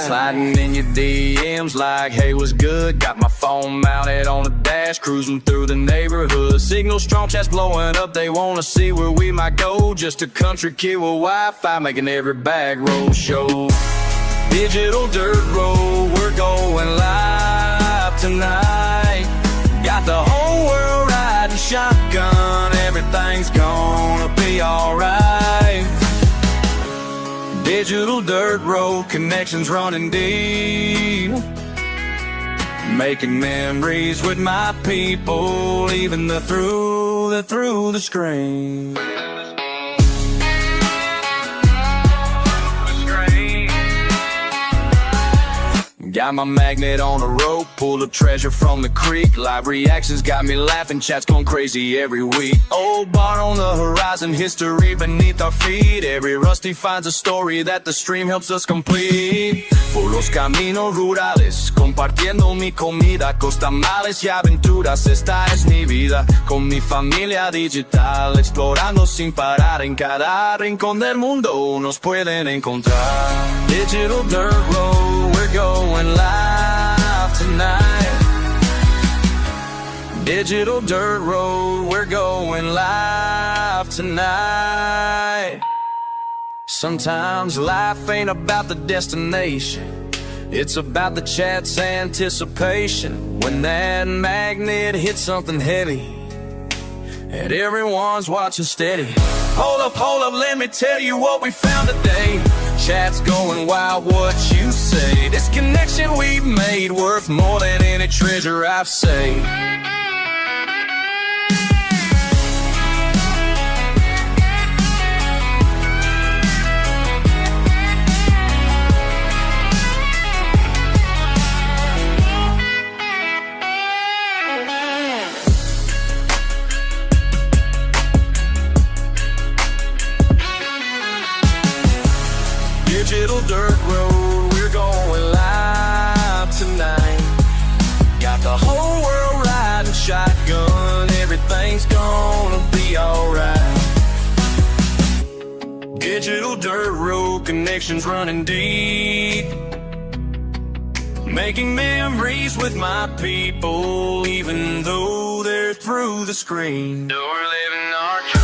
Sliding in your DMs like, hey, what's good? Got my phone mounted on the dash, cruising through the neighborhood. Signal strong, chats blowing up, they wanna see where we might go. Just a country kid with Wi-Fi, making every bag roll show. Digital dirt road, we're going live tonight. Got the whole world riding shotgun, everything's gonna be alright. Digital dirt road, connections running deep. Making memories with my people, even through the screen. Got my magnet on a rope, pulled a treasure from the creek. Live reactions got me laughing, chats going crazy every week. Old bar on the horizon, history beneath our feet. Every rusty finds a story that the stream helps us complete. Por los caminos rurales, compartiendo mi comida, costamales y aventuras, esta es mi vida. Con mi familia digital, explorando sin parar. En cada rincón del mundo nos pueden encontrar. Digital dirt road, we're going live tonight. Digital dirt road, we're going live tonight. Sometimes life ain't about the destination, it's about the chat's anticipation. When that magnet hits something heavy and everyone's watching steady. Hold up, let me tell you what we found today. Chat's going wild, what you say? This connection we've made worth more than any treasure I've saved. Digital dirt road, we're going live tonight. Got the whole world riding shotgun, everything's gonna be alright. Digital dirt road, connections running deep. Making memories with my people, even though they're through the screen. We're living our dream.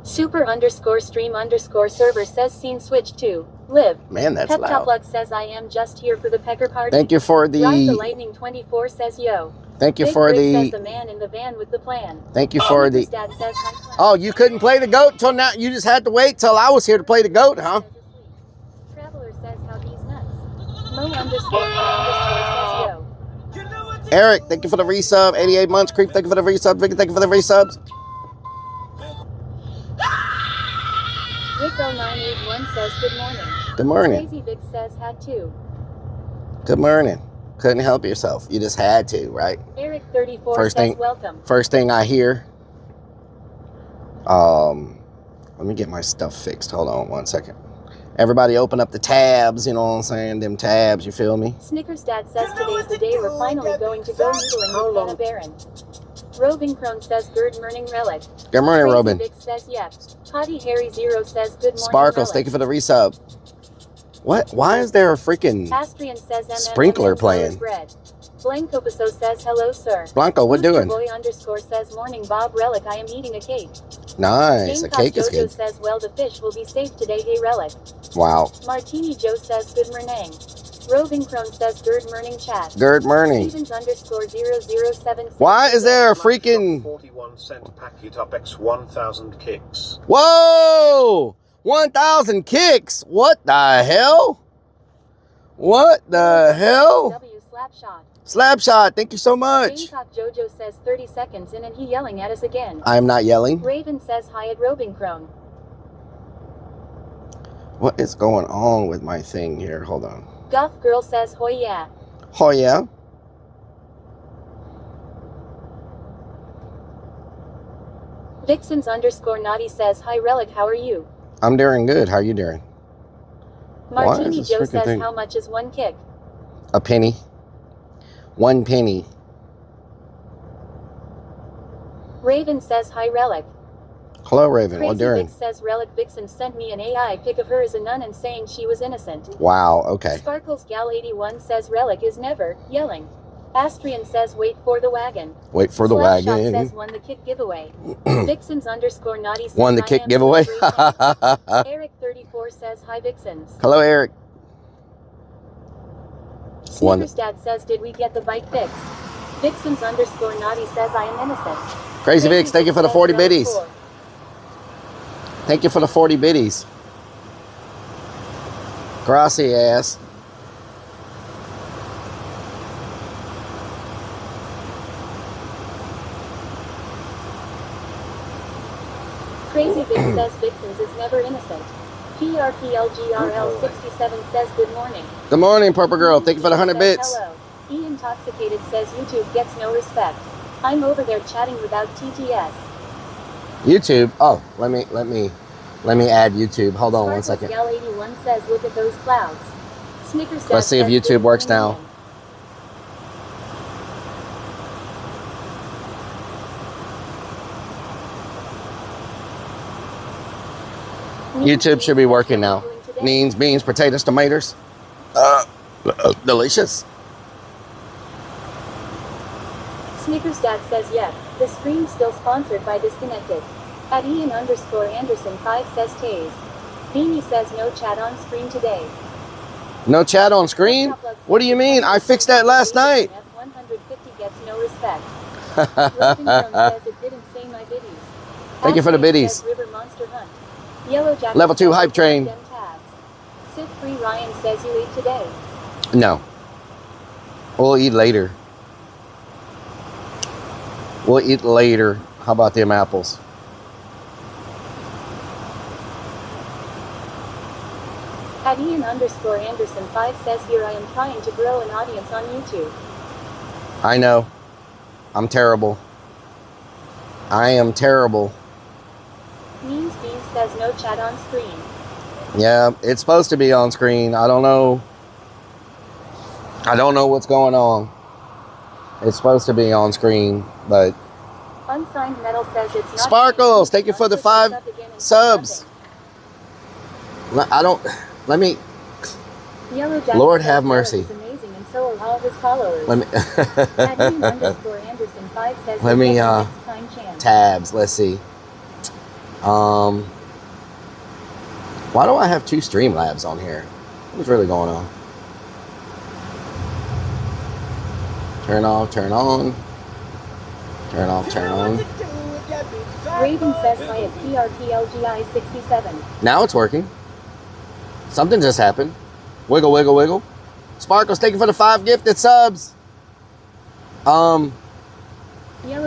Super underscore stream underscore server says scene switch to live. Man, that's loud. Top Luck says I am just here for the pecker party. Thank you for the... Drive the Lightning 24 says yo. Thank you Big for Rick the... says the man in the van with the plan. Thank you for the... Dad says hi. Oh, you couldn't play the goat till now? You just had to wait till I was here to play the goat, huh? Traveler says how he's nuts. Mo underscore says yo. Eric, thank you for the resub. 88 months. Creep, thank you for the resub. Vicky, thank you for the resubs. Rico981 says good morning. Good morning. Crazy Vic says had to. Good morning. Couldn't help yourself. You just had to, right? Eric34 says welcome. First thing I hear. Let me get my stuff fixed. Hold on 1 second. Everybody open up the tabs, you know what I'm saying? Them tabs, you feel me? Snickers Dad says today's the day we're finally going to go noodling with Hannah Baron. Roving Crone says good morning Relic. Good morning, Crazy Robin. Vic says yes. Potty Harry Zero says good morning Sparkles, Relic. thank you for the resub. What? Why is there a freaking Astrian says sprinkler playing? Bread. Blanco Piso says hello sir. Blanco, what doing? Boy underscore says morning Bob Relic I am eating a cake. Nice, a cake is good. Says well the fish will be safe today hey Relic. Wow. Martini Joe says good morning. Roving Crone says good morning chat. Good morning. Stevens underscore 007. Why is there a freaking 41-cent packet up X 1,000 kicks? Whoa! 1,000 kicks! What the hell? What the hell? W Slapshot. Slapshot, thank you so much. Gamecock Jojo says 30 seconds in and he yelling at us again. I am not yelling. Raven says hi at Roving Crone. What is going on with my thing here? Hold on. Goth Girl says hoy yeah. Oh yeah. Vixens underscore naughty says hi Relic how are you? I'm doing good. How are you doing? Martini this Joe freaking says thing- how much is one kick? A penny. 1 penny. Raven says hi Relic. Hello, Raven. What Crazy doing? Vic says Relic Vixen sent me an AI pic of her as a nun and saying she was innocent. Wow, okay. Sparkles Gal 81 says Relic is never yelling. Astrian says wait for the wagon. Wait for the Slapshot wagon. says won the kick giveaway. Vixens underscore naughty says Won the I kick am giveaway. celebrating. Eric 34 says hi Vixens. Hello, Eric. Won Snickers Dad says did we get the bike fixed? Vixens underscore naughty says I am innocent. Crazy Vix, thank you for the 40 says Relic biddies. 4. Thank you for the 40 biddies. Gracias. Crazy Vic says Vixens is never innocent. PRPLGRL 67 says good morning. Good morning, Purple Girl. Thank you for the 100 Says bits. Hello. E Intoxicated says YouTube gets no respect. I'm over there chatting without TTS. YouTube. Oh, let me add YouTube. Hold on 1 second. Gal 81 says look at those clouds. Snickers Let's see if says, YouTube good works morning. now. YouTube should be working now. Beans, potatoes, tomatoes. Delicious. Snickers Dad says yeah, the stream's still sponsored by Disconnected. At Ian underscore Anderson 5 says Taze. Beanie says no chat on screen today. No chat on screen? What do you mean? I fixed that last night. F150 gets no respect. Rosenstone says it didn't say my biddies. Thank you for the Astrian biddies. says River Monster Hunt. Yellow Jacket Level 2 says hype train. them tabs. Sip Free Ryan says you ate today. No. We'll eat later. We'll eat later. How about them apples? At Ian underscore Anderson 5 says here I am trying to grow an audience on YouTube. I know. I'm terrible. I am terrible. Means Beans says no chat on screen. Yeah, it's supposed to be on screen. I don't know. I don't know what's going on. It's supposed to be on screen, but Unsigned Metal says it's not. Sparkles, thank you for the 5 subs. I don't. Let me. Yellow Jacket Lord says have Metal mercy. is amazing and so are all his followers. Let me. At Ian underscore Anderson 5 says Let me, next time chance. Tabs. Let's see. Why do I have 2 Streamlabs on here? What's really going on? Turn off, turn on. Turn off, turn on. Raven says hi at PRTLGI 67. Now it's working. Something just happened. Wiggle, wiggle, wiggle. Sparkles, thank you for the 5 gifted subs. Yellow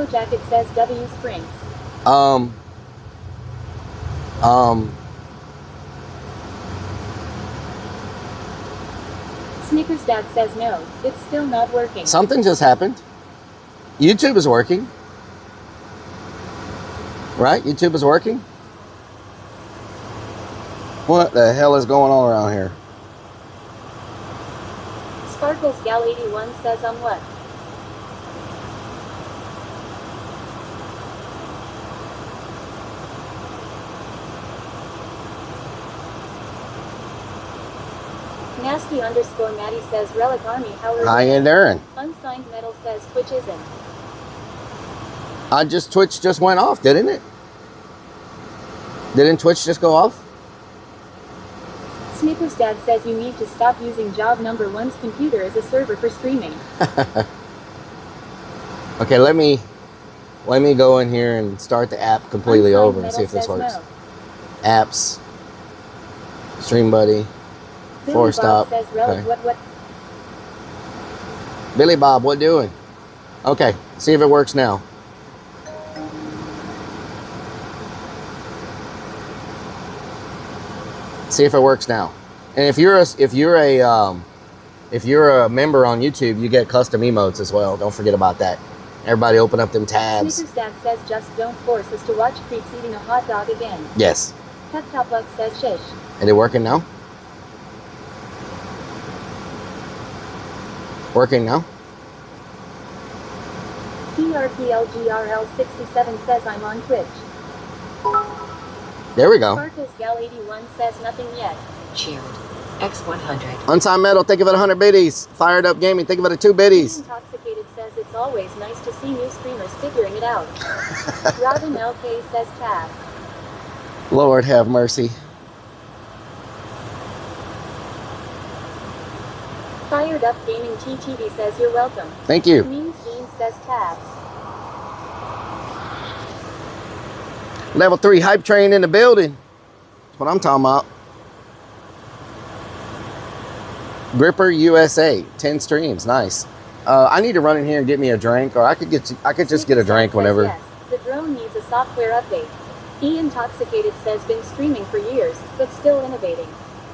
Jacket says W Springs. Snickers Dad says no, it's still not working. Something just happened. YouTube is working. Right? YouTube is working. What the hell is going on around here? Sparkles Gal 81 says what? Nasty underscore Maddie says Relic Army, how are you? How you doing? Unsigned Metal says Twitch isn't. Twitch just went off, didn't it? Didn't Twitch just go off? Snickers Dad says you need to stop using job number 1's computer as a server for streaming. Okay, let me go in here and start the app completely Unsigned over and Metal see if this says works. no. Apps, Stream Buddy, Billy Force Bob Stop. says Relic Okay. what? Billy Bob, what doing? Okay, see if it works now. See if it works now. And if you're a member on YouTube, you get custom emotes as well. Don't forget about that. Everybody open up them tabs. Snickers Dad says just don't force us to watch creeps eating a hot dog again. Yes. Pep Top Bug says shish. Is it working now? Working now? PRPLGRL67 says I'm on Twitch. There we go. Sparkles Gal 81 says nothing yet. Cheered. X100. Unsigned Metal, think of it 100 biddies. Fired Up Gaming, think of it 2 biddies. Intoxicated says it's always nice to see new streamers figuring it out. Robin LK says tab. Lord have mercy. Fired Up Gaming TTV says you're welcome. Thank you. Means Beans says tabs. Level 3 hype train in the building. That's what I'm talking about. Gripper USA, 10 streams, nice. I need to run in here and get me a drink, or I could just get a drink whenever. Yes, the drone needs a software update. Intoxicated says been streaming for years, but still innovating.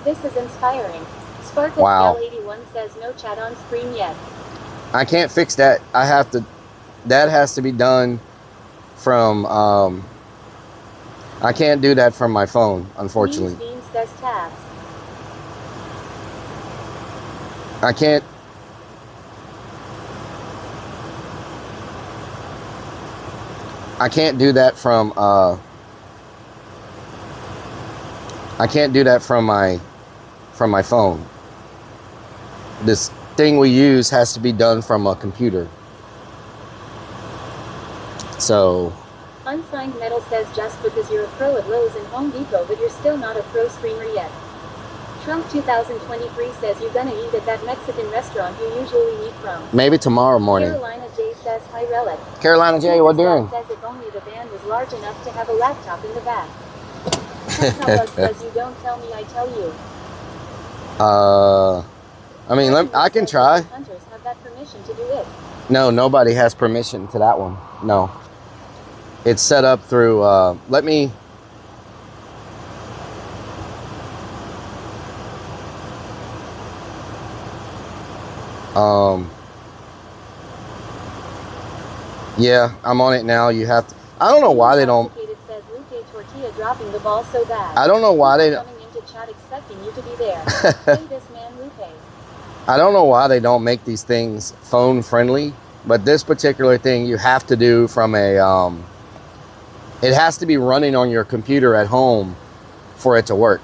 This is inspiring. Sparkles Wow. Gal 81 says no chat on screen yet. I can't fix that. That has to be done from, I can't do that from my phone, unfortunately. Means Beans says tabs. I can't do that from I can't do that from my phone. This thing we use has to be done from a computer. So Unsigned Metal says just because you're a pro at Lowe's and Home Depot but you're still not a pro streamer yet. Trump 2023 says you're gonna eat at that Mexican restaurant you usually eat from. maybe tomorrow morning. Carolina J says hi Relic. Carolina J, what doing? Says if only the van was large enough to have a laptop in the back. Bug says you don't tell me, I tell you. I mean, I can try. Hunters have that permission to do it. No, nobody has permission to that one. No. It's set up through, let me, yeah, I'm on it now. You have to, I don't know why they don't, Intoxicated says Luque Tortilla dropping the ball so bad. I don't know why they don't, Coming into chat expecting you to be there. Hey this man Luque. I don't know why they don't make these things phone friendly, but this particular thing you have to do from a, it has to be running on your computer at home for it to work.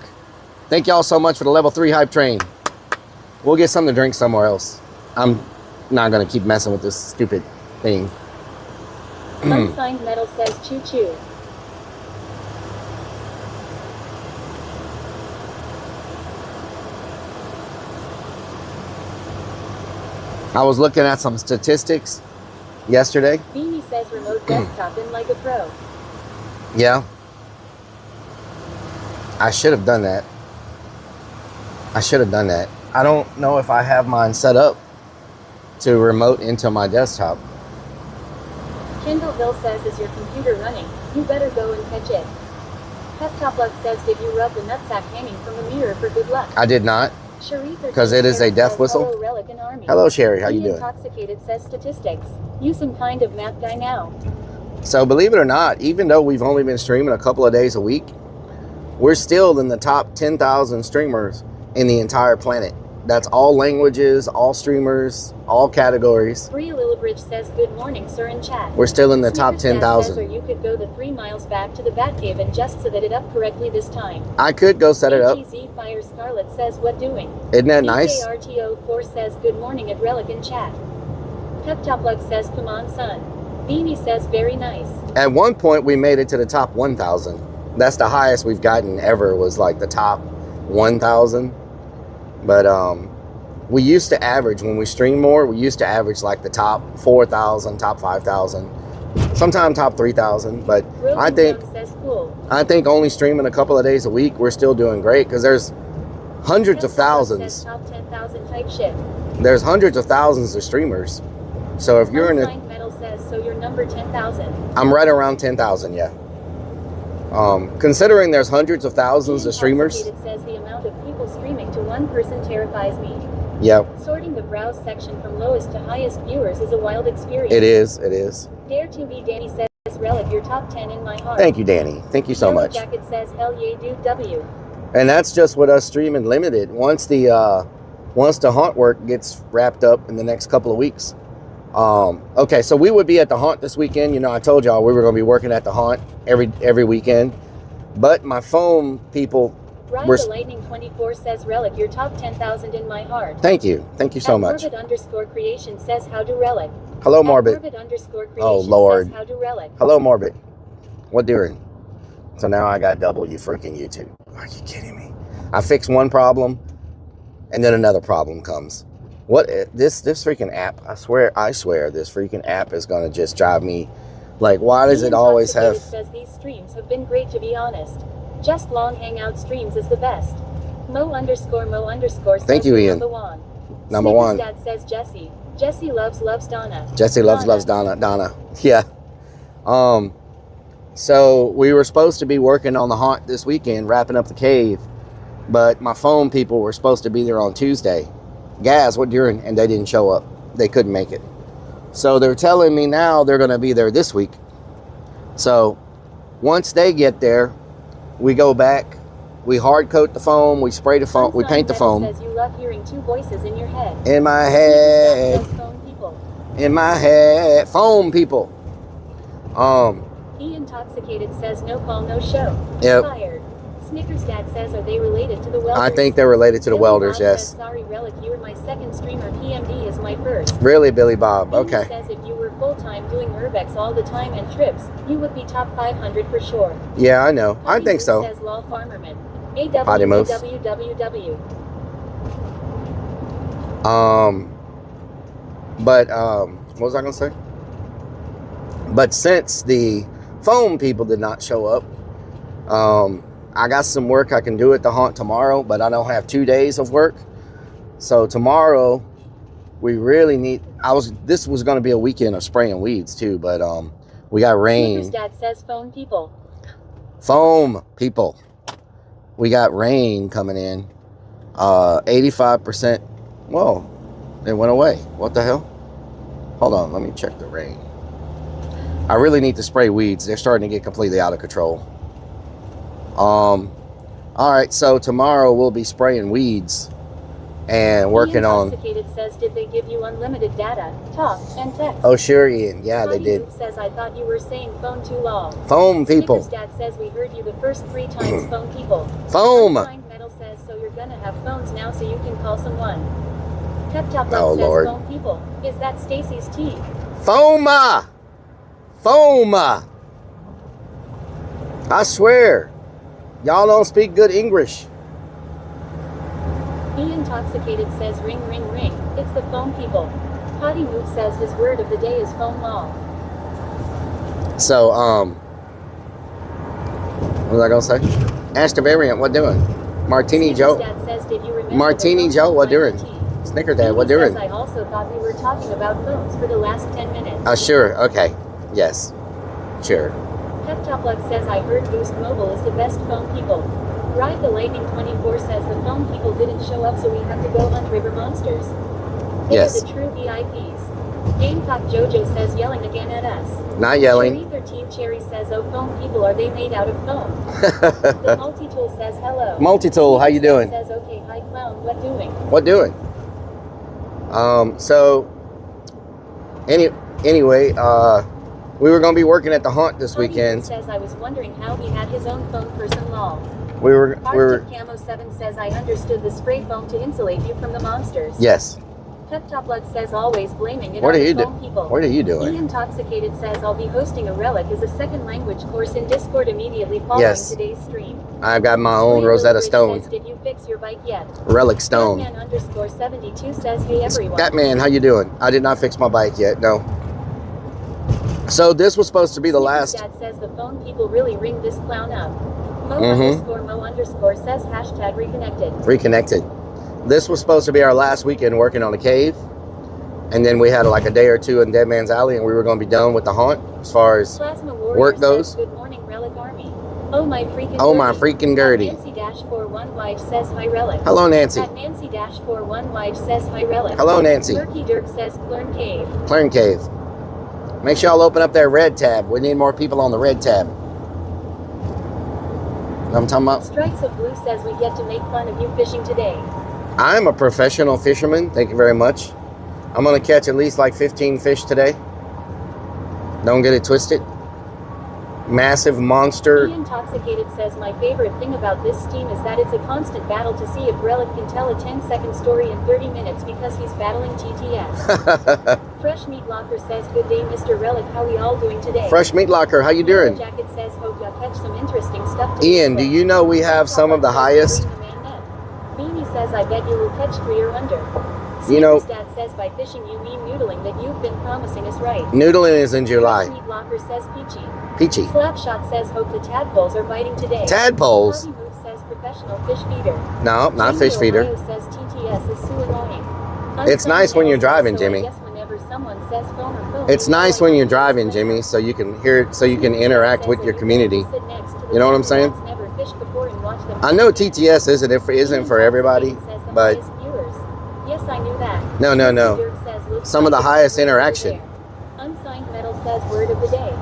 Thank y'all so much for the level 3 hype train. We'll get something to drink somewhere else. I'm not gonna keep messing with this stupid thing. Unsigned Metal says choo choo. I was looking at some statistics yesterday. Beanie says remote desktop in like a pro. Yeah. I should have done that. I don't know if I have mine set up to remote into my desktop. Kendall says, is your computer running? You better go and catch it. Peptopluck says, did you rub the nutsack hanging from the mirror for good luck? I did not, because it is a death whistle. Hello, Rellik and Army. Hello, Sherry. How you doing? Intoxicated says statistics. You some kind of math guy now. So believe it or not, even though we've only been streaming a couple of days a week, we're still in the top 10,000 streamers in the entire planet. That's all languages, all streamers, all categories. Bria Lillibridge says, good morning, sir, in chat. We're still in the top Snickers Dad says, 10,000. or you could go the 3 miles back to the Batcave and just set it up correctly this time. I could go set it up. ATZ Fire Scarlet says, what doing? Isn't that nice? BKRTO4 says, good morning at Rellik in chat. Peptopluck says, come on, son. Beanie says, very nice. At one point, we made it to the top 1,000. That's the highest we've gotten ever, was like the top 1,000. But we used to average, when we stream more, we used to average like the top 4,000, top 5,000, sometimes top 3,000. But I think only streaming a couple of days a week, we're still doing great, because there's hundreds of thousands. Top 10,000 type shit. There's hundreds of thousands of streamers. So if you're in a... Metal says, so you're number 10,000. I'm right around 10,000, yeah. Considering there's hundreds of thousands of streamers. It says the amount of people streaming to one person terrifies me. Yep. Sorting the browse section from lowest to highest viewers is a wild experience. It is. Dare to be Danny says, Rellik, you're top 10 in my heart. Thank you, Danny. Thank you so Yellow much. Jacket says, hell yeah, dude, W. And that's just with us streaming limited. Once the haunt work gets wrapped up in the next couple of weeks. Okay, so we would be at the haunt this weekend. You know, I told y'all we were going to be working at the haunt every weekend. But my phone people... Ride the Lightning 24 says, Rellik, you're top 10,000 in my heart. Thank you. Thank you so much. Morbid_creation says, how do Rellik? Hello, Morbid. Morbid_creation oh, Lord. says, how do Rellik? Hello, Morbid. What doing? So now I got double you freaking YouTube. Are you kidding me? I fix one problem, and then another problem comes. What this freaking app? I swear this freaking app is gonna just drive me. Like, why does it always have? Says these streams have been great, to be honest. Just long hangout streams is the best. Mo_Mo_ Thank you, Ian. Number one. Dad says Jesse. Jesse loves Donna. Jesse loves Donna. Donna. Yeah. So we were supposed to be working on the haunt this weekend, wrapping up the cave, but my phone people were supposed to be there on Tuesday. Gaz, what during? And they didn't show up. They couldn't make it. So they're telling me now they're going to be there this week. So once they get there, we go back, we hard coat the foam, we spray the foam, we paint the foam. Says you love hearing two voices in your head. In my head. In my head. Foam people. Intoxicated says no call, no show. Yep. Fired. Snickers Dad says, are they related to the welders? I think they're related to the welders, yes. Says, sorry, Rellik, you were my second streamer. PMD is my first. Really, Billy Bob? Okay. Says if you were full-time doing urbex all the time and trips, you would be top 500 for sure. Yeah, I know. I think so. Says Lol Farmerman. Potty move. AWWWW. What was I gonna say? But since the foam people did not show up, I got some work I can do at the haunt tomorrow, but I don't have 2 days of work. So tomorrow, we really need... This was going to be a weekend of spraying weeds too, but we got rain. Snickers Dad says phone people. Foam people. We got rain coming in. 85%. Whoa, it went away. What the hell? Hold on, let me check the rain. I really need to spray weeds. They're starting to get completely out of control. All right, so tomorrow we'll be spraying weeds and working on... Intoxicated says, did they give you unlimited data, talk, and text? Oh, sure, Ian. Yeah, they did. Says, I thought you were saying phone too long. Foam people. Snickers Dad says, we heard you the first 3 times, phone people. Foam. Metal says, so you're gonna have phones now so you can call someone. Peptopluck oh, says, Lord. phone people. Is that Stacy's tea? Foama. Foama. I swear. Y'all don't speak good English. Intoxicated says, ring, ring, ring. It's the phone people. Potty Move says his word of the day is phone law. So, what was I gonna say? Astor Variant, what doing? Martini Snickers Joe. Dad says, did you remember Martini the Joe, phone what line doing? tea? Snicker Dad, what Amy doing? says, I also thought we were talking about phones for the last 10 minutes. Sure, okay. Yes. Sure. Pep Top Luck says, I heard Boost Mobile is the best phone people. Ride the Lightning 24 says the phone people didn't show up, so we have to go hunt river monsters. They Yes. are the true VIPs. Gamecock Jojo says, yelling again at us. Not yelling. Cherry 13 Cherry says, oh, phone people, are they made out of foam? The Multi-Tool says, hello. Multi-Tool, how you doing? Says, okay, hi clown, what doing? What doing? Anyway, we were gonna be working at the hunt this Potty weekend. says, I was wondering how he had his own phone person lol. We were Arctic Camo 7 says, I understood the spray foam to insulate you from the monsters. yes. Pep Top Luck says, always blaming it What on are the you phone doing? people. What are you doing? Intoxicated says, I'll be hosting a Rellik as a second language course in Discord immediately following Yes. today's stream. I've got my own Free Rosetta Woodbridge Stone. says, did you fix your bike yet? Relic Stone. Batman _72 says, hey everyone. Batman, how you doing? I did not fix my bike yet, no. So this was supposed to be the Snickers last. Dad says the phone people really ring this clown up. Mo _Mo_ says hashtag reconnected. Reconnected. This was supposed to be our last weekend working on a cave. And then we had like a day or two in Dead Man's Alley, and we were going to be done with the hunt as far as Plasma Warrior work says, goes. good morning, Relic Army. Oh my freaking Oh my Gertie. freaking Gertie. At Nancy-41 Wide says hi Relic. Hello, Nancy. At Nancy-41 Wide says hi Relic. Hello, Nancy. Murky Dirk says Clern Cave. Clearing Cave. Make sure y'all open up that red tab. We need more people on the red tab. Know what I'm talking about? Strikes of Blue says we get to make fun of you fishing today. I'm a professional fisherman. Thank you very much. I'm going to catch at least like 15 fish today. Don't get it twisted. Massive monster. He Intoxicated says my favorite thing about this Steam is that it's a constant battle to see if Relic can tell a 10-second story in 30 minutes because he's battling TTS. Fresh Meat Locker says good day Mr. Relic, how we all doing today? Fresh Meat Locker, how you doing? Jacket says hope y'all catch some interesting stuff. Ian, do you know we have some of the highest? Beanie says I bet you will catch 3 or under. You know, Dad says by fishing you mean noodling that you've been promising us right. Noodling is in July. Fresh Meat Locker says peachy. Peachy. Slapshot says hope the tadpoles are biting today. Tadpoles? Potty Move says professional fish feeder. No, not Jamie fish feeder. Ohio says TTS is so annoying. It's nice when you're driving, Jimmy. I guess whenever someone says phone or phone, It's nice when you're driving, Jimmy, so you can hear, so you can interact with your community. You know what I'm saying? I know TTS isn't for everybody, but yes, I knew that. no. Some of the highest interaction. Unsigned Metal says word of the day.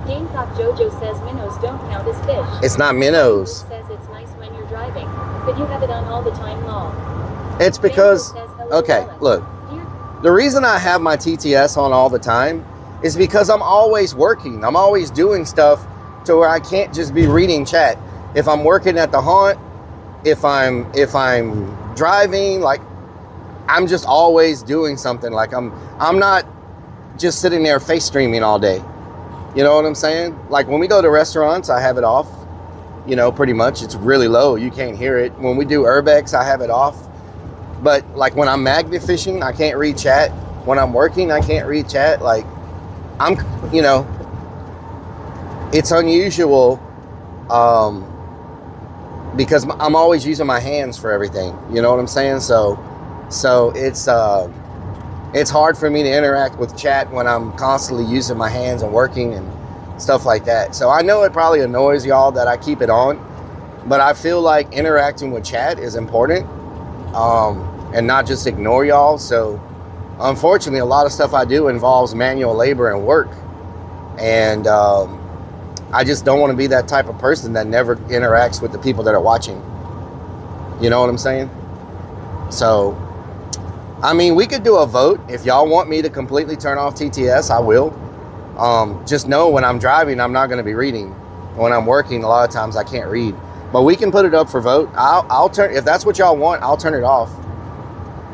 Gamecock Jojo says minnows don't count as fish. It's not minnows. Says it's nice when you're driving, but you have it on all the time long. It's because, okay, look, the reason I have my TTS on all the time is because I'm always working. I'm always doing stuff to where I can't just be reading chat. If I'm working at the hunt, if I'm driving, like I'm just always doing something. Like I'm not just sitting there face streaming all day. You know what I'm saying? Like when we go to restaurants, I have it off, you know, pretty much. It's really low. You can't hear it. When we do urbex, I have it off. But like when I'm magnet fishing, I can't read chat. When I'm working, I can't read chat. Like I'm, you know, it's unusual because I'm always using my hands for everything. You know what I'm saying? So it's hard for me to interact with chat when I'm constantly using my hands and working and stuff like that. So I know it probably annoys y'all that I keep it on, but I feel like interacting with chat is important and not just ignore y'all. So unfortunately, a lot of stuff I do involves manual labor and work. And I just don't want to be that type of person that never interacts with the people that are watching. You know what I'm saying? So, I mean, we could do a vote. If y'all want me to completely turn off TTS, I will. Just know when I'm driving, I'm not going to be reading. When I'm working, a lot of times I can't read. But we can put it up for vote. I'll turn, if that's what y'all want, I'll turn it off.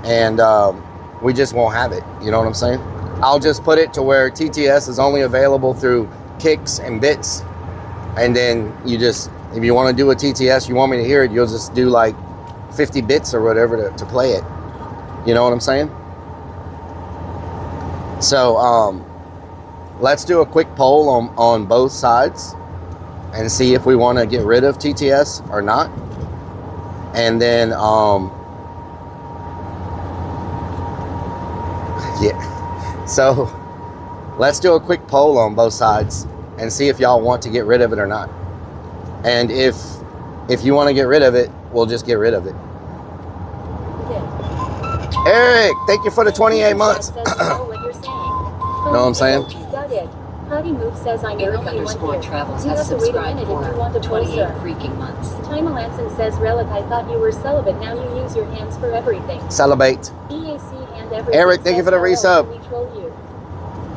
And we just won't have it. You know what I'm saying? I'll just put it to where TTS is only available through kicks and bits. And then you just, if you want to do a TTS, you want me to hear it, you'll just do like 50 bits or whatever to play it. You know what I'm saying? So let's do a quick poll on both sides and see if we want to get rid of TTS or not. And then yeah, so let's do a quick poll on both sides and see if y'all want to get rid of it or not. And if you want to get rid of it, we'll just get rid of it. Eric, thank you for the 28 months. Know what you're saying. Know what I'm saying? Got it. Potty Move says I'm Eric only one underscore here. travels You has have to wait a subscribed minute if you for want to poll, 28 sir. freaking months. Time Lanson says, Relic, I thought you were celibate. Now you use your hands for everything. Celebrate. EAC hand everything. Eric, thank you for the says, resub. "LOL, we troll you."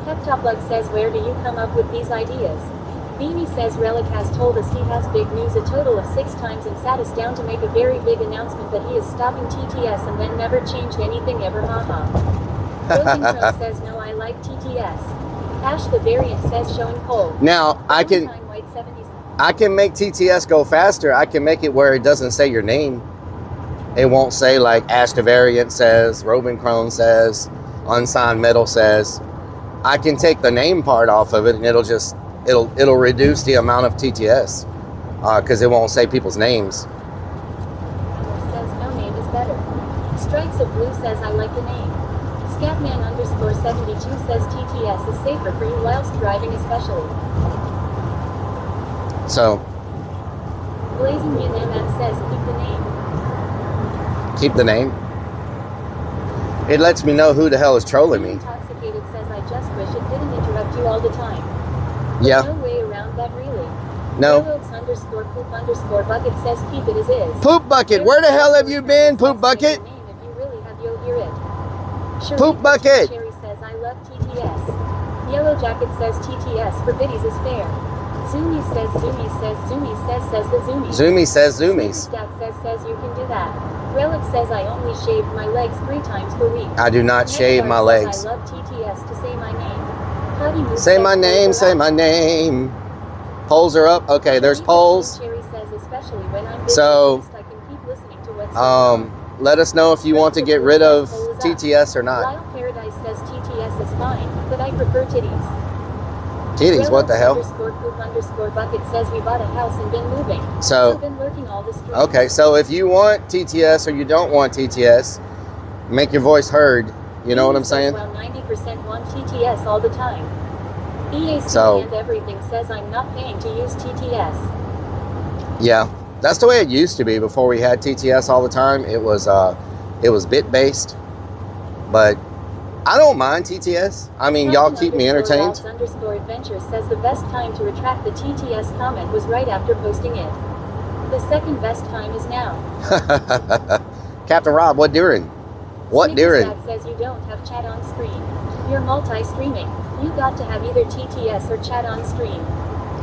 Heptoplug says, where do you come up with these ideas? Beanie says Relic has told us he has big news a total of 6 times and sat us down to make a very big announcement that he is stopping TTS and then never changed anything ever, haha. Broken Crow says no, I like TTS. Ash the variant says showing poll. Now I can White 70s. make TTS go faster. I can make it where it doesn't say your name. It won't say like Ash the variant says, Robin Crone says, Unsigned Metal says. I can take the name part off of it and it'll reduce the amount of TTS because it won't say people's names. Says no name is better. Strikes of Blue says I like the name. Scatman underscore 72 says TTS is safer for you whilst driving especially. So Blazing Yaneman says keep the name. keep the name. It lets me know who the hell is trolling me. Intoxicated says I just wish it didn't interrupt you all the time. There's Yeah. no way around that really. No. Railroads underscore poop underscore bucket says keep it as is. Poop Bucket, where the hell have you been, Poop Bucket? If you really have, you'll hear it. Poop Bucket. Cherry says I love TTS. Yellow Jacket says TTS for biddies is fair. Zoomy says Zoomy says Zoomy says the Zoomies. Zoomy says Zoomies. Stack says you can do that. Relic says I only shave my legs 3 times per week. I do not shave my Megadart legs. says I love TTS to say my name. Potty Move Say says my name, polls are say up. my name. Polls are up. Okay, there's polls. Cherry says especially when I'm busy, So, at least I can keep listening to what's going on. let us know if you want to get rid of TTS or not. Lyle Paradise says TTS is fine, but I prefer titties. Titties, what the hell? Underscore poop underscore bucket says we bought a house and been moving. So, been working all the streets. okay, so if you want TTS or you don't want TTS, make your voice heard. You know what I'm saying? Well, 90% want TTS all the time. EAC So- and everything says I'm not paying to use TTS. Yeah, that's the way it used to be before we had TTS all the time. It was bit based, but I don't mind TTS. I mean, y'all keep me entertained. Underscore adventure says the best time to retract the TTS comment was right after posting it. The second best time is now. Captain Rob, what during? What during? Snickerstat says you don't have chat on screen. You're multi-streaming. You got to have either TTS or chat on screen.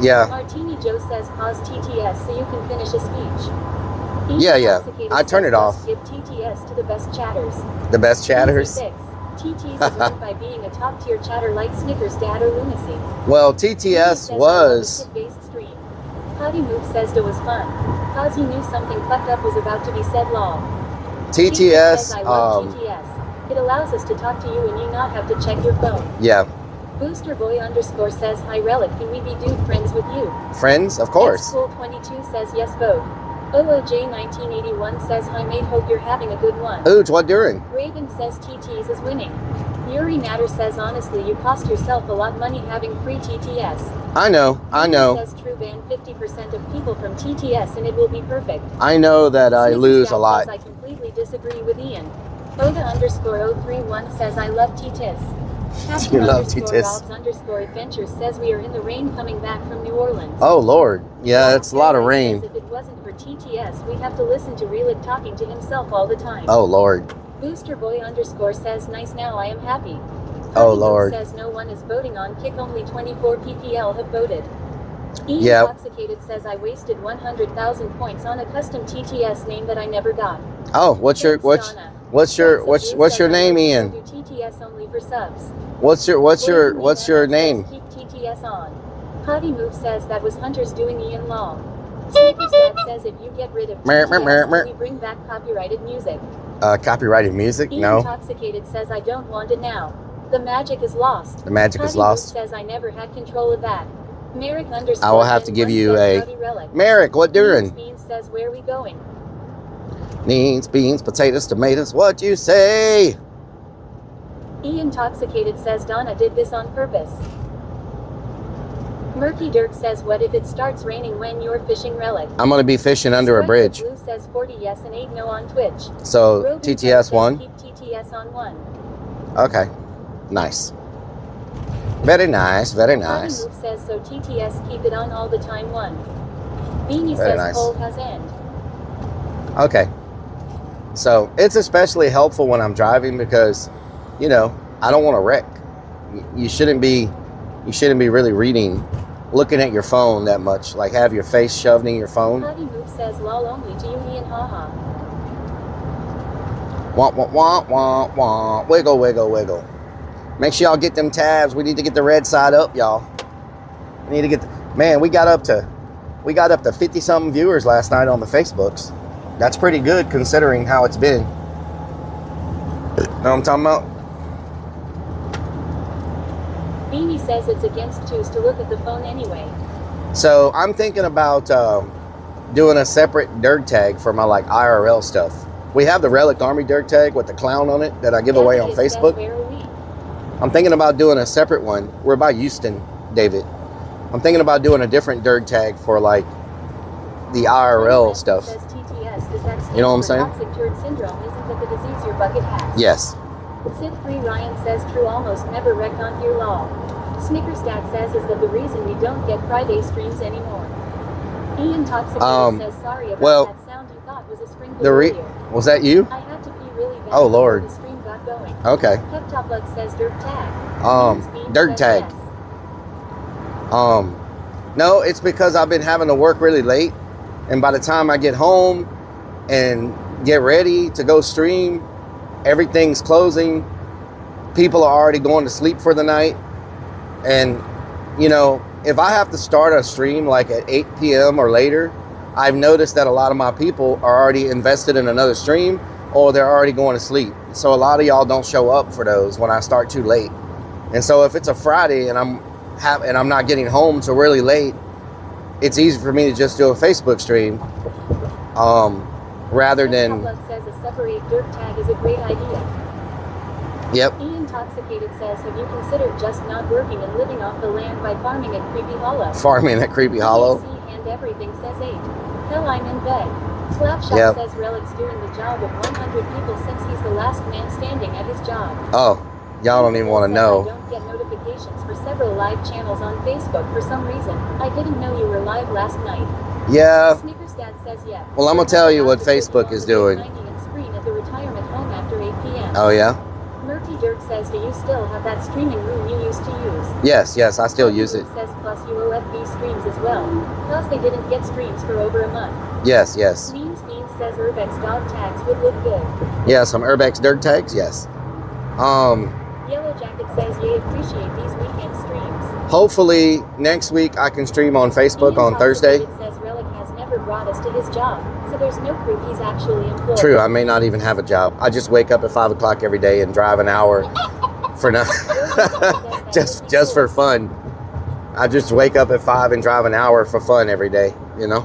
Yeah, Martini Joe says pause TTS so you can finish a speech. Yeah. Intoxicated I turn says it off. just give TTS to the best chatters. the best chatters. Easy fix. TTS is known by being a top-tier chatter like Snickers Dad or Lunacy. Well, Says TTS I love was. a kid-based stream. Potty Move says it was fun. Cause he knew something fucked up was about to be said lol. TTS. Says I love TTS. It allows us to talk to you and you not have to check your phone. Yeah, Booster Boy underscore says hi Relic, can we be dude friends with you? friends, of course. School 22 says yes vote. OOJ 1981 says hi mate, hope you're having a good one. Ooch, what during? Raven says TTs is winning. Yuri Natter says honestly you cost yourself a lot money having free TTS. I know. Says true ban 50% of people from TTS and it will be perfect. I know that I Snickers lose Dad a lot. says I completely disagree with Ian. Oda underscore 031 says I love TTS. Captain You love underscore TTS. Robs underscore adventures says we are in the rain coming back from New Orleans. Oh Lord, yeah, Lyle it's a lot of Paradise rain. says if it wasn't for TTS, we'd have to listen to Rellik talking to himself all the time. Oh Lord. Booster Boy underscore says nice now I am happy. Oh, Honey Boo Lord. says no one is voting on kick, only 24 ppl have voted. Ian Yep. Intoxicated says I wasted 100,000 points on a custom TTS name that I never got. Oh, what's your Thanks, Donna. what's your Jackson what's your says I name, will Ian? do TTS only for subs. What's your Blazing name? Says, keep TTS on. Potty Move says that was Hunter's doing Ian Law. Snickers Dad says if you get rid of Mer, mer, mer, TTS, mer. we bring back copyrighted music. Copyrighted music? Ian No. Intoxicated says I don't want it now. The magic is lost. The magic is Howdy Moose lost. says I never had control of that. Merrick underscore I will have to Gen give 1 you says, a "Howdy, Relic." Merrick. What doing? Beans says, where are we going? Beans, beans, potatoes, tomatoes. What you say? Intoxicated says Donna did this on purpose. Murky Dirk says what if it starts raining when you're fishing Relic? I'm gonna be fishing under a Stripes bridge. Blue says 40 yes and 8 no on Twitch. So Rogan TTS says 1. Keep TTS on 1. Okay. Nice. Very nice. Very Howdy nice. Move says so TTS keep it on all the time 1. Beanie Very says nice. poll has end. Okay. So it's especially helpful when I'm driving because, you know, I don't want to wreck. You shouldn't be really looking at your phone that much. Like have your face shoved in your phone. Howdy Move says lol only to you me and haha. Wah, wah, wah, wah, wah. Wiggle, wiggle, wiggle. Make sure y'all get them tabs. We need to get the red side up, y'all. We need to get man, we got up to 50 something viewers last night on the Facebooks. That's pretty good considering how it's been. Know what I'm talking about? Beanie says it's against twos to look at the phone anyway. So I'm thinking about doing a separate dirt tag for my like IRL stuff. We have the Relic Army dirt tag with the clown on it that I give away on David says, Facebook. where are we? I'm thinking about doing a separate one. We're by Houston, David. I'm thinking about doing a different dirt tag for like the IRL stuff. Says TTS, is that You know what I'm saying? Toxic turd syndrome, isn't that the disease your bucket has? Yes. Sid Free Ryan says true almost never wrecked on here law. Snickerstat says is that the reason we don't get Friday streams anymore. Ian Toxicated says sorry about well, that sound you thought was a sprinkler earlier. Was that you? I had to pee really bad Oh, Lord. before the stream got going. Okay. Peptopluck says dirt tag. Beans Dirt says tag. yes. No, it's because I've been having to work really late, and by the time I get home and get ready to go stream, everything's closing. People are already going to sleep for the night. And, you know, if I have to start a stream like at 8 p.m. or later, I've noticed that a lot of my people are already invested in another stream or they're already going to sleep. So a lot of y'all don't show up for those when I start too late. And so if it's a Friday and I'm not getting home till really late, it's easy for me to just do a Facebook stream rather than... Peptopluck says a separate dirt tag is a great idea. Yep. Intoxicated says, have you considered just not working and living off the land by farming at Creepy Hollow? Farming at Creepy Hollow. AC and everything says 8. Hell, I'm in bed. Slapshot Yep. says Relic's doing the job of 100 people since he's the last man standing at his job. Oh, y'all don't even want to Says, I know. don't get notifications for several live channels on Facebook for some reason. I didn't know you were live last night. Yeah. Snickersdad says yeah. Well, I'm going to tell you what Facebook is doing. 90 and screen at the retirement home after 8 p.m. Oh, yeah? Murky Dirk says, do you still have that streaming room you used to use? Yes, I still use it. Says plus UOFB streams as well. Plus they didn't get streams for over a month. Yes. Beans says Urbex dog tags would look good. Yeah, some Urbex dirt tags, yes. Yellow Jacket says yay, appreciate these weekend streams. Hopefully next week I can stream on Facebook on Thursday. Says Relic has never brought us to his job, so there's no proof he's actually employed. True, I may not even have a job. I just wake up at 5 o'clock every day and drive an hour for nothing. just for fun. I just wake up at 5 and drive an hour for fun every day, you know?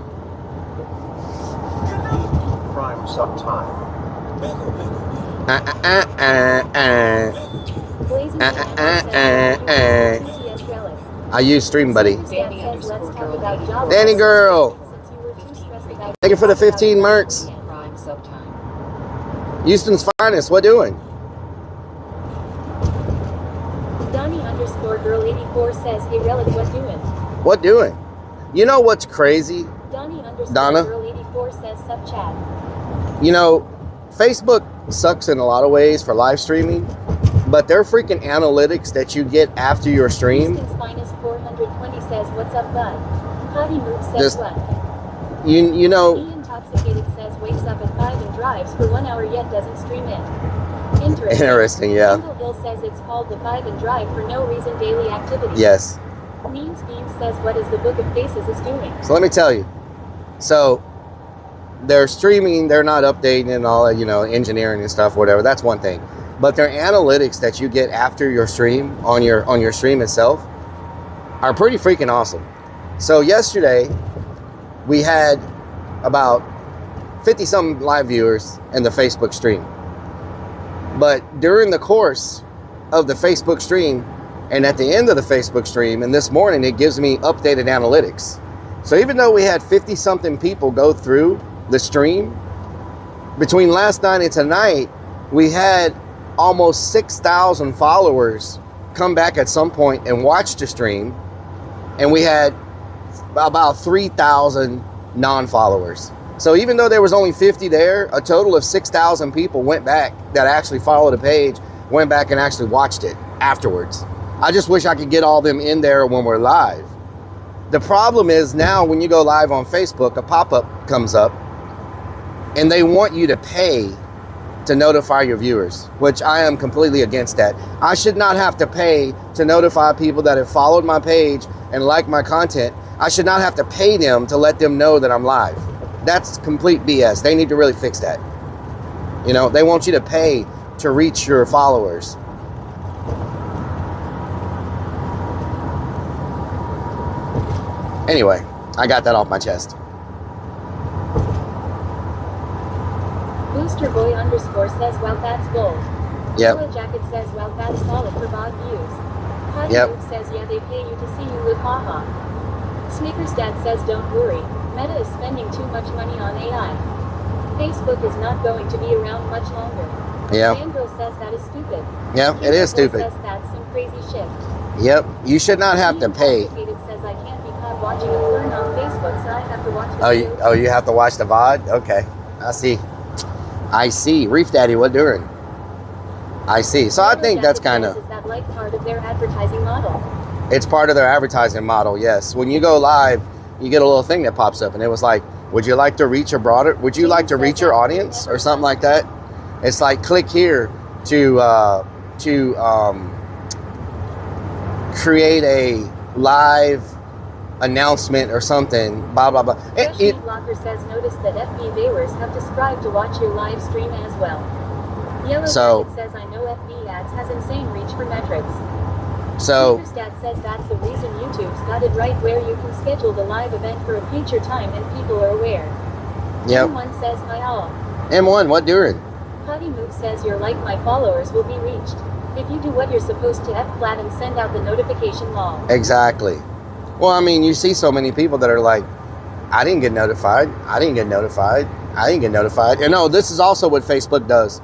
Prime sub time. Blazing TTS Relic. I use Stream Buddy. Danny Says, let's underscore talk girl. about job Danny loss. girl. Since you were too stressed about Thank you for the 15 mercs. Prime sub time. Houston's finest, what doing? Donnie underscore girl 84 says, hey Relic, what doing? What doing? You know what's crazy? Donnie underscore Donna? girl 84 says, sub chat. You know, Facebook sucks in a lot of ways for live streaming, but their freaking analytics that you get after your stream, Houston's finest 420 says, what's up, bud? Hottie Move says Just- what? you know, Intoxicated says, wakes up at 5 and drives for 1 hour yet doesn't stream it. interesting, yeah. Single Hill says it's called the 5 and drive for no reason daily activity. Yes. Means Beans says, what is the Book of Faces is doing? So let me tell you. So they're streaming, they're not updating and all, you know, engineering and stuff, whatever. That's one thing. but their analytics that you get after your stream on your stream itself are pretty freaking awesome. So yesterday we had about 50 something live viewers in the Facebook stream, but during the course of the Facebook stream and at the end of the Facebook stream and this morning, it gives me updated analytics. So even though we had 50 something people go through the stream, between last night and tonight, we had almost 6,000 followers come back at some point and watch the stream, and we had about 3,000 non-followers. So even though there was only 50 there, a total of 6,000 people went back that actually followed the page, went back and actually watched it afterwards. I just wish I could get all them in there when we're live. The problem is now when you go live on Facebook, a pop-up comes up and they want you to pay to notify your viewers, which I am completely against that. I should not have to pay to notify people that have followed my page and like my content. I should not have to pay them to let them know that I'm live. That's complete BS. They need to really fix that. You know, they want you to pay to reach your followers. Anyway, I got that off my chest. Booster Boy _ says, well, that's gold. Yep. Yellow Jacket says, well, that's solid for bot views. Hot Yep. Dude says, yeah, they pay you to see you live, haha. Snickers Dad says, don't worry. Meta is spending too much money on AI. Facebook is not going to be around much longer. Yeah. Sandro says that is stupid. Yeah, it is stupid. Says that's some crazy shit. Yep, you should not have to pay. Complicated says I can't be caught watching a porn on Facebook, so I have to watch the video. You have to watch the VOD? Okay, I see. I see. Reef Daddy, what doing? I see. So I think that's kind of... Is that like part of their advertising model? It's part of their advertising model, yes. When you go live, you get a little thing that pops up, and it was like, would you like to reach a broader... Would you like to reach your audience? Or something like that. It's like, click here to create a live announcement or something, blah, blah, blah. Blocker says, notice that FB viewers have to subscribe to watch your live stream as well. Yellow Jacket says, I know FB ads has insane reach for metrics. So, Dad says that's the reason YouTube's got it right where you can schedule the live event for a future time and people are aware. Yep. M1 says, hi all. M1, what doing? Potty Move says, you're like my followers will be reached. If you do what you're supposed to F-flat and send out the notification log. Exactly. Well, I mean, you see so many people that are like, I didn't get notified. I didn't get notified. I didn't get notified. And no, this is also what Facebook does.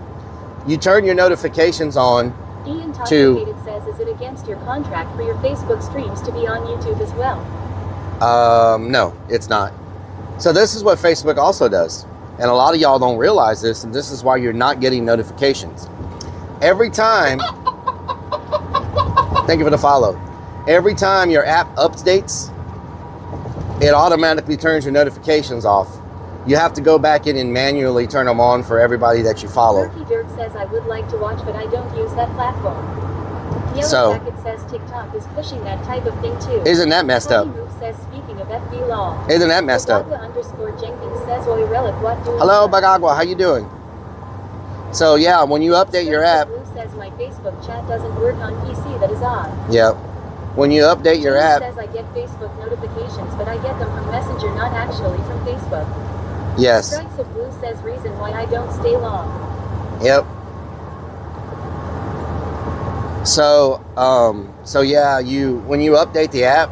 You turn your notifications on Ian to... says, is it against your contract for your Facebook streams to be on YouTube as well? No, it's not. So this is what Facebook also does. And a lot of y'all don't realize this, and this is why you're not getting notifications. Every time... Thank you for the follow. Every time your app updates, it automatically turns your notifications off. You have to go back in and manually turn them on for everybody that you follow. Turkey Dirk says, I would like to watch, but I don't use that platform. Yellow Jacket says TikTok is pushing that type of thing too. Isn't that messed up? Move says, speaking of FB law. Isn't that messed up? Jenkins says, Oi Relic, what doing? Hello, Bagagua, how you doing? So yeah, when you update your app... Blue says, my Facebook chat doesn't work on PC, that is odd. Yep. When you update your app... says, I get Facebook notifications, but I get them from Messenger, not actually from Facebook. Yes. Strikes of Blue says, reason why I don't stay long. Yep. So yeah, when you update the app,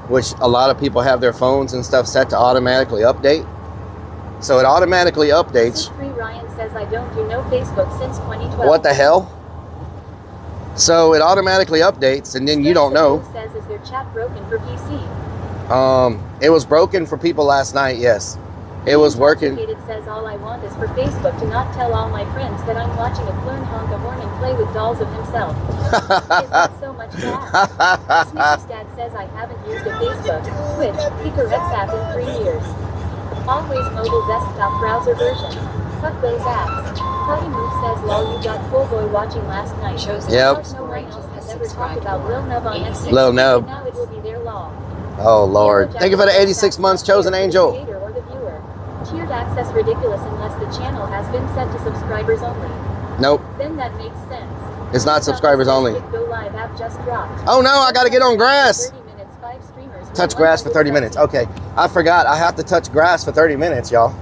which a lot of people have their phones and stuff set to automatically update. So it automatically updates. Free Ryan says, I don't do no Facebook since 2012. What the hell? So it automatically updates, and then you don't know. Says, is their chat broken for PC? It was broken for people last night, yes. It was working. It says, all I want is for Facebook to not tell all my friends that I'm watching a clone honk a horn and play with dolls of himself. Is that so much bad? Snickers Dad says, I haven't used a Facebook, Twitch, Picker X app in 3 years. Always mobile desktop browser version. Fuck those apps. Potty Move says, lol, you got full boy watching last night. Yep. No one else has ever talked about Lil Nub on X. Lil Nub. Now it will be their law. Oh Lord. Thank you for the 86 months, Chosen Angel. Tiered access ridiculous unless the channel has been set to subscribers only. Nope. Then that makes sense. It's not subscribers only. Go Live app just dropped. Oh no, I gotta get on grass. 30 minutes, 5 streamers, Touch grass for 30 minutes. Okay, I forgot. I have to touch grass for 30 minutes, y'all.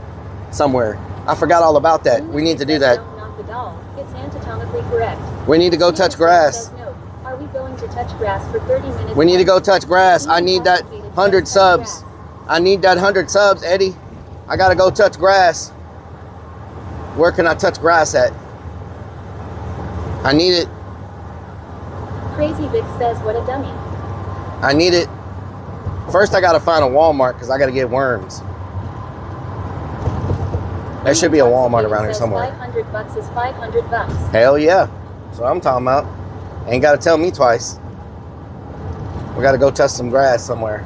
Somewhere. I forgot all about that. We need to do that. Don't knock the doll. It's anatomically correct. We need to go touch grass. Says no. Are we going to touch grass for 30 minutes? We need to go touch grass. I need that 100 subs. I need that 100 subs, Eddie. I gotta go touch grass. Where can I touch grass at? I need it. Crazy Vic says, what a dummy. I need it. First, I gotta find a Walmart because I gotta get worms. There should be a Walmart around here somewhere. $500 is $500. Hell yeah. That's what I'm talking about. Ain't gotta tell me twice. We gotta go touch some grass somewhere.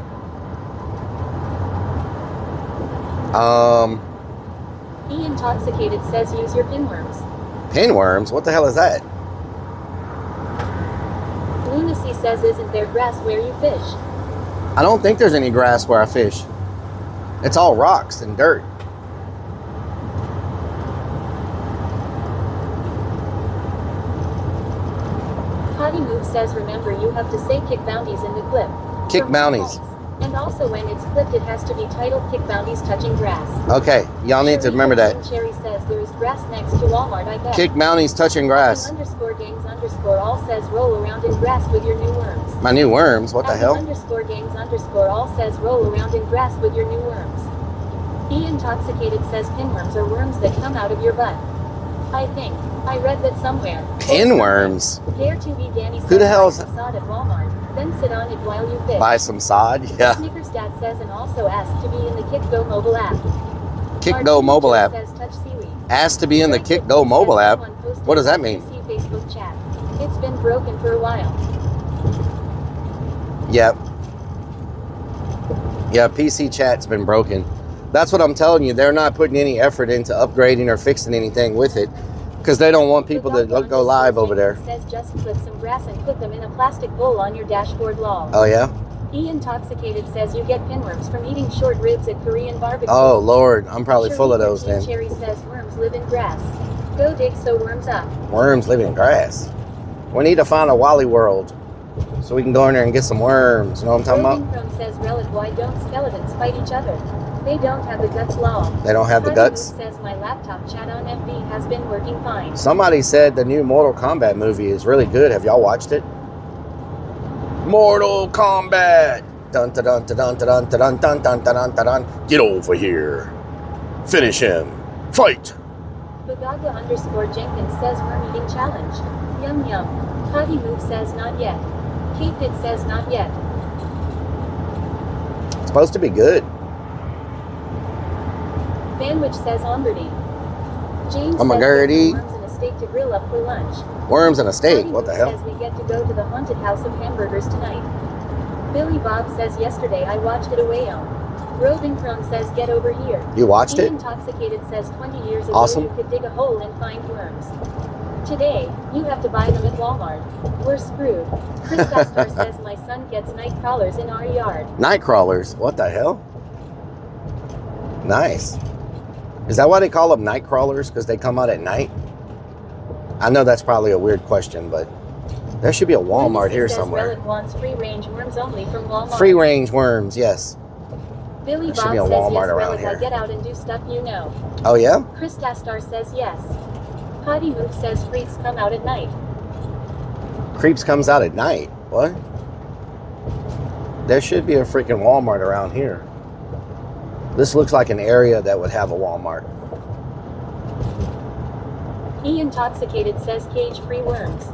E Intoxicated says use your pinworms. Pinworms? What the hell is that? Lunacy says isn't there grass where you fish? I don't think there's any grass where I fish. It's all rocks and dirt. Potty Move says remember you have to say kick bounties in the clip. Kick For bounties. calls. And also when it's clipped it has to be titled kick bounties touching grass. Okay, y'all need to remember that. Cherry says there is grass next to Walmart, I bet. Kick bounties touching grass. _games_ all says roll around in grass with your new worms. My new worms, what the hell? _games_ all says roll around in grass with your new worms. E Intoxicated says pinworms are worms that come out of your butt. I think. I read that somewhere. Pinworms? Dare to be Danny says Who the hell is buy some sod at Walmart, then sit on it while you fish. Buy some sod? Yeah. Snickers Dad says and also asked to be in the Kick Go mobile app. Kick Go mobile app. Says touch seaweed. Asked to be in the Kick Go mobile app. What does that mean? Facebook chat. It's been broken for a while. Yep. Yeah, PC chat's been broken. That's what I'm telling you. They're not putting any effort into upgrading or fixing anything with it because they don't want people to go live over there. Says just clip some grass and put them in a plastic bowl on your dashboard lol. Oh yeah? E Intoxicated says you get pinworms from eating short ribs at Korean barbecue. Oh Lord, I'm probably full of those then. Cherry says worms live in grass. Go dig so worms up. Worms live in grass. We need to find a Wally World so we can go in there and get some worms. You know what I'm talking about? Chrome says Rellik, why don't skeletons fight each other? They don't have the guts law. They don't have the guts? Says my laptop chat on FB has been working fine. Somebody said the new Mortal Kombat movie is really good. Have y'all watched it? Mortal Kombat! Dun dun dun dun dun dun dun dun dun dun dun. Get over here. Finish him. Fight! Bagaga _Jenkins says worm eating challenge. Yum yum. Potty Move says not yet. Kate Pitt says not yet. It's supposed to be good. Vanwich says Omberdy. James I'm a says Gertie. worms and a steak to grill up for lunch. Worms and a steak. Potty What the Move hell? says we get to go to the haunted house of hamburgers tonight. Billy Bob says yesterday I watched it away on. Roving Crone says get over here. You watched it? Intoxicated says 20 years ago Awesome. you could dig a hole and find worms. Today, you have to buy them at Walmart. We're screwed. Chris Coster says my son gets night crawlers in our yard. Night crawlers. What the hell? Nice. Is that why they call them night crawlers? Because they come out at night? I know that's probably a weird question, but there should be a Walmart here somewhere. Rellik wants free-range worms only from Walmart. Free-range worms, yes. Billy There should Bob be a says Walmart yes, around Rellik, here. I get out and do stuff you know. Oh, yeah? Chris Tastar says yes. Potty Move says freaks come out at night. Creeps comes out at night. What? There should be a freaking Walmart around here. This looks like an area that would have a Walmart. E Intoxicated says cage-free worms.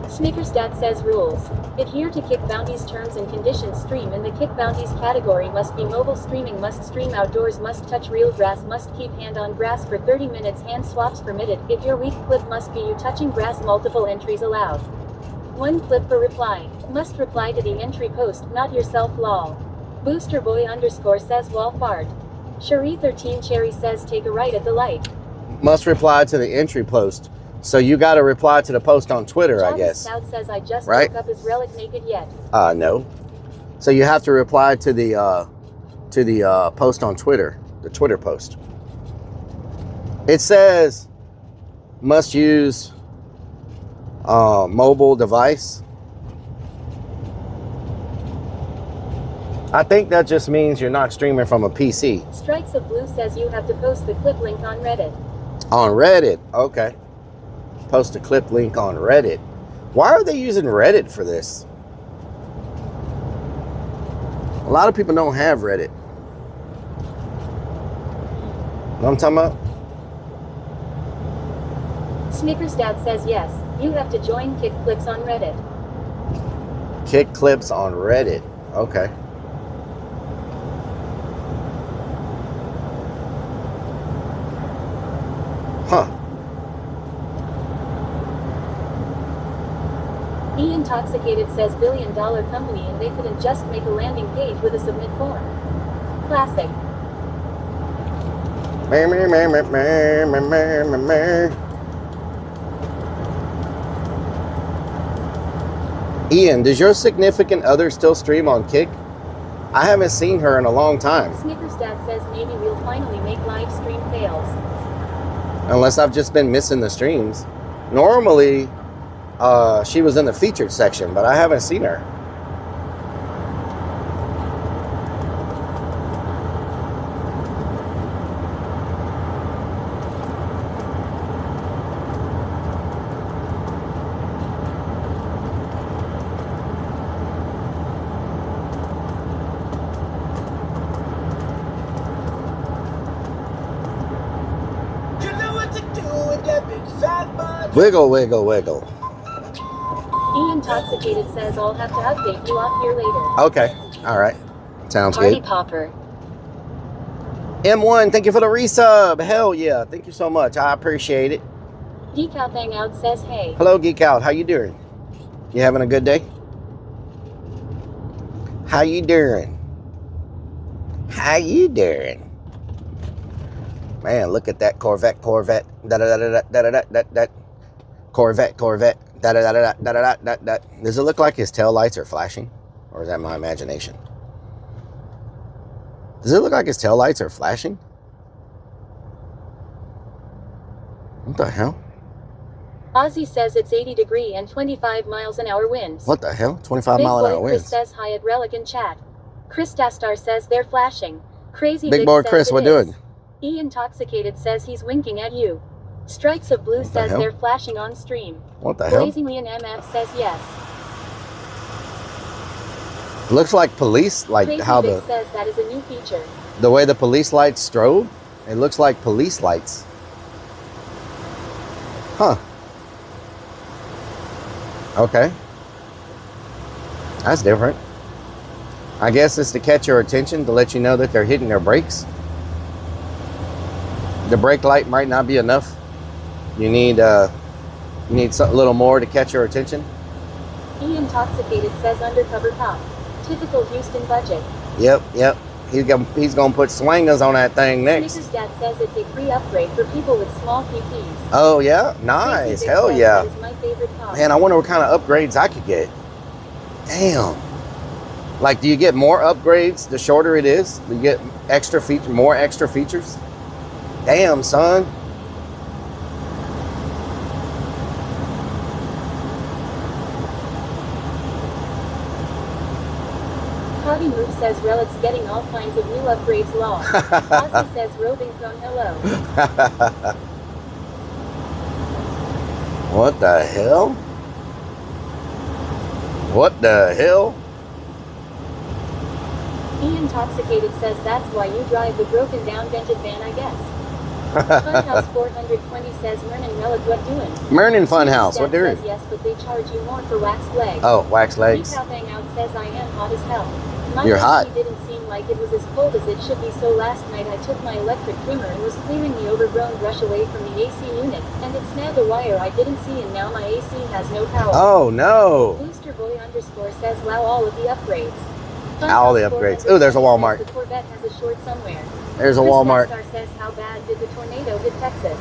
Snickersdad says rules. Adhere to Kick Bounty's terms and conditions. Stream in the Kick Bounty's category must be mobile streaming, must stream outdoors, must touch real grass, must keep hand on grass for 30 minutes, hand swaps permitted. If your weak clip must be you touching grass, multiple entries allowed. One clip per reply. Must reply to the entry post, not yourself lol. Boosterboy _ says wall fart. Cherie 13 Cherry says take a right at the light. Must reply to the entry post. So you got to reply to the post on Twitter, I Thomas guess. Stout says I just Right? woke up. Is Rellik naked yet? No. So you have to reply to the post on Twitter, the Twitter post. It says must use mobile device. I think that just means you're not streaming from a PC. Strikes of Blue says you have to post the clip link on Reddit. On Reddit, okay. Post a clip link on Reddit. Why are they using Reddit for this? A lot of people don't have Reddit. Know what I'm talking about? Snickers Dad says yes, you have to join Kick Clips on Reddit. Kick clips on Reddit. Okay. Huh. E Intoxicated says $1 billion company and they couldn't just make a landing page with a submit form. Classic. Ian, does your significant other still stream on Kick? I haven't seen her in a long time. Snickers Dad says maybe we'll finally make live stream fails. Unless I've just been missing the streams. Normally, she was in the featured section, but I haven't seen her. Wiggle, wiggle, wiggle. E Intoxicated says I'll have to update you off here later. Okay. All right. Sounds Party good. Popper. M1, thank you for the resub. Hell yeah. Thank you so much. I appreciate it. Geek Out Hangout says hey. Hello, Geek Out. How you doing? You having a good day? How you doing? How you doing? Man, look at that Corvette. Da-da-da-da-da-da-da-da-da. Corvette. Da-da-da-da-da-da-da-da. Does it look like his tail lights are flashing? Or is that my imagination? Does it look like his tail lights are flashing? What the hell? Ozzy says it's 80 degree and 25 miles an hour winds. What the hell? 25 Big mile an Boy hour Chris winds. says hi at Rellik in chat. Chris Dastar says they're flashing. Crazy Big Vic boy says Chris, it what is. doing? E Intoxicated says he's winking at you. Strikes of Blue What the says hell? they're flashing on stream. What the hell? Blazingly and MF says yes. Looks like police, like Crazy how Vic says that is a new feature. the way the police lights strobe. It looks like police lights. Huh. Okay. That's different. I guess it's to catch your attention, to let you know that they're hitting their brakes. The brake light might not be enough. You need a little more to catch your attention. E Intoxicated says undercover cop. Typical Houston budget. Yep. He's gonna put swingers on that thing next. Snickers Dad says it's a free upgrade for people with small PPs. Oh yeah, Crazy nice. Vic Hell says yeah. that is my favorite cop. Man, I wonder what kind of upgrades I could get. Damn. Like, do you get more upgrades the shorter it is? Do you get more extra features? Damn, son. Hobby Move says Relic's getting all kinds of new upgrades law. Ozzy says roving phone hello. What the hell? What the hell? E Intoxicated says that's why you drive the broken down dented van, I guess. Funhouse 420 says Mernin Relic what doing? Mernin Funhouse, Dad what doing? says yes, but they charge you more for waxed legs. Oh, wax legs. Geek Out Hangout says I am hot as hell. My You're AC hot. didn't seem like it was as cold as it should be, so last night I took my electric trimmer and was clearing the overgrown brush away from the AC unit, and it snagged a wire I didn't see, and now my AC has no power. Oh no. Booster Boy underscore says wow all of the upgrades. All the upgrades. Ooh, there's a Walmart. The Corvette has a short somewhere. There's a Chris Walmart. Star says how bad did the tornado hit Texas?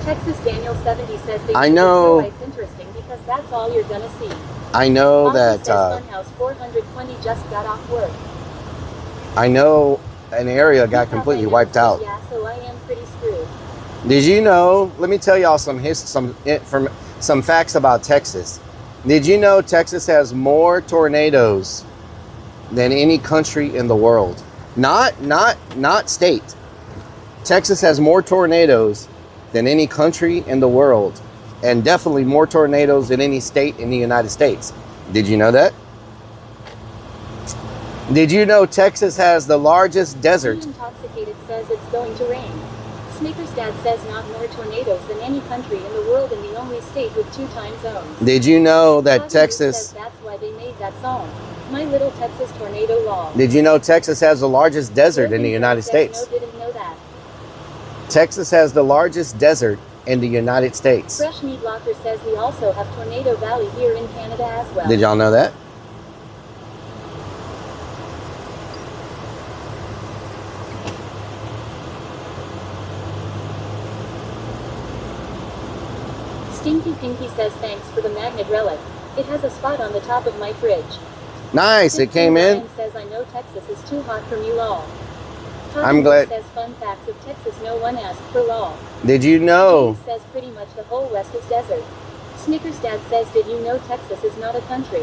Texas Daniel 70 says they I think know. it's interesting because that's all you're gonna see. I know Ozzy that says Funhouse 420 just got off work. I know an area got Geek Out completely Hangout wiped says, out. Yeah, so I am pretty screwed. Did you know? Let me tell y'all some Some facts about Texas. Did you know Texas has more tornadoes than any country in the world? Not state. Texas has more tornadoes than any country in the world, and definitely more tornadoes than any state in the United States. Did you know that? Did you know Texas has the largest desert? Intoxicated says it's going to rain. Snickers Dad says not more tornadoes than any country in the world and the only state with 2 time zones. Did you know that Bobby Texas... says that's why they made that song. My Little Texas Tornado Law. Did you know Texas has the largest desert in the United States? No, didn't know that. Texas has the largest desert in the United States. Fresh Meat Locker says we also have Tornado Valley here in Canada as well. Did y'all know that? Stinky Pinky says thanks for the magnet relic. It has a spot on the top of my fridge. Nice, it came in. Ryan says I know Texas is too hot for me law. I'm glad. Says fun facts of Texas no one asked for law. Did you know? James says pretty much the whole west is desert. Snickers Dad says did you know Texas is not a country?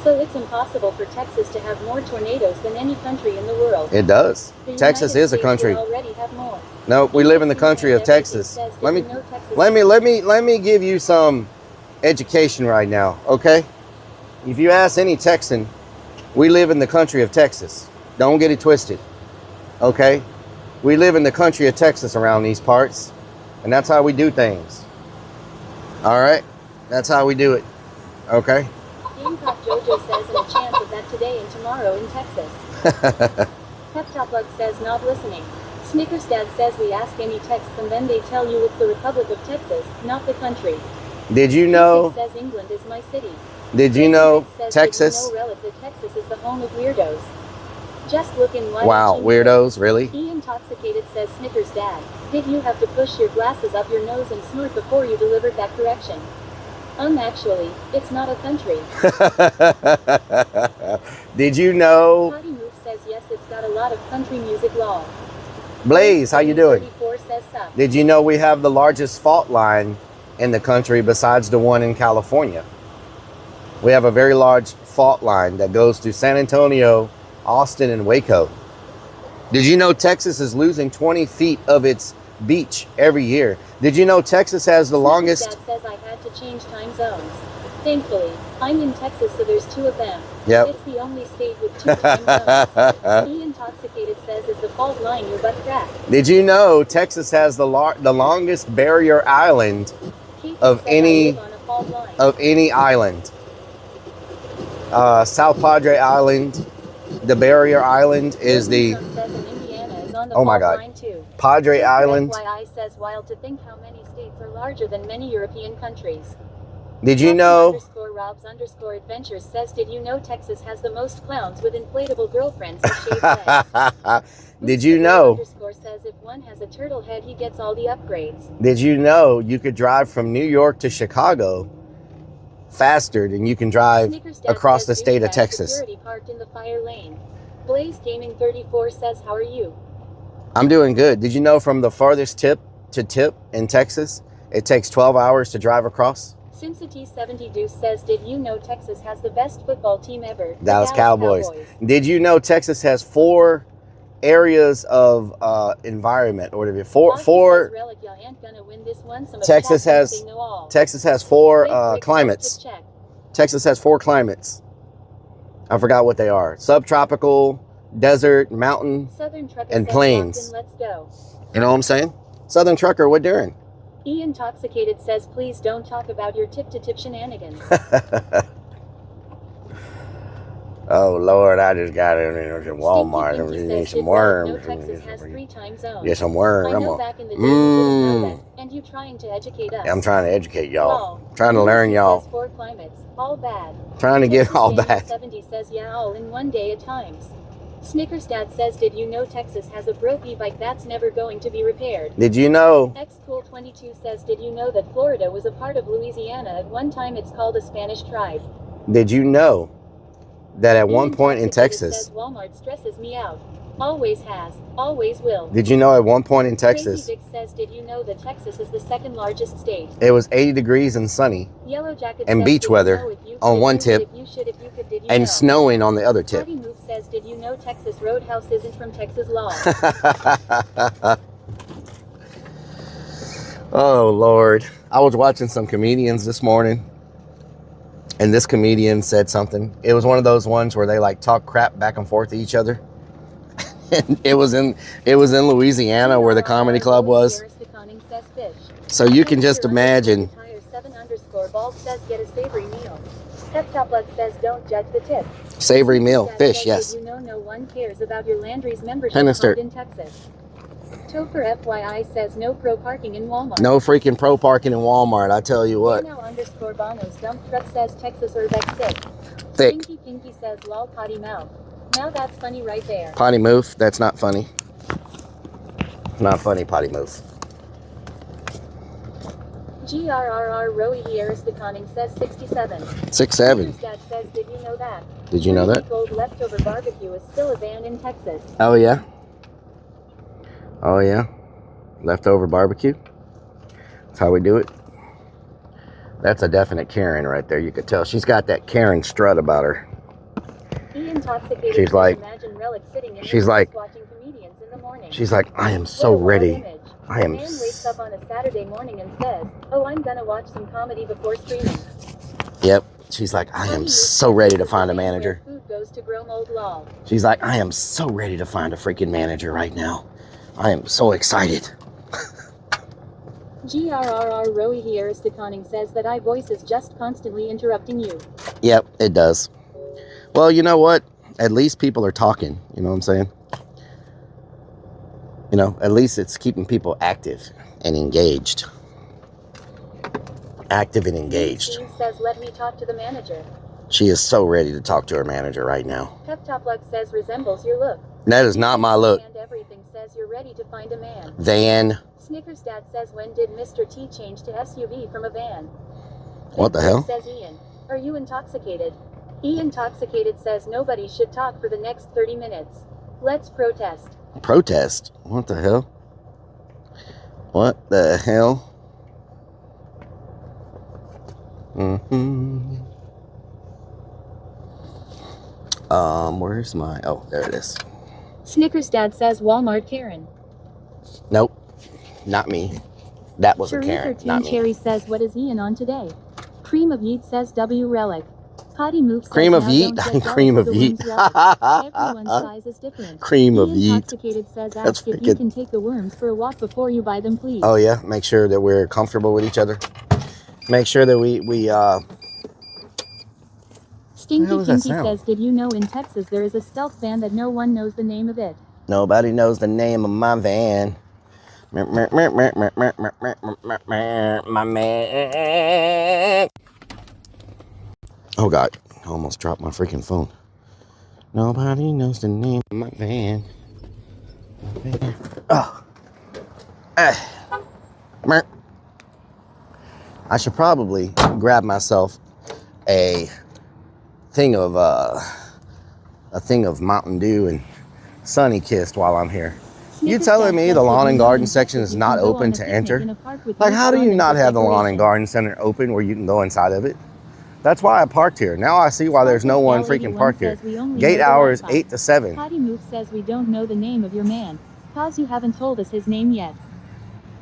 So it's impossible for Texas to have more tornadoes than any country in the world. It does. The Texas United is a States country. will already have more. No, we live in the country of Texas. Let me give you some education right now, okay? If you ask any Texan, we live in the country of Texas. Don't get it twisted, okay? We live in the country of Texas around these parts, and that's how we do things. All right? That's how we do it, okay? Gamecock Jojo says and a chance of that today and tomorrow in Texas. Pep Top Bug says not listening. Snickers Dad says we ask any Texts and then they tell you it's the Republic of Texas, not the country. Did you know? Says England is my city. Did you know Texas? Did you know Relic that Texas is the home of weirdos? Just looking wild. Wow, weirdos, really? E Intoxicated says Snickers Dad, did you have to push your glasses up your nose and snort before you delivered that correction? Actually, it's not a country. Did you know? Potty Move says yes, it's got a lot of country music law. Blaze, how you doing? 34 says sup. Did you know we have the largest fault line in the country besides the one in California? We have a very large fault line that goes through San Antonio, Austin, and Waco. Did you know Texas is losing 20 feet of its beach every year? Did you know Texas has the longest... Dad says I had to change time zones. Thankfully, I'm in Texas, so there's 2 of them. Yep. It's the only state with 2 time zones. E Intoxicated says is the fault line your butt crack. Did you know Texas has the longest barrier island of any island? South Padre Island, the barrier island is the... Oh my God. Padre Island. FYI says wild to think how many states are larger than many European countries. Did you know? _Robs_adventures says did you know Texas has the most clowns with inflatable girlfriends and shaved legs? Did you know? Says if one has a turtle head he gets all the upgrades. Did you know you could drive from New York to Chicago faster than you can drive across the state of Texas? Security parked in the fire lane. Blaze Gaming 34 says how are you? I'm doing good. Did you know from the farthest tip to tip in Texas, it takes 12 hours to drive across? Cincinnati 70 Deuce says, did you know Texas has the best football team ever? Dallas Cowboys. Did you know Texas has 4 areas of environment or whatever? Four. Texas has 4 climates. Texas has 4 climates. I forgot what they are. Subtropical, desert, mountain, and plains. Let's go. You know what I'm saying? Southern Trucker, what doing? E Intoxicated says please don't talk about your tip-to-tip shenanigans. Oh Lord, I just got in Walmart and need some worms. Texas has 3 time zones. Get some worms. I know back in the day you didn't know that, and you trying to educate us. I'm trying to educate y'all. Well, Trying to learn y'all. 4 climates, all bad. Trying to get all bad. 70 says yeah, all in one day at times. Snickers Dad says did you know Texas has a broke e-bike that's never going to be repaired? Did you know? Xcool22 says did you know that Florida was a part of Louisiana at one time? It's called a Spanish tribe. Did you know that at one point in Texas, says Walmart stresses me out. Always has. Always will. Did you know at one point in Crazy Texas, Vic says, did you know that Texas is the second largest state? it was 80 degrees and sunny Yellow Jacket and says, beach did you weather know if you on could, one you tip would, if you should, if you could, did you and know? snowing on the other tip. Party Move says, did you know Texas Roadhouse isn't from Texas law? Oh, Lord. I was watching some comedians this morning, and this comedian said something. It was one of those ones where they like talk crap back and forth to each other. And it was in Louisiana where the comedy club was. So you can just imagine. 7_bald says, get a savory meal. Pep Top Luck says, don't judge the tip. Savory meal, fish, says, yes. did you know no one cares about your Landry's membership Minister. card in Texas? Topher FYI says, no pro parking in Walmart. No freaking pro parking in Walmart, I tell you what. Now_Bono's dump truck says, Texas Urbex thick. Thick. Stinky Pinky says, lol potty mouth. Now that's funny right there. Potty move, that's not funny. Not funny, potty move. GRRR Roey Hieristic says 67. 6'7". Dad says, did you know that? Did you know that? Gold leftover barbecue is still a ban in Texas. Oh, yeah? Oh, yeah? Leftover barbecue? That's how we do it. That's a definite Karen right there. You could tell. She's got that Karen strut about her. She's like, watching comedians in the morning. She's like, I am so ready. I am. Man wakes up on a Saturday morning and says, oh, I'm gonna watch some comedy before streaming. Yep. She's like, I am so ready to find a manager. Food goes to grow mold law. She's like, I am so ready to find a freaking manager right now. I am so excited. GRRR Roey Hieristic says that I voice is just constantly interrupting you. Yep, it does. Well, you know what? At least people are talking. You know what I'm saying? You know, at least it's keeping people active and engaged. Active and engaged. Steve says, let me talk to the manager. She is so ready to talk to her manager right now. Pep Top Luck says, resembles your look. That is not my look. And everything says you're ready to find a man. Van. Snickers Dad says, when did Mr. T change to SUV from a van? What the hell? Says Ian, are you intoxicated? Ian Intoxicated says nobody should talk for the next 30 minutes. Let's protest. Protest? What the hell? What the hell? Where's my... Oh, there it is. Snickers Dad says Walmart Karen. Nope. Not me. That was a Karen, not me. Cherry says, what is Ian on today? Cream of Yeet says W Relic. Potty Move says, Cream of Yeet? Cream of Yeet. Everyone's size is different. Cream of Ian Yeet. Intoxicated says, ask if you can take the worms for a walk before you buy them, please. Oh, yeah? Make sure that we're comfortable with each other. Make sure that we Stinky Kinky says, did you know in Texas there is a stealth van that no one knows the name of it? Nobody knows the name of my van. My man. Oh, God. I almost dropped my freaking phone. Nobody knows the name of my van. Oh. I should probably grab myself a thing of Mountain Dew and Sunny Kissed while I'm here. You telling me the lawn and garden section is not open to enter? Like, how do you not have the lawn and garden center open where you can go inside of it? That's why I parked here. Now I see why there's no one freaking parked here. Gate hours 8 to 7. Potty Move says we don't know the name of your man, cause you haven't told us his name yet.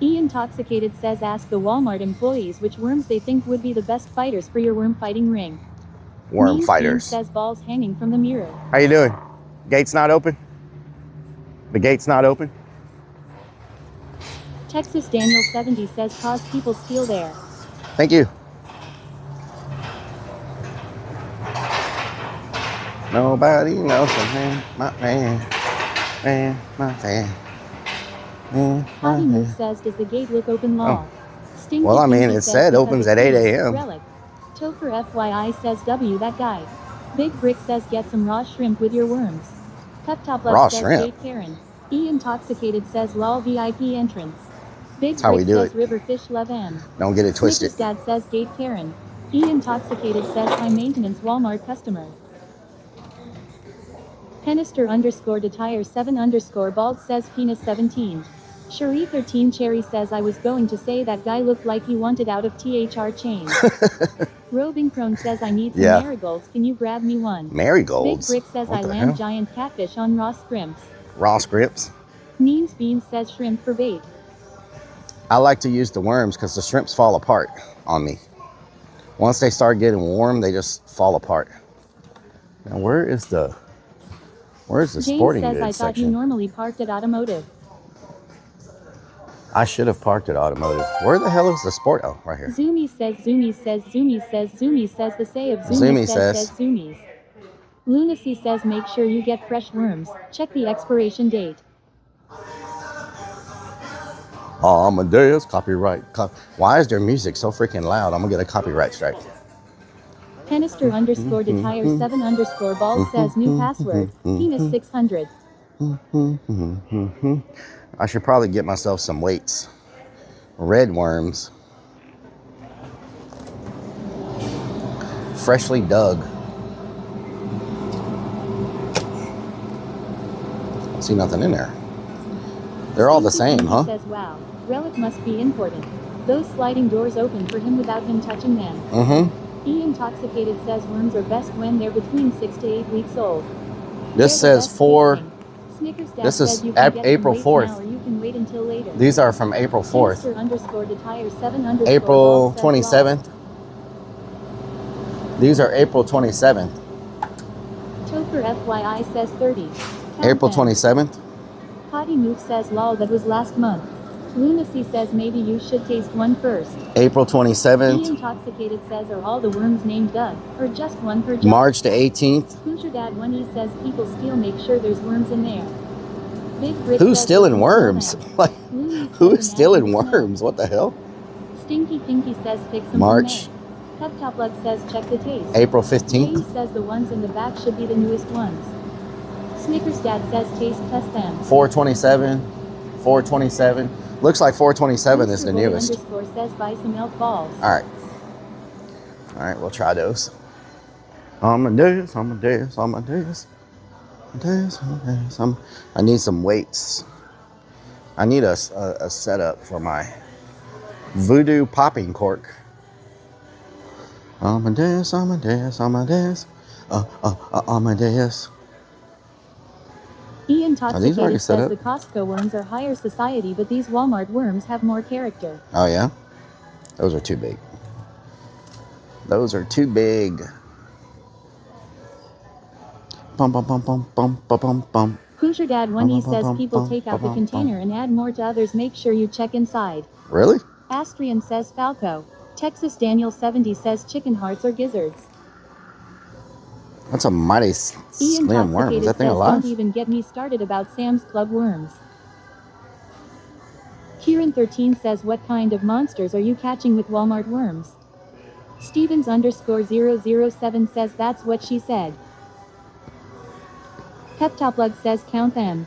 Ian Intoxicated says ask the Walmart employees which worms they think would be the best fighters for your worm fighting ring. Worm fighters. Says balls hanging from the mirror. How you doing? Gate's not open? The gate's not open? Texas Daniel 70 says cause people steal there. Thank you. Nobody knows the name, my man, my fan. Potty Move says, does the gate look open law? Oh. Well, I mean, it said opens at 8 a.m. Topher FYI says, W that guy. Big Brick says, get some raw shrimp with your worms. Pep Top Love says, shrimp. Gate Karen. E Intoxicated says, lol VIP entrance. Big That's Brick says, Riverfish Love M. Don't get it twisted. Snickers Dad says, Gate Karen. E Intoxicated says, high maintenance Walmart customer. Penister underscore detire 7 underscore bald says penis 17. Cherie 13 Cherry says I was going to say that guy looked like he wanted out of THR chains. Roving Crone says I need some Yeah. marigolds, can you grab me one? Marigolds. Big Brick says What I the land hell? giant catfish on raw shrimps. Raw scripts. Neens Beans says shrimp for bait. I like to use the worms because the shrimps fall apart on me. Once they start getting warm, they just fall apart. Now, where's the James sporting says I goods thought you section? normally parked at automotive. I should have parked at automotive. Where the hell is the sport? Oh, right here. Zoomies says Zoomies says Zoomies says Zoomies says the say of Zoomies Zoomies says Zoomies. Lunacy says make sure you get fresh worms. Check the expiration date. Amadeus, copyright. Why is their music so freaking loud? I'm gonna get a copyright strike. Penister underscore detire 7 underscore bald says new password. Penis 600. I should probably get myself some weights. Red worms. Freshly dug. Don't see nothing in there. They're all the same, huh? Says wow, Rellik must be important. Those sliding doors open for him without him touching them. Intoxicated says worms are best when they're between 6 to 8 weeks old. This says 4. Snickers Dad This says is you can get April some 4th. now or you can wait until later. These are from April 4th. Penister underscore detire 7 underscore April bald says 27th. These are April 27th. Topher FYI says 30. Count April them. 27th. Potty Move says lol that was last month. Lunacy says maybe you should taste one first. April 27th. Intoxicated says are all the worms named Doug, or just one per job? March the 18th. Future Dad 1E says people steal, make sure there's worms in there. Big Brick Who's says stealing worms? Like, Looney who's says stealing imagine worms? What the hell? Stinky Pinky says pick some March. Pep Top Lug says check the taste. April James 15th. says the ones in the back should be the newest ones. Snickers Dad says taste test them. 427. 427. Looks like 427 is the newest. Underscore says buy some milk balls. All right, we'll try those. Amadeus. I need some weights. I need a setup for my voodoo popping cork. Amadeus. Amadeus. Intoxicated says the Costco worms are higher society, but these Walmart worms have more character. Oh yeah? Those are too big. Those are too big. Bum bum bum bum bum bum bum bum. Hoosier Dad 1E says people take out the container and add more to others. Make sure you check inside. Really? Astrian says Falco. Texas Daniel 70 says chicken hearts or gizzards. That's a mighty slim worm. Is that thing alive? Don't even get me started about Sam's Club worms. Kieran 13 says what kind of monsters are you catching with Walmart worms? Stevens underscore 007 says that's what she said. Pep Top Lug says count them.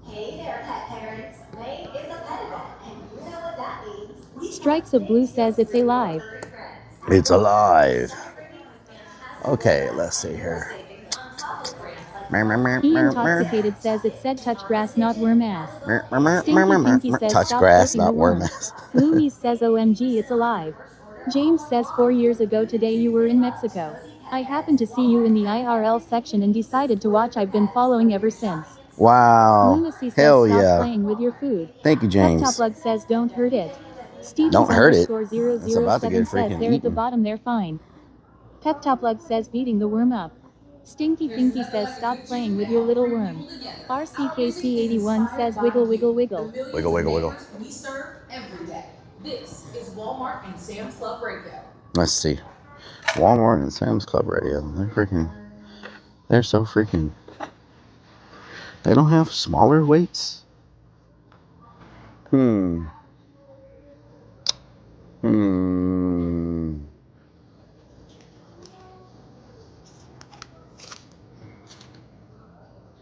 Hey there, pet parents. May is a pet event, and you know what that means. Strikes of Blue says it's alive. It's alive. Okay, let's see here. Intoxicated says it said touch grass, not worm ass. Stinky Pinky says Touch stop grass, flipping the not worm worm. ass. Loomies says OMG, it's alive. James says 4 years ago today you were in Mexico. I happened to see you in the IRL section and decided to watch. I've been following ever since. Wow. Lunacy says Hell stop yeah. playing with your food. Thank you, James. Pep Top Lug says don't hurt it. Stevens Don't hurt it. 007 It's about to get says freaking they're at the eaten. bottom, they're fine. Pep Top Lug says beating the worm up. Stinky Pinky says stop playing with your little worm. RCKC81 says wiggle wiggle wiggle. Wiggle, wiggle, wiggle. We serve every day. This is Walmart and Sam's Club Radio. Let's see. Walmart and Sam's Club Radio. They're so freaking. They don't have smaller weights?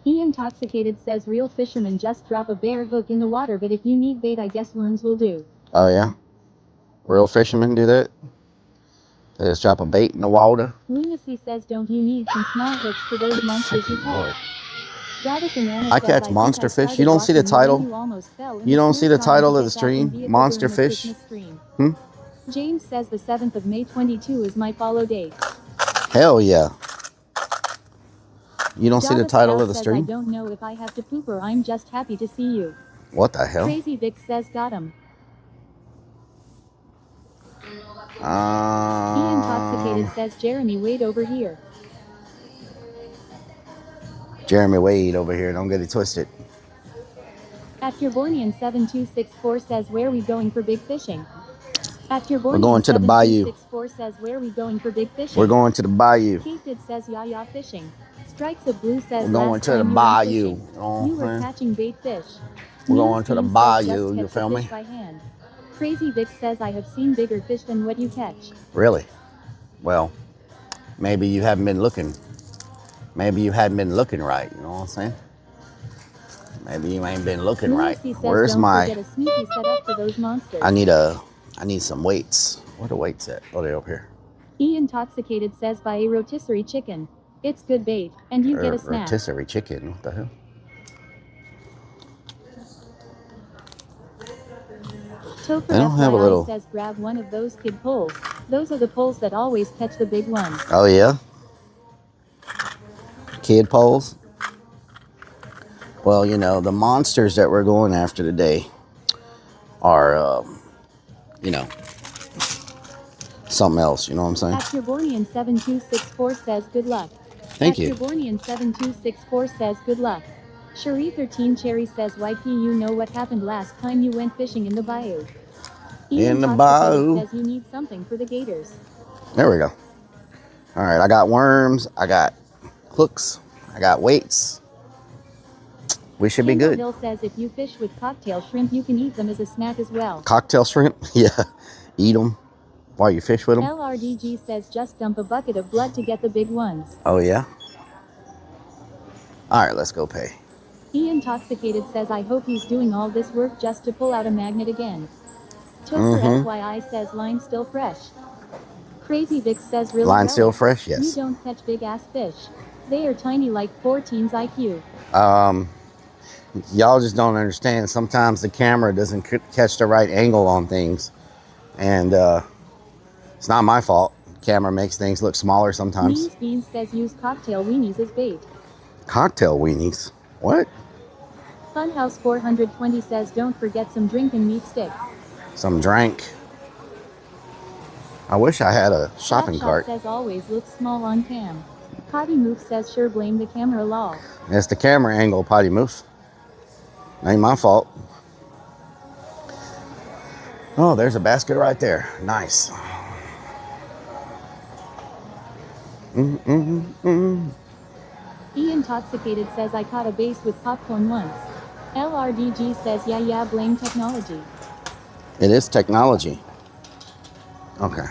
Intoxicated says real fishermen just drop a bare hook in the water, but if you need bait I guess worms will do. Oh yeah? Real fishermen do that? They just drop a bait in the water. Lunacy says, don't you need some small hooks for those monsters you catch? Travis and Anna I says, catch think monster I fish. started You don't see the watching you when title? you almost fell in You a don't snare see the trying to title of get the back in stream? vehicle Monster during the fish? Christmas stream. Hmm? James says the 7th of May 22 is my follow date. Hell yeah. You don't see the Java title Scout of the says, I stream? don't know if I have to poop or I'm just happy to see you. What the hell? Crazy Vic says, got him. Ian Toxicated says, Jeremy Wade over here. Jeremy Wade over here. Don't get it twisted. At Bornian 7264 says, where we going for big fishing? At We're Bornian going to the bayou. 7264 says, where we going for big fishing? We're going to the bayou. Kate Did says, ya fishing. Strikes of Blue says, We're going last to the time you went bayou. fishing, You know you what I'm were saying? catching bait fish. We're News going to the Bean says, bayou, just you catch the feel me? fish by hand. Crazy Vic says, I have seen bigger fish than what you catch. Really? Well, maybe you haven't been looking. Maybe you hadn't been looking right. You know what I'm saying? Maybe you ain't been looking right. Lunacy says, Where's don't my... forget a sneaky setup for those monsters. I need some weights. Where the weights at? Oh, they're up here. Ian Toxicated says, buy a rotisserie chicken. It's good bait, and you get a snack. Rotisserie chicken. What the hell? Topher They don't have a FYI little... says, grab one of those kid poles. Those are the poles that always catch the big ones. Oh, yeah? Kid poles? Well, you know, the monsters that we're going after today are, you know, something else. You know what I'm saying? At Bornian 7264 says, good luck. Thank you. Bornian 7264 says, good luck. Cherie 13 Cherry says, YP, you know what happened last time you went fishing in the bayou. Ian In the Toxicated bayou. says you need something for the gators. There we go. All right, I got worms. I got hooks. I got weights. We should be Kendall good. Hill says if you fish with cocktail shrimp, you can eat them as a snack as well. Cocktail shrimp? Yeah. Eat them while you fish with them. LRDG says just dump a bucket of blood to get the big ones. Oh, yeah? All right, let's go pay. Ian Toxicated says I hope he's doing all this work just to pull out a magnet again. Topher FYI says line still fresh. Crazy Vic says really Line still Relic, fresh? You Yes. don't catch big ass fish. They are tiny like 14's IQ. Y'all just don't understand. Sometimes the camera doesn't catch the right angle on things. And it's not my fault. The camera makes things look smaller sometimes. Means Beans says use cocktail weenies as bait. Cocktail weenies? What? Funhouse 420 says don't forget some drink and meat sticks. Some drink. I wish I had a shopping cart. Says always looks small on cam. Potty Moof says sure blame the camera lol. It's the camera angle, Potty Moof. Ain't my fault. Oh, there's a basket right there. Nice. Ian Toxicated says I caught a bass with popcorn once. LRDG says yeah blame technology. It is technology. Okay.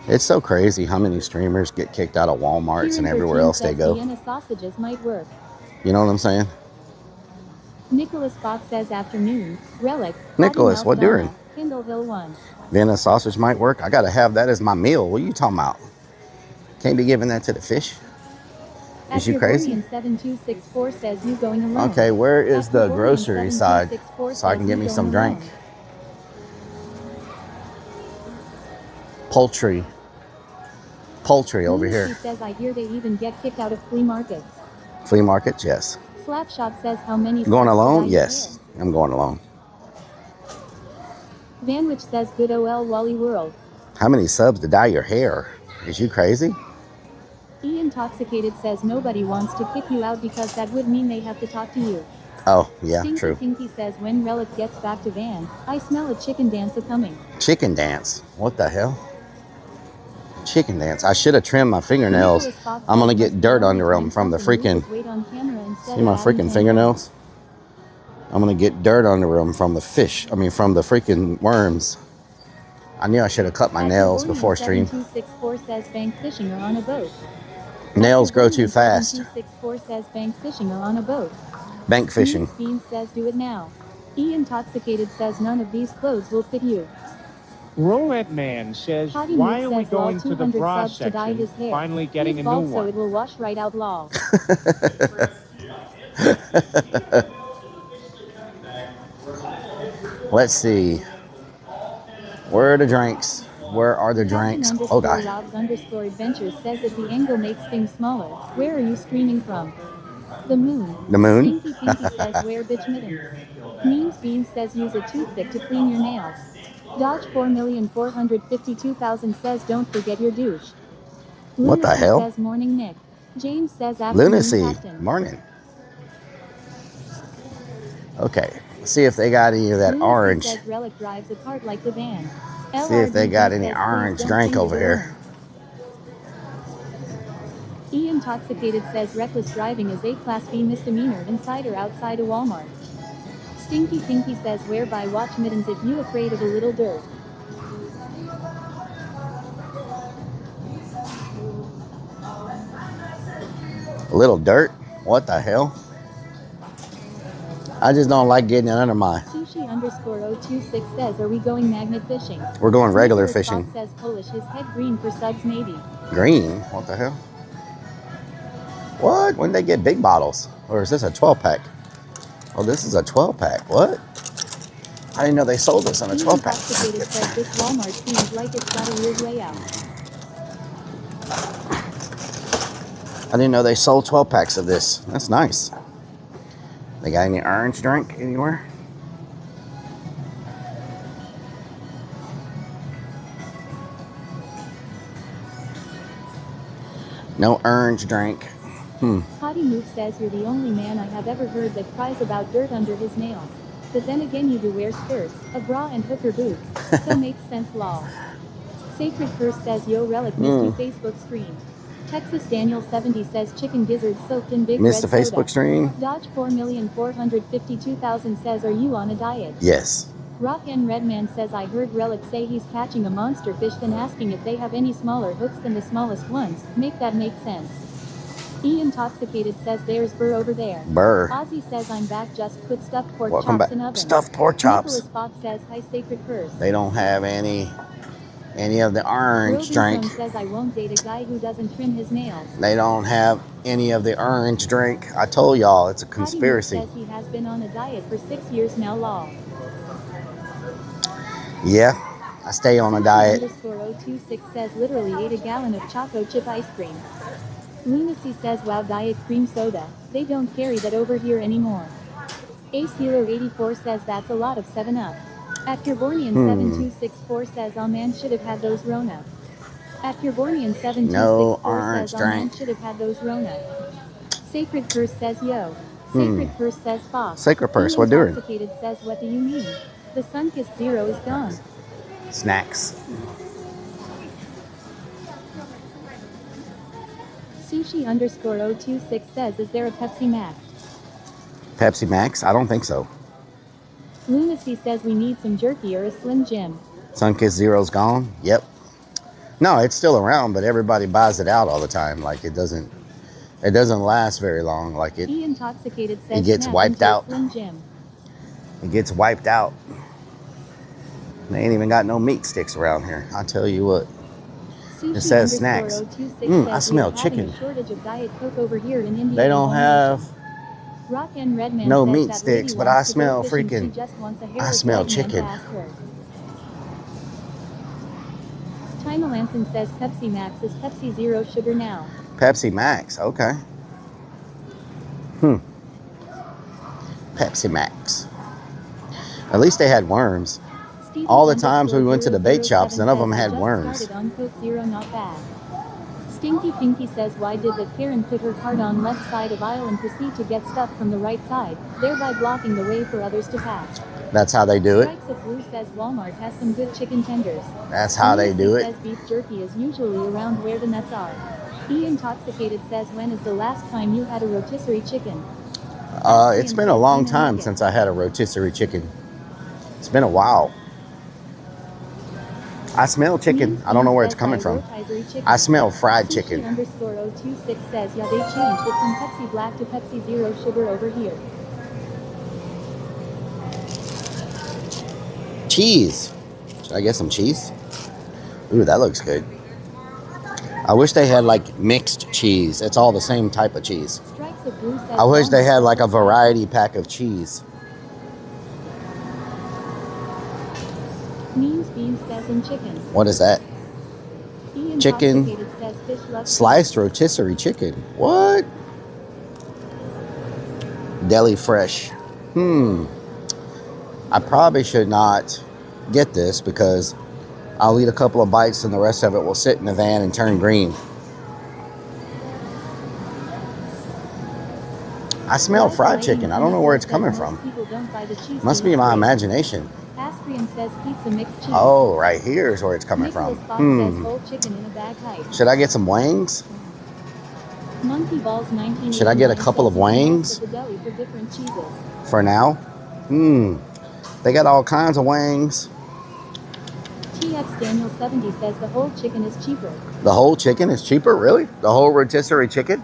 It's so crazy how many streamers get kicked out of Walmarts and everywhere else they go. Vienna sausages might work. You know what I'm saying? Nicholas Fox says afternoon. Relic. Nicholas, what doing? Kindle Hill 1. Vienna sausage might work. I gotta have that as my meal. What are you talking about? Can't be giving that to the fish. Is you crazy? 7264 says you going alone. Okay, where is the grocery side so I can get me some drink? Poultry over here. She says I hear they even get kicked out of flea markets. Flea markets, yes. Slapshot says how many. Going alone? Yes, I'm going alone. Vanwich says good OL Wally World. How many subs to dye your hair? Is you crazy? Ian Toxicated says nobody wants to kick you out because that would mean they have to talk to you. Oh, yeah, Stinky true. Pinky says when Relic gets back to Van, I smell a chicken dance a-coming. Chicken dance? What the hell? Chicken dance. I should have trimmed my fingernails. I'm gonna get dirt under them from the freaking... See my freaking fingernails? I'm gonna get dirt under them from the fish. I mean, from the freaking worms. I knew I should have cut my nails before stream. 7264 says bank fishing or on a boat. Nails grow too fast. 7264 says bank fishing or on a boat. Bank fishing. Beans says do it now. E Intoxicated says none of these clothes will fit you. Roulette Man says, Potty why Move are we says lol going to the 200 bra subs to dye section, his hair. finally getting He's a new bald so one? it will wash right out lol. Let's see. Where are the drinks? Where are the Captain drinks? Oh, God. Robs Adventures says if the angle makes things smaller, where are you streaming from? The moon. The moon? Stinky Pinky says wear bitch mittens. Means Beans says use a toothpick to clean your nails. Dodge 4,452,000 says don't forget your douche. What the Lunacy hell? says morning Nick. James says afternoon Lunacy. Captain. Morning. Okay. Let's see if they got any of that Lunacy orange. says Relic drives a cart like the van. See if they got any says, orange "Please don't drink sing over it here. alone." E Intoxicated says reckless driving is a class B misdemeanor inside or outside a Walmart. Stinky Pinky says wear by watch mittens if you afraid of a little dirt. A little dirt? What the hell? I just don't like getting it under my... Sushi _026 says are we going magnet fishing? We're going regular Nicholas fishing. Fox says Polish his head green for subs maybe. Green? What the hell? What? When they get big bottles? Or is this a 12-pack? Oh, this is a 12-pack. What? I didn't know they sold this on a 12-pack. Intoxicated says this Walmart seems like it's got a weird layout. I didn't know they sold 12-packs of this. That's nice. They got any orange drink anywhere? No orange drink. Potty Move says you're the only man I have ever heard that cries about dirt under his nails. But then again you do wear skirts, a bra and hooker boots. So makes sense lol. Sacred Curse says yo Relic missed you Facebook stream. Texas Daniel 70 says chicken gizzard soaked in big Missed red the Facebook soda. stream? Dodge 4,452,000 says are you on a diet? Yes. Rock N Redman says I heard Relic say he's catching a monster fish then asking if they have any smaller hooks than the smallest ones. Make that make sense. E Intoxicated says there's Burr over there. Burr. Ozzy says I'm back just put stuffed pork Welcome chops back. in oven. Stuffed pork chops. Nicholas Fox says hi Sacred Curse. They don't have any of the orange drink. Says I won't date a guy who doesn't trim his nails. They don't have any of the orange drink. I told y'all it's a conspiracy. Says he has been on a diet for 6 years now lol. Yeah, I stay on a diet. _026 says literally ate a gallon of choco chip ice cream. Lunacy says wow diet cream soda. They don't carry that over here anymore. Ace Hero 84 says that's a lot of 7-Up. Acurbornian 7264 says oh man should have had those Rona. Acurbornian 7264 says oh man should have had those Rona. Sacred Curse says yo. Sacred Curse says Fox. Sacred Curse, what doing? Intoxicated says what do you mean? The Sunkissed Zero is gone. Snacks. Sushi _026 says is there a Pepsi Max? Pepsi Max? I don't think so. Lunacy says we need some jerky or a Slim Jim. Sunkissed Zero's gone? Yep. No, it's still around, but everybody buys it out all the time. Like it doesn't last very long. Like it Intoxicated says it gets wiped out. Slim Jim. It gets wiped out. They ain't even got no meat sticks around here. I tell you what. Sushi It says snacks. says I smell we are chicken. having a shortage of Diet Coke over here in India. They don't have Rock and Redman no says meat that sticks, lady but wants I to go smell fishing, freaking- she just wants a hair I of smell white man to chicken. ask her. Tima Lanson says Pepsi Max is Pepsi Zero Sugar now. Pepsi Max. Okay. Pepsi Max. At least they had worms. Stevens All the times we went to the bait 007 shops, none of them says, had "I just worms." started on Coke Zero, not bad. Stinky Pinky says why did the Karen put her cart on left side of aisle and proceed to get stuff from the right side, thereby blocking the way for others to pass? That's how they do it. Strikes of Blue says Walmart has some good chicken tenders. That's how they do Lunacy it. says beef jerky is usually around where the nuts are. E Intoxicated says when is the last time you had a rotisserie chicken? It's been a long time since I had a rotisserie chicken. It's been a while. I smell chicken. I don't know where it's coming from. I smell fried Sushi chicken. underscore 026 says, yeah, they changed it from Pepsi Black to Pepsi Zero Sugar over here. Cheese. Should I get some cheese? Ooh, that looks good. I wish they had like mixed cheese. It's all the same type of cheese. Strikes of Blue says, I wish they had like a Walmart variety pack of cheese. Means beans says and chicken. What is that? Ian Chicken. Intoxicated says fish loves Sliced rotisserie chicken. What? Deli fresh. I probably should not get this because I'll eat a couple of bites and the rest of it will sit in the van and turn green. I smell fried chicken. I don't know where it's coming from. Must be my imagination. Astrian says pizza mixed cheese. Oh, right here is where it's coming from. Says whole chicken in a bag height. Should I get some wings? Monkey Balls 19. Should I get a couple of wings? For different cheeses. For now? They got all kinds of wings. TX Daniel 70 says the whole chicken is cheaper. The whole chicken is cheaper? Really? The whole rotisserie chicken?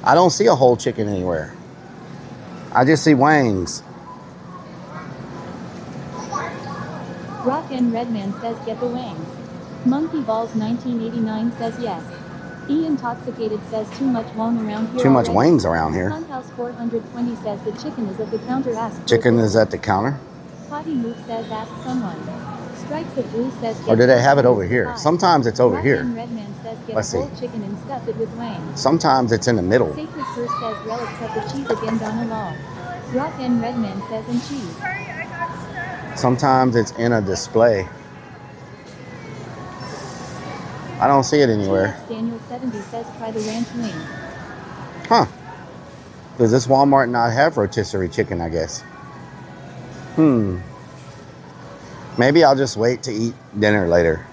I don't see a whole chicken anywhere. I just see wings. Rock and Redman says get the wings. Monkey Balls 1989 says yes. E Intoxicated says too much wong around here. Too much already. wings around here. Funhouse 420 says the chicken is at the counter. Ask. Chicken is at the counter? Potty Move says ask someone. Strikes of Blue says get Or do they have it the over here? pie. Sometimes it's over Rock here. and Redman says get Let's a whole see. chicken and stuff it with wings. Sometimes it's in the middle. Sacred Curse says Relic cut the cheese again down a law. Rock and Redman says and cheese. Sometimes it's in a display. I don't see it anywhere. TX Daniel 70 says try the ranch wings. Huh. Does this Walmart not have rotisserie chicken, I guess? Maybe I'll just wait to eat dinner later.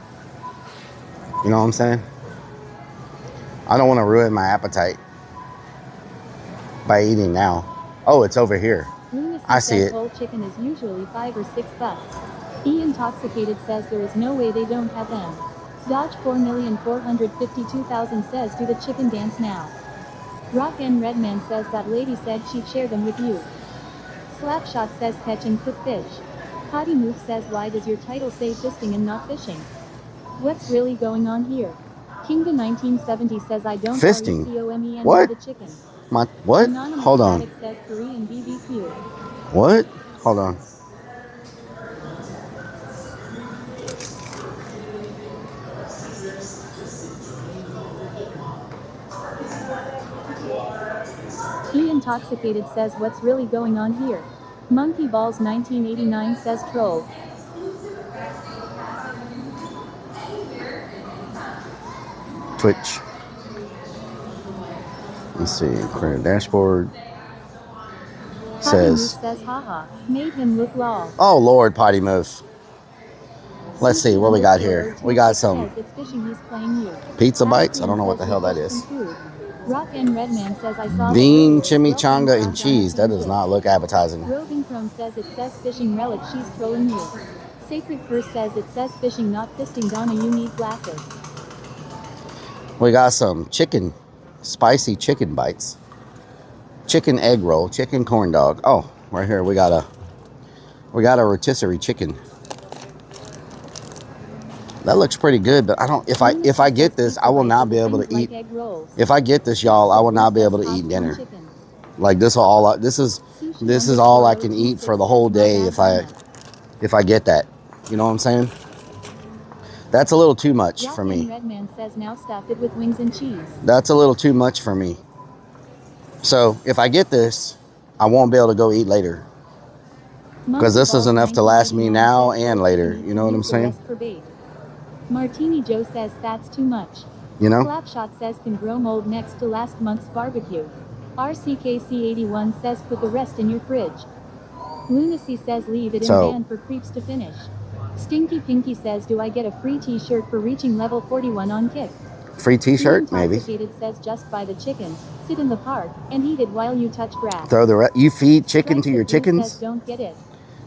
You know what I'm saying? I don't want to ruin my appetite by eating now. Oh, it's over here. Lunacy I see says it. whole chicken is usually $5 or $6. E Intoxicated says there is no way they don't have them. Dodge 4,452,000 says do the chicken dance now. Rock and Redman says that lady said she'd share them with you. Slapshot says catch and cook fish. Potty Move says why does your title say fisting and not fishing? What's really going on here? Kinga 1970 says I don't Fisting? RECOMEN What? the chicken. What? Anonymous Hold on. Static says Korean BBQ. What? Hold on. E Intoxicated says what's really going on here? Monkey Balls 1989 says troll. Twitch. Let's see. Clear dashboard. Potty Move Says, says haha, made him look lol. oh Lord, Potty Move. Let's see what we got here. We got some Says it's fishing he's playing you. pizza bites. I Astrian don't know what the says hell we that got is. some food. Rock and Redman says I saw Bean, the chimichanga, and cheese. That does not look appetizing. Roving Chrome says it says fishing relic, she's trolling you. Sacred Curse says it says fishing not fisting. Donna, you need glasses. We got some chicken, spicy chicken bites. Chicken egg roll, chicken corn dog. Oh, right here we got a rotisserie chicken. That looks pretty good, but I don't. If I get this, I will not be able to eat. If I get this, y'all, I will not be able to eat dinner. Like this all. This is all I can eat for the whole day if I get that. You know what I'm saying? That's a little too much for me. Redman says now stuff it with wings and cheese. That's a little too much for me. So if I get this, I won't be able to go eat later. Because this is enough to last me now and later. You know what I'm saying? Martini Joe says that's too much. You know? Slapshot says can grow mold next to last month's barbecue. RCKC81 says put the rest in your fridge. Lunacy says leave it in van for creeps to finish. Stinky Pinky says do I get a free t-shirt for reaching level 41 on Kick? Free t-shirt, maybe. Intoxicated says just buy the chicken, sit in the park, and eat it while you touch grass. You feed chicken to your Says chickens? don't get it.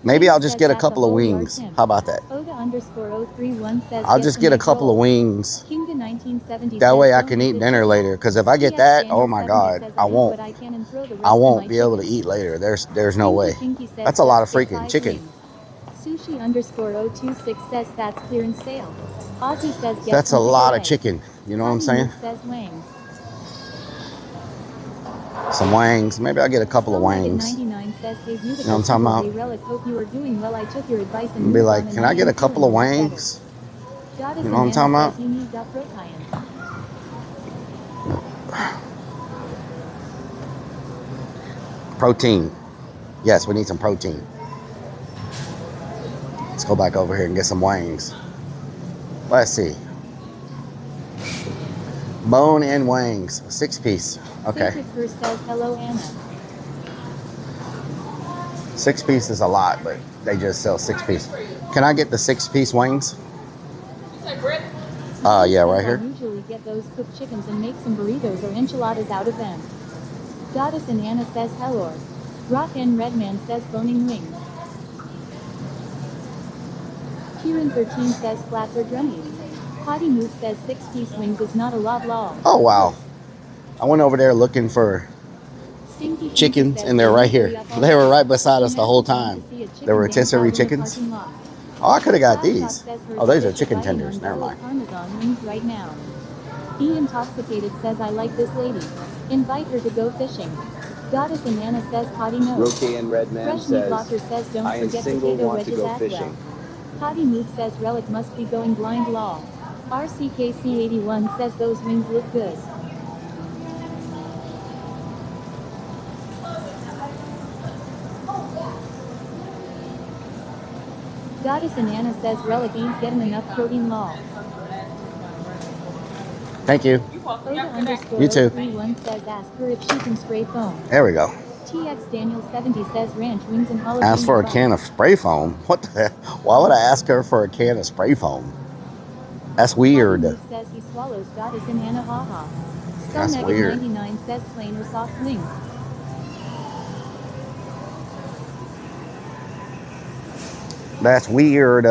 Maybe James I'll just says get a that's couple of whole yard wings. him. How about that? Oda_031 says I'll get just some get a egg couple of rolls. wings. Kinga 1970 That says way I don't can eat eat the dinner chicken. later. Because if I get TX that, oh Daniel my 70 God, says I eat what won't. I can and throw the I rest to my won't be able to chickens. eat later. There's no Stinky way. Pinky says That's a lot of just get freaking 5 chicken. wings. Sushi_026 says that's clearance sale. Ozzy says get That's a some bigger lot of eggs. chicken. You know what I'm Potty saying? Move says wangs. Some wangs. Maybe I'll get a couple of Skullnugget wangs. 99 says hey You know what beautiful I'm talking people, about? hey Relic, hope you are doing well. I took your advice and And be moved on like, and can I I get am a couple feeling of a lot better. wangs? Goddess You know what I'm and talking Anna about? says you need that protein. Protein. Yes, we need some protein. Let's go back over here and get some wangs. Let's see. Bone and wangs. 6-piece. Okay. Sacred Curse says hello Anna. 6-piece is a lot, but they just sell 6-piece. Can I get the 6-piece wings? Yeah, right here. I usually get those cooked chickens and make some burritos or enchiladas out of them. Goddess and Anna says hello. Rock and Redman says boning wings. Kieran 13 says flats or drummies. Potty Move says 6-piece wings is not a lot law. Oh, wow. I went over there looking for Stinky Pinky chickens, says and they're right here. They were right beside us the whole time. They were rotisserie chickens. Oh, I could have got these. Oh, those are chicken tenders. Never mind. Parmesan wings right now. Be Intoxicated says I like this lady. Invite her to go fishing. Goddess and Anna says potty no. Rookie and Redman Fresh Meat says, Locker says don't I am forget single, potato want to wedges go as fishing. well. Potty Move says Relic must be going blind law. RCKC81 says those wings look good. Goddess and Anna says Relic ain't getting enough protein law. Thank you. You too. 31 says ask her if she can spray foam. There we go. TX Daniel 70 says ranch wings and jalapeno. Ask for a can of spray foam. What the heck? Why would I ask her for a can of spray foam? That's weird. Move says he swallows Goddess and Anna haha. That's Skullnugget weird. 99 says plain or soft wings. That's weird.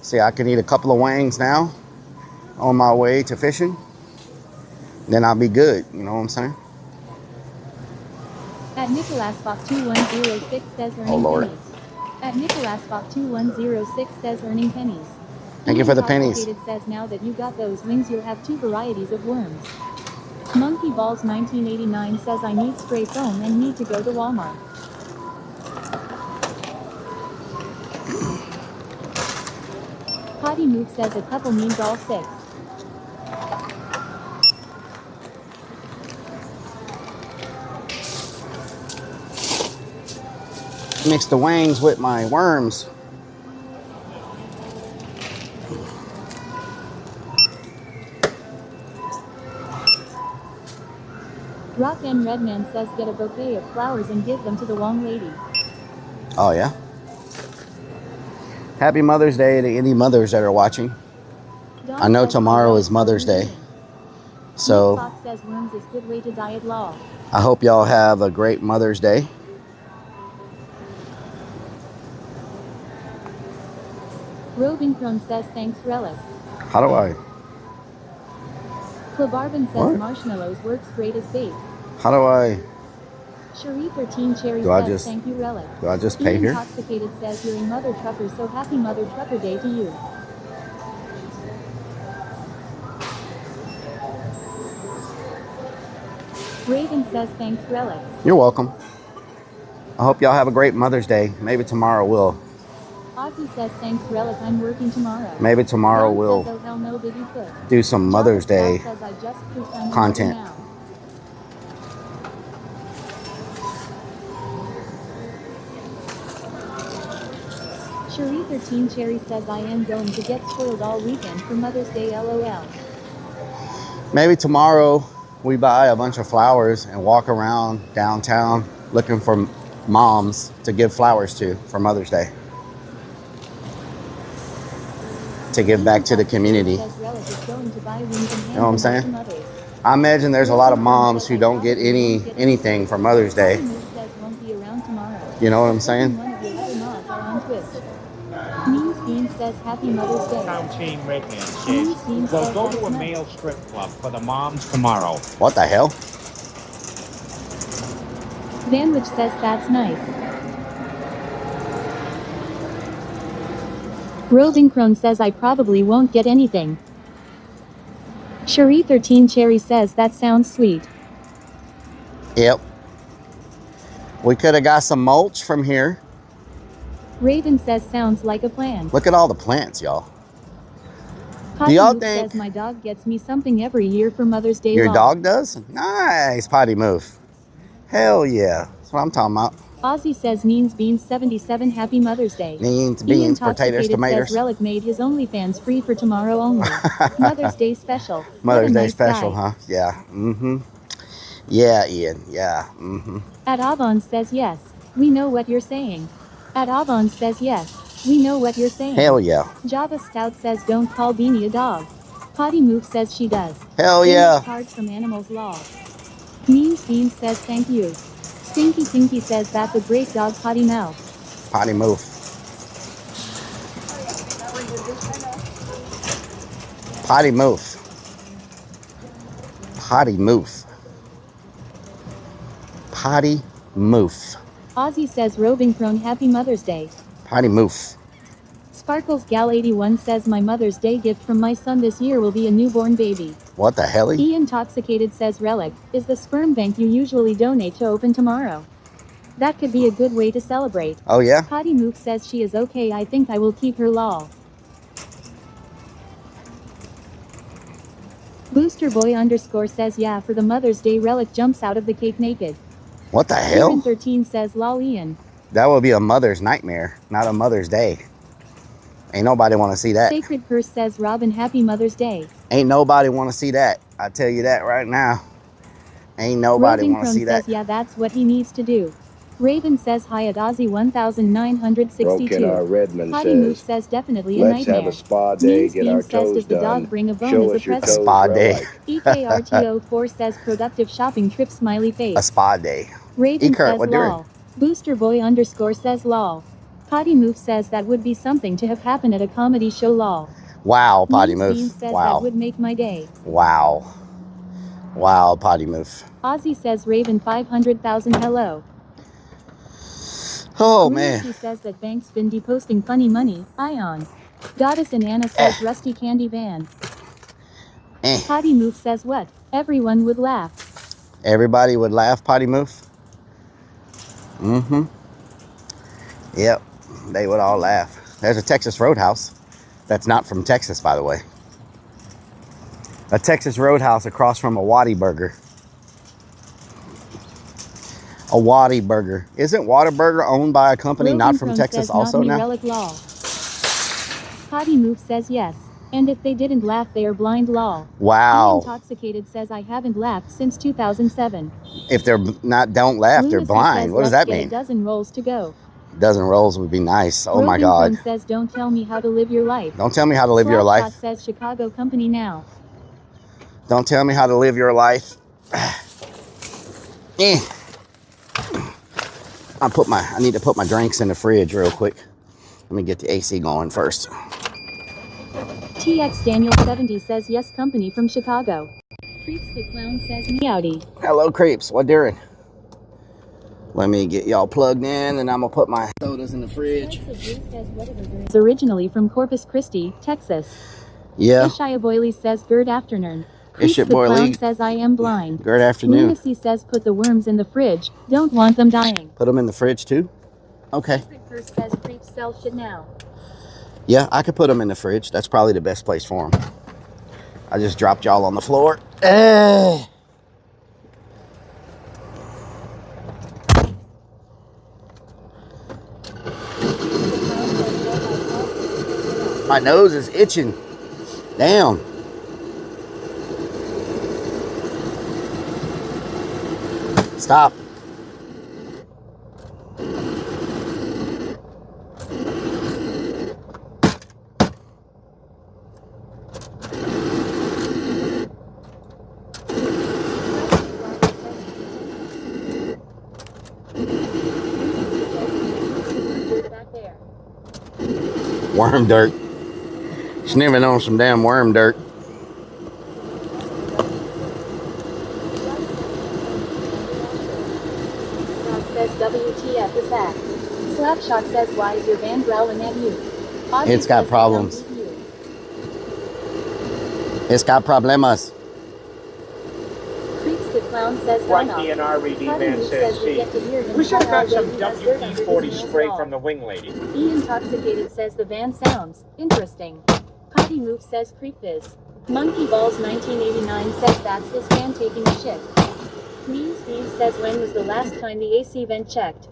See, I can eat a couple of wangs now on my way to fishing. Then I'll be good. You know what I'm saying? At Nicholas Fox 2106 says earning Lord. pennies. At Nicholas Fox 2106 says earning pennies. Thank you for the pennies. Intoxicated says now that you got those wings you'll have 2 varieties of worms. Monkey Balls 1989 says I need spray foam and need to go to Walmart. Potty Move says a couple means all 6. Mix the wangs with my worms. Rock and Redman says get a bouquet of flowers and give them to the Wong lady. Oh, yeah? Happy Mother's Day to any mothers that are watching. Dawn I know says tomorrow I is Mother's Day. Nick So Fox says worms is good way to diet law. I hope y'all have a great Mother's Day. Robin Crone says thanks Relic. How do I? Clabarbin says What? marshmallows works great as bait. How do I? Cherie 13 Cherry Do I says just- thank you Relic. Do I just pay here? Intoxicated says you're a mother trucker, so happy Mother Trucker Day to you. Raven says thanks Relic. You're welcome. I hope y'all have a great Mother's Day. Maybe tomorrow we'll. Ozzy says thanks Relic, I'm working tomorrow. Maybe tomorrow Ron we'll says, oh hell no Biggie Foot. do some Mother's Day Says, I just pooped, I'm content. now. Cherie 13 Cherry says I am going to get spoiled all weekend for Mother's Day LOL. Maybe tomorrow we buy a bunch of flowers and walk around downtown looking for moms to give flowers to for Mother's Day. To give back to the community. Says Relic is going to buy wings and hand You know what I'm them out to saying? mothers. I imagine there's a lot of moms who don't get anything for Mother's Day. Says won't be around tomorrow. You know what I'm saying? One of your other mods are on Happy Mother's Day. Town chain Redman Beans says, Beans well, says go to that's a nice. male strip club for the moms tomorrow. What the hell? Vanwich says that's nice. Roving Crone says I probably won't get anything. Cherie 13 Cherry says that sounds sweet. Yep. We could have got some mulch from here. Raven says sounds like a plan. Look at all the plants, y'all. Potty y'all Move think- says my dog gets me something every year for Mother's Day. Your lol. dog does? Nice, Potty Move. Hell yeah. That's what I'm talking about. Ozzy says Means Beans 77 Happy Mother's Day. Beans, Ian potatoes, Toxicated tomatoes. says Relic made his OnlyFans free for tomorrow only. Mother's Day special. What a Mother's Day nice special, guy. huh? Yeah. Mm-hmm. Yeah, Ian. Yeah. Mm-hmm. At Avon says yes. We know what you're saying. At Avon says yes. We know what you're saying. Hell yeah. Java Stout says don't call Beanie a dog. Potty Move says she does. Hell They yeah. make cards from Animals Law. Means Beans says thank you. Stinky Tinky says that's a great dog. Potty Mouth. Potty Move. Potty Move. Potty Move. Potty Move. Ozzy says Roving Crone Happy Mother's Day. Potty Move. Sparkles Gal 81 says my Mother's Day gift from my son this year will be a newborn baby. What the hell? Ian Toxicated says Relic is the sperm bank you usually donate to open tomorrow. That could be a good way to celebrate. Oh yeah? Potty Mook says she is okay. I think I will keep her lol. Booster Boy _ says yeah for the Mother's Day Relic jumps out of the cake naked. What the Kieran hell? 13 says lol Ian. That would be a mother's nightmare, not a Mother's Day. Ain't nobody want to see that. Sacred Curse says Robin Happy Mother's Day. Ain't nobody want to see that. I tell you that right now. Ain't nobody Roving want to Crone see that. says yeah that's what he needs to do. Raven says hi at Ozzy 1962. Broken Redmond Potty Move says, says definitely a let's nightmare. have a spa day, Means get our Beans says toes does the done. dog bring a bone Show as us a your present? toes, Spa day. Relic. EKRTO4 says productive shopping trip smiley face. A spa day. Raven Kurt, says what doing? lol. Booster Boy _ says lol. Potty Move says that would be something to have happened at a comedy show lol. Wow, Potty Means Beans Move. says that Wow. would make my day. Wow. Wow, Potty Move. Ozzy says Raven 500,000 hello. Oh Lucy man. says that Bank's been deposting funny money. Ion. Goddess and Anna says Rusty Candy Van. Eh. Potty Move says what? Everyone would laugh. Everybody would laugh, Potty Move. Mm-hmm. Yep. They would all laugh. There's a Texas Roadhouse. That's not from Texas, by the way. A Texas Roadhouse across from a Whataburger. A Whataburger. Isn't Whataburger owned by a company Roving not from Crone Texas says also not me now? Relic lol. Potty Move says yes. And if they didn't laugh they are blind lol. Wow. Intoxicated says I haven't laughed since 2007. If they're not, don't laugh, they're Lunacy blind. says, What does let's that get mean? a dozen rolls to go. Dozen rolls would be nice. Oh my Roving God. Crone says don't tell me how to live your life. Don't tell me how to live your Slapshot life. says Chicago company now. Don't tell me how to live your life. Eh. I need to put my drinks in the fridge real quick. Let me get the AC going first. TX Daniel 70 says yes company from Chicago. Creeps the Clown says meowdy. Hello, creeps. What doing? Let me get y'all plugged in, and I'm gonna put my sodas in the fridge. Is originally from Corpus Christi, Texas. Yeah. Ishaya Boyley says good afternoon. It's Creeps your the boy Clown Lee. says I am blind. Good afternoon. Lunacy says put the worms in the fridge. Don't want them dying. Put them in the fridge too? Okay. Secret Curse says creeps sell shit now. Yeah, I could put them in the fridge. That's probably the best place for them. I just dropped y'all on the floor. My nose is itching. Damn. Stop. Back there. Worm dirt. Sniffing on some damn worm dirt. Rock says WTF is that? Slapshot says why is your van growling at you? Ozzy It's got says, problems. "I don't believe you." It's got problemas. Creeps the clown says Like Donna. the NRED Cotton man Luke says, says we see, get to hear him we should have cry all got some day he has dirt under his WD-40 nails spray and all. from the wing lady. Intoxicated says the van sounds interesting. Potty Move says creep is. Monkey Balls 1989 says that's his fan taking a shit. Means Beans says when was the last time the AC vent checked?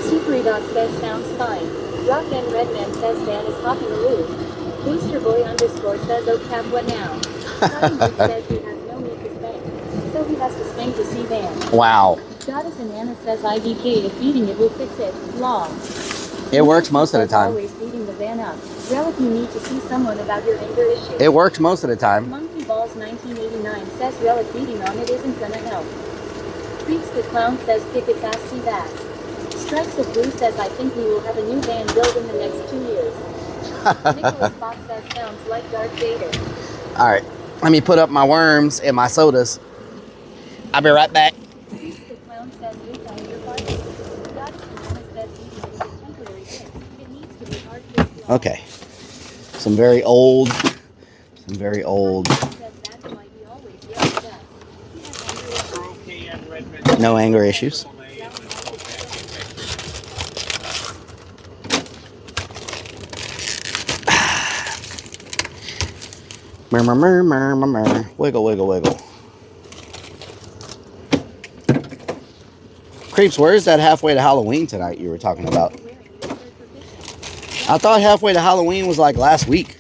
Super Dog says sounds fine. Rock and Redman says van is hopping a loop. Booster Boy underscore says oh cap what now? Potty Move says he has no need to spank. So he has to spank to see van. Wow. Goddess and Anna says IDK if beating it will fix it. Long. It works most of the time. Always beating the van up. Relic, you need to see someone about your anger issues. It works most of the time. Monkey Balls 1989 says Relic beating on it isn't gonna help. Creeps the Clown says kick its ass see bass. Strikes of Blue says I think we will have a new van built in the next 2 years. Nicholas Fox says sounds like Darth Vader. Alright. Let me put up my worms and my sodas. I'll be right back. Creeps the Clown says Luke on your party. Goddess and Anna says beating it is a temporary fix. It needs to be hard fixed. Okay. Some very old. Says that's why he always yells at us. He has anger issues. No anger issues. Wiggle, wiggle, wiggle. Creeps, where is that halfway to Halloween tonight you were talking about? I thought halfway to Halloween was like last week.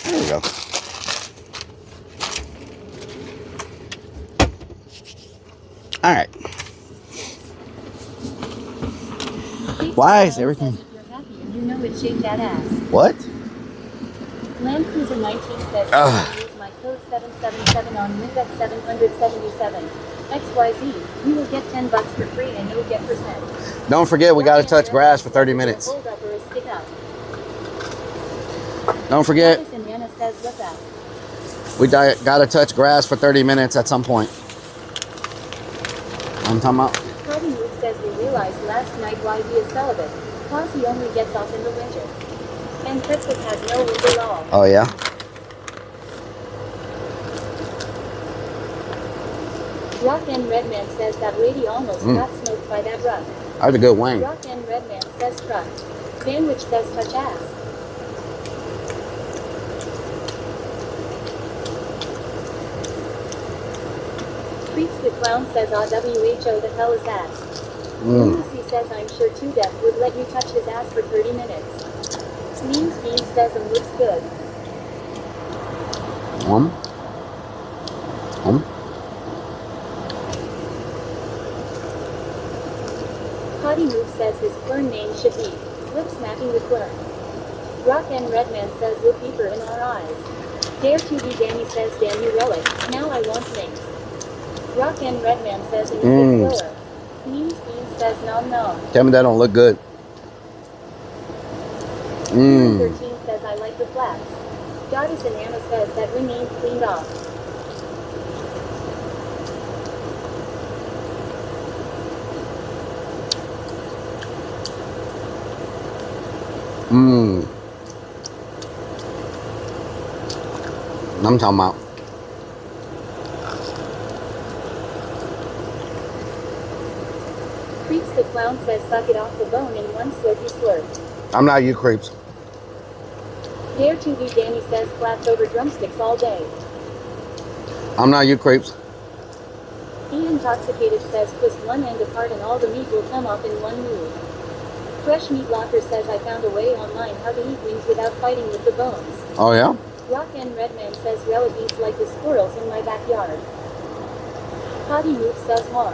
There we go. All right. Why is everything? You know it shaped that ass. What? Land Cruiser 19 says use my code 777 on Windex 777 XYZ. You will get $10 for free and you'll get percent. Don't forget, we got to touch grass for 30 minutes. Hold up or a stick up. Don't forget, Travis and Anna says what's up. we got to touch grass for 30 minutes at some point. I'm talking about. Party Move says we realized last night why he is celibate. Cause he only gets off in the winter. And Texas has no winter law. Oh, yeah? Rock and Redman says that lady almost got smoked by that truck. That's a good wing. Rock and Redman says truck. Sandwich says touch ass. Creeps the Clown says WHO the hell is that? Lucy says I'm sure 2 Death would let you touch his ass for 30 minutes. Means Beans says looks good. Potty Move says his clone name should be Lip Smacking the Clone. Rock and Redman says look deeper in our eyes. Dare to be Danny says damn you Relic, now I want things. Rock and Redman says a little bit slower. Means Beans says nom nom. Tell me that don't look good. 13 says I like the flats. Goddess and Anna says that we need cleaned off. I'm talking about. Creeps the Clown says suck it off the bone in one slurpy slurp. I'm not you, Creeps. Dare to be Danny says flats over drumsticks all day. I'm not you, Creeps. Intoxicated says twist one end apart and all the meat will come off in one move. Fresh Meat Locker says I found a way online how to eat wings without fighting with the bones. Oh, yeah? Rock and Redman says Relic eats like the squirrels in my backyard. Potty Move says want.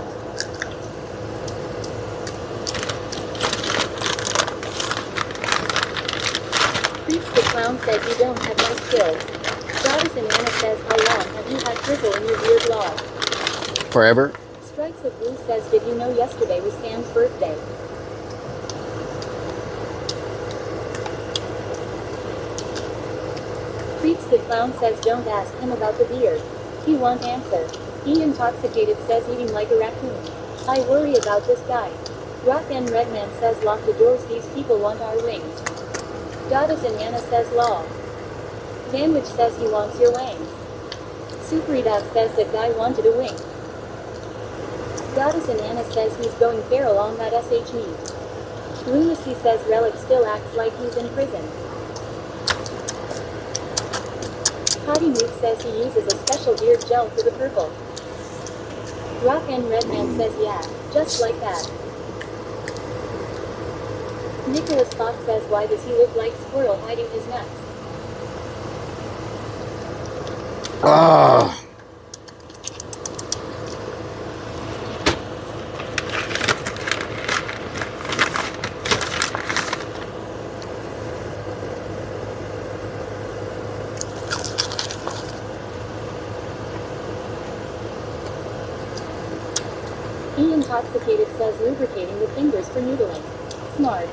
Creeps the Clown says you don't have my skills. Goddess and Anna says how long have you had purple in your beard long? Forever. Strikes of Blue says did you know yesterday was Sam's birthday? Creeps the Clown says don't ask him about the beard. He won't answer. E Intoxicated says eating like a raccoon. I worry about this guy. Rock and Redman says lock the doors, these people want our wings. Goddess and Anna says law. Danwich says he wants your wings. Superdog says that guy wanted a wing. Goddess and Anna says he's going feral on that SH meat. Lunacy says Rellik still acts like he's in prison. Potty Move says he uses a special beard gel for the purple. Rock and Redman says yeah, just like that. Nicholas Fox says why does he look like squirrel hiding his nuts? Ah. E Intoxicated says lubricating the fingers for noodling. Smart.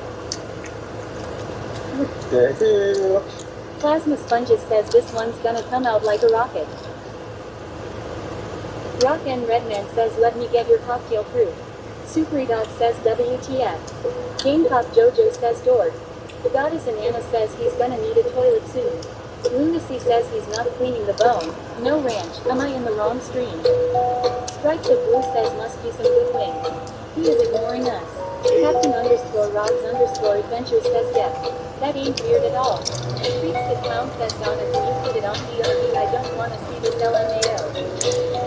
Plasma Sponges says this one's gonna come out like a rocket. Rock and Redman says let me get your cocktail fruit. Superdog says WTF. Gamecock Jojo says dork. Goddess and Anna says he's gonna need a toilet soon. Lunacy says he's not cleaning the bone. No ranch, am I in the wrong stream? Stripes of Blue says must be some good wings. He is ignoring us. Captain_Rods_Adventures says yeah. That ain't weird at all. Creeps the Clown says Donna can you put it on DRB, I don't wanna see this LMAO.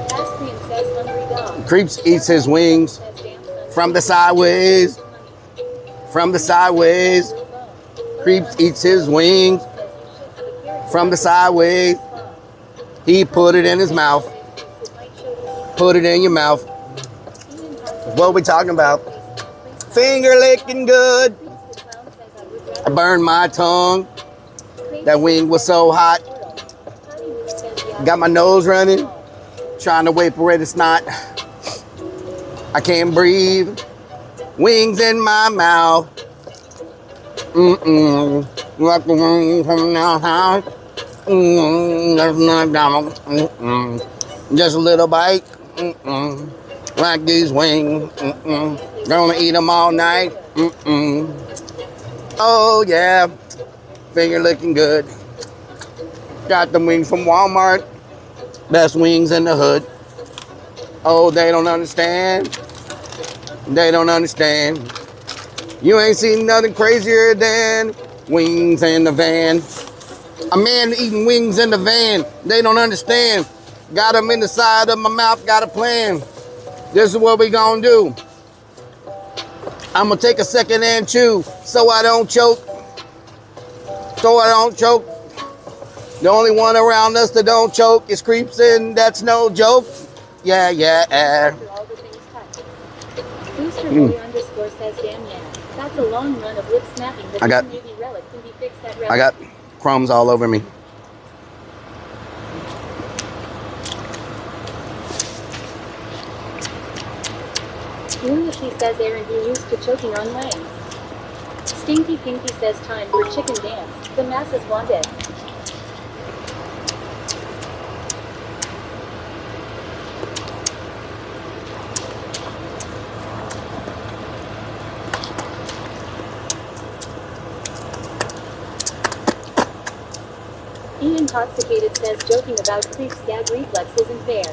Astrian says hungry dog. Creeps eats his wings from the sideways. From the sideways. Creeps eats his wings from the sideways. He put it in his mouth. Put it in your mouth. What we talking about? Finger licking good. I burned my tongue. That wing was so hot. Got my nose running. Trying to wait for it to snot. I can't breathe. Wings in my mouth. Like the wings from our house. Just a little bite. Like these wings. Gonna eat them all night. Oh yeah. Finger looking good. Got the wings from Walmart. Best wings in the hood. Oh, they don't understand. They don't understand. You ain't seen nothing crazier than wings in the van. A man eating wings in the van. They don't understand. Got them in the side of my mouth. Got a plan. This is what we gonna do. I'm gonna take a second and chew so I don't choke. So I don't choke. The only one around us that don't choke is Creeps, and that's no joke. Yeah, yeah. Booster underscore says damn yeah. That's a long run of lip snapping, but maybe Rellik can be fixed at Rellik. I got crumbs all over me. Lunacy says Aaron be used to choking on wings. Stinky Pinky says time for chicken dance. The masses want it. E Intoxicated says joking about Creep's gag reflex isn't fair.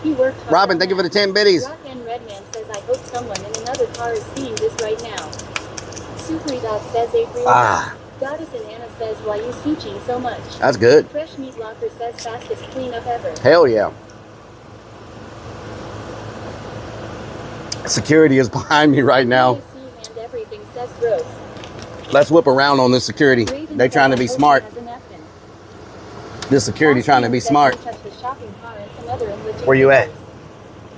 He worked hard. Robin, thank you for the 10 biddies. Rock and Redman says I hope someone in another car is seeing this right now. Superdog says April. Goddess and Anna says why you sushi so much. That's good. Fresh Meat Locker says fastest cleanup ever. Hell yeah. Security is behind me right now. And everything says gross. Let's whip around on this security. They trying to be smart. This security trying to be smart. Where you at?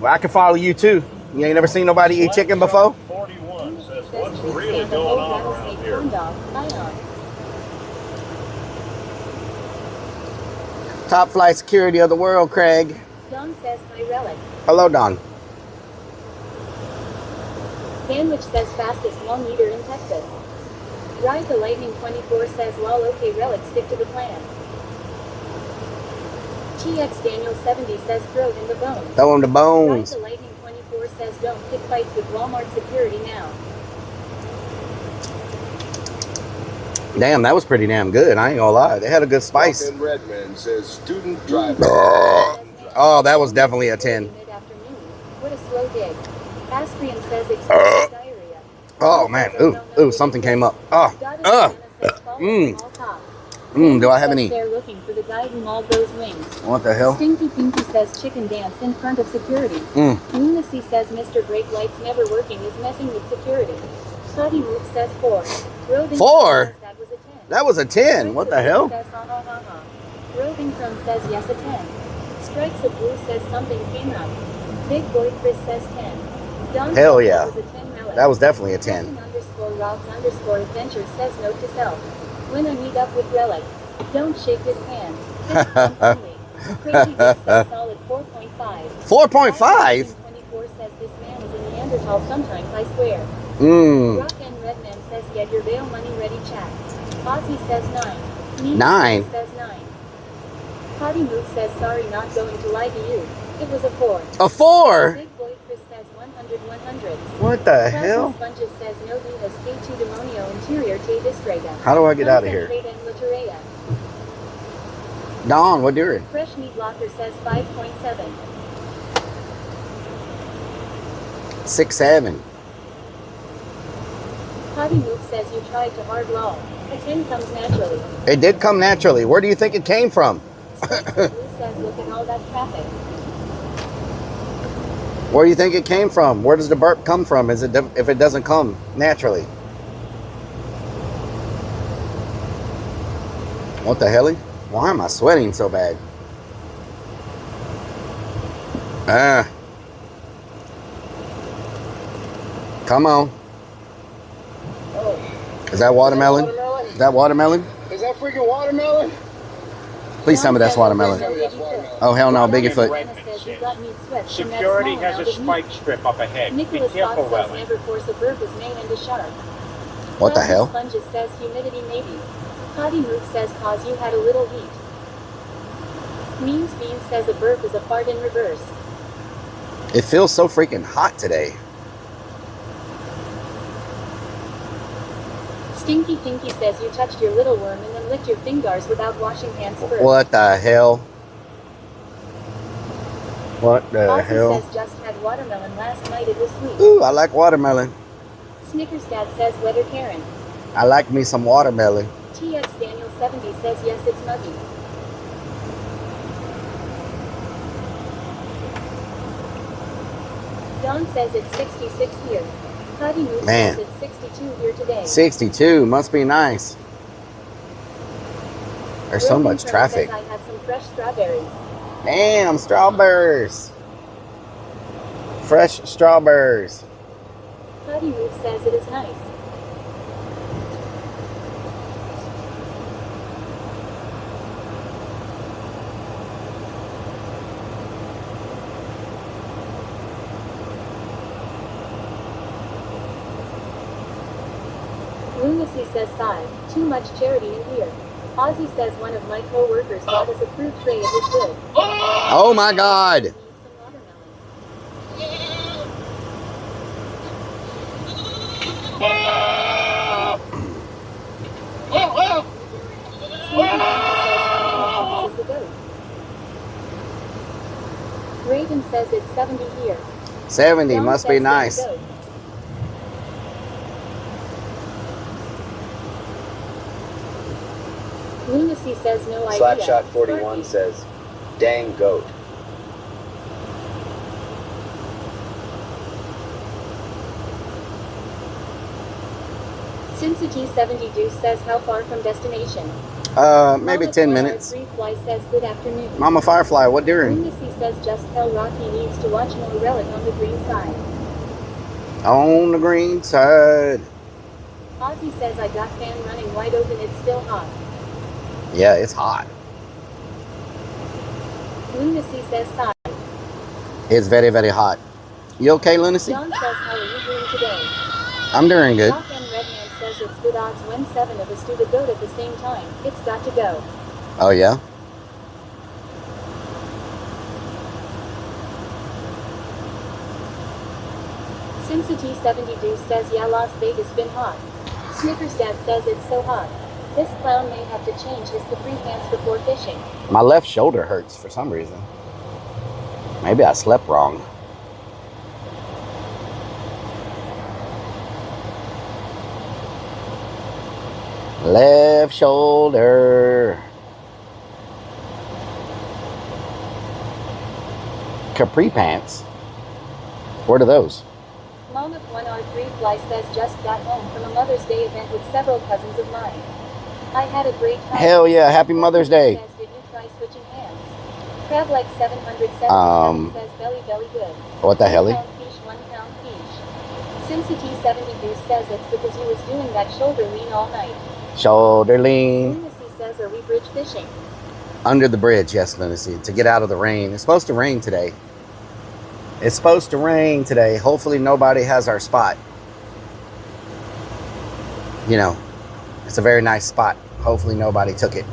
Well, I can follow you too. You ain't never seen nobody eat chicken before? 41 says, Says what's Treats really and a going whole on around rattlesnake here? corn dog. Ion. Top flight security of the world, Craig. Don says hi Relic. Hello, Don. Sandwich says fastest wall meter in Texas. Ride the Lightning 24 says lol okay Relic stick to the plan. TX Daniel 70 says throw in the bones. Throw him the Ride bones. the Lightning 24 says don't pick fights with Walmart security now. Damn, that was pretty damn good. I ain't gonna lie. They had a good spice. Walk-in Redman says student driver. Oh, that was definitely a 10. Mid-afternoon. What a slow dig. Astrian says explosive diarrhea. Oh, man. Ooh, something came up. Do I have any? They're looking for the guy who mauled those wings. What the hell? Stinky Pinky says chicken dance in front of security. Lunacy says Mr. Brake Lights never working is messing with security. Potty Move says 4. Roving 4? says that was a 10. That was a 10. What the hell? Says, ha, ha, ha, ha. Roving Chrome says yes a 10. Strikes of Blue says something came up. Big Boy Chris says 10. Don Hell says yeah. that was a 10 relic. That was definitely a 10. _Robs_adventures says note to self. When I meet up with Relic, don't shake his hand. Fist bump only. Crazy Dick says solid 4.5. 4.5? 24 says this man is a Neanderthal sometimes, I swear. Rock and Redman says get your bail money ready chat. Ozzy says 9. Nina 9? says 9. Potty Move says sorry not going to lie to you. It was a 4. A 4? Big Boy Chris says 100 100. What the hell? Sponges says no he has K2 demonio interior te distrega. How do I get out of here? Literea. Don, what doing? Fresh Meat Locker says 5.7. 6, 7. Potty Move says you tried to hard law. A 10 comes naturally. It did come naturally. Where do you think it came from? Strikes of Blue says look at all that traffic. Where do you think it came from? Where does the burp come from? Is it if it doesn't come naturally? What the hell? Why am I sweating so bad? Come on. Oh, Is that watermelon? Is that watermelon? is that freaking watermelon? Please tell me that's watermelon. Oh, hell no, Bigfoot. Security has a spike strip up ahead. Be Nicholas careful, Fox says Rellik. never force a burp is made and a shark. What the hell? Sponges says humidity maybe. Potty Move says cause you had a little heat. Memes Bean says a burp is a fart in reverse. It feels so freaking hot today. Stinky Pinky says you touched your little worm and then licked your fingers without washing hands first. What the hell? What the Ozzy hell? says just had watermelon last night, it was sweet. Ooh, I like watermelon. Snickers Dad says weather Karen. I like me some watermelon. TX Daniel 70 says yes it's muggy. Don says it's 66 here. Potty Move Man. says it's 62 here today. 62 must be nice. There's so Broken much Crow traffic. says I have some fresh strawberries. Damn, strawberries. Fresh strawberries. Potty Move says it is nice. Lunacy says sigh. Too much charity in here. Ozzy says one of my co-workers bought us a fruit tray. It was good. Oh my God. Need some watermelon. This is the goat. Raven says it's 70 here. 70 John must says be it's nice. goat. Lunacy says no idea. Slapshot 41 Sparky. says, dang goat. Cincinnati70 Deuce says how far from destination? Maybe Mama 10 Fly minutes. Free Fly says good afternoon. Mama Firefly, what during? Lunacy says just tell Rocky needs to watch more Relic on the green side. On the green side. Ozzy says I got fan running wide open, it's still hot. Yeah, it's hot. Lunacy says sigh. It's very, very hot. You okay, Lunacy? John says how are you doing today? I'm doing good. Doc and Redman says it's good odds when 7 of us do the goat at the same time. It's got to go. Oh, yeah? Cincinnati70 Deuce says yeah, Las Vegas been hot. Snickers Dad says it's so hot. This clown may have to change his capri pants before fishing. My left shoulder hurts for some reason. Maybe I slept wrong. Left shoulder. Capri pants. What are those? Mom of 1R3 Fly says just got home from a Mother's Day event with several cousins of mine. I had a great time. Hell yeah, happy Mother's Day. Says, did you try switching hands? Crab like 777 says belly good. What the hell? 1 pound fish, 1 pound fish. Cincinnati70 Goose says it's because he was doing that shoulder lean all night. Shoulder lean. Lunacy says are we bridge fishing? Under the bridge, yes, Lunacy, to get out of the rain. It's supposed to rain today. It's supposed to rain today. Hopefully nobody has our spot. You know, it's a very nice spot. Hopefully nobody took it.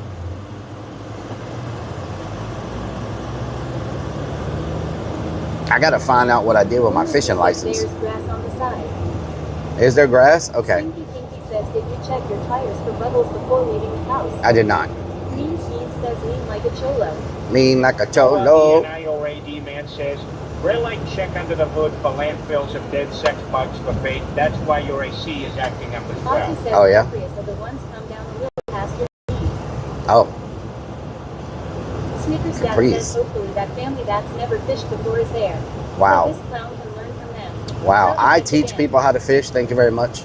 I gotta find out what I did with my fishing license. There's grass on the side. Is there grass? Okay. Stinky Pinky says did you check your tires for bubbles before leaving the house? I did not. Mean says lean like a cholo. Lean like a The cholo. NIOAD man says, Rellik check under the hood for landfills of dead sex bugs for bait. That's why your AC is acting up as well. Ozzy says Oh, yeah? Pancreas are the ones come down a little past your knees. Oh, Snickers Dad Caprice. says hopefully that family that's never fished before is there. wow. So this clown can learn from them. Wow. How to I fish teach again. people how to fish. Thank you very much.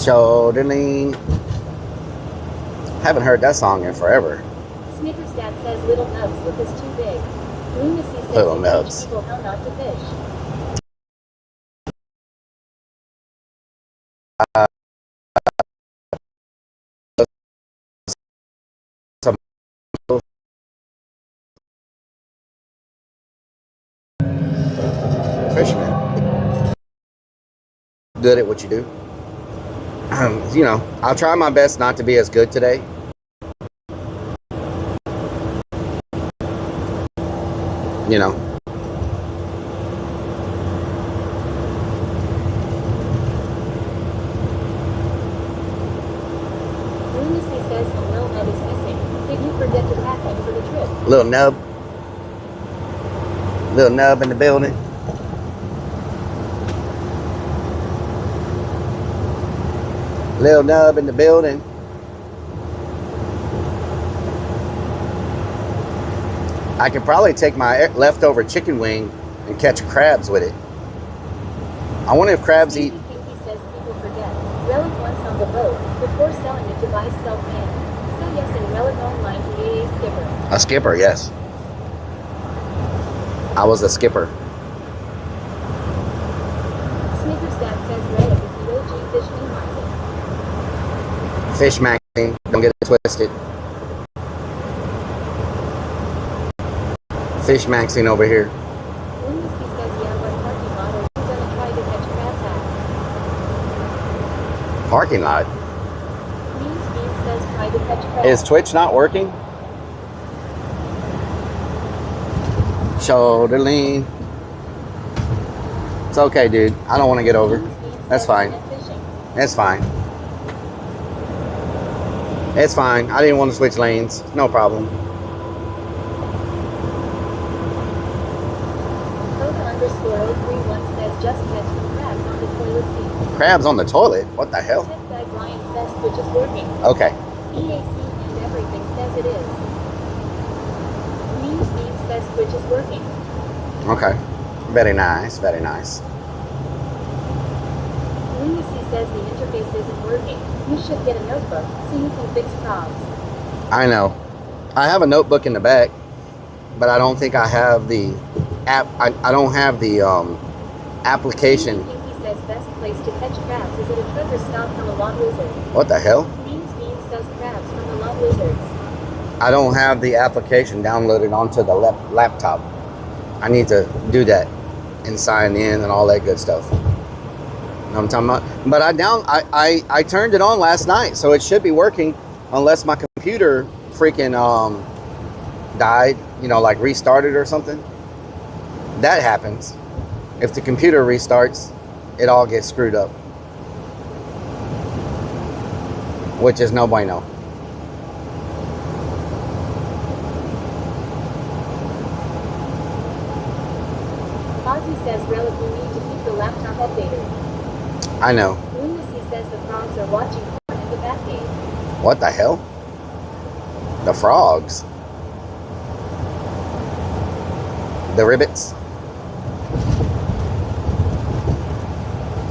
Shoulder lean. Haven't heard that song in forever. Snickers Dad says little nubs because too big. Lunacy says Little you nubs. teach people how not to fish. Fisherman. Good at what you do. You know, I'll try my best not to be as good today. You know. Lunacy says the Lil Nub is missing. Did you forget to pack him for the trip? Little nub. Little nub in the building. Little nub in the building. I could probably take my leftover chicken wing and catch crabs with it. I wonder if crabs eat. Stinky Pinky says people forget. Relic once on the boat before selling it to buy stealth man. So yes, in Relic online he ate a skipper. A skipper, yes. I was a skipper. Snickers Dad says Relic is the OG fish minimizer. Fish magazine. Don't get it twisted. Fish magazine over here. Lunacy says yeah, but parking lot are you gonna try to catch crabs at? Parking lot. Mean says try to catch crabs. Is Twitch not working? Shoulder lean. It's okay, dude. I don't want to get over. That's fine. It's fine. It's fine. I didn't want to switch lanes. No problem. _031 says just catch some crabs on the toilet seat. Crabs on the toilet? What the hell? Tech Guy Brian says Twitch is working. Okay. EAC and everything says it is. Memes says Twitch is working. Okay. Very nice. Very nice. Lunacy says the interface isn't working. You should get a notebook so you can fix problems. I know. I have a notebook in the back, but I don't think I have the app. I don't have the application. Pinky says best place to catch crabs is at a treasure stop from a log lizard. What the hell? Memes says crabs from the log lizards. I don't have the application downloaded onto the laptop. I need to do that and sign in and all that good stuff. You know what I'm talking about? But I turned it on last night, so it should be working unless my computer freaking died, you know, like restarted or something. That happens. If the computer restarts, it all gets screwed up, which is no bueno. Ozzy says Relic, you need to keep the laptop updated. I know. Lunacy says the frogs are watching porn in the Batcave. What the hell? The frogs. The ribbits.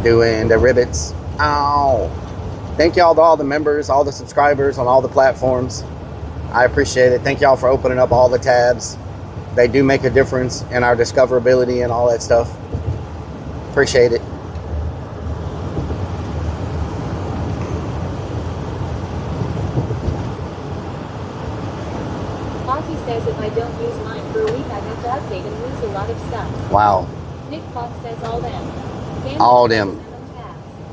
Doing the ribbits. Ow. Thank y'all to all the members, all the subscribers on all the platforms. I appreciate it. Thank y'all for opening up all the tabs. They do make a difference in our discoverability and all that stuff. Appreciate it. Ozzy says if I don't use mine for a week, I have to update and lose a lot of stuff. Wow. Nick Fox says all them. Dan All says them.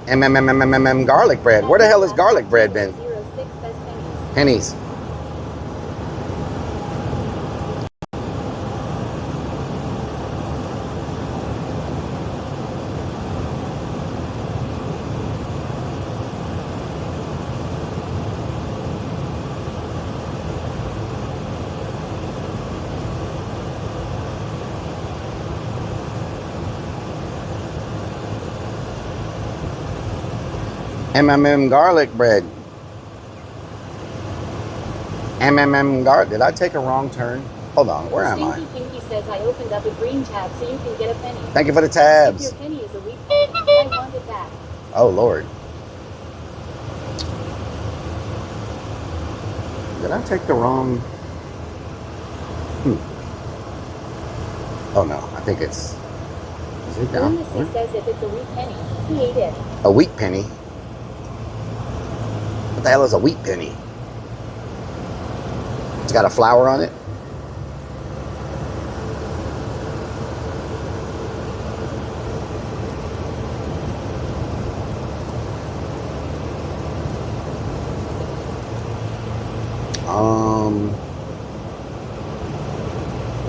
MM Garlic bread. Where the hell has garlic bread been? 06 says pennies. Pennies. Garlic bread. Garlic. Did I take a wrong turn? Hold on. Where am I? Stinky Pinky says I opened up a green tab so you can get a penny. Thank you for the If tabs. your penny is a weak penny, I want it back. Oh, Lord. Did I take the wrong? Oh, no. I think it's... Is it down? Lunacy says if it's a weak penny, he ate it. A wheat penny? What the hell is a wheat penny? It's got a flower on it?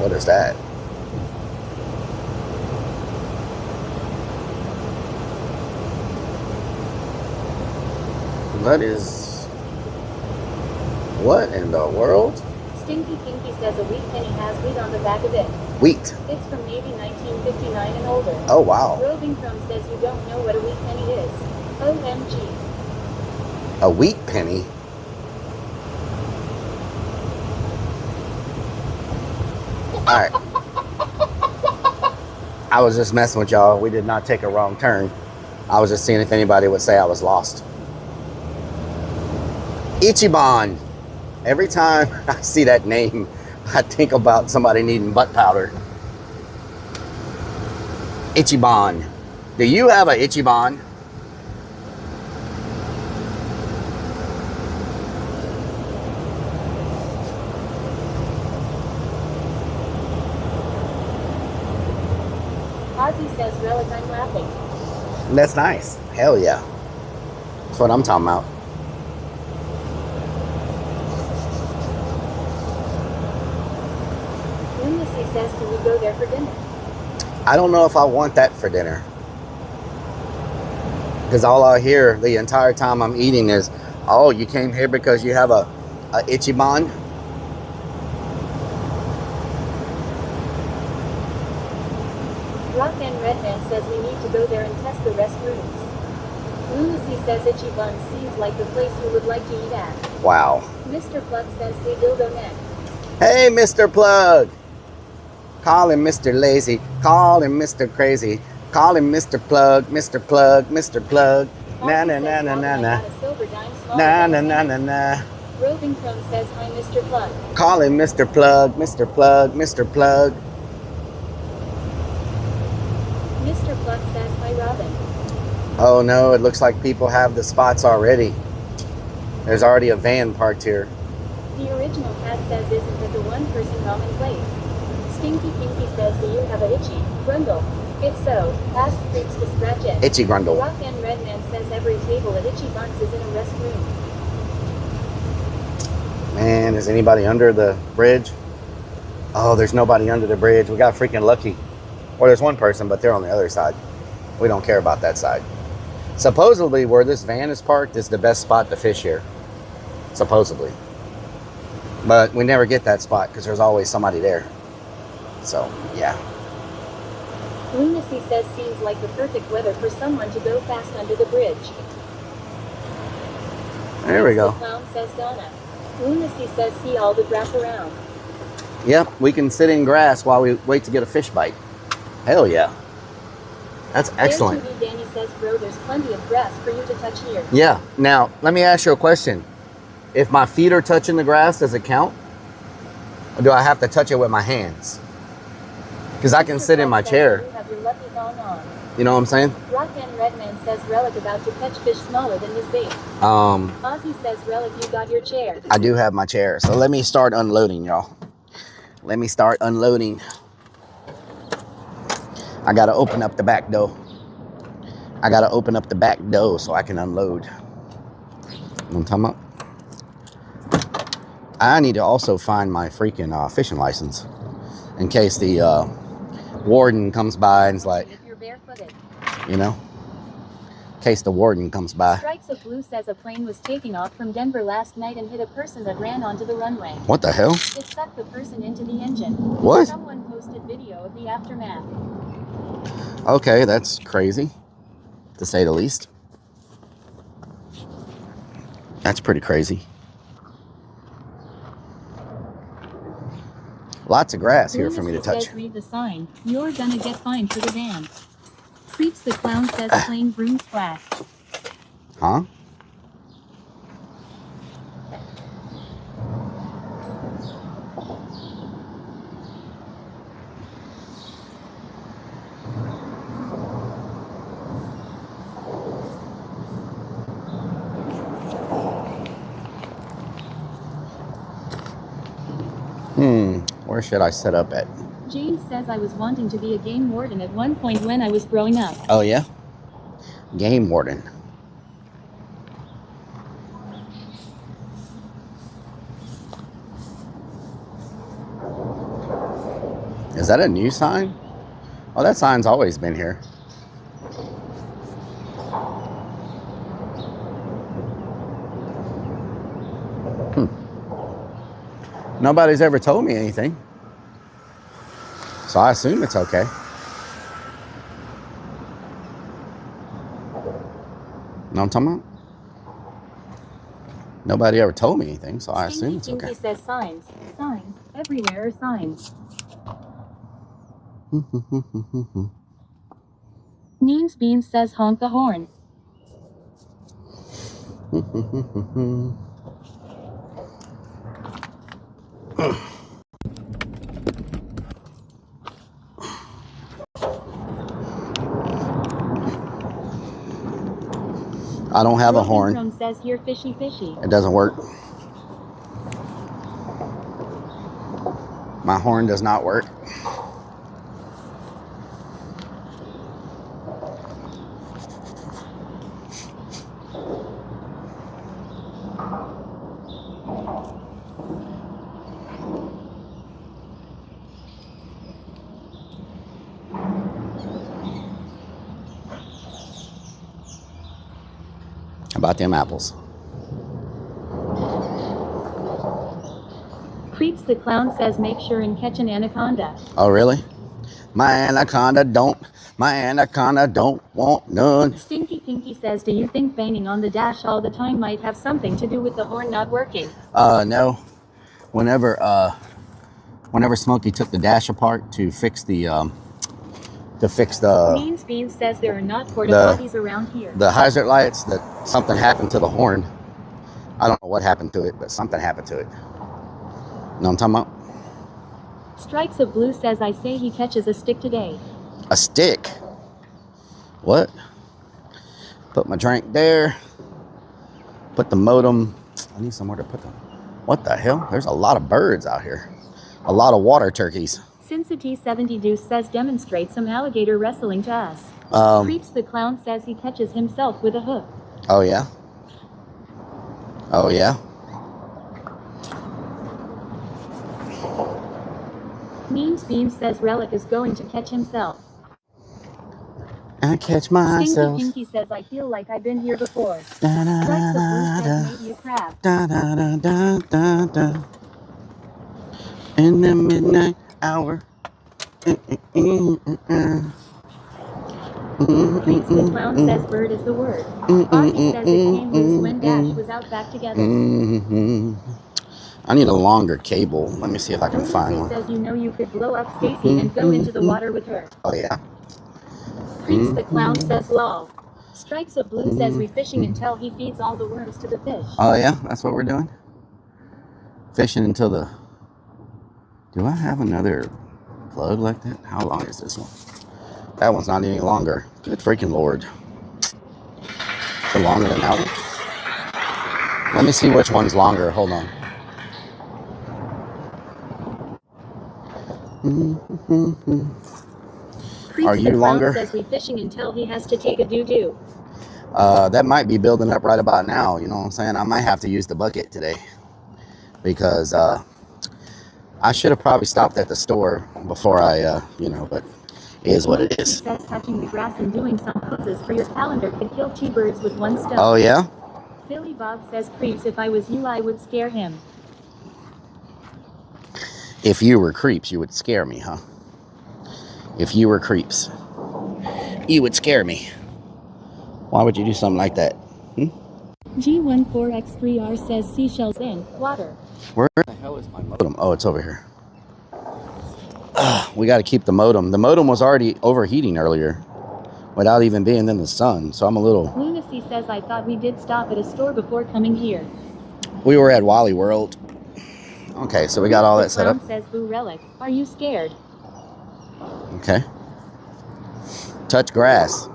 What is that? That is... What in the world? Stinky Pinky says a wheat penny has wheat on the back of it. Wheat. It's from maybe 1959 and older. Oh, wow. Roving Chrome says you don't know what a wheat penny is. OMG. A wheat penny? Alright. I was just messing with y'all. We did not take a wrong turn. I was just seeing if anybody would say I was lost. Ichiban. Every time I see that name, I think about somebody needing butt powder. Ichiban. Do you have a Ichiban? Ozzy says Relic, I'm laughing. That's nice. Hell yeah. That's what I'm talking about. Lunacy says can we go there for dinner? I don't know if I want that for dinner. Because all I hear the entire time I'm eating is, oh, you came here because you have a Ichiban? Rock and Redman says we need to go there and test the restrooms. Lunacy says Itchy Buns seems like the place you would like to eat at. Wow. Mr. Plug says hey dildo neck. Hey, Mr. Plug. Call him Mr. Lazy. Call him Mr. Crazy. Call him Mr. Plug. Mr. Plug. Mr. Plug. Na na na na na na. Na na na na na. Roving Chrome says hi Mr. Plug. Call him Mr. Plug. Mr. Plug. Mr. Plug. Mr. Plug says hi Robin. Oh no, it looks like people have the spots already. There's already a van parked here. The original cat says isn't it the one person ramen place? Stinky Pinky says do you have a itchy grundle? If so, ask freaks to scratch it. Itchy grundle. Rock and Redman says every table at Itchy Buns is in a restroom. Man, is anybody under the bridge? Oh, there's nobody under the bridge. We got freaking lucky. Well, there's one person, but they're on the other side. We don't care about that side. Supposedly, where this van is parked is the best spot to fish here. Supposedly. But we never get that spot because there's always somebody there. So, yeah. Lunacy says seems like the perfect weather for someone to go fast under the bridge. There we go. The clown says Donna. Lunacy says see all the grass around. Yep, we can sit in grass while we wait to get a fish bite. Hell yeah. That's excellent. Danny says, bro, there's plenty of grass for you to touch here. Yeah. Now, let me ask you a question. If my feet are touching the grass, does it count? Or do I have to touch it with my hands? Because I can sit in my chair. You have your lucky thong on. You know what I'm saying? Rock and Redman says Relic about to catch fish smaller than his bait. Ozzy says Relic, you got your chair. I do have my chair. So let me start unloading, y'all. Let me start unloading. I gotta open up the back door. I gotta open up the back door so I can unload. You know what I'm talking about? I need to also find my freaking fishing license in case the warden comes by and is like, if you're barefooted. You know, in case the warden comes by. Strikes of Blue says a plane was taking off from Denver last night and hit a person that ran onto the runway. What the hell? It sucked the person into the engine. What? Someone posted video of the aftermath. Okay, that's crazy, to say the least. That's pretty crazy. Lots of grass here for me to touch. Says, read the sign. You're gonna get fined for the van. Creeps the Clown says plain broom splash. Huh? Where should I set up at? James says I was wanting to be a game warden at one point when I was growing up. Oh yeah? Game warden. Is that a new sign? Oh, that sign's always been here. Nobody's ever told me anything. So I assume it's okay. Know what I'm talking about? Nobody ever told me anything, so I assume it's okay. He says signs. Signs. Everywhere are signs. Neems Beans says honk the horn. I don't have a horn. Says here fishy fishy. It doesn't work. My horn does not work. About them apples. Creeps the Clown says make sure and catch an anaconda. Oh really? My anaconda don't want none. Stinky Pinky says, do you think banging on the dash all the time might have something to do with the horn not working? No. Whenever Smokey took the dash apart to fix the Means Beans says there are not porta potties around here. the hazard lights, that something happened to the horn. I don't know what happened to it, but something happened to it. You know what I'm talking about? Strikes of Blue says, I say he catches a stick today. A stick? What? Put my drink there. Put the modem. I need somewhere to put them. What the hell? There's a lot of birds out here. A lot of water turkeys. Cincinnati70 Deuce says, demonstrate some alligator wrestling to us. Creeps the Clown says he catches himself with a hook. Oh, yeah? Oh, yeah? Means Beans says Rellik is going to catch himself. I catch myself. Stinky Pinky says, I feel like I've been here before. Da, da, Strikes of Blue da, says, maybe a crab. da, da, da, da, da, da. In the midnight hour. Creeps the Clown says bird is the word. Ozzy says it came loose when Dash was out back together. I need a longer cable. Let me see if I can find Ozzy one. says, you know you could blow up Stacy and go into the water with her. Oh, yeah? Creeps the Clown says lol. Strikes of Blue says we fishing until he feeds all the worms to the fish. Oh, yeah? That's what we're doing? Fishing until the... Do I have another plug like that? How long is this one? That one's not any longer. Good freaking Lord. Is it longer than that one? Let me see which one's longer. Hold on. Are you longer? Says we fishing until he has to take a doo-doo. That might be building up right about now. You know what I'm saying? I might have to use the bucket today. Because I should have probably stopped at the store before I, but it is what it is. Says touching the grass and doing some poses for your calendar could kill 2 birds with 1 stone. Oh, yeah? Billy Bob says, Creeps, if I was you, I would scare him. If you were Creeps, you would scare me, huh? If you were Creeps, you would scare me. Why would you do something like that? G14X3R says seashells in water. Where the hell is my modem? Oh, it's over here. We got to keep the modem. The modem was already overheating earlier without even being in the sun, so I'm a little... Lunacy says, I thought we did stop at a store before coming here. We were at Wally World. Okay, so we got all that set up. Says, Boo Rellik, are you scared? Okay. Touch grass.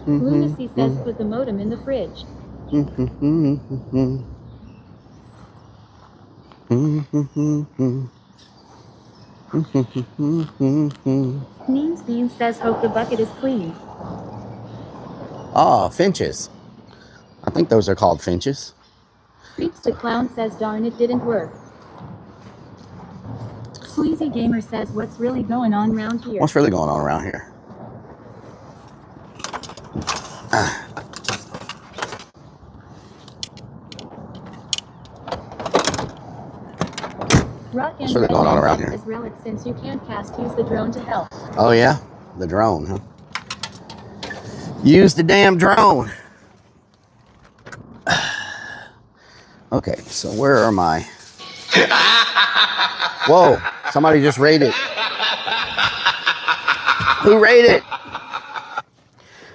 Lunacy says, put the modem in the fridge. Means Bean says, hope the bucket is clean. Ah, finches. I think those are called finches. Creeps the Clown says, darn, it didn't work. Sleazy Gamer says, what's really going on around here? What's really going on around here? What's really going on around here? Rellik, since you can't cast, use the drone to help. Oh, yeah? The drone, huh? Use the damn drone. Okay, so where are my... Whoa, somebody just raided. Who raided?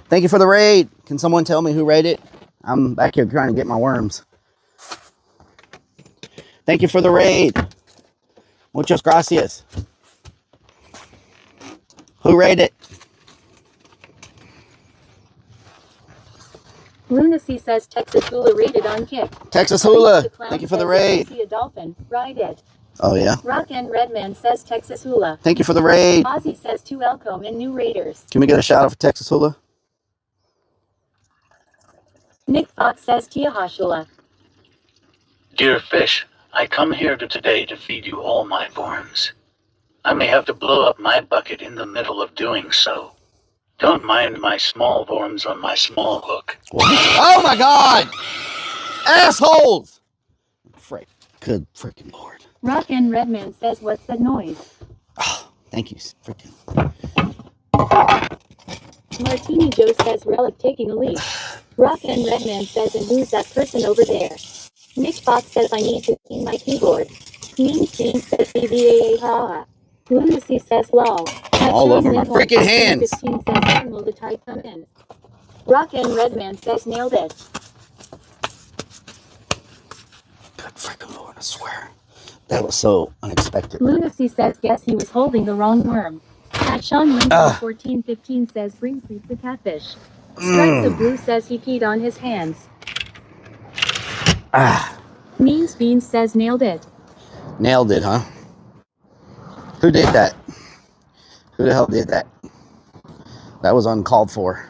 Thank you for the raid. Can someone tell me who raided? I'm back here trying to get my worms. Thank you for the raid. Muchas gracias. Who raided? Lunacy says Texas Hula raided on Kick. Texas Hula, thank you for the raid. See a dolphin, ride it. Oh, yeah? Rock and Redman says Texas Hula. Thank you for the raid. Ozzy says to Elcombe and new raiders. Can we get a shout out for Texas Hula? Nick Fox says Tiahashula. Dear fish, I come here today to feed you all my worms. I may have to blow up my bucket in the middle of doing so. Don't mind my small worms on my small hook. Oh my God! Assholes! Frick. Good freaking Lord. Rock and Redman says, what's that noise? Oh, thank you, freaking. Martini Joe says, Relic taking a leak. Rock and Redman says, and who's that person over there? Nick Fox says, I need to clean my keyboard. Mean Screen says, BBAA ha. Lunacy says, lol. All over my freaking hands. 15 says, when will the tide come in? Rock and Redman says, nailed it. Good freaking Lord, I swear. That was so unexpected. Lunacy says, guess he was holding the wrong worm. At Sean Lincoln 1415 says, bring food to catfish. Stripes of Blue says he peed on his hands. Means Beans says, nailed it. Nailed it, huh? Who did that? Who the hell did that? That was uncalled for.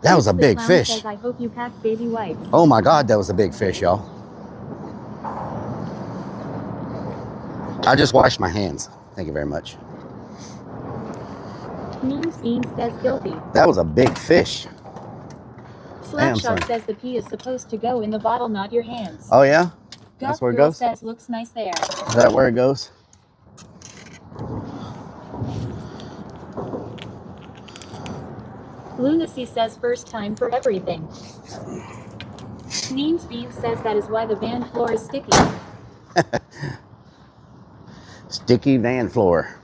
That was a big fish. Says, I hope you packed baby wipes. Oh my God, that was a big fish, y'all. I just washed my hands. Thank you very much. Means Beans says, guilty. That was a big fish. Slapshot says the pee is supposed to go in the bottle, not your hands. Oh yeah? That's where it goes? Says, looks nice there. Is that where it goes? Lunacy says, first time for everything. Means Beans says that is why the van floor is sticky. Sticky van floor.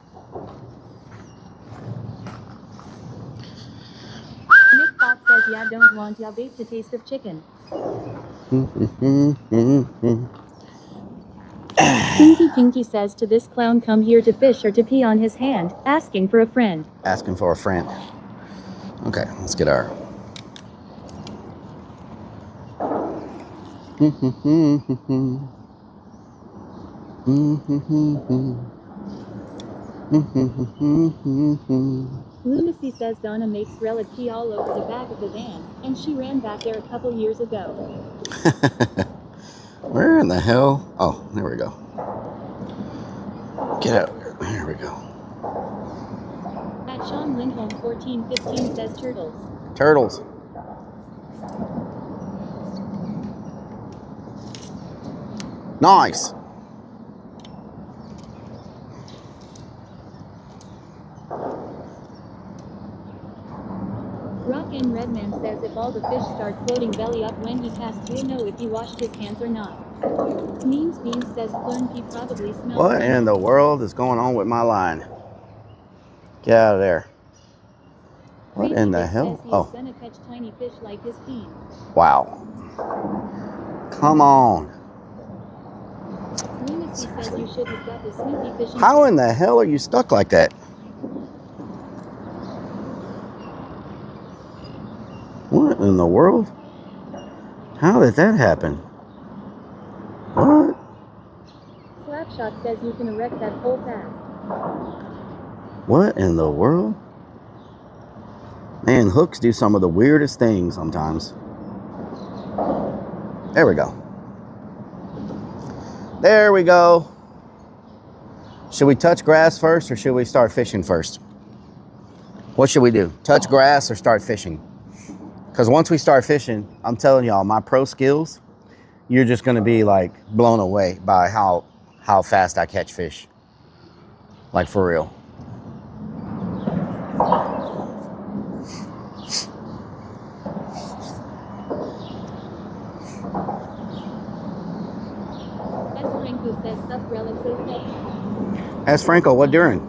Nick Fox says, yeah, don't want ya vape the taste of chicken. Kinky says to this clown, come here to fish or to pee on his hand, asking for a friend. Asking for a friend. Okay, let's get our... Lunacy says Donna makes Relic pee all over the back of the van, and she ran back there a couple years ago. Where in the hell? Oh, there we go. Get out. There we go. At Sean Lindholm 1415 says turtles. Turtles. Nice. Rock and Redman says if all the fish start floating belly up when he casts, we'll know if he washed his hands or not. Means Beans says Plern P probably smells. What in the world is going on with my line? Get out of there. What in the hell? Oh. He's gonna catch tiny fish like his feet. Wow. Come on. Lunacy says you should have got the Snoopy fishing. How in the hell are you stuck like that? What in the world? How did that happen? What? Slapshot says you can erect that pole fast. What in the world? Man, hooks do some of the weirdest things sometimes. There we go. There we go. Should we touch grass first or should we start fishing first? What should we do? Touch grass or start fishing? Because once we start fishing, I'm telling y'all, my pro skills, you're just going to be like blown away by how fast I catch fish. Like for real. Franco says sup relics okay. Ask Franco, what during?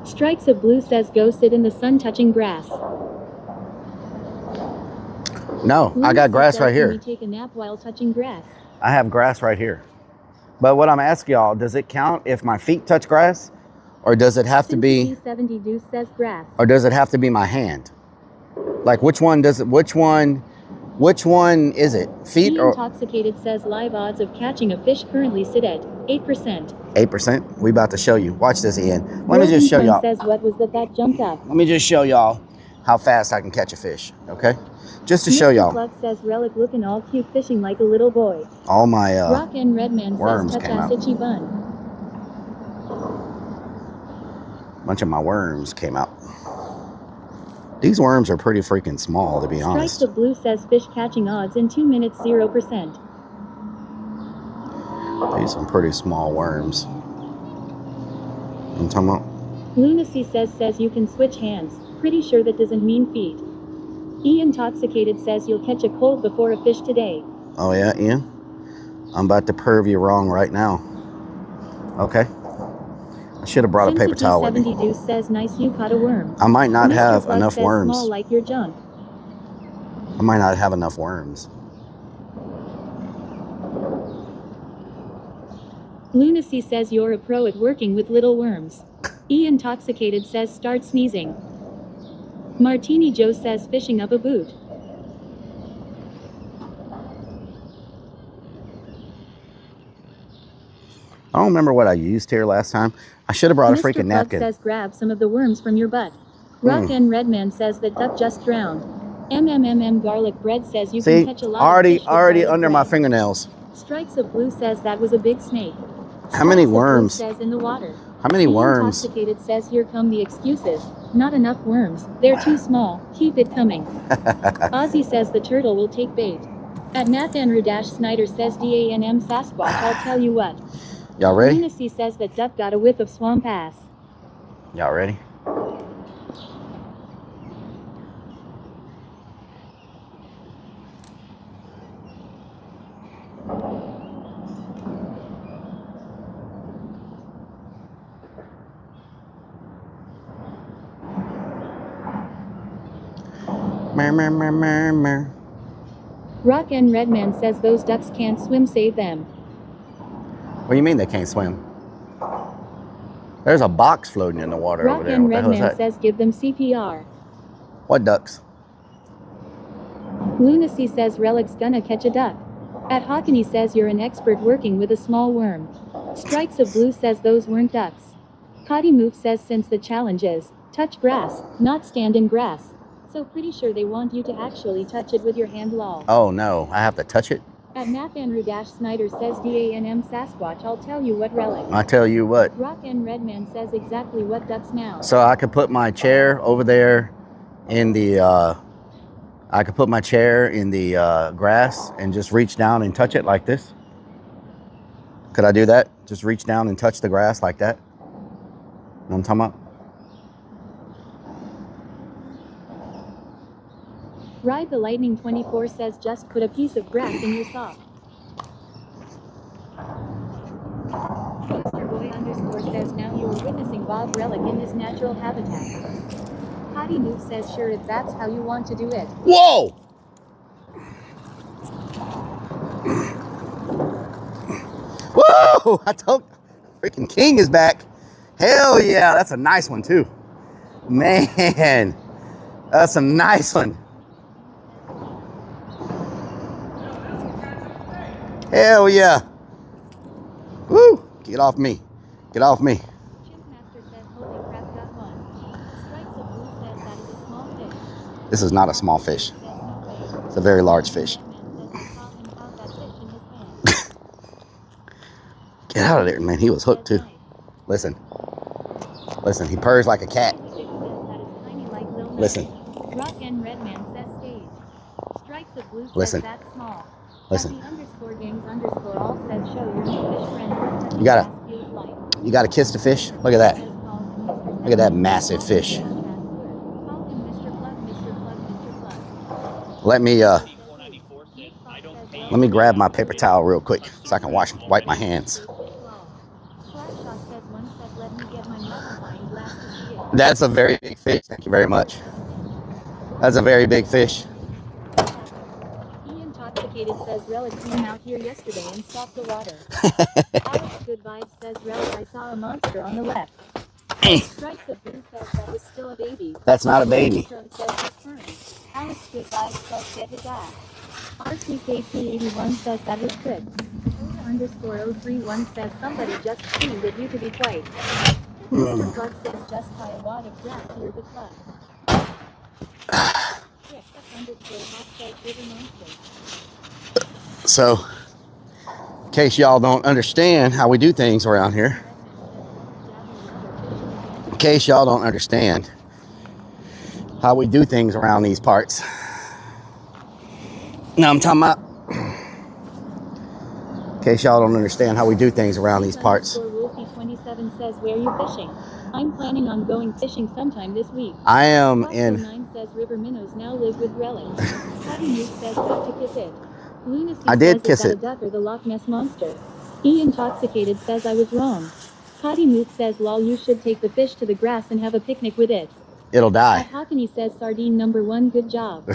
Strikes of Blue says go sit in the sun touching grass. No, I got grass right here. Can we take a nap while touching grass? I have grass right here. But what I'm asking y'all, does it count if my feet touch grass? Or does it have to be... 70 Deuce says grass. Or does it have to be my hand? Like which one does it, which one is it? Feet Being or... Intoxicated says live odds of catching a fish currently sit at 8%. 8%? We about to show you. Watch this, Ian. Let me just show y'all. Says what was that jumped up? Let me just show y'all how fast I can catch a fish, okay? Just to show y'all. Club says Relic looking all cute fishing like a little boy. All my Rock and Redman worms says touch came out. itchy bun. Bunch of my worms came out. These worms are pretty freaking small, to be honest. Stripes of Blue says fish catching odds in 2 minutes 0%. These are pretty small worms. I'm talking about. Lunacy says you can switch hands. Pretty sure that doesn't mean feet. E Intoxicated says you'll catch a cold before a fish today. Oh yeah, Ian? I'm about to prove you wrong right now. Okay. I should have brought a paper towel with me. 70 Deuce says nice you caught a worm. I might not Mr. have Plug enough says worms. small like your junk. I might not have enough worms. Lunacy says you're a pro at working with little worms. E Intoxicated says start sneezing. Martini Joe says fishing up a boot. I don't remember what I used here last time. I should have brought a Mr. freaking Plug napkin. says grab some of the worms from your butt. Rock and Redman says that duck just drowned. MMMM Garlic Bread says you See, can catch a lot of fish with already garlic under bread. my fingernails. Strikes of Blue says that was a big snake. How many Strikes of Blue worms? says in the water. How many worms? Intoxicated says here come the excuses. Not enough worms. They're too small. Keep it coming. Ozzy says the turtle will take bait. At Nathan-Snyder says DANM Sasquatch, I'll tell you what. Y'all ready? Lunacy says that duck got a whiff of swamp ass. Y'all ready? Mer, mer, mer, mer, mer. Rock and Redman says those ducks can't swim, save them. What do you mean they can't swim? There's a box floating in the water Rock over there. and What the hell is Redman that? says give them CPR. What ducks? Lunacy says Relic's gonna catch a duck. At Hawkeny says you're an expert working with a small worm. Strikes of Blue says those weren't ducks. Cotty Move says since the challenge is touch grass, not stand in grass. So pretty sure they want you to actually touch it with your hand lol. Oh no, I have to touch it? At Nathan-Snyder says DANM Sasquatch, I'll tell you what Relic. I tell you what. Rock and Redman says exactly what ducks now. So I could put my chair over there in the grass and just reach down and touch it like this. Could I do that? Just reach down and touch the grass like that? You know what I'm talking about? Ride the Lightning 24 says just put a piece of grass in your sock. Posterboy_ says now you are witnessing Bob Relic in his natural habitat. Potty Move says sure if that's how you want to do it. Whoa! Whoa! I told freaking King is back. Hell yeah, that's a nice one too. Man, that's a nice one. Hell yeah. Woo! Get off me. Get off me. Chimpmaster says holy crap got one. Strikes of Blue says that is a small fish. This is not a small fish. It's a very large fish. Get out of there, man. He was hooked too. Listen. Listen, he purrs like a cat. Listen. Rock and Redman says stage. Strikes of Blue says Listen. that's small. Listen. _gangs_all says show your fish friend. You gotta kiss the fish. Look at that. Look at that massive fish. Let me grab my paper towel real quick so I can wipe my hands. That's a very big fish. Thank you very much. That's a very big fish. Intoxicated says Relic came out here yesterday and stopped the water. Alex Good Vibes says Relic I saw a monster on the left. Strikes of Blue says that was still a baby. That's not a baby. Alex Good Vibes says get his ass. RCKP81 says that was good. _031 says somebody just screamed at you to be quiet. Mr. Plug says just tie a wad of grass to your butt. So, in case y'all don't understand how we do things around here, how we do things around these parts. Now I'm talking about, in case y'all don't understand how we do things around these parts. Wolfie27 says, where you fishing? I'm planning on going fishing sometime this week. I am in. 9 says River Minnows now live with Rellik. Patty Moose says got to kiss it. Lunacy I did says kiss is that it. a duck or the Loch Ness monster? E Intoxicated says I was wrong. Patty Moose says lol you should take the fish to the grass and have a picnic with it. It'll die. Hockney says sardine number 1 good job.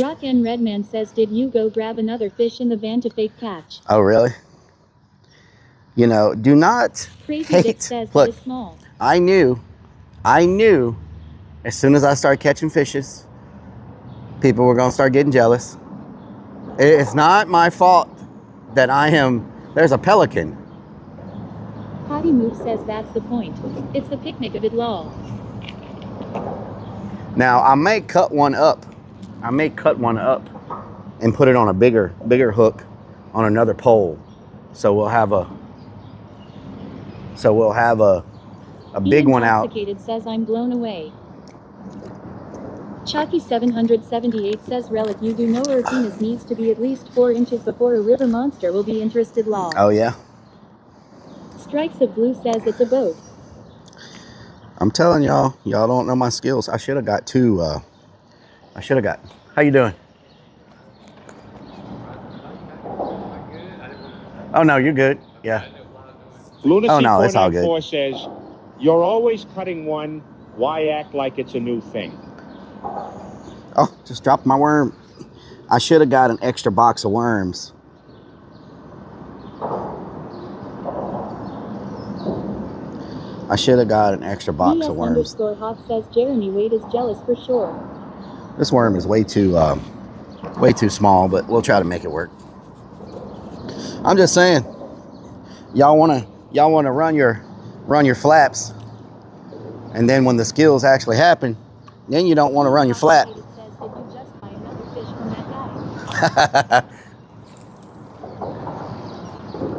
Rock and Redman says did you go grab another fish in the van to fake catch? Oh really? You know, do not Crazy Dick hate. says Look, that is small. I knew as soon as I started catching fishes, people were going to start getting jealous. It's not my fault that there's a pelican. Patty Move says that's the point. It's the picnic of it all. Now, I may cut one up. And put it on a bigger hook on another pole. So we'll have a big one out. Intoxicated says I'm blown away. Chalky 778 says Rellik you do know our penis needs to be at least 4 inches before a river monster will be interested lol. Oh yeah. Strikes of Blue says it's a boat. I'm telling y'all don't know my skills. I should have got two. How you doing? Oh no, you're good. Yeah. Lunacy Oh no, it's all 494 good. says, you're always cutting one. Why act like it's a new thing? Oh, just dropped my worm. I should have got an extra box of worms. I should have got an extra box of worms. _Hawk says Jeremy Wade is jealous for sure. This worm is way too small, but we'll try to make it work. I'm just saying, y'all wanna run your flaps, and then when the skills actually happen, then you don't want to run your flap.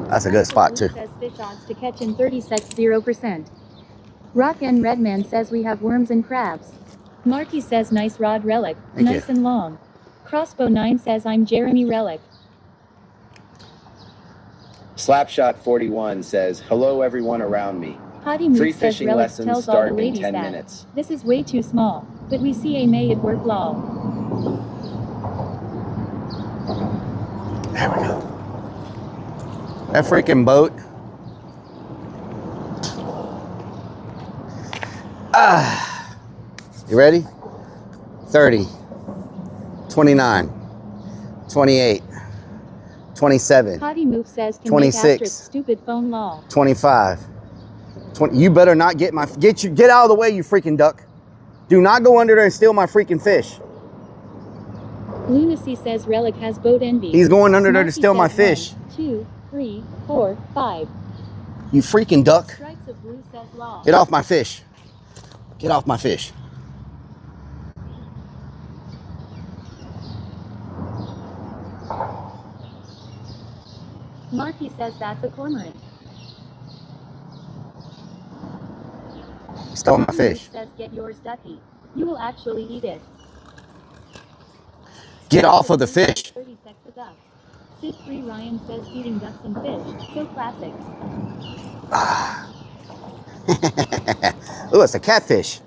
That's a good spot too. Says fish odds to catch in 30 seconds 0%. Rock and Redman says we have worms and crabs. Marky says nice rod Rellik, nice and long. Crossbow 9 says I'm Jeremy Rellik. Slapshot 41 says, hello everyone around me. Potty Moose Free says fishing Rellik lessons tells all the start in ladies 10 that minutes. this is way too small, but we see a may it work lol. There we go. That freaking boat. You ready? 30, 29, 28, 27, Potty Move says can 26, make stupid phone lol. 25, 20. You better not get out of the way, you freaking duck. Do not go under there and steal my freaking fish. Lunacy says Rellik has boat envy. He's going under there to Marky steal my says fish. 1, 2, 3, 4, 5. You freaking duck. Strikes of Blue says lol. Get off my fish. Get off my fish. Marky says that's a cormorant. Stole my fish. Says get yours ducky. You will actually eat it. Get off of the fish. 30 seconds up. Sid 3 Ryan says feeding ducks and fish. So classic. Ooh, it's a catfish.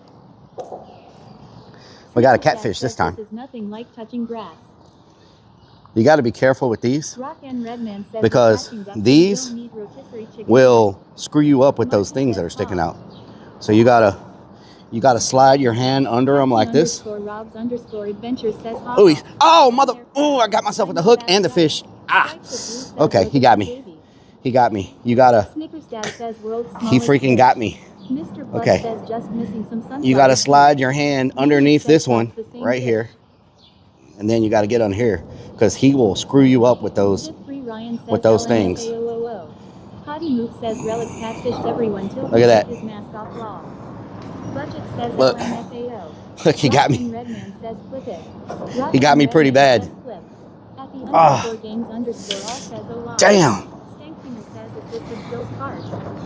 We got a catfish this time. This is nothing like touching grass. You got to be careful with these Rock and Redman says because these will screw you up with those things that are sticking out. So you gotta slide your hand under them like this. Oh mother! Oh, I got myself with the hook and the fish. Ah. Okay, he got me. He got me. You gotta. He freaking got me. Okay. You gotta slide your hand underneath this one right here, and then you gotta get on here because he will screw you up with those things. Look at that. Look. Look, he got me. He got me pretty bad. Ah. Damn.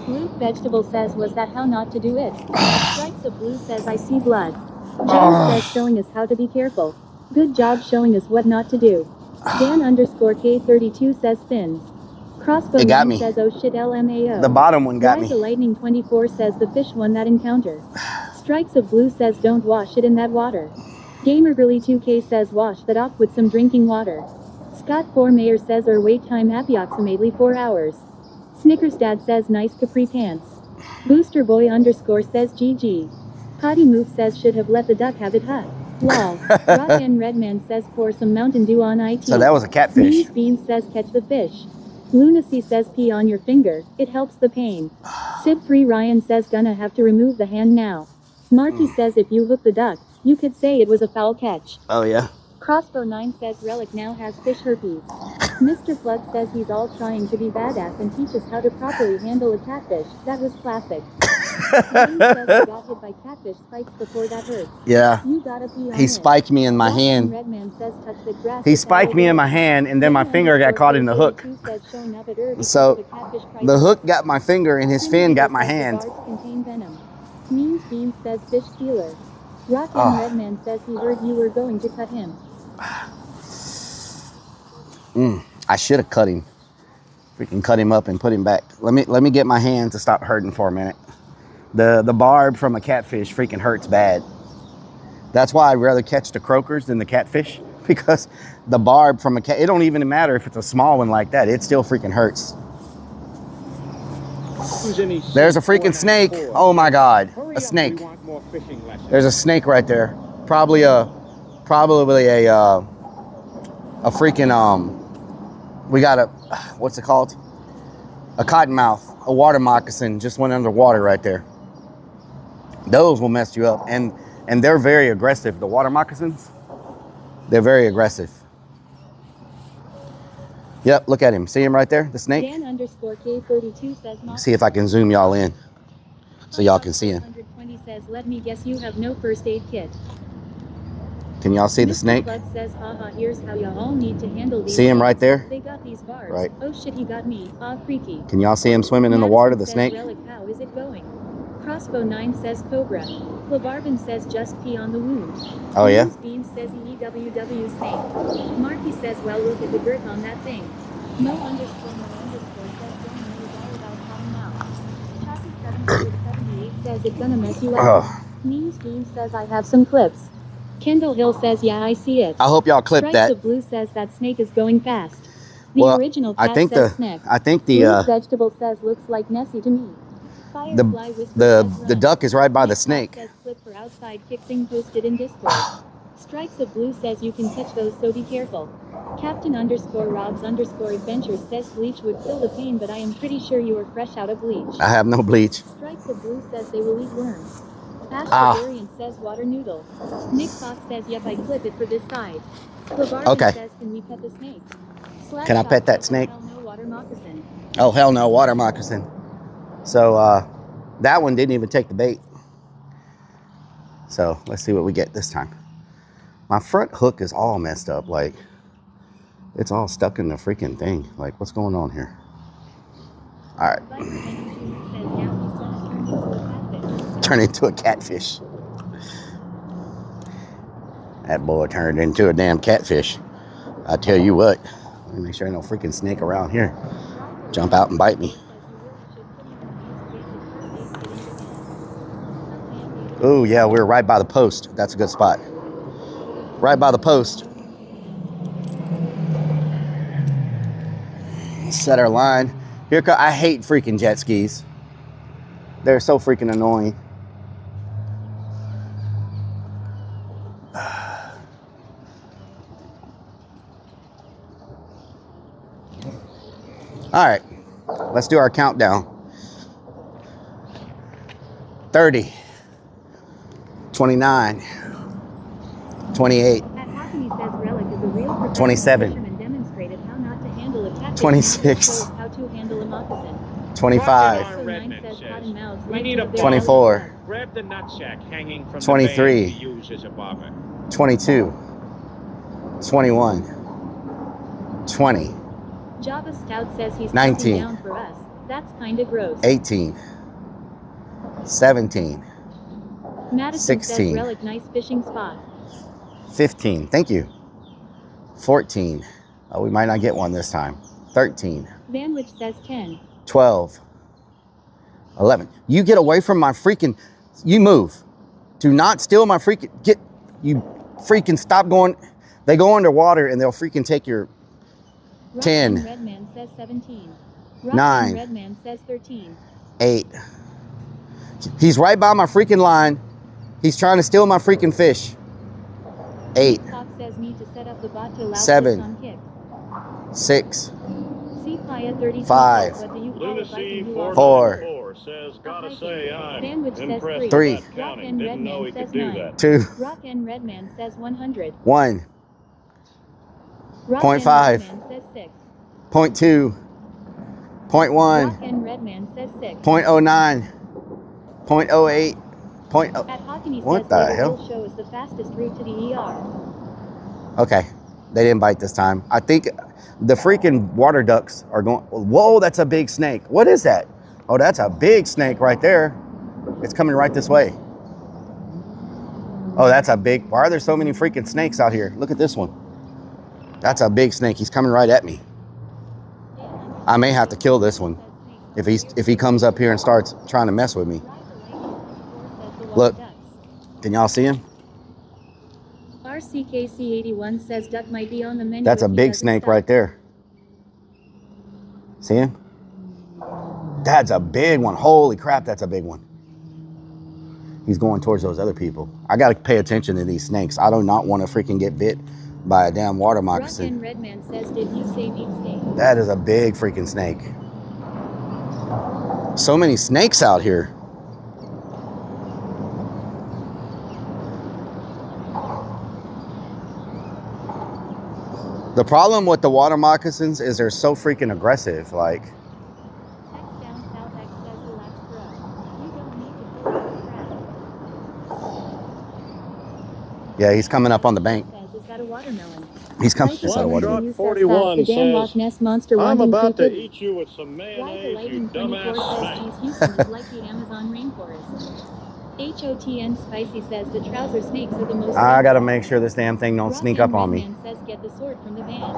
Luke Vegetable says, was that how not to do it? Strikes of Blue says, I see blood. James says showing us how to be careful. Good job showing us what not to do. Dan underscore K32 says fins. Crossbow It got 9 me. says oh shit LMAO. The bottom one got Rise me. the Lightning 24 says the fish won that encounter. Strikes of Blue says don't wash it in that water. Gamergirly 2K says wash that off with some drinking water. Scott 4 Mayor says wait time approximately 4 hours. Snickers Dad says nice capri pants. Booster Boy underscore says GG. Potty Move says should have let the duck have it huh. Lol. Rock and Redman says pour some Mountain Dew on IT. So that was a catfish. Means Beans says catch the fish. Lunacy says pee on your finger, it helps the pain. Sip 3 Ryan says gonna have to remove the hand now. Marky says if you hook the duck, you could say it was a foul catch. Oh yeah. Crossbow 9 says Relic now has fish herpes. Mr. Flood says he's all trying to be badass and teach us how to properly handle a catfish. That was classic. James says he got hit by catfish spikes before that hurt. Yeah. You gotta pee on He it. spiked me in my Rock hand. Redman says touch the grass He with spiked me in my hand, and then my finger got caught in the hook. So the hook got my finger, and his fin got my hand. Means Beans says fish stealer. Rock and Redman says he heard you were going to cut him. I should have cut him. Freaking cut him up and put him back. Let me get my hand to stop hurting for a minute. The barb from a catfish freaking hurts bad. That's why I'd rather catch the croakers than the catfish, because the barb from a cat, it don't even matter if it's a small one like that, it still freaking hurts. There's a freaking snake. Oh my God, a snake. There's a snake right there. Probably a freaking we got a, what's it called? A cottonmouth, a water moccasin just went underwater right there. Those will mess you up, and they're very aggressive. The water moccasins, they're very aggressive. Yep, look at him. See him right there, the snake? Dan underscore K32 says See if I can zoom y'all in so y'all can see him. 120 says, let me guess you have no first aid kit. Can y'all see the snake? Flood says, haha, here's how y'all need to handle these. See him right there? They got these barbs. Right. Oh shit, he got me. Freaky. Can y'all see him swimming in the water, the snake? Relic, how is it going? Crossbow 9 says Cobra. Clavarvin says just pee on the wound. Oh yeah? Beans says EWW snake. Marky says well look at the girth on that thing. Mo underscore says don't know all about calling out. Chappy 778 says it's gonna mess you up. Means Beans says I have some clips. Kendall Hill says yeah I see it. I hope y'all clip Stripes that. of Blue says that snake is going fast. The Well, original I cat think says the snack. I think Blue the vegetable says looks like Nessie to me. Firefly whispers says the run. duck is right by the Nick snake. says clip for outside kick thing posted in Discord. Strikes of Blue says you can catch those so be careful. Captain underscore Robs underscore adventures says bleach would kill the pain but I am pretty sure you are fresh out of bleach. I have no bleach. Strikes of Blue says they will eat worms. Pastor Variant says water noodle. Nick Fox says yep I clip it for this side. Clavarvin Okay. says can we pet the snake? Slash Can I Shot pet that says, snake? hell no water moccasin. Oh hell no, water moccasin. So that one didn't even take the bait. So let's see what we get this time. My front hook is all messed up, like it's all stuck in the freaking thing. Like what's going on here? All right. Turn into a catfish. That boy turned into a damn catfish. I tell you what. Let me make sure ain't no freaking snake around here. Jump out and bite me. Oh yeah, we're right by the post. That's a good spot. Right by the post. Set our line. Here, I hate freaking jet skis. They're so freaking annoying. All right, let's do our countdown. 30, 29, 28, 27, 26, 25, 24, Grab the nutsack hanging from 23, the van to use as a bobber. 22, 21, 20, Java Stout says he's 19, down for us. That's kinda gross. 18, 17, Madison says 16. Relic nice fishing spot. 15. Thank you. 14. Oh, we might not get one this time. 13. Vanwich says 10. 12. 11. You get away from my freaking... You move. Do not steal my freaking... You freaking stop going... They go underwater and they'll freaking take your... 10. Redman says 17. 9. Redman says 13. 8. He's right by my freaking line. He's trying to steal my freaking fish. 8. Fox says need to set up the bot to allow 7. on kick. 6. C Playa 32 5. says, what do you call it, Viking who 4. Says, gotta say, I'm Sandwich says impressed 3. with that Rock counting. and Didn't know he Redman could says do 9. that. 2. Rock and Redman says 100. 1. Rock Point and 5. Redman says 6. Point 2. Point 1. Rock and Redman says 6. Point 09. Point 08. Point At Hockney What says the the hell? show is the fastest route to the ER. Okay. They didn't bite this time. I think the freaking water ducks are going... Whoa, that's a big snake. What is that? Oh, that's a big snake right there. It's coming right this way. Oh, that's a big... Why are there so many freaking snakes out here? Look at this one. That's a big snake. He's coming right at me. I may have to kill this one if he comes up here and starts trying to mess with me. Look. Can y'all see him? RCKC81 says duck might be on the menu. That's a if he big doesn't snake stop. right there. See him? That's a big one. Holy crap, that's a big one. He's going towards those other people. I got to pay attention to these snakes. I do not want to freaking get bit by a damn water Rock moccasin. and Redman says, did you say meat snake? That is a big freaking snake. So many snakes out here. The problem with the water moccasins is they're so freaking aggressive. Like, X down south X says relax bro. You don't need to pull out the yeah, he's coming up on the bank. strap. Says, is that a watermelon? He's coming. Is that a water? Slapshot 41 the damn Loch says, Ness monster I'm wanting about to creepy. eat you with some Ride the mayonnaise, you Lightning 24 dumbass says snake. East Houston is like the Amazon rainforest. HOTN Spicy says the trouser snakes are the most... I gotta make sure this damn thing don't Rock sneak and up on me. Redman says get the sword from the van.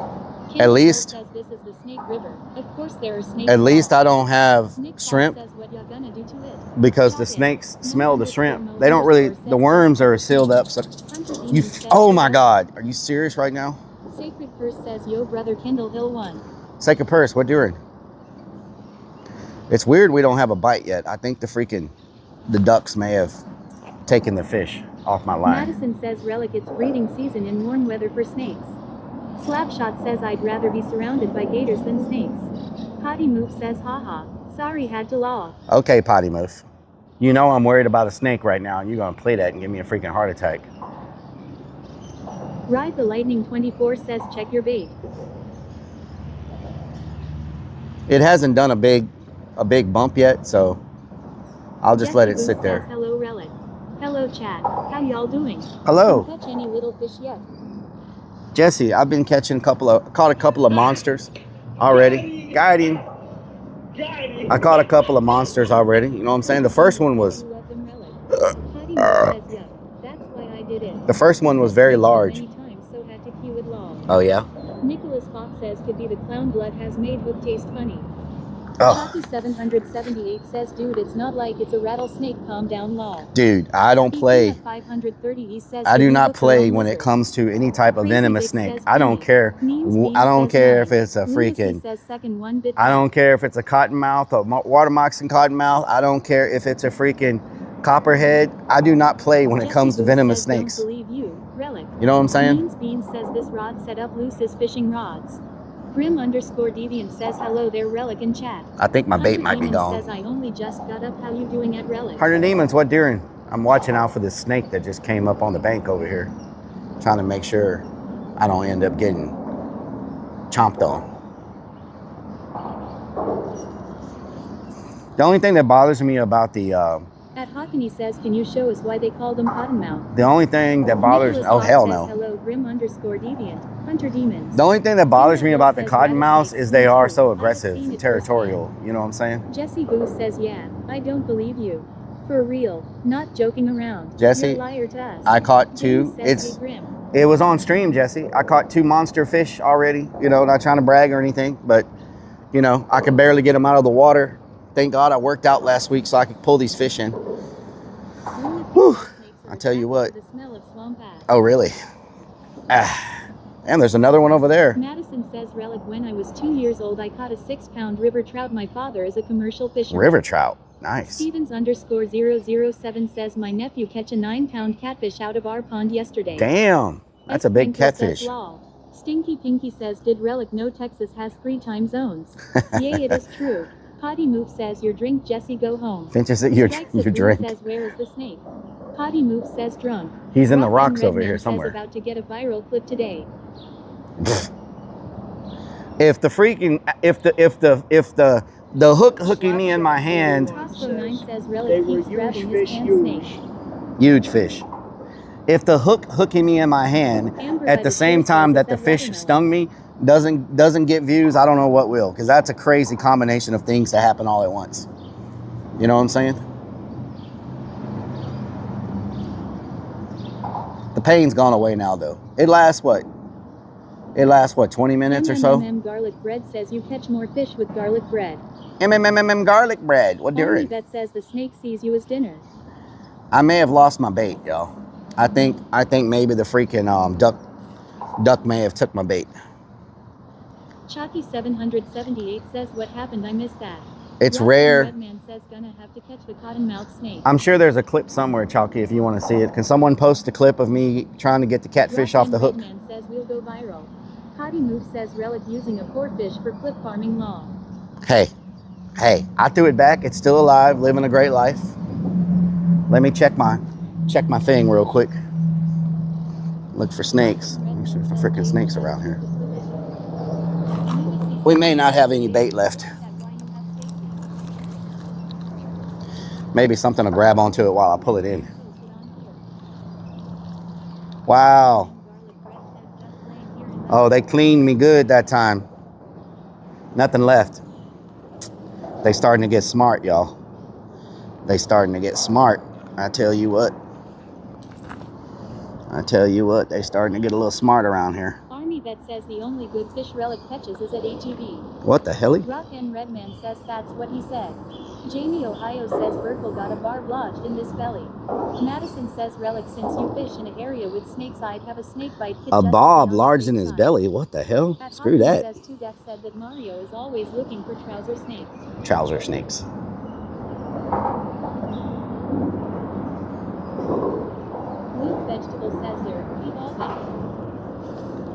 At least- says this is the Snake River. Of course there are snakes. At least I don't have Snake Fox shrimp says what you're gonna do to it. because Chop the it. snakes No smell the underscore shrimp. Mo They don't really, underscore the says worms are sealed up. So Hunter you, Demon says oh the my duck. God. Are you serious right now? Sacred Purse says yo brother Kendall Hill 1. Sacred Purse, what doing? It's weird we don't have a bite yet. I think the ducks may have taken the fish off my line. Madison says Relic it's breeding season in warm weather for snakes. Slapshot says I'd rather be surrounded by gators than snakes. Potty Move says haha. Sorry had to law. Okay, Potty Mouth. You know I'm worried about a snake right now and you're gonna play that and give me a freaking heart attack. Ride the Lightning 24 says check your bait. It hasn't done a big bump yet, so I'll just let it Jesse sit Booth there. says, hello Relic. Hello chat. How y'all doing? Hello. Did you catch any little fish yet? Jesse, I've been caught a couple of monsters already. Got him. I caught a couple of monsters already. You know what I'm saying? The first one was You let them relic. Potty Move says yup. That's why I did it. the first one was very large. Many times, so had to cue it long. Oh yeah. Nicholas Fox says could be the clown blood has made hook taste funny. Oh, Copy 778 says dude it's not like it's a rattlesnake, calm down law. dude, I don't play. 530 says I do the not hook play on when it lizard. comes to any type of Crazy venomous Dick snake. says I don't penny. care. Means Bean I don't says care if nine. it's a Lunacy freaking. says second one bit I don't care if it's a cottonmouth, a water moccasin cottonmouth. I don't care if it's a freaking copperhead. I do not play when it Jesse comes to Booth venomous says, snakes. Don't believe you, Relic. You know what I'm saying? Means Bean says this rod set up loose as fishing rods. Grim_Deviant says hello there Relic in chat. I think my bait Hunter might be Demon gone. says I only just got up. How you doing at Relic? 100 Demons, what doing? I'm watching out for this snake that just came up on the bank over here. Trying to make sure I don't end up getting chomped on. The only thing that bothers me about At Hockney says can you show us why they call them cottonmouth? the only thing that bothers me, Nicholas oh Fox hell says, no. hello Grim_Deviant. Hunter Demons. The only thing that bothers me about the cottonmouths is they are so I've aggressive seen and it territorial. You know what I'm saying? Jesse Booth says yeah, I don't believe you. For real, not joking around. Jesse, You're a liar to us. I caught James 2. says, "Hey, Grim." It was on stream, Jesse. I caught 2 monster fish already. You know, not trying to brag or anything, but you know, I could barely get them out of the water. Thank God I worked out last week so I could pull these fish in. Whew. I tell you what. The smell of swamp ass. Oh, really? And there's another one over there. Madison says, Relic, when I was 2 years old, I caught a 6-pound river trout. My father is a commercial fisherman. River trout. Nice. Stevens_007 says, my nephew catch a 9-pound catfish out of our pond yesterday. Damn. That's a big catfish. Says, lol. Stinky Pinky says, did Relic know Texas has 3 time zones? Yay, it is true. Potty Move says, your drink, Jesse, go home. Finch is your drink. Says, where is the snake? Potty Move says, drunk. He's in the rocks over here somewhere. About to get a viral clip today. If the freaking the hook hooking me in my hand. They were Huge fish. If the hook hooking me in my hand at the same time that the fish stung me doesn't get views, I don't know what will, because that's a crazy combination of things to happen all at once. You know what I'm saying? The pain's gone away now, though. It lasts what? 20 minutes or so? Garlic Bread says you catch more fish with garlic bread. Garlic bread. What do you? That says the snake sees you as dinner. I may have lost my bait, y'all. I think maybe the freaking duck may have took my bait. Chalky 778 says, what happened? I missed that. It's rare. Redman says, gonna have to catch the cottonmouth snake. I'm sure there's a clip somewhere, Chalky, if you want to see it. Can someone post a clip of me trying to get the catfish off the hook? Redman says we'll go viral. Potty Move says Relic using a poor fish for clip farming law. Hey, I threw it back. It's still alive, living a great life. Let me check my thing real quick. Look for snakes. There's some freaking snakes around here. We may not have any bait left. Maybe something to grab onto it while I pull it in. Wow. Oh, they cleaned me good that time. Nothing left. They starting to get smart, y'all. They starting to get smart. I tell you what. They starting to get a little smart around here. Army Vet says the only good fish Relic catches is at HEB. What the hell? Rock and Redman says that's what he said. Jamie Ohio says Burkle got a barb lodged in this belly. Madison says Relic, since you fish in an area with snakes, I'd have a snake bite kit. A barb lodged in his belly? What the hell? Screw that. Says Tudek said that Mario is always looking for trouser snakes. Trouser snakes. Blue Vegetable says they're evolving.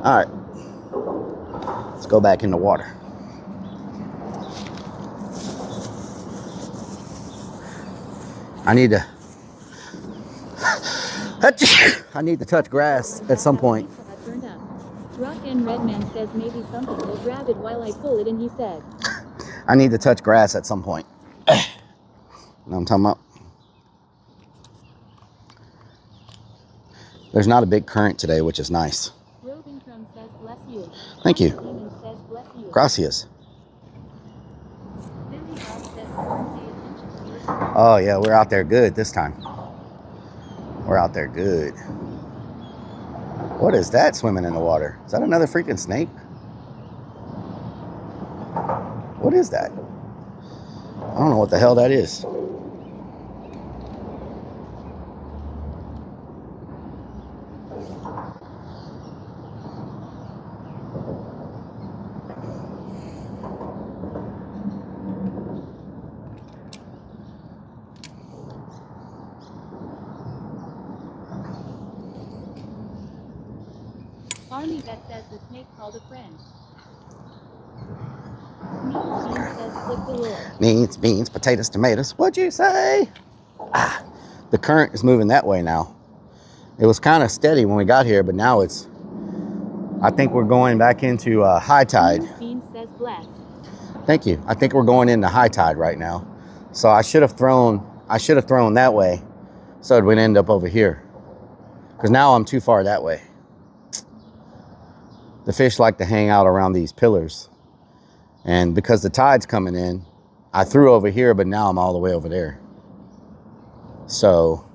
All right. Let's go back in the water. I need to touch grass at some point. Rock and Redman says maybe something will grab it while I pull it, and he said, I need to touch grass at some point. You know what I'm talking about? There's not a big current today, which is nice. Robinson says bless you. Thank you. Demon says bless you. Gracias. Oh yeah, we're out there good this time. We're out there good. What is that swimming in the water? Is that another freaking snake? What is that? I don't know what the hell that is. Army Vet says the snake called a friend. Means says click the lure. Means, beans, potatoes, tomatoes. What'd you say? Ah, the current is moving that way now. It was kind of steady when we got here, but now it's, I think we're going back into high tide. Beans says bless. Thank you. I think we're going into high tide right now. So I should have thrown that way so it would end up over here. Because now I'm too far that way. The fish like to hang out around these pillars. And because the tide's coming in, I threw over here, but now I'm all the way over there. So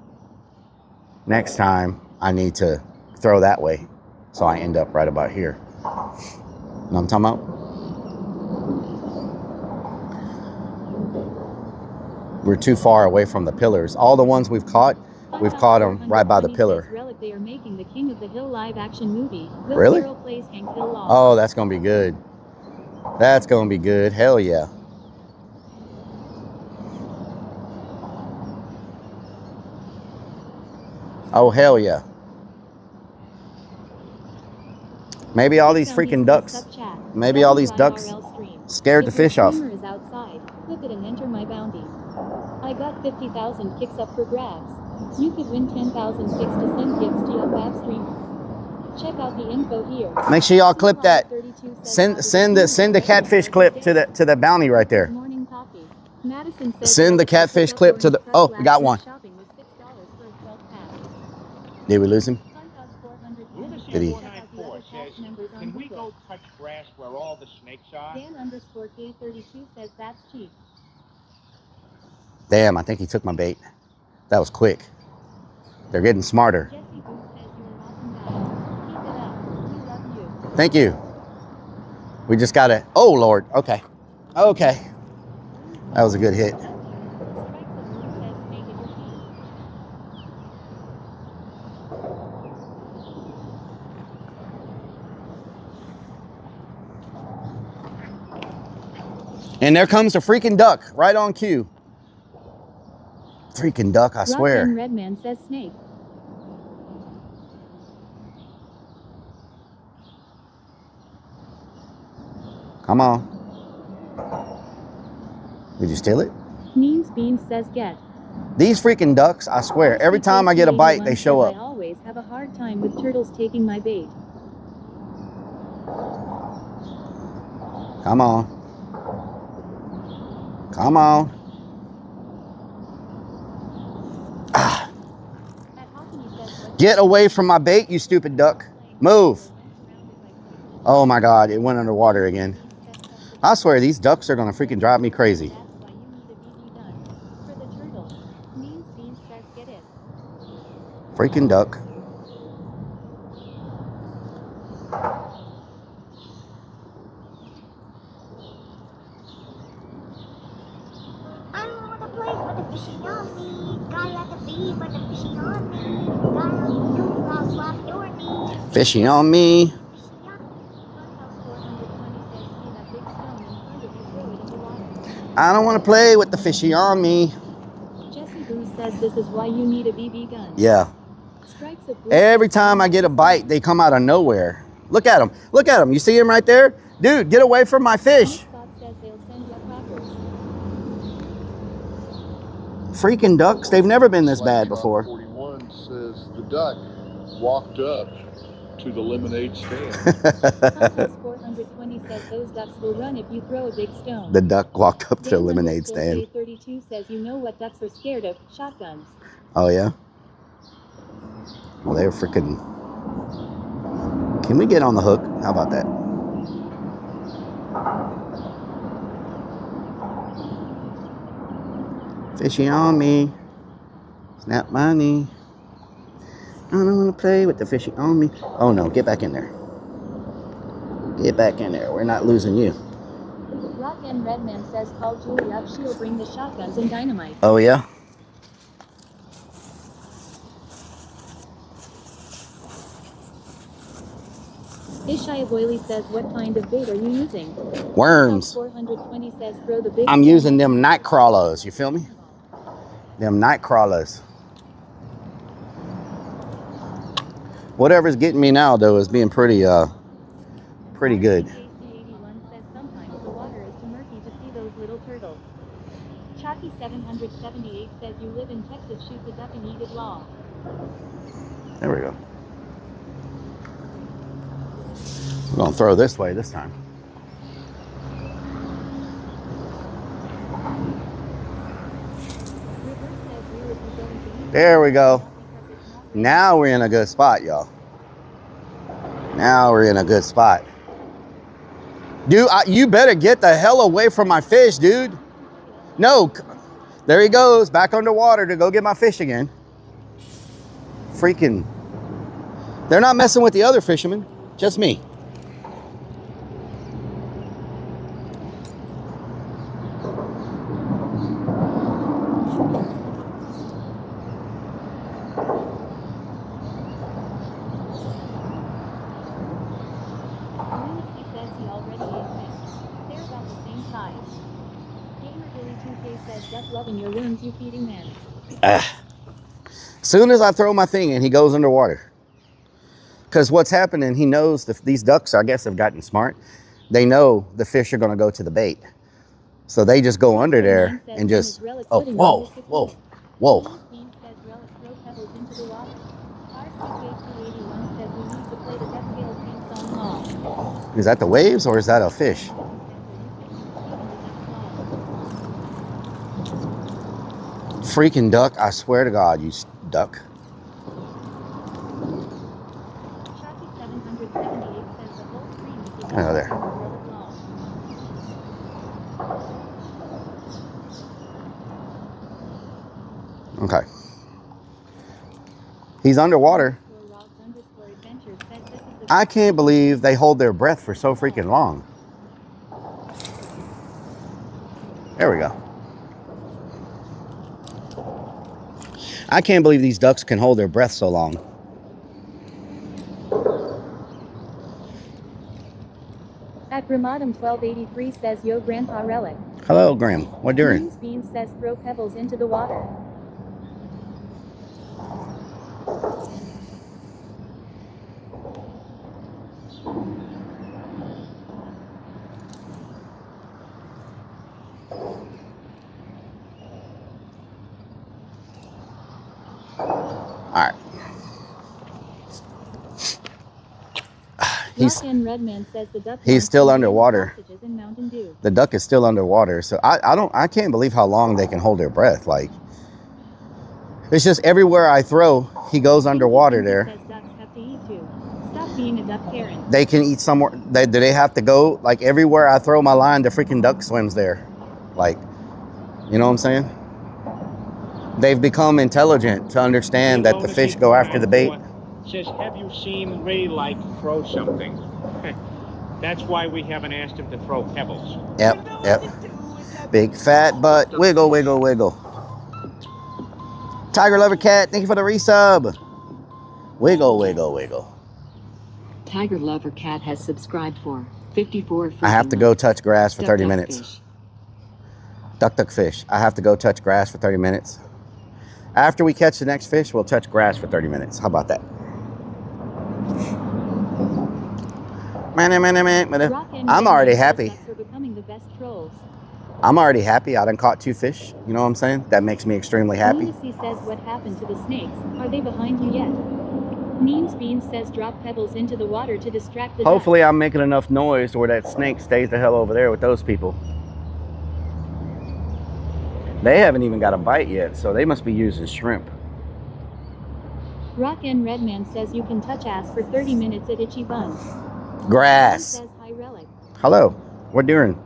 next time I need to throw that way. So I end up right about here. You know what I'm talking about? We're too far away from the pillars. All the ones we've caught them right by the pillar. Relic, they are making the King of the Hill live action movie. Will Really? Ferrell plays Hank Hill Law. Oh, that's gonna be good. That's gonna be good. Hell yeah. Oh, hell yeah. Maybe all these freaking ducks, maybe all these ducks scared the fish off. Is outside. Click it and enter my bounty. I got 50,000 kicks up for grabs. You could win 10,000 kicks to send gifts to your fab streamer. Check out the info here. Make sure y'all clip that. Send the catfish clip to the bounty right there. Morning coffee. Madison says Send the catfish clip to the. Oh, we got one. Did we lose him? Did he? Can we go touch grass where all the snakes are? Dan_K32 says that's cheap. Damn, I think he took my bait. That was quick. They're getting smarter. Thank you. We just got to. Oh, Lord. Okay. Okay. That was a good hit. And there comes a freaking duck right on cue. Freaking duck, I swear. Redman says snake. Come on. Did you steal it? Means Beans says get. These freaking ducks, I swear, every time I get a bite, they show up. I always have a hard time with turtles taking my bait. Come on. Come on. Ah. Get away from my bait, you stupid duck. Move. Oh my God, it went underwater again. I swear, these ducks are gonna freaking drive me crazy. Freaking duck. I don't want to play with the fishing on me. Guy at the beach with the fishing on me. Guy on you, I'll slap your knee. Fishing on me. I don't want to play with the fishy on me. Jesse Bruce says this is why you need a BB gun. Yeah. Every time I get a bite, they come out of nowhere. Look at them. Look at them. You see him right there? Dude, get away from my fish. Freaking ducks. They've never been this bad before. 41 says the duck walked up to the lemonade stand. 420 says those ducks will run if you throw a big stone. The duck walked up to the lemonade stand. 32 says you know what ducks are scared of? Shotguns. Oh yeah? Well, they're freaking... Can we get on the hook? How about that? Fishy on me. Snap my knee. I don't want to play with the fishy on me. Oh no, get back in there. Get back in there. We're not losing you. Rock and Redman says call Julie up. She'll bring the shotguns and dynamite. Oh yeah? Ishaya Boyley says what kind of bait are you using? Worms. 420 says throw the big... I'm using them night crawlers. You feel me? Them night crawlers. Whatever's getting me now, though, is being pretty good. KC81 says sometimes the water is too murky to see those little turtles. Chalky 778 says you live in Texas, shoot the duck and eat it raw. There we go. We're gonna throw this way this time. There we go. Now we're in a good spot, y'all. Now we're in a good spot. Dude, you better get the hell away from my fish, dude. No, There he goes, back underwater to go get my fish again. Freaking. They're not messing with the other fishermen, just me. Lunacy says he already ate fish. They're about the same size. Gamer Billy 2K says, "Duck loving your worms, you feeding man." Soon as I throw my thing in, he goes underwater. Because what's happening, he knows these ducks, I guess, have gotten smart. They know the fish are going to go to the bait. So they just go under there and just, oh, whoa, whoa, whoa. Bean says Relic throw pebbles into the water. RCK281 says we need to play the DuckTales theme song now. Is that the waves or is that a fish? Freaking duck, I swear to God, you duck. Oh, there. Okay. He's underwater. I can't believe they hold their breath for so freaking long. There we go. I can't believe these ducks can hold their breath so long. At Gramadum 1283 says, "Yo, Grandpa Relic." Hello, Graham. What doing? Bean says, "Throw pebbles into the water." All right. Redman says the duck He's still underwater. in Mountain Dew. The duck is still underwater, so I can't believe how long they can hold their breath. Like, it's just everywhere I throw, he goes underwater there. Says ducks have to eat too. Stop being a duck Karen. They can eat somewhere. Do they have to go? Like, everywhere I throw my line, the freaking duck swims there. Like, you know what I'm saying? They've become intelligent to understand that the fish go after the bait. Says, have you seen Rellik throw something? That's why we haven't asked him to throw pebbles. Yep, yep. Big fat butt. Wiggle, wiggle, wiggle. Tiger Lover Cat, thank you for the resub. Wiggle, wiggle, wiggle. Tiger Lover Cat has subscribed for 54. I have to go touch grass for 30 minutes. Fish. Duck, duck, fish. I have to go touch grass for 30 minutes. After we catch the next fish, we'll touch grass for 30 minutes. How about that? I'm already happy. I'm already happy. I done caught 2 fish. You know what I'm saying? That makes me extremely happy. Lunacy says, "What happened to the snakes? Are they behind you yet?" Memes Beans says, "Drop pebbles into the water to distract the Hopefully I'm making enough noise where that snake stays the hell over there with those people. They haven't even got a bite yet, so they must be using shrimp. Rock N Redman says, "You can touch ass for 30 minutes at Itchy Buns." Grass. Says, "Hi Relic." Hello. We're doing.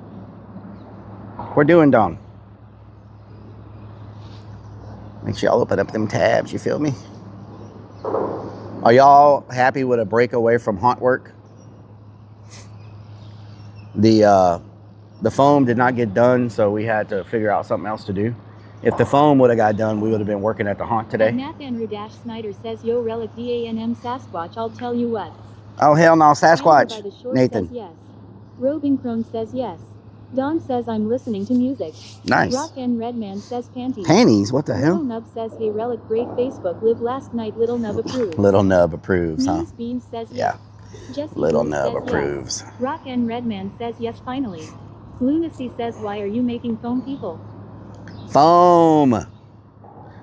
We're doing, Dawn. Make sure y'all open up them tabs, you feel me? Are y'all happy with a break away from haunt work? The foam did not get done, so we had to figure out something else to do. If the foam would have got done, we would have been working at the haunt today. Nathan Rudash Snyder says, "Yo Relic DANM Sasquatch, I'll tell you what." Oh, hell no, Sasquatch. By the Shore Nathan. Says yes. Robin Crone says yes. Don says, "I'm listening to music." Nice. Rock N Redman says, "Panties." Panties? What the hell? Little Nub says, "Hey Relic, great Facebook live last night. Little Nub approves." Little Nub approves, huh? Means Beans says Yeah. yes. Jesse Little Beans Nub says approves. Yes. Rock N Redman says yes finally. Lunacy says, "Why are you making foam people?" Foam.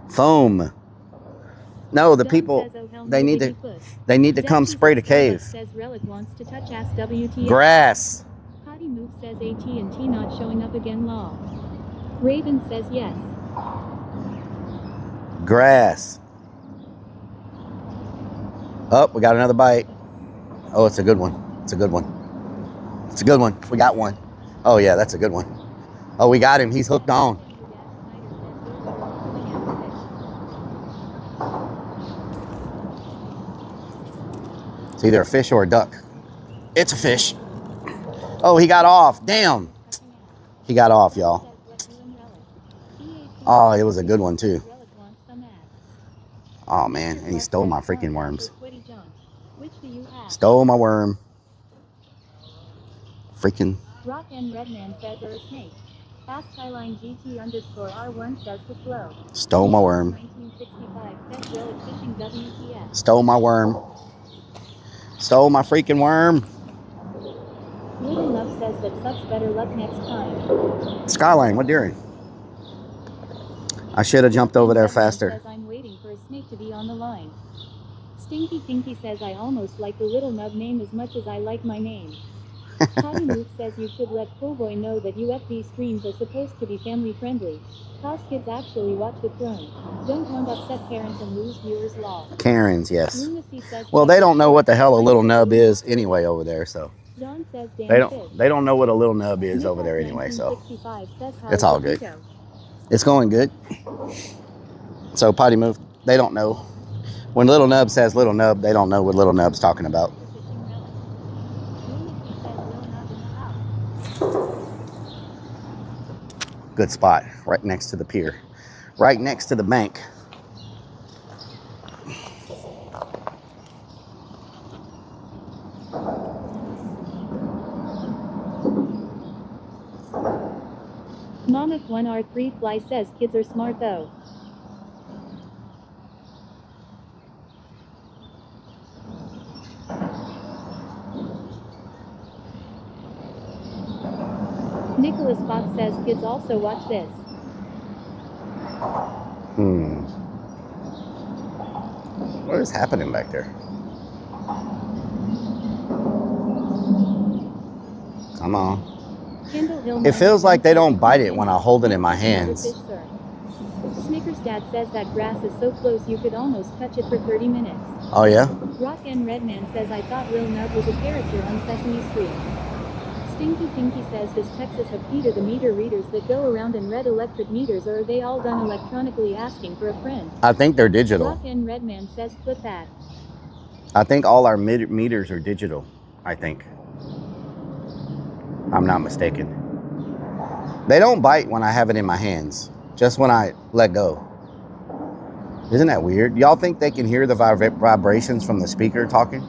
Foam. No, the Don people, says, "Oh, hell no, they need to, Biggie Puss." they need to come Zappy spray the says, cave. Says Relic wants to touch ass WTF. Grass. Potty Move says AT&T not showing up again law. Raven says yes. Grass. Oh, we got another bite. Oh, it's a good one. It's a good one. It's a good one. We got one. Oh, yeah, that's a good one. Oh, we got him. He's hooked on. It's either a fish or a duck. It's a fish. Oh, he got off. Damn. He got off, y'all. Oh, it was a good one, too. Oh, man. And he stole my freaking worms. Stole my worm. Freaking. Rock and Redman says or a snake. Ask Highline GT_R1 says to slow. Stole my worm. 1965 says Relic fishing WTF. Stole my worm. Stole my freaking worm. Little Love says that sucks, better luck next time. Skyline, what doing? I should have jumped over there faster. Says I'm waiting for a snake to be on the line. Stinky Pinky says I almost like the Little Nub name as much as I like my name. Patty Luke says you should let Po'boy know that UFB streams are supposed to be family friendly. Cause kids actually watch the throne. Don't want to upset parents and lose viewers law. Karens, yes. Well, they don't know what the hell a little nub is anyway over there, so. John says They don't know what a little nub is over there anyway, so. It's all good. It's going good. So potty move. They don't know. When Little Nub says Little Nub, they don't know what Little Nub's talking about. Good spot, right next to the pier, right next to the bank. Mom if 1R3 Fly says kids are smart though. Nicholas Fox says kids also watch this. What is happening back there? Come on. It feels like they don't bite it when I hold it in my hands. Snickers Dad says that grass is so close you could almost touch it for 30 minutes. Oh yeah? Rock and Redman says I thought Lil Nub was a character on Sesame Street. Stinky Pinky says does Texas have Peter the meter readers that go around and read electric meters, or are they all done electronically asking for a friend? I think they're digital. Rock and Redman says put that. I think all our meters are digital, I think. I'm not mistaken. They don't bite when I have it in my hands, just when I let go. Isn't that weird? Y'all think they can hear the vibrations from the speaker talking?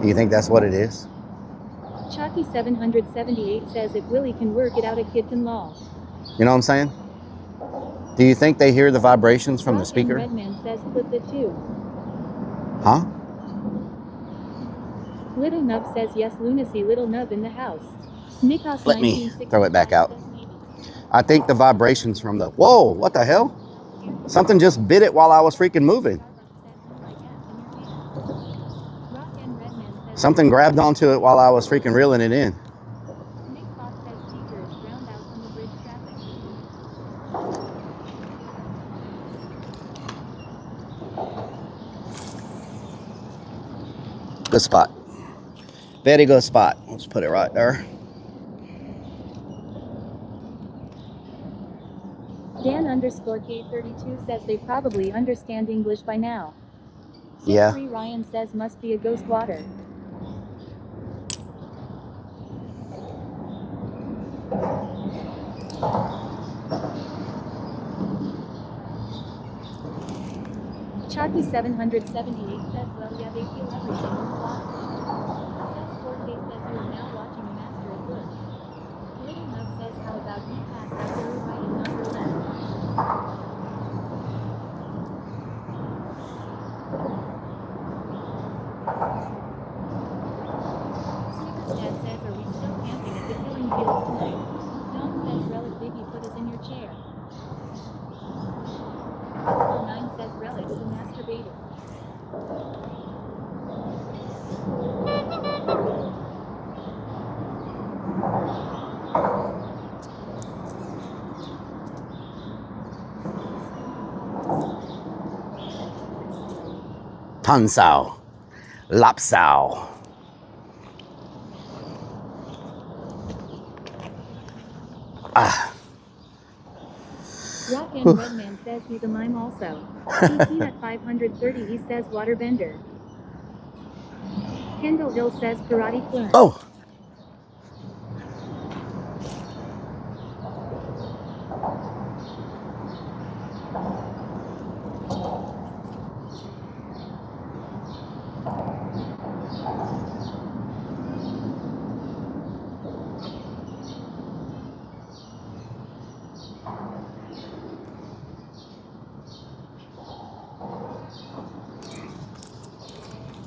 Do you think that's what it is? Chalky 778 says if Willie can work it out, a kid can law. You know what I'm saying? Do you think they hear the vibrations from the speaker? Redman says put the two. Huh? Little Nub says yes, lunacy, Little Nub in the house. Nikos Let me throw it back out. I think the vibrations from the... Whoa, what the hell? Something just bit it while I was freaking moving. Something grabbed onto it while I was freaking reeling it in. Good spot. Very good spot. Let's put it right there. Dan_K32 says they probably understand English by now. Yeah. Ryan says must be a ghost water. Chalky 778 says, well, yeah, they feel everything. Says 4K says you are now watching a master at work. Little Nub says, how about you pass after a right and not your left? Snickers Dad says, are we still camping at the Killing Fields tonight? Don says, Relic Biggie, put us in your chair. 9 says Relic is a masturbator. Tansao. Lapsao. Ah. Rock and Redman says he's a mime also. 18 at 530 he says waterbender. Kendall Hill says karate fluent. Oh.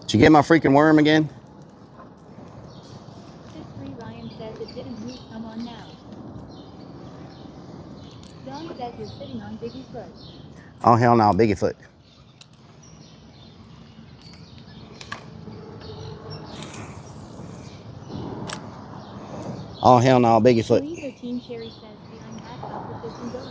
Did you get my freaking worm again? Sid3 Ryan says it didn't move. Come on now. Don says you're sitting on Biggie foot. Oh, hell no, Bigfoot. Oh, hell no, Bigfoot. Lee 13 Cherry says behind that how's the fishing going?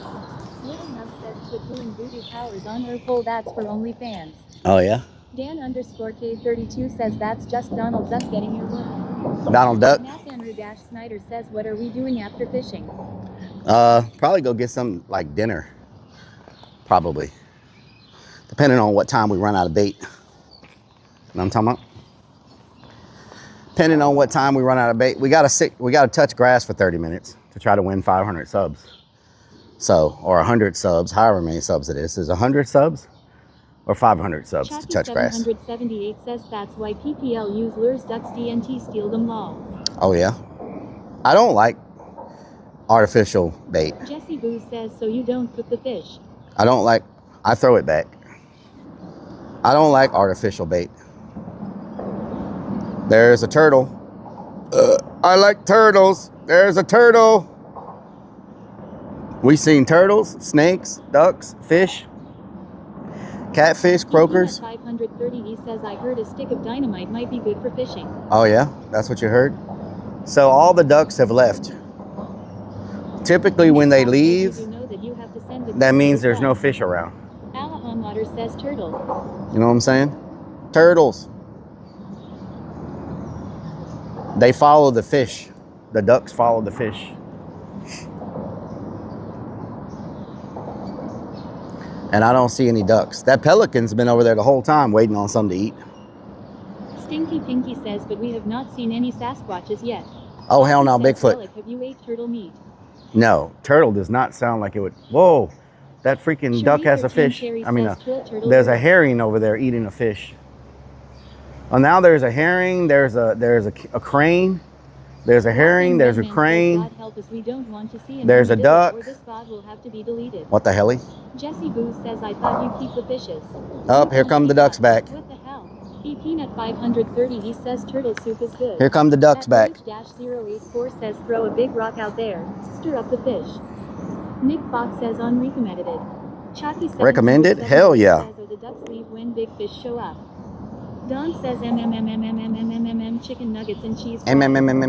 Little Nub says quit doing voodoo powers on her pole, that's for OnlyFans. Oh, yeah? Dan underscore K32 says that's just Donald Duck getting your worm. Donald Duck? Matt Andrew Dash Snyder says what are we doing after fishing? Probably go get some, like, dinner. Probably. Depending on what time we run out of bait. You know what I'm talking about? Depending on what time we run out of bait. We gotta touch grass for 30 minutes to try to win 500 subs. So, or 100 subs, however many subs it is. Is 100 subs? Or 500 subs to touch grass. 778 says that's why PPL use lures, ducks, DNT, steal them all. Oh, yeah? I don't like artificial bait. Jesse Boo says so you don't cook the fish. I throw it back. I don't like artificial bait. There's a turtle. I like turtles. There's a turtle. We seen turtles, snakes, ducks, fish, catfish, croakers. 530 he says I heard a stick of dynamite might be good for fishing. Oh yeah, that's what you heard? So all the ducks have left. Typically when they leave, that means there's no fish around. Ala on water says turtle. You know what I'm saying? Turtles. They follow the fish. The ducks follow the fish. And I don't see any ducks. That pelican's been over there the whole time waiting on something to eat. Stinky Pinky says, but we have not seen any Sasquatches yet. Oh, hell no, Says, Bigfoot. Relic, have you ate turtle meat? No, turtle does not sound like it would. Whoa, that freaking duck has a fish. I mean, there's a herring over there eating a fish. Oh, now there's a herring, there's a crane, there's a herring, there's a crane, there's a duck. What the hell? Jesse Boo says, I thought you keep the fishes. Oh, here come the ducks back. What the hell? Peanut 530 he says turtle soup is good. Here come the ducks back. -084 says throw a big rock out there, stir up the fish. Nick Fox says unrecommended. Chalky Recommended? Hell yeah. Says, the ducks leave when big fish show up. Don says chicken nuggets and cheese.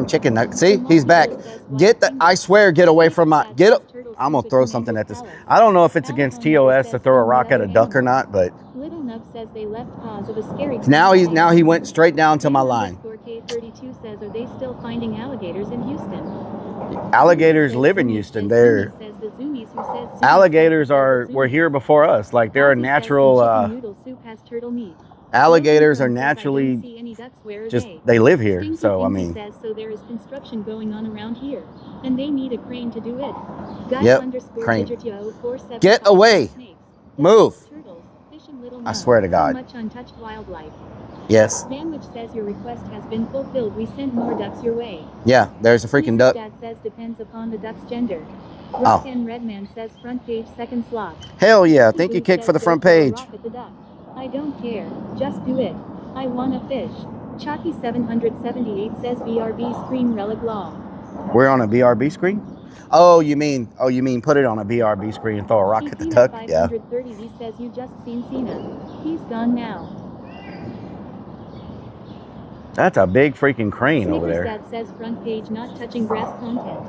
Chicken nuggets. See, he's back. Get the. I swear, get away from my. Get. I'm gonna throw something at this. I don't know if it's against TOS to throw a rock at a duck or not, but. Little Nub says they left paws of a scary. Now he went straight down to my line. 4K32 says, are they still finding alligators in Houston? Alligators live in Houston. They're. Alligators were here before us. Like they're a natural. Noodle soup has turtle meat. Alligators are naturally just, they live here. Stinky So, I Pinky mean. says, so there is construction going on around here, and they need a crane to do it. Yep, crane. Get away. Move. I swear to God. So much untouched wildlife. Yes. Sandwich says your request has been fulfilled. We sent more ducks your way. Yeah, there's a freaking duck. Dad says depends upon the duck's gender. Rock and Redman says front page second slot. Hell yeah. Thank you, Kick, for the front page. I don't care. Just do it. I want a fish. Chalky 778 says BRB screen relic law. We're on a BRB screen? Oh, you mean put it on a BRB screen and throw a rock at the duck? Yeah. 530 he says you just seen Cena. He's gone now. That's a big freaking crane over there. Dad says front page not touching grass content.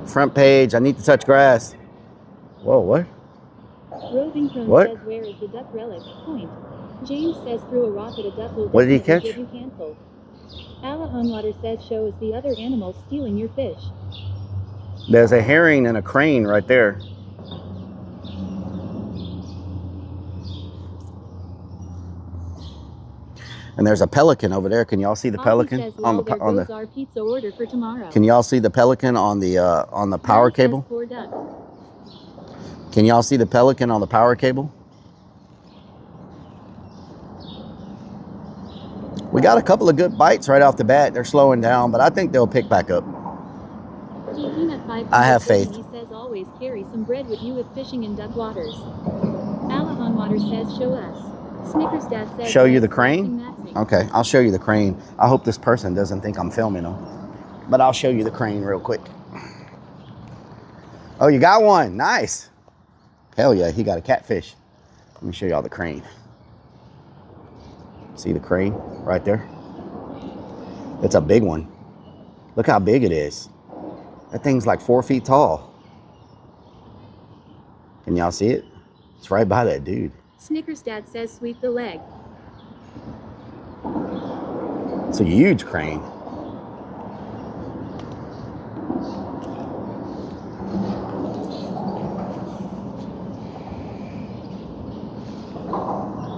Front page, I need to touch grass. Whoa, what? Roving Cone What? says where is the duck relic? Point. James says through a rock at a duck will What did he definitely catch? get you canceled. Ala Onwater says show is the other animal stealing your fish. There's a herring and a crane right there. And there's a pelican over there. Can y'all see the Ozzy pelican says, on "Lol, the there goes our pizza order for tomorrow." Can y'all see the pelican on the power Don says, cable? "Poor duck." Can y'all see the pelican on the power cable? We got a couple of good bites right off the bat. They're slowing down, but I think they'll pick back up. I have faith. He says, "Always carry some bread with you if fishing in duck waters." Alahon Water says, "Show us." Snickers Dad says, Show you "Nice the crane? waxing." Okay, I'll show you the crane. I hope this person doesn't think I'm filming them, but I'll show you the crane real quick. Oh, you got one. Nice. Hell yeah, he got a catfish. Let me show y'all the crane. See the crane right there? It's a big one. Look how big it is. That thing's like 4 feet tall. Can y'all see it? It's right by that dude. Snickers Dad says, "Sweep the leg." It's a huge crane.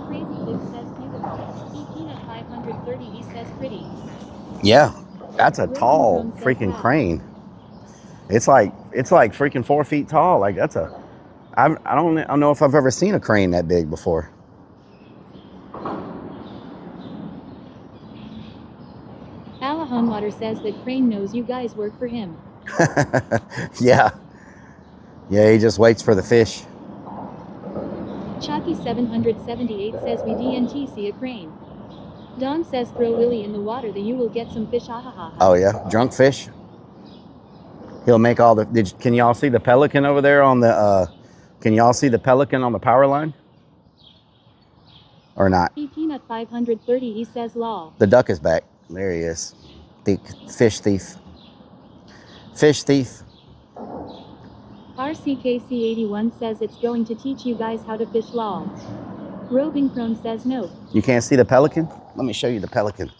Crazy Luke says, "Beautiful." Peanut 530 he says, "Pretty." Yeah, that's a tall freaking crane. It's like freaking 4 feet tall. Like that's a, I don't know if I've ever seen a crane that big before. Alahon Water says that Crane knows you guys work for him. Yeah. Yeah, he just waits for the fish. Chalky 778 says, "We DNT see a crane." Don says, "Throw Willie in the water that you will get some fish, ahaha." Oh yeah, drunk fish. He'll make all the, can y'all see the pelican over there on the, can y'all see the pelican on the power line? Or not? Peanut 530 he says, "Lol." The duck is back. There he is. The fish thief. Fish thief. RCKC81 says it's going to teach you guys how to fish, lol. Roving Prone says no. You can't see the pelican? Let me show you the pelican.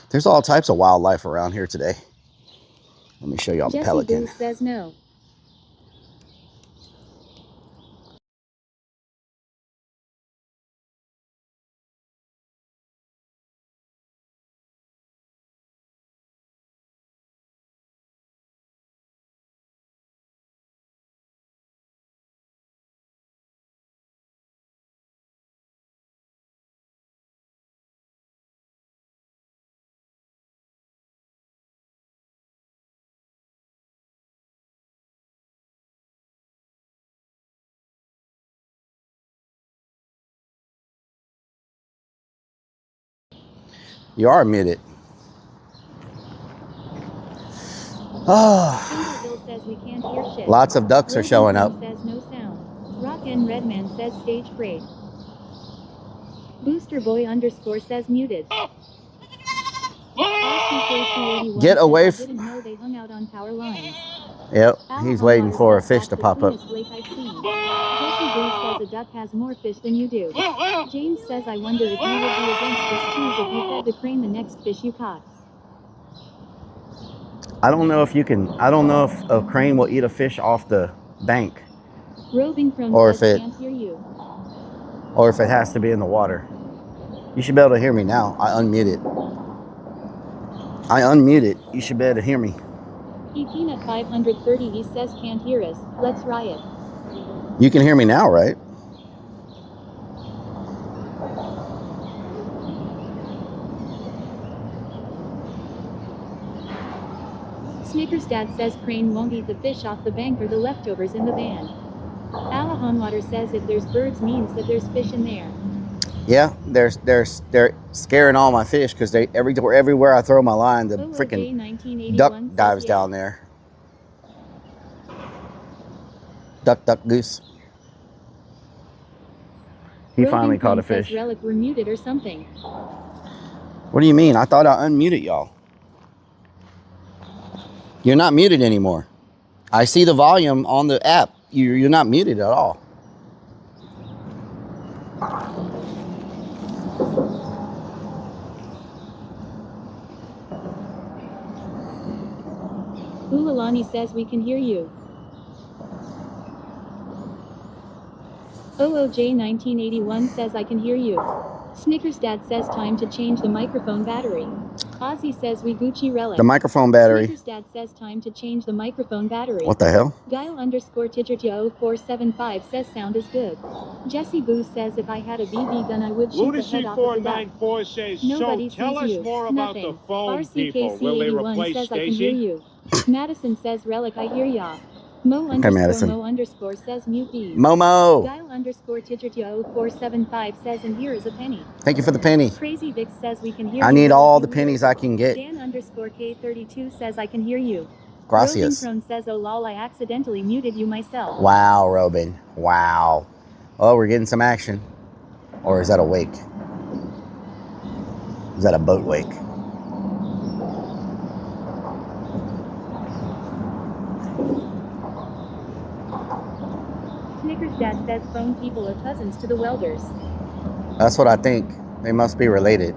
There's all types of wildlife around here today. Let me show y'all the pelican. Jesse Boo says no. You are muted. Oh. Says we can't hear shit. Lots of ducks are showing up. Says no sound. Rock and Redman says stage freight. Booster Boy _ says muted. Get away from. Didn't know they hung out on power lines. Yep, he's waiting for a fish to pop up. Jesse Boo says a duck has more fish than you do. James says, "I wonder if you would be against this choose if you fed the crane the next fish you caught." I don't know if you can, I don't know if a crane will eat a fish off the bank. Roving Prone Or says, if it, "Can't hear you." Or if it has to be in the water. You should be able to hear me now. I unmuted. I unmuted. You should be able to hear me. Peanut 530 he says can't hear us. Let's riot. You can hear me now, right? Snickers Dad says crane won't eat the fish off the bank or the leftovers in the van. Alahon Water says if there's birds means that there's fish in there. Yeah, they're scaring all my fish because they everywhere I throw my line, the freaking duck dives down there. Duck, goose. He finally caught a fish. Relic were muted or something. What do you mean? I thought I unmuted y'all. You're not muted anymore. I see the volume on the app. You're not muted at all. Ulalani says we can hear you. OOJ 1981 says I can hear you. Snickers Dad says time to change the microphone battery. Ozzy says we Gucci Relic. The microphone battery. Snickers Dad says time to change the microphone battery. What the hell? Guile underscore Tidgertio 0475 says sound is good. Jesse Boo says if I had a BB gun I would shoot the head off of the duck. Lunacy494 says, Nobody so tell sees us you. more about Nothing. the phone people. Will they RCKC81 replace says I can hear Stacy? you. Madison says Relic I hear ya. Mo Madison. underscore says mute these. Momo. Guile underscore Tidgertio 0475 says and here is a penny. Thank you for the penny. Crazy Vic says we can hear you. I need but all if the you pennies would. I can get. Dan underscore K32 says I can hear you. Gracias. Robin Crone says oh lol I accidentally muted you myself. Wow, Robin. Wow. Oh, we're getting some action. Or is that a wake? Is that a boat wake? Snickers Dad says phone people are cousins to the welders. That's what I think. They must be related.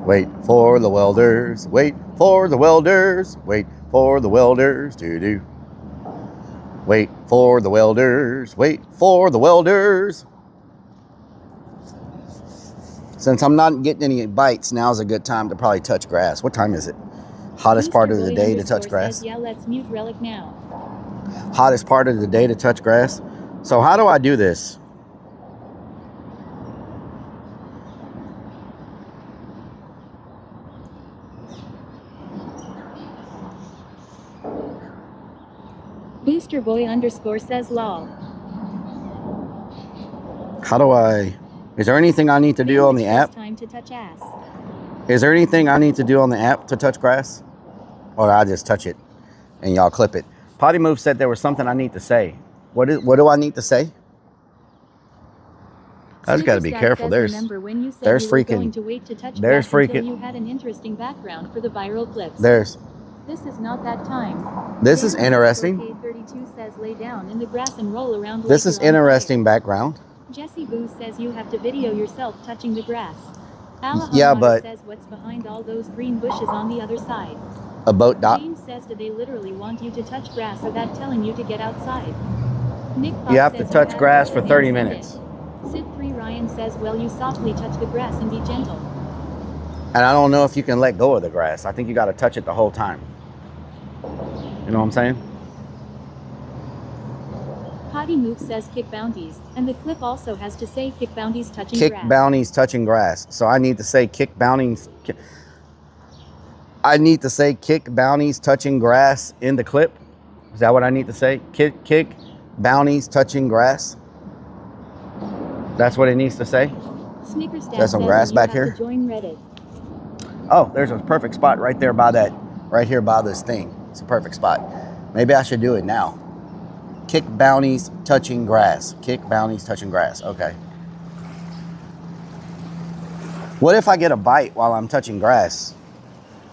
Wait for the welders. Wait for the welders. Wait for the welders. Do-do. Wait for the welders. Wait for the welders. Since I'm not getting any bites, now's a good time to probably touch grass. What time is it? Hottest part of the day to touch grass? Says, yeah, let's mute Relic now. Hottest part of the day to touch grass. So how do I do this? Booster Boy underscore says lol. How do I... Is there anything I need to do on the app? Time to touch ass. Is there anything I need to do on the app to touch grass? Or I just touch it and y'all clip it? Potty Move said there was something I need to say. What do I need to say? I just got to be careful. There's freaking. There's freaking. You had an interesting background for the viral clips. There's. This is not that time. This is interesting. K32 says lay down in the grass and roll around. This is interesting background. Jesse Boo says you have to video yourself touching the grass. Alejandro Yeah, but says what's behind all those green bushes on the other side. A boat dock. James says do they literally want you to touch grass or that telling you to get outside? Nick You have to touch grass for 30 minutes. Sid3 Ryan says well you softly touch the grass and be gentle. And I don't know if you can let go of the grass. I think you got to touch it the whole time. You know what I'm saying? Potty Move says kick bounties, and the clip also has to say kick bounties touching Kick grass. bounties touching grass. So I need to say kick bounties. I need to say kick bounties touching grass in the clip. Is that what I need to say? Kick bounties touching grass. That's what it needs to say. Snickers Dad There's some says grass you back have here. to join Reddit. Oh, there's a perfect spot right there by that. Right here by this thing. It's a perfect spot. Maybe I should do it now. Kick bounties touching grass. Kick bounties touching grass. Okay. What if I get a bite while I'm touching grass?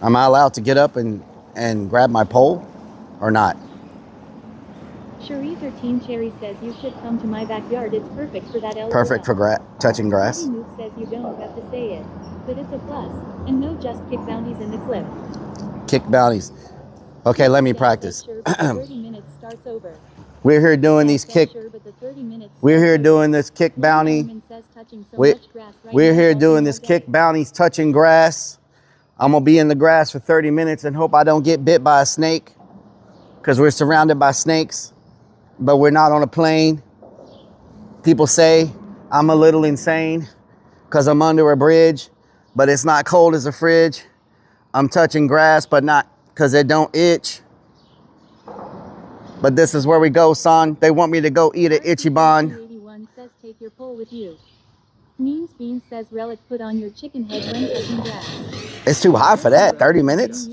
Am I allowed to get up and grab my pole or not? Cherie13 Cherry says you should come to my backyard. It's perfect for that. LOL. Perfect for touching grass. Potty Move says you don't have to say it, but it's a plus. And no just kick bounties in the clip. Kick bounties. Okay, let me practice. 30 minutes starts over. We're here doing these kick. We're here doing this kick bounty. We're here doing this kick bounties touching grass. I'm gonna be in the grass for 30 minutes and hope I don't get bit by a snake, because we're surrounded by snakes, but we're not on a plane. People say I'm a little insane because I'm under a bridge, but it's not cold as a fridge. I'm touching grass, but not because it don't itch. But this is where we go, son. They want me to go eat an Ichiban. 81 says take your pole with you. Means Beans says Relic put on your chicken head when touching grass. It's too hot for that. 30 minutes.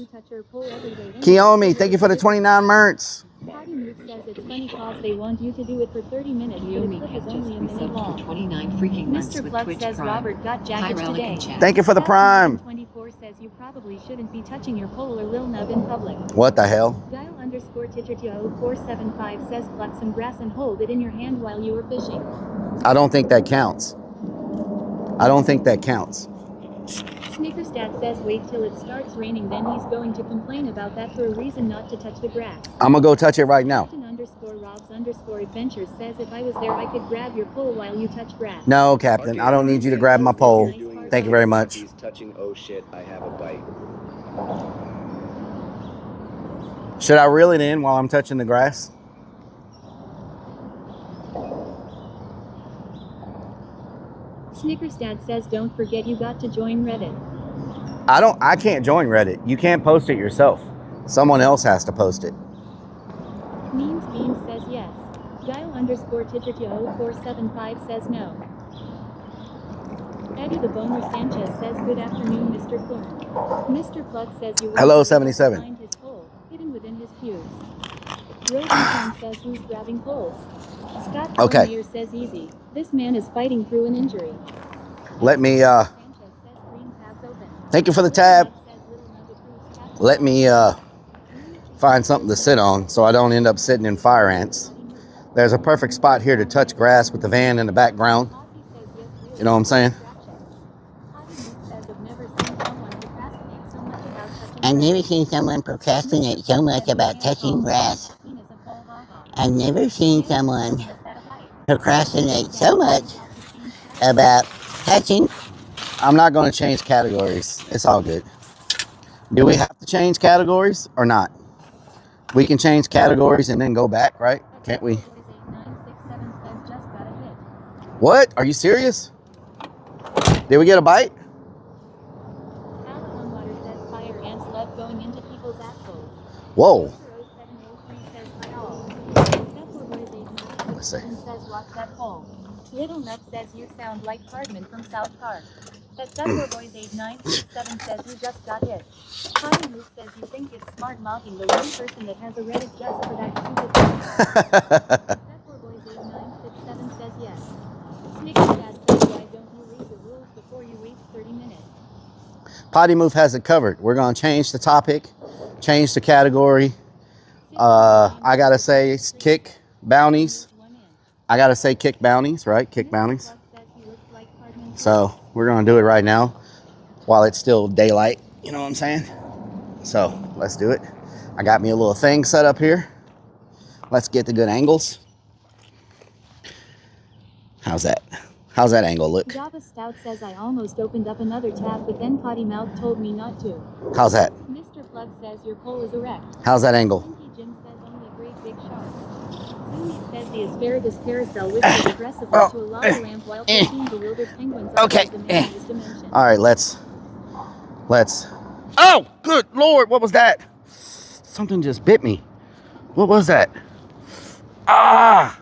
Kiyomi, thank you for the 29 merts. Potty Move says it's funny cause they want you to do it for 30 minutes. Kiyomi has only a minute long. 29 freaking months Mr. with Plug Twitch says Prime. Robert got jackets today. Thank you for the prime. 24 says you probably shouldn't be touching your pole or lil nub in public. What the hell? Guile underscore Tidgertio 475 says pluck some grass and hold it in your hand while you are fishing. I don't think that counts. I don't think that counts. Snickers Dad says wait till it starts raining, then he's going to complain about that for a reason not to touch the grass. I'm gonna go touch it right now. Captain underscore Robs underscore Adventures says if I was there I could grab your pole while you touch grass. No, Captain, I don't need you to grab my pole. Thank you very much. He's touching, oh shit, I have a bite. Should I reel it in while I'm touching the grass? Snickers Dad says don't forget you got to join Reddit. I can't join Reddit. You can't post it yourself. Someone else has to post it. Memes Bean says yes. Dial_Tigertio0475 says no. Eddie the Boner Sanchez says good afternoon, Mr. Plum. Mr. Plug says you Hello, 77. Find his pole, hidden within his pews. Rosenthal says who's grabbing poles. Scott Okay. Mayer says easy. This man is fighting through an injury. Let me, thank you for the tab. Let me find something to sit on so I don't end up sitting in fire ants. There's a perfect spot here to touch grass with the van in the background. You know what I'm saying? I've never seen someone procrastinate so much about touching grass. I've never seen someone procrastinate so much about touching. I'm not going to change categories. It's all good. Do we have to change categories or not? We can change categories and then go back, right? Can't we? What? Are you serious? Did we get a bite? Whoa. Let's see. Little Nub says you sound like Cartman from South Park. That Boys 8967 says you just got hit. Tommy Moose says you think it's smart mocking the one person that has a Reddit just for that stupid thing. Boys 8967 says yes. Snickers Dad says why don't you read the rules before you waste 30 minutes? Potty Move has it covered. We're going to change the topic, change the category. I got to say kick bounties. I got to say kick bounties, right? Kick bounties. So we're going to do it right now while it's still daylight. You know what I'm saying? So let's do it. I got me a little thing set up here. Let's get the good angles. How's that? How's that angle look? Java Stout says I almost opened up another tab, but then Potty Mouth told me not to. How's that? Mr. Plug says your pole is erect. How's that angle? Stinky Jim says only a great big shark. Zooey says the asparagus carousel whistles aggressively to a lava lamp while 15 bewildered penguins Okay. outside the maze dimension. All right, let's. Oh, good Lord, what was that? Something just bit me. What was that? Ah!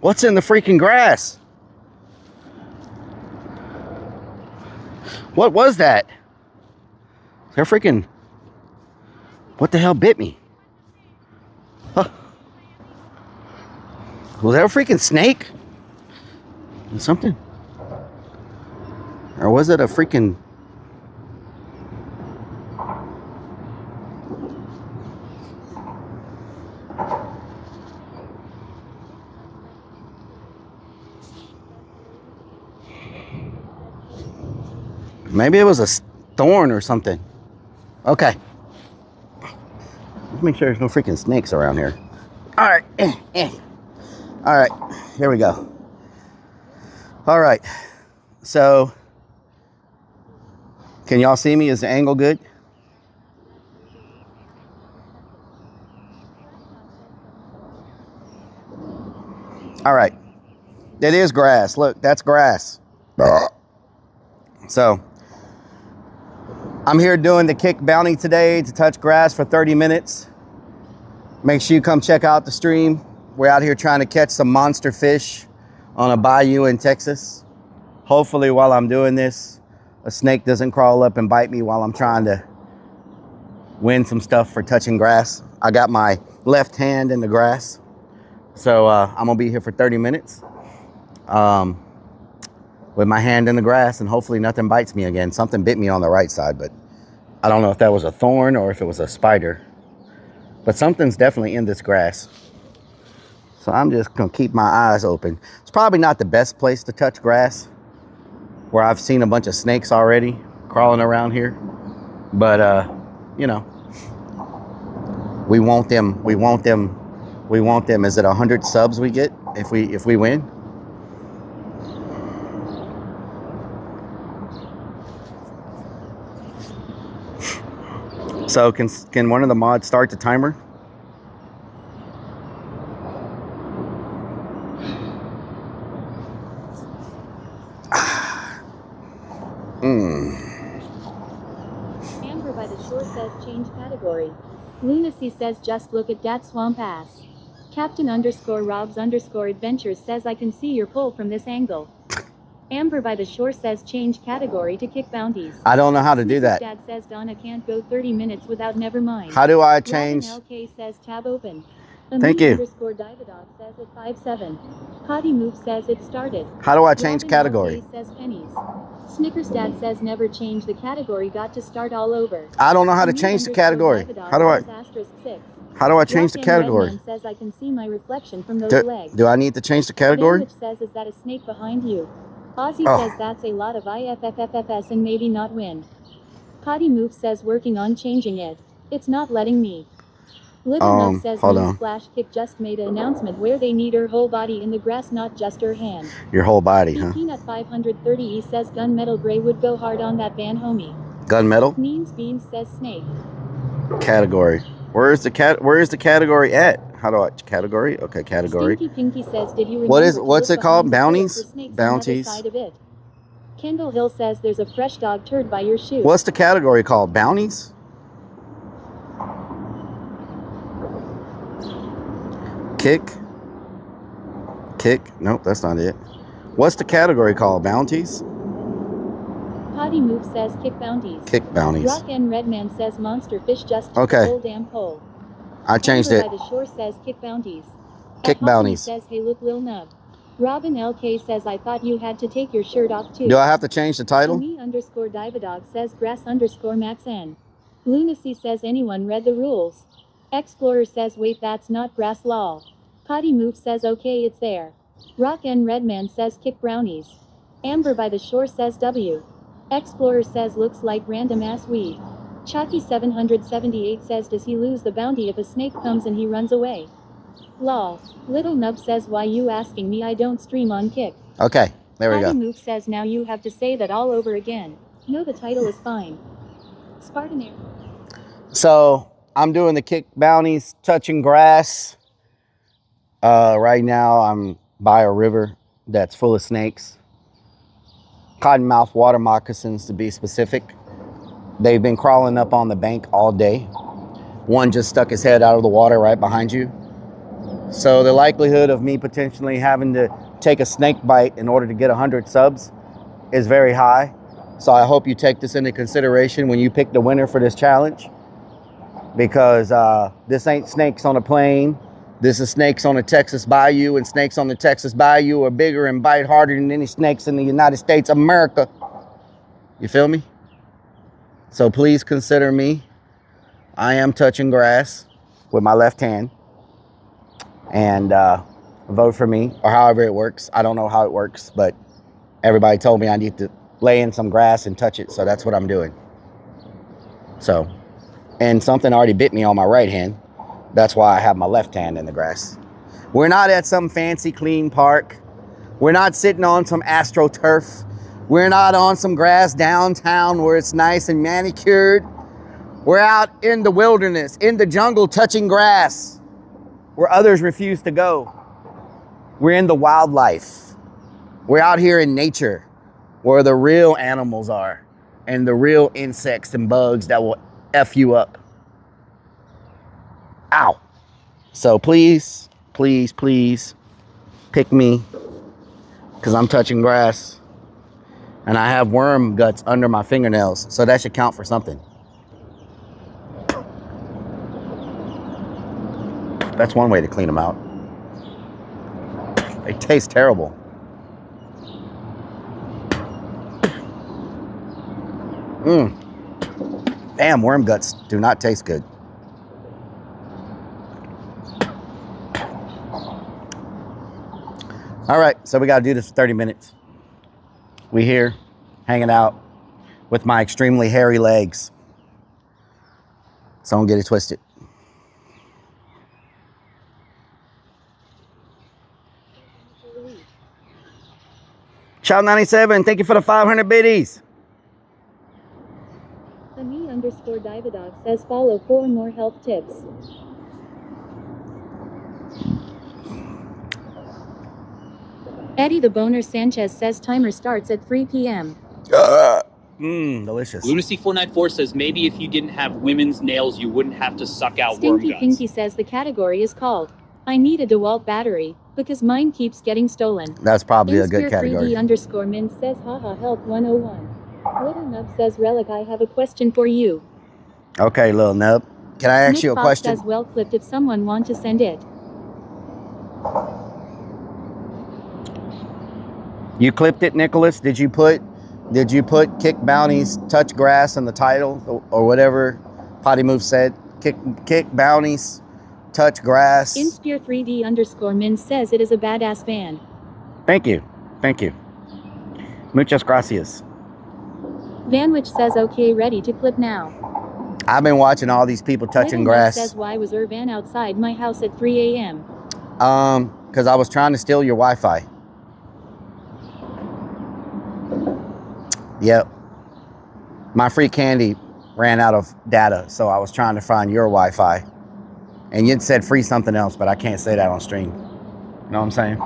What's in the freaking grass? What was that? They're freaking. What the hell bit me? Huh. Was that a freaking snake? Something? Or was it a freaking... Maybe it was a thorn or something. Okay. Let's make sure there's no freaking snakes around here. All right. All right. Here we go. All right. So, can y'all see me? Is the angle good? All right. It is grass. Look, that's grass. So, I'm here doing the kick bounty today to touch grass for 30 minutes. Make sure you come check out the stream. We're out here trying to catch some monster fish on a bayou in Texas. Hopefully while I'm doing this, a snake doesn't crawl up and bite me while I'm trying to win some stuff for touching grass. I got my left hand in the grass. So I'm gonna be here for 30 minutes with my hand in the grass, and hopefully nothing bites me again. Something bit me on the right side, but I don't know if that was a thorn or if it was a spider. But something's definitely in this grass. So I'm just gonna keep my eyes open. It's probably not the best place to touch grass, where I've seen a bunch of snakes already crawling around here. But you know, we want them with We want them. Is it 100 subs we get if we win? So can one of the mods start the timer? Amber by the shore says change category. Lunacy says just look at that swamp ass. Captain _Robs _adventures says I can see your pull from this angle. Amber by the shore says change category to kick bounties. I don't know how to do that. Dad says Donna can't go 30 minutes without never mind. How do I change? Robin LK says tab open. Thank you. _Dividog says it 5-7. Potty Move says it started. How do I change Robin category? LK says pennies. Snickers Dad says never change the category, got to start all over. I don't know how to change the category. How do I change the category? Redman says I can see my reflection from those legs. Do I need to change the category? Which says is that a snake behind you? Ozzy says that's a lot of IFFFFS and maybe not win. Potty Move says working on changing it. It's not letting me. Little Nug says Splash Kick just made an announcement where they need her whole body in the grass, not just her hand. Your whole body, huh? Peanut 530E says Gunmetal Gray would go hard on that van, homie. Gunmetal? Means Beans says snake. Category. Where is the category at? How do I category? Okay, category. Stinky Pinky says, did you remember what's it called? Bounties? Bounties. Kendall Hill says there's a fresh dog turd by your shoe. What's the category called? Bounties? Kick. Nope, that's not it. What's the category called? Bounties? Potty Move says kick bounties. Kick bounties. Rock and Redman says monster fish just took the whole damn pole. I changed it. By the shore says kick bounties. Kick bounties. Says hey look Lil Nub. Robin LK says I thought you had to take your shirt off too. Do I have to change the title? Me _Dividog says grass _Max N. Lunacy says anyone read the rules. Explorer says wait that's not grass lol. Potty Move says okay it's there. Rock and Redman says kick brownies. Amber by the shore says W. Explorer says looks like random ass weed. Chalky 778 says does he lose the bounty if a snake comes and he runs away? Lol. Little Nub says why you asking me, I don't stream on Kick. Okay, there we go. Potty Move says now you have to say that all over again. No, the title is fine. Spartan Air. So I'm doing the kick bounties, touching grass. Right now I'm by a river that's full of snakes. Cottonmouth water moccasins to be specific. They've been crawling up on the bank all day. One just stuck his head out of the water right behind you. So the likelihood of me potentially having to take a snake bite in order to get 100 subs is very high. So I hope you take this into consideration when you pick the winner for this challenge. Because this ain't snakes on a plane. This is snakes on the Texas Bayou, and snakes on the Texas Bayou are bigger and bite harder than any snakes in the United States of America. You feel me? So please consider me. I am touching grass with my left hand. And vote for me, or however it works. I don't know how it works, but everybody told me I need to lay in some grass and touch it, so that's what I'm doing. So, and something already bit me on my right hand. That's why I have my left hand in the grass. We're not at some fancy clean park. We're not sitting on some AstroTurf. We're not on some grass downtown where it's nice and manicured. We're out in the wilderness, in the jungle, touching grass where others refuse to go. We're in the wildlife. We're out here in nature where the real animals are and the real insects and bugs that will F you up. Ow. So please, please, please pick me because I'm touching grass and I have worm guts under my fingernails. So that should count for something. That's one way to clean them out. They taste terrible. Damn, worm guts do not taste good. All right, so we got to do this for 30 minutes. We here hanging out with my extremely hairy legs. So don't get it twisted. Child 97, thank you for the 500 biddies. _Dividog says follow 4 more health tips. Eddie the Boner Sanchez says timer starts at 3 p.m. Delicious. Lunacy494 says maybe if you didn't have women's nails, you wouldn't have to suck out worm Stinky guts. Pinky says the category is called I need a DeWalt battery because mine keeps getting stolen. That's probably a good category. Inspire3D_min says haha help 101. Little Nub says Relic I have a question for you. Okay, little nub. Can I ask Nick you a Fox question? says well clipped if someone want to send it. You clipped it, Nicholas? Did you put kick bounties, touch grass in the title or whatever Potty Move said? Kick bounties, touch grass. Inspire3D_min says it is a badass band. Thank you. Thank you. Muchas gracias. Vanwich says okay, ready to clip now. I've been watching all these people touching Little grass. Mike says why was Irvan outside my house at 3 a.m. Because I was trying to steal your Wi-Fi. Yep. My free candy ran out of data, so I was trying to find your Wi-Fi. And you said free something else, but I can't say that on stream. You know what I'm saying?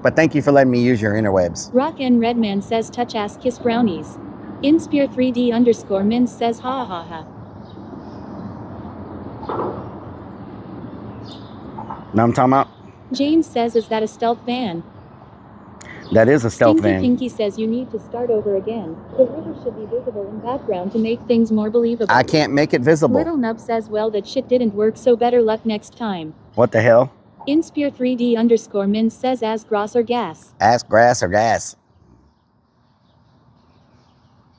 But thank you for letting me use your interwebs. Rock N Redman says touch ass kiss brownies. Inspire3D_min says ha ha ha. Know what I'm talking about? James says is that a stealth van? That is a stealth van. Pinky says you need to start over again. The river should be visible in background to make things more believable. I can't make it visible. Little Nub says well that shit didn't work so better luck next time. What the hell? Inspire3D_min says ask grass or gas. Ask grass or gas.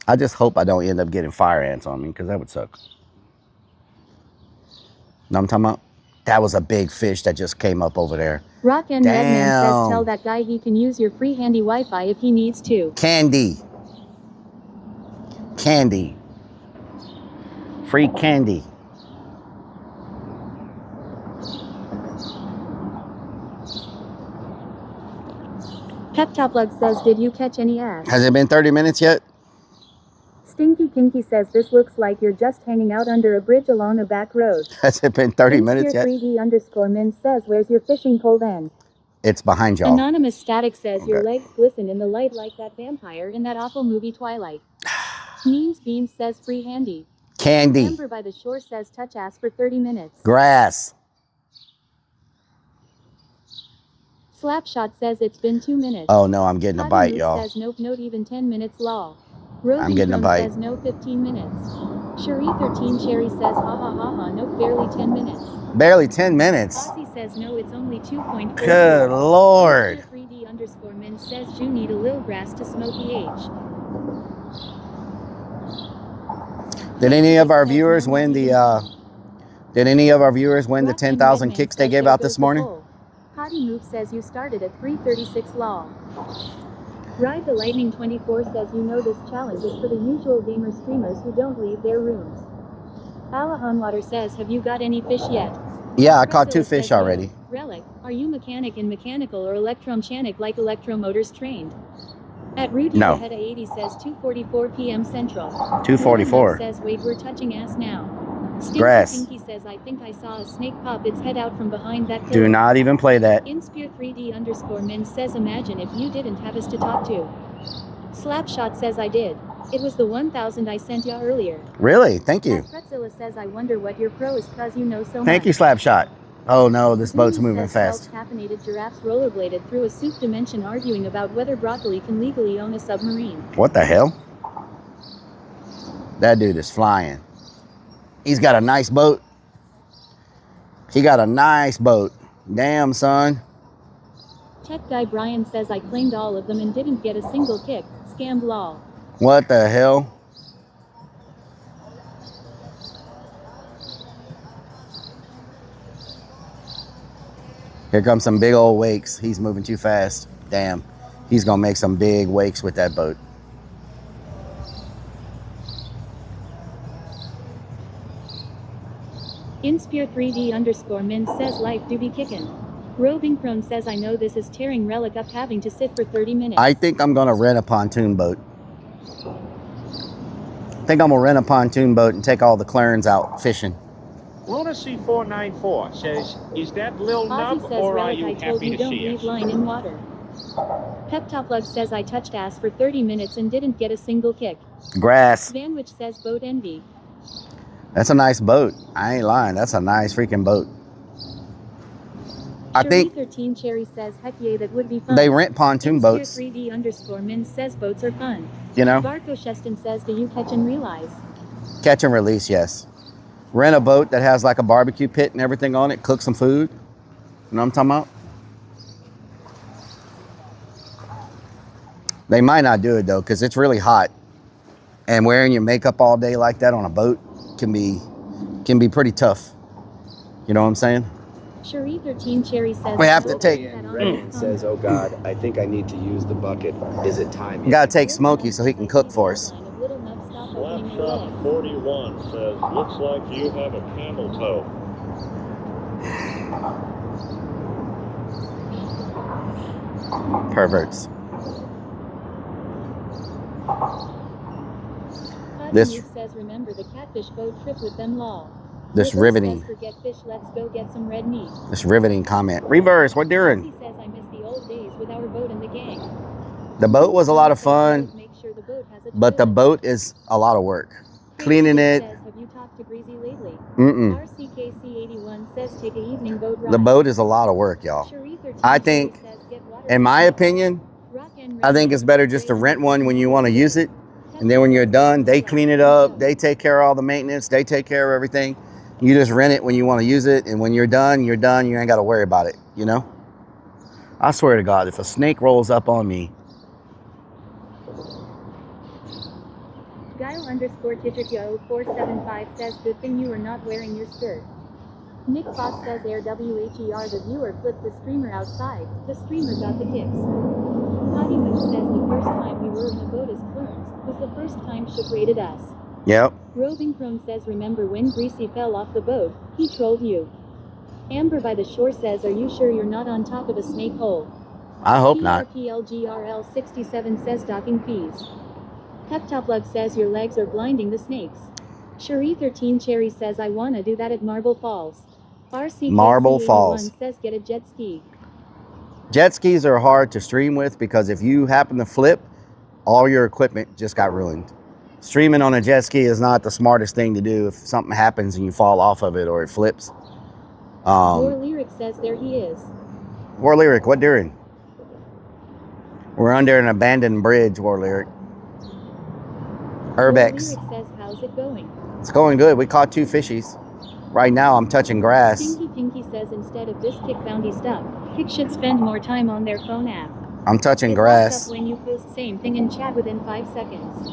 I just hope I don't end up getting fire ants on me, because that would suck. Know what I'm talking about? That was a big fish that just came up over there. Rock N Redman says tell that guy he can use your free handy Wi-Fi if he needs to. Candy. Candy. Free candy. Peptoplug says did you catch any ass? Has it been 30 minutes yet? Stinky Kinky says this looks like you're just hanging out under a bridge along a back road. Has it been 30 minutes yet? Inspire3D_min says where's your fishing pole then? It's behind y'all. Anonymous Static says your legs glisten in the light like that vampire in that awful movie Twilight. Means Beans says free handy. Candy. Amber by the Shore says touch ass for 30 minutes. Grass. Slapshot says it's been 2 minutes. Oh no, I'm getting a bite, y'all. Says nope, not even 10 minutes law. I'm getting a bite. Says no 15 minutes. Cherie 13 Cherry says ha ha ha ha nope, barely 10 minutes. Barely 10 minutes. Aussie says no, it's only 2.4. Good Lord. 3D_min says you need a little grass to smoky age. Did any of our viewers win the 10,000 kicks they gave out this morning? Potty Move says you started at 3:36 law. Ride the Lightning 24 says you know this challenge is for the usual gamer streamers who don't leave their rooms. Alahan Water says have you got any fish yet? Yeah, I caught 2 fish already. Relic, are you mechanic in mechanical or electromechanic like electromotors trained? At Rudy No. Heda 80 says 2:44 p.m. Central. 2:44. Says wait, we're touching ass now. Stinky Grass. Pinky says I think I saw a snake pop its head out from behind that pillar. Do not even play that. Inspire3D_min says imagine if you didn't have us to talk to. Slapshot says I did. It was the 1,000 I sent ya earlier. Really? Thank you. Pretzilla says I wonder what your pro is cause you know so much. Thank you, Slapshot. Oh no, this boat's moving fast. Caffeinated giraffes rollerbladed through a soup dimension arguing about whether broccoli can legally own a submarine. What the hell? That dude is flying. He's got a nice boat. He got a nice boat. Damn, son. Tech guy Brian says I claimed all of them and didn't get a single kick. Scammed lol. What the hell? Here comes some big old wakes. He's moving too fast. Damn. He's going to make some big wakes with that boat. Inspire3D_min says life do be kickin'. Roving Crone says, I know this is tearing Relic up having to sit for 30 minutes. I think I'm going to rent a pontoon boat. I think I'm going to rent a pontoon boat and take all the Clarence out fishing. Lunacy 494 says, is that Lil Ozzy Nub says, or are Relic, you I told happy you to don't see leave us? line in water. Peptop Lug says, I touched ass for 30 minutes and didn't get a single kick. Grass. Vanwich says, boat envy. That's a nice boat. I ain't lying. That's a nice freaking boat. I think 13 Cherry says, heck yeah, that would be fun. they rent pontoon boats. 3D_min says boats are fun. You know? Barco Sheston says, do you catch and realize? Catch and release, yes. Rent a boat that has like a barbecue pit and everything on it. Cook some food. You know what I'm talking about? They might not do it though, because it's really hot. And wearing your makeup all day like that on a boat can be pretty tough. You know what I'm saying? Cherie 13 Cherry says, We have to take. Redman says, oh God, I think I need to use the bucket. Is it time We yet? gotta take Smokey so he can cook for us. Slapshot 41 says, looks like you have a camel toe. Perverts. This says, remember the catfish boat trip with them law. This Ripple riveting. says, forget fish, let's go get some red meat. This riveting comment. Reverse, what doing? He says, I miss the old days with our boat and the gang. The boat was a lot of fun, but the boat is a lot of work. Cleaning it. Says, have you talked to Greasy lately? Mm-mm. RCKC81 says, take an evening boat ride. The boat is a lot of work, y'all. I think, in my opinion, I think it's better just to rent one when you want to use it. And then when you're done, they clean it up. They take care of all the maintenance. They take care of everything. You just rent it when you want to use it. And when you're done, you're done. You ain't got to worry about it, you know? I swear to God, if a snake rolls up on me. Guile_Titrico475 says, good thing you are not wearing your skirt. Nick Fox says, Air WHER, the viewer flipped the streamer outside. The streamer got the kicks. Potty Witch says, the first time we were in a boat as clones was the first time Shook rated us. Yep. Roving Crone says, remember when Greasy fell off the boat? He trolled you. Amber by the shore says, are you sure you're not on top of a snake hole? I hope not. PLGRL67 says, docking fees. Peptop Lug says, your legs are blinding the snakes. Cherie 13 Cherry says, I wanna do that at Marble Falls. Marble Falls says, get a jet ski. Jet skis are hard to stream with because if you happen to flip, all your equipment just got ruined. Streaming on a jet ski is not the smartest thing to do if something happens and you fall off of it or it flips. War Lyric says, there he is. War Lyric, what doing? We're under an abandoned bridge, War Lyric. Urbex. War Lyric says, how's it going? It's going good. We caught 2 fishies. Right now, I'm touching grass. Stinky Pinky says, instead of this kick bounty stuff, kick should spend more time on their phone app. I'm touching It grass. pops up when you post same thing in chat within 5 seconds.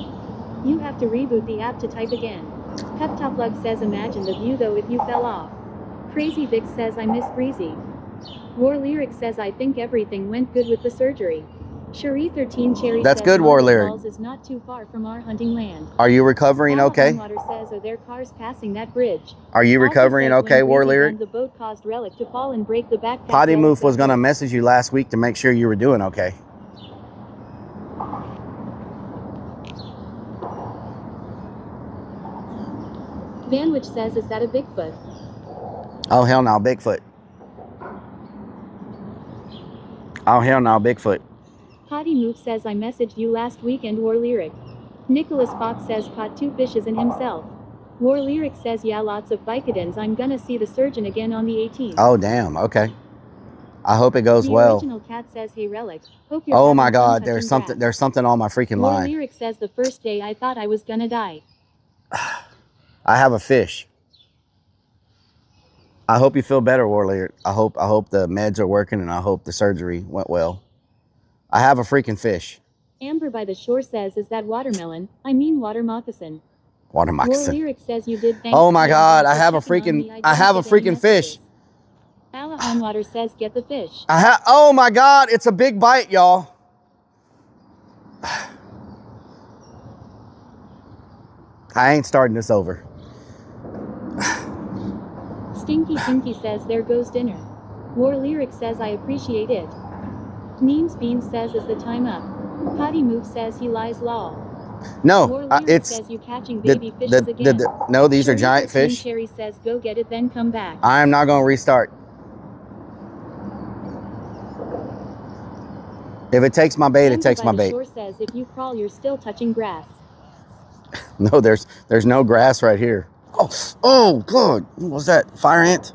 You have to reboot the app to type again. Peptop Lug says, imagine the view though if you fell off. Crazy Vic says, I miss Breezy. War Lyric says, I think everything went good with the surgery. Cherie 13 Cherry That's says, good, War Marble Lyric. Falls is not too far from our hunting land. Are you recovering okay? Water says, are there cars passing that bridge? Are you recovering Also says, okay, when War Breezy Lyric? gunned the boat caused Relic to fall and break the backpack. Potty Relic Moof was said, going to message you last week to make sure you were doing okay. Vanwich says, is that a Bigfoot? Oh, hell no, Bigfoot. Oh, hell no, Bigfoot. Potty Moof says, I messaged you last weekend, War Lyric. Nicholas Fox says, caught 2 fishes in himself. War Lyric says, yeah, lots of Vicodins. I'm gonna see the surgeon again on the 18th. Oh, damn. Okay. I hope it goes the well. Original Cat says, hey, Relic. Hope you're Oh my having fun God, touching there's something. grass. There's something on my freaking War line. Lyric says, the first day I thought I was gonna die. I have a fish. I hope you feel better, War Lyric. I hope the meds are working and I hope the surgery went well. I have a freaking fish. Amber by the shore says, is that watermelon? I mean water moccasin. Water War moccasin. Lyric says, you did thanks. Oh my God, I for have a checking on me. freaking. I have a didn't get any freaking fish. Alahon Water says, get the fish. Oh my God, it's a big bite, y'all. I ain't starting this over. Stinky Pinky says, there goes dinner. War Lyric says I appreciate it. Memes Bean says is the time up. Potty Move says he lies lol. No, War Lyric it's says you catching baby fishes again. no, these are Sharita giant Teen fish. Cherry says go get it then come back. I am not going to restart. If it takes my bait, it Amber takes by my the bait. Shore says if you crawl you're still touching grass. No, there's no grass right here. Oh, God. What was that? Fire ant?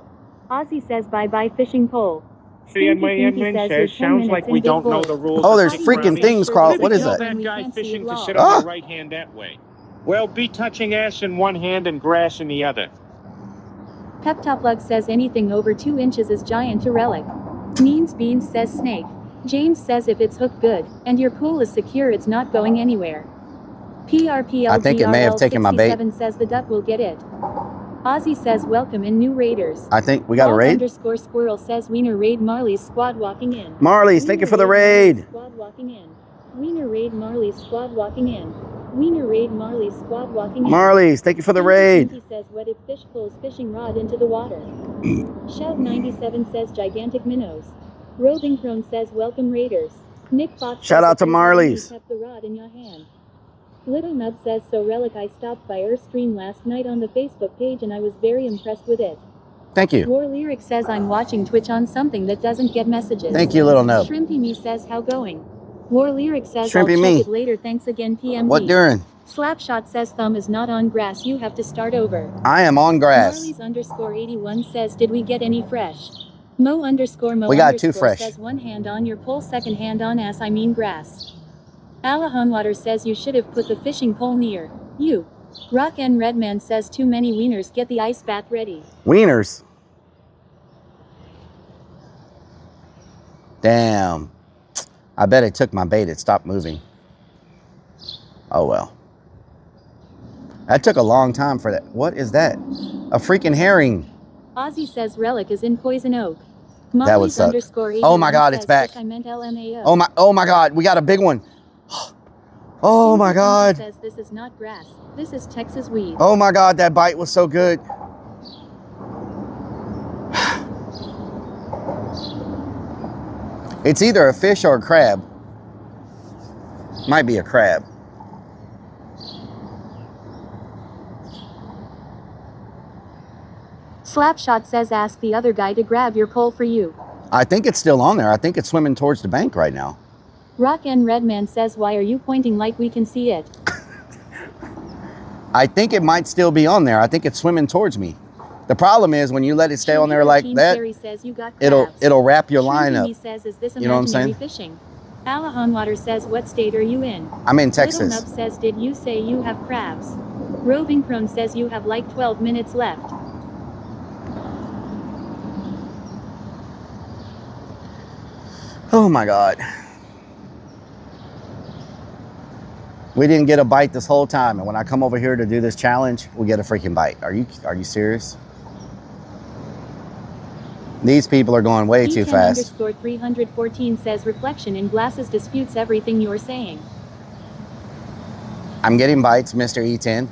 Ozzy says bye bye fishing pole. The Stinky Pinky says you're 10 sounds minutes like in we big don't know boy. the rules. Oh, of there's fish freaking brownies. things crawling. Maybe What is tell that? that We guy can't see fishing it to long. sit on your right hand that way. Well, be touching ass in one hand and grass in the other. Pep Top Lug says anything over 2 inches is giant to Relic. Means Beans says snake. James says if it's hooked good, and your pool is secure it's not going anywhere. I think it may have taken my bait. PRPLGRL67 says the duck will get it. Ozzy says welcome in new raiders. I think we got a Bald raid. _ Squirrel says Wiener raid Marley's squad walking in. Marley's, thank you for the raid. Squad walking in. Wiener raid Marley's squad walking in. Wiener raid Marley's squad walking in. Marley's, thank you for the Stinky raid. Pinky says wetted fish pulls fishing rod into the water. Shout 97 says gigantic minnows. Roving Crone says welcome raiders. Nick Fox Shout says out to if you only Marley's. kept the rod in your hand. Little Nub says so Relic I stopped by Earthstream last night on the Facebook page and I was very impressed with it. Thank you. War Lyric says I'm watching Twitch on something that doesn't get messages. Thank you, Little Nub. Shrimpy Me says how going. War Lyric says Shrimpy I'll Me. check it later thanks again PMD. What during? Slapshot says thumb is not on grass you have to start over. I am on grass. Marley's _81 says did we get any fresh? Mo _ Mo We got 2 _ fresh. says one hand on your pole second hand on ass I mean grass. Alahanwater says you should have put the fishing pole near you. Rock N Redman says too many wieners get the ice bath ready. Wieners. Damn. I bet it took my bait. It stopped moving. Oh, well. That took a long time for that. What is that? A freaking herring. Ozzy says Relic is in Poison Oak. That would suck. Oh my God, it's back. I meant LMAO. Oh my God, we got a big one. Oh my God. Says this is not grass. This is Texas weed. Oh my God, that bite was so good. It's either a fish or a crab. Might be a crab. Slapshot says ask the other guy to grab your pole for you. I think it's still on there. I think it's swimming towards the bank right now. Rock N Redman says why are you pointing like we can see it? I think it might still be on there. I think it's swimming towards me. The problem is when you let it stay on there like that, it'll wrap your line up. Says, is this you know what I'm saying? Fishing? Alahanwater says what state are you in? I'm in Texas. Little Nub says did you say you have crabs? Roving Crone says you have like 12 minutes left. Oh my God. We didn't get a bite this whole time, and when I come over here to do this challenge, we get a freaking bite. Are you serious? These people are going way too fast. _314 says reflection in glasses disputes everything you're saying. I'm getting bites, Mr. E10.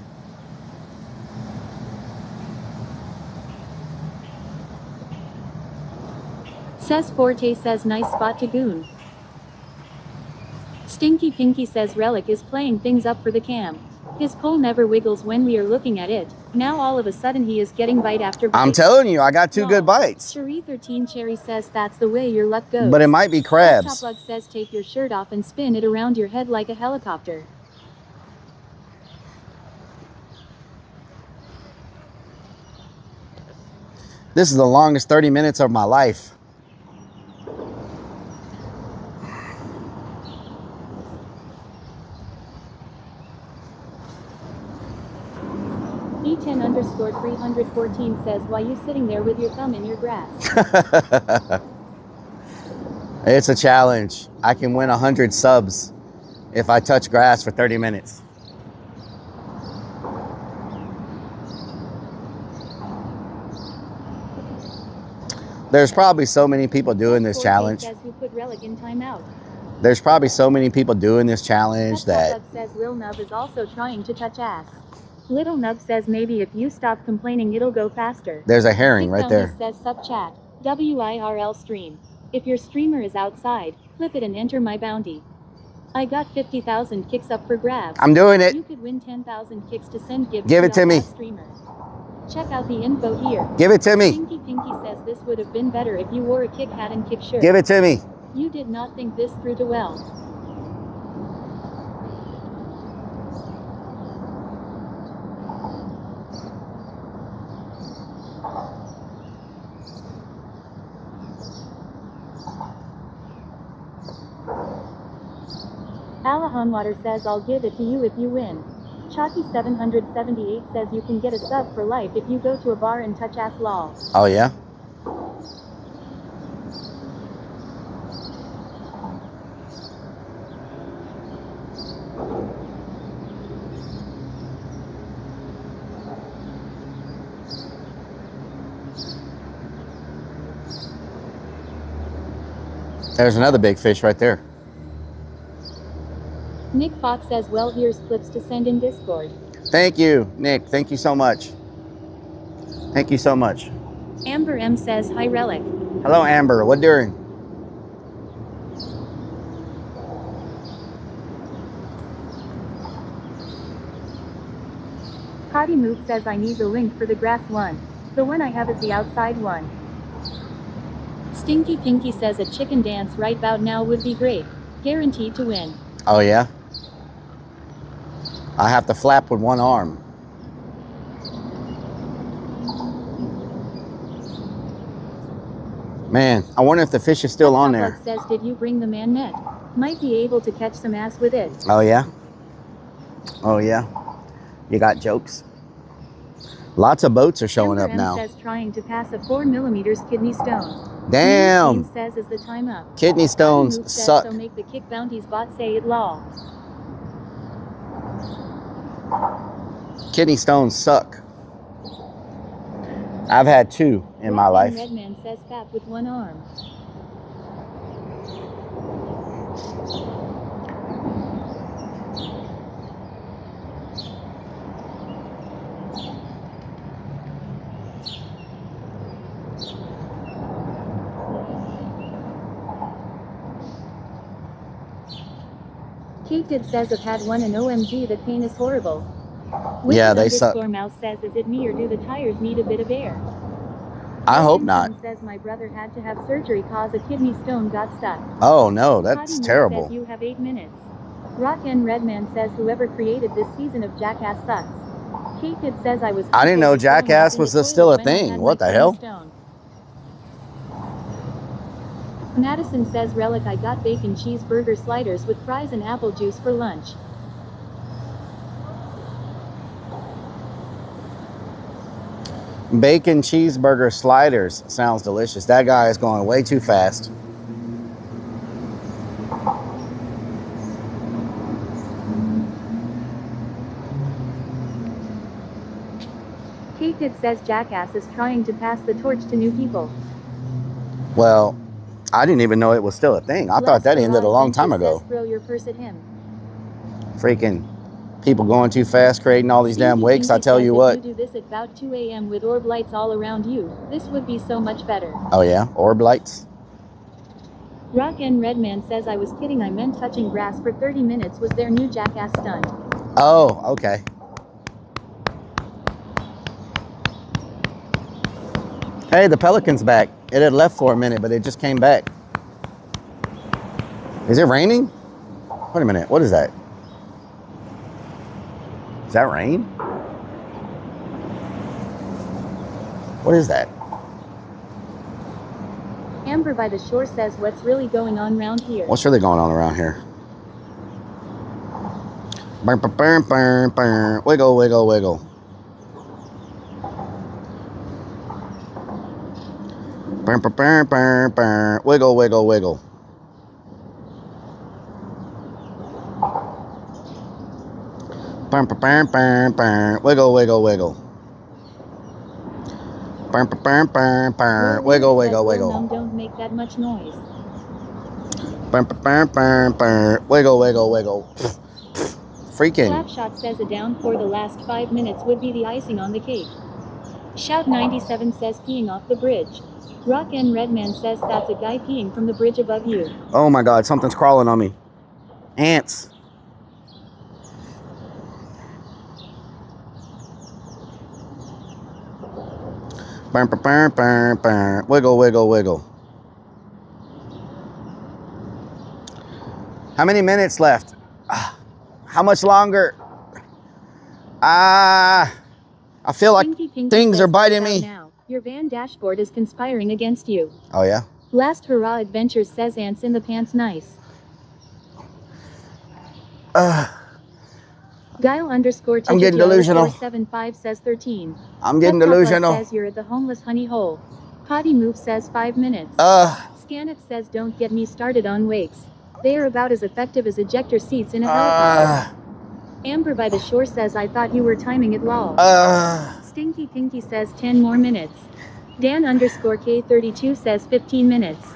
Says Forte says nice spot to goon. Stinky Pinky says Relic is playing things up for the cam. His pole never wiggles when we are looking at it. Now all of a sudden he is getting bite after bite. I'm telling you, I got 2 good bites. Cherie 13 Cherry says that's the way your luck goes. But it might be crabs. Top Lug says take your shirt off and spin it around your head like a helicopter. This is the longest 30 minutes of my life. E10 _314 says why you sitting there with your thumb in your grass? It's a challenge. I can win 100 subs if I touch grass for 30 minutes. There's probably so many people doing this challenge. Says who put Relic in timeout. There's probably so many people doing this challenge that... says Lil Nub is also trying to touch ass. Little Nub says maybe if you stop complaining it'll go faster. There's a herring right there. Says sub chat. WIRL stream. If your streamer is outside, clip it and enter my bounty. I got 50,000 kicks up for grabs. I'm doing it. You could win 10,000 kicks to send gifts Give it to me. streamer. Check out the info here. Give it to me. Pinky Pinky says this would have been better if you wore a kick hat and kick shirt. Give it to me. You did not think this through too well. Alahanwater says I'll give it to you if you win. Chalky 778 says you can get a sub for life if you go to a bar and touch ass lol. Oh, yeah? There's another big fish right there. Nick Fox says well here's clips to send in Discord. Thank you, Nick. Thank you so much. Thank you so much. Amber M says hi Relic. Hello, Amber. What doing? Potty Move says I need the link for the grass one. The one I have is the outside one. Stinky Pinky says a chicken dance right about now would be great. Guaranteed to win. Oh, yeah? I have to flap with one arm. Man, I wonder if the fish is still on there. Says, did you bring the man net? Might be able to catch some ass with it. Oh, yeah? Oh, yeah? You got jokes? Lots of boats are showing Amber up now. says trying to pass a 4mm kidney stone. Damn! Says is the time up. Kidney stones suck. So make the kick bounties bot say it law. Kidney stones suck. I've had 2 in my life. Redman says fat with one arm. Kate Did says I've had one and OMG the pain is horrible. Yeah, they suck. Mouse says is it me or do the tires need a bit of air? I hope not. Says my brother had to have surgery cause a kidney stone got stuck. Oh no, that's terrible. Says you have 8 minutes. Rock and Redman says whoever created this season of Jackass sucks. Kate Did says I was. I didn't know Jackass was still a thing. What the hell? Madison says Relic I got bacon cheeseburger sliders with fries and apple juice for lunch. Bacon cheeseburger sliders sounds delicious. That guy is going way too fast. Kate Did says Jackass is trying to pass the torch to new people. Well, I didn't even know it was still a thing. I thought that ended a long time ago. Throw your purse at him. Freaking people going too fast, creating all these damn wakes. I tell you what. If you do this at about 2 a.m. with orb lights all around you, this would be so much better. Oh yeah, orb lights. Rock and Redman says I was kidding. I meant touching grass for 30 minutes was their new Jackass stunt. Oh, okay. Hey, the pelican's back. It had left for a minute, but it just came back. Is it raining? Wait a minute. What is that? Is that rain? What is that? Amber by the shore says what's really going on around here? What's really going on around here? Burn, burn, burn, burn, burn. Wiggle, wiggle, wiggle. Burn, burn, burn, burn, burn. Wiggle, wiggle, wiggle. Burn, burn, burn, burn, burn. Wiggle, wiggle, wiggle. Burn, burn, burn, burn, burn. Wiggle, wiggle, wiggle. Don't make that much noise. Burn, burn, burn, burn, burn. Wiggle, wiggle, wiggle. Freaking. Slapshot says a downpour the last 5 minutes would be the icing on the cake. Shout 97 says peeing off the bridge. Rock and Redman says that's a guy peeing from the bridge above you. Oh my God, something's crawling on me. Ants. Burn, burn, burn, burn, burn. Wiggle, wiggle, wiggle. How many minutes left? How much longer? I feel like things are biting me. Now. Your van dashboard is conspiring against you. Oh yeah? Last Hurrah Adventures says ants in the pants nice. Guile underscore I'm getting delusional. 475 says 13. I'm getting Pep Top Love delusional. says you're at the homeless honey hole. Potty Move says 5 minutes. Scanit says don't get me started on wakes. They are about as effective as ejector seats in a helicopter. Amber by the Shore says I thought you were timing it lol. Stinky Pinky says 10 more minutes. Dan underscore K32 says 15 minutes.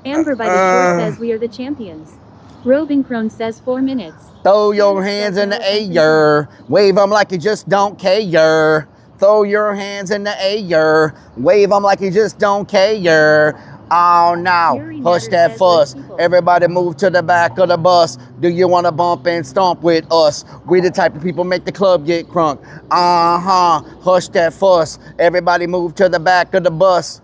Amber by the Shore says we are the champions. Robin Crone says 4 minutes. Throw your hands in the air. Wave them like you just don't care. Throw your hands in the air. Wave them like you just don't care. Oh no, push that fuss. Everybody move to the back of the bus. Do you want to bump and stomp with us? We the type of people make the club get crunk. Hush that fuss. Everybody move to the back of the bus.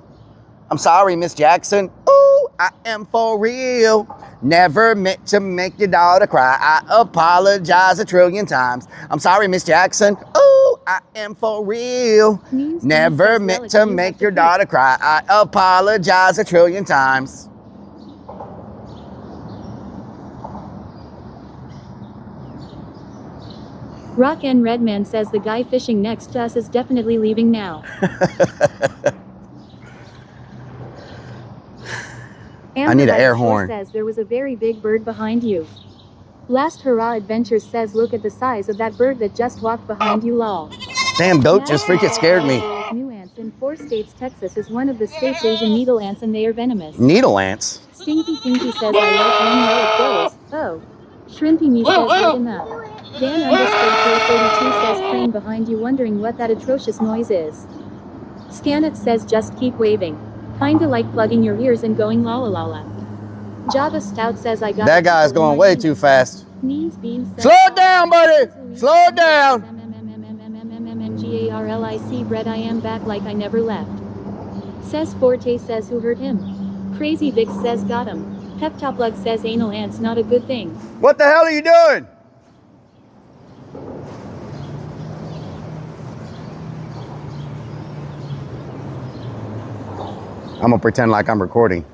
I'm sorry, Miss Jackson. Ooh, I am for real. Never meant to make your daughter cry. I apologize 1,000,000,000 times. I'm sorry, Miss Jackson. Ooh, I am for real. Never meant to make your daughter cry. I apologize 1,000,000,000 times. Rock and Redman says the guy fishing next to us is definitely leaving now. I need an air horn. Says there was a very big bird behind you. Last Hurrah Adventures says look at the size of that bird that just walked behind you lol. Damn goat just freaking scared me. New ants in 4 states. Texas is one of the states. Asian needle ants and they are venomous. Needle ants? Stinky Pinky says I like when it goes. Oh. Shrimpy Me says good enough. Dan underscore K32 says crane behind you wondering what that atrocious noise is. Scanit says just keep waving. Kinda like plugging your ears and going la la la la. Java Stout says I got that guy's going way too fast. Means Beans says slow it down, buddy. Slow it down. MMMMMMMMGARLIC bread I am back like I never left. Says Forte says who hurt him. Crazy Vic says got him. Pep Top Lug says anal ants not a good thing. What the hell are you doing? I'm gonna pretend like I'm recording.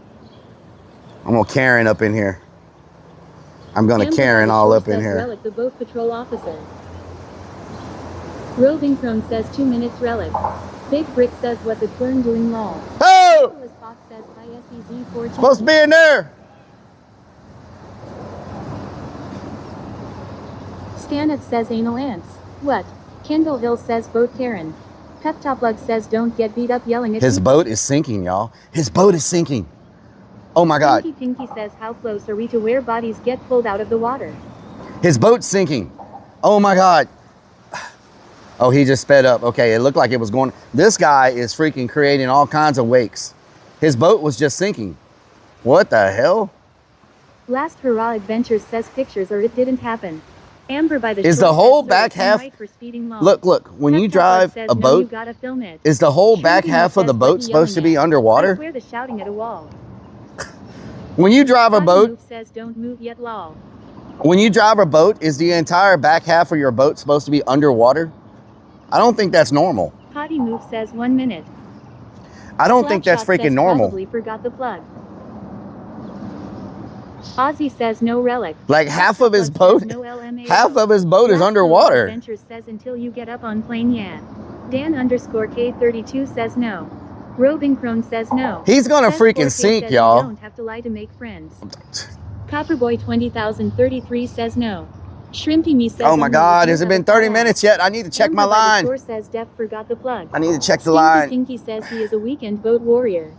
I'm gonna Karen up in here. I'm gonna Karen all up in here. Relic, the boat patrol officer. Roving Crone says 2 minutes Relic. Big Brick says what the Quern doing lol. Oh! Fox says ISEZ supposed to be in there. Scanit says anal ants. What? Kendall Hill says boat Karen. Pep Top Lug says don't get beat up yelling at his boat is sinking, y'all. His boat is sinking. Oh my God. Pinky says how close are we to where bodies get pulled out of the water? His boat's sinking. Oh my God. Oh, he just sped up. Okay, it looked like it was going. This guy is freaking creating all kinds of wakes. His boat was just sinking. What the hell? Last Hurrah Adventures says pictures or it didn't happen. Amber by the is the whole back half look when you drive a boat is the whole back half of the boat supposed to be underwater? I swear the shouting at a wall. When you drive a boat says don't move yet lol. When you drive a boat, is the entire back half of your boat supposed to be underwater? I don't think that's normal. Potty Move says 1 minute. I don't think that's freaking normal. Probably forgot the plug. Ozzy says no Relic. Like half of his boat, half of his boat is underwater. Adventures says until you get up on plane, yeah. Dan underscore K32 says no. Robin Crone says no. He's gonna freaking sink, y'all. Don't have to lie to make friends. Copperboy 20,033 says no. Shrimpy Me says oh my God, has it been 30 minutes yet? I need to check my line. Says Def forgot the plug. I need to check the line. Pinky says he is a weekend boat warrior.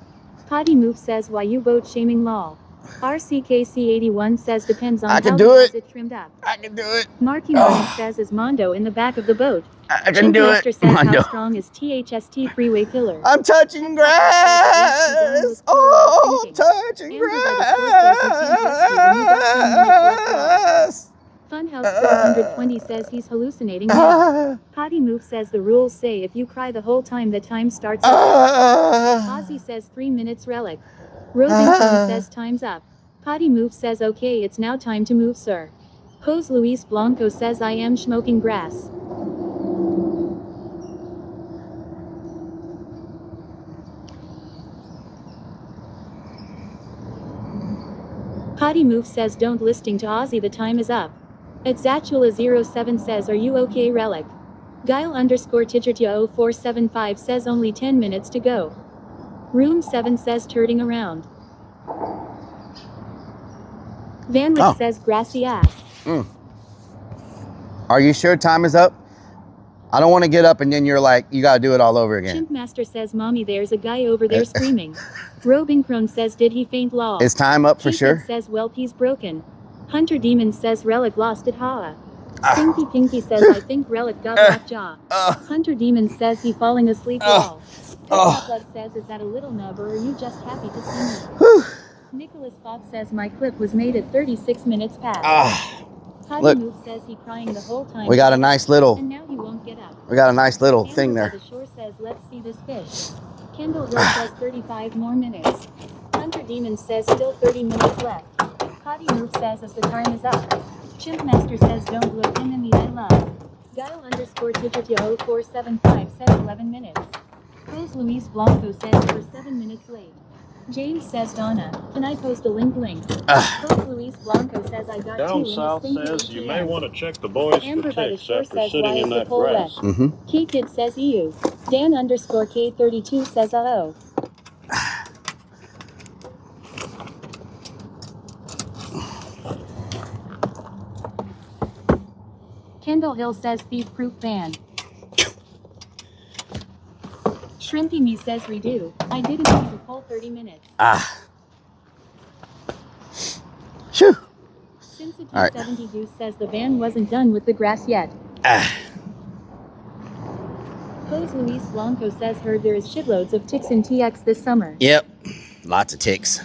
Potty Move says why you boat shaming lol. RCKC81 says depends on I can how do it. It trimmed up. I can do it. Marky Mark says is Mondo in the back of the boat. I can do it. Chimpmaster says, Come on, how do. strong is THST freeway pillar? I'm touching grass. Oh, I'm touching grass. Funhouse 420 says he's hallucinating now. Potty Move says the rules say if you cry the whole time the time starts over. Ozzy says 3 minutes Relic. Robinson says time's up. Potty Move says okay, it's now time to move, sir. Jose Luis Blanco says I am smoking grass. Potty Move says don't listing to Ozzy, the time is up. Exatula07 says are you okay Relic? Guile _ Tigertia 0475 says only 10 minutes to go. Room 7 says turning around. Vanwick says grassy ass. Are you sure time is up? I don't want to get up and then you're like, you got to do it all over again. Chimpmaster says mommy there's a guy over there screaming. Robincrone says did he faint lol? Is time up for sure? says well he's broken. Hunter Demon says Relic lost it ha. Pinky Pinky says I think Relic got off jaw. Hunter Demon says he falling asleep lol. Blood says is that a little nub or are you just happy to see me? Nicholas Bob says my clip was made at 36 minutes past. Look, Move says he crying the whole time. we got a nice little. And now he won't get up. We got a nice little Amber thing by there. the shore says let's see this fish. Kendall Hill says 35 more minutes. Hunter Demon says still 30 minutes left. Potty Move says as the time is up. Chimpmaster says don't look him in the eye love. Guile _ Tigertia 0475 says 11 minutes. Jose Luis Blanco says we're 7 minutes late. James says Donna, can I post a link? Jose Luis Blanco says I got Down 2 south in the says you may want to check the boys Amber for by the ticks shore after says sitting why in is the that pole grass. wet? Key Kid says EU. Dan _ K32 says uh-oh. Kendall Hill says thief-proof ban. Shrimpy Me says redo. I didn't see the full 30 minutes. Shoo. Since All right. 70 Goose says the van wasn't done with the grass yet. Jose Luis Blanco says heard there is shitloads of ticks in TX this summer. Yep. Lots of ticks.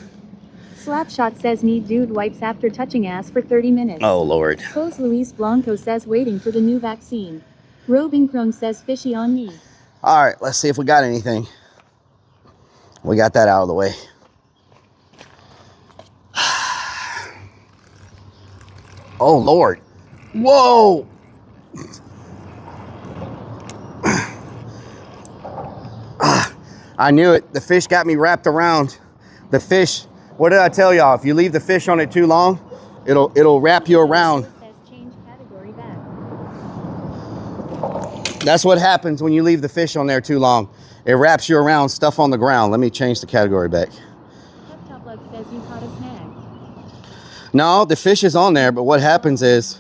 Slapshot says need dude wipes after touching ass for 30 minutes. Oh, Lord. Jose Luis Blanco says waiting for the new vaccine. Robincrone says fishy on me. All right, let's see if we got anything. We got that out of the way. Oh, Lord. Whoa. I knew it. The fish got me wrapped around. The fish, what did I tell y'all? If you leave the fish on it too long, it'll wrap you around. That's what happens when you leave the fish on there too long. It wraps you around stuff on the ground. Let me change the category back. Says you caught a snag. No, the fish is on there, but what happens is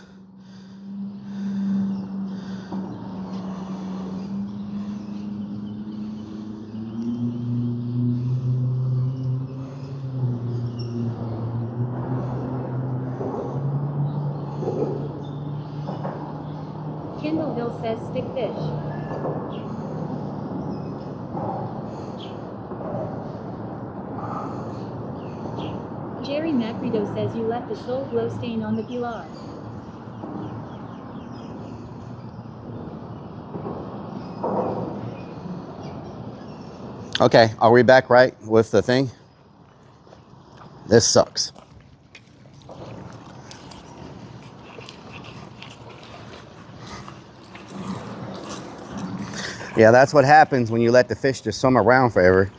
Kendall Hill says stick fish. Jerry Macrido says you left a soul glow stain on the pilar. okay, are we back right with the thing? This sucks. Yeah, that's what happens when you let the fish just swim around forever.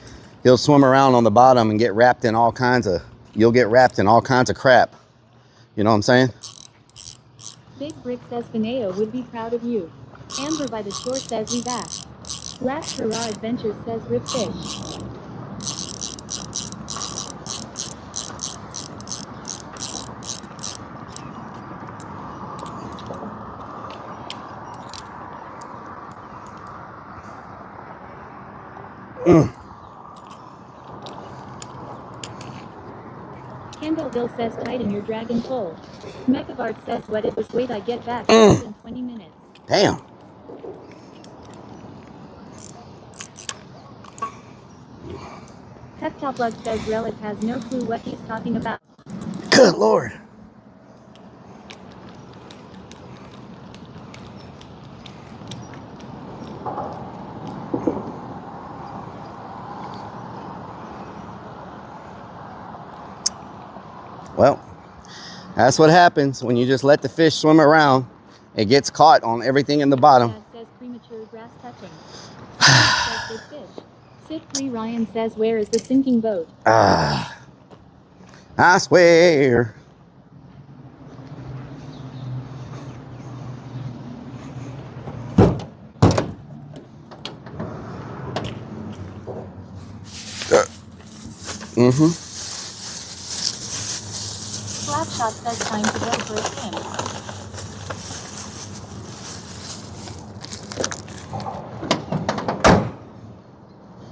He'll swim around on the bottom and get wrapped in all kinds of, you'll get wrapped in all kinds of crap. You know what I'm saying? Big Brick says Fineo would be proud of you. Amber by the shore says we back. Last Hurrah Adventures says rip fish. Kendall Hill says tighten your dragon pole. Mechavart says what it was wait I get back in 20 minutes. Damn. Top Lug says Relic has no clue what he's talking about. Good Lord. Well, that's what happens when you just let the fish swim around. It gets caught on everything in the bottom. Dad says premature grass touching. Says big fish. Sit free. Ryan says where is the sinking boat? I swear. Slapshot says time to go for a swim.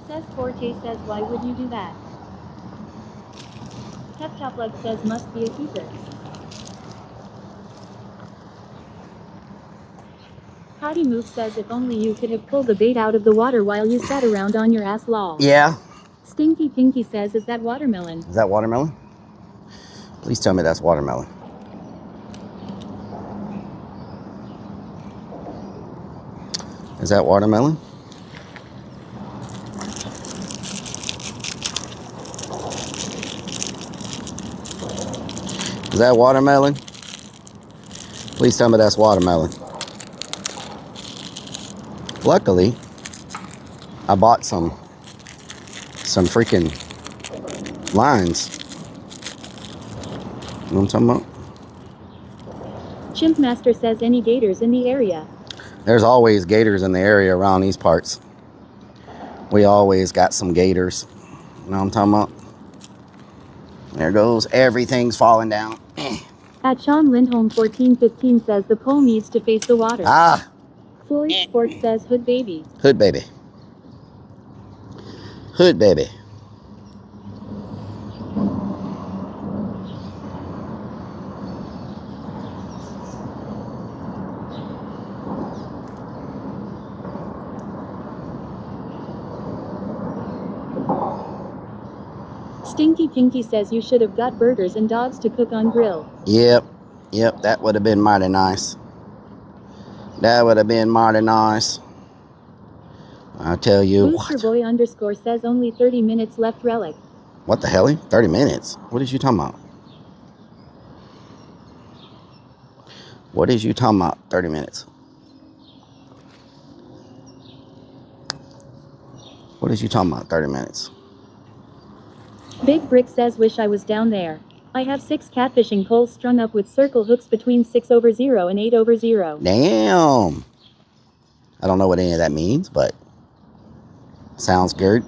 Says Forte says why would you do that? Top Lug says must be a keeper. Potty Move says if only you could have pulled the bait out of the water while you sat around on your ass lol. Yeah. Stinky Pinky says is that watermelon? Is that watermelon? Please tell me that's watermelon. Is that watermelon? Is that watermelon? Please tell me that's watermelon. Luckily, I bought some freaking lines. You know what I'm talking about? Chimp Master says any gators in the area. There's always gators in the area around these parts. We always got some gators. You know what I'm talking about? There goes. Everything's falling down. At Sean Lindholm 1415 says the pole needs to face the water. Ah. Floyd Sports says hood baby. Hood baby. Hood baby. Stinky Pinky says you should have got burgers and dogs to cook on grill. Yep. Yep, that would have been mighty nice. That would have been mighty nice. I tell you Booster Boy underscore says only 30 minutes left. Relic. What the hell? 30 minutes? What is you talking about? What is you talking about? 30 minutes. What is you talking about? 30 minutes. Big Brick says wish I was down there. I have 6 catfishing poles strung up with circle hooks between 6/0 and 8/0. Damn. I don't know what any of that means, but sounds good.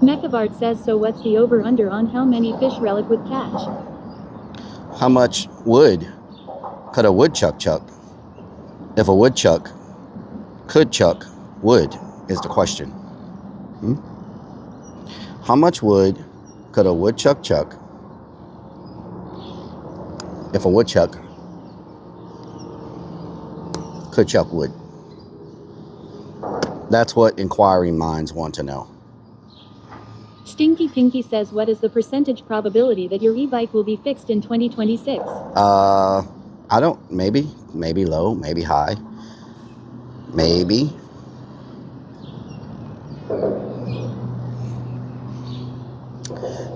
Mechavard says so what's the over-under on how many fish Relic would catch? How much wood could a woodchuck chuck? If a woodchuck could chuck wood is the question. How much wood could a woodchuck chuck if a woodchuck could chuck wood? That's what inquiring minds want to know. Stinky Pinky says what is the percentage probability that your e-bike will be fixed in 2026? I don't, maybe low, maybe high. Maybe.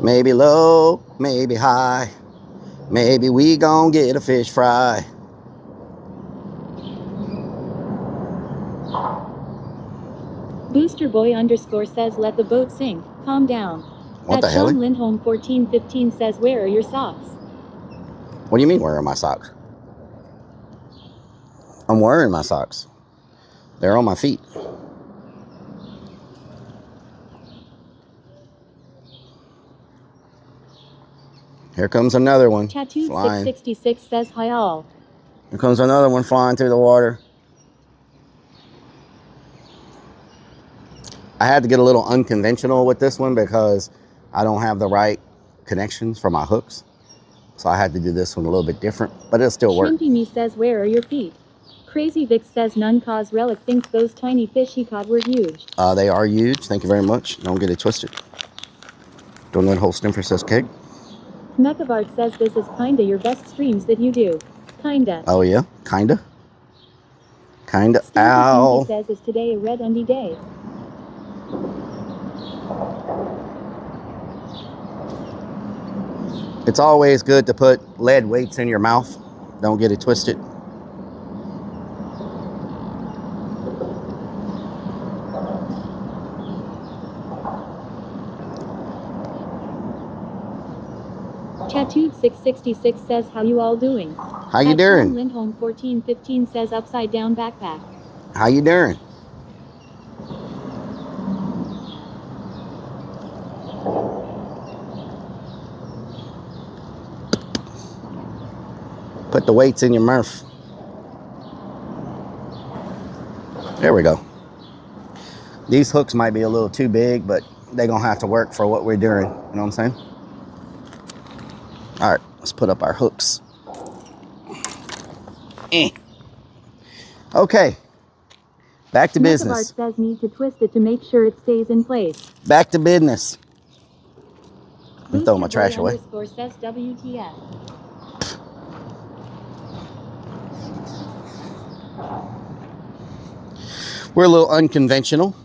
Maybe low, maybe high. Maybe we gon' get a fish fry. Booster Boy underscore says let the boat sink. Calm down. What the hell? Sean Lindholm 1415 says where are your socks? What do you mean where are my socks? I'm wearing my socks. They're on my feet. Here comes another one. Tattoo flying. 666 says hi all. Here comes another one flying through the water. I had to get a little unconventional with this one because I don't have the right connections for my hooks. So I had to do this one a little bit different, but it'll still work. Shrimpy Me says where are your feet? Crazy Vic says none cause Relic thinks those tiny fish he caught were huge. They are huge. Thank you very much. Don't get it twisted. Donut Holstenfer says cake. Mechavard says this is kinda your best streams that you do. Kinda. Oh yeah, kinda. Kinda. Stinky Ow. says is today a red undie day. It's always good to put lead weights in your mouth. Don't get it twisted. Tattooed 666 says how you all doing? How you doing? Lindholm 1415 says upside down backpack. How you doing? Put the weights in your mouth. There we go. These hooks might be a little too big, but they're gonna have to work for what we're doing. You know what I'm saying? All right, let's put up our hooks. Okay, back to business. Mechavard says need to twist it to make sure it stays in place. Back to business. I'm throwing my trash away. Says WTF. We're a little unconventional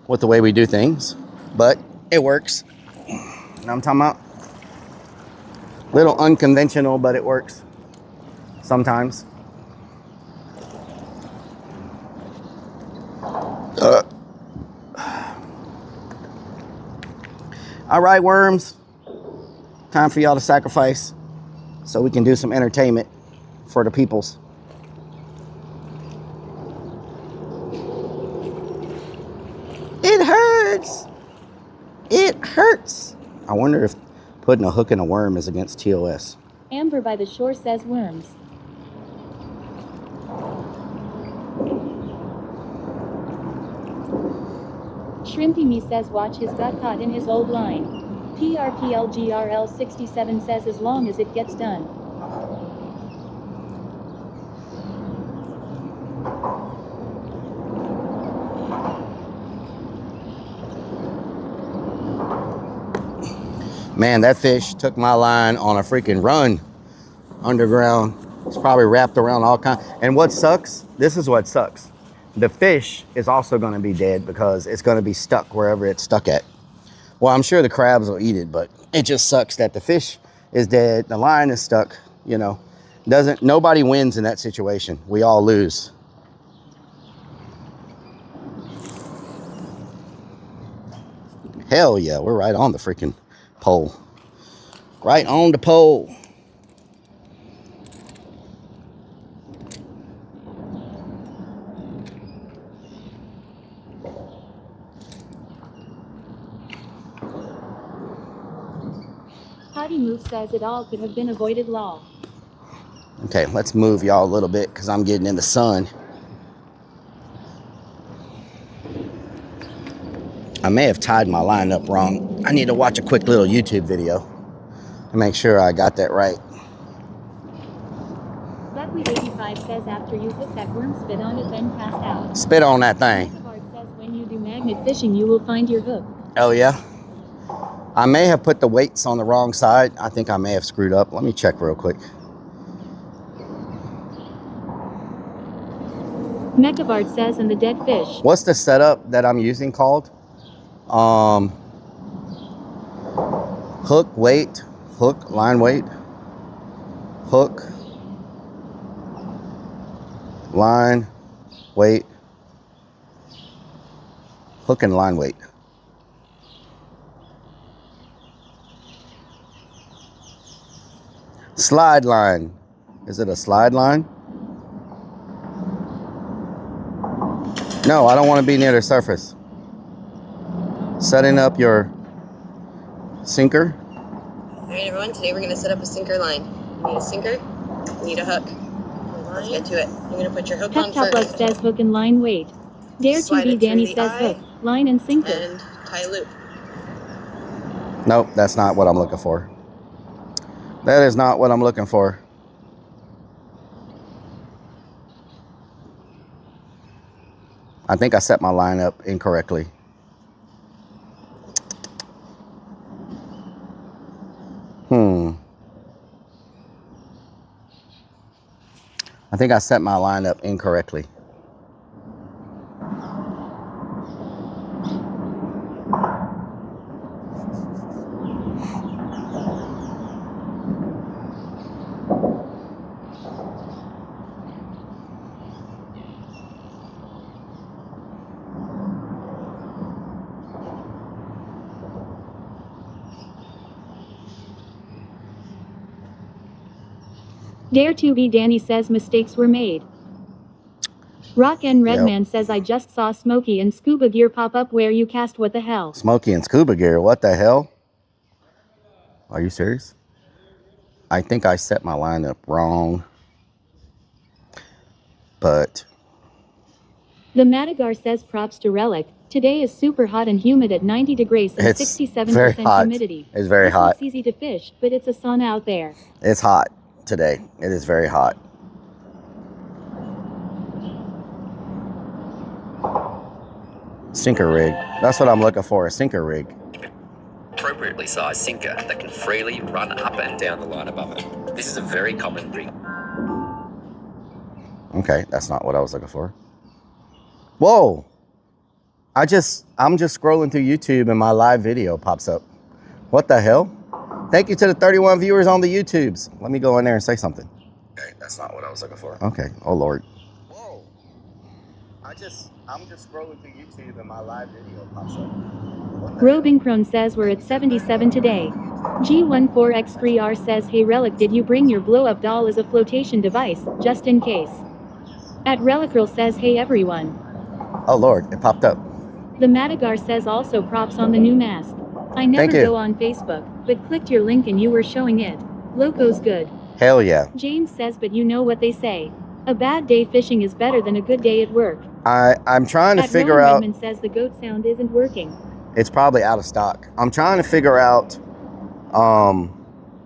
with the way we do things, but it works. You know what I'm talking about? Little unconventional, but it works sometimes. All right, worms. Time for y'all to sacrifice so we can do some entertainment for the peoples. It hurts. It hurts. I wonder if putting a hook in a worm is against TOS. Amber by the shore says worms. Shrimpy Me says watch his got caught in his old line. PRPLGRL67 says as long as it gets done. Man, that fish took my line on a freaking run underground. It's probably wrapped around all kinds. And what sucks, this is what sucks. The fish is also going to be dead because it's going to be stuck wherever it's stuck at. Well, I'm sure the crabs will eat it, but it just sucks that the fish is dead. The line is stuck, you know. Nobody wins in that situation. We all lose. Hell yeah, we're right on the freaking pole. Right on the pole. Potty Move says it all could have been avoided law. Okay, let's move y'all a little bit because I'm getting in the sun. I may have tied my line up wrong. I need to watch a quick little YouTube video to make sure I got that right. Buckwheat85 says after you hook that worm, spit on it, then cast out. Spit on that thing. Mechavard says when you do magnet fishing, you will find your hook. Oh yeah? I may have put the weights on the wrong side. I think I may have screwed up. Let me check real quick. Mechavard says and the dead fish. What's the setup that I'm using called? Hook, weight, hook, line weight, hook, line, weight, hook and line weight. Slide line. Is it a slide line? No, I don't want to be near the surface. Setting up your sinker. All right, everyone, today we're going to set up a sinker line. You need a sinker, you need a hook. Let's get to it. You're going to put your hook on Top first. says hook and line weight. Dare Slide TV it through Danny the says eye hook, line and sinker. and tie a loop. Nope, that's not what I'm looking for. That is not what I'm looking for. I think I set my line up incorrectly. I think I set my line up incorrectly. Dare to be Danny says mistakes were made. Rock and Redman says I just saw Smokey and Scuba Gear pop up where you cast what the hell. Smokey and Scuba Gear, what the hell? Are you serious? I think I set my line up wrong. But The Madagar says props to Rellik. Today is super hot and humid at 90 degrees and it's 67% very hot. humidity. It's very This hot. looks easy to fish, but it's a sun out there. It's hot today. It is very hot. Sinker rig. That's what I'm looking for, a sinker rig. Appropriately sized sinker that can freely run up and down the line above it. This is a very common rig. Okay, that's not what I was looking for. Whoa! I'm just scrolling through YouTube and my live video pops up. What the hell? Thank you to the 31 viewers on the YouTubes. Let me go in there and say something. Okay, that's not what I was looking for. Okay, oh Lord. Whoa! I'm just scrolling through YouTube and my live video pops up. Robing Crone says we're at 77 today. G14X3R says hey Rellik, did you bring your blow up doll as a flotation device, just in case? At Rellikgirl says hey everyone. Oh Lord, it popped up. The Madagar says also props on the new mask. I never go on Facebook, but clicked your link and you were showing it. Loco's good. Hell yeah. James says but you know what they say. A bad day fishing is better than a good day at work. I'm trying to figure Rowan out. Redmond says the goat sound isn't working. It's probably out of stock. I'm trying to figure out.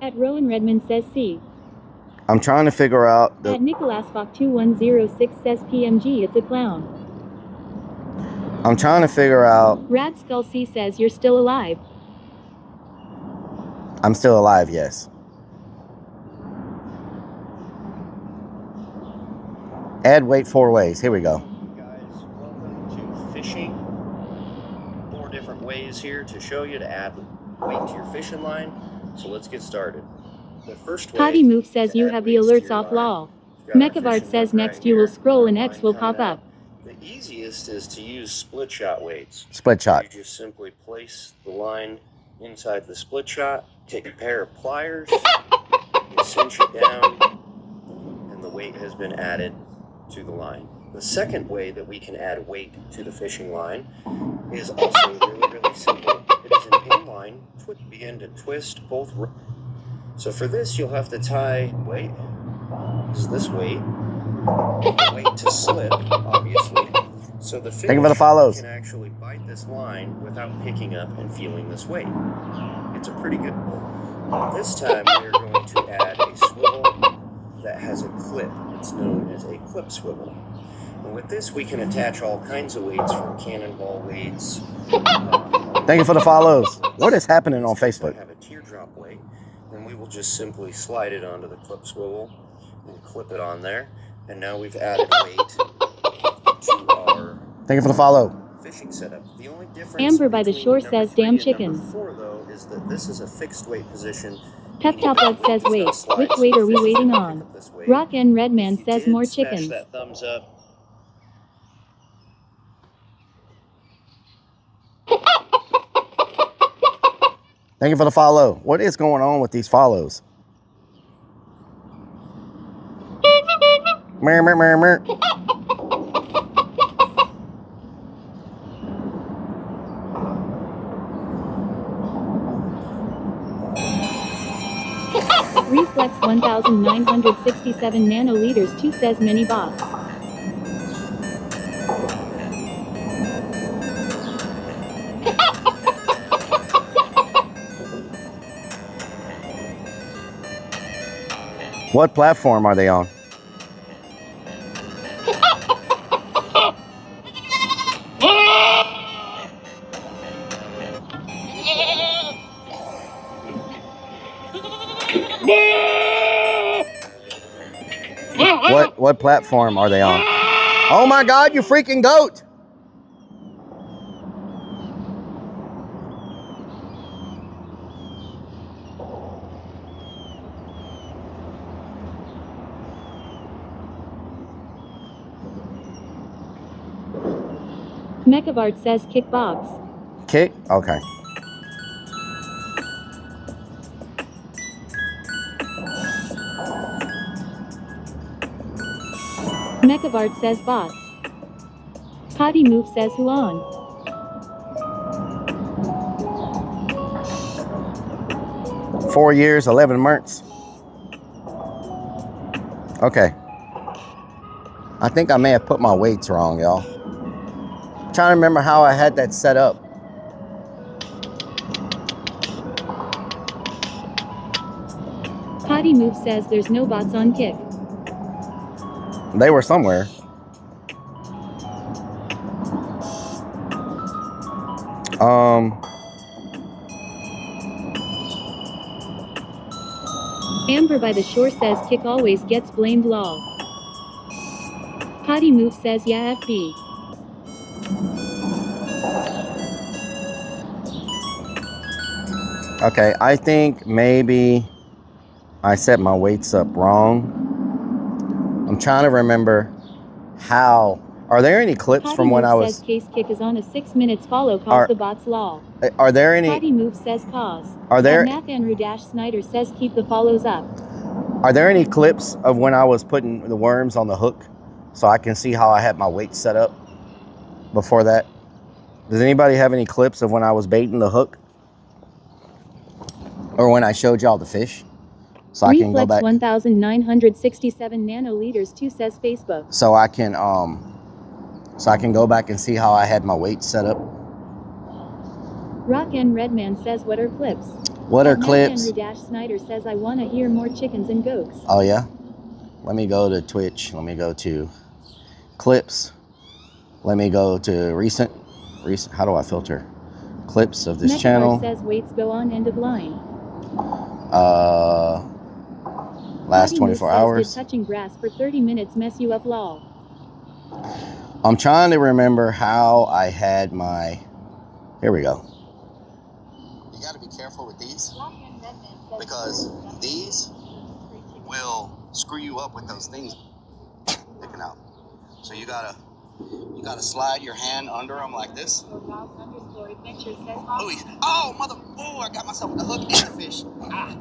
At Rowan Redmond says C. I'm trying to figure out. At Nicholas Fock 2106 says PMG, it's a clown. I'm trying to figure out. Rad Skull C says you're still alive. I'm still alive, yes. Add weight 4 ways. Here we go. Guys, welcome to fishing. 4 different ways here to show you to add weight to your fishing line. So let's get started. The first way. Potty Move says you have the alerts off lol. Mechavard says next you will scroll and X will pop up. The easiest is to use split shot weights. Split shot. You just simply place the line inside the split shot, take a pair of pliers, you cinch it down, and the weight has been added to the line. The second way that we can add weight to the fishing line is also really simple. It is an inline, begin to twist both. So for this, you'll have to tie weight, is this weight, the weight to slip, obviously. So the fish can actually bite this line without picking up and feeling this weight. It's a pretty good one. This time we're going to add a swivel that has a clip. It's known as a clip swivel. And with this we can attach all kinds of weights from cannonball weights. Thank you for the follows. What is happening on Facebook? Have a teardrop weight, and we will just simply slide it onto the clip swivel and clip it on there. And now we've added weight to our Thank you for the follow. fishing setup. The only difference Amber by the shore says damn chickens. number 4 though is that this is a fixed weight position. Pep Top Bug says wait, which weight are we waiting on? Rock and Redman says more chickens. Smash that thumbs up. Thank you for the follow. What is going on with these follows? Mer, mer, mer, mer. Reflex 1967 nanoliters 2 says mini box. What platform are they on? What platform are they on? Oh my God, you freaking goat! Mechavart says kickbox. Kick? Okay. Mechavart says bots. Potty Move says Huan. Four years, 11 months. Okay. I think I may have put my weights wrong, y'all. Trying to remember how I had that set up. Potty Move says there's no bots on Kick. They were somewhere. Amber by the Shore says Kick always gets blamed lol. Potty Move says yeah FB. Okay, I think maybe I set my weights up wrong. I'm trying to remember how. Are there any clips Potty from when Move I was? says Case Kick is on a 6 minutes follow cause the bots lol. Are there any? Potty Move says cause. Are there? And Math Andrew Snyder says keep the follows up. Are there any clips of when I was putting the worms on the hook, so I can see how I had my weights set up before that? Does anybody have any clips of when I was baiting the hook? Or when I showed y'all the fish? So I can go back. 1967 nanoliters 2 says Facebook. So I can go back and see how I had my weights set up. Rock and Redman says what are clips? What are clips? Andrew Snyder says I want to hear more chickens and goats. Oh yeah? Let me go to Twitch. Let me go to clips. Let me go to recent. How do I filter? Clips of this channel. Says weights go on end of line. Last 24 hours. Did touching grass for 30 minutes mess you up lol? I'm trying to remember how I had my. Here we go. You got to be careful with these because these will screw you up with those things picking out. So you gotta slide your hand under them like this. Oh mother! Oh, I got myself with the hook and the fish. Ah.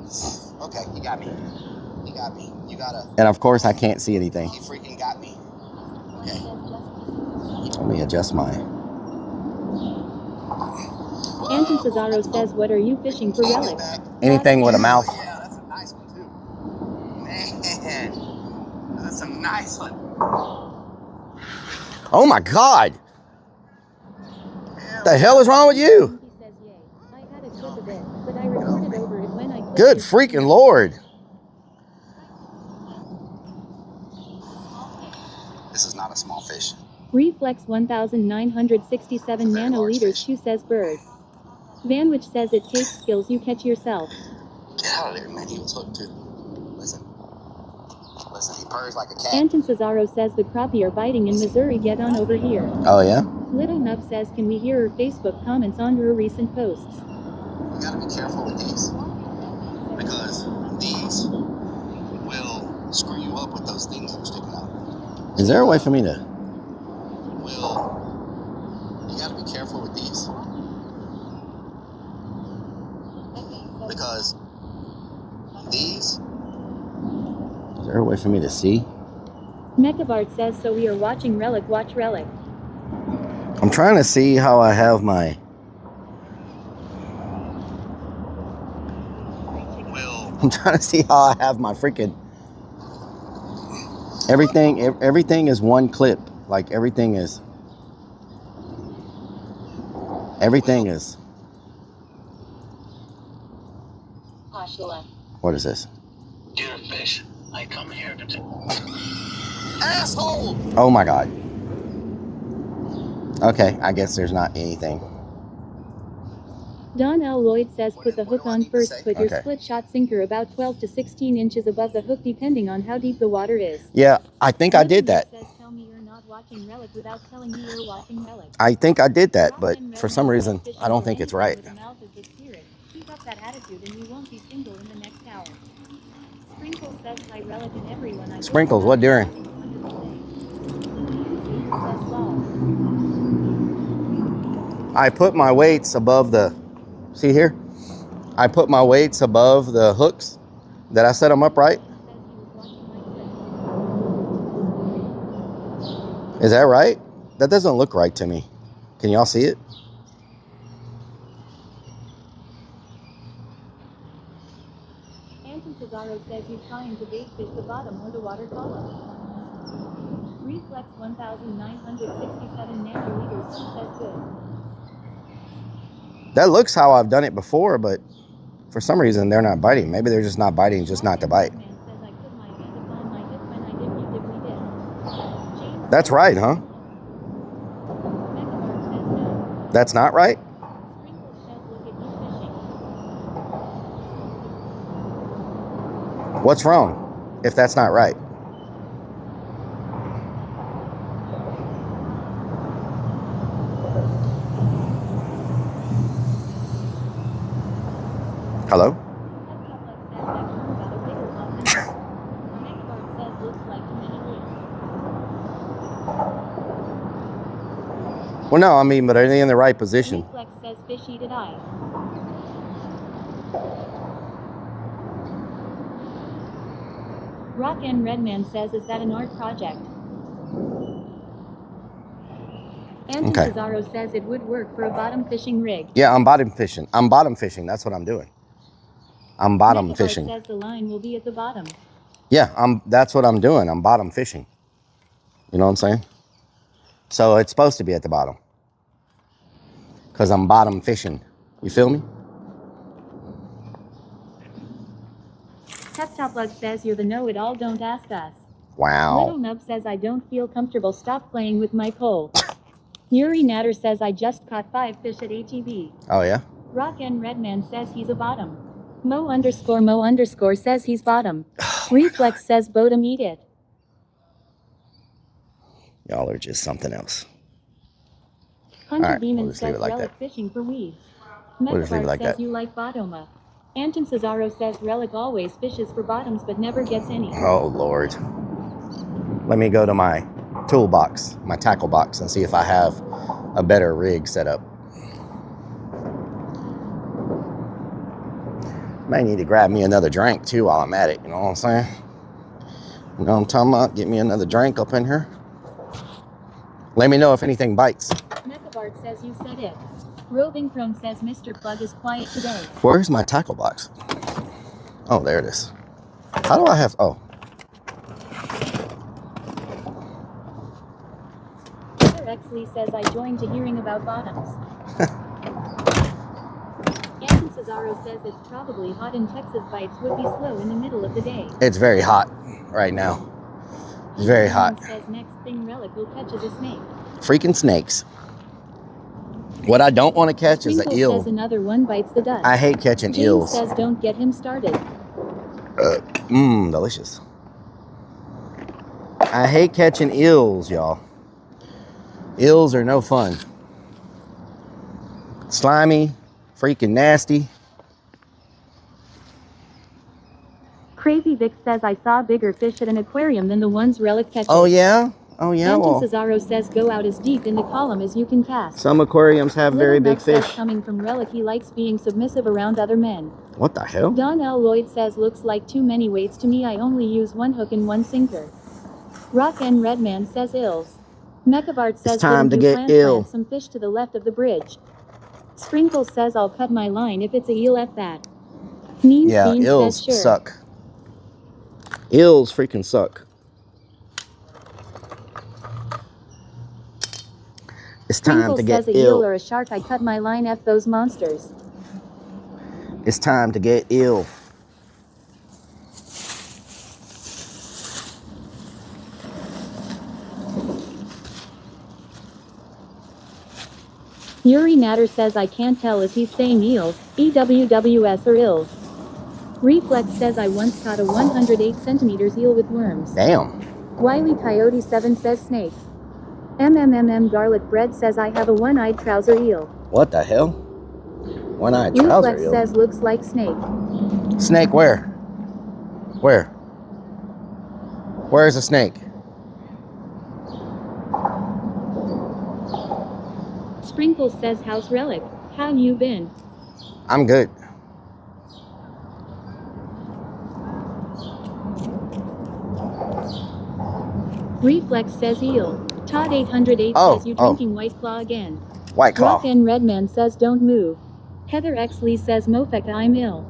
Okay, you got me. You got me. You gotta. And of course, I can't see anything. You freaking got me. Okay. Let me adjust my. Anton Cesaro says, what are you fishing for Rellik? Anything with a mouth. Yeah, that's a nice one too. Man, that's a nice one. Oh my God! The hell is wrong with you? Good freaking Lord! This is not a small fish. Reflex 1967 nanoliters 2 says bird. Vanwich says it takes skills you catch yourself. Get out of there, man. He was hooked too. Listen, he purrs like a cat. Anton Cesaro says the crappie are biting in Missouri. Get on over here. Oh yeah? Little Nub says, can we hear her Facebook comments on her recent posts? You gotta be careful with these because these will screw you up with those things that are sticking out. Is there a way for me to? You gotta be careful with these because these. Is there a way for me to see? Mechavart says, so we are watching Rellik. Watch Rellik. I'm trying to see how I have my. I'm trying to see how I have my freaking. Everything is one clip. Like everything is. What is this? Dear fish, I come here to. Asshole! Oh my God. Okay, I guess there's not anything. Don L. Lloyd says put the hook on first. Put your Okay. split shot sinker about 12 to 16 inches above the hook depending on how deep the water is. Yeah, I think I did that. Says, tell me you're not watching Relic without telling me you're watching Relic. I think I did that, but for some reason, I don't think it's right. With a mouth is the spirit. Keep up that attitude and you won't be single in the next hour. Sprinkles says hi Relic and everyone. I Sprinkles, what during? Says lol. I put my weights above the, see here? I put my weights above the hooks. Did I set them up right? Is that right? That doesn't look right to me. Can y'all see it? Anton Cesaro says he's trying to bait fish the bottom or the water column. Reflex 1967 nanoliters says good. That looks how I've done it before, but for some reason they're not biting. Maybe they're just not biting, just not to bite. That's right, huh? That's not right? What's wrong if that's not right? Hello? Well, no, I mean, but are they in the right position? Reflex says fish eat it I. Rock and Redman says, is that an art project? Anton Okay. Cesaro says it would work for a bottom fishing rig. Yeah, I'm bottom fishing. I'm bottom fishing. That's what I'm doing. I'm bottom Megabart fishing. says the line will be at the bottom. Yeah, that's what I'm doing. I'm bottom fishing. You know what I'm saying? So it's supposed to be at the bottom. Because I'm bottom fishing. You feel me? Top Lug says you're the know-it-all, don't ask us. Wow. Little Nub says I don't feel comfortable, stop playing with my pole. Yuri Natter says I just caught 5 fish at HEB. Oh, yeah? Rock and Redman says he's a bottom. Mo_Mo_ says he's bottom. Reflex says bottom eat it. Y'all are just something else. Hunter All right, Demon we'll just leave says it like Relic that. fishing for weeds. We'll just leave it Megabart like says that. you like botoma. Anton Cesaro says Relic always fishes for bottoms but never gets any. Oh, Lord. Let me go to my toolbox, my tackle box, and see if I have a better rig set up. May need to grab me another drink, too, while I'm at it. You know what I'm saying? You know what I'm talking about? Get me another drink up in here. Let me know if anything bites. Megabart says you said it. Roving Crone says Mr. Plug is quiet today. Where's my tackle box? Oh, there it is. How do I have... Oh. Peter Exley says I joined to hearing about bottoms. Anton Cesaro says it's probably hot in Texas, bites would be slow in the middle of the day. It's very hot right now. It's very hot. Says next thing Relic will catch is a snake. Freaking snakes. What I don't want to catch is an Sprinkle eel. says another one bites the dust. I hate catching James eels. says don't get him started. Delicious. I hate catching eels, y'all. Eels are no fun. Slimy, freaking nasty. Crazy Vic says I saw bigger fish at an aquarium than the ones Relic catches. Oh, yeah? Oh, yeah? Anton Well, Cesaro says go out as deep in the column as you can cast. some aquariums have very big fish. Says coming from Relic, he likes being submissive around other men. What the hell? Don L. Lloyd says looks like too many weights to me, I only use one hook and one sinker. Rock and Redman says ills. Mechabart says It's time to get plant ill. some fish to the left of the bridge. Sprinkles says I'll cut my line if it's a eel at that. Mean Yeah, Fiend eels says sure. suck. Eels freaking suck. It's time Sprinkles to get says a eel ill. or a shark, I cut my line, F those monsters. It's time to get ill. Yuri Natter says I can't tell is he saying eels, EWWS or ills. Reflex says I once caught a 108 centimeters eel with worms. Damn. Wiley Coyote 7 says snake. Garlic Bread says I have a one-eyed trouser eel. What the hell? One-eyed trouser Reflex eel? says looks like snake. Snake where? Where? Where's a snake? Sprinkles says House Relic. How you been? I'm good. Reflex says eel. Todd 808 says you drinking White Claw again. White Claw. Rock N Redman says don't move. Heather X Lee says Mofek I'm ill.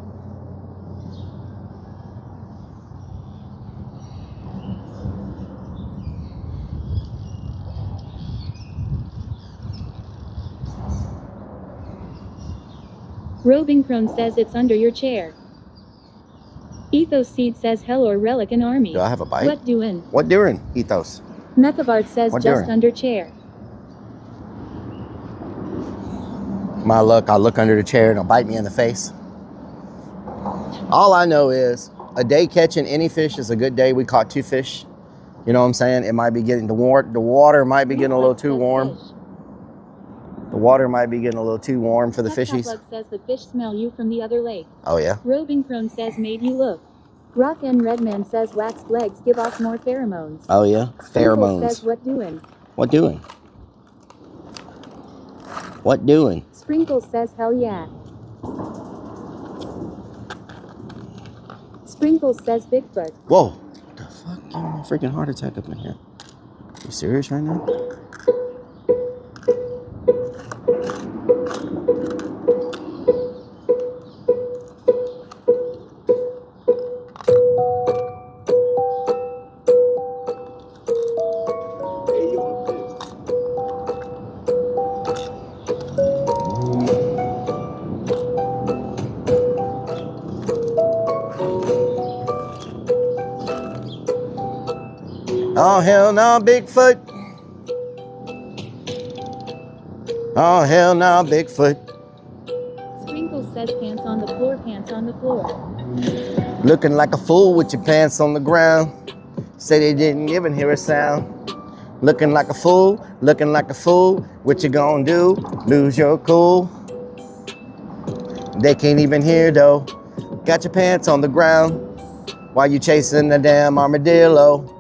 Robing Crone says it's under your chair. Ethos Seed says hell or relic an army. Do I have a bite? What doing? What doing, Ethos? Mechavart says What just doing? under chair. My luck, I'll look under the chair and it'll bite me in the face. All I know is a day catching any fish is a good day. We caught 2 fish. You know what I'm saying? It might be getting the water might be getting a little too warm. The water might be getting a little too warm for the fishies. Plug says the fish smell you from the other lake. Oh yeah. Robing Crone says made you look. Rock N Redman says waxed legs give off more pheromones. Oh yeah. Sprinkles Pheromones. says what doing? What doing? What doing? Sprinkles says hell yeah. Sprinkles says Bigfoot. Whoa. What the fuck? Give me a freaking heart attack up in here. You serious right now? Oh hell no, Bigfoot. Oh hell no, Bigfoot. Sprinkles says pants on the floor, pants on the floor. Looking like a fool with your pants on the ground. Say they didn't even hear a sound. Looking like a fool, what you gonna do? Lose your cool. They can't even hear though. Got your pants on the ground while you chasing the damn armadillo.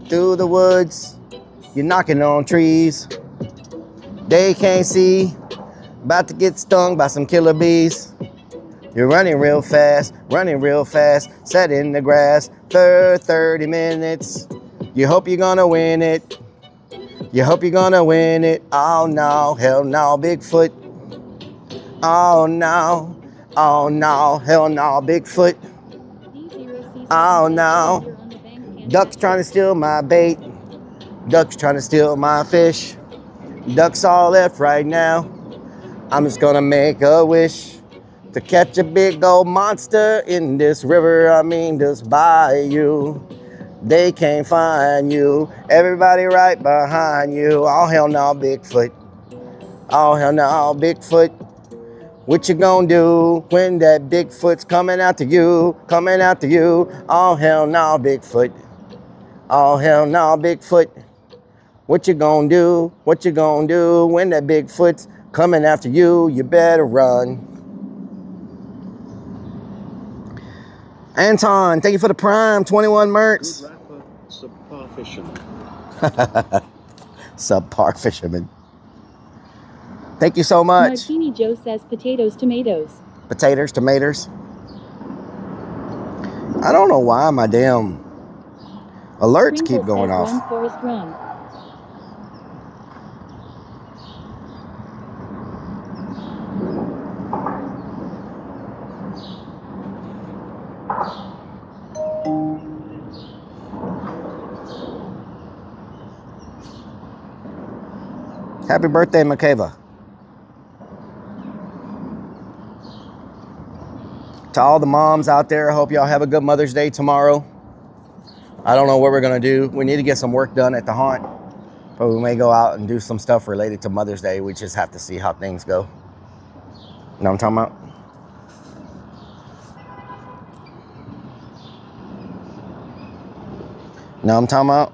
Through the woods, you're knocking on trees. They can't see, about to get stung by some killer bees. You're running real fast, set in the grass, 30 minutes. You hope you're gonna win it. You hope you're gonna win it. Oh no, hell no, Bigfoot. Oh no, hell no, Bigfoot. Oh no. Duck's trying to steal my bait. Duck's trying to steal my fish. Duck's all left right now. I'm just gonna make a wish to catch a big old monster in this river, this bayou. They can't find you. Everybody right behind you. Oh hell no, Bigfoot. Oh hell no, Bigfoot. What you gonna do when that Bigfoot's coming after you? Coming after you. Oh hell no, Bigfoot. Oh hell no, Bigfoot. What you gonna do? What you gonna do when that Bigfoot's coming after you? You better run. Anton, thank you for the prime. 21 merts. Subpar fisherman. Subpar fisherman. Thank you so much. Martini Joe says potatoes, tomatoes. Potatoes, tomatoes. I don't know why my damn alerts keep going off. Run, Forrest, run. Happy birthday, Makeva. To all the moms out there, I hope y'all have a good Mother's Day tomorrow. I don't know what we're gonna do. We need to get some work done at the haunt. But we may go out and do some stuff related to Mother's Day. We just have to see how things go. You know what I'm talking about? Know what I'm talking about?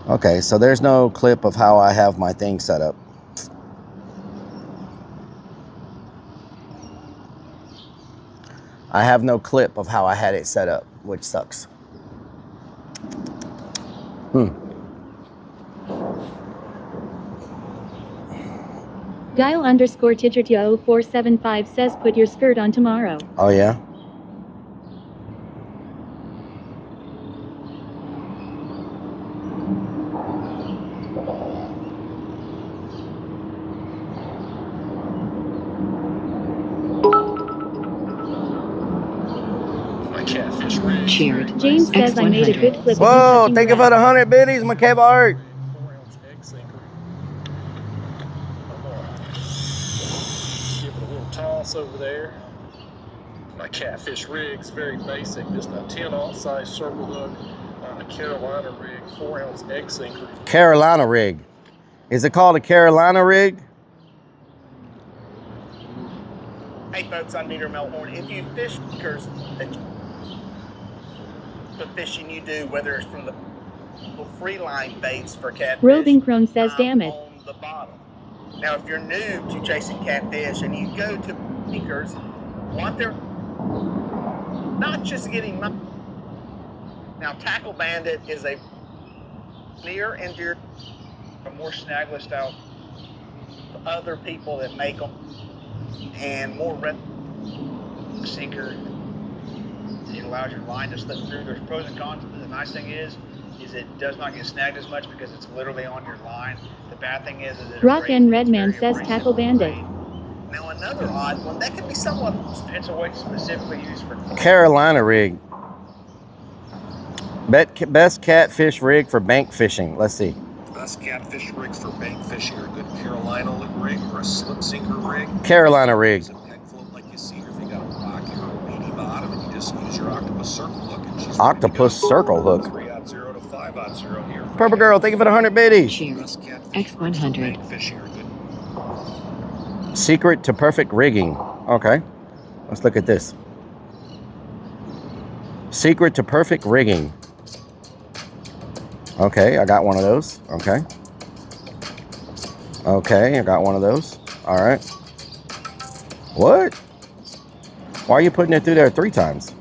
Okay, so there's no clip of how I have my thing set up. I have no clip of how I had it set up, which sucks. Guile_Tidgertio0475 says put your skirt on tomorrow. Oh, yeah? Shared. James says I made a good clip. Whoa, thank you for the 100 biddies, my cable art. Give it a little toss over there. My catfish rig's very basic, just a 10-aught size circle hook on a Carolina rig, 4-ounce egg sinker. Carolina rig. Is it called a Carolina rig? Hey folks, I'm Peter Melhorn. If you fish anchors, the fishing you do, whether it's from the free line baits for catfish, Roving Crone says, damn it. on the bottom. Now, if you're new to chasing catfish and you go to anchors, what they're not just getting money. Now, Tackle Bandit is a near and dear, a more snagless style, other people that make them, and more red sinker. It allows your line to slip through. There's pros and cons. The nice thing is it does not get snagged as much because it's literally on your line. The bad thing is it Rock and Redman says Tackle Bandit. Now another odd one that could be somewhat. It's a weight specifically used for Carolina rig. Best catfish rig for bank fishing. Let's see. Best catfish rigs for bank fishing are a good Carolina rig or a slip sinker rig. Carolina rig. It's a peg float like you see, or if you got a rocky or a weedy bottom, and you just use your octopus circle hook. And she's Octopus circle hook. 3/0 to 5/0 here. Purple Girl, thank you for the 100 biddies. X100. Fishing are good. Secret to perfect rigging. Okay, let's look at this. Secret to perfect rigging. Okay, I got one of those. Okay. Okay, I got one of those. All right. What? Why are you putting it through there 3 times?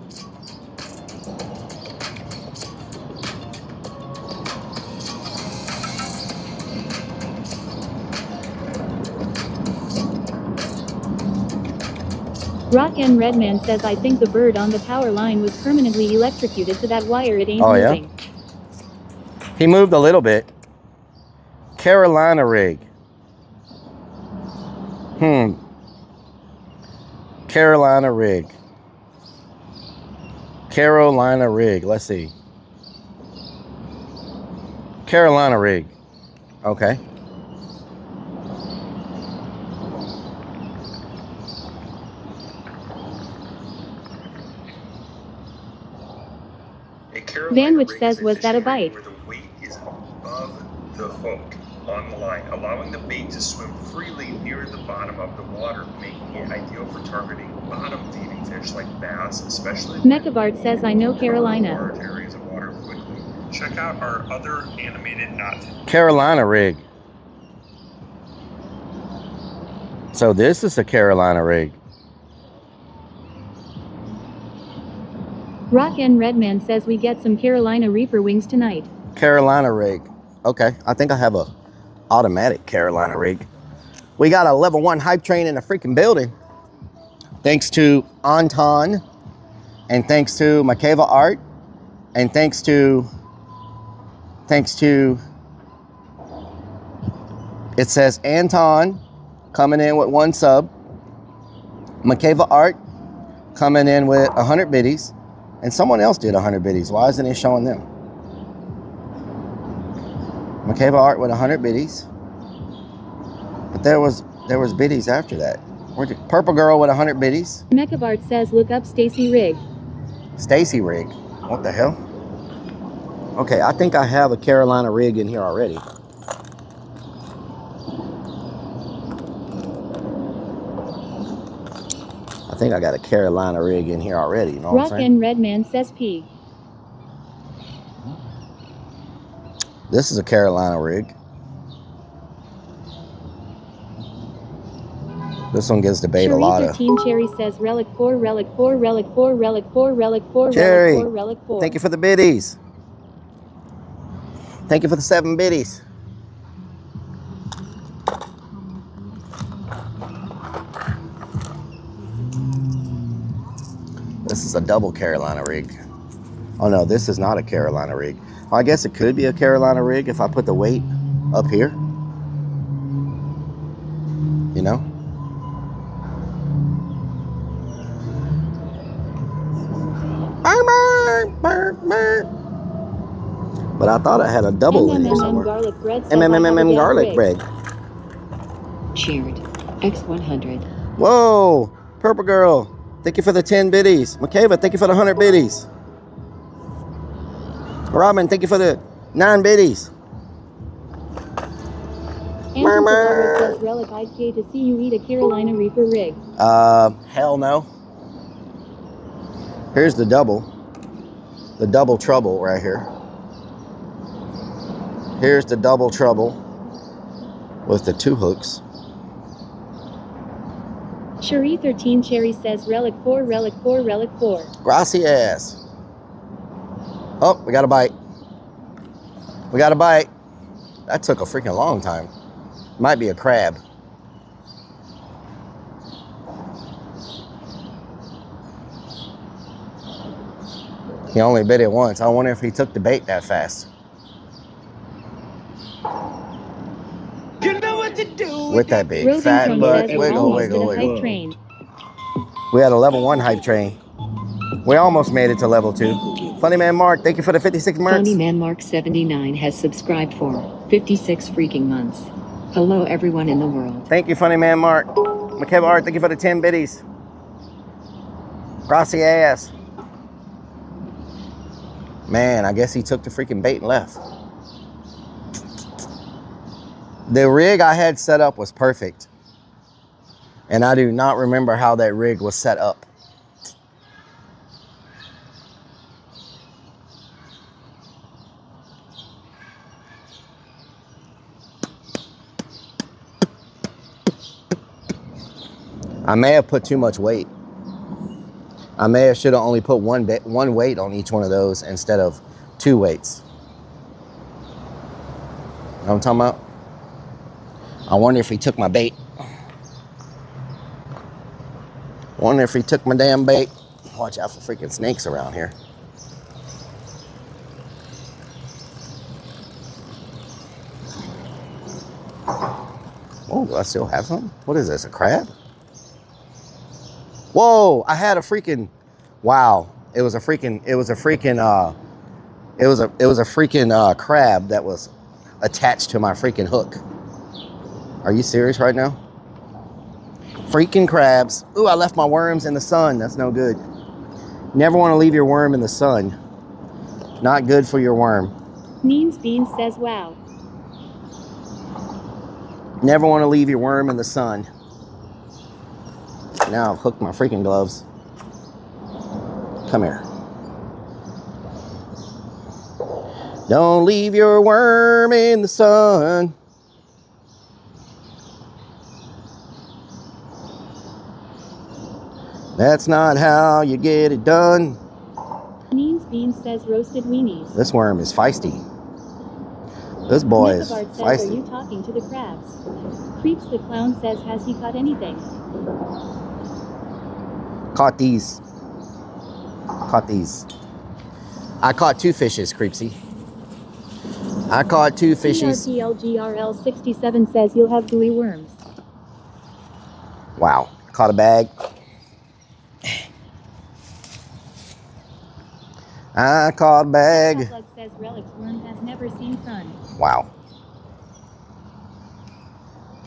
Rock and Redman says I think the bird on the power line was permanently electrocuted to that wire. It ain't moving. Yeah? He moved a little bit. Carolina rig. Carolina rig. Carolina rig. Let's see. Carolina rig. Okay. Vanwich says, was that a bite? Where the weight is above the hook on the line, allowing the bait to swim freely near the bottom of the water, making it ideal for targeting bottom feeding fish like bass, especially Mechavart says I know Carolina. large areas of water quickly. Check out our other animated knot. Carolina rig. So this is a Carolina rig. Rock and Redman says we get some Carolina Reaper wings tonight. Carolina rig. Okay, I think I have a automatic Carolina rig. We got a level 1 hype train in the freaking building. Thanks to Anton, and thanks to Makeva Art, and thanks to, it says Anton coming in with 1 sub, Makeva Art coming in with 100 biddies, and someone else did 100 biddies. Why isn't it showing them? Makeva Art with 100 biddies. But there was biddies after that. Purple Girl with 100 biddies. Mechavart says look up Stacy Rig. Stacy Rig. What the hell? Okay, I think I have a Carolina rig in here already. I think I got a Carolina rig in here already, you know what I'm Rock saying? and Redman says P. This is a Carolina rig. This one gives the bait a lot of... Cherry Cherry says Relic 4, Relic 4, Relic 4, Relic 4, Relic 4, Cherry, Relic 4, Relic 4. thank you for the biddies. Thank you for the 7 biddies. This is a double Carolina rig. Oh no, this is not a Carolina rig. Well, I guess it could be a Carolina rig if I put the weight up here. You know? But I thought I had a double in here somewhere. Garlic bread says Garlic bread. Shared. X100. Whoa, Purple Girl. Thank you for the 10 biddies. Makeva, thank you for the 100 biddies. Robin, thank you for the 9 biddies. Andrew says Relic I'd pay to see you eat a Carolina Reaper rig. Hell no. Here's the double trouble right here. Here's the double trouble with the 2 hooks. Cherie 13 Cherry says Relic 4, Relic 4, Relic 4. Gracias. Oh, we got a bite. We got a bite. That took a freaking long time. Might be a crab. He only bit it once. I wonder if he took the bait that fast. You know what to do With that big Roving fat Trunk butt. says Wiggle, almost wiggle, at a hype wiggle. train. We had a level 1 hype train. We almost made it to level 2. Funny Man Mark, thank you for the 56 months. Funny Man Mark 79 has subscribed for 56 freaking months. Hello everyone in the world. Thank you, Funny Man Mark. McKeva Art, thank you for the 10 biddies. Gracias. Man, I guess he took the freaking bait and left. The rig I had set up was perfect. And I do not remember how that rig was set up. I may have put too much weight. I may have should have only put one weight on each one of those instead of 2 weights. You know what I'm talking about? I wonder if he took my bait. Wonder if he took my damn bait. Watch out for freaking snakes around here. Oh, do I still have some? What is this, a crab? Whoa, I had a freaking, wow. It was a freaking crab that was attached to my freaking hook. Are you serious right now? Freaking crabs. Ooh, I left my worms in the sun. That's no good. Never want to leave your worm in the sun. Not good for your worm. Means Bean says wow. Never want to leave your worm in the sun. Now I've hooked my freaking gloves. Come here. Don't leave your worm in the sun. That's not how you get it done. Means Bean says roasted weenies. This worm is feisty. This boy is Nickabard says, feisty. are you talking to the crabs? Creeps the Clown says, has he caught anything? Caught these. Caught these. I caught 2 fishes, Creepsy. I caught 2 fishies. TRTLGRL 67 says you'll have gooey worms. Wow. Caught a bag. I caught a bag. Plug says Relic's worm has never seen sun. Wow.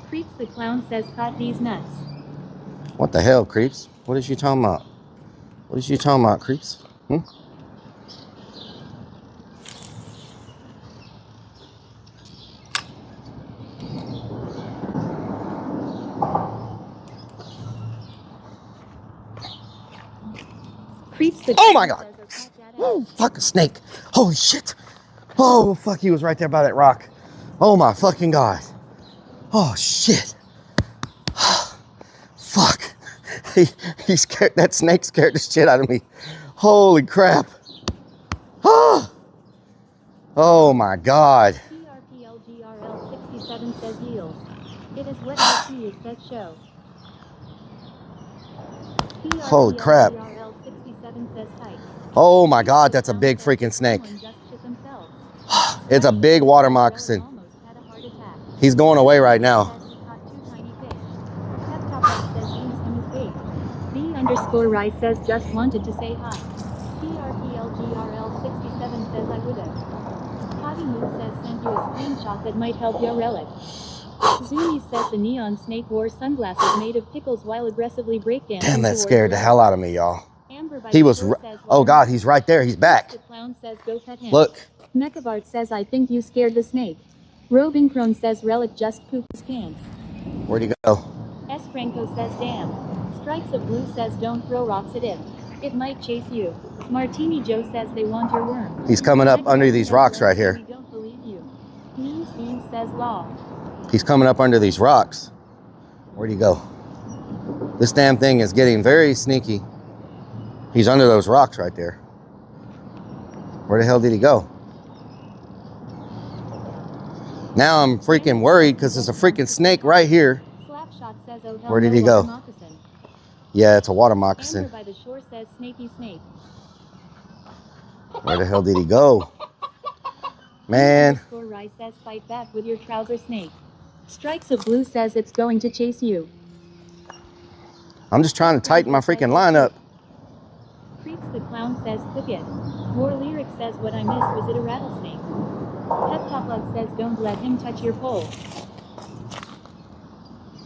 Creeps the Clown says caught these nuts. What the hell, Creeps? What is you talking about? What is you talking about, Creeps? Oh my God. Oh, fuck, a snake. Holy shit. Oh, fuck, he was right there by that rock. Oh my fucking God. Oh shit. Fuck. He scared, that snake scared the shit out of me. Holy crap. Oh my God. PRPLGRL67 says yield. It is what I see, it says show. Holy crap. PRPLGRL67 says height. Oh my God, that's a big freaking snake. It's a big water moccasin. He's going away right now. B_Rice says just wanted to say hi. PRPLGRL67 says I would've. Potty Move says sent you a screenshot that might help your relic. Zoomy says the neon snake wore sunglasses made of pickles while aggressively breakdancing. Damn, that scared the hell out of me, y'all. He was, oh God, he's right there. He's back. The clown says go pet him. Look. Mechabart says I think you scared the snake. Robing Crone says Relic just pooped his pants. Where'd he go? S. Franco says damn. Strikes of Blue says don't throw rocks at it. It might chase you. Martini Joe says they want your worm. He's coming up under these rocks right here. We don't believe you. Means Beans says law. He's coming up under these rocks. Where'd he go? This damn thing is getting very sneaky. He's under those rocks right there. Where the hell did he go? Now I'm freaking worried because there's a freaking snake right here. Where did he go? Yeah, it's a water moccasin. By the shore says snaky snake. Where the hell did he go? Man. Rice says fight back with your trouser snake. Strikes of Blue says it's going to chase you. I'm just trying to tighten my freaking line up. Creeps the Clown says cook it. More Lyric says what I missed, was it a rattlesnake? Pep Top Lug says don't let him touch your pole.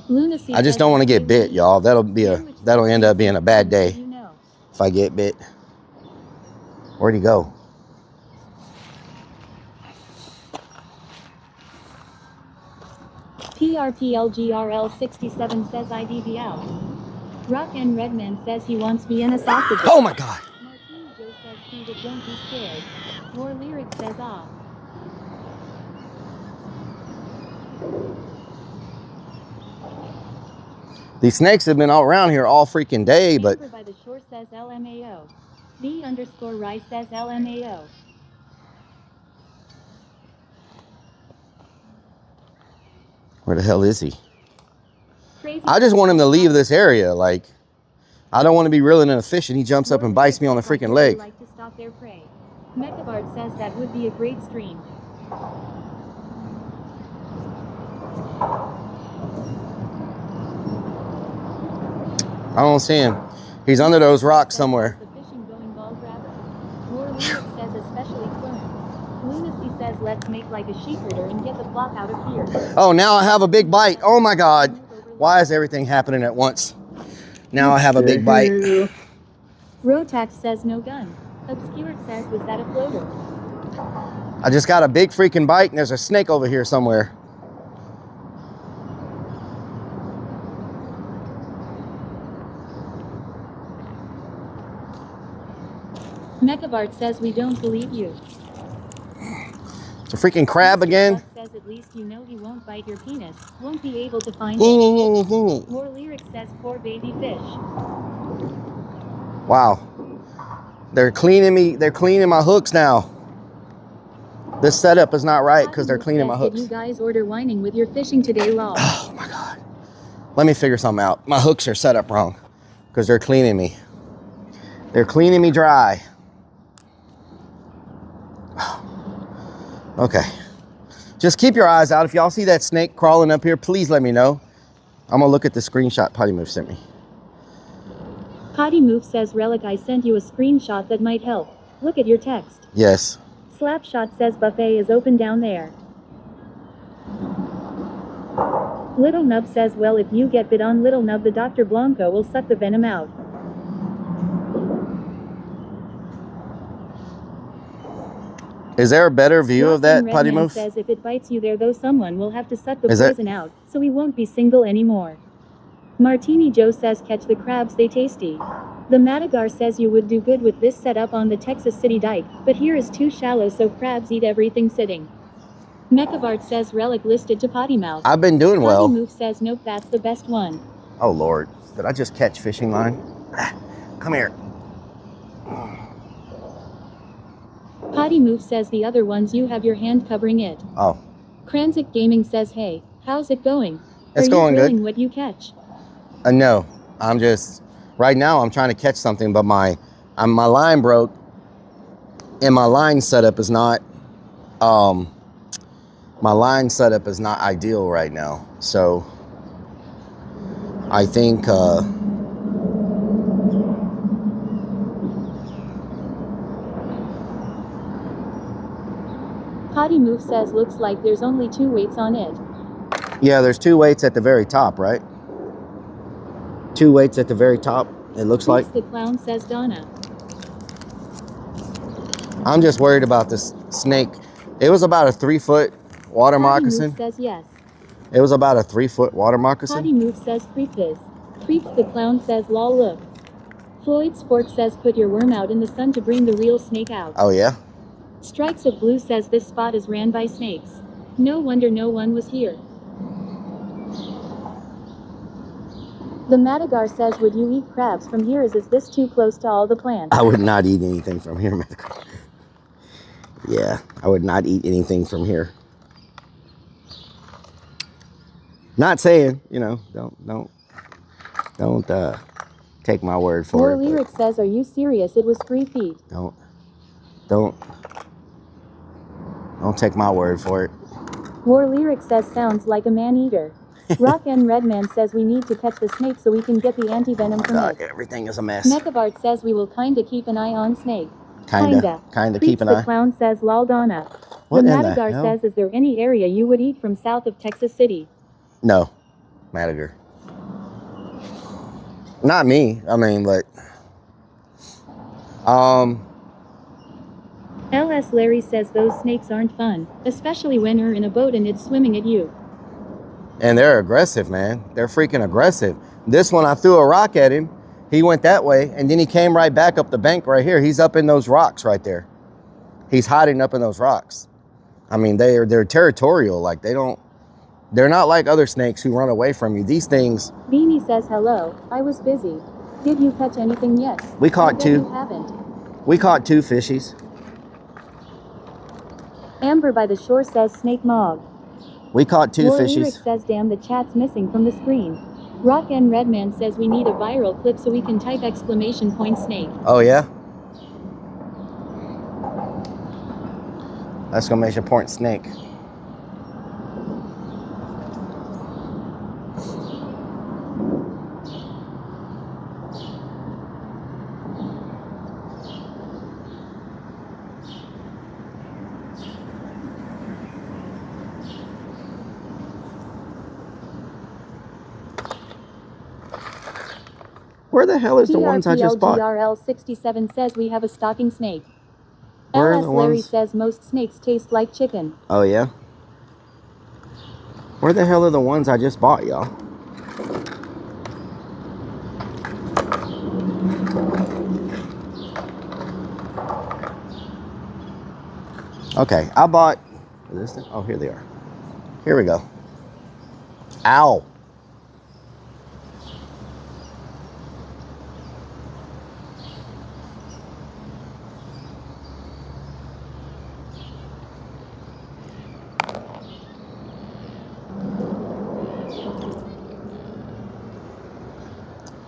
Lunacy I just don't want to get bit, y'all. That'll end up being a bad day if I get bit. Where'd he go? PRPLGRL67 says IDV out. Rock and Redman says he wants Vienna sausage. Oh my God. Martini Joe says feed it, don't be scared. More Lyric says ah. These snakes have been all around here all freaking day, but... By the shore says LMAO. B_Rice says LMAO. Where the hell is he? I just want him to leave this area. Like, I don't want to be reeling in a fish and he jumps up and bites me on the freaking leg. Like to stop their prey. Mechabart says that would be a great stream. I don't see him. He's under those rocks somewhere. The fishing going ball grabber. More Lyric says especially clones. Lunacy says let's make like a sheep herder and get the flock out of here. Oh, now I have a big bite. Oh my God. Why is everything happening at once? Now I have a big bite. Rotax says no gun. Obscured says was that a floater? I just got a big freaking bite and there's a snake over here somewhere. Mechabart says we don't believe you. It's a freaking crab again. Says at least you know he won't bite your penis. Won't be able to find it. More Lyric says poor baby fish. Wow. They're cleaning me. They're cleaning my hooks now. This setup is not right because they're cleaning my hooks. Did you guys order whining with your fishing today law? Oh my God. Let me figure something out. My hooks are set up wrong because they're cleaning me. They're cleaning me dry. Okay. Just keep your eyes out. If y'all see that snake crawling up here, please let me know. I'm gonna look at the screenshot Potty Move sent me. Potty Move says Relic I sent you a screenshot that might help. Look at your text. Yes. Slapshot says buffet is open down there. Little Nub says well if you get bit on Little Nub the Dr. Blanco will suck the venom out. Is there a better view of that, Potty Move? Says if it bites you there though someone will have to suck the poison out, so we won't be single anymore. Martini Joe says catch the crabs, they tasty. The Madagar says you would do good with this setup on the Texas City dike, but here is too shallow so crabs eat everything sitting. Mechavart says Relic listed to potty mouth. I've been doing Potty well. Move says nope, that's the best one. Oh Lord, did I just catch fishing line? Come here. Potty Move says the other ones you have your hand covering it. Oh. Kranzik Gaming says hey, how's it going? It's Are going you good. grilling what you catch? No, I'm just, right now I'm trying to catch something, but my line broke and my line setup is not, ideal right now. So I think, Potty Move says looks like there's only 2 weights on it. yeah, there's 2 weights at the very top, right? 2 weights at the very top, it looks like. The Clown says Donna. I'm just worried about this snake. It was about a 3-foot water moccasin. Potty Move says yes. It was about a 3-foot water moccasin. Potty Move says Creeps. Creeps the Clown says lol look. Floyd Sport says put your worm out in the sun to bring the real snake out. Oh yeah? Strikes of Blue says this spot is ran by snakes. No wonder no one was here. The Madagar says would you eat crabs from here? Is this too close to all the plants? I would not eat anything from here, Madagar. Yeah, I would not eat anything from here. Not saying, you know, don't take my word for it. Lyric says, are you serious? It was 3 feet. Don't take my word for it. War Lyric says sounds like a man-eater. Rock and Redman says we need to catch the snake so we can get the anti-venom from it. Everything is a mess. Mechavart says we will kinda keep an eye on snake. Kinda keep an eye. The Clown says lol Donna. What the in the Madagar hell? says is there any area you would eat from south of Texas City? No, Madagar. Not me. I mean, but LS Larry says those snakes aren't fun, especially when you're in a boat and it's swimming at you. and they're aggressive, man. They're freaking aggressive. This one, I threw a rock at him. He went that way, and then he came right back up the bank right here. He's up in those rocks right there. He's hiding up in those rocks. I mean, they're territorial. Like they're not like other snakes who run away from you. These things. Beanie says hello. I was busy. Did you catch anything yet? We caught 2. You haven't. We caught 2 fishies. Amber by the shore says snake mog. We caught 2 War fishies. Lyric says damn the chat's missing from the screen. Rock and Redman says we need a viral clip so we can type exclamation point snake. Oh yeah. Exclamation point snake. Where the hell is the ones I just bought? TRPLGRL 67 says we have a stalking snake. Where are LS the Larry ones? says most snakes taste like chicken. Oh yeah? Where the hell are the ones I just bought, y'all? Okay, I bought, is this thing? Oh, here they are. Here we go. Ow.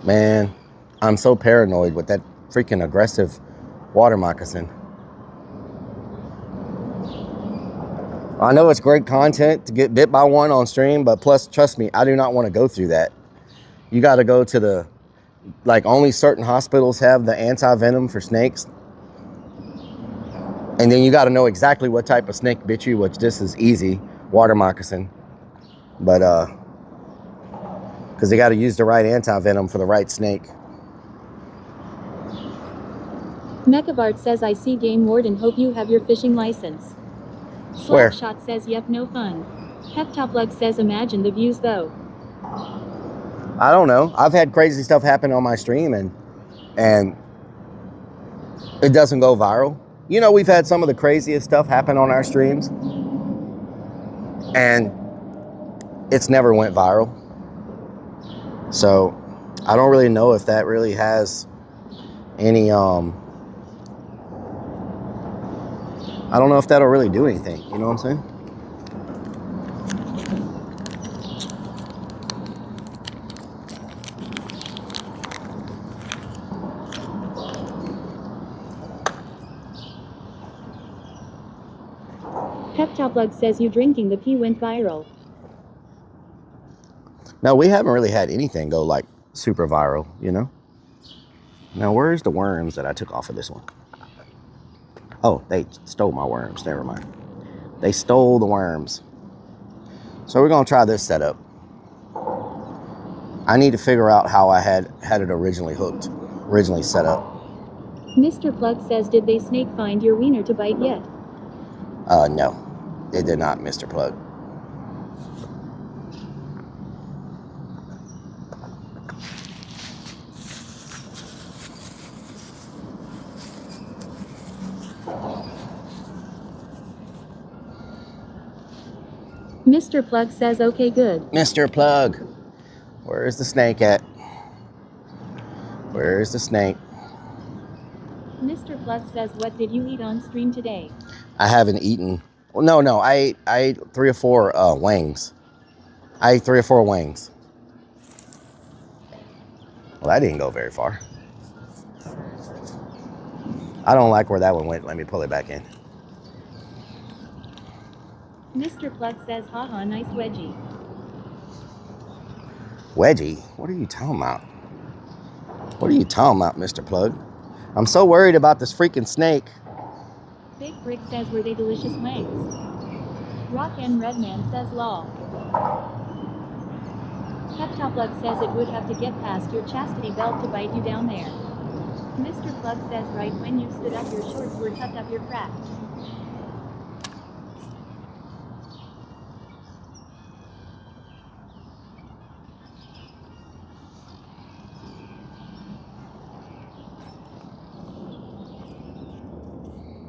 Man, I'm so paranoid with that freaking aggressive water moccasin. I know it's great content to get bit by one on stream, but plus, trust me, I do not want to go through that. You got to go to the, like, only certain hospitals have the anti-venom for snakes. And then you got to know exactly what type of snake bit you, which this is easy, water moccasin. But, because they got to use the right anti-venom for the right snake. Mechavart says I see game warden, hope you have your fishing license. Where? Slapshot says yep, no fun. Heptoplug says imagine the views though. I don't know. I've had crazy stuff happen on my stream, and and it doesn't go viral. You know, we've had some of the craziest stuff happen on our streams, and it's never went viral. So I don't really know if that really has any, I don't know if that'll really do anything. You know what I'm saying? Peptoplug says you drinking the pee went viral. No, we haven't really had anything go like super viral, you know? Now, where's the worms that I took off of this one? Oh, they stole my worms. Never mind. They stole the worms. So we're going to try this setup. I need to figure out how I had it originally set up. Mr. Plug says, did they snake find your wiener to bite yet? No, it did not, Mr. Plug. Mr. Plug says, okay, good. Mr. Plug, where's the snake at? Where's the snake? Mr. Plug says, what did you eat on stream today? I haven't eaten. Well, no, I ate 3 or 4 wings. I ate 3 or 4 wings. Well, that didn't go very far. I don't like where that one went. Let me pull it back in. Mr. Plug says, haha, nice wedgie. Wedgie? What are you talking about? What are you talking about, Mr. Plug? I'm so worried about this freaking snake. Big Brick says, were they delicious wings? Rock and Redman says, lol. Peptoplug says it would have to get past your chastity belt to bite you down there. Mr. Plug says, right when you stood up your shorts were tucked up your crack.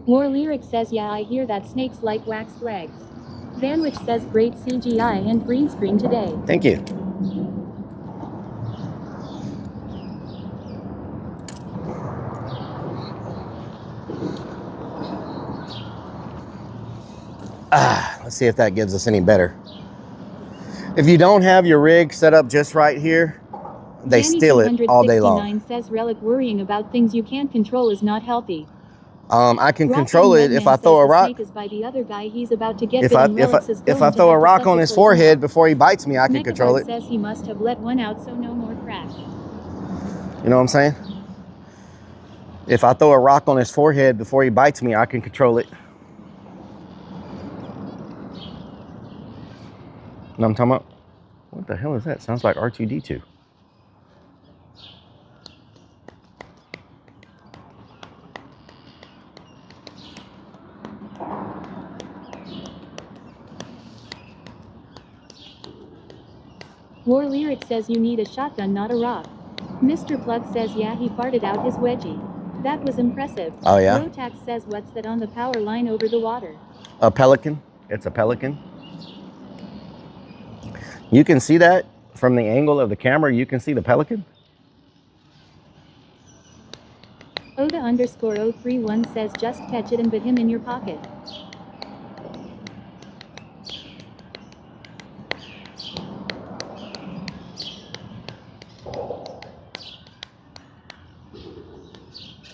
War Lyric says, yeah, I hear that snakes like waxed legs. Vanwich says, great CGI and green screen today. Thank you. Let's see if that gives us any better. If you don't have your rig set up just right here, they steal it all day long. says, Rellik, worrying about things you can't control is not healthy. I can control it if I throw a rock. Is by the other guy he's about to get If I throw a rock on his forehead before he bites me, I can control it. Says he must have let one out, so no more crash. You know what I'm saying? If I throw a rock on his forehead before he bites me, I can control it. You know what I'm talking about? What the hell is that? Sounds like R2-D2. War Lyric says you need a shotgun, not a rock. Mr. Plug says, yeah, he farted out his wedgie. That was impressive. Oh, yeah? Rotax says, what's that on the power line over the water? A pelican. It's a pelican. You can see that from the angle of the camera. You can see the pelican. Oda_031 says, just catch it and put him in your pocket.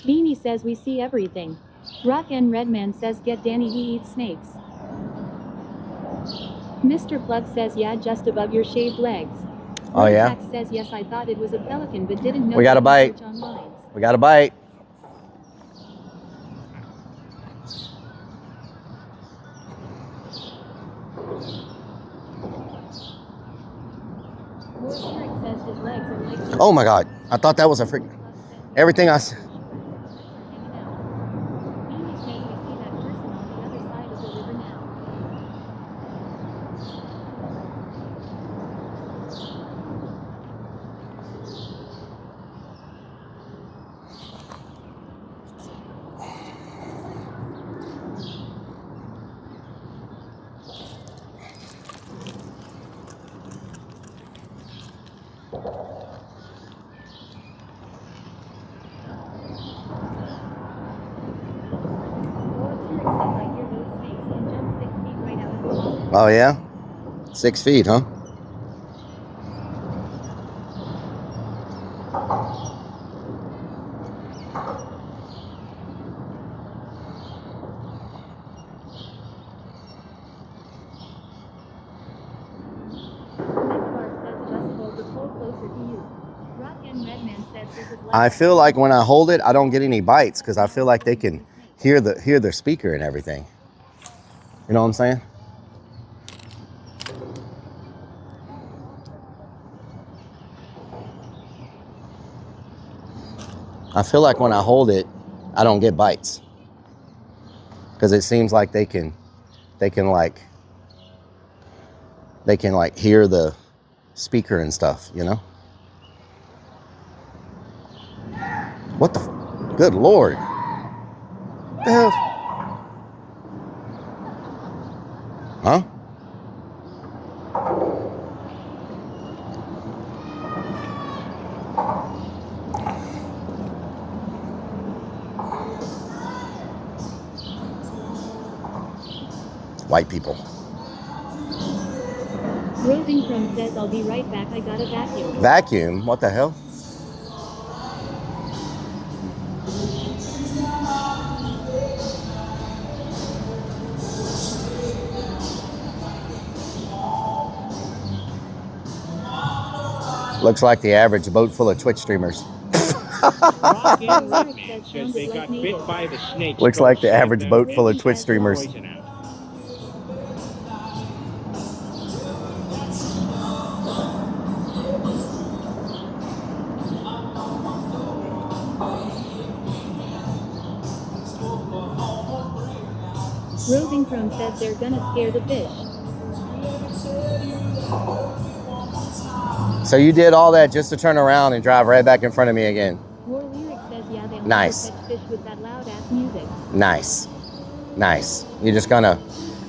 Beanie says we see everything. Rock and Redman says get Danny, he eats snakes. Mr. Plug says yeah, just above your shaved legs. Oh yeah? Rotax says yes, I thought it was a pelican but didn't know. We got a bite. We got a bite. Oh my God, I thought that was a freak. Everything I said. Oh yeah? 6 feet, huh? I feel like when I hold it, I don't get any bites because I feel like they can hear the speaker and everything. You know what I'm saying? I feel like when I hold it, I don't get bites because it seems like they can hear the speaker and stuff, you know? What the? Good Lord. What the hell? Huh? White people. Roving Chrome says, I'll be right back. I got a vacuum. Vacuum? What the hell? Looks like the average boat full of Twitch streamers. Rock-In Redman says they got bit by the snake. Looks like the average boat full of Twitch streamers. Roving Chrome says they're gonna scare the fish. So you did all that just to turn around and drive right back in front of me again. War Lyric says, yeah, they'll Nice. catch fish with that loud ass music. Nice. Nice. You're just gonna,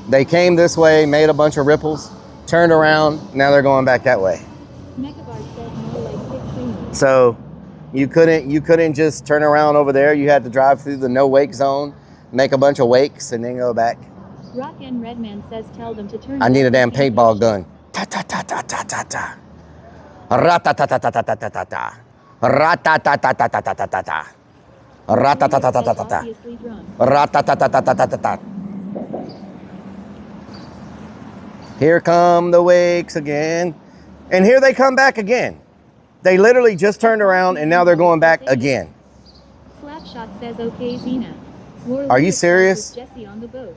they came this way, made a bunch of ripples, turned around, now they're going back that way. Mechabard says more like 6 fingers. So you couldn't just turn around over there. You had to drive through the no wake zone, make a bunch of wakes, and then go back. Rock and Redman says tell them to turn. I need a damn paintball gun. Ta ta ta ta ta ta ta. Ra-ta-ta-ta-ta-ta-ta-ta-ta. Ra-ta-ta-ta-ta-ta-ta-ta-ta. Ra-ta-ta-ta-ta-ta-ta-ta. Ra-ta-ta-ta-ta-ta-ta-ta. Here come the wakes again. And here they come back again. They literally just turned around and now they're going back again. Slapshot says okay, Xena. Are you serious? Jesse on the boat.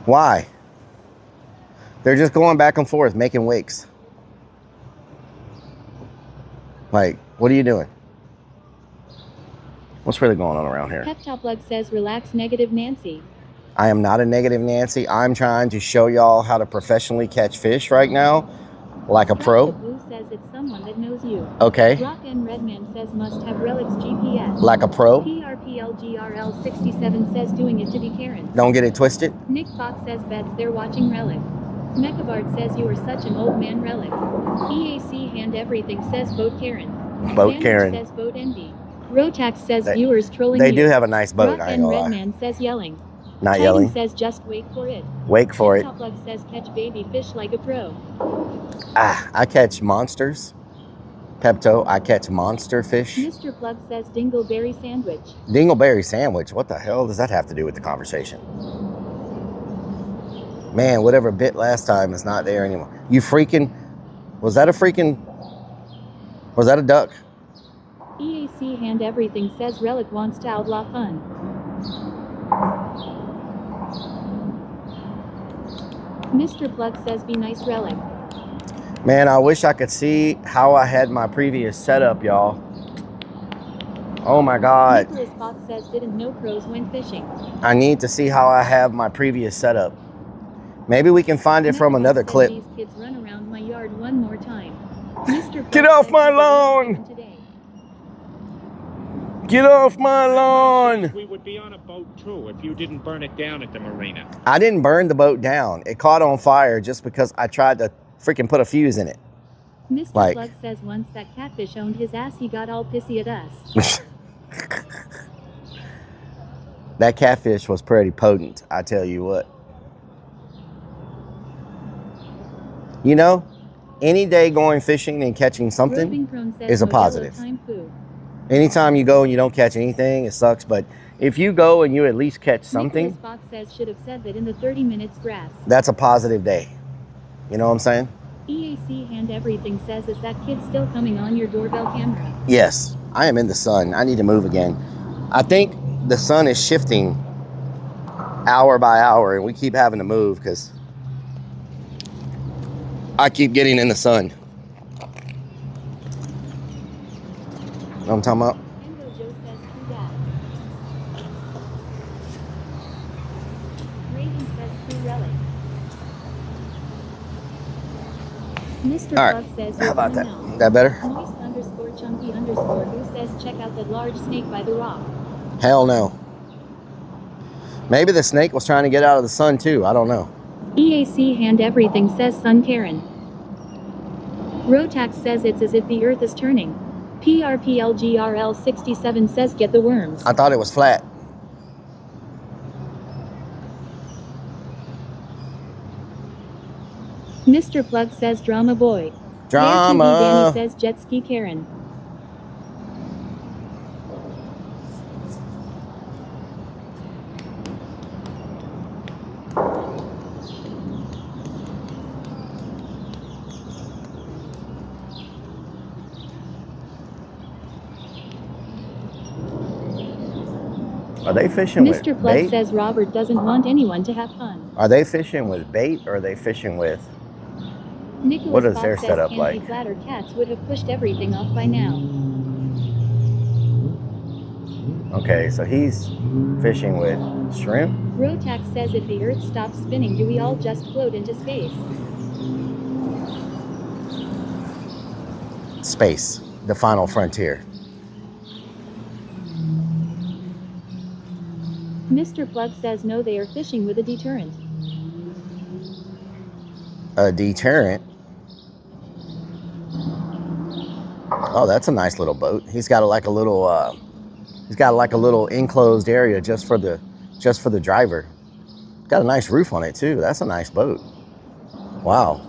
Why? They're just going back and forth, making wakes. Like, what are you doing? What's really going on around here? Peptoplug says relax, negative Nancy. I am not a negative Nancy. I'm trying to show y'all how to professionally catch fish right now, like a pro. Blue says it's someone that knows you. Okay. Rock and Redman says must have Relic's GPS. Like a pro. PRPLGRL67 says doing it to be Karen. Don't get it twisted. Nick Fox says bets they're watching Relic. Mechabard says you are such an old man, Relic. EAC hand everything says boat Karen. Boat Sandwich Karen. says boat envy. Rotax says They- viewers trolling They you. do have a nice boat, Rock I ain't and gonna lie. Redman says yelling. Not Titan yelling. says just wait for it. Wake for it. Peptoplug says catch baby fish like a pro. Ah, I catch monsters. Pepto, I catch monster fish. Mr. Plug says dingleberry sandwich. Dingleberry sandwich. What the hell does that have to do with the conversation? Man, whatever bit last time is not there anymore. You freaking... Was that a duck? EAC hand everything says Relic wants to outlaw fun. Mr. Plug says be nice, Relic. Man, I wish I could see how I had my previous setup, y'all. Oh my God. Nicholas Fox says didn't know crows went fishing. I need to see how I have my previous setup. Maybe we can find it from another clip. These kids run around my yard one more time. Mr. Get off my lawn! Get off my lawn! We would be on a boat too if you didn't burn it down at the marina. I didn't burn the boat down. It caught on fire just because I tried to freaking put a fuse in it. Mr. Like, Plug says once that catfish owned his ass, he got all pissy at us. that catfish was pretty potent, I tell you what. You know, any day going fishing and catching something is a positive. Anytime you go and you don't catch anything, it sucks. But if you go and you at least catch something, Nicholas Fox says should have said that in the 30 minutes grass. that's a positive day. You know what I'm saying? EAC Hand Everything says, is that kid still coming on your doorbell camera? Yes, I am in the sun. I need to move again. I think the sun is shifting hour by hour, and we keep having to move because I keep getting in the sun. You know what I'm talking about? Endo Joe says true that. Raven says true relic. Mr. All Plug right, says how about that? now. That better? Moist _ chunky _ who says check out that large snake by the rock. Hell no. Maybe the snake was trying to get out of the sun too. I don't know. EAC Hand Everything says Sun Karen. Rotax says it's as if the earth is turning. PRPLGRL 67 says get the worms. I thought it was flat. Mr. Plug says drama boy. Drama. Danny says jet ski Karen. Are they fishing with Mr. Plug bait? says Robert doesn't want anyone to have fun. Are they fishing with bait or are they fishing with... Nicholas What is Fox their says setup Candy like? Flatter Cats would have pushed everything off by now. Okay, so he's fishing with shrimp. Rotax says if the earth stops spinning, do we all just float into space? Space, the final frontier. Mr. Plug says no, they are fishing with a deterrent. A deterrent. Oh, that's a nice little boat. He's got like a little enclosed area just for the driver. Got a nice roof on it too. That's a nice boat. Wow.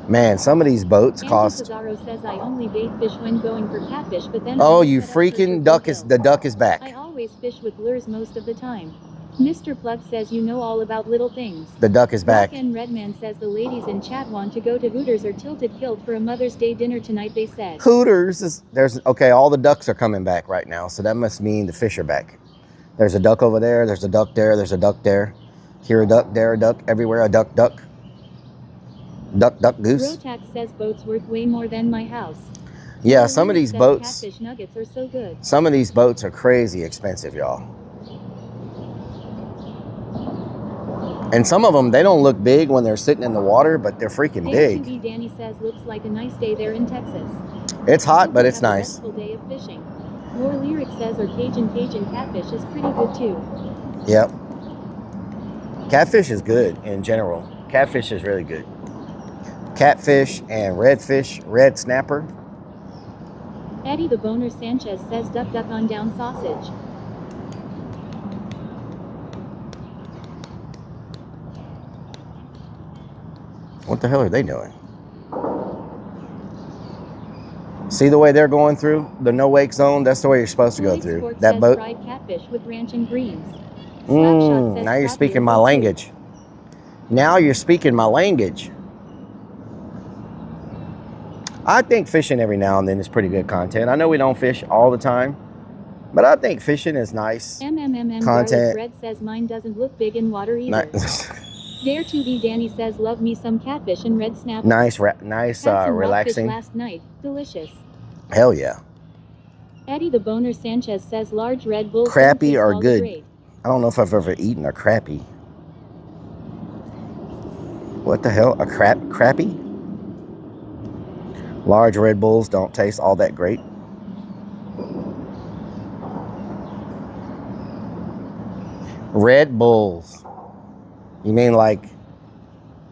Man, some of these boats cost. Cesaro says I only bait fish when going for catfish, but then Oh, you freaking duck is the duck is back. I always fish with lures most of the time. Mr. Plug says you know all about little things. The duck is back. And Redman says the ladies in chat want to go to Hooters or Tilted Kilt for a Mother's Day dinner tonight, they said. Hooters is okay, all the ducks are coming back right now, so that must mean the fish are back. There's a duck over there, there's a duck there, there's a duck there. Here a duck, there a duck, everywhere a duck, duck. Duck, duck, goose. Rotax says boats worth way more than my house. Yeah, some of these boats. Catfish nuggets are so good. Some of these boats are crazy expensive, y'all. And some of them, they don't look big when they're sitting in the water, but they're freaking big. ATV Danny says looks like a nice day there in Texas. It's hot, but it's nice. A day of fishing. More Lyric says our Cajun catfish is pretty good too. Yep. Catfish is good in general. Catfish is really good. Catfish and redfish, red snapper. Eddie the Boner Sanchez says duck duck on down sausage. What the hell are they doing? See the way they're going through the no wake zone? That's the way you're supposed to go through. That boat. Fried catfish with ranch and greens. Now you're speaking my language. Now you're speaking my language. I think fishing every now and then is pretty good content. I know we don't fish all the time, but I think fishing is nice content. Red says mine doesn't look big in water either. Dare to be Danny says love me some catfish and red snapper. Nice, some relaxing. Last night, delicious. Hell yeah. Eddie the Boner Sanchez says large Red Bull. Crappie are good. I don't know if I've ever eaten a crappie. What the hell? A crappie? Large Red Bulls don't taste all that great. Red Bulls. You mean like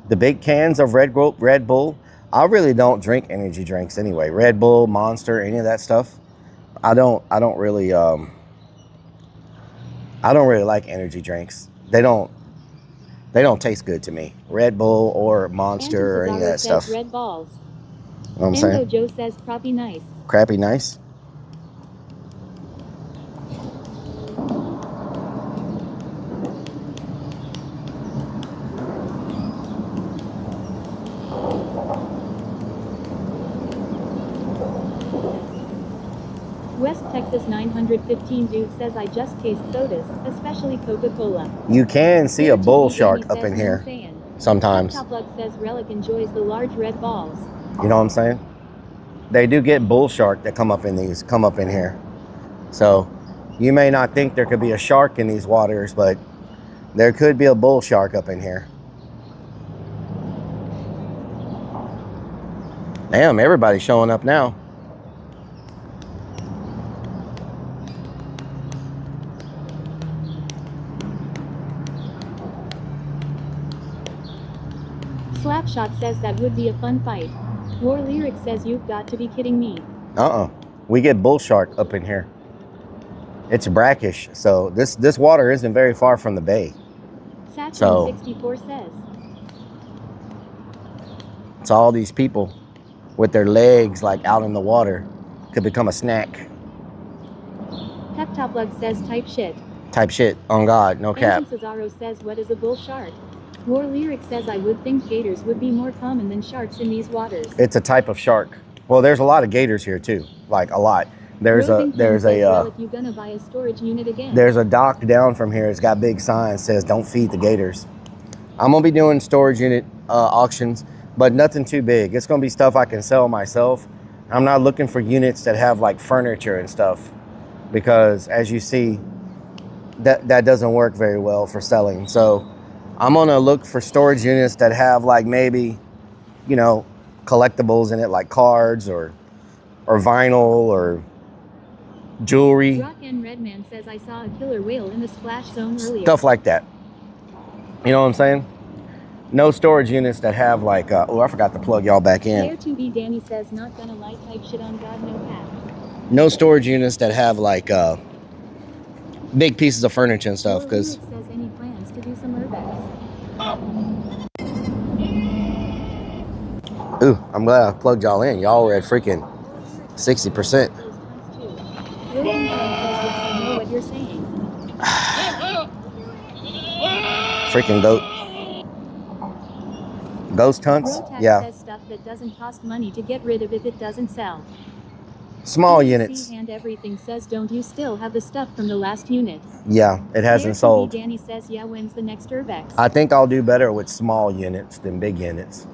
the big cans of Red Bull? I really don't drink energy drinks anyway. Red Bull, Monster, any of that stuff. I don't really like energy drinks. They don't taste good to me. Red Bull or Monster or any of that stuff. Red balls. You know what I'm saying? Joe says crappy nice. Crappy nice. West Texas 915 dude says I just taste sodas, especially Coca-Cola. You can see a bull shark up in here sometimes. Top Plug says Relic enjoys the large red balls. You know what I'm saying? They do get bull shark that come up in here. So you may not think there could be a shark in these waters, but there could be a bull shark up in here. Damn, everybody's showing up now. Slapshot says that would be a fun fight. War Lyric says you've got to be kidding me. We get bull shark up in here. It's brackish, so this water isn't very far from the bay. Saturn 64 says. It's all these people with their legs like out in the water. Could become a snack. Top Plug says type shit. Type shit, on God, no cap. Cesaro says what is a bull shark? War Lyric says I would think gators would be more common than sharks in these waters. It's a type of shark. Well, there's a lot of gators here too, like a lot. There's you gonna buy a storage unit again? There's a dock down from here. It's got big signs says don't feed the gators. I'm gonna be doing storage unit auctions, but nothing too big. It's gonna be stuff I can sell myself. I'm not looking for units that have like furniture and stuff, because as you see, that doesn't work very well for selling. So I'm gonna look for storage units that have like maybe, you know, collectibles in it, like cards or vinyl or jewelry. Rock and Redman says I saw a killer whale in the splash zone earlier. Stuff like that. You know what I'm saying? No storage units that have like, oh, I forgot to plug y'all back in. Player 2B Danny says not gonna lie type shit on God, no cap. No storage units that have like big pieces of furniture and stuff, because says any plans to do some urbex. Ooh, I'm glad I plugged y'all in. Y'all were at freaking 60%. Know what you're saying. Freaking goat. Ghost hunts? Rotax Yeah. says stuff that doesn't cost money to get rid of if it doesn't sell. Small units. And everything says don't you still have the stuff from the last unit? Yeah, it hasn't sold. Danny says yeah, when's the next urbex? I think I'll do better with small units than big units.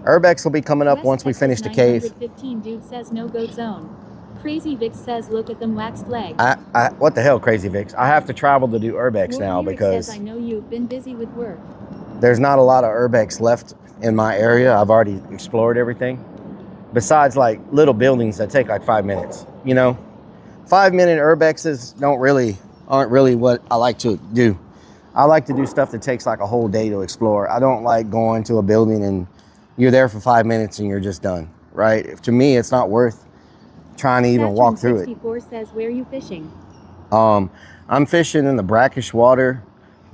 Urbex will be coming up once we finish the cave. 915 dude says no goat zone. Crazy Vic says look at them waxed legs. What the hell, Crazy Vix? I have to travel to do urbex now because says, I know you've been busy with work. There's not a lot of urbex left in my area. I've already explored everything. Besides like little buildings that take like 5 minutes, you know? 5-minute urbexes aren't really what I like to do. I like to do stuff that takes like a whole day to explore. I don't like going to a building and you're there for 5 minutes and you're just done, right? To me, it's not worth trying to even walk through it. 64 says, where are you fishing? I'm fishing in the brackish water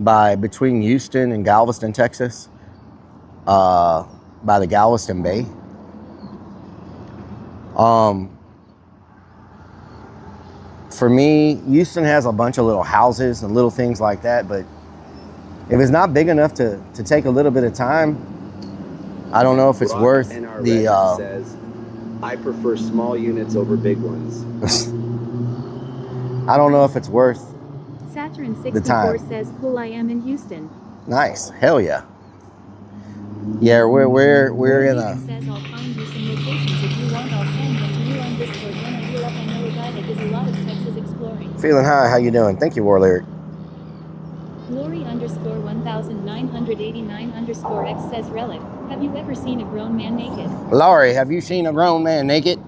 between Houston and Galveston, Texas, by the Galveston Bay. For me, Houston has a bunch of little houses and little things like that, but if it's not big enough to take a little bit of time, I don't know if it's worth the says, I prefer small units over big ones. I don't know if it's worth Saturn the 64 time. says, cool, I am in Houston. Nice. Hell yeah. Yeah, we're in a says I'll find you some locations if you want. I'll send them to you on Discord when I heal up. I know a guy that does a lot of Texas exploring. feeling high. How you doing? Thank you, War Lyric. Glory_1989_X says Relic. Have you ever seen a grown man naked? Laurie, have you seen a grown man naked?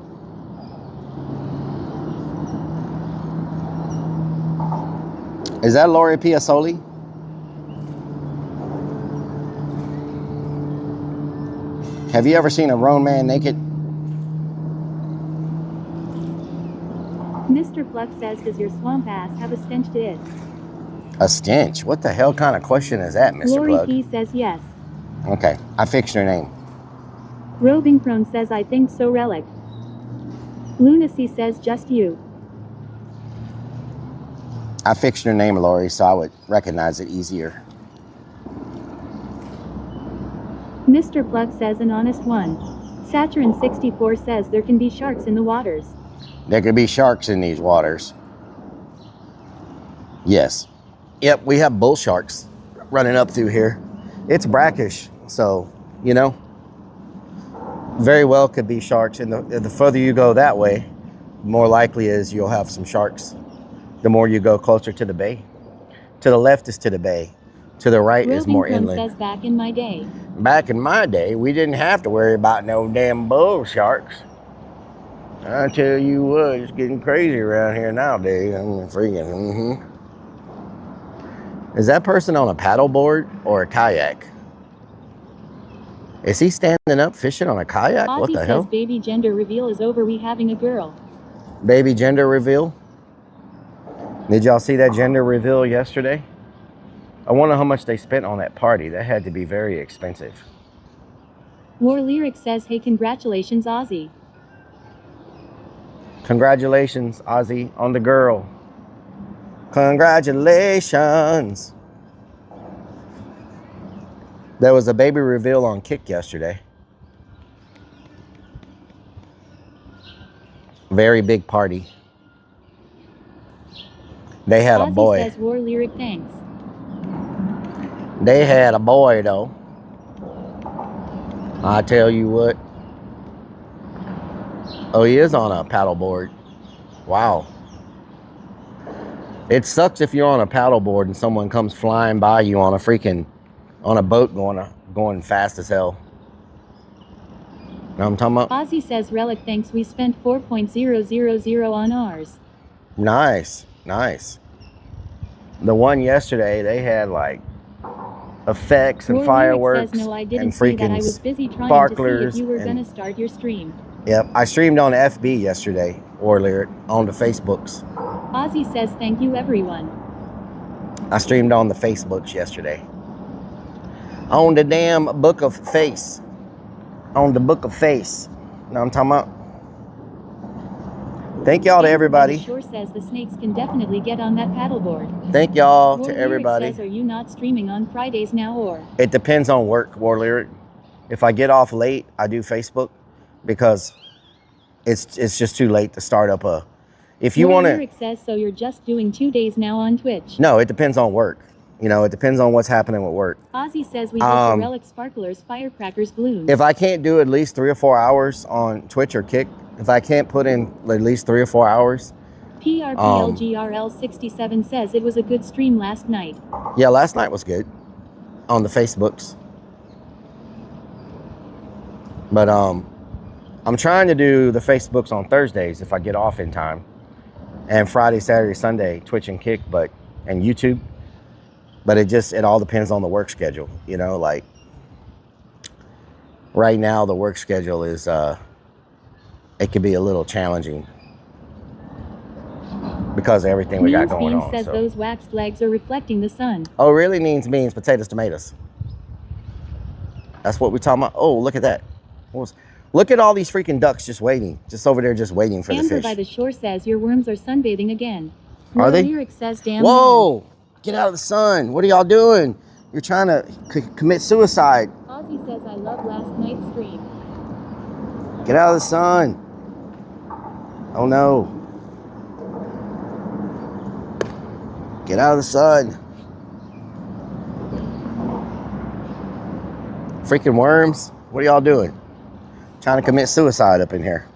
Is that Laurie Piazzoli? Have you ever seen a grown man naked? Mr. Fluff says, does your swamp ass have a stench to it? A stench? What the hell kind of question is that, Mr. Lori Plug? P says yes. Okay, I fixed your name. Roving Prone says, I think so, Relic. Lunacy says, just you. I fixed your name, Lori, so I would recognize it easier. Mr. Pluck says, an honest one. Saturn64 says, there can be sharks in the waters. There could be sharks in these waters. Yes. Yep, we have bull sharks running up through here. It's brackish, so, you know, very well could be sharks. And the further you go that way, more likely is you'll have some sharks. The more you go closer to the bay. To the left is to the bay. To the right is more inland. Says, back in my day. Back in my day, we didn't have to worry about no damn bull sharks. I tell you what, it's getting crazy around here nowadays. I'm freaking, Is that person on a paddleboard or a kayak? Is he standing up fishing on a kayak? Ozzy What the says, hell? baby gender reveal is over, we having a girl. Baby gender reveal? Did y'all see that gender reveal yesterday? I wonder how much they spent on that party. That had to be very expensive. War Lyric says, hey, congratulations, Ozzy. Congratulations, Ozzy, on the girl. Congratulations. There was a baby reveal on Kick yesterday. Very big party. They had a boy. Ozzy says, War Lyric, thanks. They had a boy, though. I tell you what. Oh, he is on a paddleboard. Wow. It sucks if you're on a paddleboard and someone comes flying by you on a boat going fast as hell. Know what I'm talking about? Ozzy says, Relic, thanks, we spent 4.000 on ours. Nice, nice. The one yesterday, they had like effects and War fireworks says, no, I didn't and see that. I freaking was busy trying sparklers. to see if you were and- gonna start your stream. Yep, I streamed on FB yesterday, or Lyric, on the Facebooks. Ozzy says, thank you, everyone. I streamed on the Facebooks yesterday. On the damn book of face. On the book of face. Know what I'm talking about? Thank y'all to everybody. Sure says the snakes can definitely get on that paddleboard. Thank y'all War to Lyric everybody. says, are you not streaming on Fridays now, or? It depends on work, War Lyric. If I get off late, I do Facebook because it's just too late to start up a. If you want to. Lyric says, so you're just doing 2 days now on Twitch. No, it depends on work. You know, it depends on what's happening with work. Ozzy says we hope the Relic sparklers, firecrackers, balloons. If I can't do at least 3 or 4 hours on Twitch or Kick, if I can't put in at least 3 or 4 hours. PRPLGRL67 says it was a good stream last night. Yeah, last night was good on the Facebooks. But I'm trying to do the Facebooks on Thursdays if I get off in time. And Friday, Saturday, Sunday, Twitch and Kick, and YouTube. But it all depends on the work schedule. You know, like right now the work schedule is it could be a little challenging because of everything we got going on. Says those waxed legs are reflecting the sun. Oh, really? Beans, potatoes, tomatoes. That's what we're talking about. Oh, look at that. Look at all these freaking ducks just waiting. Just over there just waiting for the Amber fish. by the shore says your worms are sunbathing again. Are they? Lyric says, damn. Whoa! Man. Get out of the sun. What are y'all doing? You're trying to commit suicide. Ozzy says, I love last night's stream. Get out of the sun. Oh no. Get out of the sun. Freaking worms. What are y'all doing? Trying to commit suicide up in here.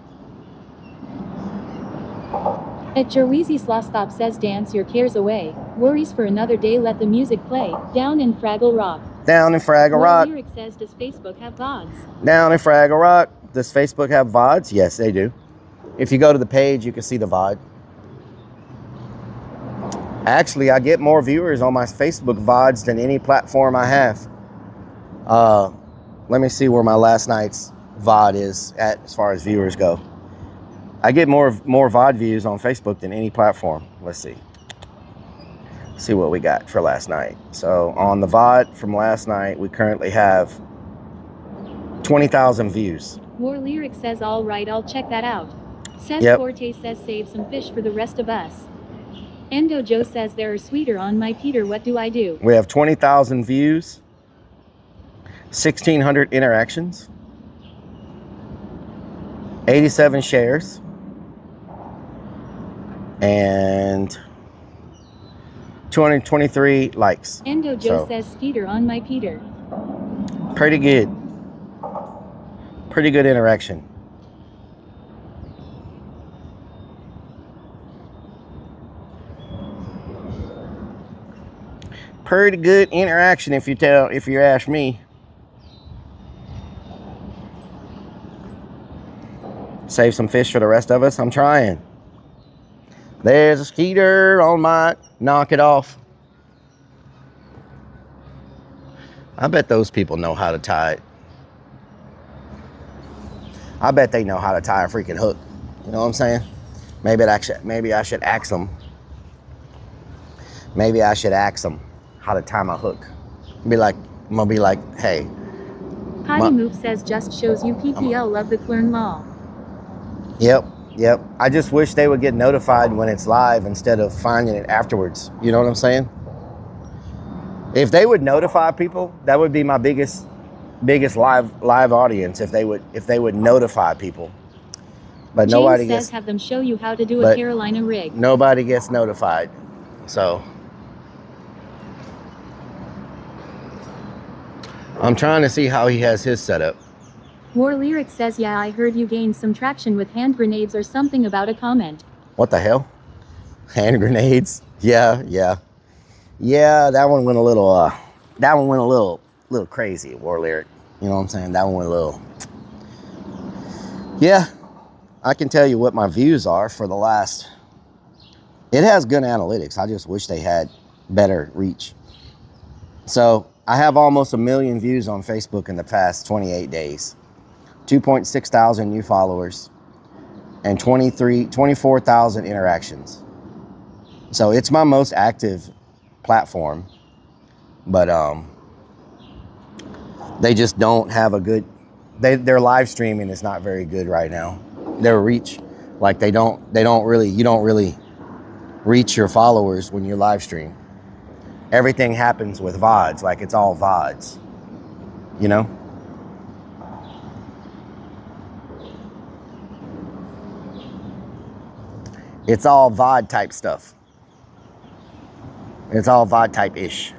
At Jerweezy Slostop says, dance your cares away. Worries for another day, let the music play. Down in Fraggle Rock. Down in Fraggle Rock. Lyric says, does Facebook have VODs? Down in Fraggle Rock. Does Facebook have VODs? Yes, they do. If you go to the page, you can see the VOD. Actually, I get more viewers on my Facebook VODs than any platform I have. Let me see where my last night's VOD is at as far as viewers go. I get more VOD views on Facebook than any platform. Let's see. See what we got for last night. So on the VOD from last night, we currently have 20,000 views. War Lyric says, all right, I'll check that out. Says Yep. Forte says, save some fish for the rest of us. Endo Joe says, there are sweeter on my Peter, what do I do? We have 20,000 views, 1,600 interactions, 87 shares, and 223 likes. Endo Joe So, says, Skeeter on my Peter. pretty good. Pretty good interaction. Pretty good interaction if you ask me. Save some fish for the rest of us. I'm trying. There's a Skeeter on my knock it off. I bet those people know how to tie it. I bet they know how to tie a freaking hook. You know what I'm saying? Maybe I should ask them. Maybe I should ask them how to tie my hook. I'm gonna be like, hey. Potty Move says, just shows you PPL love the Clern Law. Yep. I just wish they would get notified when it's live instead of finding it afterwards. You know what I'm saying? If they would notify people, that would be my biggest live audience. If they would notify people, but James nobody says, gets. have them show you how to do a Carolina rig. Nobody gets notified, so I'm trying to see how he has his set up. War Lyric says, yeah, I heard you gained some traction with hand grenades or something about a comment. What the hell? Hand grenades? Yeah. That one went a little, little crazy. War Lyric, you know what I'm saying? That one went a little. Yeah, I can tell you what my views are for the last. It has good analytics. I just wish they had better reach. So I have almost 1 million views on Facebook in the past 28 days. 2.6 thousand new followers and 24,000 interactions. So it's my most active platform, but they just don't have a good, their live streaming is not very good right now. Their reach, like you don't really reach your followers when you live stream. Everything happens with VODs, like it's all VODs, you know? It's all VOD type stuff. It's all VOD type-ish.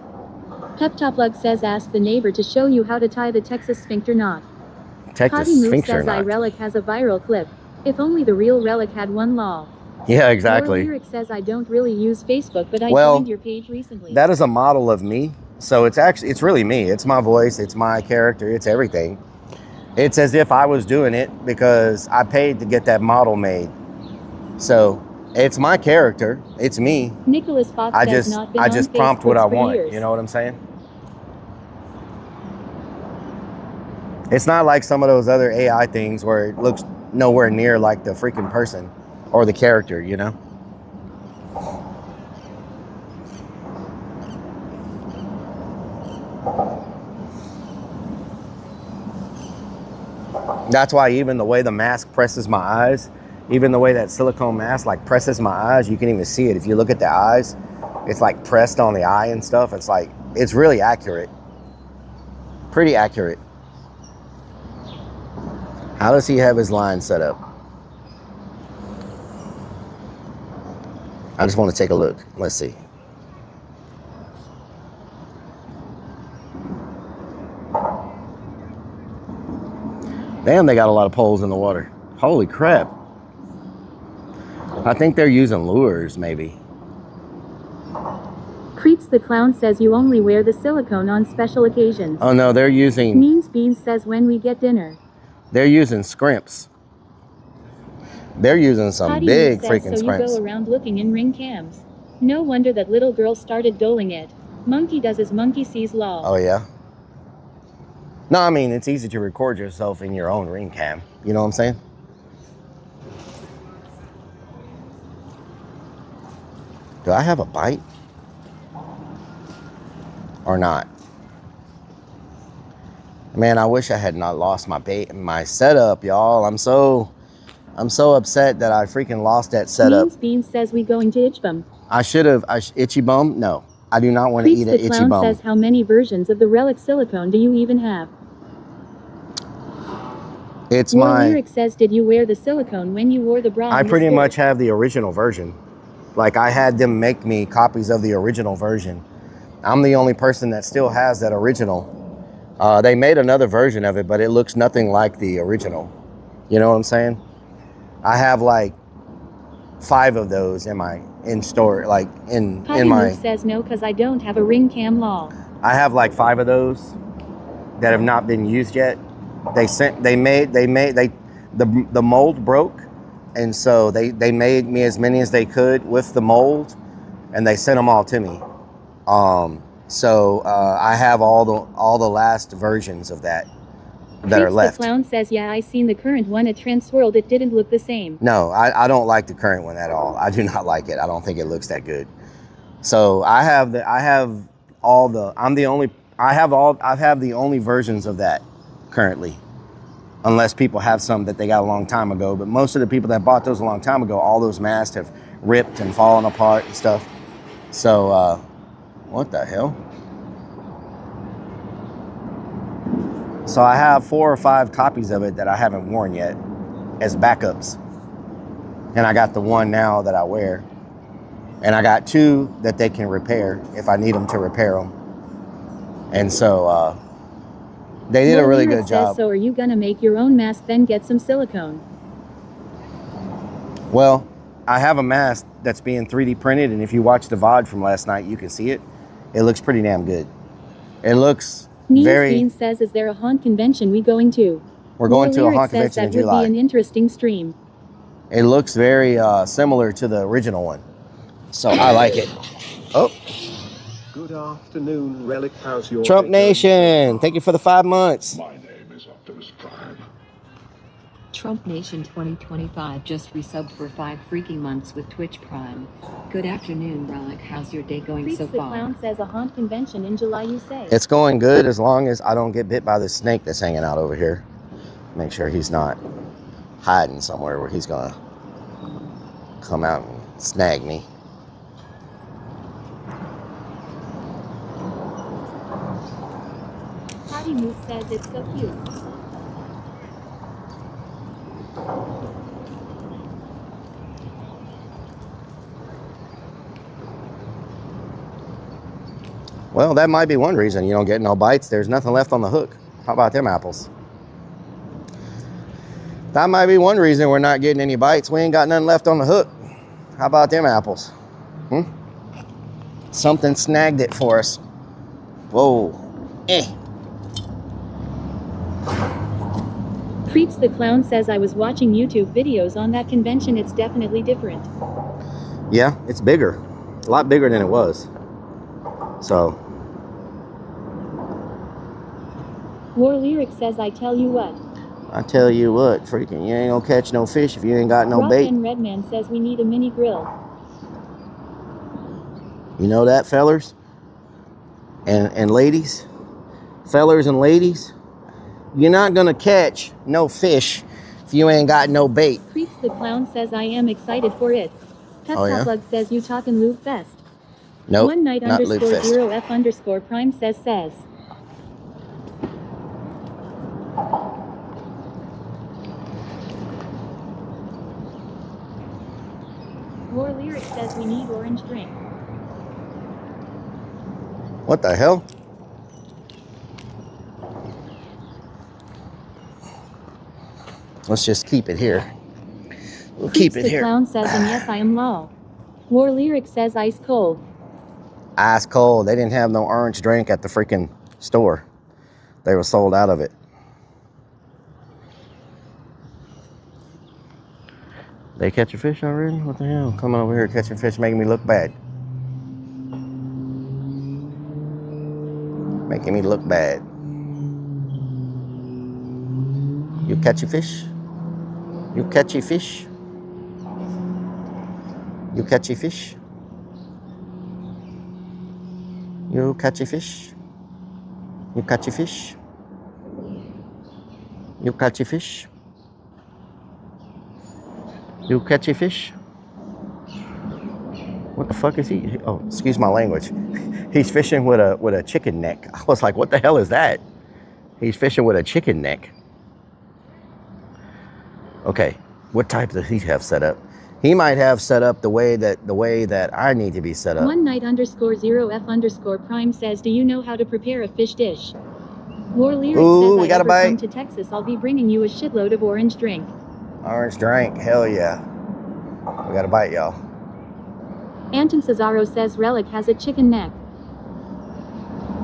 Peptoplug says, ask the neighbor to show you how to tie the Texas sphincter knot. Texas Potty Move sphincter says, knot. IRL has a viral clip. If only the real Relic had one law. Yeah, exactly. War Lyric says, I don't really use Facebook, but I joined your page recently. That is a model of me. So it's really me. It's my voice. It's my character. It's everything. It's as if I was doing it because I paid to get that model made. So it's my character. It's me. Nicholas Fox I says, just not been I on just prompt what Facebook I for want. years. You know what I'm saying? It's not like some of those other AI things where it looks nowhere near like the freaking person or the character, you know? That's why even the way the mask presses my eyes, even the way that silicone mask like presses my eyes, you can even see it. If you look at the eyes, it's like pressed on the eye and stuff. It's like, it's really accurate. Pretty accurate. How does he have his line set up? I just want to take a look. Let's see. Damn, they got a lot of poles in the water. Holy crap. I think they're using lures, maybe. Creeps the Clown says, you only wear the silicone on special occasions. Oh no, they're using... Means Beans says, when we get dinner. They're using scrimps. They're using some Potty big says, freaking so scrimps. you go around looking in ring cams. No wonder that little girl started doling it. Monkey does as monkey sees law. Oh yeah. No, I mean, it's easy to record yourself in your own ring cam. You know what I'm saying? Do I have a bite? Or not? Man, I wish I had not lost my setup, y'all. I'm so upset that I freaking lost that setup. Beans says we going to itch bum. I should have. Itchy bum? No. I do not want to eat an itchy Clown bum. says, how many versions of the Rellik silicone do you even have? It's War my... Lyric says, did you wear the silicone when you wore the bra? I pretty much have the original version. Like, I had them make me copies of the original version. I'm the only person that still has that original. They made another version of it, but it looks nothing like the original. You know what I'm saying? I have like 5 of those in store, like in my... says no, cause I don't have a ring cam lol. I have like 5 of those that have not been used yet. The mold broke, and so they made me as many as they could with the mold, and they sent them all to me. So I have all the last versions of that are left. The Clown says, yeah, I seen the current one at Transworld. It didn't look the same. No, I don't like the current one at all. I do not like it. I don't think it looks that good. So I have the only versions of that currently, unless people have some that they got a long time ago. But most of the people that bought those a long time ago, all those masks have ripped and fallen apart and stuff. So what the hell? So I have 4 or 5 copies of it that I haven't worn yet as backups. And I got the one now that I wear. And I got 2 that they can repair if I need them to repair them. And so they did a really good job. So are you gonna make your own mask, then get some silicone? Well, I have a mask that's being 3D printed, and if you watch the VOD from last night, you can see it. It looks pretty damn good. It looks very... Bean says, is there a haunt convention we going to? We're going to a haunt convention in July. That would be an interesting stream. It looks very similar to the original one. So I like it. Oh. Good afternoon, Rellik. How's your Trump Nation, thank you for the 5 months. My name is Optimus Prime. Trump Nation 2025 just resubbed for 5 freaking months with Twitch Prime. Good afternoon, Rellik. How's your day going so The far? Clown says a haunt convention in July, you say? It's going good as long as I don't get bit by the snake that's hanging out over here. Make sure he's not hiding somewhere where he's gonna come out and snag me. Patty Moose says it's so cute. Well, that might be one reason you don't get no bites. There's nothing left on the hook. How about them apples? That might be one reason we're not getting any bites. We ain't got nothing left on the hook. How about them apples? Something snagged it for us. Whoa. Creeps the Clown says, I was watching YouTube videos on that convention. It's definitely different. Yeah, it's bigger. A lot bigger than it was. So. War Lyric says, I tell you what. I tell you what, freaking, you ain't gonna catch no fish if you ain't got no bait. Rock Redman says we need a mini grill. You know that, fellers? And ladies? Fellers and ladies? You're not gonna catch no fish if you ain't got no bait. Creeps the Clown says, I am excited for it. Peptalug says, you talkin' Lube Fest. Nope, One night not Lube Fest. _0F_prime says. War Lyric says we need orange drink. What the hell? Let's just keep it here. We'll keep it here. The Clown says, and yes, I am lol. War Lyric says ice cold. Ice cold. They didn't have no orange drink at the freaking store. They were sold out of it. They catch a fish already? What the hell? Coming over here catching fish, making me look bad. Making me look bad. You catchy fish? You catchy fish? You catchy fish? You catchy fish? You catchy fish? You catchy fish? You catchy fish? What the fuck is he? Oh, excuse my language. He's fishing with a chicken neck. I was like, what the hell is that? He's fishing with a chicken neck. Okay, what type does he have set up? He might have set up the way that I need to be set up. One night _0F_prime says, do you know how to prepare a fish dish? War Lyric Ooh, says, we got a bite. come to Texas, I'll be bringing you a shitload of orange drink. Orange drink, hell yeah. We got a bite, y'all. Anton Cesaro says Relic has a chicken neck.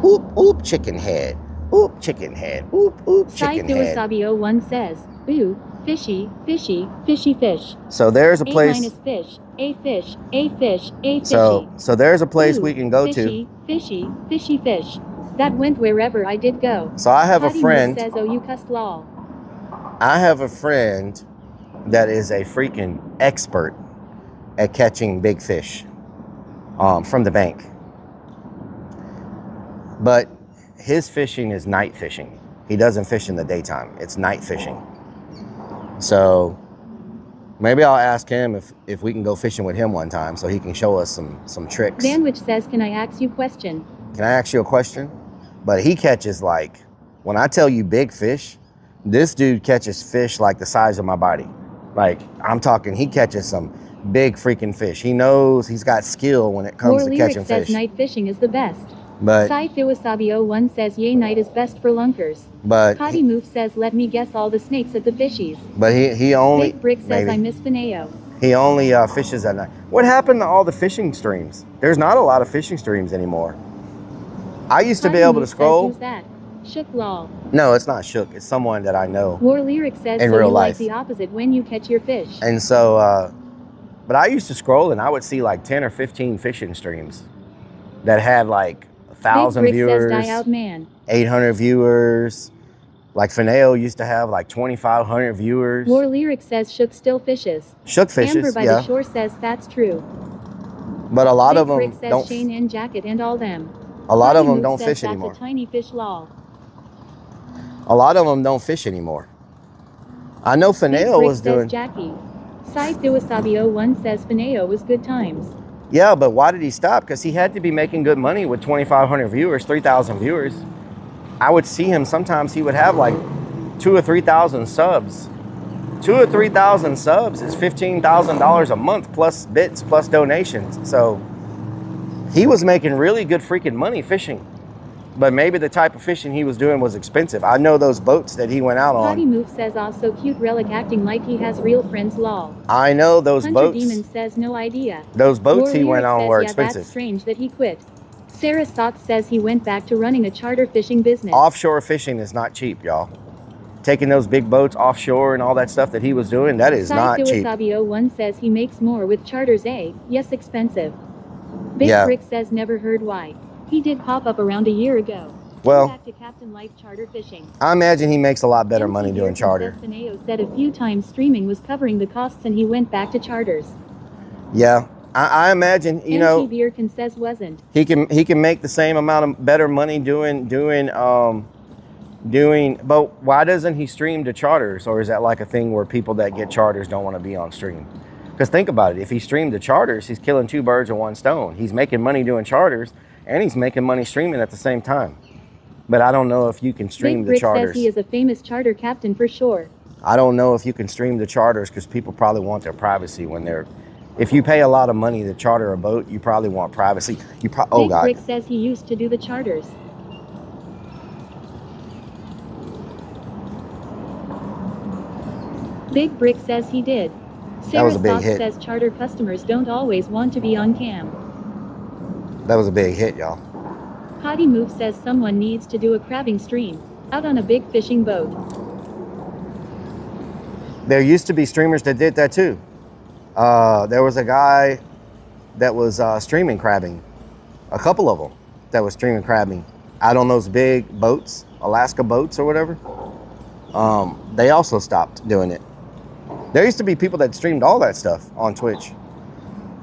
Oop, oop, chicken head. Oop, chicken head. Oop, oop, chicken head. Sai01 says, ooh, fishy, fishy, fishy fish. So there's a place. A- fish, a fish, a fish, a fishy. So there's a place ooh, we can go fishy, to. Fishy, fishy fish. That went wherever I did go. So I have a Patty friend. Moose says, oh, you cussed lol. I have a friend that is a freaking expert at catching big fish from the bank. But his fishing is night fishing. He doesn't fish in the daytime. It's night fishing. So maybe I'll ask him if we can go fishing with him one time so he can show us some tricks. Sandwich says, can I ask you a question? Can I ask you a question? But he catches like, when I tell you big fish, this dude catches fish like the size of my body. Like, I'm talking, he catches some big freaking fish. He knows, he's got skill when it comes to catching fish. Says night fishing is the best. But Sai-Fiwasabi01 says, yay, night is best for lunkers. But Cotty Move says, let me guess all the snakes at the fishies. But he only... Big Brick says, I miss Fineo. He only fishes at night. What happened to all the fishing streams? There's not a lot of fishing streams anymore. I used to be able to scroll. Who's that? Shook lol. No, it's not Shook. It's someone that I know. War Lyric says, in so real you life. like the opposite when you catch your fish. And so, but I used to scroll and I would see like 10 or 15 fishing streams that had like 1,000 viewers, says, die out, man. 800 viewers. Like Fineo used to have like 2,500 viewers. War Lyric says Shook still fishes. Shook fishes, Amber by yeah. the Shore says that's true. But a lot Big of them Brick says don't. Shane in jacket and all them. A lot of Patty them Move don't says fish that's anymore. A tiny fish lol. A lot of them don't fish anymore. I know Fineo was doing. Jackie. Sai-Fiwasabi01 says Fineo was good times. Yeah, but why did he stop? Because he had to be making good money with 2,500 viewers, 3,000 viewers. I would see him, sometimes he would have like 2,000 or 3,000 subs. 2,000 or 3,000 subs is $15,000 a month plus bits plus donations. So he was making really good freaking money fishing. But maybe the type of fishing he was doing was expensive. I know those boats that he went out on. Potty Move says also cute Relic acting like he has real friends lol. I know those Hunter boats. Demon says no idea. Those boats War he went Lyric on says, were yeah, expensive. That's strange that he quit. Sarah Sock says he went back to running a charter fishing business. Offshore fishing is not cheap, y'all. Taking those big boats offshore and all that stuff that he was doing, that is not cheap. Sai-Fiwasabi01 says he makes more with charters, yes, expensive. Big Brick says never heard why. He did pop up around a year ago. Well, back to Captain Life charter fishing. I imagine he makes a lot better money doing charter. Fineo said a few times streaming was covering the costs and he went back to charters. Yeah, I imagine, you know, Beerkin says wasn't. he can make the same amount of better money doing, but why doesn't he stream to charters? Or is that like a thing where people that get charters don't want to be on stream? Because think about it, if he streamed to charters, he's killing two birds with one stone. He's making money doing charters and he's making money streaming at the same time. But I don't know if you can stream the charters. Says he is a famous charter captain for sure. I don't know if you can stream the charters because people probably want their privacy when they're. If you pay a lot of money to charter a boat, you probably want privacy. Oh God. Big Brick says he used to do the charters. Big Brick says he did. That was a big Sarah hit. says charter customers don't always want to be on cam. That was a big hit, y'all. Potty Move says someone needs to do a crabbing stream out on a big fishing boat. There used to be streamers that did that too. There was a guy that was streaming crabbing. A couple of them that was streaming crabbing out on those big boats, Alaska boats or whatever. they also stopped doing it. There used to be people that streamed all that stuff on Twitch,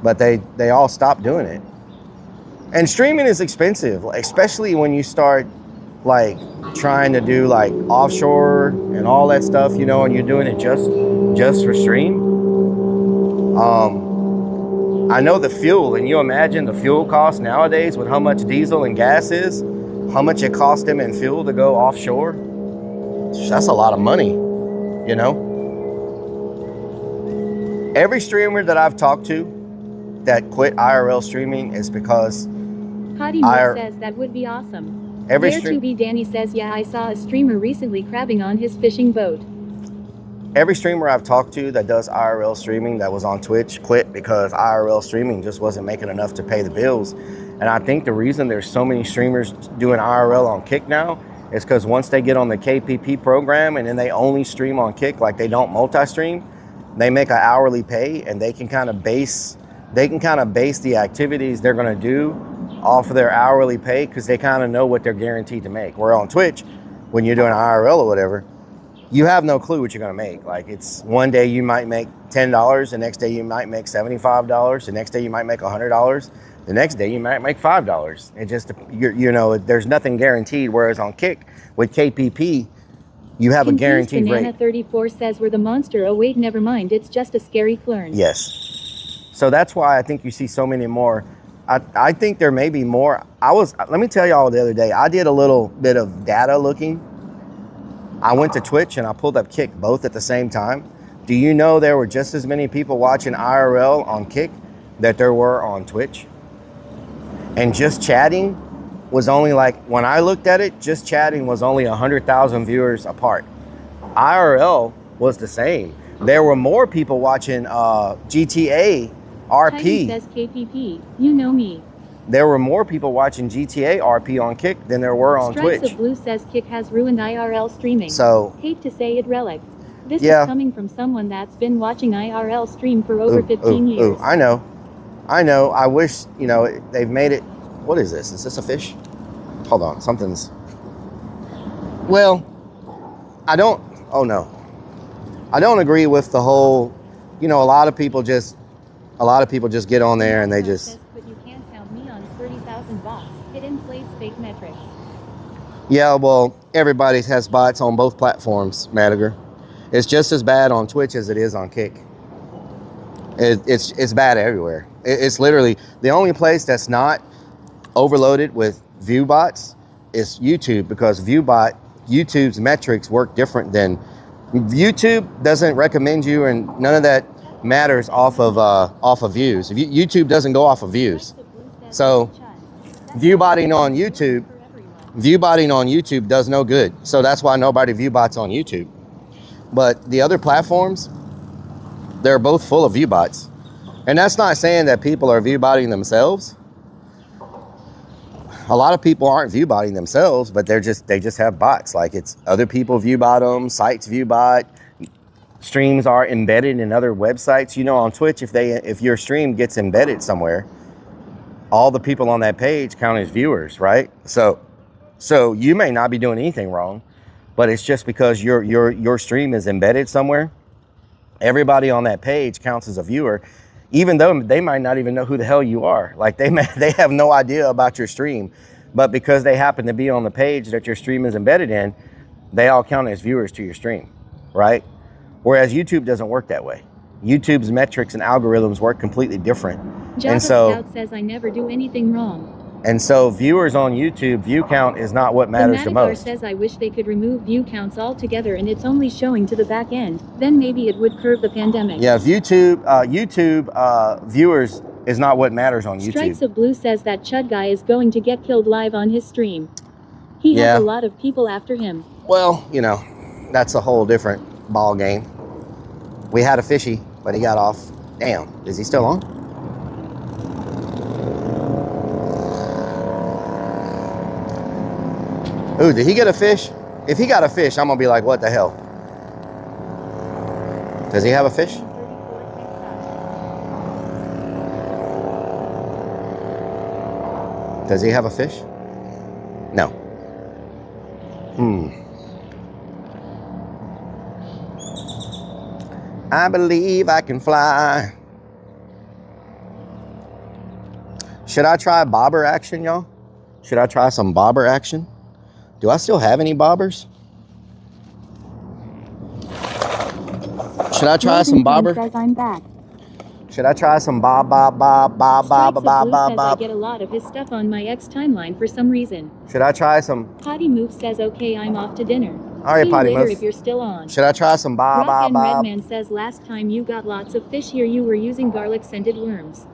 but they all stopped doing it. And streaming is expensive, especially when you start like trying to do like offshore and all that stuff, you know, and you're doing it just for stream. I know the fuel, and you imagine the fuel cost nowadays with how much diesel and gas is, how much it costs them in fuel to go offshore. That's a lot of money, you know. Every streamer that I've talked to that quit IRL streaming is because Hottie Mook says that would be awesome. Every Dare to be Danny says, yeah, I saw a streamer recently crabbing on his fishing boat. Every streamer I've talked to that does IRL streaming that was on Twitch quit because IRL streaming just wasn't making enough to pay the bills. And I think the reason there's so many streamers doing IRL on Kick now is because once they get on the KPP program and then they only stream on Kick, like they don't multi-stream, they make an hourly pay, and they can kind of base the activities they're going to do off of their hourly pay because they kind of know what they're guaranteed to make. Where on Twitch, when you're doing IRL or whatever, you have no clue what you're going to make. Like, it's one day you might make $10, the next day you might make $75, the next day you might make $100, the next day you might make $5. It just, you know, there's nothing guaranteed. Whereas on Kick with KPP, you have a guaranteed Banana rate. 34 says we're the monster. Oh wait, never mind. It's just a scary clone. Yes. So that's why I think you see so many more. I think there may be more. Let me tell y'all the other day, I did a little bit of data looking. I went to Twitch and I pulled up Kick both at the same time. Do you know there were just as many people watching IRL on Kick that there were on Twitch? And just chatting was only like, when I looked at it, just chatting was only 100,000 viewers apart. IRL was the same. There were more people watching GTA RP. Titan says KPP, you know me. There were more people watching GTA RP on Kick than there were on Stripes Twitch. of Blue says Kick has ruined IRL streaming. So, hate to say it, Rellik. This yeah. is coming from someone that's been watching IRL stream for over 15 years. I know. I wish, you know, they've made it. What is this? Is this a fish? Hold on, something's. Well, I don't. Oh no, I don't agree with the whole. You know, a lot of people just get on there and they just. But you can't count me on 30,000 bots. It inflates fake metrics. Yeah, well, everybody has bots on both platforms, Madiger. It's just as bad on Twitch as it is on Kick. It's bad everywhere. It's literally the only place that's not overloaded with view bots is YouTube, because YouTube's metrics work different than YouTube doesn't recommend you, and none of that matters off of views. YouTube doesn't go off of views. So view botting on YouTube does no good. So that's why nobody view bots on YouTube. But the other platforms, they're both full of view bots. And that's not saying that people are view botting themselves. A lot of people aren't view botting themselves, but they just have bots. Like, it's other people view bot them, sites view bot, streams are embedded in other websites. You know, on Twitch, if your stream gets embedded somewhere, all the people on that page count as viewers, right? So you may not be doing anything wrong, but it's just because your stream is embedded somewhere. Everybody on that page counts as a viewer, even though they might not even know who the hell you are. Like, they have no idea about your stream, but because they happen to be on the page that your stream is embedded in, they all count as viewers to your stream, right? Whereas YouTube doesn't work that way. YouTube's metrics and algorithms work completely different. Java Scout says I never do anything wrong. And so viewers on YouTube, view count is not what matters the most. says I wish they could remove view counts altogether and it's only showing to the back end. Then maybe it would curb the pandemic. Yeah, YouTube viewers is not what matters on YouTube. Stripes of Blue says that Chud guy is going to get killed live on his stream. He has a lot of people after him. Well, you know, that's a whole different ball game. We had a fishy, but he got off. Damn, is he still on? Ooh, did he get a fish? If he got a fish, I'm gonna be like, what the hell? Does he have a fish? Does he have a fish? No. I believe I can fly. Should I try bobber action, y'all? Should I try some bobber action? Do I still have any bobbers? Should I try some bobber? Says I'm back. Should I try some bob, bob, bob, bob, bob, Strikes bob, of Blue bob, says I bob? get a lot of his stuff on my X timeline for some reason. Should I try some? Potty Move says okay, I'm off to dinner. All right, See you Potty later Move. if you're still on. Should I try some bob, Rock bob, and bob? Redman says last time you got lots of fish here you were using garlic scented worms.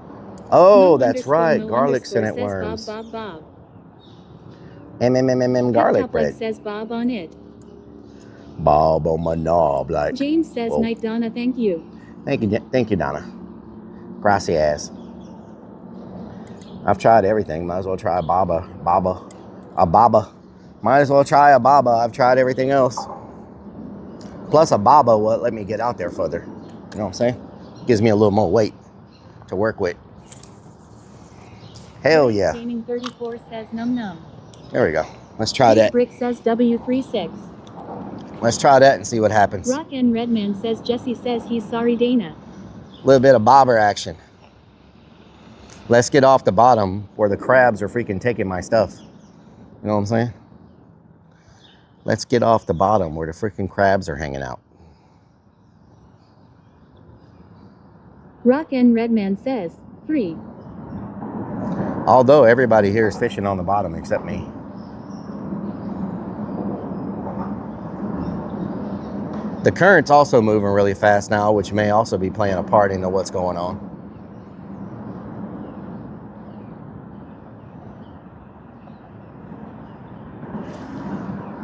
Oh, Mo that's right. Mo Garlic says scented worms. Bob, Bob, Bob. Garlic Pep bread. says Bob on it. Bob on my knob, like. James says Whoa. night Donna, thank you. Thank you, Donna. Gracias. I've tried everything. Might as well try a baba. Might as well try a baba. I've tried everything else. Plus a baba will let me get out there further. You know what I'm saying? Gives me a little more weight to work with. Hell yeah. Gaming 34 says num num. There we go. Let's try that. Brick says W36. Let's try that and see what happens. Rock and Redman says Jesse says he's sorry Dana. A little bit of bobber action. Let's get off the bottom where the crabs are freaking taking my stuff. You know what I'm saying? Let's get off the bottom where the freaking crabs are hanging out. Rock and Redman says, free. Although everybody here is fishing on the bottom except me. The current's also moving really fast now, which may also be playing a part into what's going on.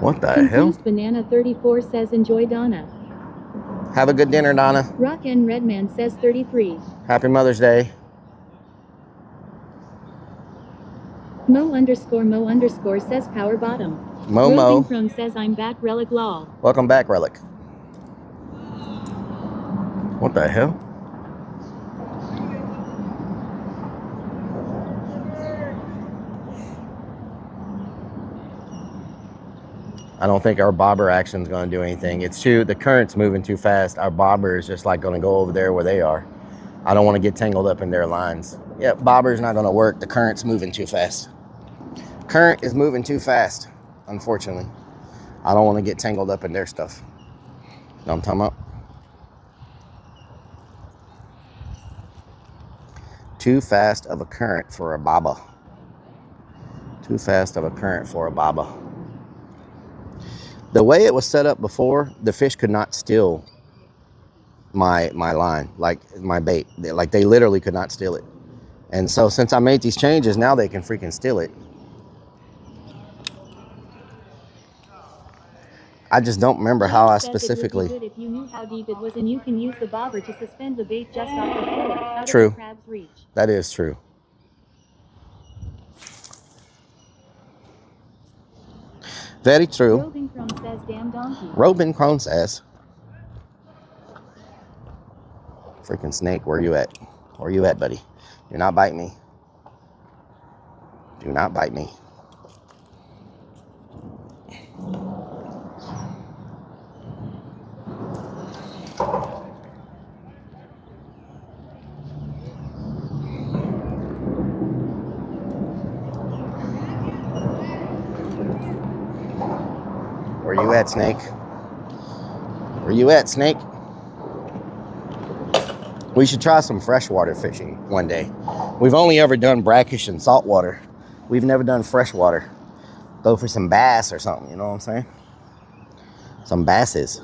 What the hell? Confused Banana 34 says enjoy Donna. Have a good dinner, Donna. Rock and Redman says 33. Happy Mother's Day. Mo underscore says power bottom. Momo. Chrome says I'm back Relic lol. Welcome back, Relic. What the hell? I don't think our bobber action is going to do anything. It's too, the current's moving too fast. Our bobber is just like going to go over there where they are. I don't want to get tangled up in their lines. Yep, bobber's not going to work. The current's moving too fast. Current is moving too fast, unfortunately. I don't want to get tangled up in their stuff. Know what I'm talking about? Too fast of a current for a baba. Too fast of a current for a baba. The way it was set up before, the fish could not steal my line, like my bait. Like they literally could not steal it. And so since I made these changes, now they can freaking steal it. I just don't remember how I specifically. It would be good if you knew how deep it was and you can use the bobber to suspend the bait just off the floor. Out of True. the crab's reach. That is true. Very true. Robin Crone says damn donkey. Robin Crone says. Freaking snake, where you at? Where you at, buddy? Do not bite me. Do not bite me. Where you at, snake? Where you at, snake? We should try some freshwater fishing one day. We've only ever done brackish and saltwater. We've never done freshwater. Go for some bass or something, you know what I'm saying? Some basses.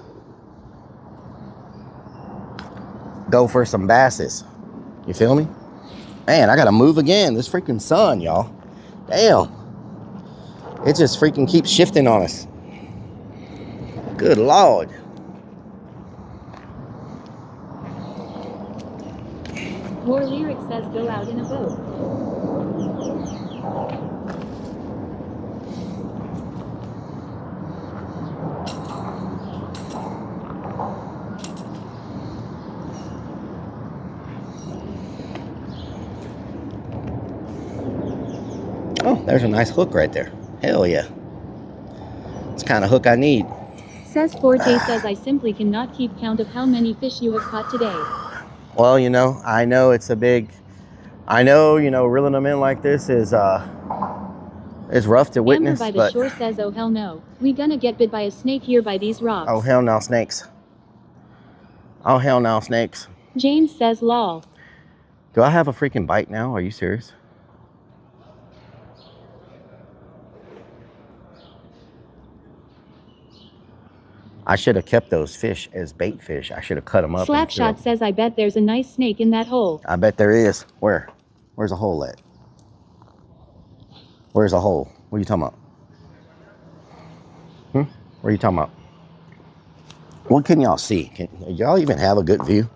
Go for some basses. You feel me? Man, I gotta move again. This freaking sun, y'all. Damn. It just freaking keeps shifting on us. Good Lord. More lyric says go out in a boat. Oh, there's a nice hook right there. Hell yeah. It's the kind of hook I need. Says Forte says I simply cannot keep count of how many fish you have caught today. Well, you know, I know it's a big, I know, you know, reeling them in like this is rough to witness, Amber by the but shore says oh hell no. We gonna get bit by a snake here by these rocks. oh hell no, snakes. Oh hell no, snakes. James says lol. Do I have a freaking bite now? Are you serious? I should have kept those fish as bait fish. I should have cut them up. Slapshot says I bet there's a nice snake in that hole. I bet there is. Where? Where's a hole at? Where's a hole? What are you talking about? What are you talking about? What can y'all see? Can y'all even have a good view?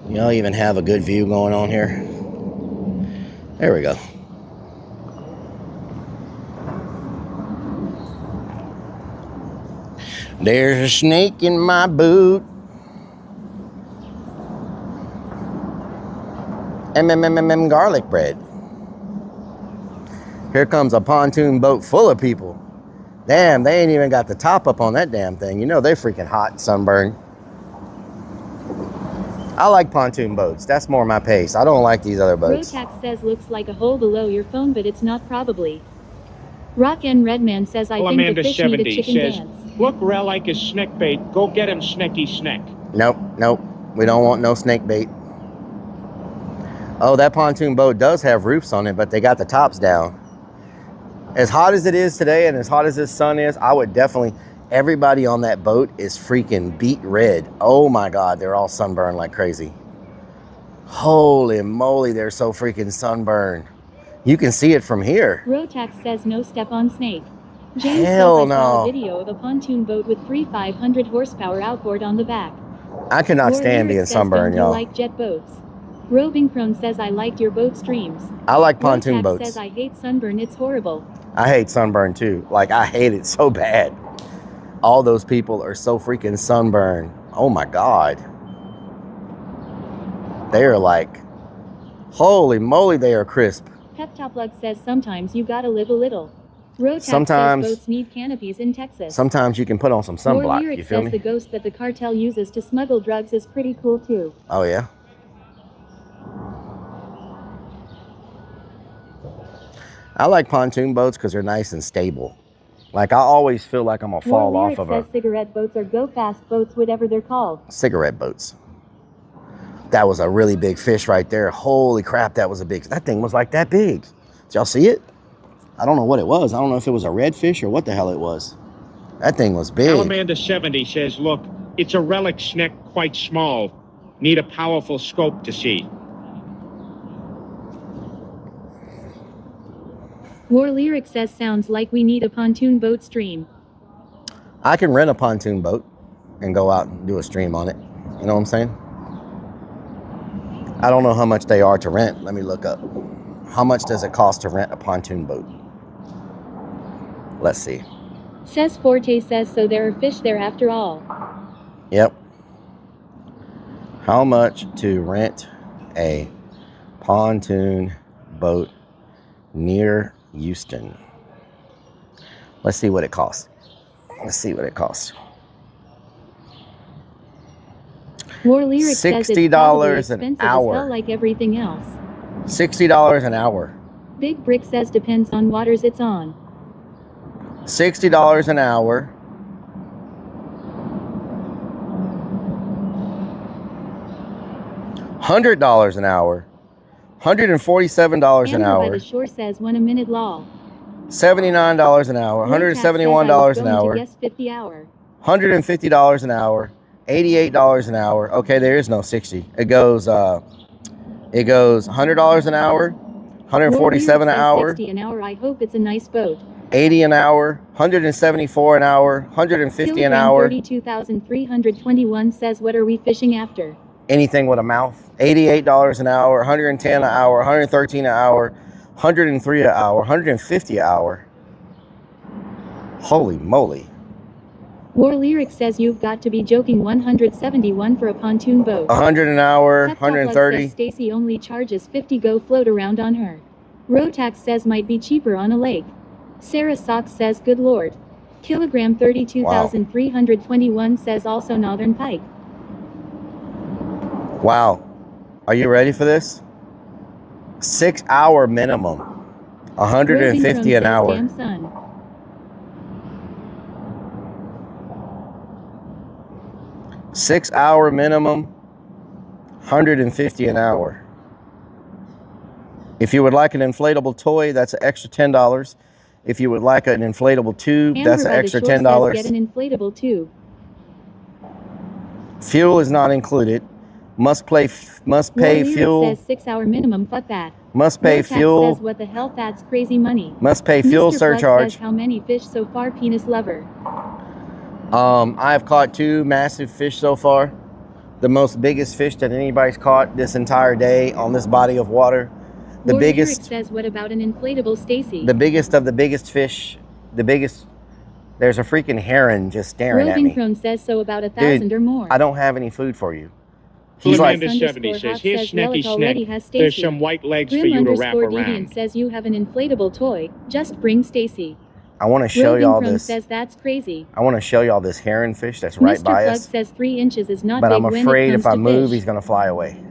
Y'all even have a good view going on here? There we go. There's a snake in my boot. Garlic bread. Here comes a pontoon boat full of people. Damn, they ain't even got the top up on that damn thing. You know they're freaking hot and sunburned. I like pontoon boats. That's more my pace. I don't like these other boats. Rotax says looks like a hole below your phone, but it's not probably. Rock and Redman says I think Amanda the fish need a 70 chicken says, dance. look, Rellik is snack bait. Go get him, snacky snack. Nope, nope. We don't want no snake bait. Oh, that pontoon boat does have roofs on it, but they got the tops down. As hot as it is today and as hot as this sun is, I would definitely, everybody on that boat is freaking beet red. Oh my God, they're all sunburned like crazy. Holy moly, they're so freaking sunburned. You can see it from here. Rotax says no step on snake. James Hell says I saw no. a video of a pontoon boat with 500 horsepower outboard on the back. I cannot stand being sunburned, y'all. Like jet boats. Robing Crone says I liked your boat streams. I like pontoon Rotax boats. says I hate sunburn, it's horrible. I hate sunburn too. Like, I hate it so bad. All those people are so freaking sunburned. Oh my God. They are like, holy moly, they are crisp. Peptoplug says sometimes you gotta live a little. Rotax Sometimes- says boats need canopies in Texas. Sometimes you can put on some More sunblock, Lyric you feel says me? the ghost that the cartel uses to smuggle drugs is pretty cool too. Oh yeah? I like pontoon boats because they're nice and stable. Like, I always feel like I'm gonna fall More off Lyric of says a cigarette boats or go fast boats, whatever they're called. cigarette boats. That was a really big fish right there. Holy crap, that was a big, that thing was like that big. Did y'all see it? I don't know what it was. I don't know if it was a redfish or what the hell it was. That thing was big. Amanda 70 says, look, it's a Rellik snack quite small. Need a powerful scope to see. War Lyric says sounds like we need a pontoon boat stream. I can rent a pontoon boat and go out and do a stream on it. You know what I'm saying? I don't know how much they are to rent. Let me look up. How much does it cost to rent a pontoon boat? Let's see. Says Forte says so there are fish there after all. Yep. How much to rent a pontoon boat near Houston? Let's see what it costs. Let's see what it costs. War Lyric says it's $60 probably an expensive hour. as hell like everything else. $60 an hour. Big Brick says depends on waters it's on. $60 an hour. $100 an hour. $147 an Amber by hour. the shore says 1 a minute lol. $79 an hour. $171 an hour. Guess 50 hour. $150 an hour. $88 an hour. Okay, there is no 60. It goes $100 an hour, $147 an hour, 60 an hour. I hope it's a nice boat. $80 an hour, $174 an hour, $150 an Kilogram hour. 32,321 says what are we fishing after? Anything with a mouth. $88 an hour, $110 an hour, $113 an hour, $103 an hour, $150 an hour. Holy moly. War Lyric says you've got to be joking. 171 for a pontoon boat. 100 an hour, Pep Talk Lug 130. says Stacy only charges 50. Go float around on her. Rotax says might be cheaper on a lake. Sarah Sox says good lord. Kilogram 32,321 says also northern pike. Wow. Are you ready for this? 6 hour minimum. 150 an hour. Damn son. Six-hour minimum, 150 an hour. If you would like an inflatable toy, that's an extra $10. If you would like an inflatable tube, Amber that's an by the extra shore $10. says get an inflatable tube. Fuel is not included. Must pay fuel. Says 6 hour minimum. Fuck that. Must pay Rotax fuel. Says what the hell? That's crazy money. Must pay fuel Mr. surcharge. Says how many fish so far? Penis lover. I've caught 2 massive fish so far. The most biggest fish that anybody's caught this entire day on this body of water. The biggest. Lyric says what about an inflatable Stacy? The biggest of the biggest fish. The biggest. There's a freaking heron just staring at me. Roving Crone says so about 1,000 or more. I don't have any food for you. He's like, Amanda 70 says, here's Snacky Snack. There's some white legs for you to wrap Deviant around. says you have an inflatable toy. Just bring Stacy. I want to show y'all Crone this. Says that's crazy. I want to show y'all this heron fish that's right Mr. by Plug us. says 3 inches is not But big I'm when it afraid comes if I to move, fish. he's going to fly away.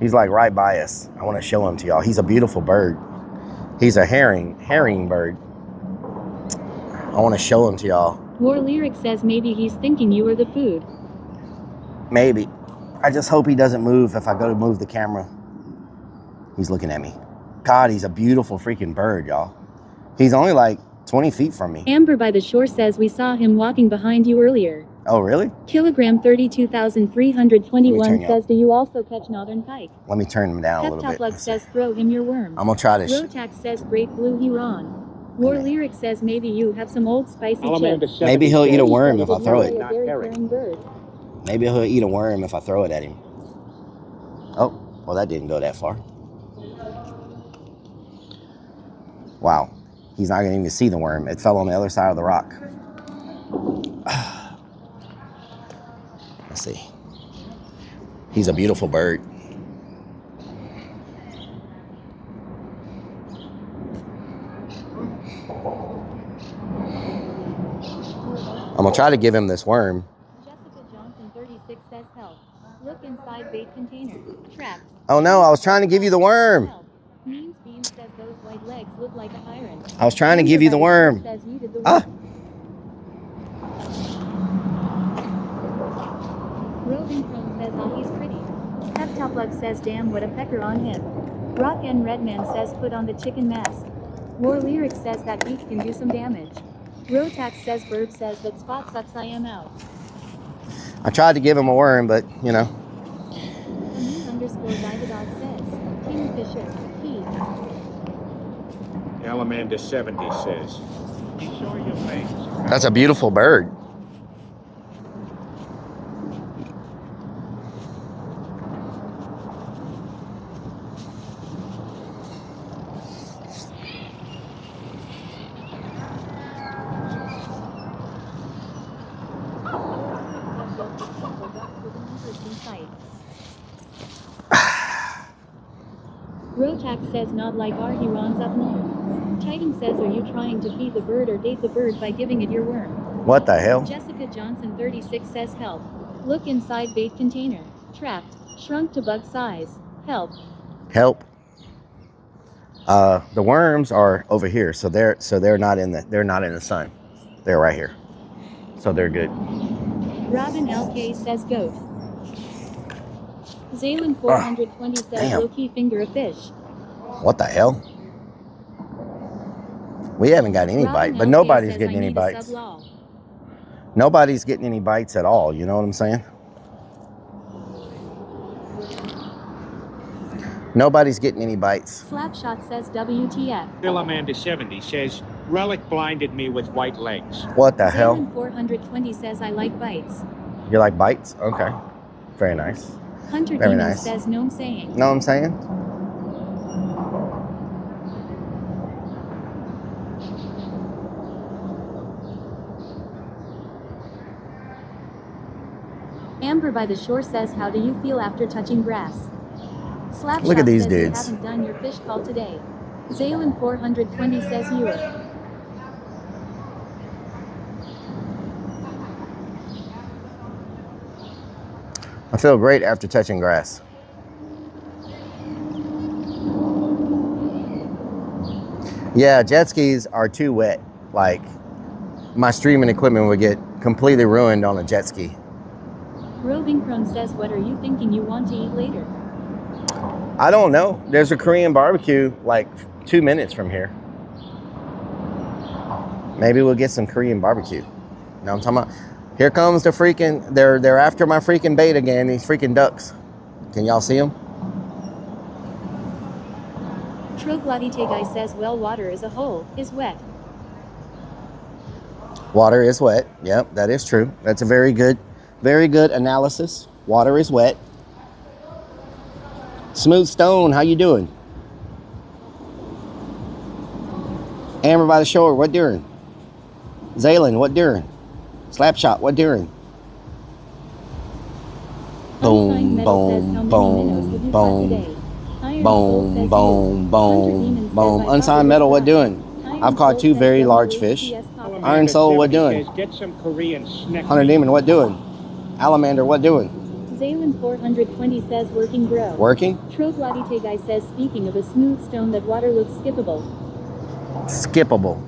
He's like right by us. I want to show him to y'all. He's a beautiful bird. He's a herring bird. I want to show him to y'all. War Lyric says maybe he's thinking you are the food. Maybe. I just hope he doesn't move if I go to move the camera. He's looking at me. God, he's a beautiful freaking bird, y'all. He's only like 20 feet from me. Amber by the shore says we saw him walking behind you earlier. Oh, really? Kilogram 32,321 says do you also catch northern pike? Let me turn him down a little bit. Plug says throw him your worm. I'm going to try this. Rotax says great blue Huron. War Lyric says maybe you have some old spicy chips. Maybe he'll eat a worm if I throw it. Bird. Maybe he'll eat a worm if I throw it at him. Oh, well, that didn't go that far. Wow. He's not going to even see the worm. It fell on the other side of the rock. Let's see. He's a beautiful bird. I'm going to try to give him this worm. Jessica Johnson 36 says help. Look inside bait container. Trapped. Oh no, I was trying to give you the worm. Means Beam says those white legs look like a hyren. I was trying to give you the worm. Says you did the worm. Ah. Roving Crone says oh he's pretty. Heptoplug says damn what a pecker on him. Rock and Redman says put on the chicken mask. War Lyric says that beak can do some damage. Rotax says Burb says that spot sucks I am out. I tried to give him a worm, but you know. _Dividog says Kingfisher, he. Amanda 70 says, you show your face. That's a beautiful bird. Rotax says not like our Hurons up north. Titan says are you trying to feed the bird or date the bird by giving it your worm? What the hell? Jessica Johnson 36 says help. Look inside bait container. Trapped. Shrunk to bug size. Help. Help. The worms are over here, so they're not in the sun. They're right here. So they're good. Robin LK says goat. Zaylen 420 says damn. low-key finger a fish. What the hell? We haven't got any bite, but nobody's getting any bites. Nobody's getting any bites at all, you know what I'm saying? Nobody's getting any bites. Slapshot says WTF. Bill Amanda 70 says, Relic blinded me with white legs. What the hell? Zaylen 420 says I like bites. You like bites? Okay. Very nice. Hunter Very Demon nice. says no I'm saying. Know what I'm saying? Amber by the shore says how do you feel after touching grass? Slapshot Look at these says dudes. you haven't done your fish call today. Zaylen 420 says you are. I feel great after touching grass. Yeah, jet skis are too wet. Like, my streaming equipment would get completely ruined on a jet ski. Roving Crone says, what are you thinking you want to eat later? I don't know. There's a Korean barbecue like 2 minutes from here. Maybe we'll get some Korean barbecue. You know what I'm talking about? Here comes the freaking, they're after my freaking bait again, these freaking ducks. Can y'all see them? Troglodyte guy says, well, water as a whole is wet. Water is wet. Yep, that is true. That's a very good analysis. Water is wet. Smooth Stone, how you doing? Amber by the Shore, what doing? Zaylin, what doing? Slapshot, what doing? Boom, boom, boom, boom. Boom, boom, boom, boom. Unsigned Metal, what doing? I've caught 2 very large fish. Iron Soul, what doing? Get some Korean snack. Hunter Demon, what doing? Alamander, what doing? Zaylin 420 says, working bro. Working? Troglodyte guy says, speaking of a smooth stone, that water looks skippable. Skippable.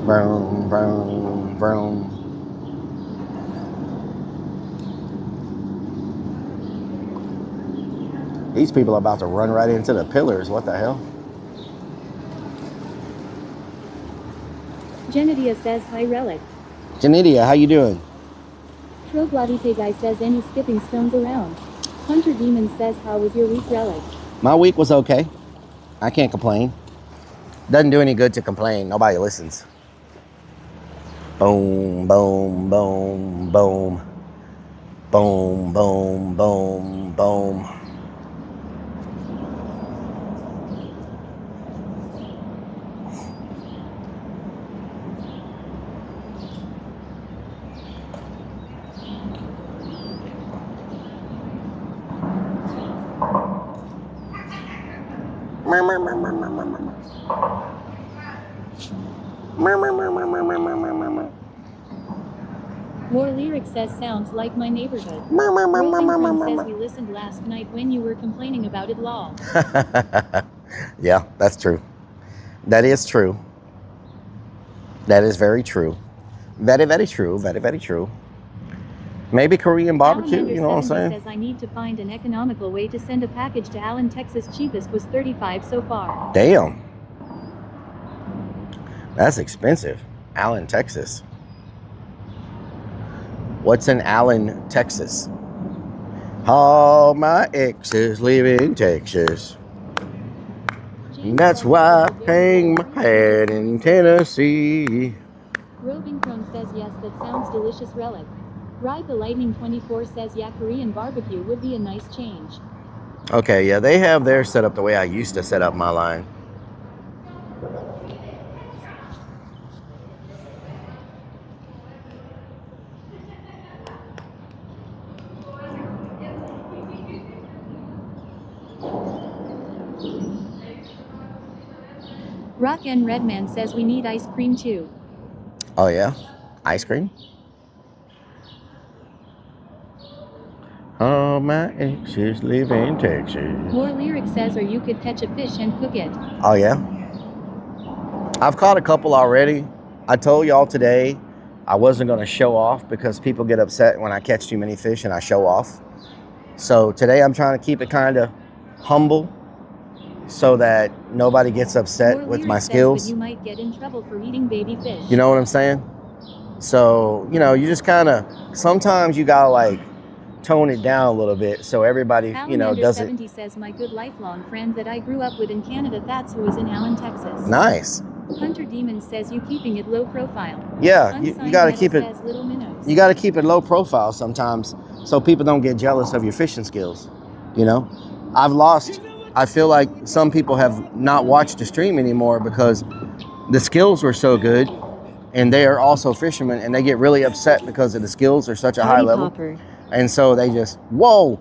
Broom, broom, broom. These people are about to run right into the pillars. What the hell? Genidia says, hi Relic. Janidia, how you doing? Troglodyte guy says, any skipping stones around? Hunter Demon says, how was your week, Relic? My week was okay. I can't complain. Doesn't do any good to complain. Nobody listens. Boom, boom, boom, boom. Boom, boom, boom, boom. More Lyric says, sounds like my neighborhood. Roving Crone says, we listened last night when you were complaining about it, lol. Yeah, that's true. That is true. That is very true. Very, very true. Very, very true. Maybe Korean barbecue, Alamander you know what I'm 70 saying? says, I need to find an economical way to send a package to Allen, Texas. Cheapest was $35 so far. Damn. That's expensive. Allen, Texas. What's in Allen, Texas? All my exes live in Texas. And that's why I hang my hat in Tennessee. Roving Crone says, yes, that sounds delicious, Relic. Ride the Lightning 24 says, yeah, Korean barbecue would be a nice change. Okay, yeah, they have theirs set up the way I used to set up my line. Rock and Redman says, we need ice cream too. Oh yeah? Ice cream? All my exes live in Texas. More Lyric says, or you could catch a fish and cook it. Oh yeah? I've caught a couple already. I told y'all today I wasn't going to show off because people get upset when I catch too many fish and I show off. So today I'm trying to keep it kind of humble so that nobody gets upset More with Lyric my says, skills. but you might get in trouble for eating baby fish. You know what I'm saying? So, you know, you just kind of, sometimes you got to like tone it down a little bit so everybody, you know, Alamander doesn't. 70 says, my good lifelong friend that I grew up with in Canada, that's who is in Allen, Texas. Nice. Hunter Demon says, you keeping it low profile. Yeah, you Unsigned got to Metal keep it, says, Little Minnows. you got to keep it low profile sometimes so people don't get jealous of your fishing skills. You know, I feel like some people have not watched the stream anymore because the skills were so good and they are also fishermen and they get really upset because of the skills are such a high level. Popper. And so they just, whoa,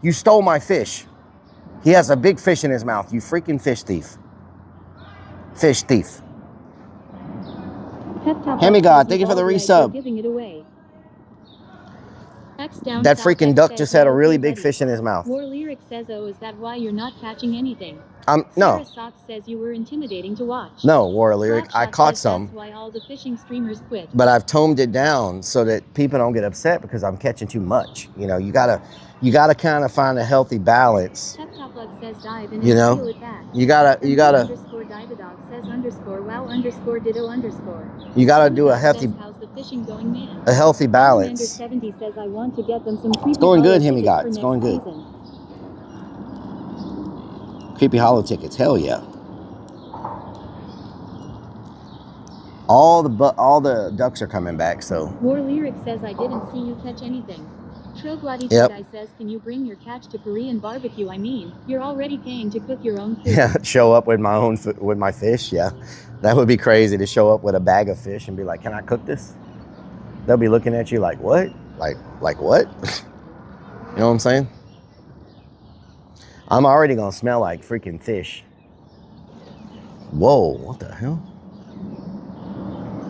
you stole my fish. He has a big fish in his mouth. You freaking fish thief. Fish thief. Hemi God, thank you for the resub. Giving it away. That freaking duck just had a really big fish in his mouth. War Lyric says, oh, is that why you're not catching anything? No. Sarah Sox says you were intimidating to watch. No, War Lyric. I caught some. That's why all the fishing streamers quit. But I've toned it down so that people don't get upset because I'm catching too much. You know, you gotta kind of find a healthy balance. Says dive in You and know, feel it back. you gotta. Underscore Dividog says underscore wow underscore ditto underscore. You gotta do a healthy. How's the fishing going, man? A healthy balance. 70 says I want to get them some It's going good, Hemi God. It's going good. Creepy Hollow tickets, hell yeah. All the ducks are coming back, so. War Lyric says I didn't see you catch anything. Trogladi guy says, can you bring your catch to Korean barbecue? I mean, you're already paying to cook your own food. Yeah, show up with my fish. Yeah, that would be crazy to show up with a bag of fish and be like, "Can I cook this?" They'll be looking at you like, "What? Like what?" You know what I'm saying? I'm already gonna smell like freaking fish. Whoa, what the hell?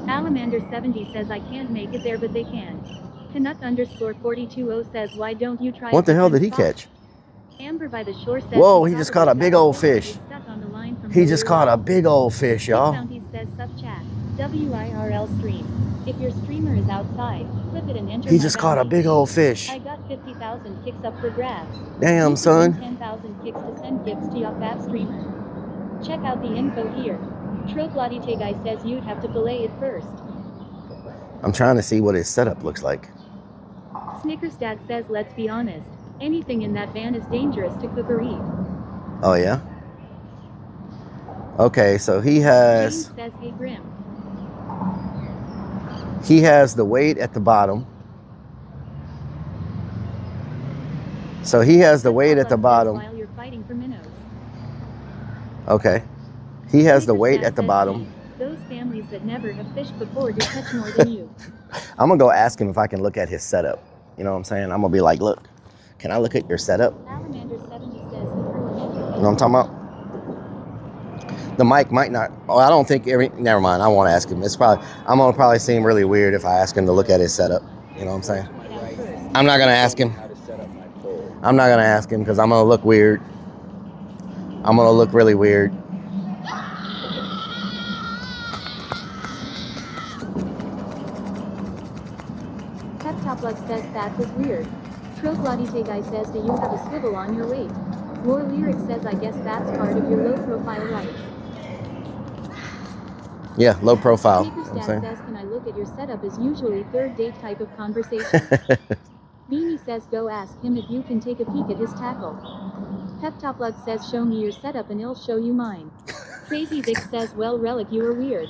Alamander70 says I can't make it there, but they can. Canuck underscore 420 says, why don't you try? What the hell did he catch? Amber by the shore says, whoa, he just caught a big old fish. He just caught a big old fish, y'all. Says sub chat. WIRL stream. If your streamer is outside, clip it and enter. He just caught a big old fish. I got 50,000 kicks up for grabs. Damn, son. 10,000 kicks to send gifts to your fab streamer. Check out the info here. Trogladi guy says you'd have to fillet it first. I'm trying to see what his setup looks like. Snickersdad says, let's be honest. Anything in that van is dangerous to cook or eat. Oh, yeah? Okay, so he has... James says, hey, Grim. He has the weight at the bottom. So he has the weight at the bottom. While you're fighting for minnows. Okay. He has the weight at the bottom. Those families that never have fished before do catch more than you. I'm going to go ask him if I can look at his setup. You know what I'm saying? I'm going to be like, look, can I look at your setup? Alamander70 says, you know what I'm talking about? The mic might not. Oh, I don't think never mind. I won't ask him. I'm going to probably seem really weird if I ask him to look at his setup. You know what I'm saying? I'm not going to ask him. I'm not going to ask him because I'm going to look weird. I'm going to look really weird. Toplux says that is weird. Trogladi guy says, do you have a swivel on your weight? War Lyric says, I guess that's part of your low profile life. Yeah, low profile. Sneakersdad says, can I look at your setup is usually third date type of conversation. Beanie says, go ask him if you can take a peek at his tackle. Toplux says, show me your setup and he'll show you mine. Crazy Vic says, well, Relic, you are weird.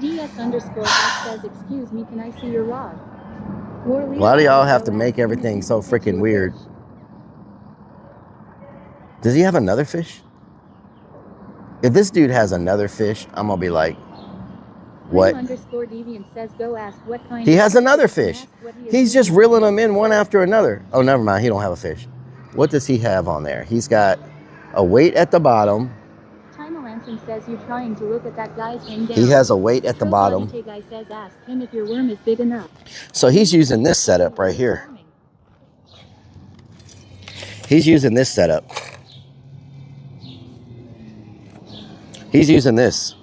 DS underscore X says, excuse me, can I see your rod? Why do y'all have to make everything so freaking weird? Does he have another fish? If this dude has another fish, I'm gonna be like, what? Underscore Deviant says, go ask what kind. He has another fish. He's just reeling them in one after another. Oh, never mind. He don't have a fish. What does he have on there? He's got a weight at the bottom. Ransom says you're trying to look at that guy's hang down. He has a weight at the bottom. Guy says, ask him if your worm is big enough. So he's using this setup right here. He's using this setup. He's using this.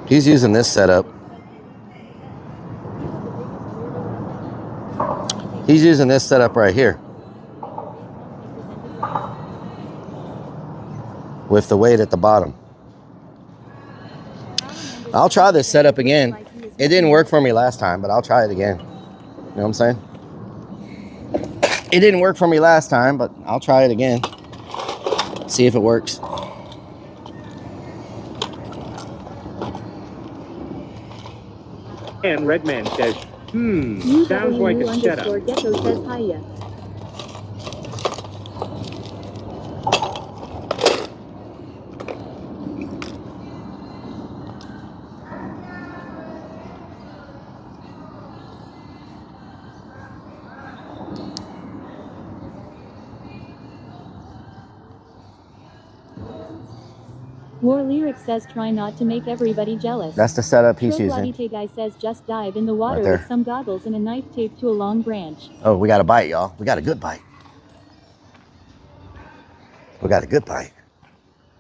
He's using this setup. He's using this setup right here. With the weight at the bottom. I'll try this setup again. It didn't work for me last time, but I'll try it again. You know what I'm saying? It didn't work for me last time, but I'll try it again. See if it works. And Redman says, sounds like a setup. Gecko says hiya. War Lyric says try not to make everybody jealous. That's the setup he's using. Troglodite guy says just dive in the water there. with some goggles and a knife taped to a long branch. Oh, we got a bite, y'all. We got a good bite. We got a good bite.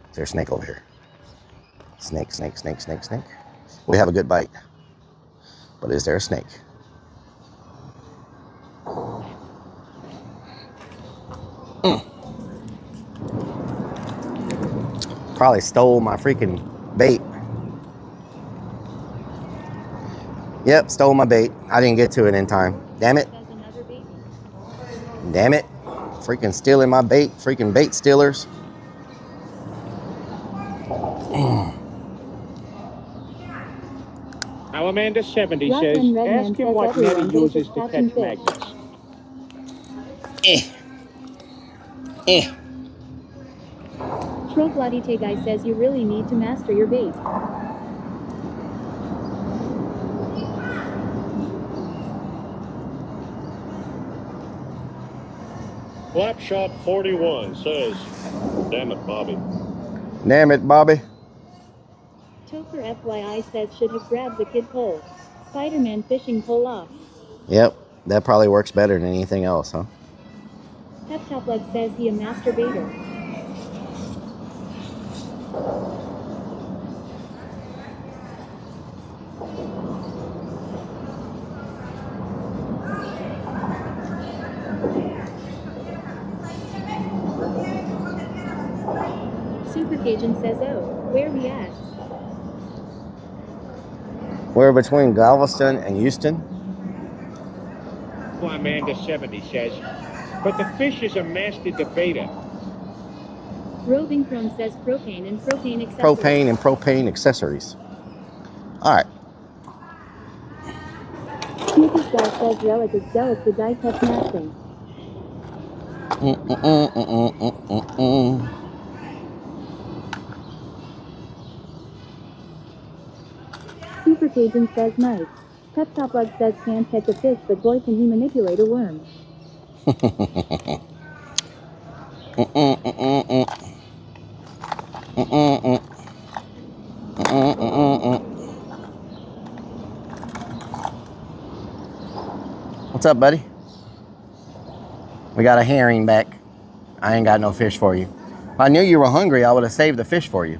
Is there a snake over here? Snake, snake, snake, snake, snake. We have a good bite. But is there a snake? Probably stole my freaking bait. Yep, stole my bait. I didn't get to it in time. Damn it. Damn it. Freaking stealing my bait. Freaking bait stealers. Amanda 70 Rock says, and Redman ask him says what everyone net he knows uses it's to Captain catch Fish. magnets. Troglodite guy says you really need to master your bait. Slapshot 41 says, damn it, Bobby. Damn it, Bobby. Topher FYI says should have grabbed the kid pole. Spider-Man fishing pole off. Yep, that probably works better than anything else, huh? Pep Top Lug says he a master baiter. Super Cajun says, oh, where we at? We're between Galveston and Houston. Amanda 70 says, but the fish is a master debater. Roving Chrome says propane and propane accessories. Propane and propane accessories. All right. Snoopy Star says Relic is jealous the guy kept masking. Super Cajun says nice. Pep Top Lug says can't catch a fish, but boy can he manipulate a worm. What's up, buddy? We got a herring back. I ain't got no fish for you. If I knew you were hungry, I would have saved the fish for you.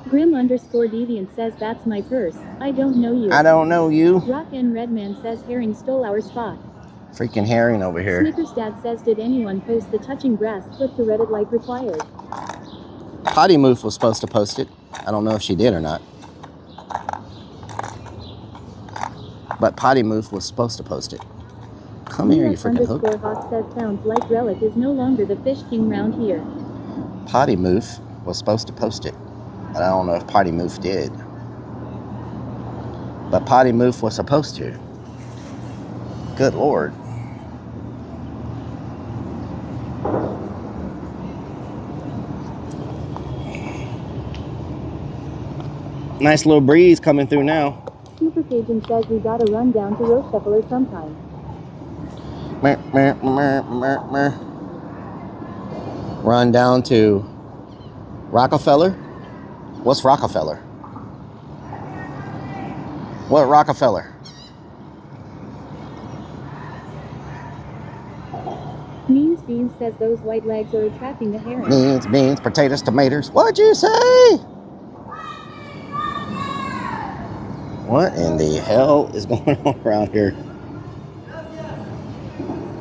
Grim_Deviant says that's my purse. I don't know you. I don't know you. Rock and Redman says herring stole our spot. Freaking herring over here. Snickers Dad says did anyone post the touching grass clip to Reddit like required? Potty Moof was supposed to post it. I don't know if she did or not. But Potty Moof was supposed to post it. Come here, you freaking hook. Hawk says sounds like Relic is no longer the fish king round here. Potty Moof was supposed to post it. But I don't know if Potty Moof did. But Potty Moof was supposed to. Good Lord. Nice little breeze coming through now. Super Cajun says we gotta run down to Rochefoucauld sometime. Run down to Rockefeller? What's Rockefeller? What Rockefeller? Beans says those white legs are attracting the herring. Beans, potatoes, tomatoes. What'd you say? What in the hell is going on around here?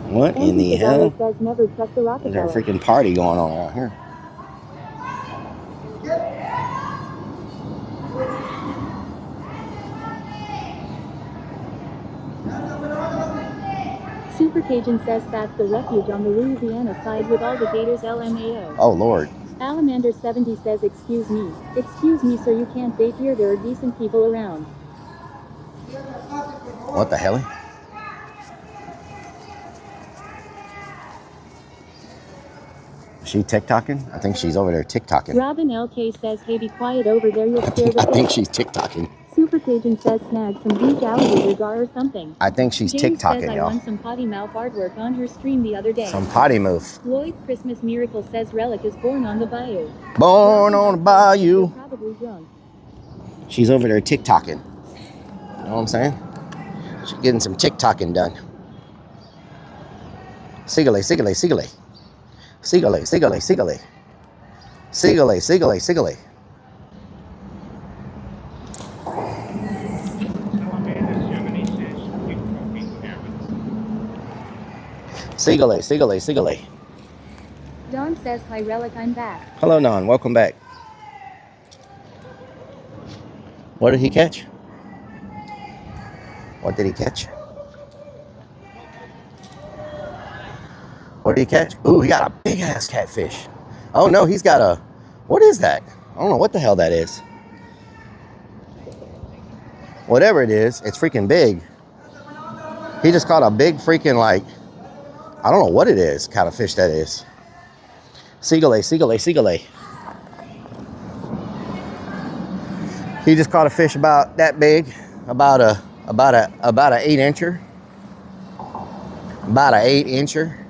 What in the hell? Says never trust the There's a freaking party going on around here. Super Cajun says that's the refuge on the Louisiana side with all the gators LMAO. Oh, Lord. Alamander 70 says excuse me, sir, you can't bait here, there are decent people around. What the hell? Is she TikToking? I think she's over there TikToking. Robin LK says hey, be quiet over there, you'll scare the I think she's TikToking. Super Cajun says snag some beach alligator gar or something. I think she's James says TikToking, I y'all. won some potty mouth artwork on her stream the other day. Some potty move. Lloyd Christmas Miracle says Rellik is born on the bayou. Born on the bayou. Probably drunk. She's over there TikToking. You know what I'm saying? She's getting some TikToking done. Sigale, sigale, sigale. Sigale, sigale, sigale. Sigale, sigale, sigale. Sigale, sigale, sigale. Don says hi Rellik, I'm back. Hello, Nan. Welcome back. What did he catch? What did he catch? What did he catch? Ooh, he got a big ass catfish. Oh no, he's got a, what is that? I don't know what the hell that is. Whatever it is, it's freaking big. He just caught a big freaking, like, I don't know what it is, kind of fish that is. Sigale, sigale, sigale. He just caught a fish about that big, about a 8-incher. About an 8-incher.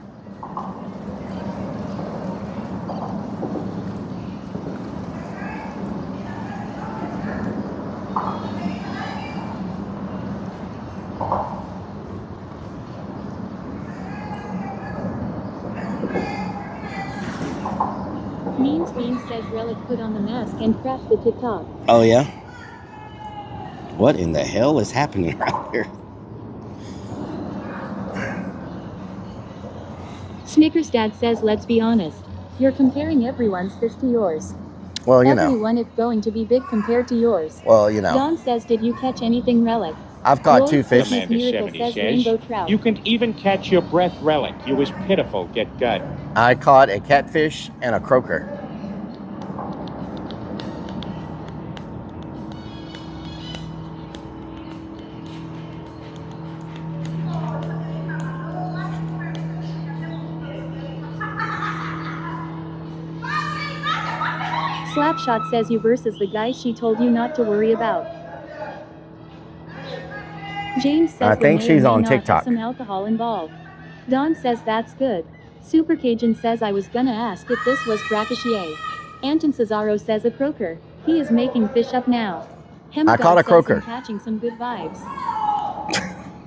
Mean Bean says Rellik put on the mask and crashed the TikTok. Oh yeah? What in the hell is happening around here? Snickers Dad says let's be honest. You're comparing everyone's fish to yours. Well, you know. Everyone is going to be big compared to yours. Well, you know. Don says did you catch anything Rellik? I've caught Lloyd 2 fish. Christmas Miracle says rainbow trout. You can even catch your breath, Rellik. You was pitiful, get gut. I caught a catfish and a croaker. Slapshot says you versus the guy she told you not to worry about. James says I think she's on TikTok. Some alcohol involved. Don says that's good. Super Cajun says I was gonna ask if this was brackier. Anton Cesaro says a croaker. He is making fish up now. I caught a croaker. Catching some good vibes.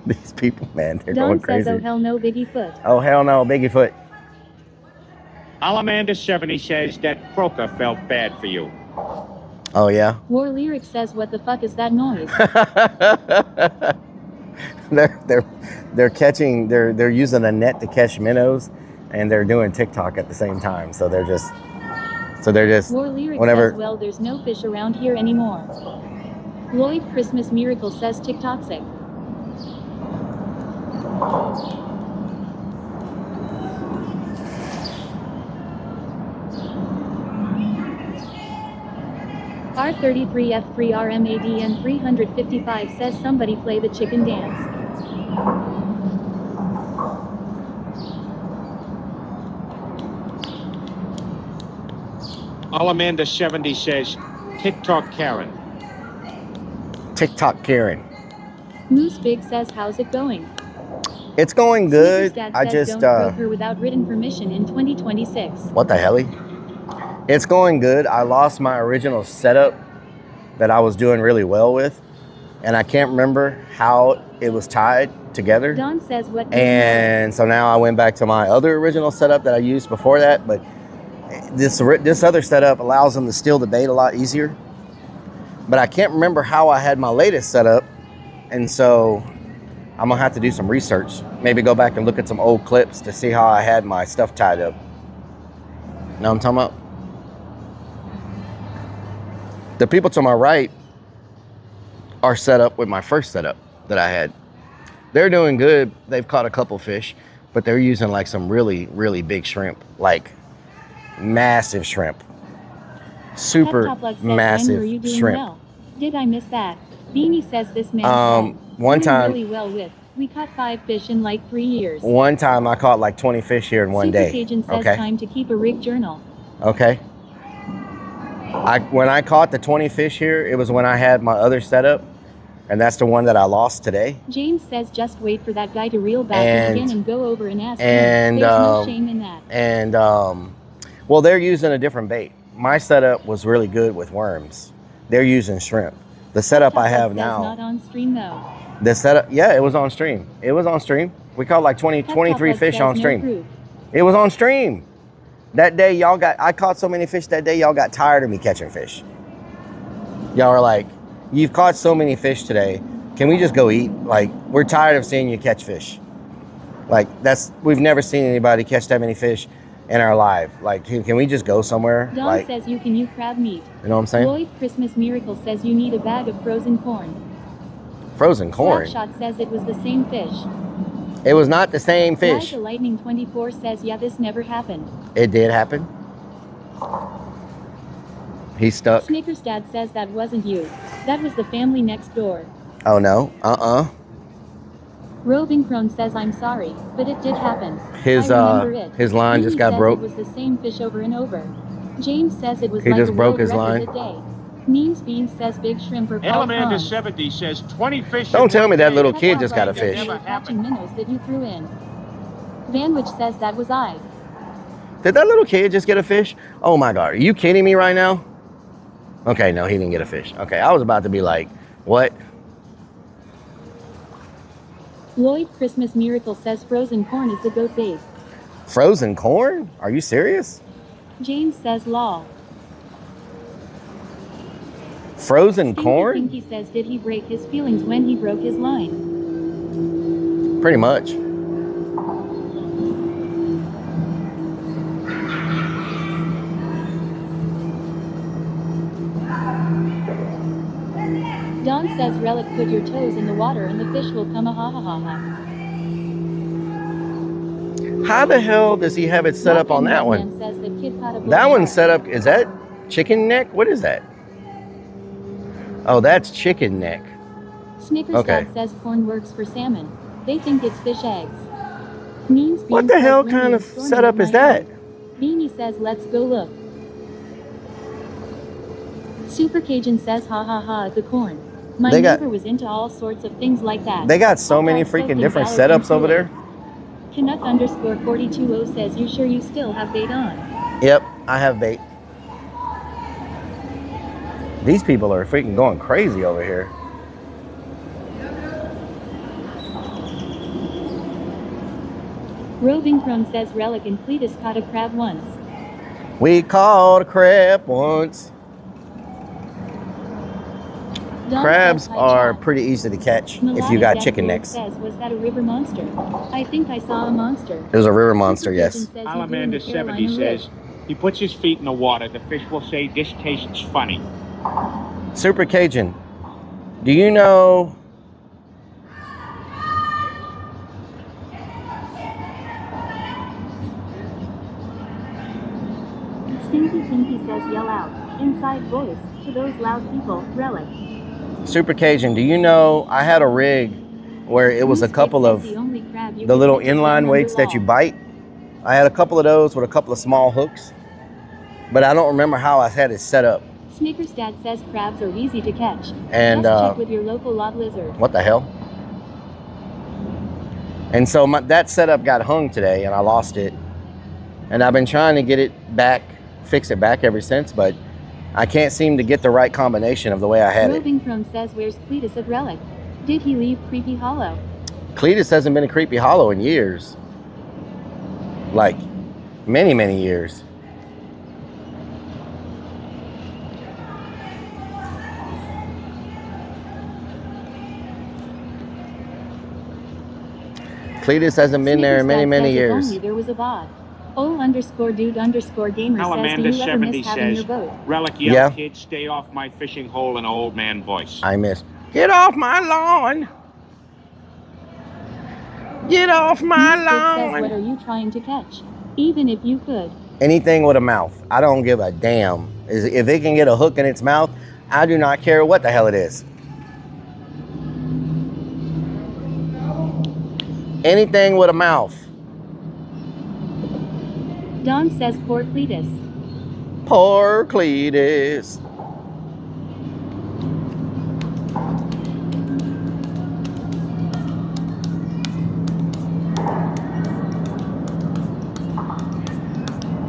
These people, man, they're Don going crazy. says oh hell no Biggie Foot. Oh hell no, Biggie Foot. Alamander70 says that croaker felt bad for you. Oh yeah? War Lyric says what the fuck is that noise? they're catching, they're using a net to catch minnows, and they're doing TikTok at the same time. So they're just War Lyric whenever. says well there's no fish around here anymore. Lloyd Christmas Miracle says TikToksic. R33F3RMADN 355 says somebody play the chicken dance. Alamander70 says TikTok Karen. TikTok Karen. Moose Big says how's it going? It's going good. I just don't croak her without written permission in 2026. What the hell? It's going good. I lost my original setup that I was doing really well with, and I can't remember how it was tied together. Don says what? And so now I went back to my other original setup that I used before that, but this other setup allows them to steal the bait a lot easier. But I can't remember how I had my latest setup, and so I'm gonna have to do some research. Maybe go back and look at some old clips to see how I had my stuff tied up. You know what I'm talking about? The people to my right are set up with my first setup that I had. They're doing good. They've caught a couple fish, but they're using like some really, really big shrimp, like massive shrimp. Super massive shrimp. Well? Did I miss that? Beanie says this man one time really well with. We caught 5 fish in like 3 years. One time I caught like 20 fish here in one day. Cajun says time to keep a rig journal. Okay. When I caught the 20 fish here, it was when I had my other setup, and that's the one that I lost today. James says just wait for that guy to reel back again and go over and ask him. And There's no shame in that. And well, they're using a different bait. My setup was really good with worms. They're using shrimp. The setup I have now. Not on stream though. The setup, yeah, it was on stream. It was on stream. We caught like 23 fish on stream. It was on stream. That day I caught so many fish that day, y'all got tired of me catching fish. Y'all were like, you've caught so many fish today. Can we just go eat? Like, we're tired of seeing you catch fish. Like, we've never seen anybody catch that many fish in our life. Like, can we just go somewhere? Don like, says you can eat crab meat. You know what I'm saying? Lloyd Christmas Miracle says you need a bag of frozen corn. Frozen corn? Slapshot says it was the same fish. It was not the same fish. The Lightning 24 says, yeah, this never happened. It did happen. He's stuck. Snickers Dad says that wasn't you. That was the family next door. Oh, no. Roving Crone says, I'm sorry, but it did happen. His line just got broke. It was the same fish over and over. James says it was he like just a broke world his record line. a day. Memes Beans says big shrimp or called Elamander 70 says 20 fish. Don't tell me that little kid just got a fish. Catching minnows that you threw in. Vanwich says that was I. Did that little kid just get a fish? Oh my God, are you kidding me right now? Okay, no, he didn't get a fish. Okay, I was about to be like, what? Lloyd Christmas Miracle says frozen corn is the goat bait. Frozen corn? Are you serious? James says law. Frozen corn? Pinky says did he break his feelings when he broke his line? Pretty much. Don says Relic put your toes in the water and the fish will come a ha ha ha ha. How the hell does he have it set up on that one? Says the kid caught a That one's set up, is that chicken neck? What is that? Oh, that's chicken neck. Snickers Okay. Dad says corn works for salmon. They think it's fish eggs. Means What the hell kind of setup is that? Beanie says let's go look. Super Cajun says ha ha ha at the corn. My neighbor was into all sorts of things like that. They got so many freaking different setups over there. Canuck underscore 420 says you sure you still have bait on? Yep, I have bait. These people are freaking going crazy over here. Roving Crone says Relic and Cletus caught a crab once. We caught a crab once. Don Crabs says, are pretty easy to catch if you got chicken necks. Says, was that a river monster? I think I saw a monster. It was a river monster, yes. Alamander 70 says he puts his feet in the water. The fish will say this tastes funny. Super Cajun, do you know Stinky Pinky says yell out, inside voice, to those loud people, Relic. Super Cajun, do you know I had a rig where it was a couple of the little inline weights that you bite? I had a couple of those with a couple of small hooks, but I don't remember how I had it set up. Snickers Dad says crabs are easy to catch. And just check with your local lot lizard. What the hell? And so that setup got hung today and I lost it. And I've been trying to get it back, fix it back ever since, but I can't seem to get the right combination of the way I had it. Roving Crone says where's Cletus at Relic? Did he leave Creepy Hollow? Cletus hasn't been in Creepy Hollow in years. Like, many, many years. Cletus hasn't been there in many, many years. If only there was a bot. O_dude_gamer says, do you ever miss having your boat? Relic, yeah, kid, stay off my fishing hole in an old man voice. I miss. Get off my lawn. Get off my lawn. Says, what are you trying to catch? Even if you could. Anything with a mouth. I don't give a damn. If it can get a hook in its mouth, I do not care what the hell it is. Anything with a mouth. Don says poor Cletus. Poor Cletus.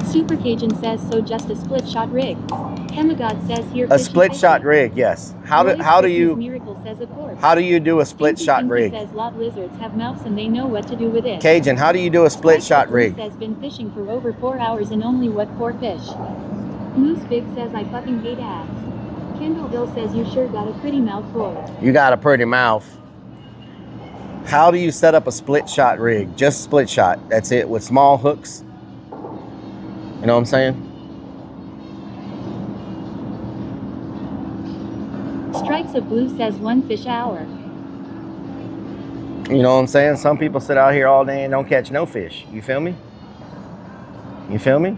Super Cajun says so, just a split shot rig. Hemagod says here A fishy split fishy. shot rig, yes. How do Christmas you Miracle says of course. how do you do a split Stinky shot Pinky rig? says lot lizards have mouths and they know what to do with it. Cajun, how do you do a split Stripes of shot Blue rig? says been fishing for over 4 hours and only what 4 fish. Moose Big says I fucking hate ads. Kendallville says you sure got a pretty mouth boy. You got a pretty mouth. How do you set up a split shot rig? Just split shot. That's it, with small hooks. You know what I'm saying? Stripes of Blue says 1 fish hour. You know what I'm saying? Some people sit out here all day and don't catch no fish. You feel me? You feel me?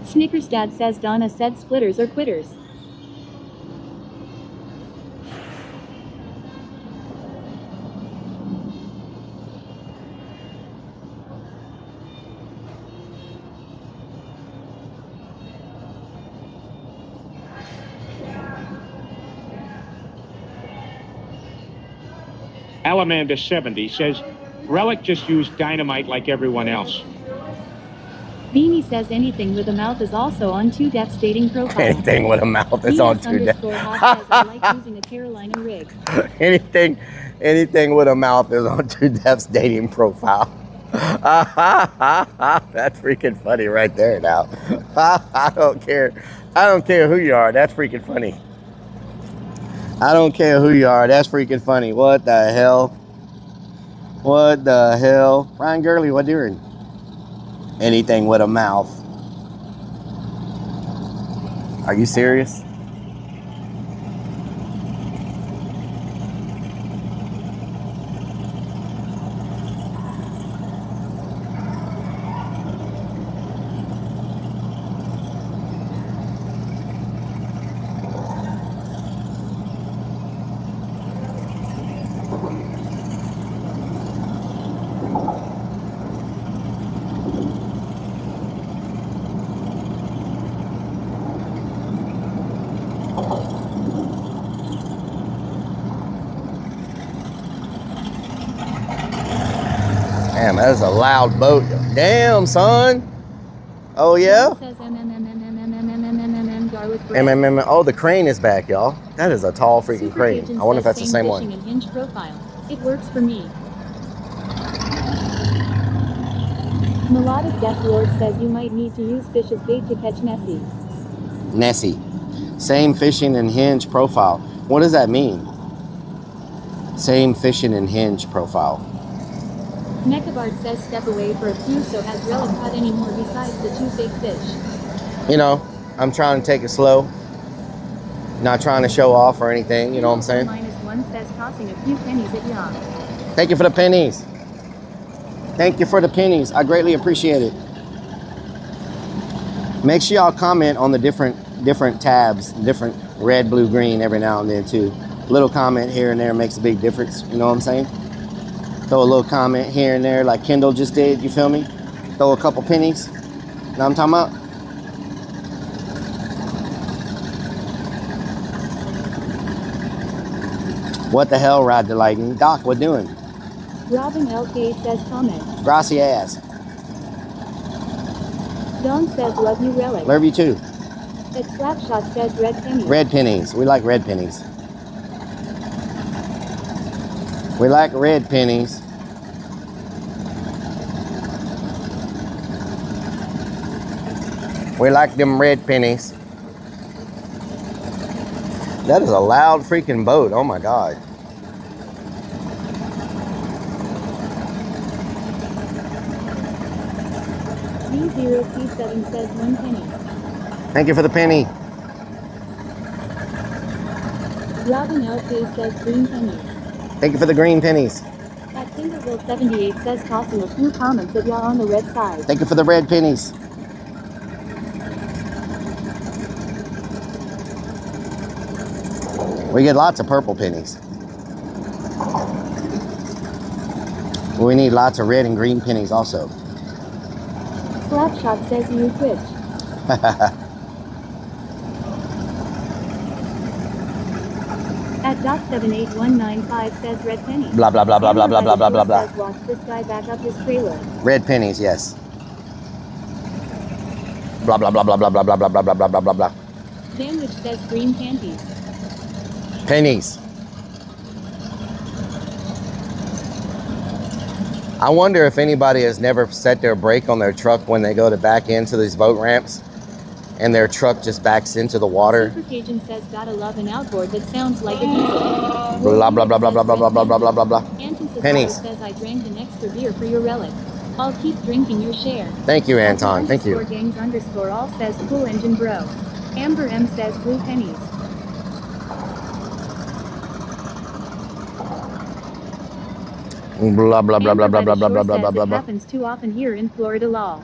Snickers Dad says Donna said splitters are quitters. Alamander70 says, Relic just used dynamite like everyone else. Beanie says anything with a mouth is also on 2 Def's dating profile. Anything with a mouth is on 2 Def's. Hot says I like using a Carolina rig. anything with a mouth is on 2 Def's dating profile. That's freaking funny right there now. I don't care. I don't care who you are. That's freaking funny. I don't care who you are. That's freaking funny. What the hell? What the hell? Ryan Gurley, what you doing? Anything with a mouth. Are you serious? Damn, that is a loud boat. Damn, son. Oh, yeah? MMM. Oh, the crane is back, y'all. That is a tall freaking crane. I wonder if that's the same one. Hinge profile. It works for me. Melodic Death Lord says you might need to use fish as bait to catch Nessie. Nessie. Same fishing and hinge profile. What does that mean? Same fishing and hinge profile. Mechabard says step away for a few, so has Relic caught any more besides the 2 big fish? You know, I'm trying to take it slow. Not trying to show off or anything, you know what I'm saying? -1 says tossing a few pennies at yacht. Thank you for the pennies. Thank you for the pennies. I greatly appreciate it. Make sure y'all comment on the different tabs, different red, blue, green every now and then too. Little comment here and there makes a big difference, you know what I'm saying? Throw a little comment here and there like Kendall just did, you feel me? Throw a couple pennies. Know what I'm talking about? What the hell, Ride the Lightning? Doc, what doing? Robin LK says comment. Gracias. Don says love you, Relic. Love you too. At Slapshot says red pennies. Red pennies. We like red pennies. We like red pennies. We like them red pennies. That is a loud freaking boat. Oh my God. B0P7 says 1 penny. Thank you for the penny. Robin LK says green pennies. Thank you for the green pennies. At Tinkerville78 says tossing a few comments if y'all on the red side. Thank you for the red pennies. We get lots of purple pennies. We need lots of red and green pennies also. Slapshot says you Twitch. At .78195 says red penny. Blah, blah, blah, blah, blah, blah, blah, blah, blah, blah. Says watch this guy back up his trailer. Red pennies, yes. Blah, blah, blah, blah, blah, blah, blah, blah, blah, blah, blah, blah, blah, blah. Sandwich says green panties. Pennies. I wonder if anybody has never set their brake on their truck when they go to back into these boat ramps and their truck just backs into the water. Super Cajun says gotta love an outboard that sounds like a diesel. Blah, blah, blah, blah, blah, blah, blah, blah, blah, blah, blah, blah. Anton Pennies. says I drank an extra beer for your relic. I'll keep drinking your share. Thank you, Anton. Thank you. Gangs underscore all says cool engine bro. Amber M says blue pennies. Blah, blah, blah, blah, blah, blah, blah, blah, blah, blah, blah, It blah. happens too often here in Florida law.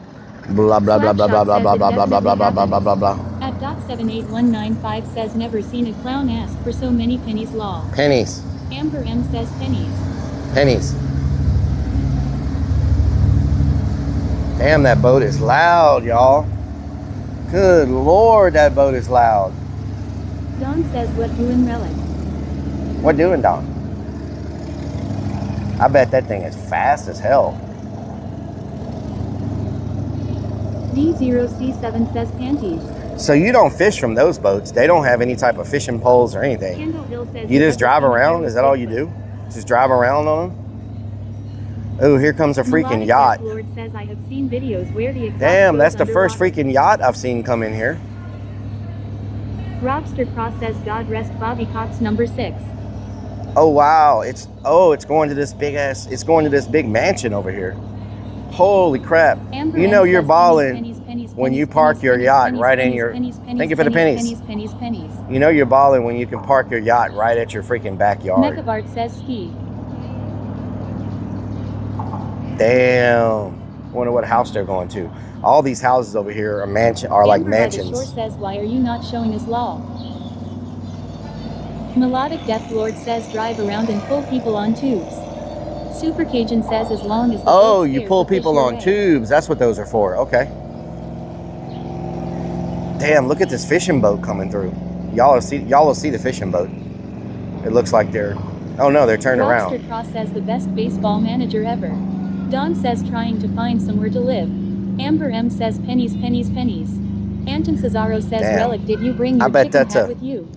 Blah, blah, blah, blah, blah, blah, blah, blah, blah, blah, blah, blah, blah, blah, blah. At .78195 says never seen a clown ask for so many pennies law. Pennies. Amber M says pennies. Pennies. Damn, that boat is loud, y'all. Good Lord, that boat is loud. Don says what doing relic. What doing, Don? I bet that thing is fast as hell. D0C7 says panties. So you don't fish from those boats. They don't have any type of fishing poles or anything. Kendall Hill says You just drive around? Is that all you do? Just drive around on them? Oh, here comes a freaking yacht. Lord says I have seen videos where the Damn, that's the goes first underwater. freaking yacht I've seen come in here. Robster Cross says God rest Bobby Cox number 6. Oh wow, it's going to this big ass, it's going to this big mansion over here. Holy crap. Amber You know M you're says balling pennies, when you pennies, park your pennies, yacht pennies, right in pennies, your, pennies, thank you for the pennies. pennies. You know you're balling when you can park your yacht right at your freaking backyard. Mechavart says ski. Damn. Wonder what house they're going to. All these houses over here are like Amber by the Shore mansions. says why are you not showing us law? Melodic Death Lord says drive around and pull people on tubes. Super Cajun says as long as the Oh, boat you scares pull the fish people on away. tubes. That's what those are for. Okay. Damn, look at this fishing boat coming through. Y'all will see the fishing boat. It looks like they're, oh no, they're turned around. Robster Cross says the best baseball manager ever. Don says trying to find somewhere to live. Amber M says pennies. Anton Cesaro says Damn. Relic, did you bring your I bet chicken that's hat a- with you?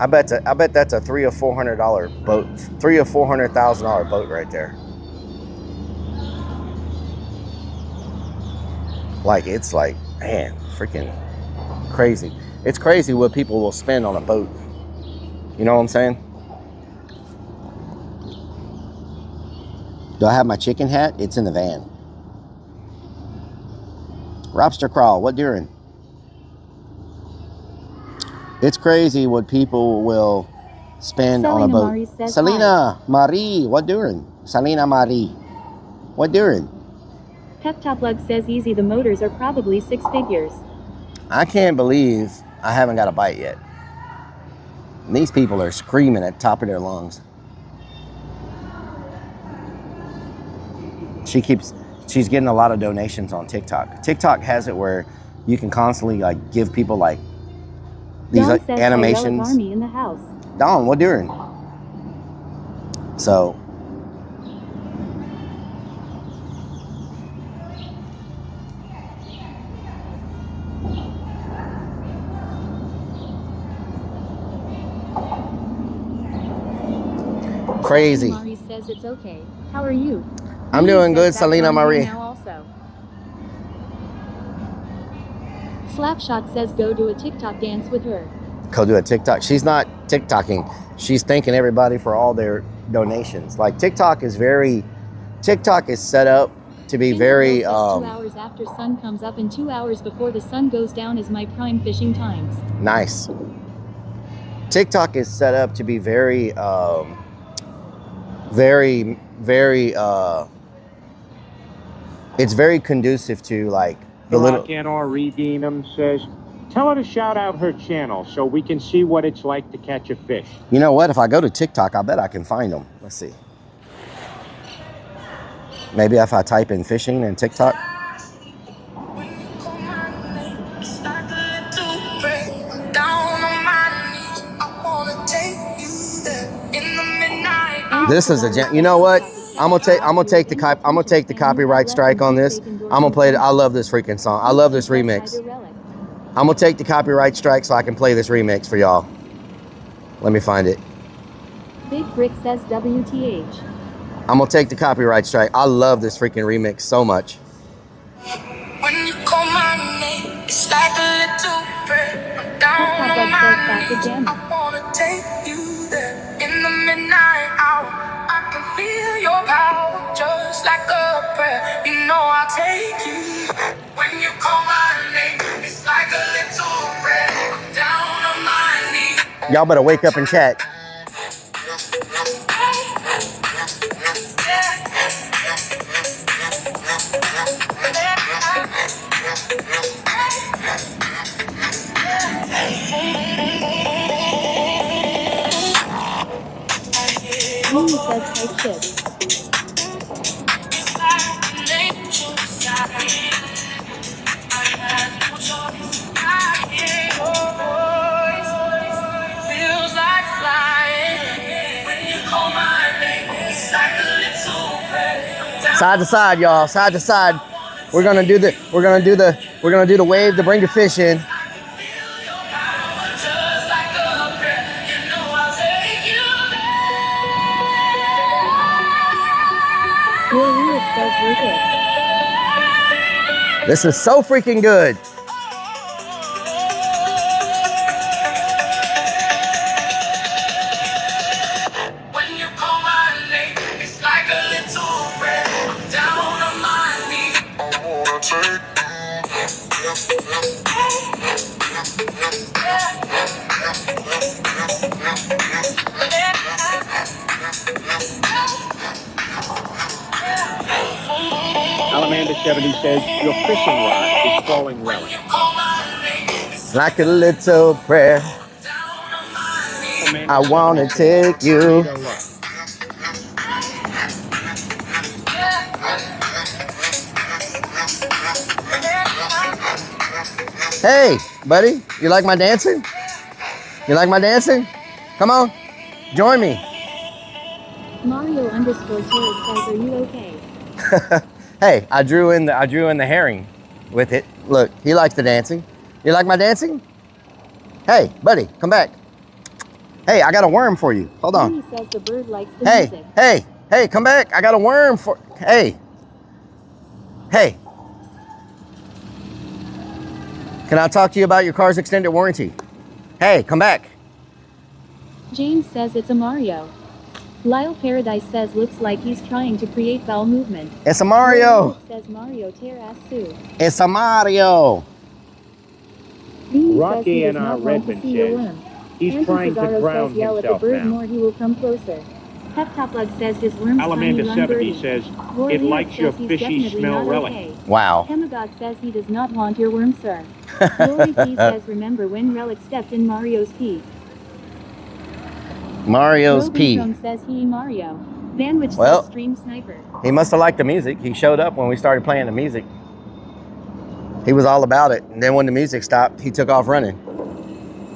I bet that's a $300,000 or $400,000 boat. $300,000 or $400,000 boat right there. Like it's like, man, freaking crazy. It's crazy what people will spend on a boat. You know what I'm saying? Do I have my chicken hat? It's in the van. Robster Crawl, what doing? It's crazy what people will spend on a Selena boat. Marie says Selena Marie, what doing? Selena Marie, what doing? Pep Top Lug says easy, the motors are probably 6 figures. I can't believe I haven't got a bite yet. And these people are screaming at the top of their lungs. She's getting a lot of donations on TikTok. TikTok has it where you can constantly like give people like these Don like, says animations. IRL Army in the house. Don, what doing? So crazy. Selena Marie says it's okay. How are you? I'm Lee doing says good, back Selena on here Marie. now also. Slapshot says go do a TikTok dance with her. Go do a TikTok. She's not TikToking. She's thanking everybody for all their donations. Like TikTok is set up to be very 2 hours after sun comes up and 2 hours before the sun goes down is my prime fishing times. nice. TikTok is set up to be very it's very conducive to like the little NR Redeem says, tell her to shout out her channel so we can see what it's like to catch a fish. You know what? If I go to TikTok, I bet I can find them. Let's see. Maybe if I type in fishing in TikTok. This is a you know what? I'm gonna take the copyright strike on this. I'm gonna play it. I love this freaking song. I love this remix. I'm gonna take the copyright strike so I can play this remix for y'all. Let me find it. Big Brick says WTH. I'm gonna take the copyright strike. I love this freaking remix so much. When you call my name, it's like a little prayer. I'm down on my knees. I wanna take you there in the midnight hour. I can feel your power just like a prayer. You know I'll take you. When you call my name, it's like a little prayer. I'm down on my knees. Y'all better wake up and chat. Mimi says type shit. Side to side, y'all. Side to side. We're gonna do the wave to bring the fish in. Your lyric says we're good. This is so freaking good. When you call my name, it's like a little prayer. I'm down on my knees. I wanna take Alamanda70 says your fishing rod is calling Rellik. Like a little prayer. I wanna take you. Hey, buddy, you like my dancing? You like my dancing? Come on, join me. Mario_Torres says, are you okay? Hey, I drew in the herring with it. Look, he likes the dancing. You like my dancing? Hey, buddy, come back. Hey, I got a worm for you. Hold on. Mimi says the bird likes the music. Hey, come back. I got a worm for. Hey. Can I talk to you about your car's extended warranty? Hey, come back. James says it's a Mario. Lyle Paradise says looks like he's trying to create bowel movement. It's a Mario. Says Mario tear ass Sue. It's a Mario. Rocky and Redmond says he's trying to drown himself bird now. More, he will come closer. Peptoplug says his worm's Alamanda70 says it likes your fishy smell, Rellik. Okay. Wow. Hemagog says he does not want your worm, sir. Lori P says remember when Rellik stepped in Mario's pee. Mario's pee. Says he Mario. Vanwich Well, says stream sniper. He must have liked the music. He showed up when we started playing the music. He was all about it. And then when the music stopped, he took off running.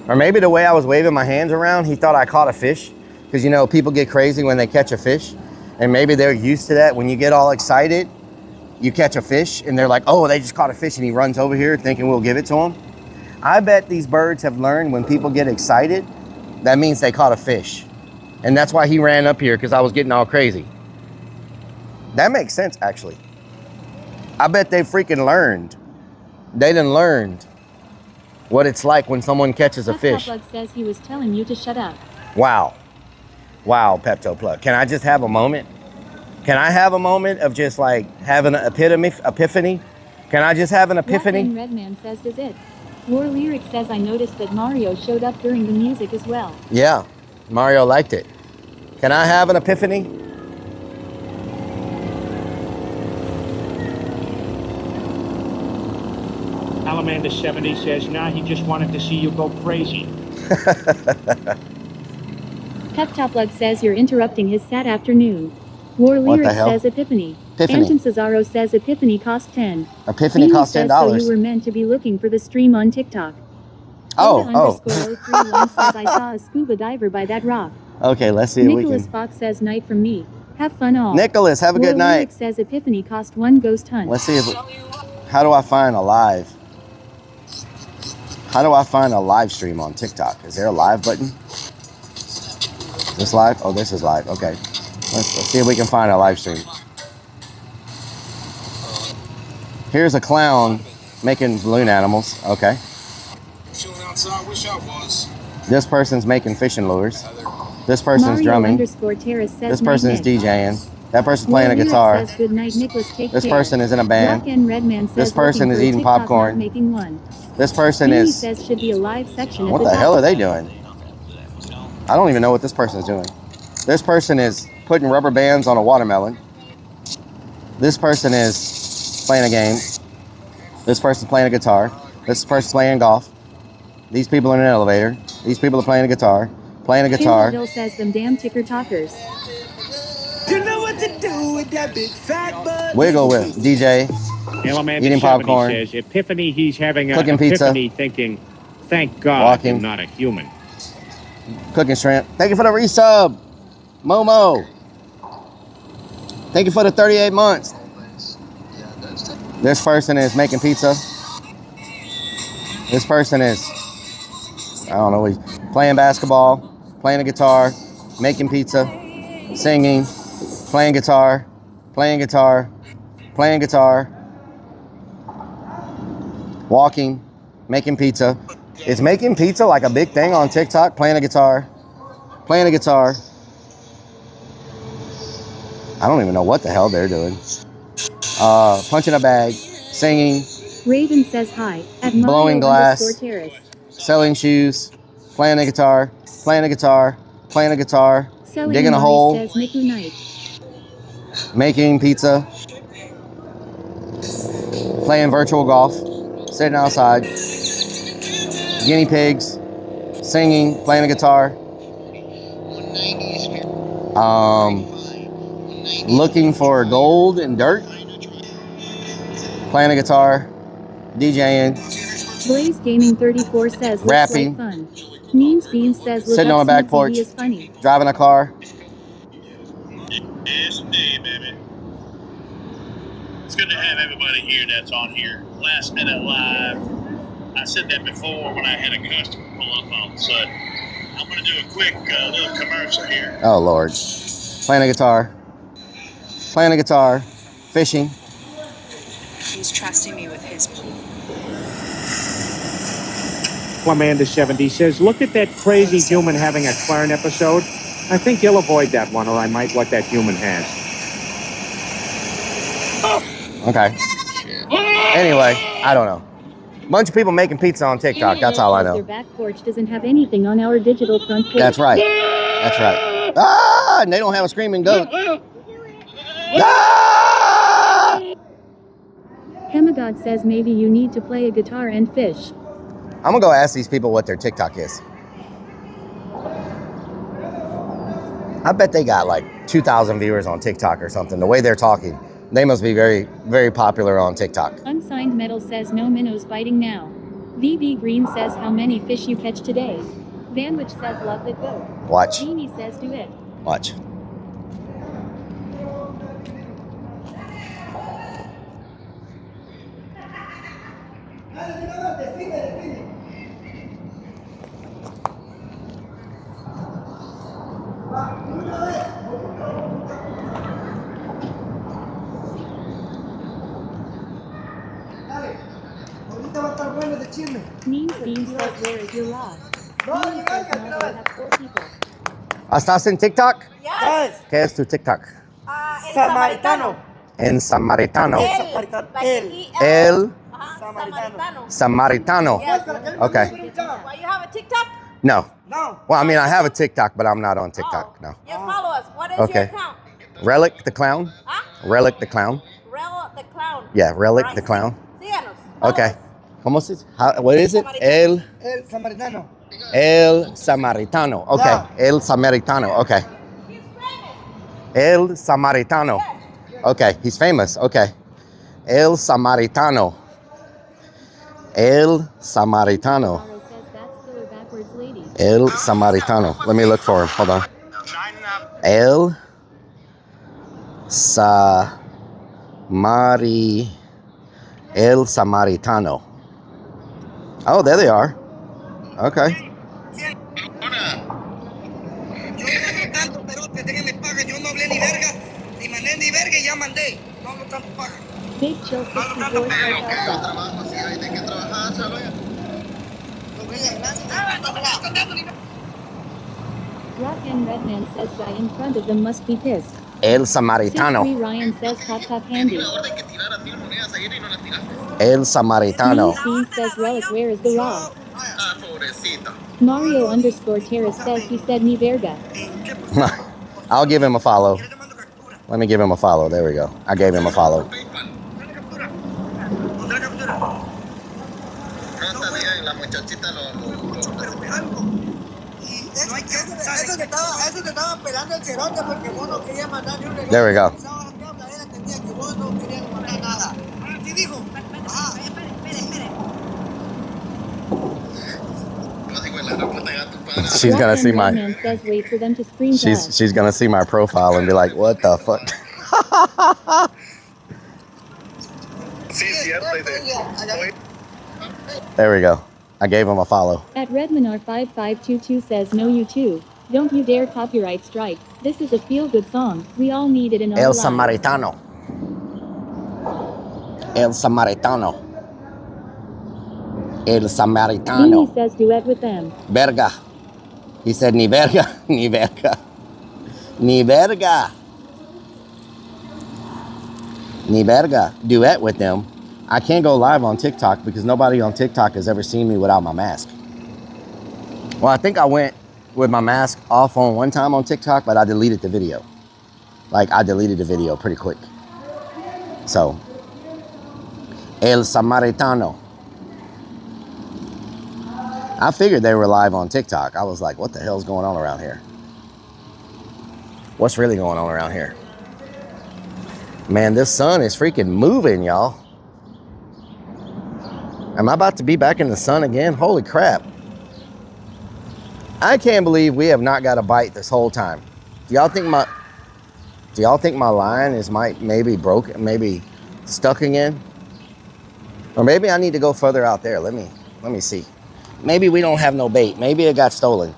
Or maybe the way I was waving my hands around, he thought I caught a fish. Because, you know, people get crazy when they catch a fish. And maybe they're used to that. When you get all excited, you catch a fish. And they're like, oh, they just caught a fish. And he runs over here thinking we'll give it to him. I bet these birds have learned when people get excited, that means they caught a fish. And that's why he ran up here, because I was getting all crazy. That makes sense, actually. I bet they freaking learned. They done learned what it's like when someone catches a fish. Peptoplug says he was telling you to shut up. Wow. Wow, Peptoplug. Can I just have a moment? Can I have a moment of just like having an epiphany? Can I just have an epiphany? Redman says does it. War Lyric says I noticed that Mario showed up during the music as well. Yeah, Mario liked it. Can I have an epiphany? Alamanda70 says, nah, he just wanted to see you go crazy. Peptoplug says you're interrupting his sad afternoon. War Lyric says Epiphany. Phantom Cesaro says Epiphany cost 10. Epiphany cost $10. So you were meant to be looking for the stream on TikTok. Oh. _031 says I saw a scuba diver by that rock. Okay, let's see if we Nicholas can. Fox says night from me. Have fun all. Nicholas, have a good night. Rellik says Epiphany cost 1 ghost hunt. Let's see if. How do I find a live? How do I find a live stream on TikTok? Is there a live button? Is this live? Oh, this is live. Okay. Let's see if we can find a live stream. Here's a clown making balloon animals. Okay. Chilling outside, wish I was. This person's making fishing lures. This person's Mario drumming. _Terrace says This person's night, DJing. That person's playing a Rellik guitar. says good night, Nicholas, take This care. person is in a band. Rock and Redman says This person looking is for a eating TikTok, popcorn. not making one. This person Jamie is. says should be a live section What at the the hell top. are they doing? I don't even know what this person is doing. This person is putting rubber bands on a watermelon. This person is playing a game. This person's playing a guitar. This person's playing golf. These people are in an elevator. These people are playing a guitar. Playing a guitar. Hill says them damn ticker talkers. You know what to do with that big fat butt. Wiggle with DJ. Element Eating 70 popcorn. says Epiphany, he's having a Cooking pizza. epiphany thinking, thank God Walking. I'm not a human. Cooking shrimp. Thank you for the resub. Momo. Thank you for the 38 months. This person is making pizza. This person is, I don't know, playing basketball, playing a guitar, making pizza, singing, playing guitar, playing guitar, playing guitar, walking, making pizza. Is making pizza like a big thing on TikTok? Playing a guitar, playing a guitar. I don't even know what the hell they're doing. Punching a bag, singing, Raven says hi at blowing glass, Mario_Terrace. selling shoes, playing a guitar, playing a guitar, playing a guitar, Selling digging a Amari hole, says Niku night. making pizza, playing virtual golf, sitting outside, guinea pigs, singing, playing a guitar, looking for gold and dirt, playing a guitar, DJing, Blaze Gaming 34 says looks rapping, like fun. Means Beans says look sitting up on a back Snoop porch, TV is funny. driving a car. Yes, indeed, baby. It's good to have everybody here that's on here. Last minute live. I said that before when I had a customer pull up all of a sudden. I'm going to do a quick little commercial here. Oh, Lord. Playing a guitar, fishing. He's trusting me with his pool. Amanda 70 says, look at that crazy human having a Clarn episode. I think you'll avoid that one, or I might what that human has. Okay. Anyway, I don't know. Bunch of people making pizza on TikTok. That's all I Their know. back porch doesn't have anything on our digital front porch. That's right. That's right. Ah! And they don't have a screaming goat. Ah! Hemagod says maybe you need to play a guitar and fish. I'm gonna go ask these people what their TikTok is. I bet they got like 2,000 viewers on TikTok or something. The way they're talking, they must be very, very popular on TikTok. Unsigned Metal says no minnows biting now. VB Green says how many fish you catch today. Vanwich says love the goat. Watch. Jeannie says do it. Watch. Means Bean says where is your log? Bean says no, I have 4 people. ¿Estás en TikTok? Yes. ¿Qué es tu TikTok? Samaritano. En Samaritano. El. El Samaritano. Okay. Why you have a TikTok? No. No. Well, I mean, I have a TikTok, but I'm not on TikTok. No. Yes, follow us. What is Okay. your account? Rellik the Clown? Rellik the Clown? Rel the Clown. Yeah, Rellik the Clown. Síganos. Okay. ¿Cómo se What is it? El Samaritano. Samaritano. Okay. Yeah. El Samaritano. Okay. El Samaritano. Okay. He's famous. Okay. El Samaritano. El Samaritano. El Samaritano. Let me look for him. Hold on. El Samaritano. Oh, there they are. Okay. Big Chill 64 says Elsa. Rock and Redman says guy in front of them must be pissed. El Sid Samaritano. 3 Ryan says cock cock handy. El Samaritano. Maze Bean says Relic where is the rock? Mario _ Terrace says he said ni verga. I'll give him a follow. Let me give him a follow. There we go. I gave him a follow. There we go. She's gonna see my. Says wait for them to screen she's gonna see my profile and be like, "What the fuck?" There we go. I gave him a follow. At Redmanar5522 says no you too. Don't you dare copyright strike. This is a feel-good song. We all need it in our El lives. Samaritano. El Samaritano. El Samaritano. Beanie says duet with them. Verga. He said ni verga, ni verga. Ni verga. Ni verga. Duet with them. I can't go live on TikTok because nobody on TikTok has ever seen me without my mask. Well, I think I went with my mask off on one time on TikTok, but I deleted the video. Like, I deleted the video pretty quick. So, El Samaritano. I figured they were live on TikTok. I was like, what the hell's going on around here? What's really going on around here? Man, this sun is freaking moving, y'all. Am I about to be back in the sun again? Holy crap. I can't believe we have not got a bite this whole time. Do y'all think my line is maybe broken, maybe stuck again? Or maybe I need to go further out there. Let me see. Maybe we don't have no bait. Maybe it got stolen.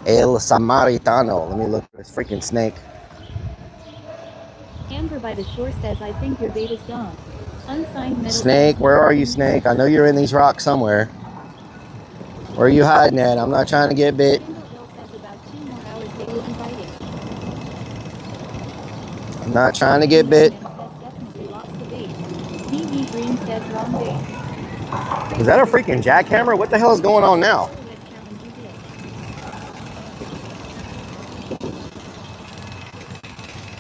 El Samaritano. Let me look for this freaking snake. Amber by the shore says I think your bait is gone. Unsigned metal. Snake, where are you, Snake? I know you're in these rocks somewhere. Where are you hiding at? I'm not trying to get bit. I'm not trying to get bit. Is that a freaking jackhammer? What the hell is going on now?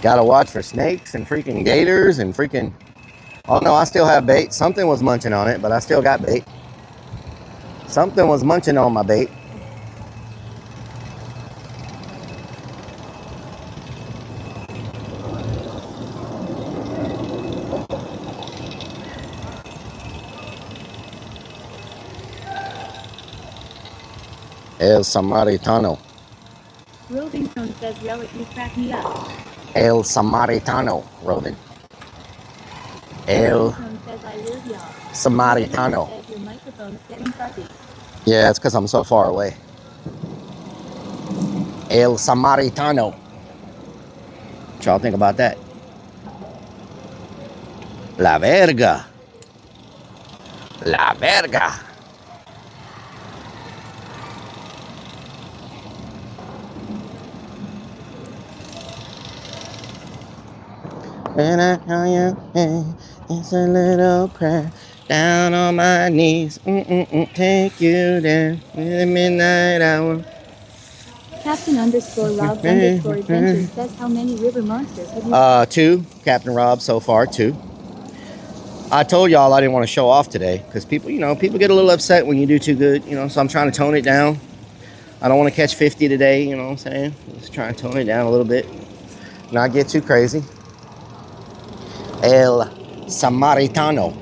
Gotta watch for snakes and freaking gators and freaking... Oh no, I still have bait. Something was munching on it, but I still got bait. Something was munching on my bait. El Samaritano. Rovingstone says Relic, you crack me up. El Samaritano, Robin. El Samaritano. Your microphone's getting fuzzy. Yeah, it's because I'm so far away. El Samaritano. What y'all think about that? La verga. La verga. When I call your name, it's a little prayer. Down on my knees, take you there in the midnight hour. Captain _Robs _adventures says how many river monsters have you? 2, Captain Rob, so far 2. I told y'all I didn't want to show off today because people, people get a little upset when you do too good, so I'm trying to tone it down. I don't want to catch 50 today, you know what I'm saying? Just trying to tone it down a little bit, not get too crazy. El Samaritano.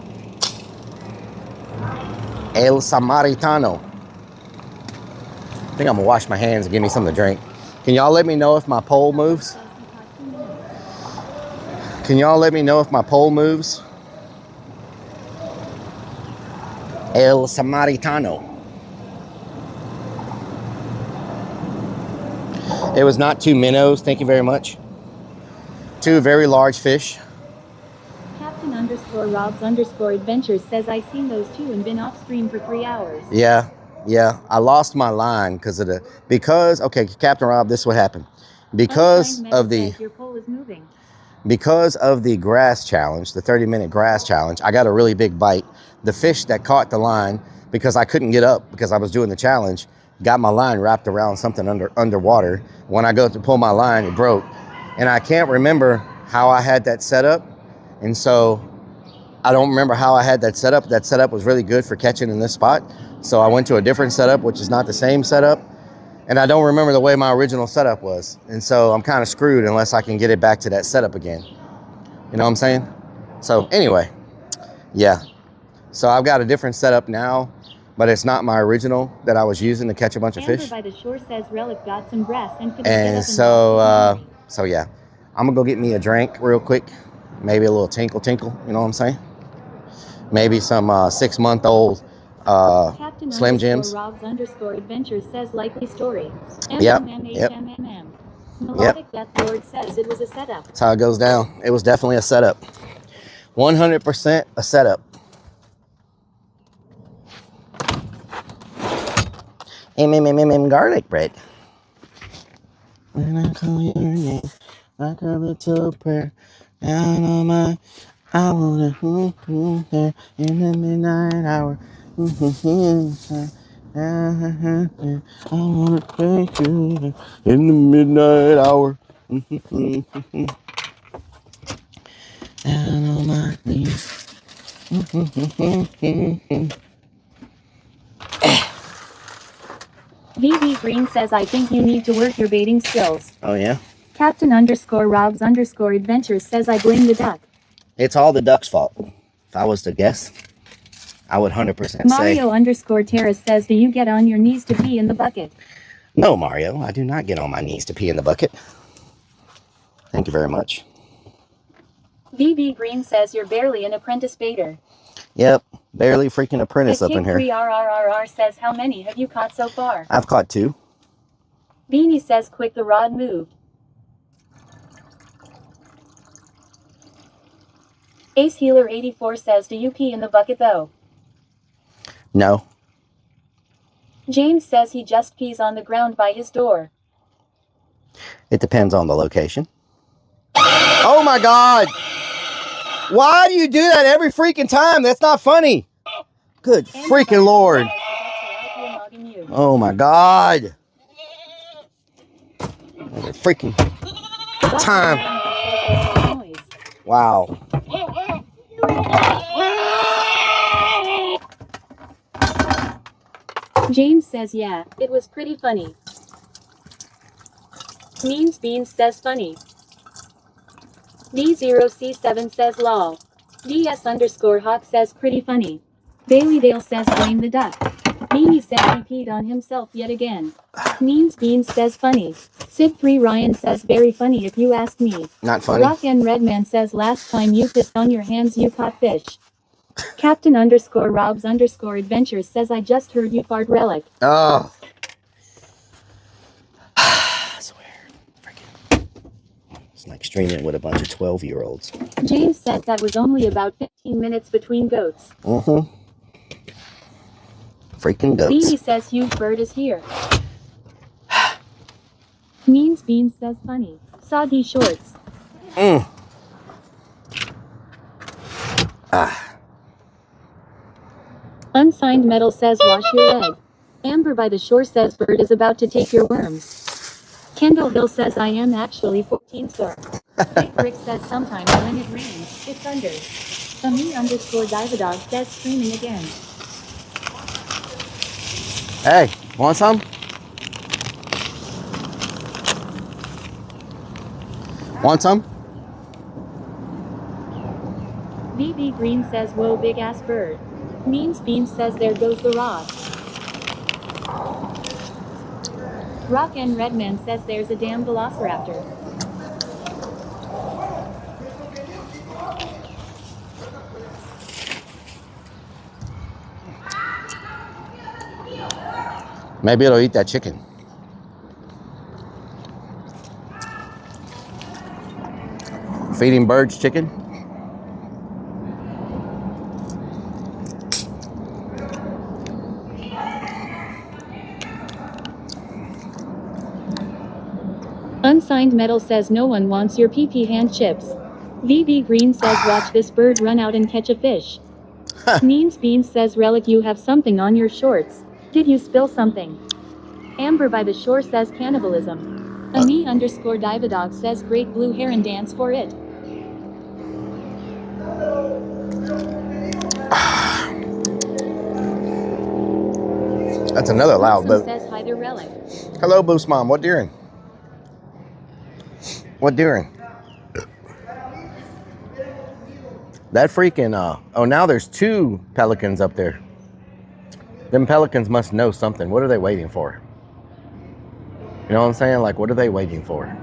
El Samaritano. I think I'm gonna wash my hands and give me something to drink. Can y'all let me know if my pole moves? Can y'all let me know if my pole moves? El Samaritano. It was not 2 minnows, thank you very much. 2 very large fish. Captain_Robs_Adventures says I seen those 2 and been off stream for 3 hours. Yeah, I lost my line okay, Captain Rob, this is what happened. Because of the your pole is moving. Because of the grass challenge, the 30-minute grass challenge, I got a really big bite. The fish that caught the line, because I couldn't get up because I was doing the challenge, got my line wrapped around something underwater. When I go to pull my line, it broke. And I can't remember how I had that set up. And so I don't remember how I had that set up. That setup was really good for catching in this spot. So I went to a different setup, which is not the same setup. And I don't remember the way my original setup was. And so I'm kind of screwed unless I can get it back to that setup again. You know what I'm saying? So anyway, yeah. So I've got a different setup now, but it's not my original that I was using to catch a bunch of fish. By the shore says Rellik got some grass and couldn't And get up so yeah, I'm gonna go get me a drink real quick. Maybe a little tinkle, you know what I'm saying? Maybe some 6-month-old Slim Jims. Robs_Adventures says likely story. Yep. Melodic Death Lord says it was a setup. That's how it goes down. It was definitely a setup. 100% a setup. Garlic bread. When I call your name, like a little prayer, down on my, I wanna in the midnight hour. I wanna thank you in the midnight hour. Down on my knees. VV Green says I think you need to work your baiting skills. Oh yeah? Captain_Robs_Adventures says I blame the duck. It's all the duck's fault. If I was to guess, I would 100% say. Mario_Terrace says do you get on your knees to pee in the bucket? No, Mario, I do not get on my knees to pee in the bucket. Thank you very much. VV Green says you're barely an apprentice baiter. Yep, barely freaking apprentice up in here. RRRR says how many have you caught so far? I've caught 2. Beanie says quick the rod move. Ace Healer 84 says do you pee in the bucket though? No. James says he just pees on the ground by his door. It depends on the location. Oh my God! Why do you do that every freaking time? That's not funny. Good freaking Lord. Oh my God. Every freaking time. Wow. James says yeah, it was pretty funny. Means Beans says funny. D0C7 says lol. DS_Hawk says pretty funny. Bailey Dale says blame the duck. Beanie says he peed on himself yet again. Means Beans says funny. Sid3 Ryan says very funny if you ask me. Not funny. Rock and Redman says last time you pissed on your hands you caught fish. Captain_Robs_Adventures says I just heard you fart Rellik. Oh. I swear. Freaking. It's like streaming with a bunch of 12-year-olds. James says that was only about 15 minutes between goats. Mm-hmm. Freaking goats. Beanie says huge bird is here. Means Beans says funny. Soggy shorts. Unsigned Metal says wash your leg. Amber by the shore says bird is about to take your worms. Kendall Hill says I am actually 14 sir. Big Rick says sometimes when it rains, it thunders. Me_Divadog says screaming again. Hey, want some? Want some? VV Green says whoa big ass bird. Means Beans says there goes the rod. Rock and Redman says there's a damn velociraptor. Maybe it'll eat that chicken. Feeding birds chicken. Unsigned Metal says no one wants your PP hand chips. VB Green says watch this bird run out and catch a fish. Neens Beans says Relic you have something on your shorts. Did you spill something? Amber by the shore says cannibalism. Ami_Divadog says great blue heron dance for it. That's another loud boat. Says hi there, Relic. Hello, Boost Mom. What deering? What deering? That freaking, oh, now there's 2 pelicans up there. Them pelicans must know something. What are they waiting for? You know what I'm saying? Like, what are they waiting for?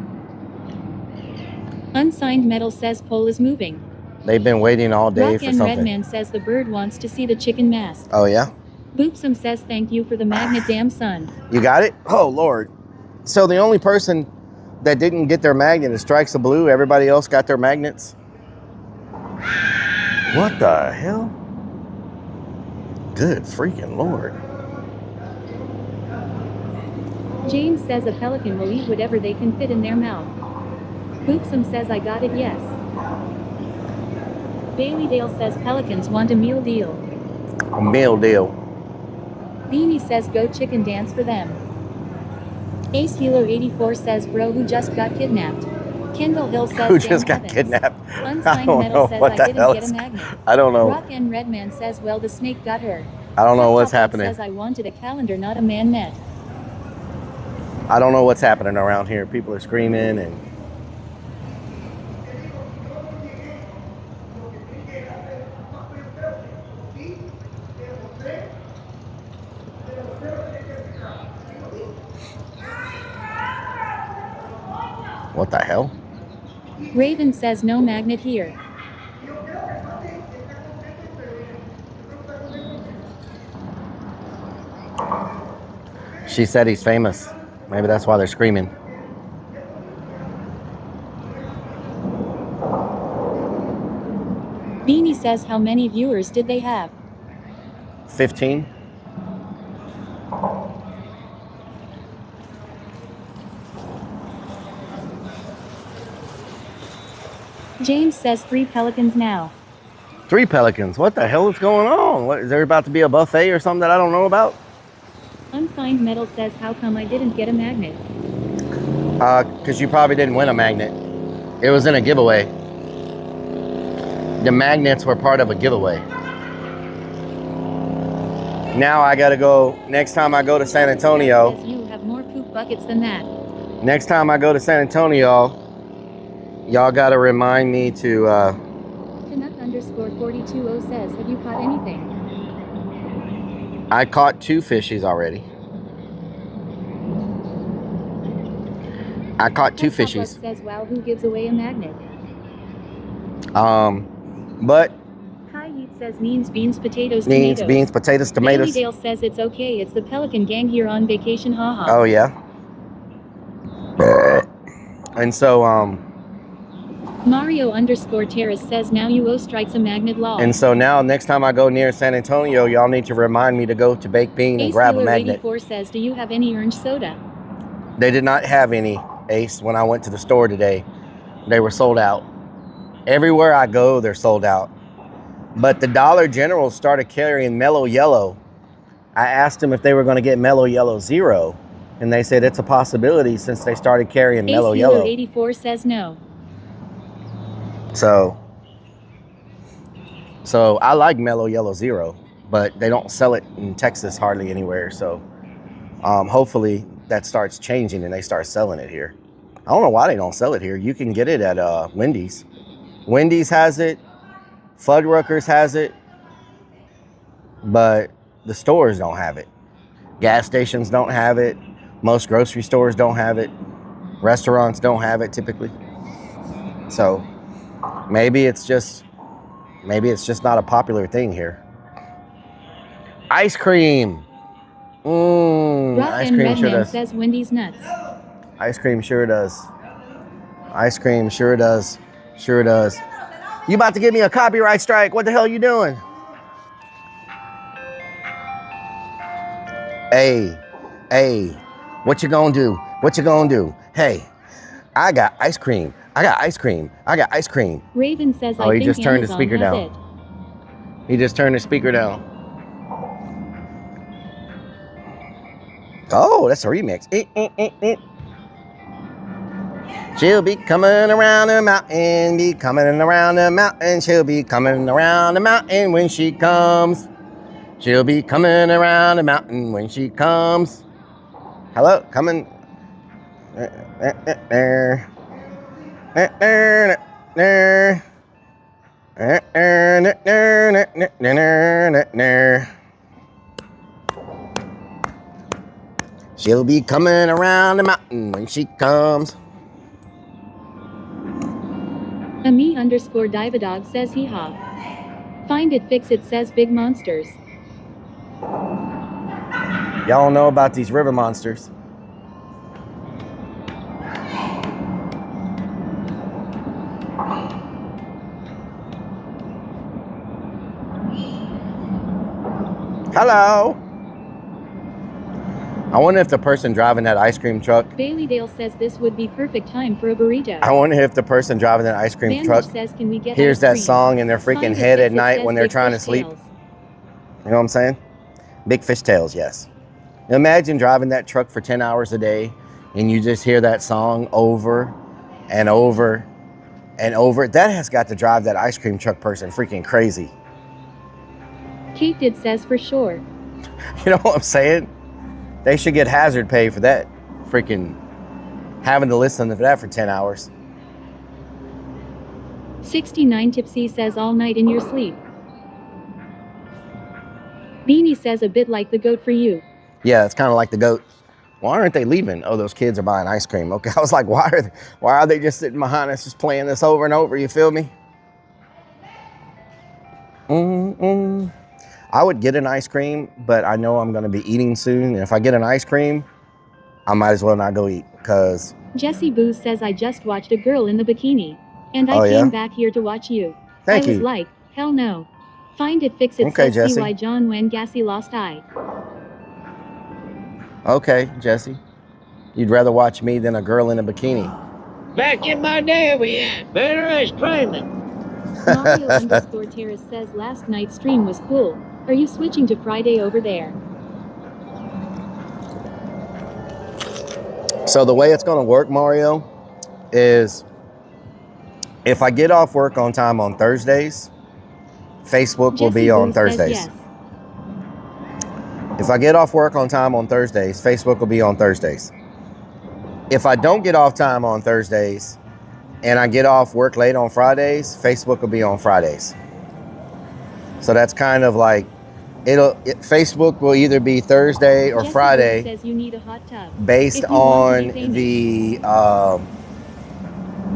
Unsigned Metal says pole is moving. They've been waiting all day Rock for and something. Redman says the bird wants to see the chicken mask. Oh, yeah? Boopsum says thank you for the magnet damn son. You got it? Oh, Lord. So the only person that didn't get their magnet is Strikes of Blue. Everybody else got their magnets? What the hell? Good freaking Lord. James says a pelican will eat whatever they can fit in their mouth. Boopsum says I got it, yes. Bailey Dale says pelicans want a meal deal. A meal deal. Beanie says go chicken dance for them. Ace Healer 84 says bro who just got kidnapped. Kendall Hill says Who just got heavens. kidnapped? Unsigned I don't Metal know says what I the didn't hell get a is. magnet. I don't know. Rock and Redman says well the snake got her. I don't know what's Hot Topic happening. says I wanted a calendar not a man net. I don't know what's happening around here. People are screaming and what the hell? Raven says no magnet here. She said he's famous. Maybe that's why they're screaming. Beanie says how many viewers did they have? 15? James says 3 pelicans now. 3 pelicans. What the hell is going on? What, is there about to be a buffet or something that I don't know about? Unsigned Metal says how come I didn't get a magnet? Because you probably didn't win a magnet. It was in a giveaway. The magnets were part of a giveaway. Now I gotta go, next time I go to San Antonio. You have more poop buckets than that. Next time I go to San Antonio, y'all gotta remind me to, Canuck_420 says, have you caught anything? I caught 2 fishies already. I caught 2 fishies. Says, wow, who gives away a magnet? But Hi Yeet says means beans, potatoes, beans, tomatoes. beans, potatoes, tomatoes. Bailey Dale says it's okay, it's the Pelican Gang here on vacation, haha. Oh yeah. And so Mario_Terrace says now you owe Strikes a magnet law. and so now next time I go near San Antonio, y'all need to remind me to go to Baked Bean and Ace grab a Healer magnet. 84 says, do you have any orange soda? They did not have any, Ace, when I went to the store today. They were sold out. Everywhere I go, they're sold out. But the Dollar General started carrying Mellow Yellow. I asked them if they were going to get Mellow Yellow Zero, and they said it's a possibility since they started carrying Mellow Ace Healer Yellow. 84 says no. So I like Mellow Yellow Zero, but they don't sell it in Texas hardly anywhere. So hopefully that starts changing and they start selling it here. I don't know why they don't sell it here. You can get it at Wendy's. Wendy's has it. Fuddruckers has it. But the stores don't have it. Gas stations don't have it. Most grocery stores don't have it. Restaurants don't have it typically. So maybe it's just not a popular thing here. Ice cream. Rock Ice and cream sure Redman does. says Wendy's nuts. Ice cream sure does. Ice cream sure does. Sure does. You about to give me a copyright strike? What the hell you doing? Hey, what you gonna do? What you gonna do? Hey, I got ice cream. I got ice cream. I got ice cream. Raven says Oh, I he think just turned the Amazon speaker has down. it. He just turned the speaker down. Oh, that's a remix. She'll be coming around the mountain, be coming around the mountain. She'll be coming around the mountain when she comes. She'll be coming around the mountain when she comes. Hello, coming. She'll be coming around the mountain when she comes. Me_Divadog says hee haw. Find it, fix it says big monsters. Y'all know about these river monsters. Hello. I wonder if the person driving that ice cream truck. Bailey Dale says this would be perfect time for a burrito. I wonder if the person driving that ice cream truck says, can we get hears ice that cream? song in their freaking Find it, head fix at it night says when they're big trying to fish sleep. tails. You know what I'm saying? Big fish tails, yes. Imagine driving that truck for 10 hours a day and you just hear that song over and over and over. That has got to drive that ice cream truck person freaking crazy. Kate did says for sure. You know what I'm saying? They should get hazard pay for that. Freaking having to listen to that for 10 hours. 69 Tipsy says all night in your sleep. Beanie says a bit like the goat for you. Yeah, it's kind of like the goat. Why aren't they leaving? Oh, those kids are buying ice cream. Okay, I was like, why are they just sitting behind us just playing this over and over? You feel me? I would get an ice cream, but I know I'm going to be eating soon. And if I get an ice cream, I might as well not go eat because... Jesse Booze says I just watched a girl in the bikini. And I Oh, came yeah? back here to watch you. Thank I was you. like, hell no. Find it, fix it Okay, says Jesse. CY John when Gassy lost eye. Okay, Jesse. You'd rather watch me than a girl in a bikini. Back in my day, we had better ice cream. Mario_Terrace says last night's stream was cool. Are you switching to Friday over there? So the way it's going to work, Mario, is if I get off work on time on Thursdays, Facebook will be on Thursdays. Yes. If I get off work on time on Thursdays, Facebook will be on Thursdays. If I don't get off time on Thursdays and I get off work late on Fridays, Facebook will be on Fridays. So that's kind of like, Facebook will either be Thursday or Jesse Friday says you need a hot tub. based on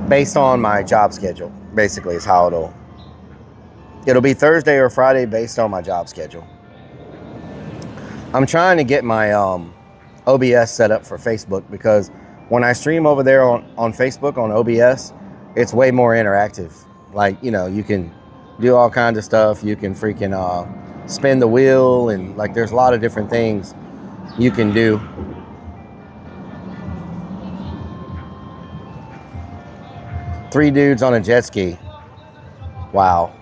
based on my job schedule, basically is how it'll be Thursday or Friday based on my job schedule. I'm trying to get my OBS set up for Facebook because when I stream over there on Facebook on OBS, it's way more interactive. Like, you know, you can do all kinds of stuff. You can freaking spin the wheel and like there's a lot of different things you can do. Three dudes on a jet ski. Wow.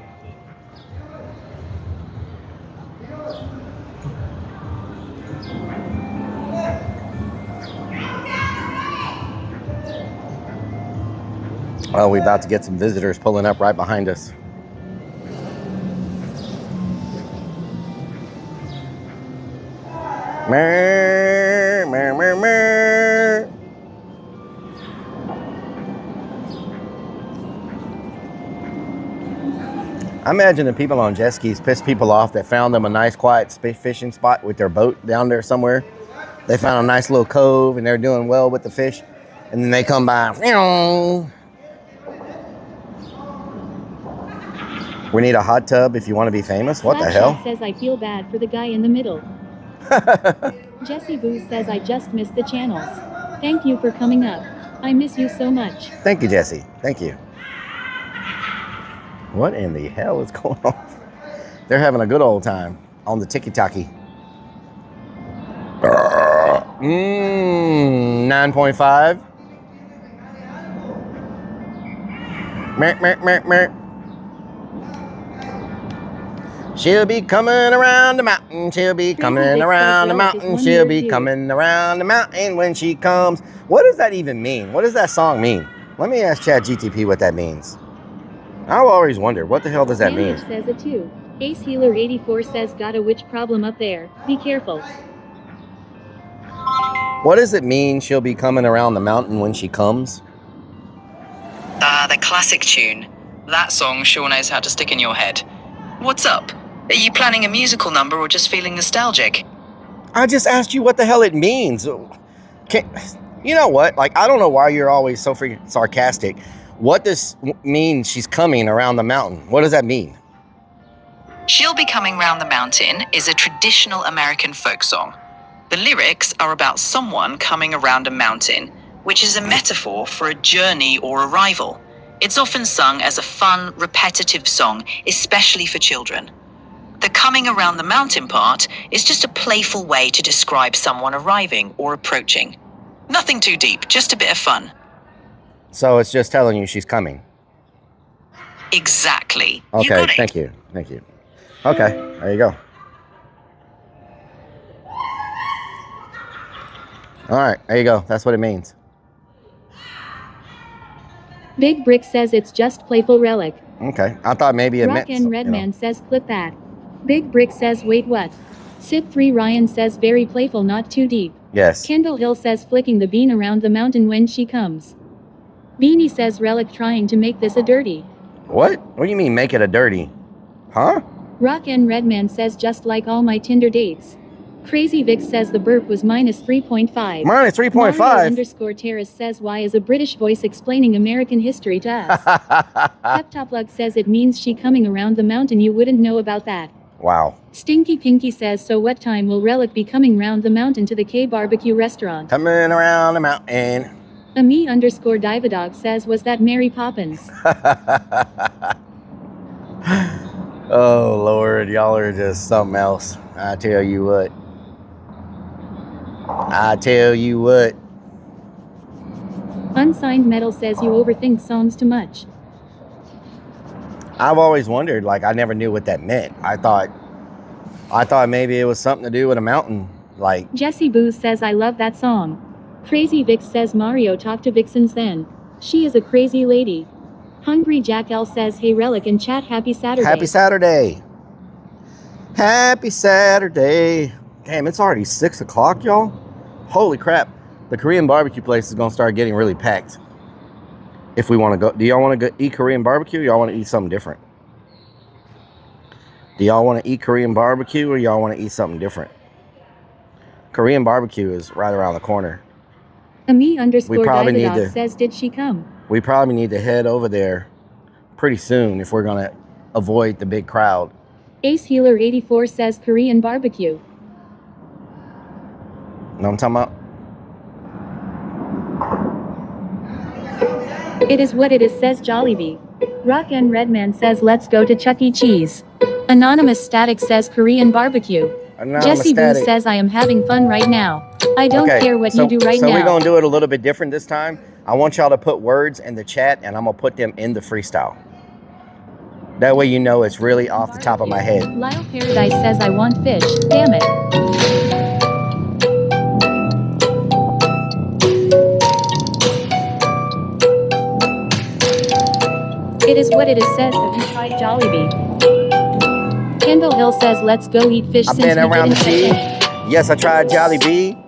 Oh, we're about to get some visitors pulling up right behind us. Mer, mer, mer, mer. I imagine the people on jet skis piss people off that found them a nice quiet fishing spot with their boat down there somewhere They found a nice little cove and they're doing well with the fish. And then they come by. We need a hot tub if you want to be famous. What the hell? Slapshot says I feel bad for the guy in the middle. Jesse Booth says I just missed the channels. Thank you for coming up. I miss you so much. Thank you, Jesse. Thank you. What in the hell is going on? They're having a good old time on the tiki-taki. 9.5. Merk, merk, merk, merk. She'll be coming around the mountain. She'll be coming around the mountain. She'll be coming around the mountain when she comes. What does that even mean? What does that song mean? Let me ask ChatGTP what that means. I've always wondered, what the hell does that mean? Says it too. Ace Healer 84 says got a witch problem up there. Be careful. What does it mean she'll be coming around the mountain when she comes? The classic tune. That song sure knows how to stick in your head. What's up? Are you planning a musical number or just feeling nostalgic? I just asked you what the hell it means. You know what? Like, I don't know why you're always so freaking sarcastic. What does mean she's coming around the mountain? What does that mean? She'll Be Coming Round the Mountain is a traditional American folk song. The lyrics are about someone coming around a mountain, which is a metaphor for a journey or arrival. It's often sung as a fun, repetitive song, especially for children. The coming around the mountain part is just a playful way to describe someone arriving or approaching. Nothing too deep, just a bit of fun. So it's just telling you she's coming. Exactly. Okay, You got it. thank you. Thank you. Okay, there you go. All right, there you go. That's what it means. Big Brick says it's just playful relic. Okay, I thought maybe it Rock meant and Redman says clip that. Big Brick says wait what? Sip3 Ryan says very playful, not too deep. Yes. Kendall Hill says flicking the bean around the mountain when she comes. Beanie says relic trying to make this a dirty. What? What do you mean make it a dirty? Huh? Rock and Redman says just like all my Tinder dates. Crazy Vic says the burp was minus 3.5. Minus 3.5? Mario Terrace says why is a British voice explaining American history to us? Peptoplug says it means she coming around the mountain, you wouldn't know about that. Wow. Stinky Pinky says so what time will Relic be coming round the mountain to the K barbecue restaurant? Coming around the mountain. Ami_Divadog says was that Mary Poppins? Oh Lord, y'all are just something else. I tell you what. I tell you what. Unsigned Metal says you overthink Psalms too much. I've always wondered, like I never knew what that meant. I thought maybe it was something to do with a mountain. Like Jesse Booth says I love that song. Crazy Vic says Mario talk to Vixens then. She is a crazy lady. Hungry Jack L says hey Relic and chat happy Saturday. Happy Saturday. Happy Saturday. Damn, it's already 6 o'clock, y'all. Holy crap. The Korean barbecue place is going to start getting really packed. If we want to go. Do y'all want to go eat Korean barbecue or y'all want to eat something different? Do y'all want to eat Korean barbecue or y'all want to eat something different? Korean barbecue is right around the corner. Ami_Divadog says did she come? We probably need to head over there pretty soon if we're going to avoid the big crowd. Ace Healer 84 says Korean barbecue. Know what I'm talking about? It is what it is, says Jollibee. Rock and Redman says let's go to Chuck E. Cheese. Anonymous Static says Korean barbecue. Jesse Boo says I am having fun right now. I don't care what you do right now. So we're going to do it a little bit different this time. I want y'all to put words in the chat and I'm going to put them in the freestyle. That way you know it's really off the top of my head. Lyle Paradise says I want fish. Damn it. It is what it is, says have you tried Jollibee? Kendall Hill says let's go eat fish I've since been we around the didn't sea. catch any. Yes, I tried Jollibee.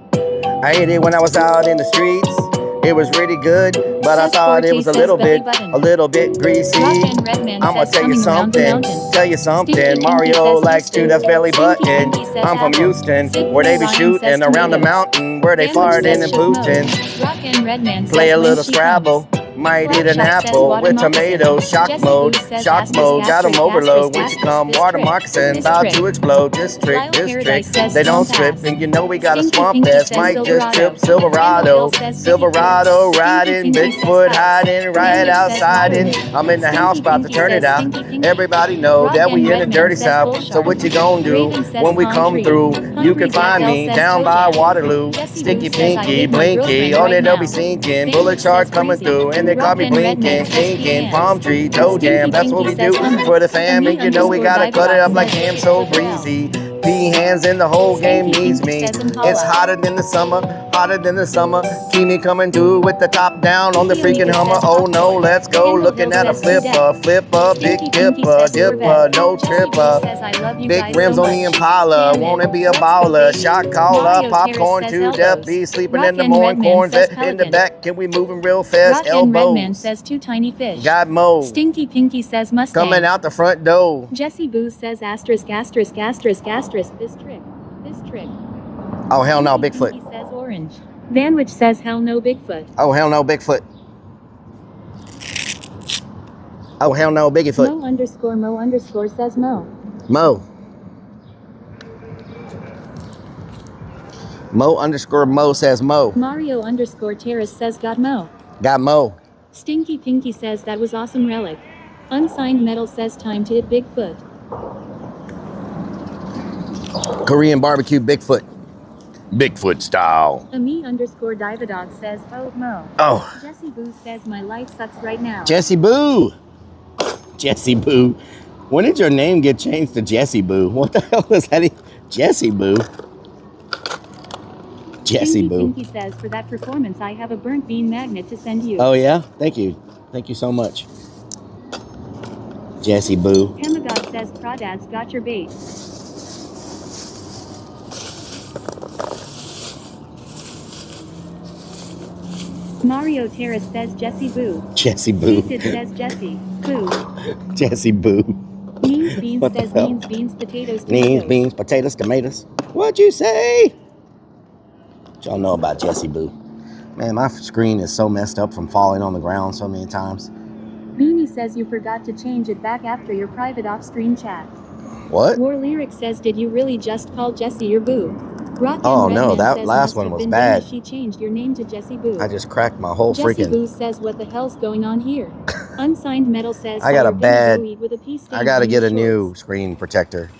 I ate it when I was out in the streets. It was really good, but I Says thought it Forte was a says little belly bit, button. a little bit greasy. Rockman Redman I'ma says tell you coming around the something, mountain. tell you something. Stinky Pinky Mario says likes to Houston. that's belly Stinky button. Pinky says I'm from apple. Houston, Sydney where they be Lion shooting says around the tomatoes. mountain, where they Sandwich farting says and shook mo. booting. Rockin' Redman Play says a when little she Scrabble, comes. might eat an Flapshot says apple water with moccasin. tomatoes. Shock Jesse mode, Boo says shock asterisk mode. Got 'em asterisk overload. When asterisk she come, this water trick. moccasin, This about trick. to explode. This trick, Lyle this trick. Paradise says They don't swamp strip, ass. and you know we got a Stinky swamp Pinky ass. says Might just trip Silverado. Silverado. Says Silverado Stinky riding, Pinky says Bigfoot cuss. hiding right Sandwich says outside. And moderate. I'm in the house, Stinky about to Pinky turn says it out. Stinky Pinky. Everybody know that Rockin' we in the Redman dirty says south. bull So shark. what you gonna do Raven says when we palm come tree. through? You Hungry can find Jackal me says down toe by jam. Waterloo. Jesse Sticky Boo says I pinky, hate my blinky, girlfriend on right it they'll now. be sinking. Sandwich Bullet shark says coming breezy. through, and they call me Rockin' Redman blinking, says thinking. peahens. Palm tree, toe jam, Stinky that's what Pinky we do says hummus. for the fam, Me and you know we gotta cut it up like says ham look so at the hell. breezy. Pea hands in the whole game Stinky needs Pinky me. says Impala. It's hotter than the summer, hotter than the summer. Keep me coming through with the top down on the freaking Amiga Hummer. says Oh no, popcorn. let's go. Kendall Looking Hill at a says flipper, flipper, big Stinky Pinky dipper, says dipper, Corvette. no Jesse Boo tripper. says I love you Big guys rims so on much. the Impala, Damn wanna it. be a Let's go, baller. baby. Shot caller, Mario popcorn Terrace says to death. elbows. Be sleeping in the Rockin' morning. Redman Corn says vet in the pelican. back. Can we moving real fast? Rockin' Redman Elbows. says two tiny fish. Got Mo Stinky Pinky says Mustang. coming out the front door. Jesse Boo says asterisk asterisk asterisk asterisk this trick. This trick. Oh hell no, Stinky Bigfoot. Pinky says orange. Vanwich says hell no Bigfoot. Oh hell no, Bigfoot. Oh hell no, Bigfoot. Mo underscore says Mo. Mo. Mo underscore Mo says Mo. Mario underscore Terrace says got Mo. Got Mo. Stinky Pinky says that was awesome relic. Unsigned Metal says time to hit Bigfoot. Korean barbecue Bigfoot. Bigfoot style. Ami underscore Dividog says oh Mo. Oh. Jesse Boo says my life sucks right now. Jesse Boo. Jesse Boo. When did your name get changed to Jesse Boo? What the hell is that? Jesse Boo. Jesse Stinky Boo. Pinky says for that performance I have a burnt bean magnet to send you. Oh yeah? Thank you. Thank you so much. Jesse Boo. Hemagog says Crawdads got your bait. Mario Terrace says Jesse Boo. Jesse Boo. David says Jesse Boo. Jesse Boo. Means Beans What the says hell? means beans potatoes Beans, tomatoes. beans, potatoes, tomatoes. What'd you say? What y'all know about Jesse Boo? Man, my screen is so messed up from falling on the ground so many times. Beanie says you forgot to change it back after your private off-screen chat. What? War Lyric says did you really just call Jesse your boo? Rockin' Oh no, Redman that says last must one have was been bad. Dana she changed your name to Jesse Boo. I just cracked my whole Jesse freaking... Boo says what the hell's going on here? Unsigned Metal says I got so a you're bad... Billy with a pea stain I gotta on get your a new screen protector.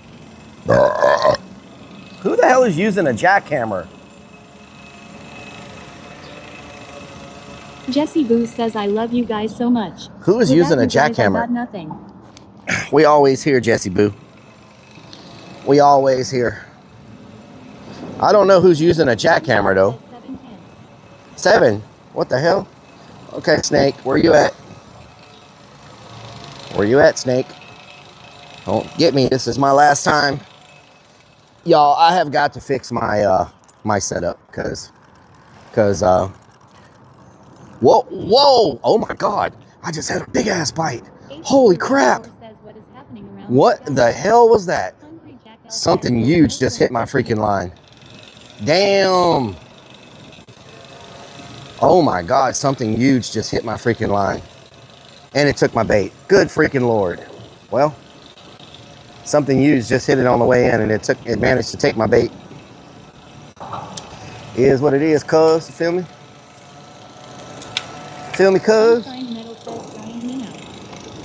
Who the hell is using a jackhammer? Jesse Boo says I love you guys so much. Who is Without using a you guys, I jackhammer? got nothing. We always hear Jesse Boo. We always hear. I don't know who's using a jackhammer though. 7? What the hell? Okay, Snake, where you at? Where you at, Snake? Don't get me. This is my last time. Y'all, I have got to fix my my setup because whoa, oh my god, I just had a big ass bite. Holy crap. What the hell was that? Something huge just hit my freaking line. Damn. Oh my god, something huge just hit my freaking line. And it took my bait. Good freaking lord. Well, something huge just hit it on the way in and it managed to take my bait. It is what it is, cuz. You feel me? Feel me, cuz?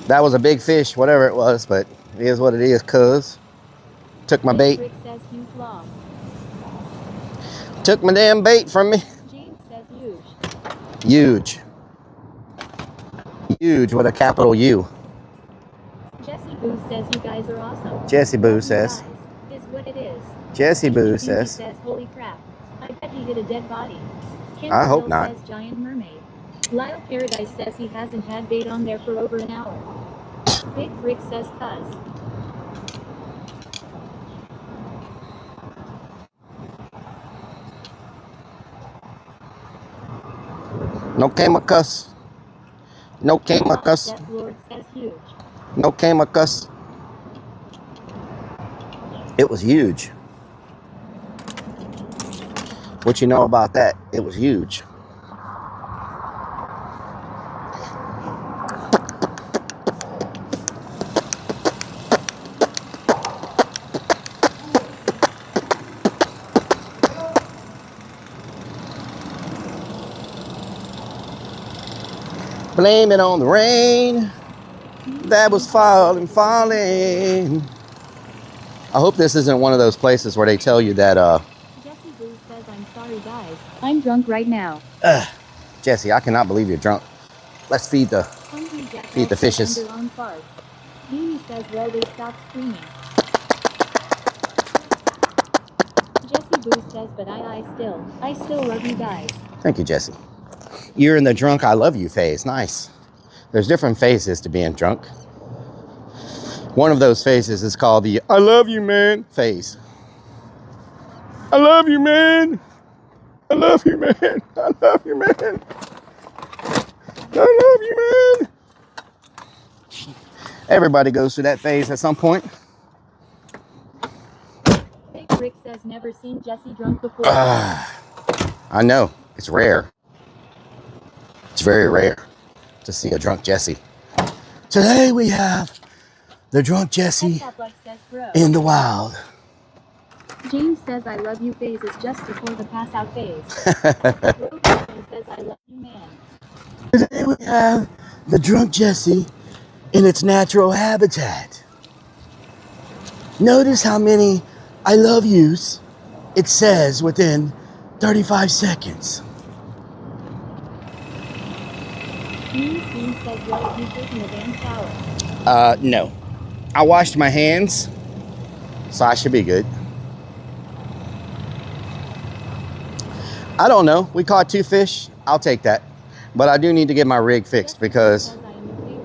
That was a big fish, whatever it was, but it is what it is, cuz. Took my bait. Took my damn bait from me. Huge. Huge with a capital U. Jesse Boo says you guys are awesome. Jesse Boo says. Is what it is. Jesse Boo Stinky says. says holy crap. I bet he hit a dead body. I hope not. Says giant mermaid. Lyle Paradise says he hasn't had bait on there for over an hour. Big Rick says cuz. No chemicals. No chemicals. Death Lord says huge. No chemicals. It was huge. What you know about that? It was huge. Blame it on the rain that was falling. I hope this isn't one of those places where they tell you that, Jesse Boo says, I'm sorry guys, I'm drunk right now. Jesse, I cannot believe you're drunk. Let's feed the fishes. Mimi says, well, they stopped screaming. Jesse Boo says, but I still love you guys. Thank you, Jesse. You're in the drunk I love you phase. Nice. There's different phases to being drunk. One of those phases is called the I love you, man phase. I love you, man. I love you, man. I love you, man. I love you, man. Everybody goes through that phase at some point. Big Rick says, never seen Jesse drunk before. I know. It's rare. It's very rare to see a drunk Jesse. Today we have the drunk Jesse in the wild. James says, I love you phase is just before the pass out phase. Logan says, I love you, man. Today we have the drunk Jesse in its natural habitat. Notice how many I love yous it says within 35 seconds. Says, well, have you taken a damn shower? No. I washed my hands, so I should be good. I don't know. We caught 2 fish. I'll take that. But I do need to get my rig fixed because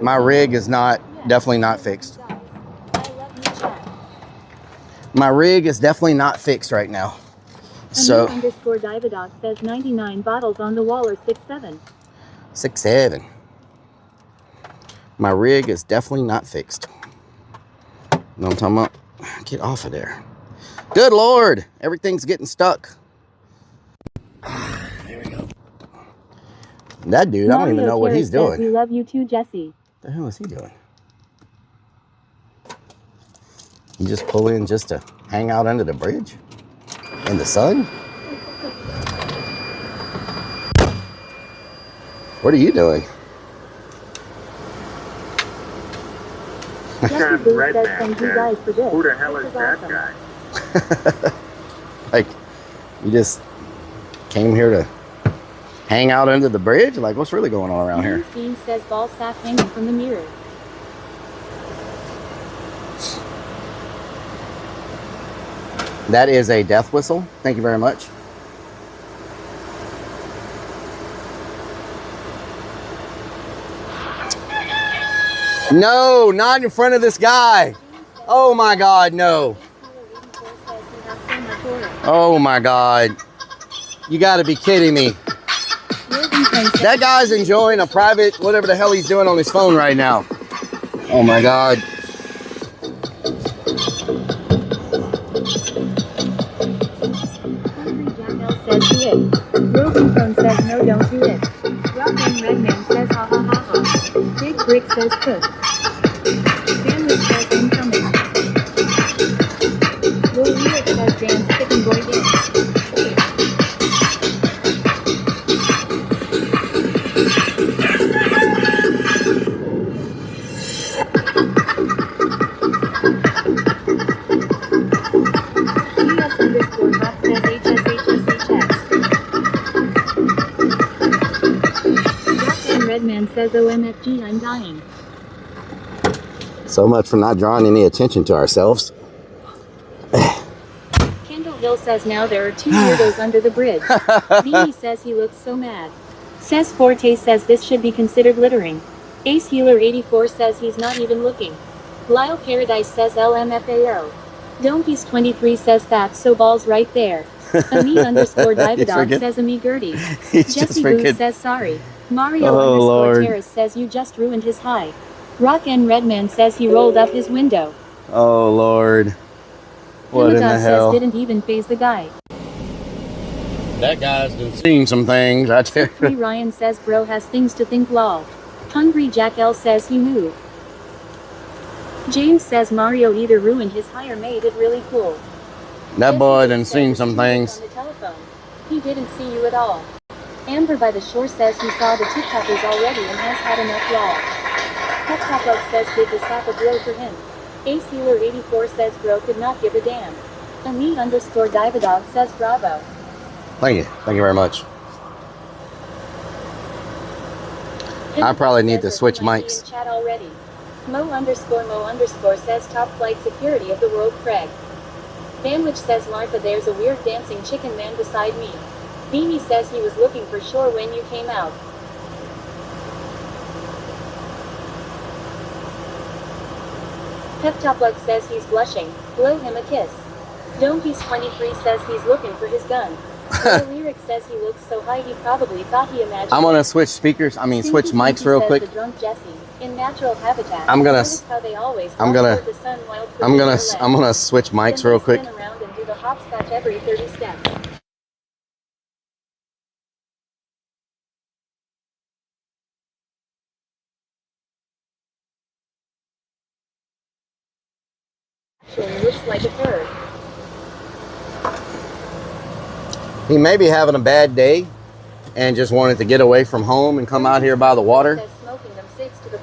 my rig is definitely not fixed. My rig is definitely not fixed right now. So Underscore Divadoc says 99 bottles on the wall or 6'7". 6'7". My rig is definitely not fixed. You know what I'm talking about? Get off of there. Good Lord. Everything's getting stuck. There we go. That dude, I don't even know what he's doing. We love you too, Jesse. What the hell is he doing? You just pull in just to hang out under the bridge? In the sun? What are you doing? Red man says, who the hell is that guy? Like, you just came here to hang out under the bridge? Like, what's really going on around here? Dean says ball sack hanging from the mirror. That is a death whistle. Thank you very much. No, not in front of this guy. Oh my God, no. Oh my God. You gotta be kidding me. That guy's enjoying a private, whatever the hell he's doing on his phone right now. Oh my God. Says do it. Broken Phone says no, don't do it. Rockin' Redman says ha ha ha ha. Big Brick says cook. Sandwich says incoming. Lil Lyric says dance chicken boy dance. Redman says OMFG, I'm dying. So much for not drawing any attention to ourselves. Kendall Hill says now there are 2 weirdos under the bridge. Mimi says he looks so mad. Says Forte says this should be considered littering. Ace Healer 84 says he's not even looking. Lyle Paradise says LMFAO. Donkeys 23 says that's so balls right there. Ami underscore Divadoc says Ami Gertie. Jesse Boo says sorry. Mario Oh, underscore Lord. Terrace says you just ruined his high. Rock and Redman says he rolled up his window. Oh, Lord. What in the Hemagog says hell? didn't even phase the guy. That guy's been seeing some things. I tell Free you. Ryan says bro has things to think lol. Hungry Jack L says he moved. James says Mario either ruined his high or made it really cool. That Jesse boy Boo done says seen it's some too late things. on the telephone. He didn't see you at all. Amber by the shore says he saw the TikTokers already and has had enough lol. Peptopug says did the sap a bro for him. Ace Healer 84 says bro could not give a damn. Ami underscore Divadog says bravo. Thank you. Thank you very much. I probably need to switch mics. In chat already. Mo underscore says top flight security of the world Craig. Danwich says Martha there's a weird dancing chicken man beside me. Beanie says he was looking for sure when you came out. Peptopug says he's blushing. Blow him a kiss. Donkeys23 says he's looking for his gun. Lyric says he looks so high he probably thought he imagined. I'm gonna switch speakers. I mean, switch mics real quick. The drunk Jesse in natural habitat. I'm gonna switch mics real quick. Spin around and do the hopscotch every 30 steps. Actually looks like a turd. He may be having a bad day and just wanted to get away from home and come out here by the water.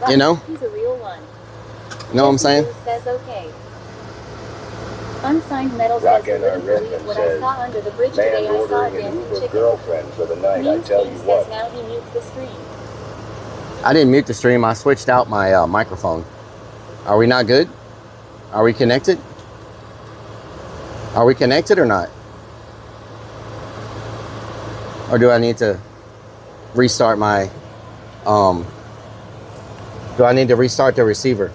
You know? He's a real one. You know what I'm saying? Says okay. Unsigned metal says he wouldn't believe what I saw under the bridge today. I saw a dancing chicken. Girlfriend for the night. I tell you what. Now he mutes the stream. I didn't mute the stream. I switched out my microphone. Are we not good? Are we connected? Are we connected or not? Or do I need to restart my, do I need to restart the receiver?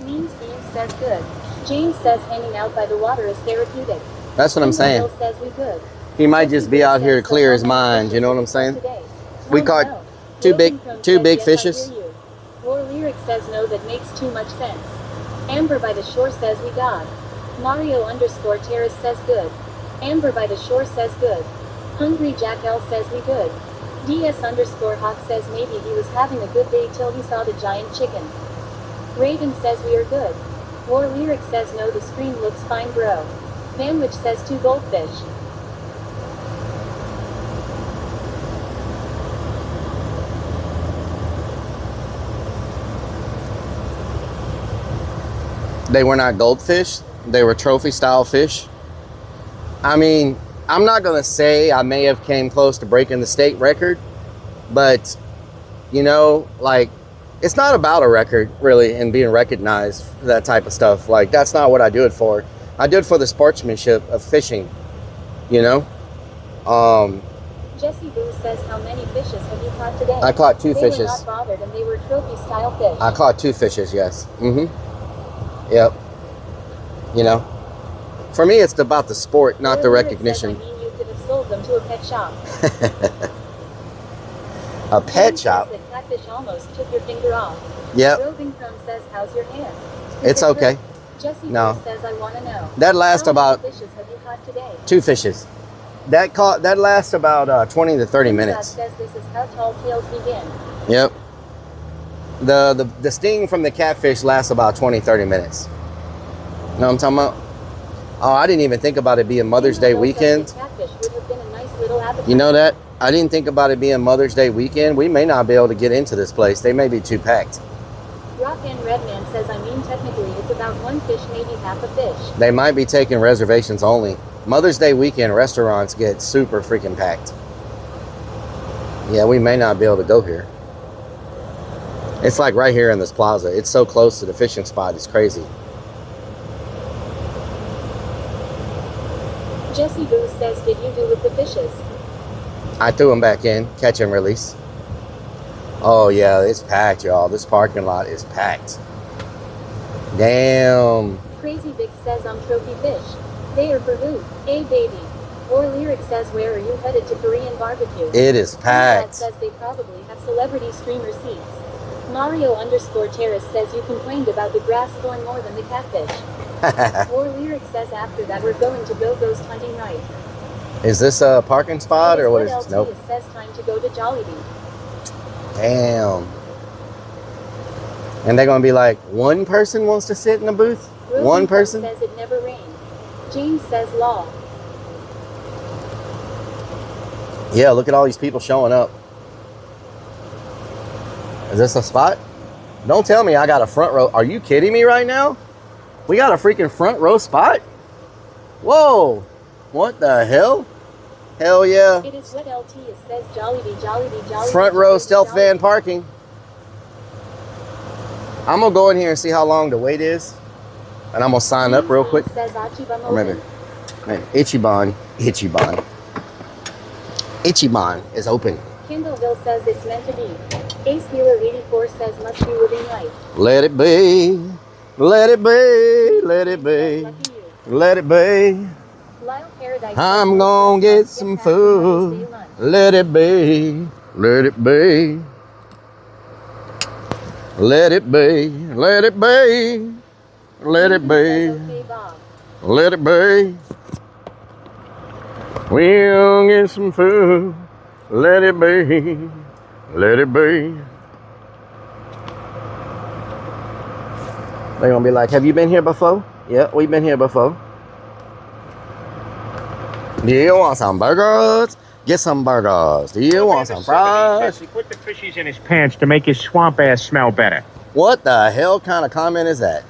Mean Steve says good. James says hanging out by the water is therapeutic. That's what I'm saying. Says we good. He might just be out here to clear his mind, you know what I'm saying? We caught two big fishes. War Lyric says no, that makes too much sense. Amber by the shore says we got. Mario underscore Terrace says good. Amber by the shore says good. Hungry Jack L says we good. DS underscore Hawk says maybe he was having a good day till he saw the giant chicken. Raven says we are good. War Lyric says no, the screen looks fine bro. Vanwich says 2 goldfish. They were not goldfish. They were trophy style fish. I mean, I'm not going to say I may have came close to breaking the state record, but, you know, like, it's not about a record, really, and being recognized for that type of stuff. Like, that's not what I do it for. I do it for the sportsmanship of fishing, you know? Jesse Boo says how many fishes have you caught today? I caught 2 fishes. They were not bothered and they were trophy-style fish. I caught 2 fishes, yes. Yep. You know? For me, it's about the sport, not the recognition. Says, I mean, you could have sold them to a pet shop. A pet shop? That catfish almost took your finger off. Yep. Roving Chrome says, how's your hand? It's okay. Jesse No. says, I want to know. That lasts about how many fishes have you caught today? 2 fishes. That lasts about 20 to 30 minutes. Says this is how tall tales begin. Yep. The sting from the catfish lasts about 20-30 minutes. You know what I'm talking about? Oh, I didn't even think about it being Mother's Day weekend. You know that? I didn't think about it being Mother's Day weekend. We may not be able to get into this place. They may be too packed. Rock and Redman says, I mean, technically it's about 1 fish, maybe half a fish. They might be taking reservations only. Mother's Day weekend restaurants get super freaking packed. Yeah, we may not be able to go here. It's like right here in this plaza. It's so close to the fishing spot. It's crazy. Jesse Boo says, did you do with the fishes? I threw them back in, catch and release. Oh yeah, it's packed, y'all. This parking lot is packed. Damn. Crazy Big says I'm trophy fish. They are for who? Hey baby. Or Lyric says, where are you headed to Korean barbecue? It is Dad packed. says they probably have celebrity streamer seats. Mario_Terrace says you complained about the grass thorn more than the catfish. Or Lyric says after that we're going to go ghost hunting, right? Is this a parking spot or what is this? Nope. Says time to go to Jollibee. Damn. And they're gonna be like, one person wants to sit in the booth? Rogan One person? says it never rained. James says law. Yeah, look at all these people showing up. Is this a spot? Don't tell me I got a front row. Are you kidding me right now? We got a freaking front row spot? Whoa. What the hell? Hell yeah. It is what LT says, Jollibee. Front row stealth van parking. I'm gonna go in here and see how long the wait is. And I'm gonna sign up real quick. Remember, Ichiban is open. Kindleville says it's meant to be. Ace Healer 84 says must be living life. Let it be. Let it be. Let it be. Let it be. I'm gonna get some food. Let it be. Let it be. Let it be. Let it be. Let it be. Let it be. We'll get some food. Let it be. Let it be. They're gonna be like, have you been here before? Yeah, we've been here before. Do you want some burgers? Get some burgers. Do you want some fries? He put the fishies in his pants to make his swamp ass smell better. What the hell kind of comment is that?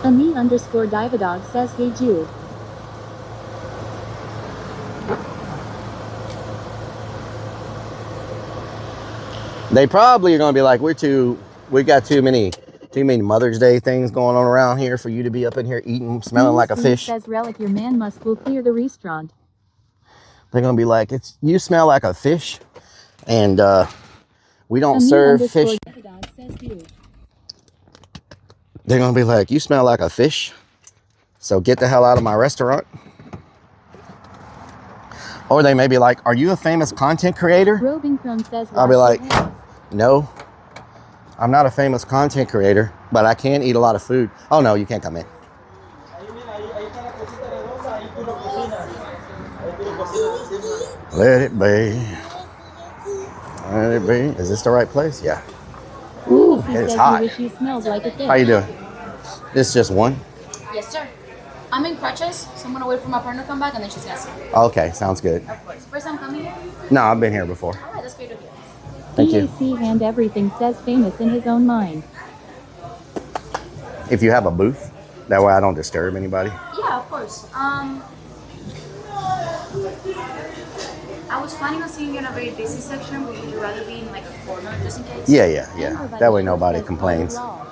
Ami_Divadog says, hey Jude. They probably are gonna be like, we got too many Mother's Day things going on around here for you to be up in here eating, smelling like a fish. Says Rellik, your man must will clear the restaurant. They're gonna be like, you smell like a fish, and we don't serve fish. They're gonna be like, you smell like a fish, so get the hell out of my restaurant. Or they may be like, are you a famous content creator? I'll be like, no, I'm not a famous content creator, but I can eat a lot of food. Oh no, you can't come in. Let it be. Let it be. Is this the right place? Yeah. Ooh, it is hot. How you doing? This is just one? Yes, sir. I'm in crutches, so I'm going to wait for my partner to come back and then she's going to see. Okay, sounds good. Of course. First time coming here? No, I've been here before. All right, that's great to hear. Thank you. DAC and everything says famous in his own mind. If you have a booth, that way I don't disturb anybody. Yeah, of course. I was planning on seeing you in a very busy section, but would you rather be in like a corner just in case? Yeah. That way nobody complains. Oh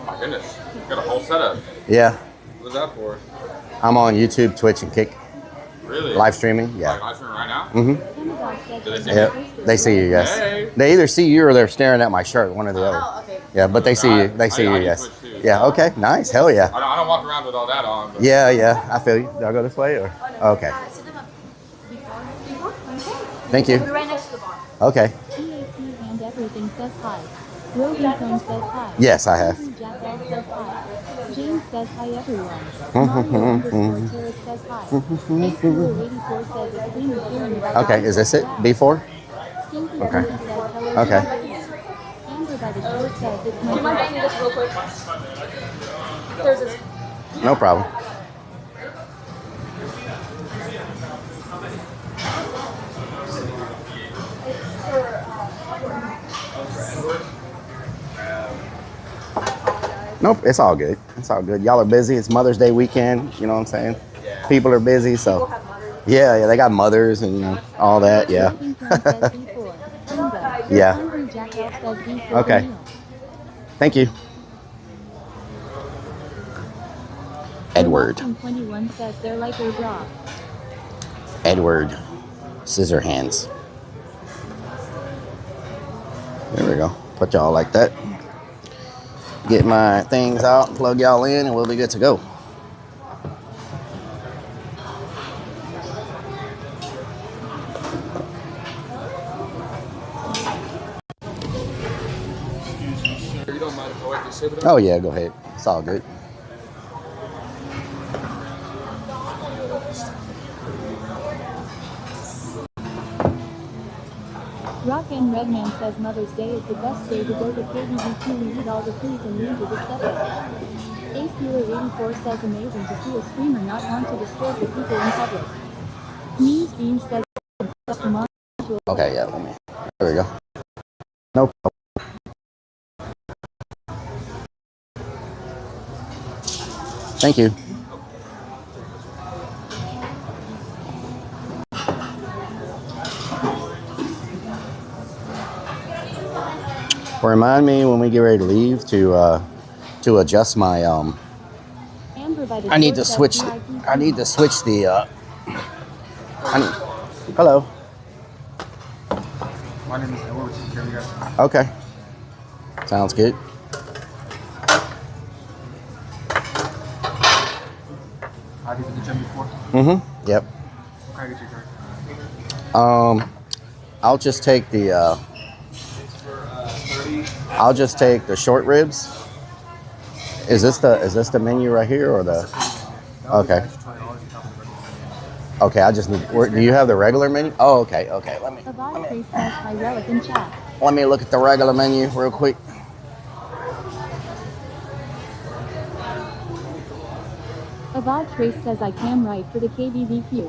my goodness, you got a whole setup. Yeah. What's that for? I'm on YouTube, Twitch, and Kick. Really? Live streaming, yeah. Like live streaming right now? Mm-hmm. Do they see Yeah, me? they see you, yes. Hey. They either see you or they're staring at my shirt, one or the other. Oh, okay. Yeah, but they see you. They see you, I yes. Twitch too, Yeah, okay, nice. Hell yeah. I don't walk around with all that on. But Yeah, I feel you. Do I go this way or? Okay. Thank you. We're right next to the bar. Okay. DAC and everything says hi. Rogan says hi. Yes, I have. Jack L says hi. James says hi everyone. Mario_Terrace says hi. Ace Healer 84 says it's clean hearing about Okay, is this it? B4? Stinky Okay. Monkey says hello. Okay. Amber by the shore says it's Do you mind my doing this real quick? There's this. No problem. Nope, it's all good. It's all good. Y'all are busy. It's Mother's Day weekend. You know what I'm saying? Yeah. People are busy, so. Yeah, they got mothers and all that. Yeah. Yeah. Okay. Thank you. Edward. 21 says they're like your bra. Edward. Scissor hands. There we go. Put y'all like that. get my things out, plug y'all in, and we'll be good to go. You don't mind if I wipe this table? Oh yeah, go ahead. It's all good. Rock and Redman says Mother's Day is the best day to go to KBBQ and eat all the foods and leave is aesthetic. Ace Dealer 84 says amazing to see a streamer not want to disturb the people in public. Memes Beam says Okay, yeah, let me. There we go. No problem. Thank you. Remind me when we get ready to leave to adjust my I need to switch the hello. My name is Edward. Take care of you guys. Okay. Sounds good. Have you been to the gym before? Mm-hmm. Yep. Okay, get your card. I'll just take the I'll just take the short ribs. Is this the menu right here or the? Okay. Okay, I just need. Do you have the regular menu? Oh, okay. Okay. Let me look at the regular menu real quick. Avad Trace says I can write for the KBBQ.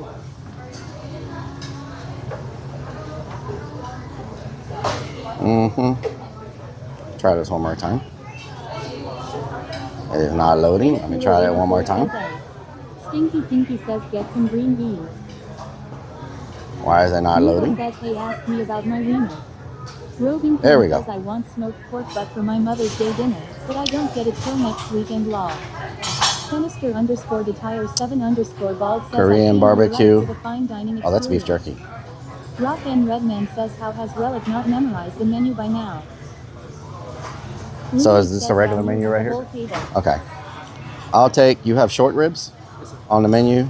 Mm-hmm. Try this one more time. It is not loading. Let me try that one more time. Stinky Pinky says get some green beans. Why is it not loading? Says they asked me about my wiener. Roving there we go. Says I want smoked pork butt for my Mother's Day dinner, but I don't get it till next weekend. Lol. Canister _ detire 7 _ bald says Korean barbecue. Oh, that's beef jerky. Rock and Redman says how has Relic not memorized the menu by now? So is this the regular menu right here? Okay. I'll take, you have short ribs on the menu?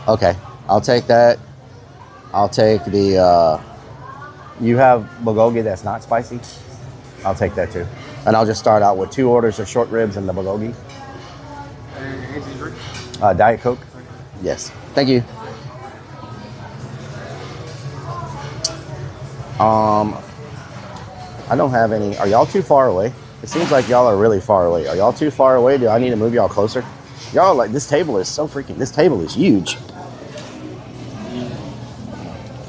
Okay. I'll take that. I'll take the, you have bulgogi that's not spicy? I'll take that too. And I'll just start out with 2 orders of short ribs and the bulgogi. Diet Coke? Yes. Thank you. I don't have any. Are y'all too far away? It seems like y'all are really far away. Are y'all too far away? Do I need to move y'all closer? Y'all like, this table is so freaking, this table is huge.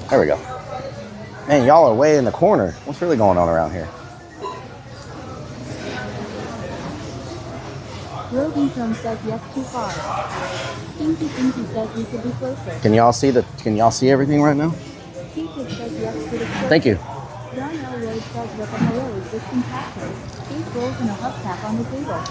There we go. Man, y'all are way in the corner. What's really going on around here? Rogan Chrome says yes, too far. Stinky Pinky says we could be closer. Can y'all see everything right now? Says yes to the Thank you. John L. Lloyd says what the hell is this contraption? 8 rolls and a hubcap on the table.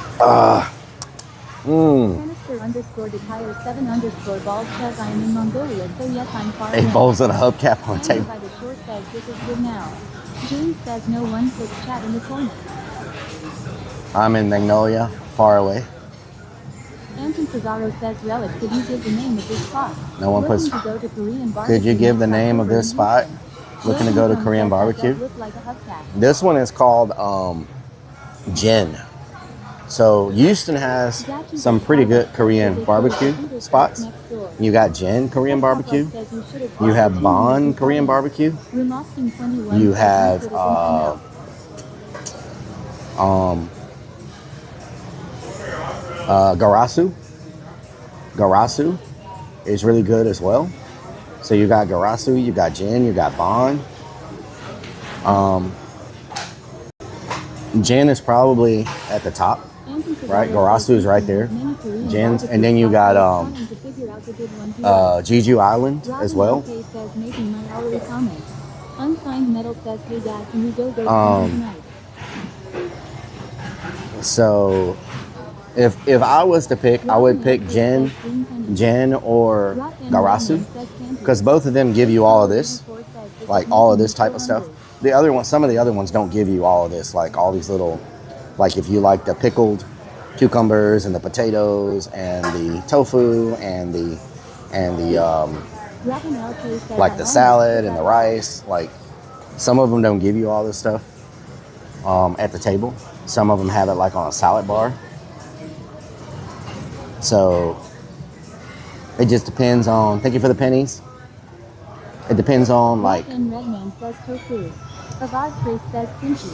Canister _ detire 7 _ bald says I am in Mongolia, so yes, I'm far 8 away. bowls and a hubcap on the table. By the shore says this is good now. James says no one puts chat in the corner. I'm in Magnolia, far away. Anton Cesaro says Relic, could you give the name of this spot? No one puts. To go to Korean Could you give the name of this spot? Looking to go to Korean barbecue. Like This one is called Jin. So Houston has some pretty good Korean barbecue spots. You got Jin Korean barbecue. You have Bon Korean barbecue. You have Garasu. Garasu is really good as well. So you got Garasu, you got Jin, you got Bon. Jin is probably at the top, right? Garasu is right there. Jin's, and then you got Jeju Island as well. Unsigned Metal says, hey dad, can we go tonight? So if I was to pick, I would pick Jin or Garasu, because both of them give you all of this, like all of this type of stuff. The other one, some of the other ones don't give you all of this, like all these little Like if you like the pickled cucumbers and the potatoes and the tofu and the like the salad and the rice. Like some of them don't give you all this stuff at the table. Some of them have it like on a salad bar. So it just depends on. Thank you for the pennies. It depends on like. Redman says tofu. Avad Chris says kimchi.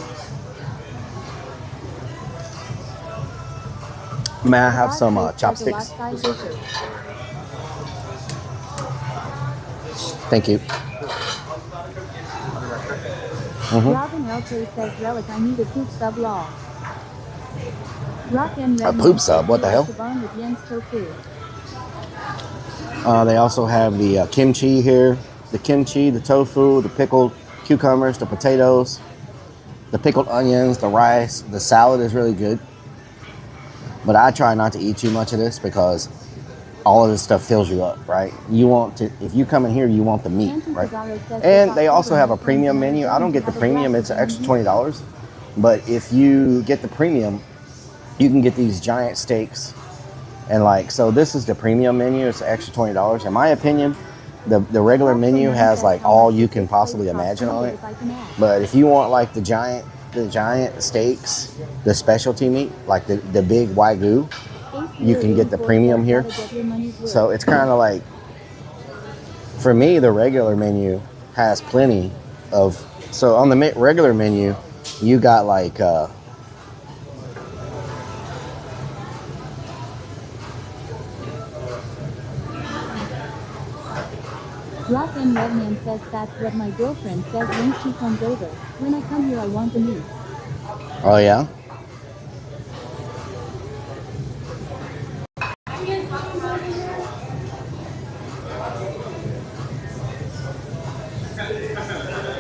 May I have some chopsticks? Thank you. Robin LK says Relic, I need a poop sub law. A poop sub? What the hell? They also have the kimchi here. The kimchi, the tofu, the pickled cucumbers, the potatoes, the pickled onions, the rice. The salad is really good. But I try not to eat too much of this because all of this stuff fills you up, right? You want to, if you come in here, you want the meat, right? And they also have a premium menu. I don't get the premium, it's an extra $20. But if you get the premium, you can get these giant steaks. And like, so this is the premium menu, it's an extra $20. In my opinion, the regular menu has like all you can possibly imagine on it. But if you want like the giant steaks, the specialty meat, like the big Wagyu, you can get the premium here. So it's kind of like, for me, the regular menu has plenty of, so on the regular menu, you got like, Rock and Redman says that's what my girlfriend says when she comes over. When I come here, I want the meat. Oh yeah?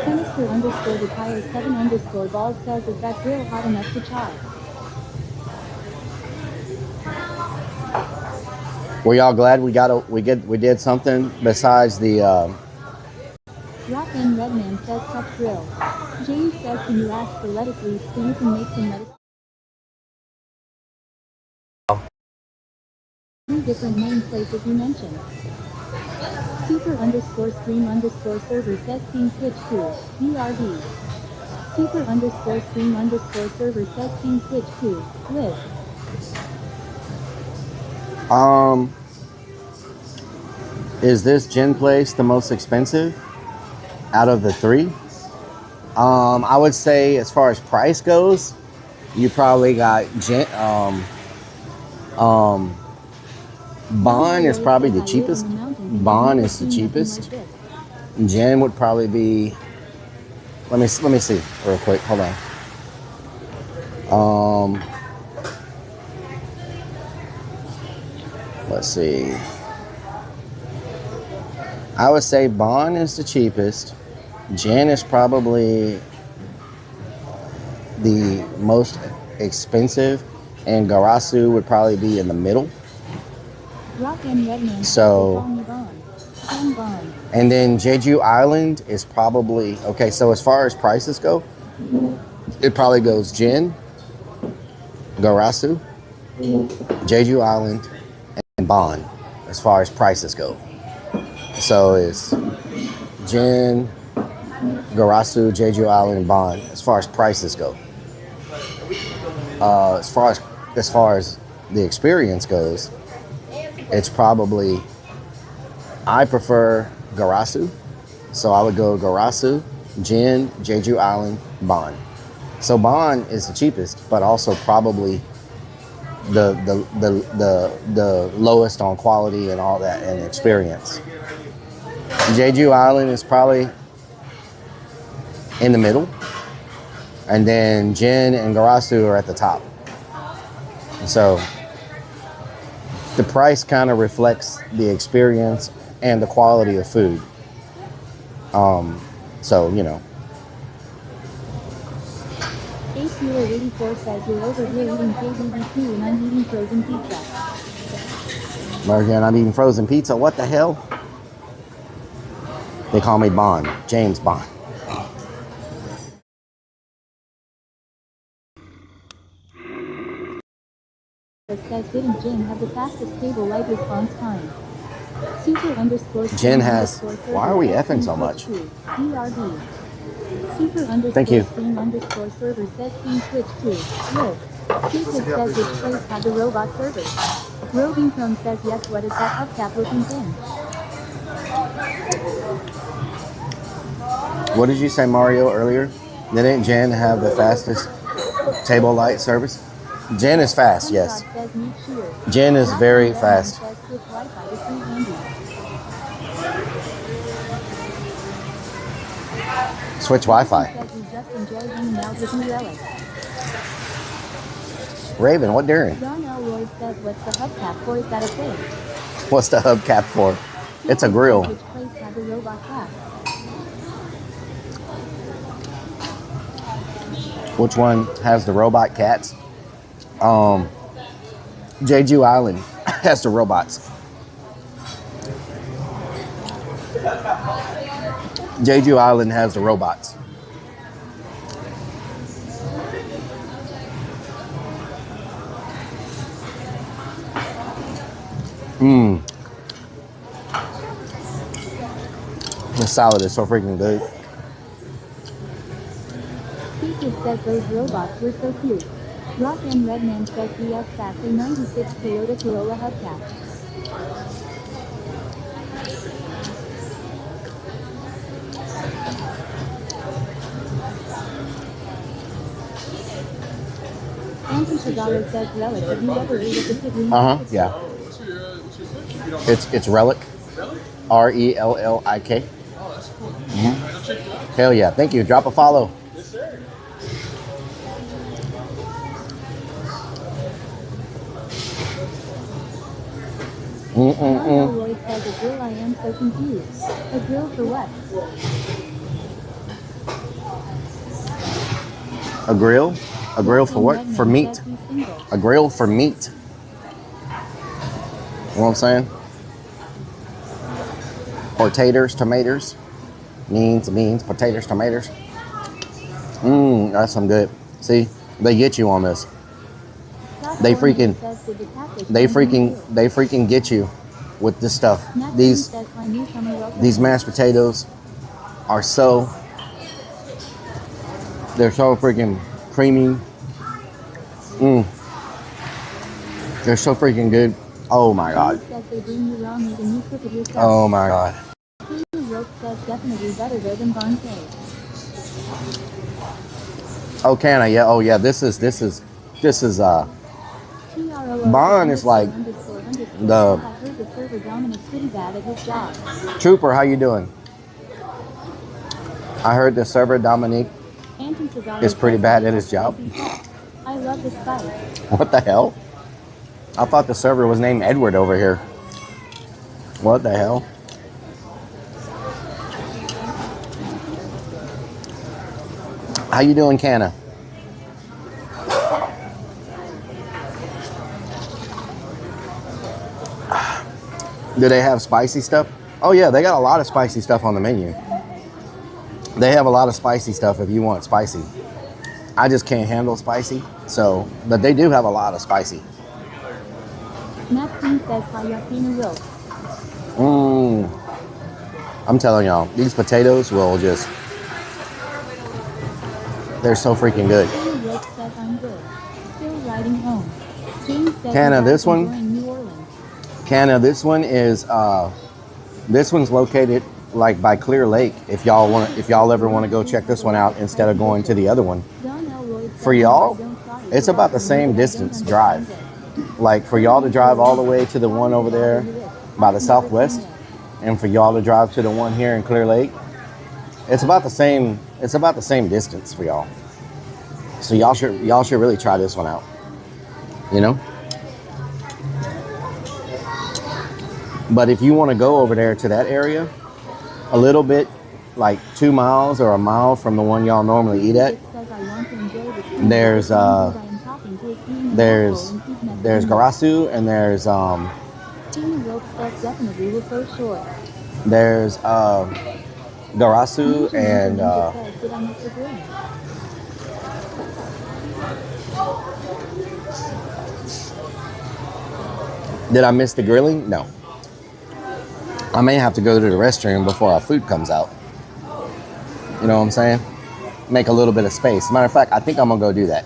Canister_retire7_bald says, is that grill hot enough to chop? Were y'all glad we did something besides the Rock and Redman says tough grill. James says, can you ask for lettuce leaves so you can make some lettuce? 3 different nameplates you mentioned. Super_stream_server says team switch to BRD. Super_stream_server says team switch to live. Is this gin place the most expensive out of the 3? I would say as far as price goes, you probably got gin, Bon is probably the cheapest. Bon is the cheapest. Gin would probably be, let me see real quick, hold on. Let's see. I would say Bon is the cheapest. Gin is probably the most expensive, and Garasu would probably be in the middle. So, and then Jeju Island is probably, okay, so as far as prices go, it probably goes Gin, Garasu, Jeju Island, and Bon as far as prices go. So it's Gin, Garasu, Jeju Island, and Bon as far as prices go. As far as the experience goes, it's probably, I prefer Garasu, so I would go Garasu, Gin, Jeju Island, Bon. So Bon is the cheapest, but also probably the lowest on quality and all that and experience. Jeju Island is probably in the middle, and then Gin and Garasu are at the top. So the price kind of reflects the experience and the quality of food. So, you know. ACR84 says you're over here eating KBBQ and I'm eating frozen pizza. Again, I'm eating frozen pizza. What the hell? They call me Bond, James Bond. says, didn't Jen have the fastest cable light response time? Super underscore Jen has. underscore Why are we server effing says so scene much? switch to DRB. Super underscore Thank you. stream underscore server says scene switch to Rick. Cupid says which place had the robot server. Roving Chrome says yes, what is that hubcap looking thing? What did you say, Mario, earlier? Didn't Jen have the fastest table light service? Jen is fast, yes. Hunterod says meet Shears. Jen is Black very and Redman fast. says switch Wi-Fi to free Andy. Switch Wi-Fi. Says we just enjoy hanging out with you, Relic. Raven, what daring? John L. Lloyd says what's the hubcap for? Is that a thing? What's the hubcap for? It's a grill. Which place had the robot class? Which one has the robot cats? Jeju Island has the robots. Jeju Island has the robots. Mmm. The salad is so freaking good. Teacher says those robots were so cute. Rock and Redman says yes, that's a 96 Toyota Corolla hubcap. Anthony Chagalo says Relic, have you ever ate at the Piggy? Yeah. It's Rellik. RELLIK. Hell yeah. Thank you. Drop a follow. Lloyd says a grill, I am so confused. A grill for what? A grill? A grill for what? For meat. A grill for meat. You know what I'm saying? Potatoes, tomatoes. Beans, potatoes, tomatoes. That's some good. See, they get you on this. They freaking get you with this stuff. These mashed potatoes are so, they're so freaking creamy. They're so freaking good. Oh my god. Oh my god. Oh, can I? Yeah. Oh yeah. This is Bond is like the Trooper. How you doing? I heard the server Dominique is pretty bad at his job. I love the spice. What the hell? I thought the server was named Edward over here. What the hell? How you doing, Canna? Do they have spicy stuff? Oh yeah, they got a lot of spicy stuff on the menu. They have a lot of spicy stuff if you want spicy. I just can't handle spicy, so, but they do have a lot of spicy. Maxine says jalapeno roast. I'm telling y'all, these potatoes will just, they're so freaking good. Says I'm good. Still riding home. James says Canna, this one? New Orleans. Canna, this one is, this one's located like by Clear Lake. If y'all ever want to go check this one out instead of going to the other one. For y'all, it's about the same distance drive. Like for y'all to drive all the way to the one over there by the Southwest, and for y'all to drive to the one here in Clear Lake, it's about the same distance for y'all. So y'all should really try this one out. You know? But if you want to go over there to that area, a little bit, like 2 miles or a mile from the one y'all normally eat at, there's Garasu and there's Garasu and Did I miss the grilling? No. I may have to go to the restroom before our food comes out. You know what I'm saying? Make a little bit of space. Matter of fact, I think I'm gonna go do that.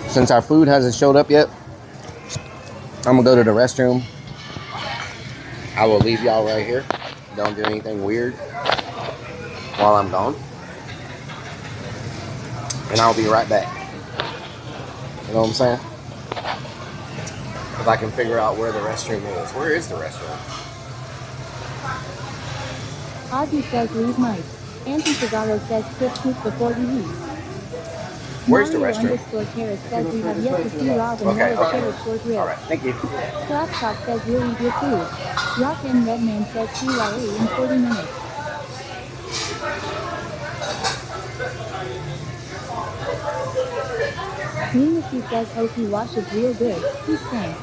Since our food hasn't showed up yet, I'm gonna go to the restroom. I will leave y'all right here. Don't do anything weird while I'm gone. And I'll be right back. You know what I'm saying? If I can figure out where the restroom is. Where is the restroom? Ozzy says leave Mike. Auntie Cigaro says quit poop before he leaves. Where's the Mario restroom? underscore Karis says we have yet to see Rob and Okay, Noah okay. Karis short rib. Alright, thank you. Slapshot says we'll eat your food. Rock and Redman says CYA in 40 minutes. Lunacy says hope he washes real good. He stank.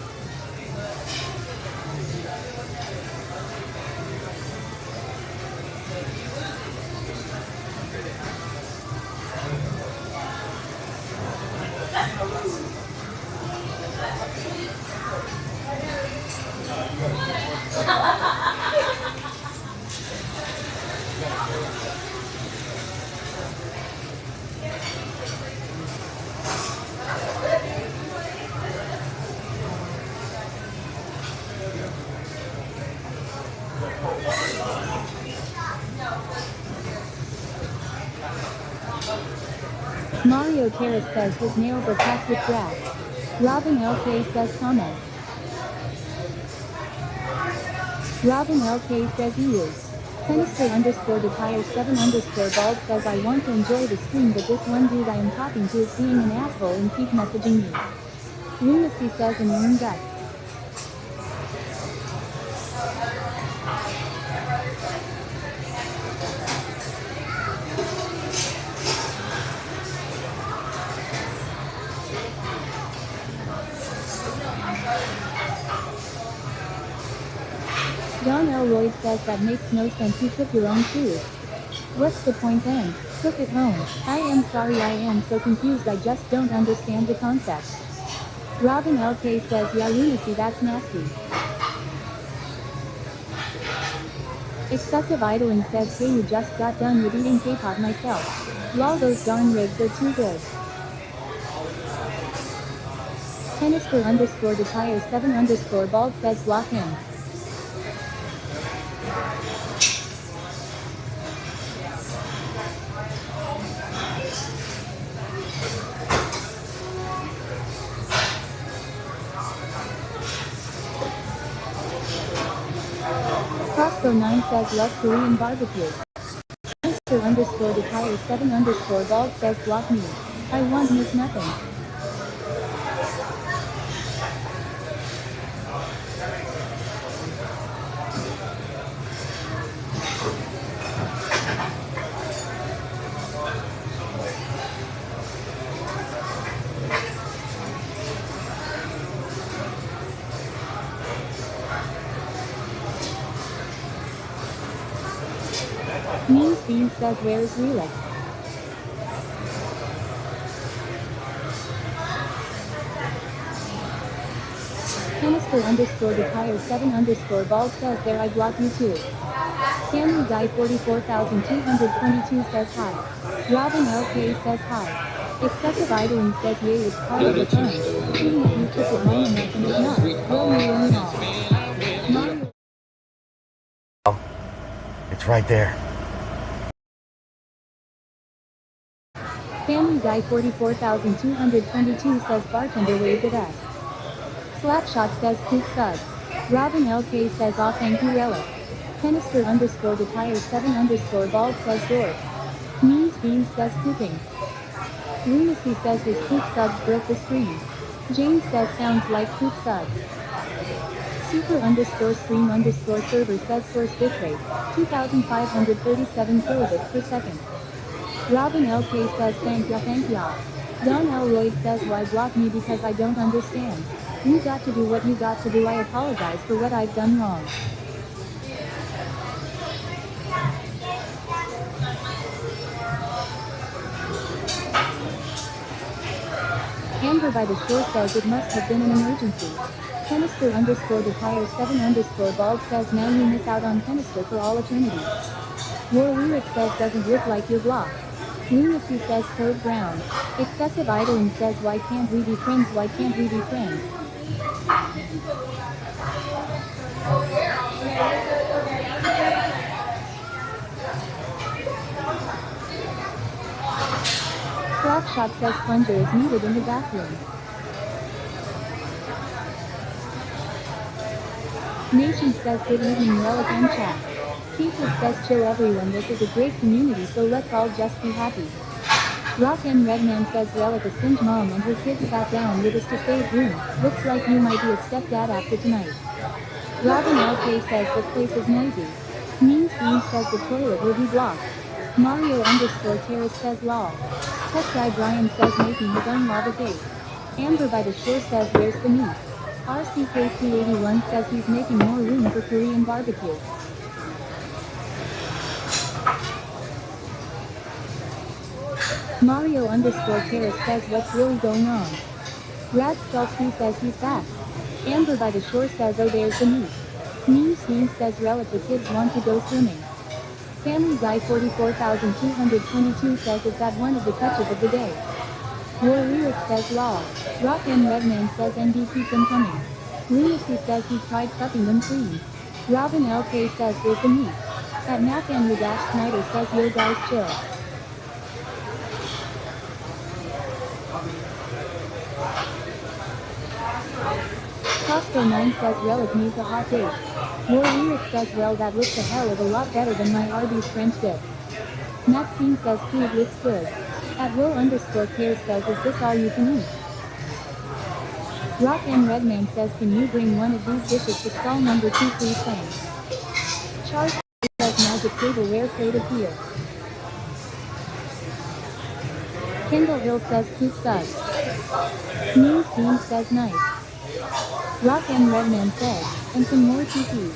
Mario Terrace says his nails are packed with grass. Robin LK says comment. Robin LK says he is. Pennister underscore detire 7 underscore bald says I want to enjoy the stream but this one dude I am talking to is being an asshole and keep messaging me. Lunacy says in your own guts. John L. Lloyd says that makes no sense, you cook your own food. What's the point then? Cook at home. I am sorry, I am so confused, I just don't understand the concept. Robin LK says yeah lunacy, that's nasty. Excessive idling says hey you just got done with eating K-pop myself. Lol those darn ribs are too good. Pennister underscore detire 7 underscore bald says block him. Crossbow 9 says love Korean barbecue. Pennister underscore detire 7 underscore bald says block me. I want miss nothing. Means Bean says where is Rellik? Pennister underscore detire 7 underscore bald says there I block you too. Family Guy 44,222 says hi. Robin LK says hi. Excessive idling says yay it's part of the fun. Even if you took it long enough and if not, well you learn all. Mario It's right there. Family Guy 44,222 says bartender waved at us. Slapshot says poop sucks. Robin LK says aw thank you Rellik. Pennister underscore detire 7 underscore bald says dork. Means Beans says pooping. Lunacy says his poop subs broke the screen. James says sounds like poop subs. Super underscore stream underscore server says source bitrate 2,537 kilobits per second. Robin LK says thank ya. Don L. Lloyd says why block me because I don't understand. You got to do what you got to do, I apologize for what I've done wrong. Amber by the shore says it must have been an emergency. Canister underscore Detire 7 underscore Bald says now you miss out on Canister for all eternity. War Lyric says doesn't look like you're blocked. Lunacy says code brown. Excessive idling says why can't we be friends, why can't we be friends? Slapshot says plunger is needed in the bathroom. Nation says good evening Relic and chat. Secret says chill everyone, this is a great community so let's all just be happy. Rock and Redman says Relic a singe mom and her kids sat down with us to save room. Looks like you might be a stepdad after tonight. Robin LK says the place is noisy. Mean Steam says the toilet will be blocked. Mario underscore Terrace says lol. Tech Guy Brian says making his own lava cake. Amber by the shore says where's the meat? RCKC81 says he's making more room for Korean barbecue. Mario underscore Terrace says what's really going on? Brad Stelsky says he's back. Amber by the shore says oh there's the meat. Mean Steam says Relic the kids want to go swimming. Family Guy 44222 says is that one of the touches of the day? War Lyric says lol. Rock and Redman says ND keep them coming. Lunacy says he tried sucking them clean. Robin LK says there's the meat. At Nap and Dash Snyder says yo guys chill. Costco 9 says Relic needs a hot date. War Lyric says well that looks a hell of a lot better than my Arby's French dip. Maxine says food looks good. At Will underscore Cares says is this all you can eat? Rock and Redman says can you bring one of these dishes to stall number 2 please thanks. Charles says magic tableware plate of here. Kendall Hill says poop sucks. Mean Steam says nice. Rock and Redman says, and some more TP.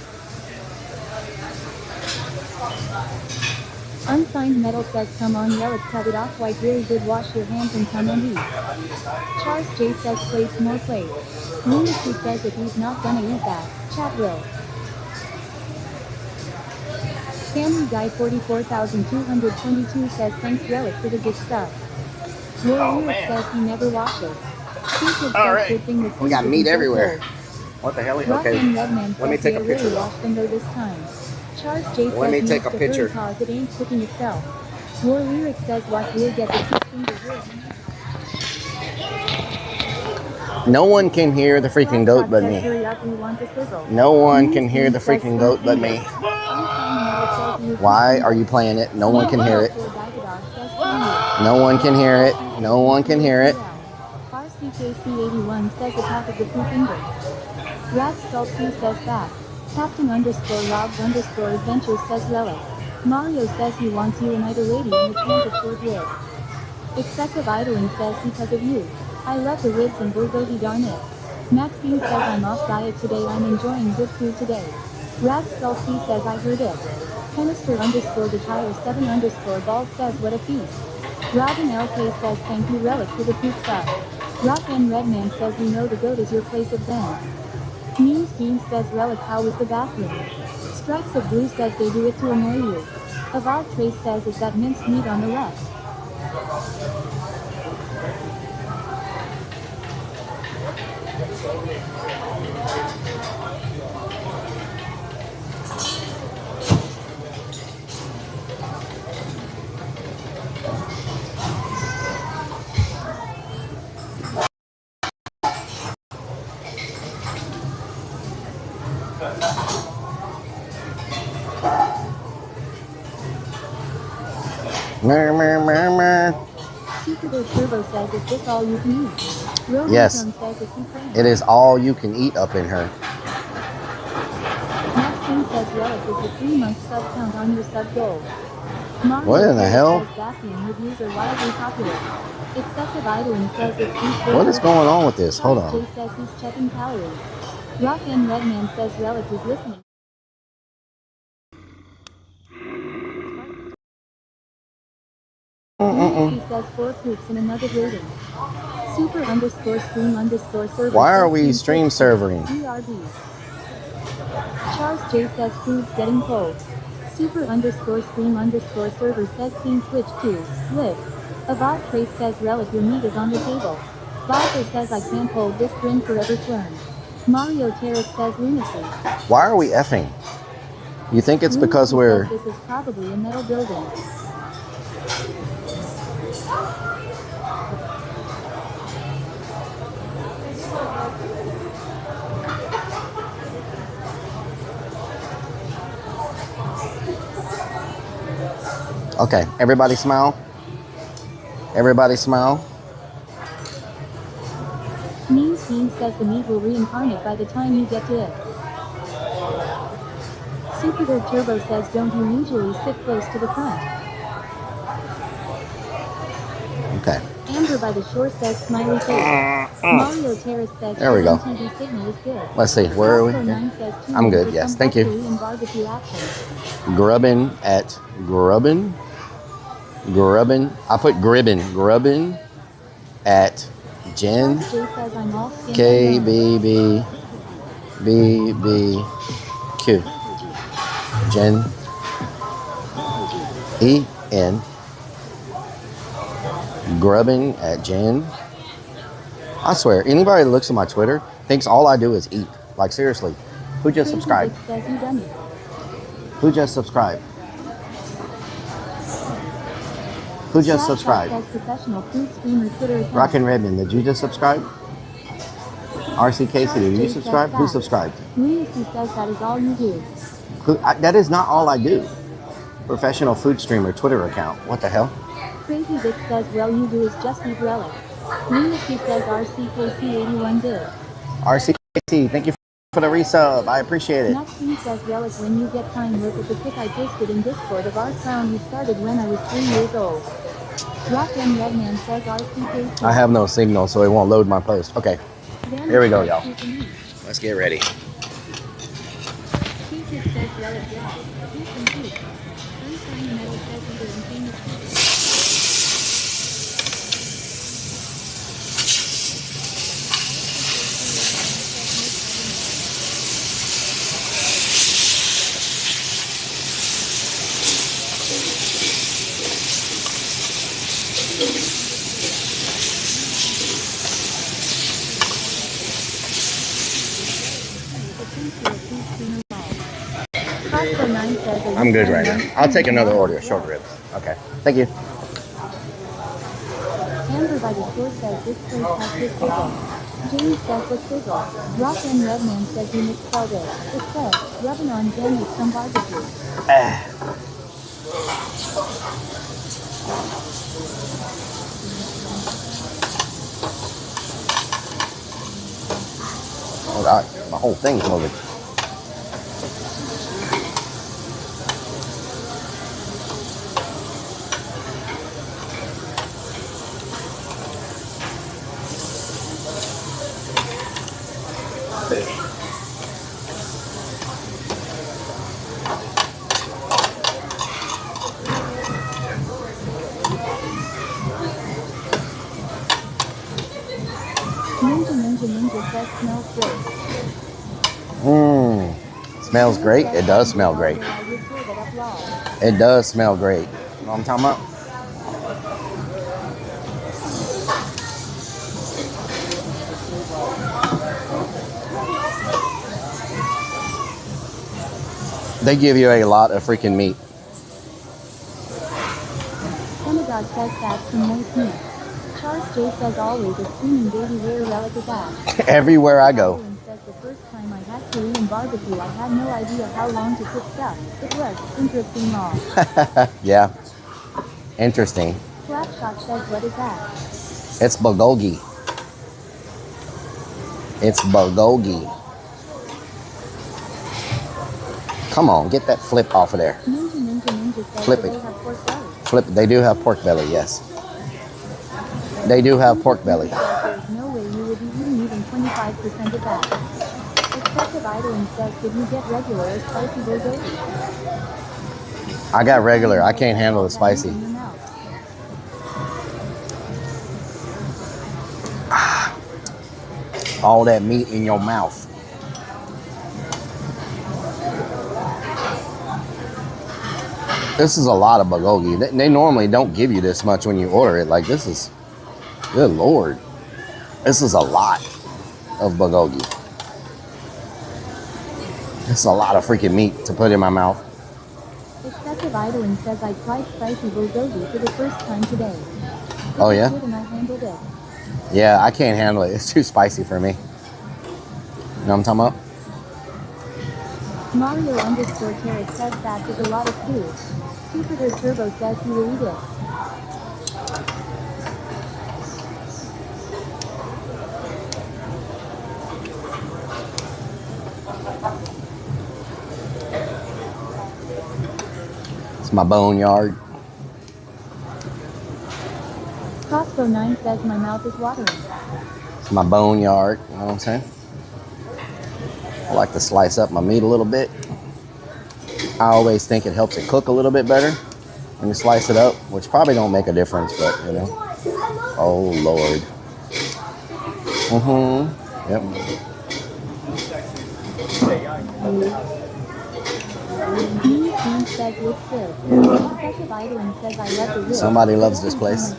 Unsigned Metal says come on Relic cut it off white really good wash your hands and come and eat. Charles J says plates more plates. Lunacy says if he's not gonna eat that, chat will. Family Guy 44222 says thanks Relic for the gift stuff. War Lyric says he never washes. Secret says good thing that We got meat everywhere. What the hell? Rock Okay, and Redman let me says take a yeah, picture really though. washed them though this time. Charles J says Let me take needs a to picture. hurry cause it ain't cooking itself. War Lyric says watch we'll get the two finger here. No one can hear the freaking goat but me. Hurry up, we want to sizzle. No one Mean can hear Steam the says freaking sweet goat but finger. me. Unsigned Metal says you Why are you playing it? No one can hear it. No one can hear it. No one can hear it. RCKC81 says attack of the two finger. Rat Stolsky says back. Captain underscore Robs underscore adventure says Relic. Mario says he wants you and I the lady in the chant of short rib. Excessive idling says because of you. I love the ribs and bulgogi darn it. Maxine says I'm off diet today, I'm enjoying good food today. Rat Stolsky says I heard it. Canister underscore Detire 7 underscore Bald says what a feast. Robin LK says thank you Relic for the poop suck. Rock and Redman says we know the goat is your place of zen. Mean Steam says Relic how was the bathroom? Stripes of Blue says they do it to annoy you. Avad Trace says is that minced meat on the left. Secret Turbo says is this all you can eat? Roman Yes, says is he praying? it is all you can eat up in her. Maxine says Relic is the 3-month sub count on your sub goal. Mario What in the hell? says bathroom reviews are wildly popular. Excessive idling says it's beef What is going on with this? Hold Charles on. J says he's checking calories. Rock and Redman says Relic is listening. Lucy says 4 poops and another rating. Super underscore stream underscore server. Why are says we Team stream Twitch servering? BRB. Charles J says food's getting cold. Super underscore stream underscore server says Team Twitch 2. Live. Avad Trace says Relic your meat is on the table. Bowser says I can't hold this grin forever slurm. Mario Terrace says lunacy. Why are we effing? You think it's because Lunacy we're... says this is probably a metal building. Okay, everybody smile. Everybody smile. Mean Teen says the meat will reincarnate by the time you get to it. Super Dirt Turbo says don't you usually sit close to the front. Okay. Amber by the shore says smiley face. Mario Terrace says There we go. TV signal is good. Let's see, where are we? Roscoe 9 says tune I'm in good, for yes, some thank you. Korean barbecue action. Grubbin at Grubbin. Grubbin. I put Gribbin. Grubbin at Jen Charles J says I'm all skin and bone. KBBBQ. Jen EN. Grubbin at Jen. I swear, anybody that looks at my Twitter thinks all I do is eat. Like, seriously. Who just subscribed? Says you dummy. Who just subscribed? Who just subscribed? Says professional food streamer Twitter account. Rockin' Redmond, did you just subscribe? RC Casey, did you subscribe? Who subscribed? Lunacy says that is all you do. That is not all I do. Professional food streamer Twitter account. What the hell? Crazy Vic says well you do is just eat Relic. Lunacy says RCKC81 did. RCKC, thank you for the resub. I appreciate it. Maxine says Relic when you get time look at the pic I posted in Discord of our clown who started when I was 3 years old. Rock and Redman says RCKC. I have no signal, so it won't load my post. Okay, here we go, y'all. Let's get ready. T-Kid says Relic yes. Peace and peace. Sunshine Metal says either in famous I'm good right now. I'll take another order of short ribs. Okay, thank you. Amber by the store says this place has good sizzle. James says the sizzle. Rock and Redman says you misspelled it. It says, rubbing on Jen with some barbecue. Oh God, my whole thing's moving. Ninja says smells great. Smells great? It does smell great. It does smell great. You know what I'm talking about? They give you a lot of freaking meat. Synagogue says that's some nice meat. Charles J says always a screaming baby where Relic is at. Everywhere I go. Says the first time I had Korean barbecue I had no idea how long to cook stuff. It was interesting long. Yeah. Interesting. Slapshot says what is that? It's bulgogi. It's bulgogi. Come on, get that flip off of there. Ninja says Flip they it. have pork belly. Flip it. They do have pork belly, yes. They do have pork belly. There's no way you would be eating even 25% of that. Excessive idling says, did you get regular or spicy bulgogi? I got regular. I can't handle the spicy. All that meat in your mouth. This is a lot of bulgogi. They normally don't give you this much when you order it. Like, this is, good Lord. This is a lot of bulgogi. This is a lot of freaking meat to put in my mouth. Excessive idling says I tried spicy bulgogi for the first time today. Oh, yeah? Good and I handled it. Yeah, I can't handle it. It's too spicy for me. You know what I'm talking about? Mario underscore Carrot says that is a lot of food. Super Turbo says he will eat it. It's my boneyard. Costco 9 says my mouth is watering. It's my boneyard. You know what I'm saying? I like to slice up my meat a little bit. I always think it helps it cook a little bit better when you slice it up, which probably don't make a difference, but you know. Oh Lord. Yep. Somebody loves this place.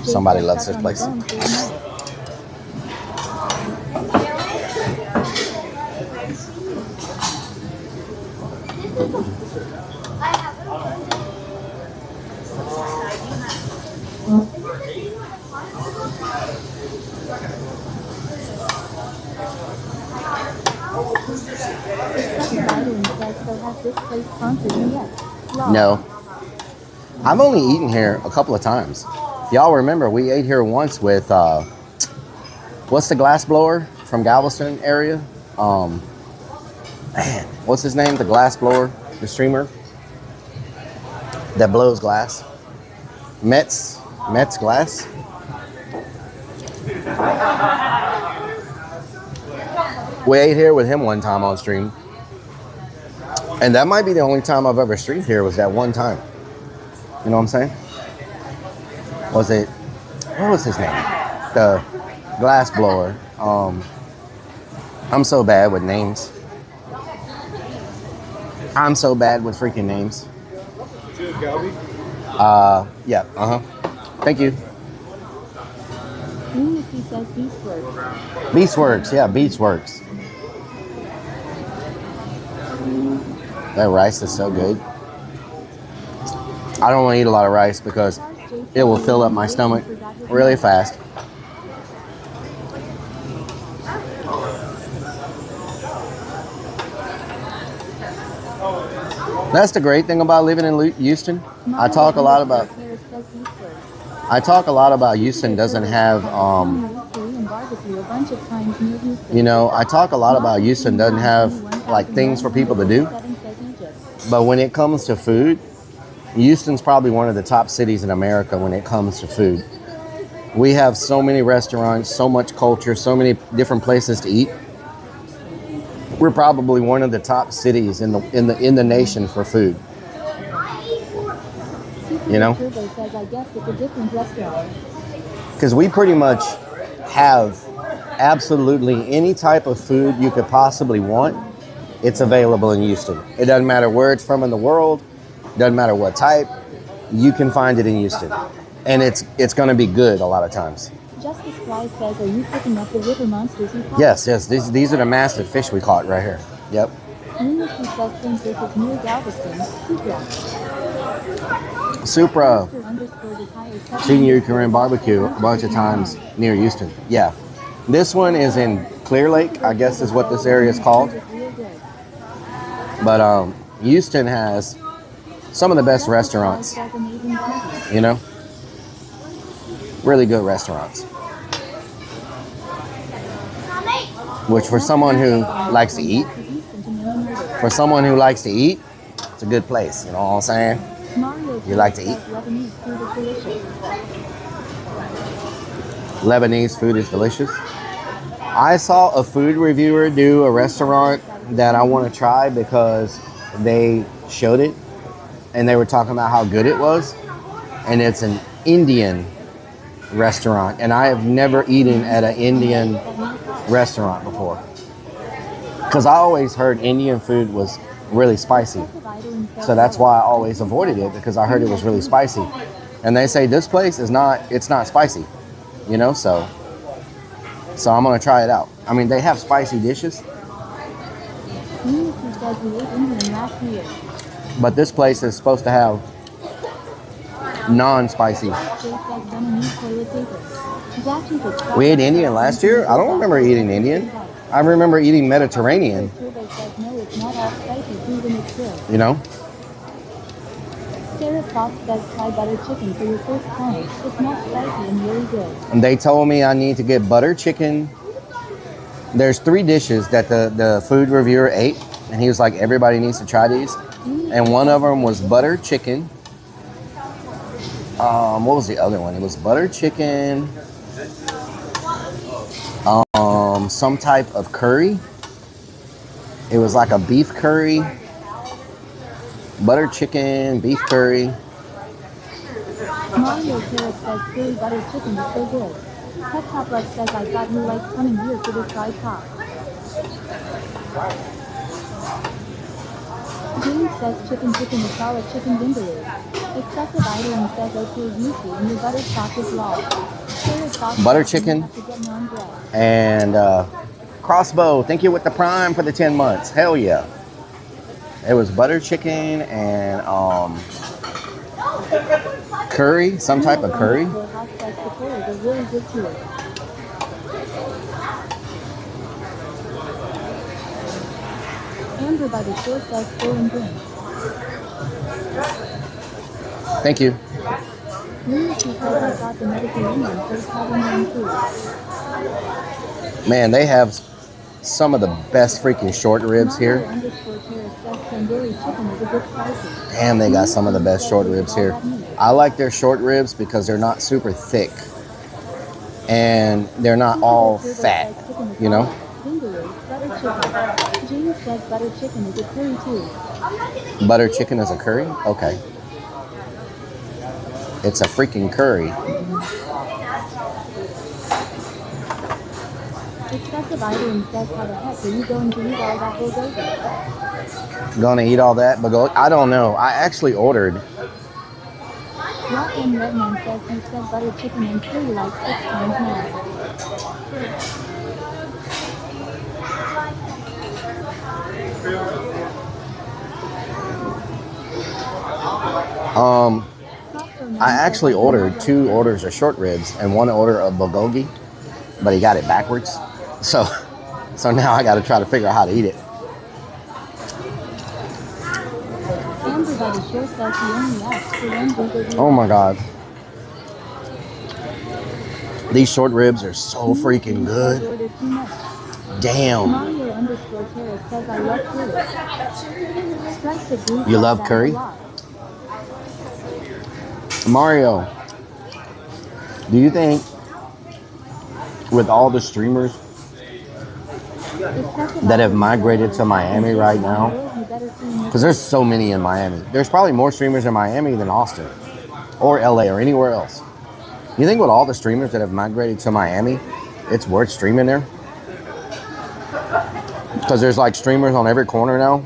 Somebody loves this place. No. I've only eaten here a couple of times. If y'all remember, we ate here once with, what's the glass blower from Galveston area? Man, what's his name? The glass blower, the streamer that blows glass. Metz Glass. We ate here with him one time on stream. And that might be the only time I've ever streamed here was that one time. You know what I'm saying? What was his name? The glass blower. I'm so bad with names. I'm so bad with freaking names. Yeah, Thank you. Beastworks, yeah, Beastworks. That rice is so good. I don't want to eat a lot of rice because it will fill up my stomach really fast. That's the great thing about living in Houston. I talk a lot about Houston doesn't have, you know, I talk a lot about Houston doesn't have like things for people to do. But when it comes to food, Houston's probably one of the top cities in America when it comes to food. We have so many restaurants, so much culture, so many different places to eat. We're probably one of the top cities in the nation for food. You know? Because we pretty much have absolutely any type of food you could possibly want. It's available in Houston. It doesn't matter where it's from in the world. Doesn't matter what type. You can find it in Houston. And it's going to be good a lot of times. Justice Fly says, are you picking up the river monsters you caught? Yes. These are the massive fish we caught right here. Yep. Lunacy says, think this is near Galveston. Supra. Seen your Korean barbecue a bunch of times near Houston. Yeah. This one is in Clear Lake, I guess is what this area is called. But Houston has some of the best restaurants. You know? Really good restaurants. Which for someone who likes to eat, it's a good place. You know what I'm saying? You like to eat? Lebanese food is delicious. I saw a food reviewer do a restaurant that I want to try because they showed it and they were talking about how good it was. and it's an Indian restaurant, and I have never eaten at an Indian restaurant before because I always heard Indian food was really spicy, so that's why I always avoided it, because I heard it was really spicy. And they say this place is not, it's not spicy, you know, so I'm gonna try it out. I mean, they have spicy dishes, but this place is supposed to have non-spicy. We ate Indian last year. I don't remember eating Indian. I remember eating Mediterranean. You know? Sarah Fox says try butter chicken for your first time. It's not spicy and really good. And they told me I need to get butter chicken. There's 3 dishes that the food reviewer ate, and he was like, everybody needs to try these. And one of them was butter chicken. What was the other one? It was butter chicken. Some type of curry. It was like a beef curry. Butter chicken, beef curry. Mario Carrot says curry butter chicken is so good. Pet Papa says I thought you liked coming here for the fried top. James says chicken masala chicken vindaloo. Excessive idling says okay juicy and your butter sauce is raw. Sarah Fox Butter says you chicken have to get non-bread. and Crossbow. Thank you with the Prime for the 10 months. Hell yeah. It was butter chicken and curry, some type of curry. Amber by the shore says full and drink. Thank you. Lucy says I got the Mediterranean first having food. Man, they have some of the best freaking short ribs here. Damn, they got some of the best short ribs here. I like their short ribs because they're not super thick and they're not all fat, you know? James says butter chicken is a curry too. Butter chicken is a curry? Okay. It's a freaking curry. Excessive idling says how the heck are you going to eat all that bulgogi? Gonna eat all that bulgogi? I don't know. I actually ordered. Rock and Redman says he said butter chicken and curry like 6 times now. I actually ordered 2 orders of short ribs and 1 order of bulgogi, but he got it backwards. So now I got to try to figure out how to eat it. Oh my God. These short ribs are so freaking good. Damn. You love curry? Mario, do you think with all the streamers that have migrated to Miami right now, because there's so many in Miami, there's probably more streamers in Miami than Austin or LA or anywhere else. You think with all the streamers that have migrated to Miami, it's worth streaming there? Because there's like streamers on every corner now.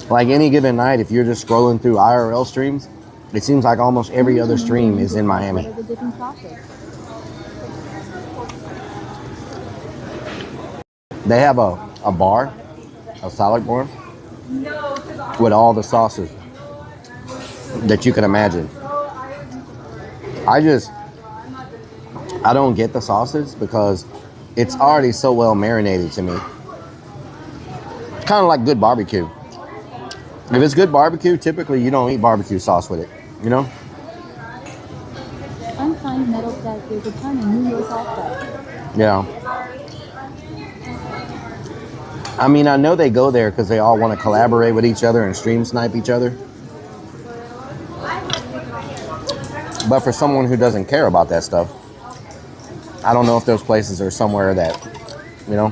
Like any given night, if you're just scrolling through IRL streams, it seems like almost every other stream is in Miami. They have a bar, a salad bar, with all the sauces that you can imagine. I don't get the sauces because it's already so well marinated to me. Kind of like good barbecue. If it's good barbecue, typically you don't eat barbecue sauce with it, you know? Unsigned Metal says there's a ton in New York also. Yeah. I mean, I know they go there because they all want to collaborate with each other and stream snipe each other. But for someone who doesn't care about that stuff, I don't know if those places are somewhere that you know.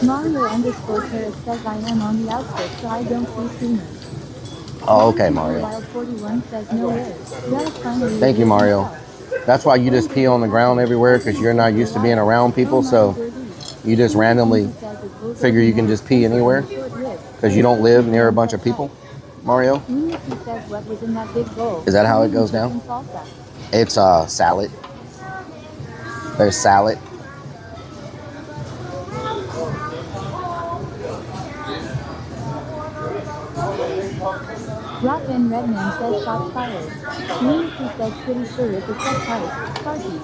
Mario underscore Paris says I am on the outskirts, so I don't see streamers. Oh, okay, Mario. Wild 41 says no way. Relic finally Thank you, revealed Mario. himself. That's why you just pee on the ground everywhere, because you're not used to being around people, so you just randomly figure you can just pee anywhere because you don't live near a bunch of people, Mario. Lunacy says what was in that big bowl. Is that how it goes down? Salsa. It's salad. There's salad. Rock and Redman says shots fired. Lunacy says pretty sure it's a set price. Sparky.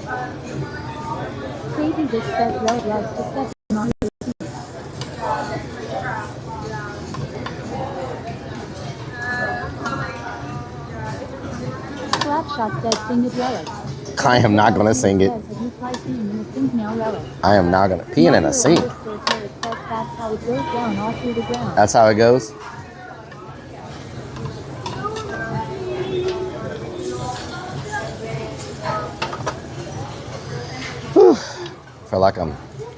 Crazy Bitch says Relic loves to step on your feet. Slapshot says sing it Relic. I am not going to sing it. Says, have you tried peeing in a sink now, Relic? I am not going to. Peeing in a sink. Says that's how it goes down all through the ground. That's how it goes. Whew. Feel like I'm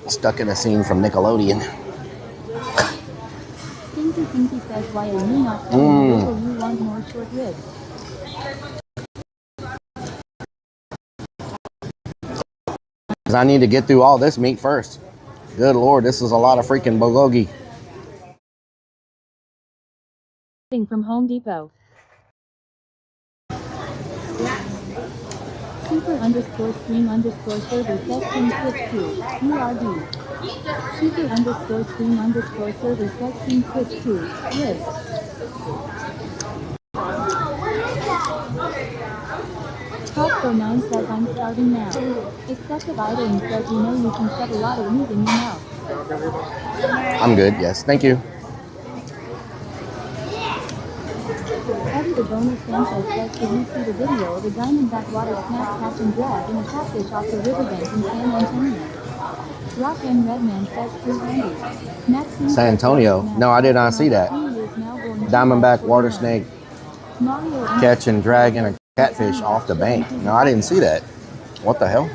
stuck in a scene from Nickelodeon. Stinky Pinky says why are you not telling me you want more short ribs? Because I need to get through all this meat first. Good Lord, this is a lot of freaking bulgogi. From Home Depot. Super underscore stream underscore server says stream switch to URD. Super underscore stream underscore server says stream switch to rib. Costco9 says I'm starving now. Excessive idling says you know you can shove a lot of meat in your mouth. I'm good, yes. Thank you. Eddie the Bonus Sanchez says did you see the video of a diamondback water snap catch and drag in a catfish off the riverbank in San Antonio? Rock and Redman says true handy. Maxine San Antonio? No, I did not see that. Diamondback water snake catch and drag in a catfish off the bank. No, I didn't see that. What the hell?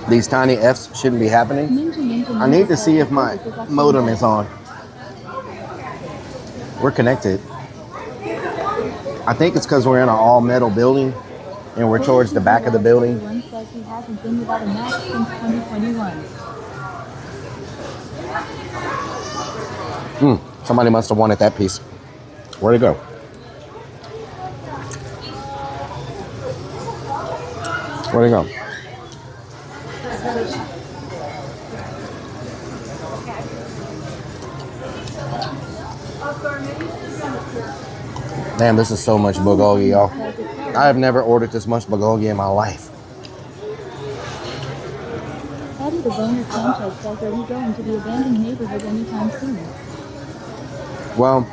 These tiny F's shouldn't be happening. I need to see if my modem is on. We're connected. I think it's because we're in an all metal building and we're towards the back of the building. Says he hasn't been without a match since 2021. Somebody must have wanted that piece. Where'd it go? Where'd it go? Damn, this is so much bulgogi, y'all. I have never ordered this much bulgogi in my life. Eddie the Bonus Sanchez says are we going to the abandoned neighborhood anytime soon? Well,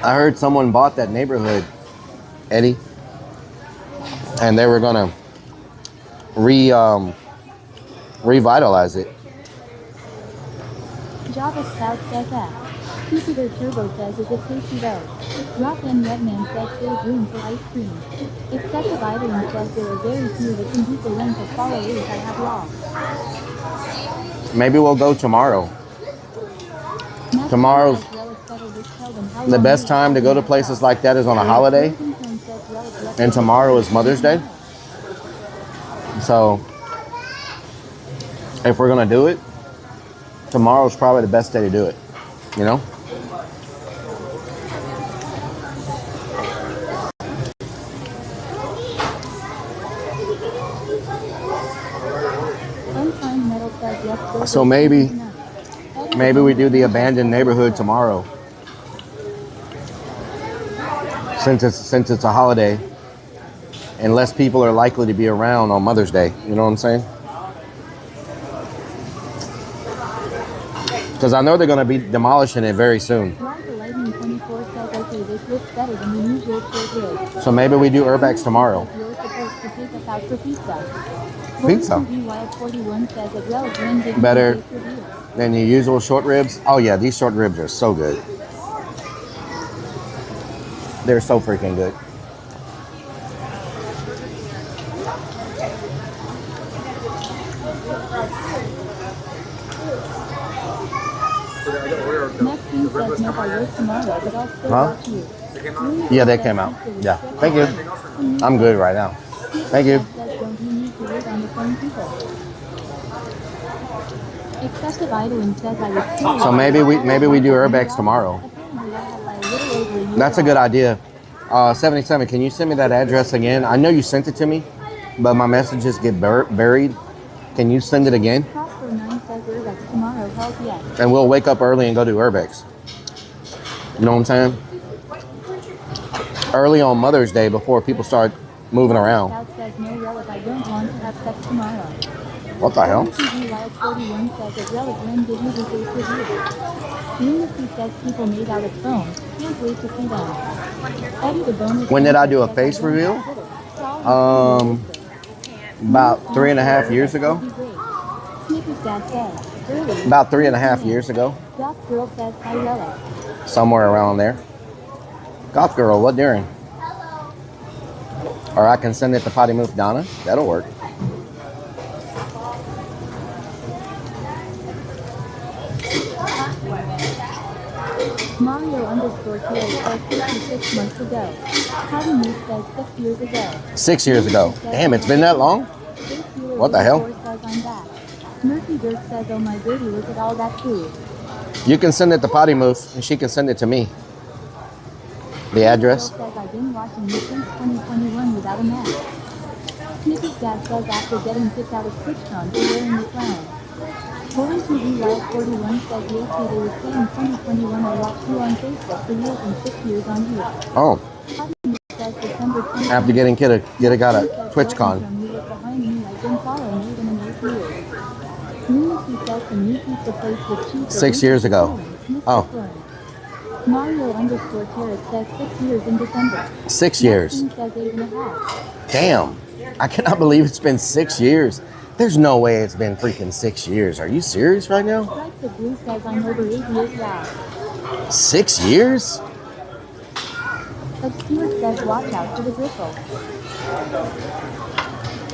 I heard someone bought that neighborhood, Eddie, and they were gonna revitalize it. Java Scout says that. Jupiter Turbo says is it tasty though? Rock and Redman says there's room for ice cream. Excessive idling says there are very few that can beat the length of followers I have lost. Maybe we'll go tomorrow. Tomorrow's the best time to go to places like that is on a holiday, and tomorrow is Mother's Day. So if we're gonna do it, tomorrow's probably the best day to do it, you know? So maybe we do the abandoned neighborhood tomorrow, since it's a holiday and less people are likely to be around on Mother's Day. You know what I'm saying? Because I know they're going to be demolishing it very soon. So maybe we do Urbex tomorrow. Pizza. Better than the usual short ribs. Oh yeah, these short ribs are so good. They're so freaking good. Maxine says no, I work tomorrow, but I'll still Huh? watch you. Luna Yeah, they says came out. pizza with Yeah. stretch Thank you. marks. I'm good right now. Thank you. Says don't you need to wait on the phone people? Excessive idling says I was So maybe we do Urbex tomorrow. Apparently I have like a little over a year That's a good off. idea. 77, can you send me that address again? I know you sent it to me, but my messages get buried. Can you send it again? Prosper 9 says Urbex tomorrow, hells yes. And we'll wake up early and go do Urbex. You know what I'm saying? Early on Mother's Day before people start moving around. Scout says no, Relic, I don't want to have sex tomorrow. What the hell? TV Wild 41 says that Relic, when did you do face review? Lunacy says people made out its phone. Can't wait to see them. Eddie the bonus. When did I do a face reveal? About 3.5 years ago. Snippy's dad says early. About 3.5 years ago. Doc girl says hi, Relic. Somewhere around there. Goth girl, what during? Or I can send it to Potty Move Donna. That'll work. Mario underscore Kilo says 56 months ago. Potty Move says 6 years ago. 6 years ago. Damn, it's been that long? What the hell? Says I'm back. Murphy Dirk says, oh my goody, look at all that food. You can send it to Potty Move, and she can send it to me. The address. Says I've been watching you since 2021 without a mask. Snippy's dad says after getting kicked out of TwitchCon for wearing the clown. Holy TV Wild 41 says yesterday was saying 2021 I watched you on Facebook for years and 6 years on here. Oh. Potty Move says December 20. After getting got at TwitchCon. You was behind me, I've been following you in 8 years. Lunacy says the new pizza place with cheese. 6 years ago. Oh. Mario underscore Terrace says 6 years in December. 6 years. Maxine says 8.5. Damn. I cannot believe it's been 6 years. There's no way it's been freaking 6 years. Are you serious right now? Stripes of Blue says I'm over 8 years now. 6 years? Obscure says watch out for the bristle.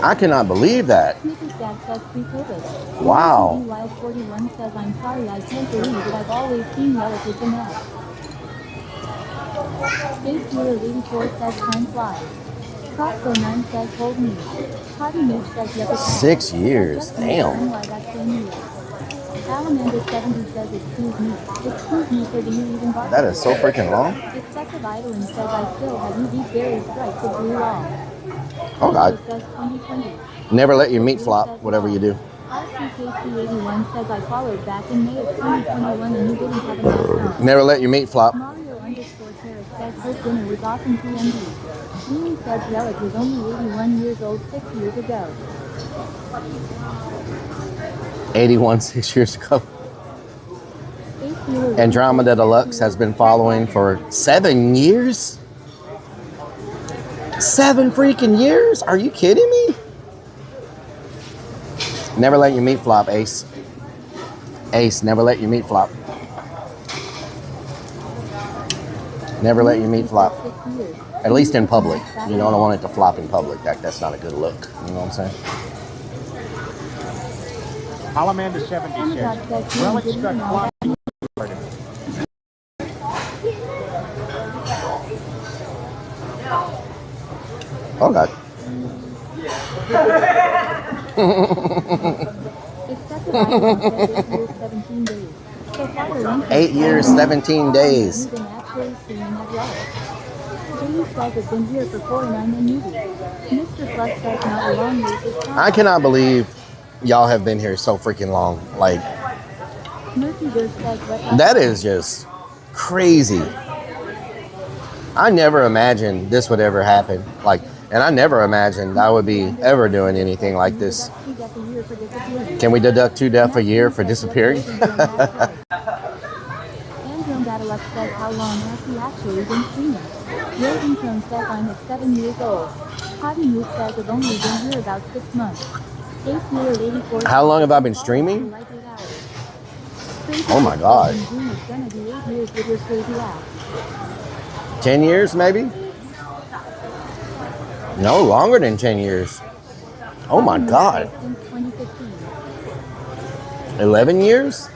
I cannot believe that. Snippy's dad says pre-COVID. Wow. Wild 41 says I'm sorry, I can't believe it. I've always seen relatives in that. Space Hero 84 says time flies. Crossbow 9 says hold me. Potty Move says yep. 6 years. Damn. Salamander 70 says excuse me. Excuse me for the new even bar. That is so freaking long. Excessive idling says I still have you these very stripes of blue law. Oh God. Says 2020. Never let your meat flop, whatever you do. RCKC81 says I followed back in May of 2021 and you didn't have a mask on. Never let your meat flop. Mario underscore Terrace says her dinner was awesome PMD. Lean says Relic was only 81 years old 6 years ago. 81, 6 years ago. Andromeda Deluxe has been following for 7 years? 7 freaking years? Are you kidding me? Never let your meat flop, Ace. Ace, never let your meat flop. Never let your meat flop. At least in public. You don't want it to flop in public. That's not a good look. You know what I'm saying? Salamander 70 says, Relic struck fly. Oh God. 8 years, 17 days. I cannot believe y'all have been here so freaking long. Like, that is just crazy. I never imagined this would ever happen. Like, and I never imagined I would be ever doing anything like this. Can we deduct 2 deaths a year for disappearing? Androm says how long has he actually been streaming? Rosenstone says I'm at 7 years old. Potty Move says I've only been here about 6 months. How long have I been streaming? Oh my God. 10 years maybe? No, longer than 10 years. Oh my God. 11 years?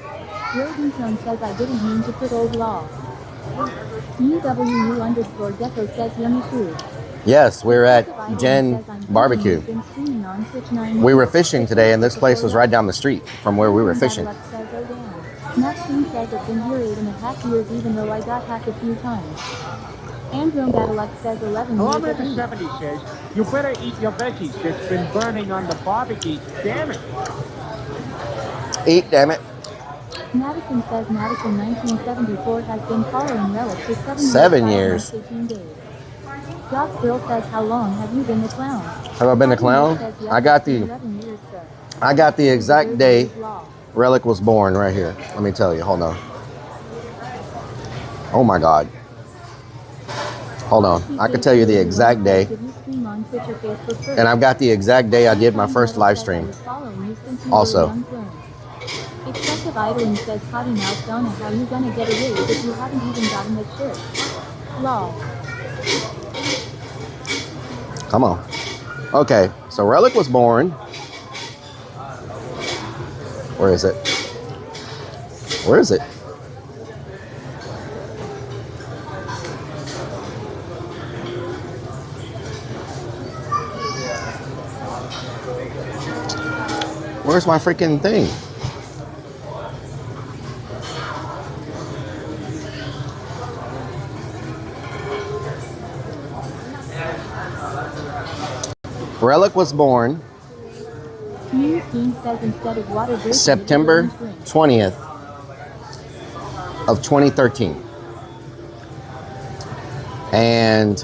Wilkinson says I didn't mean to put old law. UWU_Gecko says yummy food. Yes, we're at Jen Barbecue. We were fishing today, and this place was right down the street from where we were fishing. Maxine says it's been here 8.5 years, even though I got hacked a few times. Andrew Gadaluk says 11 years. However, the 70 says, you better eat your veggies. It's been burning on the barbecue. Damn it. Eat, damn it. Madison says Madison 1974 has been following Relic for 7 years. 18 days. Doc Bill says, how long have you been the clown? Have I been the clown? I got the exact day Relic was born right here. Let me tell you. Hold on. Oh my God. Hold on. I can tell you the exact day. And I've got the exact day I did my first live stream. Also. Excessive idling says potty mouth Donna, how you gonna get a raise if you haven't even gotten a shirt? Lol. Come on. Okay, so Relic was born. Where is it? Where is it? Where's my freaking thing? Relic was born September 20th of 2013. And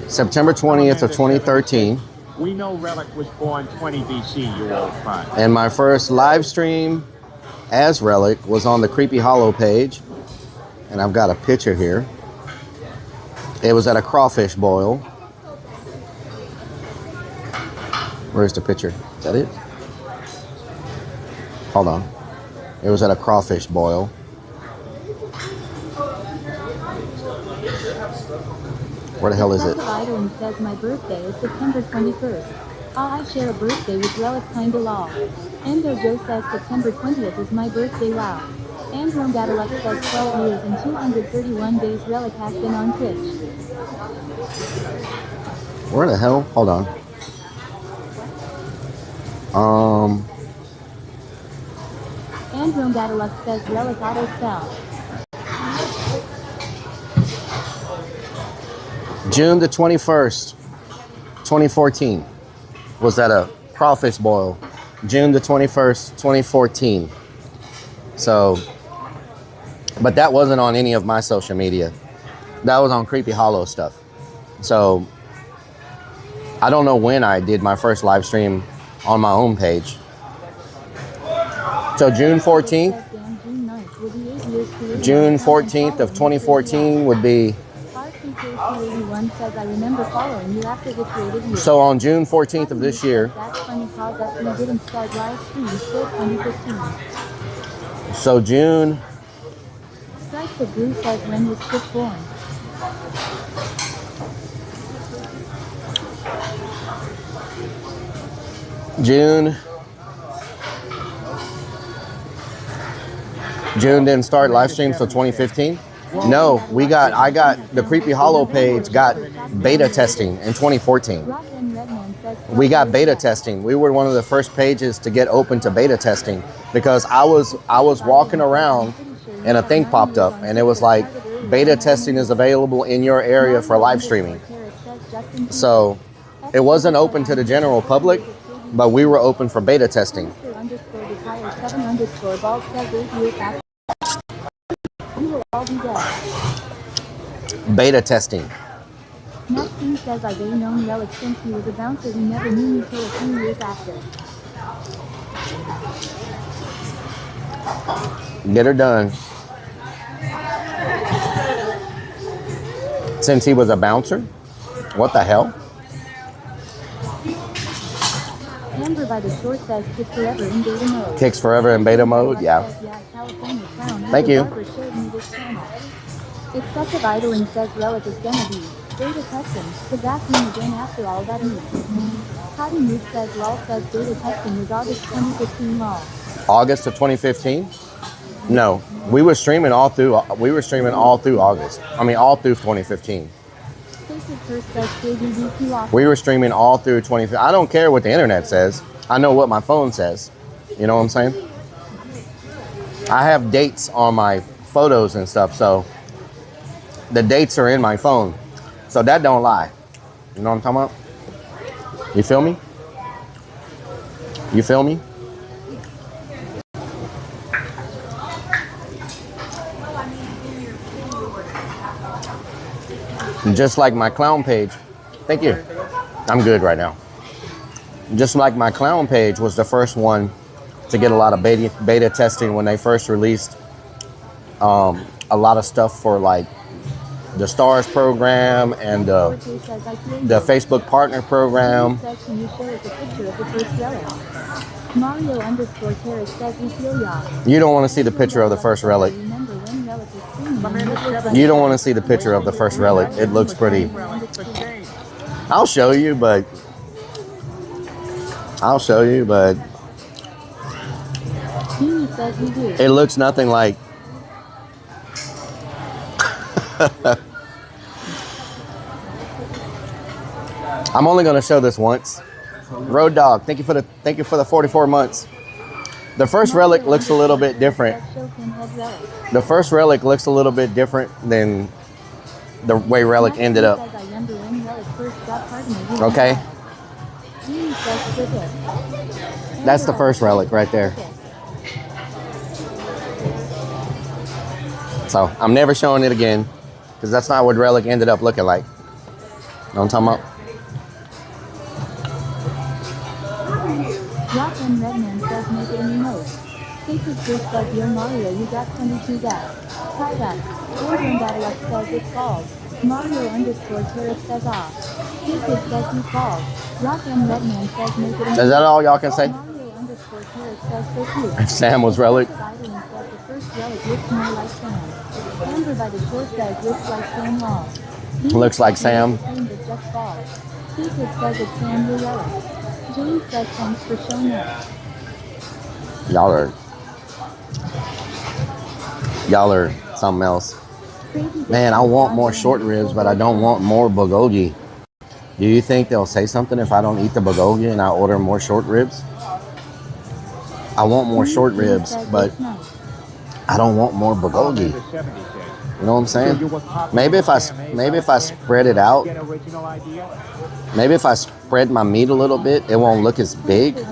September 20th of 2013. We know Relic was born 20 BC, you old fart. And my first live stream as Relic was on the Creepy Hollow page. And I've got a picture here. It was at a crawfish boil. Where's the picture? Is that it? Hold on. It was at a crawfish boil. Where the hell is it? Idling says my birthday is September 21st. I share a birthday with Relic kinda law. Endo Joe says September 20th is my birthday, wow. Andrew Gadaluk says 12 years and 231 days Relic has been on Twitch. Where the hell? Hold on. Andrew Gadaluk says Relic auto spell. June the 21st, 2014 was at a crawfish boil. June the 21st, 2014. So, but that wasn't on any of my social media. That was on Creepy Hollow stuff. So, I don't know when I did my first live stream on my own page. So June 14th, June 14th of 2014 would be. So on June 14th of this year. So June. Strike the Blue says when was Chris born? June didn't start live streams till 2015. No, I got the Creepy Hollow page got beta testing in 2014. We got beta testing. We were one of the first pages to get open to beta testing because I was walking around and a thing popped up and it was like beta testing is available in your area for live streaming. So it wasn't open to the general public, but we were open for beta testing. Beta testing. Maxine says I've known Relic since he was a bouncer. He never knew me till a few years after. Get her done. Since he was a bouncer? What the hell? Amber by the shore says kicks forever in beta mode. Kicks forever in beta mode? Yeah. Thank you. Excessive idling says Relic is gonna be beta testing the vacuum again after all that news. Howdy Nude says lol says beta testing is August 2015 lol. August of 2015? No, we were streaming all through August. I mean, all through 2015. Sacred Curse says KBBQ off. We were streaming all through 2015. I don't care what the internet says. I know what my phone says. You know what I'm saying? I have dates on my photos and stuff, so the dates are in my phone. So that don't lie. You know what I'm talking about? You feel me? You feel me? Just like my clown page. Thank you. I'm good right now. Just like my clown page was the first one to get a lot of beta testing when they first released a lot of stuff for like the STARS program and the Facebook partner program. Can you show us a picture of the first relic? Mario _ Terrace says we feel y'all. You don't want to see the picture of the first relic. You don't want to see the picture of the first relic. It looks pretty. I'll show you, but it looks nothing like. I'm only going to show this once. Road Dog, thank you for the 44 months. The first relic looks a little bit different. The first relic looks a little bit different than the way Relic ended up. Okay? That's the first relic right there. So I'm never showing it again because that's not what Relic ended up looking like. You know what I'm talking about? Rock and Redman says make it an emote. Sacred Fruit says you're Mario, you got 22 deaths. Tied up. Gordon Dialect says it's balls. Mario _ Terrace says off. Sacred says he's balls. Rock and Redman says make it an emote. Is that all y'all can say? Mario _ Terrace says so cute. If Sam was Relic. Silent says the first relic looks more like Sam. Amber by the shore says looks like Sam Wall. Looks like Sam. Just balls. Sacred says it's Sam your relic. James says thanks for showing up. Y'all are something else. Man, I want more short ribs, but I don't want more bulgogi. Do you think they'll say something if I don't eat the bulgogi and I order more short ribs? I want more short ribs, but I don't want more bulgogi. You know what I'm saying? Maybe if I spread it out, maybe if I spread my meat a little bit, it won't look as big. You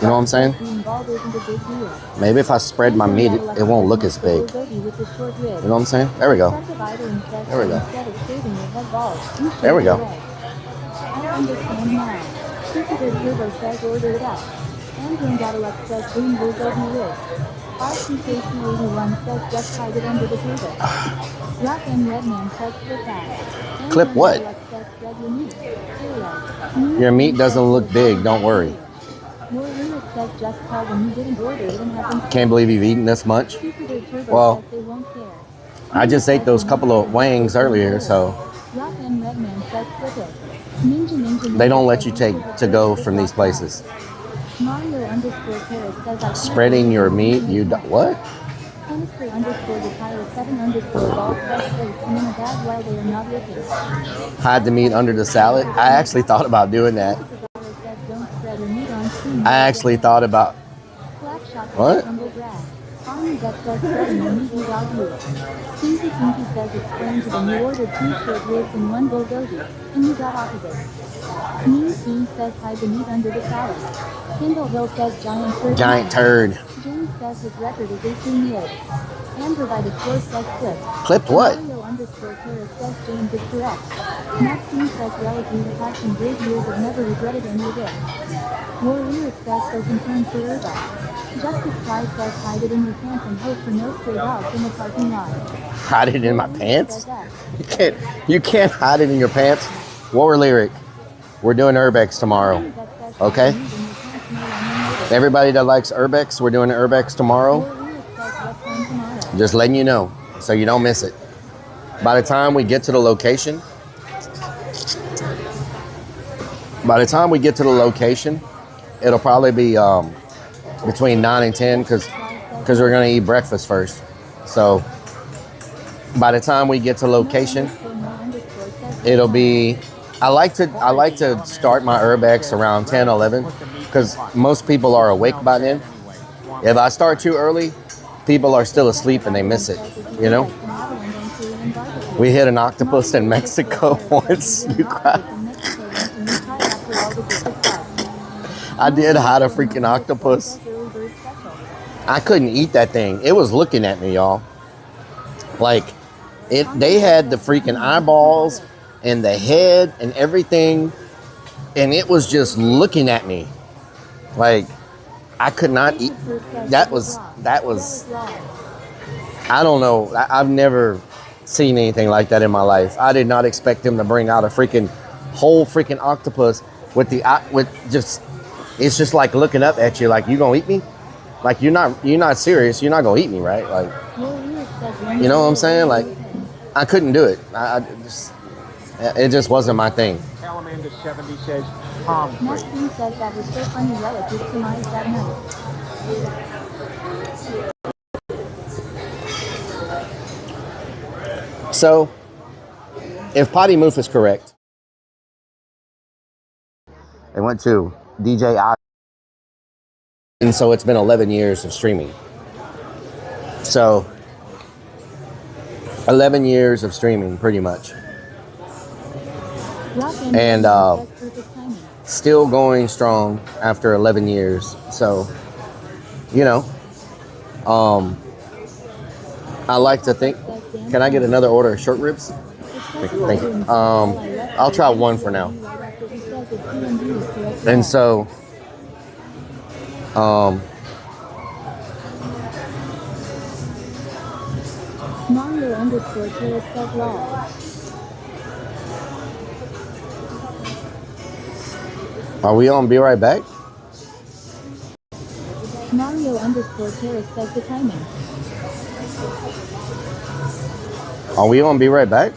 know what I'm saying? Maybe if I spread my meat, it won't look as big. You know what I'm saying? There we go. There we go. There we go. RCKC81 says just hide it under the table. Rock and Redman says clip that. Clip what? Your meat doesn't look big, don't worry. Can't believe you've eaten this much. Well, I just ate those couple of wangs earlier, so they don't let you take to go from these places. Mario _ Terrace says Spreading your meat, what? Chemistry _ 7 balls best place and in a bag while they are not looking. Hide the meat under the salad. I actually thought about doing that. I actually thought about. What? Army that says spreading your meat without you. Stinky Pinky says explain to them you ordered 2 short ribs and 1 bulgogi, and you got opposite. Mean Steam says hide the meat under the salad. Kendall Hill says giant turd. Giant turd. James says his record is 18 years. Amber by the shore says clip. Clipped what? Mario _ Terrace says James is correct. Maxine says Relic you have had some great years and never regretted any of it. War Lyric says so concerned for Urba. Justice Price says hide it in your pants and hope for no stray dogs in the parking lot. Hide it in my pants? You can't hide it in your pants. War Lyric. We're doing Urbex tomorrow. Okay? Everybody that likes Urbex, we're doing Urbex tomorrow. Just letting you know. so you don't miss it. By the time we get to the location, it'll probably be between 9 and 10 because we're gonna eat breakfast first. So by the time we get to location, it'll be. I like to start my Urbex around 10, 11 because most people are awake by then. If I start too early, people are still asleep and they miss it. You know. We hit an octopus in Mexico once. You cried. I did hide a freaking octopus. I couldn't eat that thing. It was looking at me, y'all. Like, they had the freaking eyeballs and the head and everything, and it was just looking at me. Like, I could not eat. That was. I don't know. I've never seen anything like that in my life. I did not expect them to bring out a freaking whole freaking octopus with just. It's just like looking up at you, like, you gonna eat me? Like, you're not serious. You're not gonna eat me, right? Like, you know what I'm saying? Like, I couldn't do it. It just wasn't my thing. Salamander 70 says palm tree. Maxine says that was so funny relative to mine that night. So, if Potty Moof is correct, it went to DJI, and so it's been 11 years of streaming. So, 11 years of streaming, pretty much. And still going strong after 11 years. So, you know, I like to think, can I get another order of short ribs? Thank you. I'll try one for now. And so, are we on Be Right Back? Mario_Terrace says the timing. Are we on Be Right Back?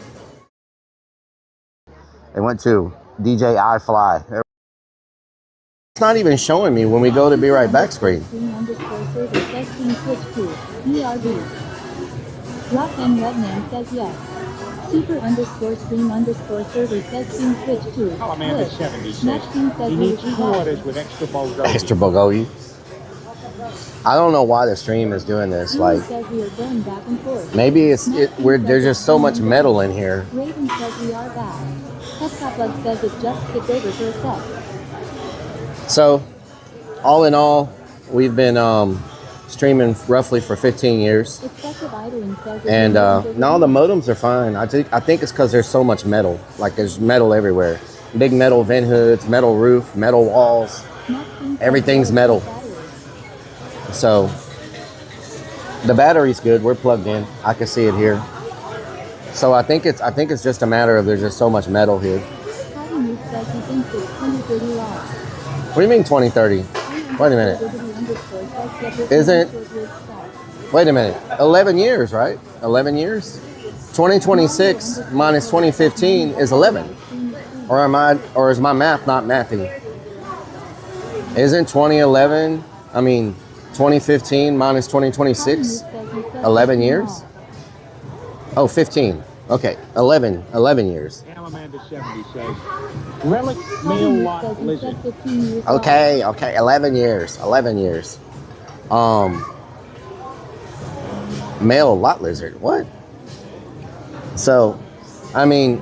It went to DJI Fly. It's not even showing me when we go to Be Right Back screen. Rock and Redman says yes. Super_stream_server says team switch to. Salamander 70 says Maxine says he needs 2 orders with extra bulgogi. Extra bulgogi. I don't know why the stream is doing this. Like, says we are going back and forth. maybe there's just so much metal in here. Raven says we are back. Pepcapbug says it just skipped over for a sec. So, all in all, we've been streaming roughly for 15 years. And no, the modems are fine. I think it's because there's so much metal. Like, there's metal everywhere. Big metal vent hoods, metal roof, metal walls. Everything's metal. So, the battery's good. We're plugged in. I can see it here. So I think it's just a matter of there's just so much metal here. What do you mean 2030? Wait a minute. Wait a minute. 11 years, right? 11 years? 2026 minus 2015 is 11. Or is my math not mathing? Isn't 2015 minus 2026 11 years? Oh, 15. Okay, 11 years. Salamander 70 says Rellik male lot lizard. Okay, 11 years. Male lot lizard. What? So, I mean,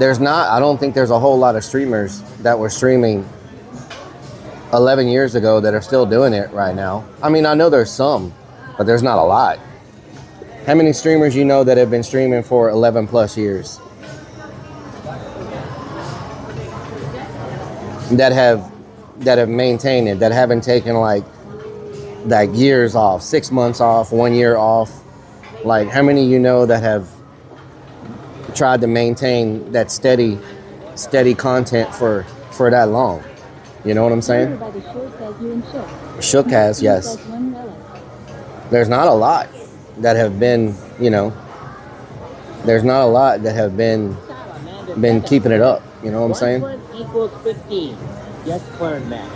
I don't think there's a whole lot of streamers that were streaming 11 years ago that are still doing it right now. I mean, I know there's some, but there's not a lot. How many streamers you know that have been streaming for 11 plus years? That have maintained it, that haven't taken like years off, 6 months off, 1 year off. Like, how many you know that have tried to maintain that steady content for that long? You know what I'm saying? Shook has, yes. There's not a lot. that have been, you know, there's not a lot that have been keeping it up. You know what I'm saying? 1 equals 15. Just learned that.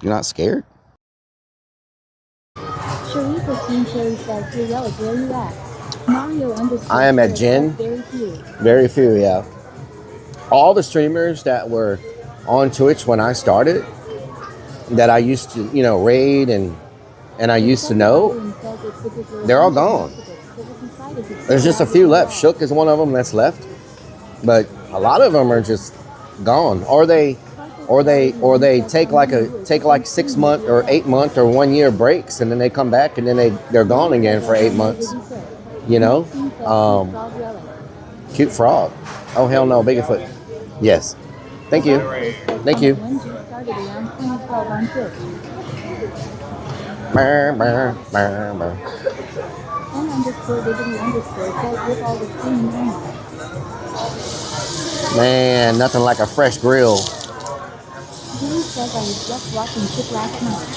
You're not scared? Sharifa Teen Cherry says, "Hey Relic, where you at?" Mario underscore I am at Cherry Jen. says, "Very few." Very few, yeah. All the streamers that were on Twitch when I started, that I used to, you know, raid and I used to know, they're all gone. There's just a few left. Shook is one of them that's left, but a lot of them are just gone, or they take like 6 month or 8 month or 1 year breaks, and then they come back and then they're gone again for 8 months. You know, cute frog. Oh hell no, Bigfoot. Yes, thank you, thank you. Burr, burr, burr, burr. Man, nothing like a fresh grill. Julie says, "I was just watching Chip last night."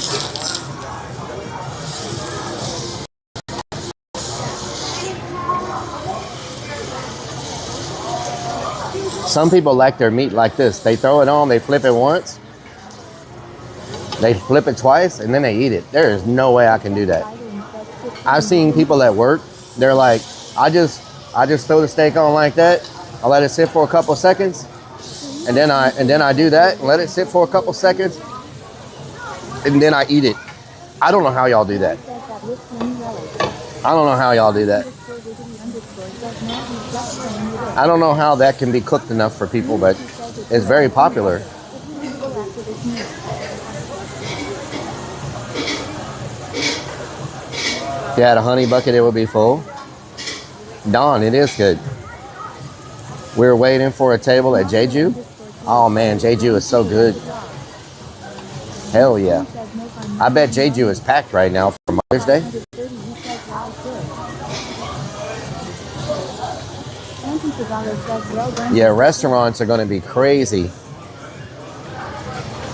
Some people like their meat like this. They throw it on, they flip it once, they flip it twice, and then they eat it. There is no way I can do that. I've seen people at work, they're like, I just throw the steak on like that. I let it sit for a couple seconds, and then I do that and let it sit for a couple seconds, and then I eat it. I don't know how y'all do that. I don't know how y'all do that. I don't know how that can be cooked enough for people, but it's very popular. If you had a honey bucket, it would be full. Dawn, it is good. We're waiting for a table at Jeju. Oh man, Jeju is so good. Hell yeah. I bet Jeju is packed right now for Mother's Day. Yeah, restaurants are going to be crazy.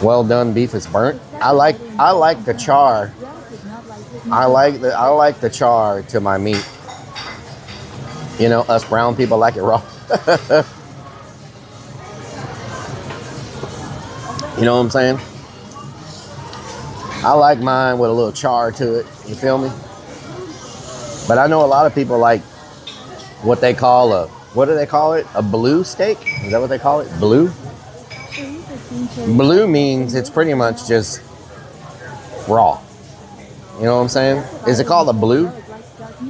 Well done beef is burnt. I like the char. I like the char to my meat. You know, us brown people like it raw. You know what I'm saying? I like mine with a little char to it. You feel me? But I know a lot of people like what they call what do they call it? A blue steak? Is that what they call it? Blue? Blue means it's pretty much just raw. You know what I'm saying? Is it called a blue?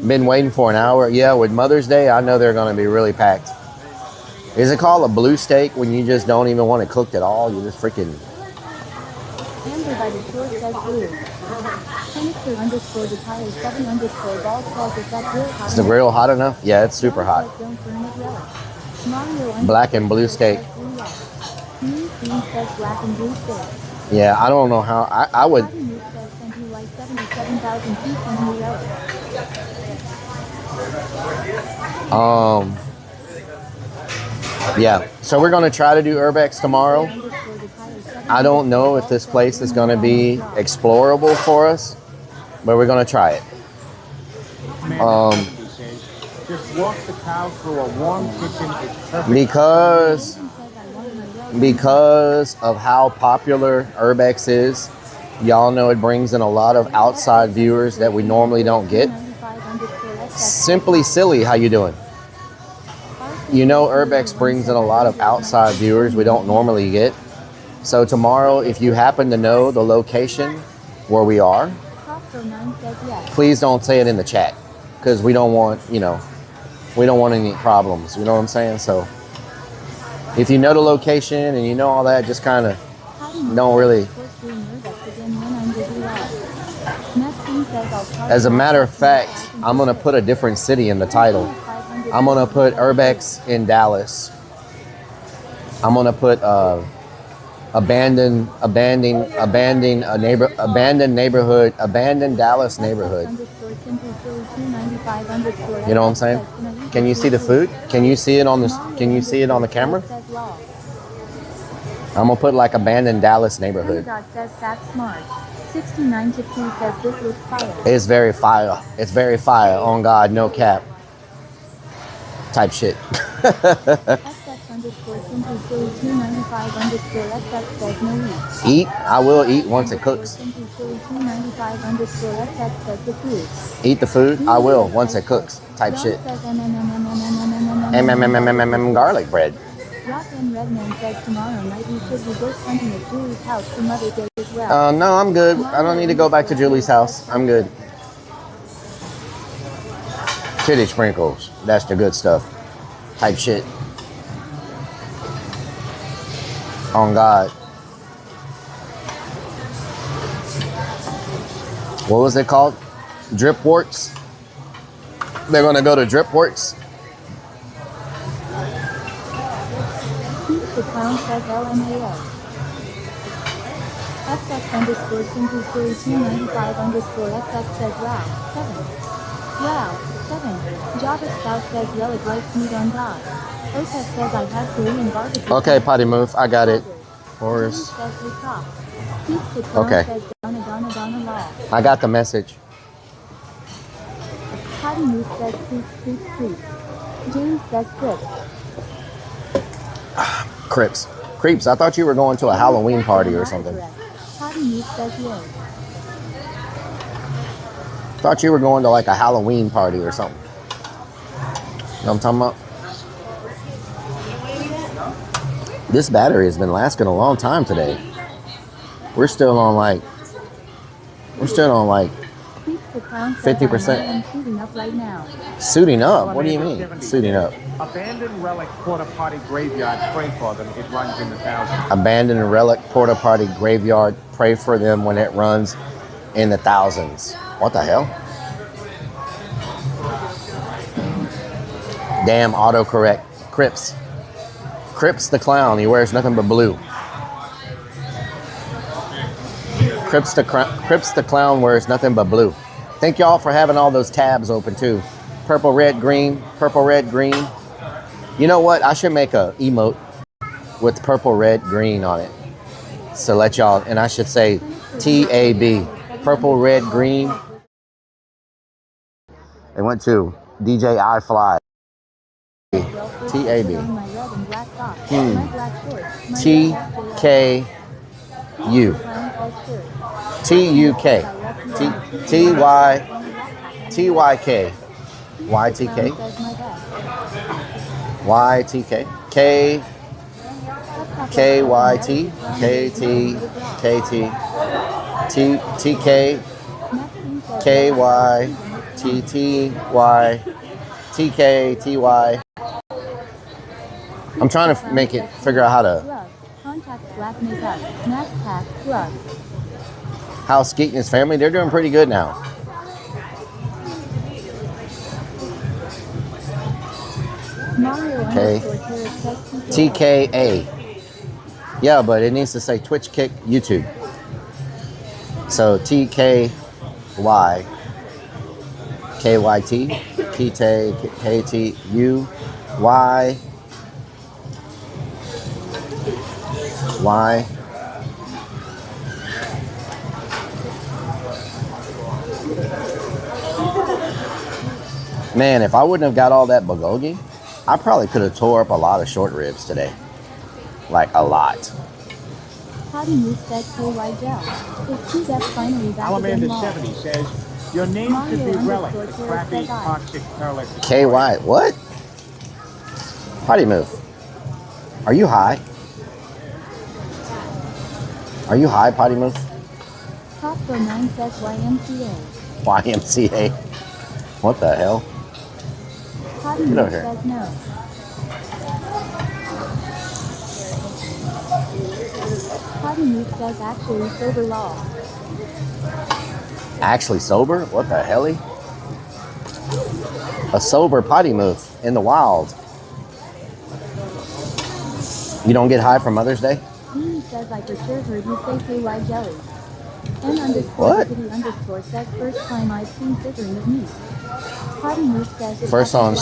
Been waiting for an hour. Yeah, with Mother's Day, I know they're going to be really packed. Is it called a blue steak when you just don't even want it cooked at all? You just freaking... Is the grill hot enough? Yeah, it's super hot. Black and blue steak. Yeah, I don't know how. I would... Yeah, so we're going to try to do Urbex tomorrow. I don't know if this place is going to be explorable for us, but we're going to try it. Just walk the cow through a warm kitchen. It's perfect. Because of how popular Urbex is, y'all know it brings in a lot of outside viewers that we normally don't get. Simply Silly, how you doing? You know, Urbex brings in a lot of outside viewers we don't normally get. So tomorrow, if you happen to know the location where we are, please don't say it in the chat, because we don't want, you know, we don't want any problems. You know what I'm saying? So if you know the location and you know all that, just kind of don't really. As a matter of fact, I'm going to put a different city in the title. I'm going to put Urbex in Dallas. I'm going to put abandoned Dallas neighborhood. You know what I'm saying? Can you see the food? Can you see it on the camera? I'm gonna put like abandoned Dallas neighborhood. 69 to 2 says this looks fire. It's very fire. It's very fire. On God, no cap. Type shit. XX underscore simply silly 295 underscore XX says no eat. Eat. I will eat once it cooks. Simply silly 295 underscore XX says the food. Eat the food. I will once it cooks. Type shit. Garlic bread. Rock and Redman says tomorrow night we should be ghost hunting at Julie's house for Mother's Day as well. No, I'm good. I don't need to go back to Julie's house. I'm good. Titty sprinkles. That's the good stuff. Type shit. On God. What was it called? Drip warts? They're going to go to drip warts? The clown says LMAO. XX underscore simply silly 295 underscore XX says wow. 7. Wow. 7. Java Scout says Relic likes meat on God. Otek says I have Korean barbecue. Okay, potty move. I got it. Horse. Okay. I got the message. Potty move says creeps. James says crips. Crips. Creeps. I thought you were going to a Halloween party or something. Potty move says yay. Thought you were going to like a Halloween party or something. You know what I'm talking about? This battery has been lasting a long time today. We're still on like 50%. Suiting up right now. Suiting up? What do you mean? Suiting up. Abandoned relic porta potty graveyard. Pray for them. It runs in the thousands. Abandoned relic porta potty graveyard. Pray for them when it runs in the thousands. What the hell? Damn autocorrect. Crips. Crips the clown. He wears nothing but blue. Crips the clown wears nothing but blue. Thank y'all for having all those tabs open too. Purple, red, green. Purple, red, green. You know what? I should make a emote with purple, red, green on it. So let y'all, and I should say TAB. Purple, red, green. They went to DJ I Fly. TAB. TKU. TUK. TYK. YTK. YTK. KYT. KT. KT. TK. KY. TTY. TKTY. I'm trying to make it figure out how to. House Geek and his family, they're doing pretty good now. Okay. TKA. Yeah, but it needs to say Twitch Kick YouTube. So TKY. KYT. KTU. Y. Y. Man, if I wouldn't have got all that bulgogi, I probably could have tore up a lot of short ribs today. Like a lot. Potty move said KY gel. Is 2 deaths finally back Alamander again? 70 says, your name could be Relic, the crappy, toxic, derelict. KY, what? Potty move. Are you high? Are you high, potty move? Costco 9 says YMCA. YMCA. What the hell? Potty Get move over here. says no. Potty move says actually sober law. Actually sober? What the hell? A sober potty move in the wild. You don't get high for Mother's Day? He says I for sure heard you say KY jelly. N underscore What? Kitty underscore says first time I've seen scissoring of meat. Potty move says it's First on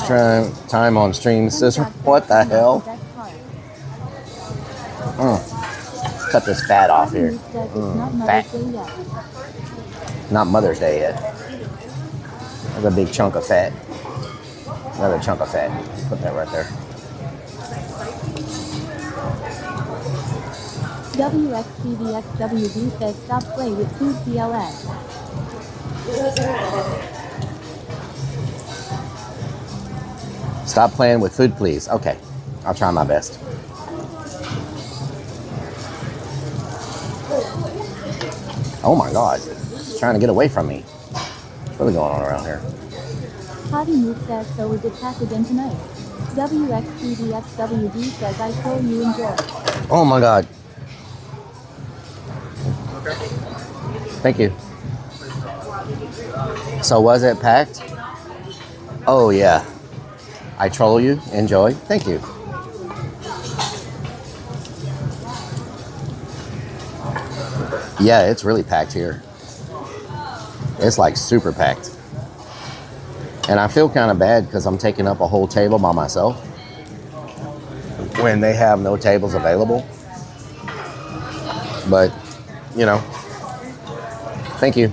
time on stream, sister. What the hell? Cut this fat off here. Fat. Not Mother's Day yet. There's a big chunk of fat. Another chunk of fat. Put that right there. WXCDXWB says stop play with food CLS. Stop playing with food, please. Okay. I'll try my best. Oh my God. It's trying to get away from me. What's really going on around here? Potty Move says so is it packed again tonight? WXCDXWB says I told you enjoy. Oh my God. Thank you. So was it packed? Oh yeah. I troll you. Enjoy. Thank you. Yeah, it's really packed here. It's like super packed. And I feel kind of bad because I'm taking up a whole table by myself when they have no tables available. But, you know, thank you.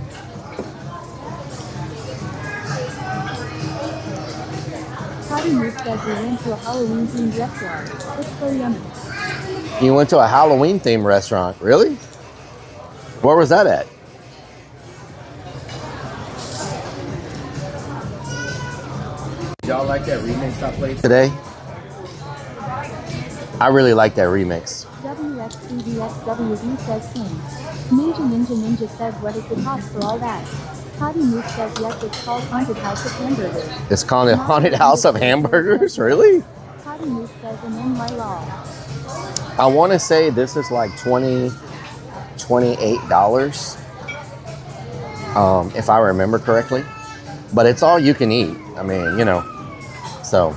Potty Move says we went to a Halloween themed restaurant. It's so yummy. You went to a Halloween themed restaurant, really? Where was that at? Y'all like that remix I played Today? I really like that remix. WXCDXWB says King. Ninja says what is the cost for all that? Potty Move says yes, it's called Haunted House of Hamburgers. It's called a Haunted House of Hamburgers? Really? Potty Move says an NY law. I want to say this is like $28, if I remember correctly. But it's all you can eat. I mean, you know, so.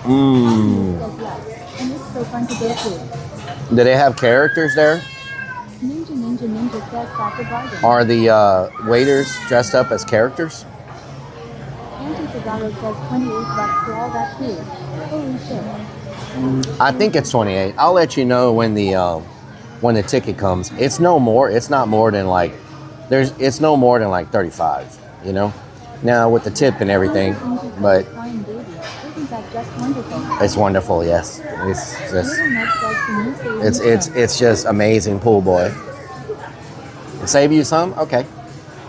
Mmm. And it's so fun to go to. Do they have characters there? Ninja says that's a bargain. Are the waiters dressed up as characters? Auntie Cesaro says $28 for all that food. Holy shit. I think it's 28. I'll let you know when the ticket comes. It's no more. It's not more than like it's no more than like 35, you know? Now with the tip and everything, but Isn't that just wonderful? it's wonderful, yes. It's just amazing, pool boy. Save you some? Okay.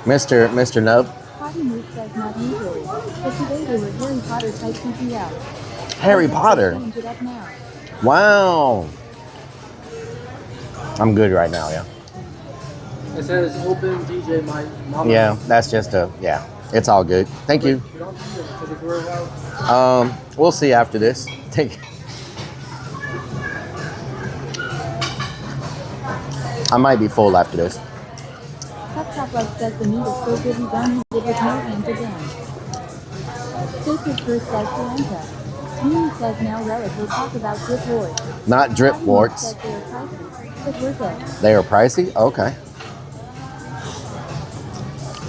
Mr. Nub. Potty Move says not usually. But today they were Harry Potter type PPL. Harry Potter. Change it up now. Wow. I'm good right now, yeah. It says open DJ my mama. Yeah, that's just yeah. It's all good. Thank you. We'll see after this. Thank you. I might be full after this. Top Life says the meat is so good he done he did with no hands again. Sacred First says Santa. Mimi says now Relic will talk about drip warts. Not drip warts. Says they are pricey, but worth it. They are pricey? Okay.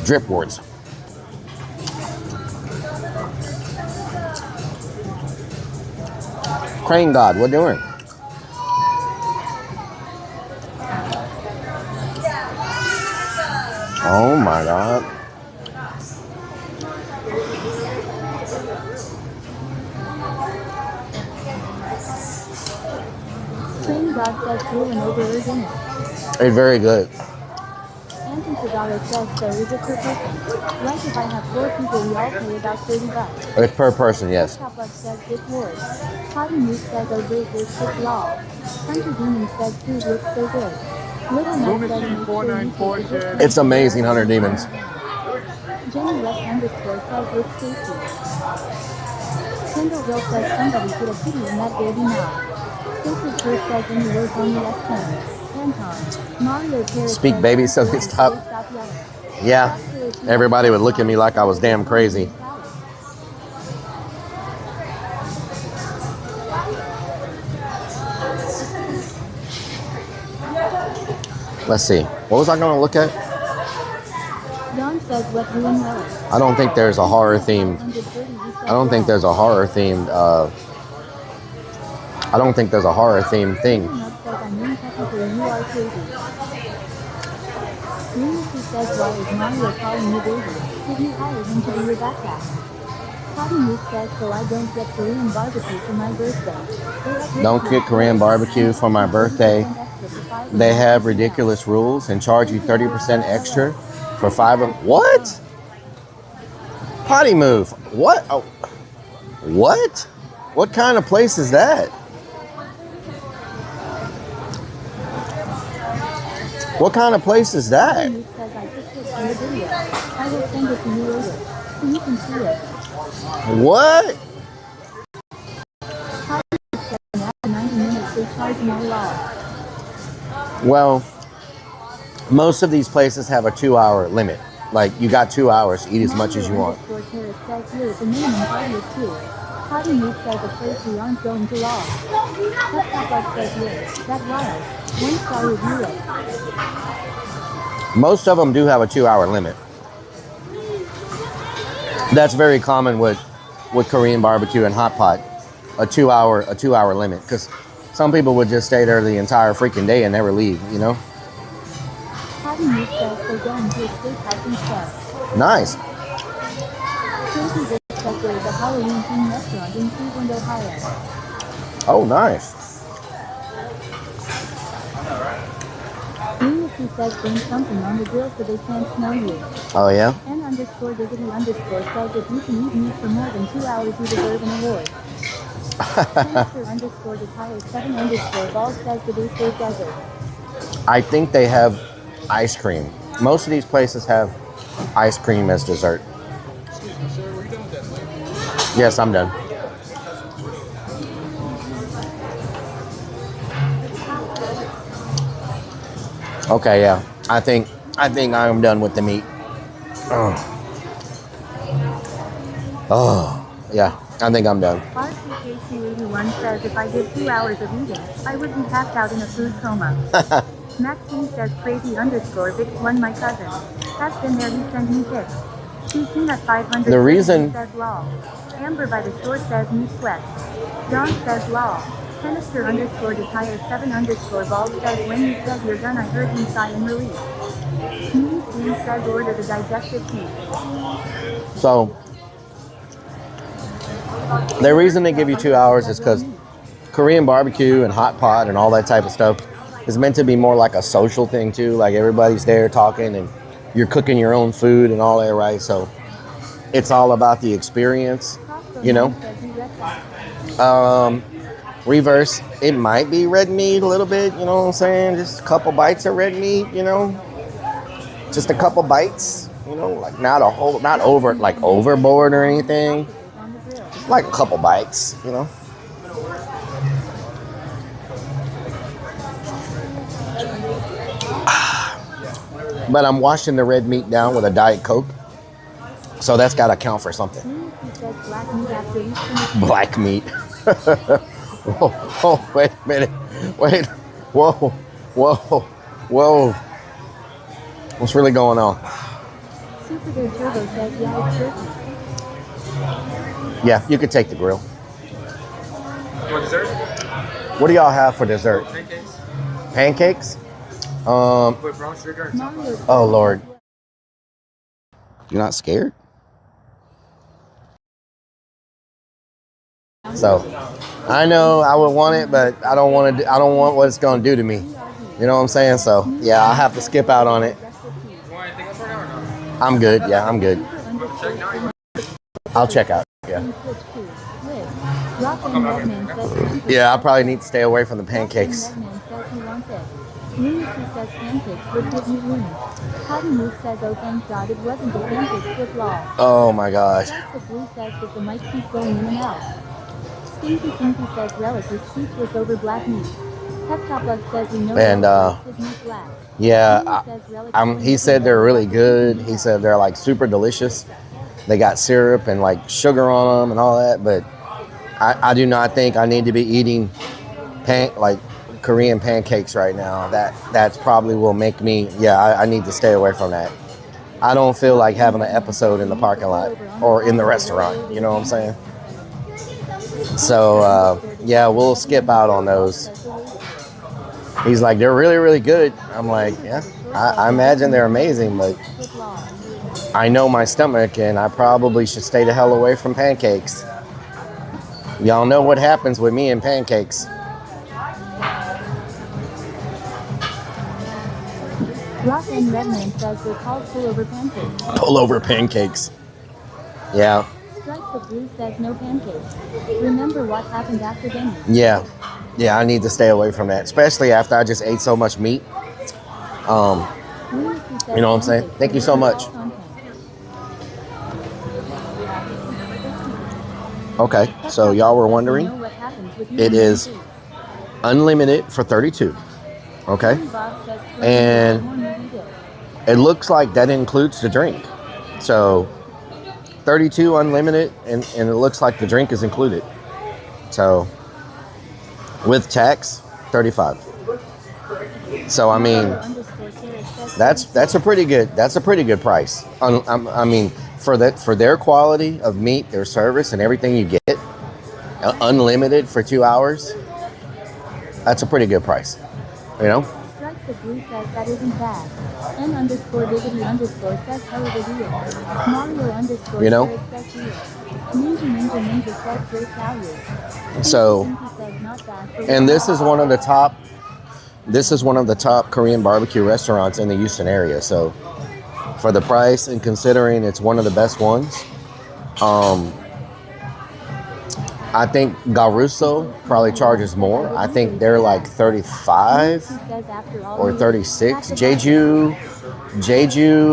Drip warts. Crane God, what doing? Oh my God. Train God says through and over again. It's very good. Anton Cesaro says so is it per person? Like if I have 4 people we all pay about $30. It's per person, yes. Top Life says this word. Potty Move says oh great there's 6 law. Hunter Demon says food looks so good. Little Nut says make sure you take it. It's amazing, 100 Demons. Jenny West underscore says looks tasty. Kendallville says somebody put a kitty in that baby mouth. Sacred First says in the words only S10. Anton. Mario Terrace Speak, says, baby, so they stop. yelling. Yeah, everybody would look at me like I was damn crazy. Let's see. What was I going to look at? Don says what ruined Relic. I don't think there's a horror themed. I don't think there's a horror themed. I don't think there's a horror themed thing. Nut says I mean mean, technically you are crazy. Lucy says, why is Mario calling you baby? Did you hire him to be your backpack? Potty Moose says, so I don't get Korean barbecue for my birthday. Don't get Korean barbecue for my birthday. They have ridiculous rules and charge you 30% extra for 5 of... What? Potty move. What? Oh. What? What kind of place is that? What kind of place is that? I will send it to you later, so you can see it. What? After 90 minutes, they charge more law. Well, most of these places have a 2-hour limit. Like, you got 2 hours to eat as much as you want. Says here the minimum party is 2. Potty Moose says a place we aren't going to law. Pepsi says yes. That wild. 1-star review it. Most of them do have a 2-hour limit. That's very common with Korean barbecue and hot pot. A 2-hour limit. Because some people would just stay there the entire freaking day and never leave, you know? Potty Moose says they're going to a steakhouse instead. Nice. Crazy Rich says there is a Halloween themed restaurant in Cleveland, Ohio. Oh, nice. Lucy says bring something on the grill so they can't smell you. Oh, yeah? N_Diggity_ says if you can eat meat for more than 2 hours, you deserve an award. Hamster_Detire 7_Ball says the they serve desert. I think they have ice cream. Most of these places have ice cream as dessert. Yes, I'm done. Okay, yeah. I think I'm done with the meat. Oh, yeah. I think I'm done. RCKC81 says if I did 2 hours of eating, I would be passed out in a food coma. Maxine says crazy_Vic1 my cousin. Has been there, he sent me pics. Speaking at 500 The reason... says lol. Amber by the shore says me sweat. John says lol. Canister_Detire 7_Ball says when you said you're done I heard him sigh in relief. Mean says order the digestive tea. So, the reason they give you 2 hours is because Korean barbecue and hot pot and all that type of stuff is meant to be more like a social thing too. Like everybody's there talking and you're cooking your own food and all that, right? So it's all about the experience, you know? Reverse, it might be red meat a little bit, you know what I'm saying? Just a couple bites of red meat, you know? Just a couple bites, you know? Like not overboard or anything. Like a couple bites, you know? But I'm washing the red meat down with a Diet Coke. So that's got to count for something. Black meat. Whoa, oh, wait a minute. Wait. Whoa. Whoa. Whoa. What's really going on? Super Good Turbo says yeah, it's turkey. Yeah, you could take the grill. For dessert? What do y'all have for dessert? Pancakes. Pancakes? With brown sugar and chocolate. Oh, Lord. You're not scared? So, I know I would want it, but I don't want to. I don't want what it's going to do to me. You know what I'm saying? So, yeah, I'll have to skip out on it. I'm good. Yeah, I'm good. I'll check out. Yeah. Yeah, I probably need to stay away from the pancakes. Lucy says pancakes would give you wings. Potty Moose says, oh thank God it wasn't the pancakes with law. Oh my gosh. The Blue says that the mic keeps going in and out. Stinky Pinky says Relic is speechless over black meat. Pep Top Bug says we know And is meat black. yeah, he said they're really good. He said they're like super delicious. They got syrup and like sugar on them and all that, but I do not think I need to be eating Korean pancakes right now. That's probably will make me, I need to stay away from that. I don't feel like having an episode in the parking lot or in the restaurant, you know what I'm saying? So, yeah, we'll skip out on those. He's like, they're really, really good. I'm like, yeah, I imagine they're amazing, but I know my stomach and I probably should stay the hell away from pancakes. Y'all know what happens with me and pancakes. Rock and Redman says they're called pullover pancakes. Pullover pancakes. Yeah. Strikes of Blue says no pancakes. Remember what happened after Denny's? Yeah. Yeah, I need to stay away from that, especially after I just ate so much meat. You know what I'm saying? Thank you so much. Okay, so y'all were wondering, it is unlimited for $32. Okay, and it looks like that includes the drink. So $32 unlimited, and it looks like the drink is included. So with tax, $35. So I mean, that's a pretty good price. I mean, for their quality of meat, their service, and everything you get, unlimited for 2 hours. That's a pretty good price, you know. Strikes of Blue says that isn't bad. N_Diggity_ says hell of a deal. Mario__ You know? says deal. Ninja says great value. So, and this is one of the top Korean barbecue restaurants in the Houston area. So for the price and considering it's one of the best ones, I think Garuso probably charges more. I think they're like 35 or 36. Jeju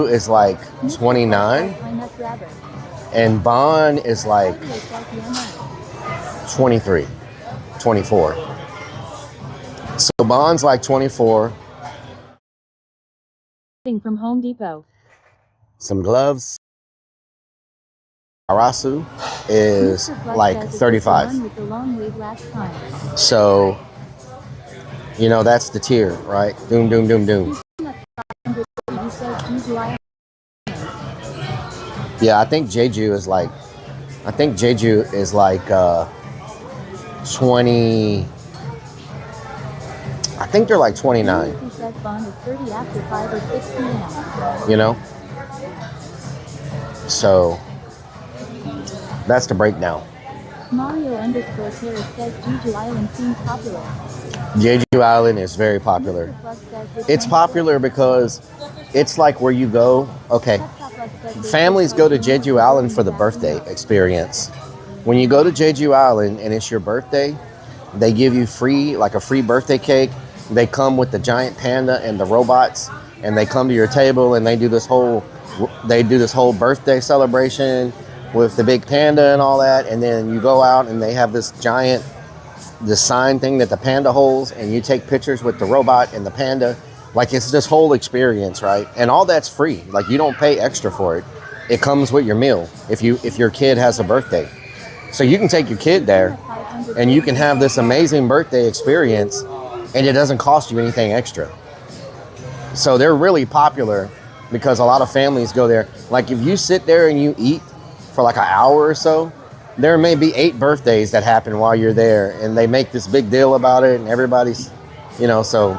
is like 29, and Bon is like 23, 24. So Bon's like 24. From Home Depot. Some gloves. Arasu is like 35. So, you know, that's the tier, right? Doom, doom, doom, doom. Yeah, I think Jeju is like 20. I think they're like 29. You know? So that's the breakdown. Mario_Terrace says Jeju Island seems popular. Jeju Island is very popular. It's popular because it's like where you go. Okay, families go to Jeju Island for the birthday experience. When you go to Jeju Island and it's your birthday, they give you a free birthday cake. They come with the giant panda and the robots, and they come to your table and they do this whole birthday celebration with the big panda and all that. And then you go out and they have this sign thing that the panda holds, and you take pictures with the robot and the panda. Like, it's this whole experience, right? And all that's free. Like, you don't pay extra for it. It comes with your meal if your kid has a birthday. So you can take your kid there and you can have this amazing birthday experience, and it doesn't cost you anything extra. So they're really popular because a lot of families go there. Like, if you sit there and you eat for like an hour or so, there may be 8 birthdays that happen while you're there, and they make this big deal about it, and everybody's, you know, so.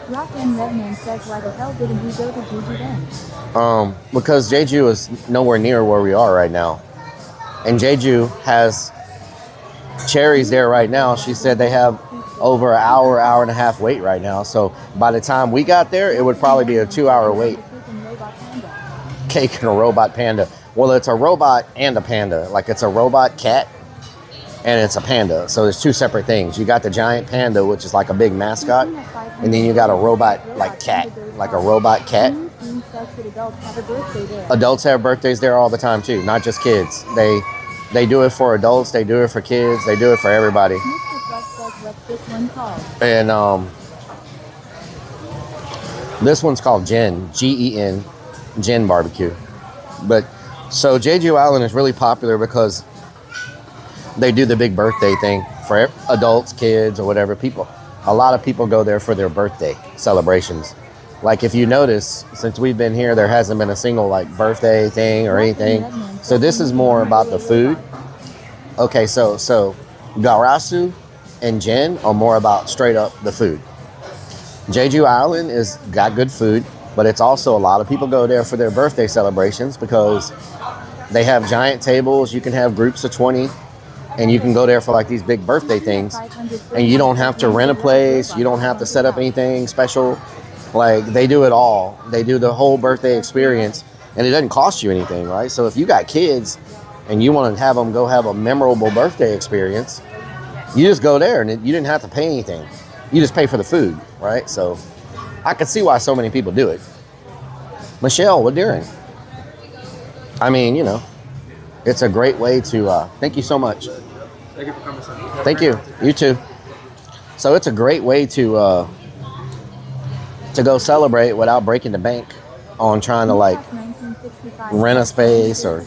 Rock and Redman says, why the hell didn't we go to Jeju then? Because Jeju is nowhere near where we are right now. And Jeju has cherries there right now. She said they have over an hour and a half wait right now. So by the time we got there, it would probably be a 2-hour wait. Cake and a robot panda. Well, it's a robot and a panda. Like, it's a robot cat and it's a panda. So there's 2 separate things. You got the giant panda, which is like a big mascot, and then you got a robot like cat, like a robot cat. Adults have birthdays there all the time too, not just kids. They do it for adults, they do it for kids, they do it for everybody. And this one's called Gen, Gen, Gen Barbecue. But so Jeju Island is really popular because they do the big birthday thing for adults, kids, or whatever. A lot of people go there for their birthday celebrations. Like, if you notice, since we've been here, there hasn't been a single like birthday thing or anything. So this is more about the food. Okay, so Garasu and Jen are more about straight up the food. Jeju Island is got good food, but it's also a lot of people go there for their birthday celebrations because they have giant tables. You can have groups of 20, and you can go there for like these big birthday things, and you don't have to rent a place. You don't have to set up anything special. Like, they do it all. They do the whole birthday experience, and it doesn't cost you anything, right? So if you got kids and you want to have them go have a memorable birthday experience, you just go there, and you didn't have to pay anything. You just pay for the food, right? So I could see why so many people do it. Michelle, what doing? I mean, you know, it's a great way to, thank you so much. Thank you for coming, son. Thank you. You too. So it's a great way to go celebrate without breaking the bank on trying to like rent a space or,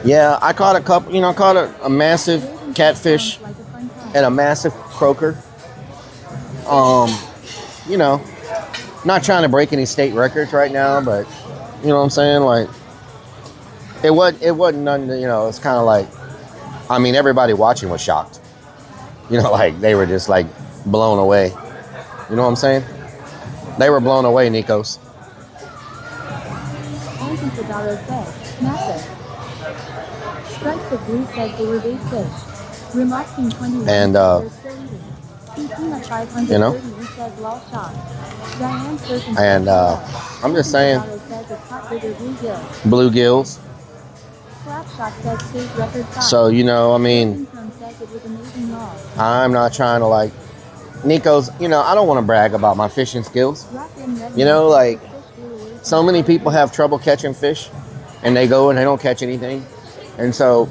yeah, I caught a couple, you know, I caught a massive catfish and a massive croaker. You know, not trying to break any state records right now, but you know what I'm saying? Like, it wasn't none, you know, it's kind of like, I mean, everybody watching was shocked. You know, like, they were just like blown away. You know what I'm saying? They were blown away, Nikos. And, you know, and I'm just saying, bluegills. So, you know, I mean, I'm not trying to like, Nico's, you know, I don't want to brag about my fishing skills. You know, like, so many people have trouble catching fish, and they go and they don't catch anything. And so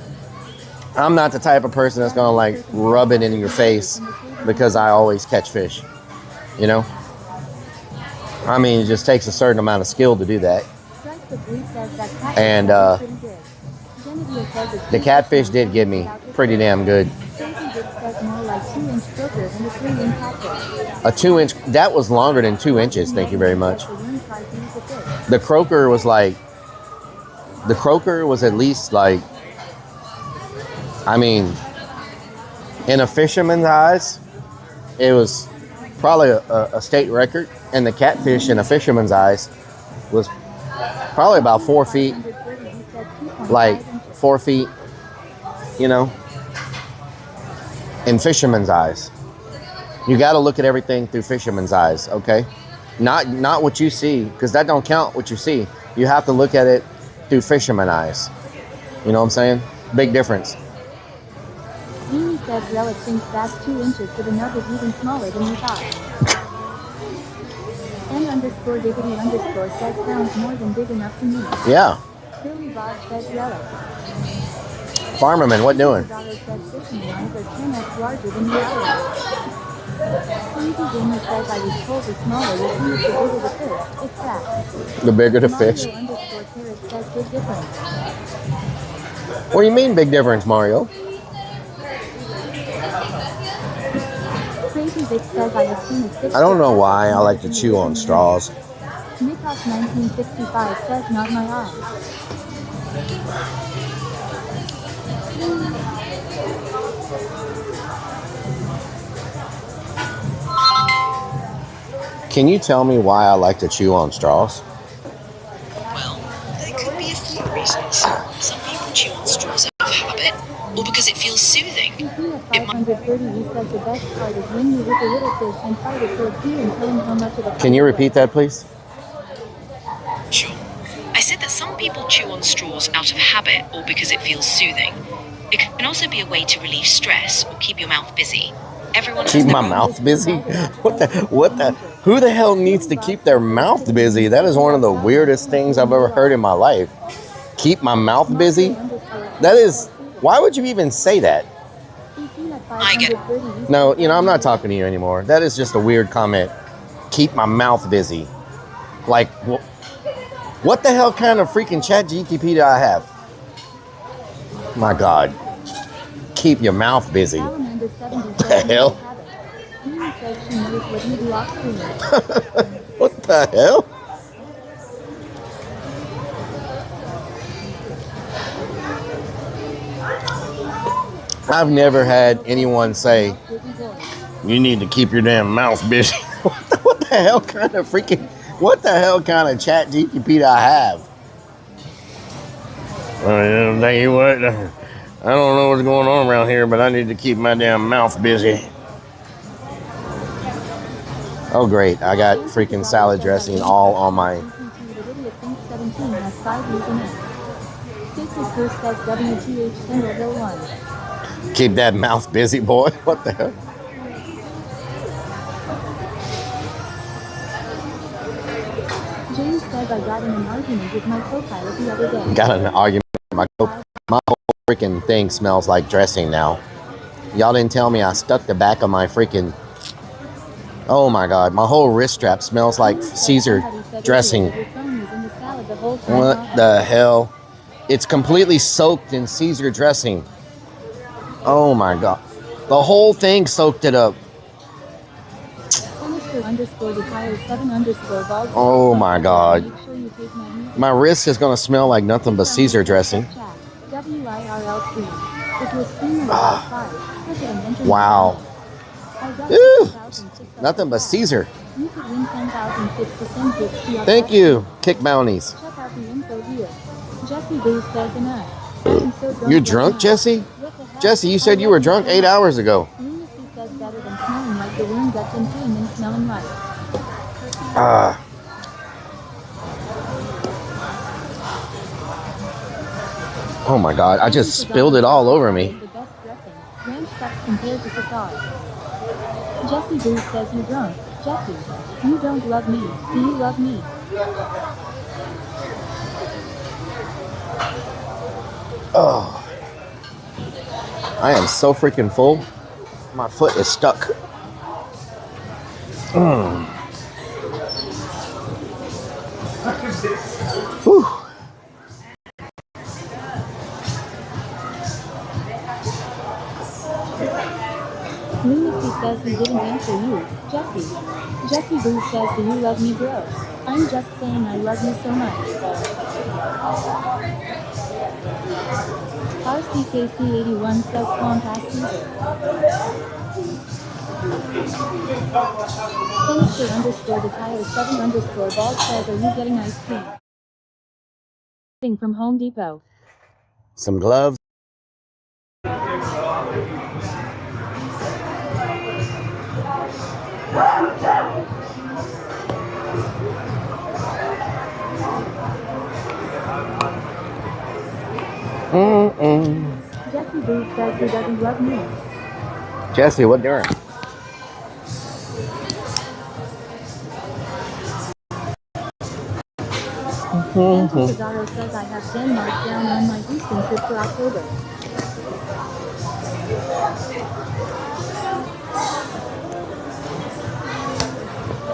I'm not the type of person that's gonna like rub it in your face because I always catch fish, you know? I mean, it just takes a certain amount of skill to do that. And the catfish did give me pretty damn good. A 2-inch, that was longer than 2 inches, thank you very much. The croaker was like, the croaker was at least like, I mean, in a fisherman's eyes, it was probably a state record. And the catfish in a fisherman's eyes was probably about 4 feet, like 4 feet, you know, in fisherman's eyes. You got to look at everything through fisherman's eyes, okay? Not what you see, because that don't count what you see. You have to look at it through fisherman eyes. You know what I'm saying? Big difference. Mimi says Rellik thinks that's 2 inches, but the nub is even smaller than you thought. N_diggity_ says sounds more than big enough to me. Yeah. Billy Bob says Rellik. Farmerman, what doing? Says fishing lines are 10x larger than reality. Sleazy Gamer says I was told the smaller the fish, the bigger the fish. It's that. The bigger the fish. Mario_Terrace says big difference. What do you mean big difference, Mario? Crazy Vic says I have seen a 6. I don't know why I like to chew on straws. Nikos 1965 says not my eyes. Can you tell me why I like to chew on straws? Well, there could be a few reasons. Some people chew on straws out of habit, or because it feels soothing. It might... says the best part is when you whip a little fish and fight it for a few and tell him how much of a... Can you repeat that, please? Sure. I said that some people chew on straws out of habit or because it feels soothing. It can also be a way to relieve stress or keep your mouth busy. Everyone Keep my mouth busy? What the? Who the hell needs to keep their mouth busy? That is one of the weirdest things I've ever heard in my life. Keep my mouth busy? That is, why would you even say that? I get it. No, you know, I'm not talking to you anymore. That is just a weird comment. Keep my mouth busy. Like, what the hell kind of freaking chat GTP do I have? My God. Keep your mouth busy. What the hell? What the hell? I've never had anyone say, you need to keep your damn mouth busy. What the hell kind of freaking, what the hell kind of chat GTP do I have? Tell you what, I don't know what's going on around here, but I need to keep my damn mouth busy. Oh great, I got freaking salad dressing all on my... Keep that mouth busy, boy. What the hell? James says I got in an argument with my co-pilot the other day. Got in an argument with my co-pilot. My whole freaking thing smells like dressing now. Y'all didn't tell me I stuck the back of my freaking... Oh my God, my whole wrist strap smells like Caesar dressing. What the hell? It's completely soaked in Caesar dressing. Oh my God. The whole thing soaked it up. Oh my God. My wrist is going to smell like nothing but Caesar dressing. Wow. Ew. Nothing but Caesar. Thank you. Kick bounties. You're drunk, Jesse? Jesse, you said you were drunk 8 hours ago. Oh my God, I just spilled it all over me. Jesse Booth says you're drunk. Jesse, you don't love me. Do you love me? Oh. I am so freaking full. My foot is stuck. Whew. Lunacy says he didn't answer you. Jesse Booth says, do you love me, bro? I'm just saying I love you so much. RCKC81 says compass Caesar. Fenster_the tire 7_ bald says, are you getting ice cream? From Home Depot. Some gloves. Jesse Booth says he doesn't love me. Jesse, what doing? Cesaro says I have 10 marked down on my Houston trip for October.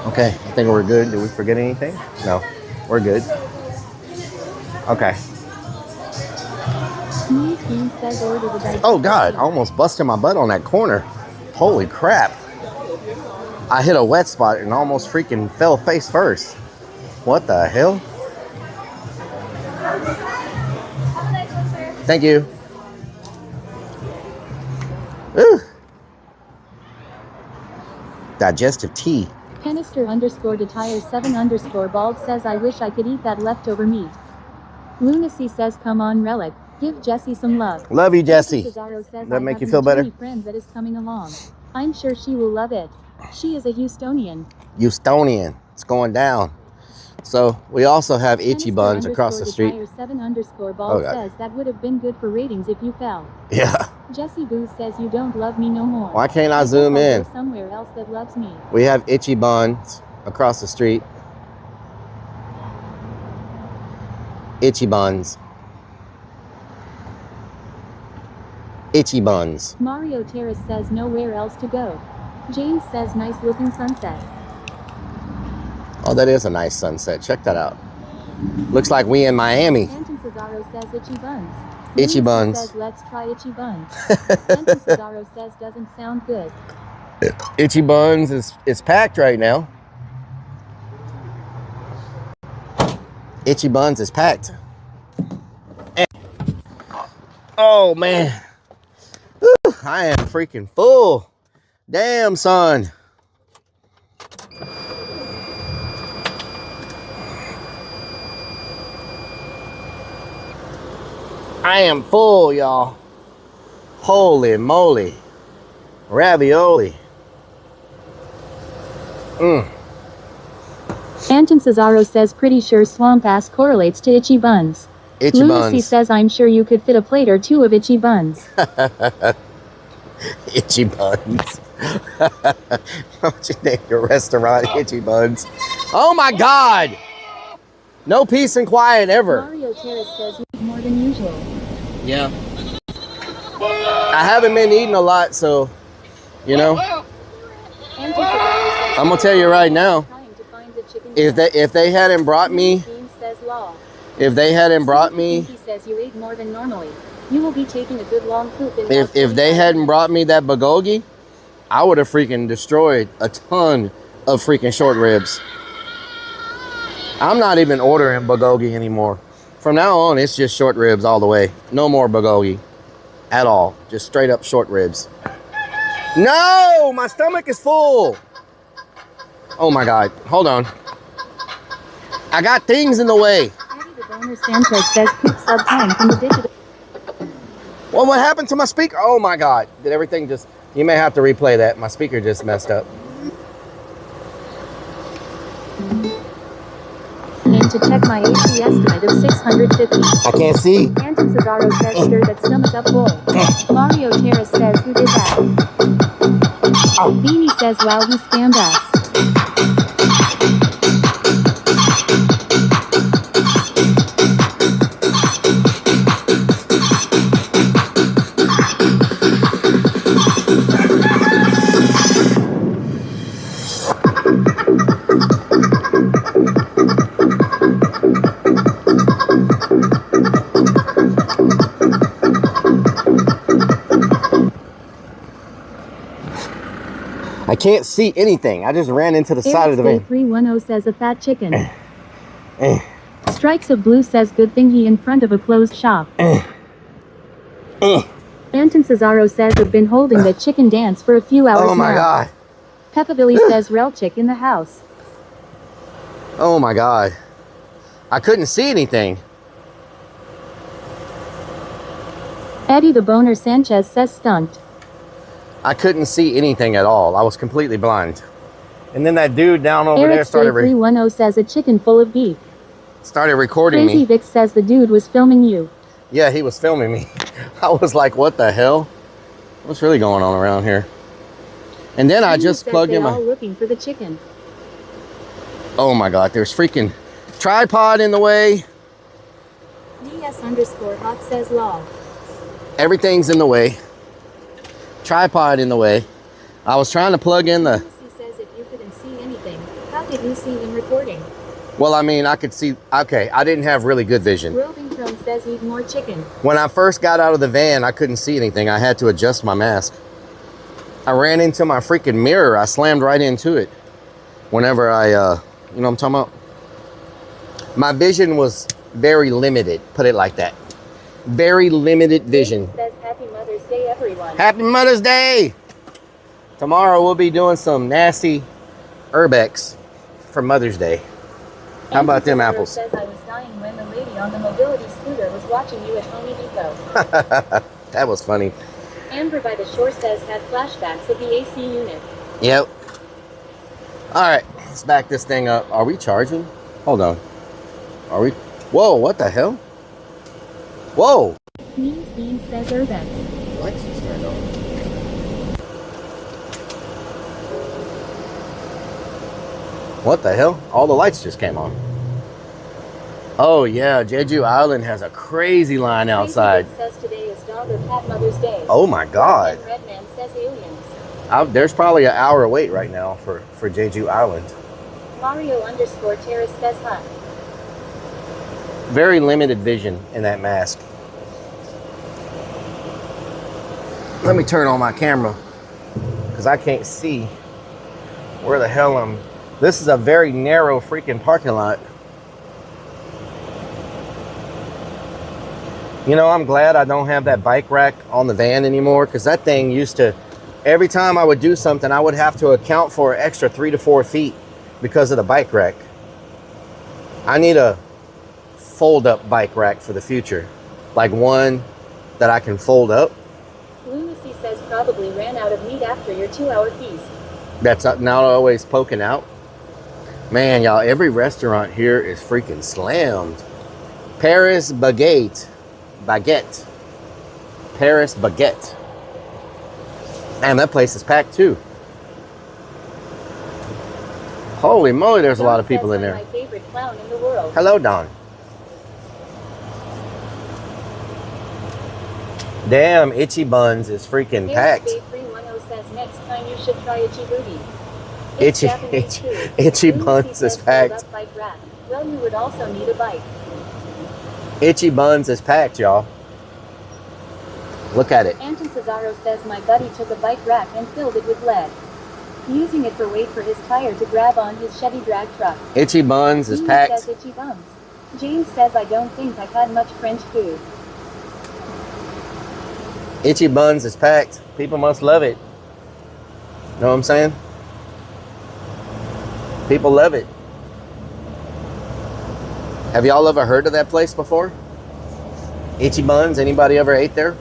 Okay, I think we're good. Did we forget anything? No, we're good. Okay. Oh God, I almost busted my butt on that corner. Holy crap. I hit a wet spot and almost freaking fell face first. What the hell? Thank you. Ooh. Digestive tea. Penister_the tire 7_ bald says I wish I could eat that leftover meat. Lunacy says come on Rellik, give Jesse some love. Love you, Jesse. Cesaro says That make you feel better? friend that is coming along. I'm sure she will love it. She is a Houstonian. Houstonian. It's going down. So we also have Itchy Buns across the street. Tire 7_ bald says that would have been good for ratings if you fell. Yeah. Jesse Booth says you don't love me no more. Why can't I zoom in? Somewhere else that loves me. We have Itchy Buns across the street. Itchy Buns. Itchy Buns. Mario Terrace says nowhere else to go. James says nice looking sunset. Oh, that is a nice sunset. Check that out. Looks like we in Miami. Anton Cesaro says itchy buns. Itchy Buns. Says let's try itchy buns. Anton Cesaro says doesn't sound good. Itchy Buns is packed right now. Itchy Buns is packed. And, oh man. Whew, I am freaking full. Damn, son. I am full, y'all. Holy moly. Ravioli. Anton Cesaro says pretty sure swamp ass correlates to itchy buns. Itchy Lunacy buns. says I'm sure you could fit a plate or two of itchy buns. Itchy buns. Why don't you name your restaurant Itchy Buns? Oh my God! No peace and quiet ever. Mario Terrace says you eat more than usual. Yeah. I haven't been eating a lot, so, you know. Anton Cesaro says I'm gonna tell you right now. trying to find the chicken If they hadn't brought me, Bean says law. if they hadn't brought me, He says you ate more than normally. You will be taking a good long poop in if they hadn't brought me that bulgogi, I would have freaking destroyed a ton of freaking short ribs. I'm not even ordering bulgogi anymore. From now on, it's just short ribs all the way. No more bulgogi at all. Just straight up short ribs. No, my stomach is full. Oh my God, hold on. I got things in the way. Eddie the Boner Sanchez says poop sub time from the digital. Well, what happened to my speaker? Oh my God, did everything just, you may have to replay that. My speaker just messed up. And to check my AC estimate of 650. I can't see. Anton Cesaro says stir that stomach up full. Mario Terrace says who did that? Beanie says wow he scammed us. I can't see anything. I just ran into the side of the van. 310 says a fat chicken. Strikes of Blue says good thing he in front of a closed shop. Anton Cesaro says I've been holding the chicken dance for a few hours now. Oh my God. Peppa Billy says Rellik in the house. Oh my God. I couldn't see anything. Eddie the Boner Sanchez says stunt. I couldn't see anything at all. I was completely blind. And then that dude down over there started 310 says a chicken full of beef. recording Crazy me. Vic says the dude was filming you. Yeah, he was filming me. I was like, what the hell? What's really going on around here? And then I just plugged in my... all looking for the chicken. Oh my God, there's freaking tripod in the way. DS_hot says law. Everything's in the way. Tripod in the way. I was trying to plug in the... Lucy says if you couldn't see anything, how did you see him recording? Well, I mean, I could see... Okay, I didn't have really good vision. Roving Chrome says eat more chicken. When I first got out of the van, I couldn't see anything. I had to adjust my mask. I ran into my freaking mirror. I slammed right into it. Whenever I, you know what I'm talking about? My vision was very limited, put it like that. Very limited vision. Says Happy Mother's Day, everyone. Happy Mother's Day! Tomorrow we'll be doing some nasty urbex for Mother's Day. How about them apples? Says I was dying when the lady on the mobility scooter was watching you at Home Depot. That was funny. Amber by the shore says had flashbacks of the AC unit. Yep. All right, let's back this thing up. Are we charging? Hold on. Are we? Whoa, what the hell? Whoa. Means Bean says urbex. Lights just turned on. What the hell? All the lights just came on. Oh yeah, Jeju Island has a crazy line outside. Crazy says today is Dog or Cat Mother's Day. Oh my God. Redman says aliens. There's probably an hour wait right now for Jeju Island. Mario_Terrace says hot. Very limited vision in that mask. Let me turn on my camera because I can't see where the hell I'm. This is a very narrow freaking parking lot. You know, I'm glad I don't have that bike rack on the van anymore because that thing used to, every time I would do something, I would have to account for an extra 3 to 4 feet because of the bike rack. I need a fold-up bike rack for the future. Like one that I can fold up. Lunacy says probably ran out of meat after your 2-hour feast. That's not always poking out. Man, y'all, every restaurant here is freaking slammed. Paris Baguette. Paris Baguette. Man, that place is packed too. Holy moly, there's a lot of people in there. My favorite clown in the world. Hello, Don. Damn, Itchy Buns is freaking packed. 310 says next time you should try Itchy Booty. Itchy Buns is packed. Well, you would also need a bike. Itchy Buns is packed, y'all. Look at it. Anton Cesaro says my buddy took a bike rack and filled it with lead, using it for weight for his tire to grab on his Chevy drag truck. Itchy Buns is packed. Says Itchy Buns. James says I don't think I've had much French food. Itchy Buns is packed. People must love it. Know what I'm saying? People love it. Have y'all ever heard of that place before? Itchy Buns? Anybody ever ate there?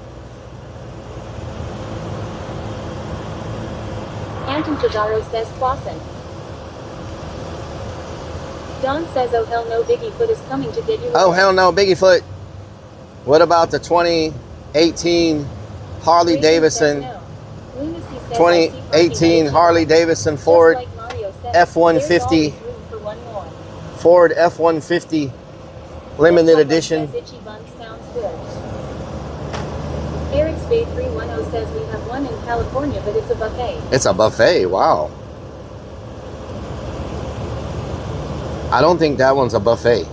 Anton Cesaro says Clausen. Don says oh hell no, Biggie Foot is coming to get you. Oh hell no, Biggie Foot. What about the 2018 Harley Davidson? No. 2018 Harley Davidson Ford F-150. Ford F-150 limited edition. Itchy Buns sounds good. Eric's Bay 310 says we have one in California, but it's a buffet. It's a buffet, wow. I don't think that one's a buffet.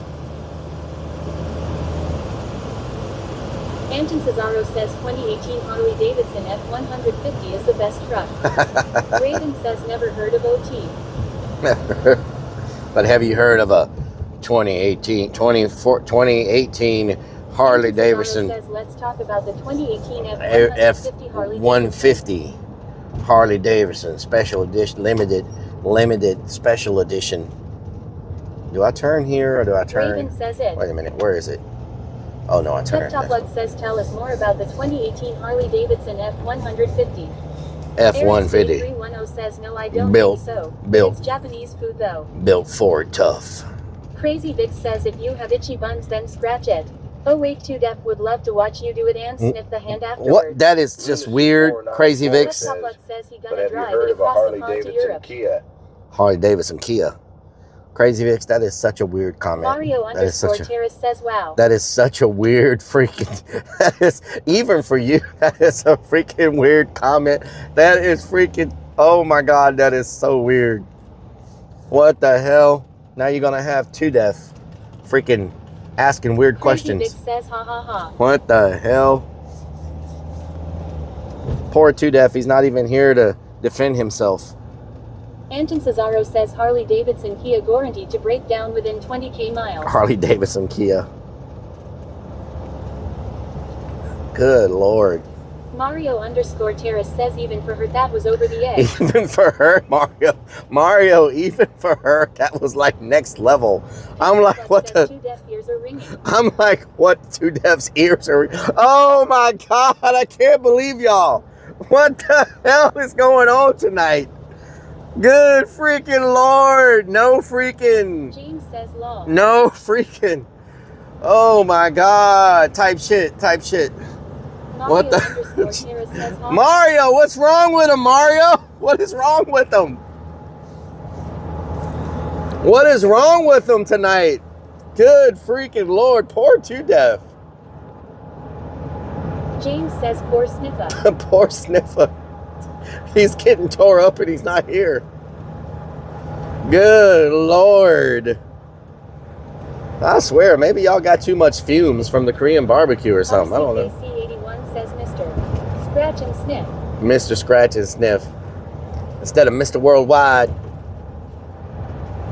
Anton Cesaro says 2018 Harley Davidson F-150 is the best truck. Raven says never heard of OT. But have you heard of a 2018 Harley Davidson says, let's talk about the 2018 F-150 Harley Davidson special edition, limited special edition. Do I turn here or do I turn? Raven says it. Wait a minute, where is it? Oh no, I turned. Top Luck says tell us more about the 2018 Harley Davidson F-150. F-150. 310 says no, I don't Built, think so. built. It's Japanese food though. Built Ford tough. Crazy Vic says if you have itchy buns then scratch it. Oh wait, 2Def would love to watch you do it and sniff the hand afterwards. What? That is just weird. Crazy Vic. Top Luck says he gonna drive it across the pond to Europe. Harley Davidson Kia. Crazy Vic, that is such a weird comment. Mario underscore Terrace says wow. That is such a weird freaking, that is, even for you, that is a freaking weird comment. That is freaking, oh my God, that is so weird. What the hell? Now you're gonna have 2Def freaking asking weird questions. Crazy Vic says ha ha ha. What the hell? Poor 2Def, he's not even here to defend himself. Anton Cesaro says Harley Davidson Kia guaranteed to break down within 20k miles. Harley Davidson Kia. Good Lord. Mario underscore Terrace says even for her that was over the edge. Even for her, Mario, even for her, that was like next level. I'm like, what the? 2Def ears are ringing. I'm like, what? 2Def's ears are ringing. Oh my God, I can't believe y'all. What the hell is going on tonight? Good freaking Lord. No freaking. James says law. No freaking. Oh my God. Type shit. What the? Says, Mario, what's wrong with him, Mario? What is wrong with him? What is wrong with him tonight? Good freaking Lord. Poor 2Def. James says poor Sniffer. Poor Sniffer. He's getting tore up and he's not here. Good Lord. I swear, maybe y'all got too much fumes from the Korean barbecue or something. I don't know. RCAC81 says Mr. Scratch and Sniff. Mr. Scratch and Sniff. Instead of Mr. Worldwide.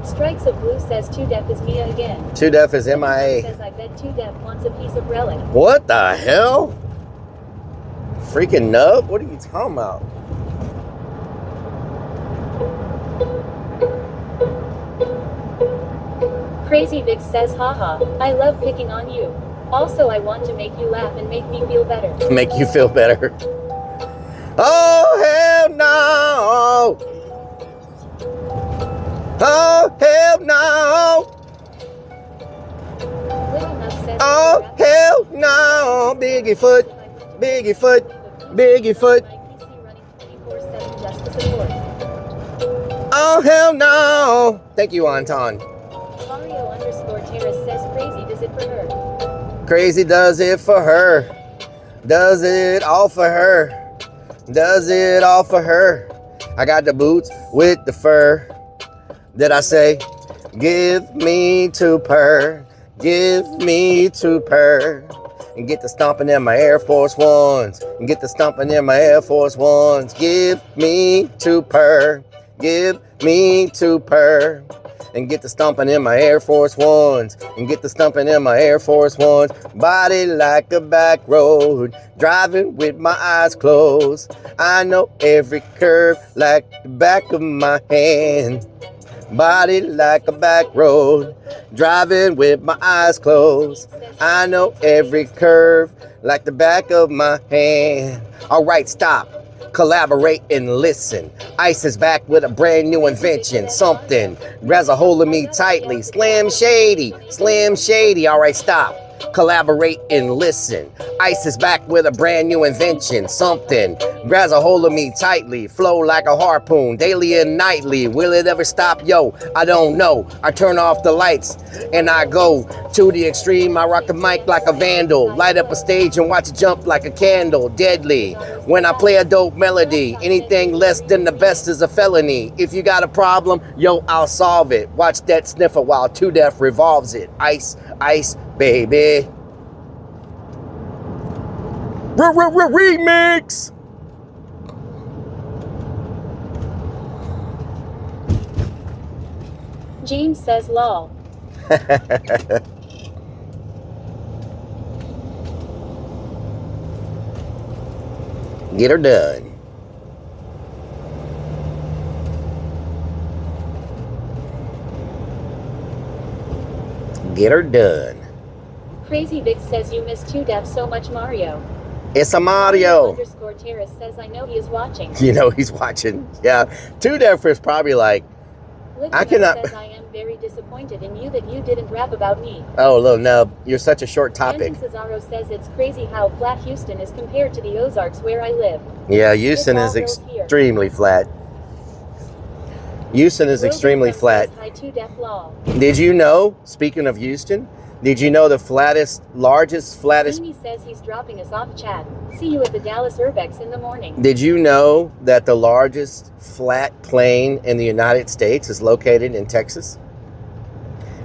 Strikes of Blue says 2Def is Mia again. 2Def is MIA. Says I bet 2Def wants a piece of Rellik. What the hell? Freaking nub? What are you talking about? Crazy Vic says haha, I love picking on you. Also, I want to make you laugh and make me feel better. Make you feel better. Oh, hell no. Oh, hell no. Oh, hell no. Biggie foot. Biggie foot. Biggie foot. Oh, hell no. Thank you, Anton. Mario_Terrace says crazy does it for her. Crazy does it for her. Does it all for her. Does it all for her. I got the boots with the fur. Did I say, give me two per. Give me two per. And get the stomping in my Air Force Ones. And get the stomping in my Air Force Ones. Give me two per. Give me two per. And get the stomping in my Air Force Ones. And get the stomping in my Air Force Ones. Body like a back road. Driving with my eyes closed. I know every curve like the back of my hand. Body like a back road. Driving with my eyes closed. I know every curve like the back of my hand. All right, stop. Collaborate and listen. Ice is back with a brand new invention. Something grabs a hold of me tightly. Slim Shady, Slim Shady. All right, stop. Collaborate and listen. Ice is back with a brand new invention. Something grabs a hold of me tightly. Flow like a harpoon, daily and nightly. Will it ever stop? Yo, I don't know. I turn off the lights and I go to the extreme. I rock the mic like a vandal. Light up a stage and watch it jump like a candle. Deadly. When I play a dope melody, anything less than the best is a felony. If you got a problem, yo, I'll solve it. Watch that sniffer while 2 Def revolves it. Ice, ice, baby. Remix. James says lol. Get her done. Get her done. Crazy Vic says you miss 2 Def so much, Mario. It's a Mario. Mario_Terrace says I know he is watching. You know he's watching. Yeah. 2 Def is probably like, I cannot. Says I am very disappointed in you that you didn't rap about me. Oh, little nub. You're such a short topic. Brandon Cesaro says it's crazy how flat Houston is compared to the Ozarks where I live. Yeah, Houston is extremely flat. Houston is extremely flat. Did you know, speaking of Houston, did you know the largest flattest... Amy says he's dropping us off, Chad. See you at the Dallas Urbex in the morning. Did you know that the largest flat plain in the United States is located in Texas?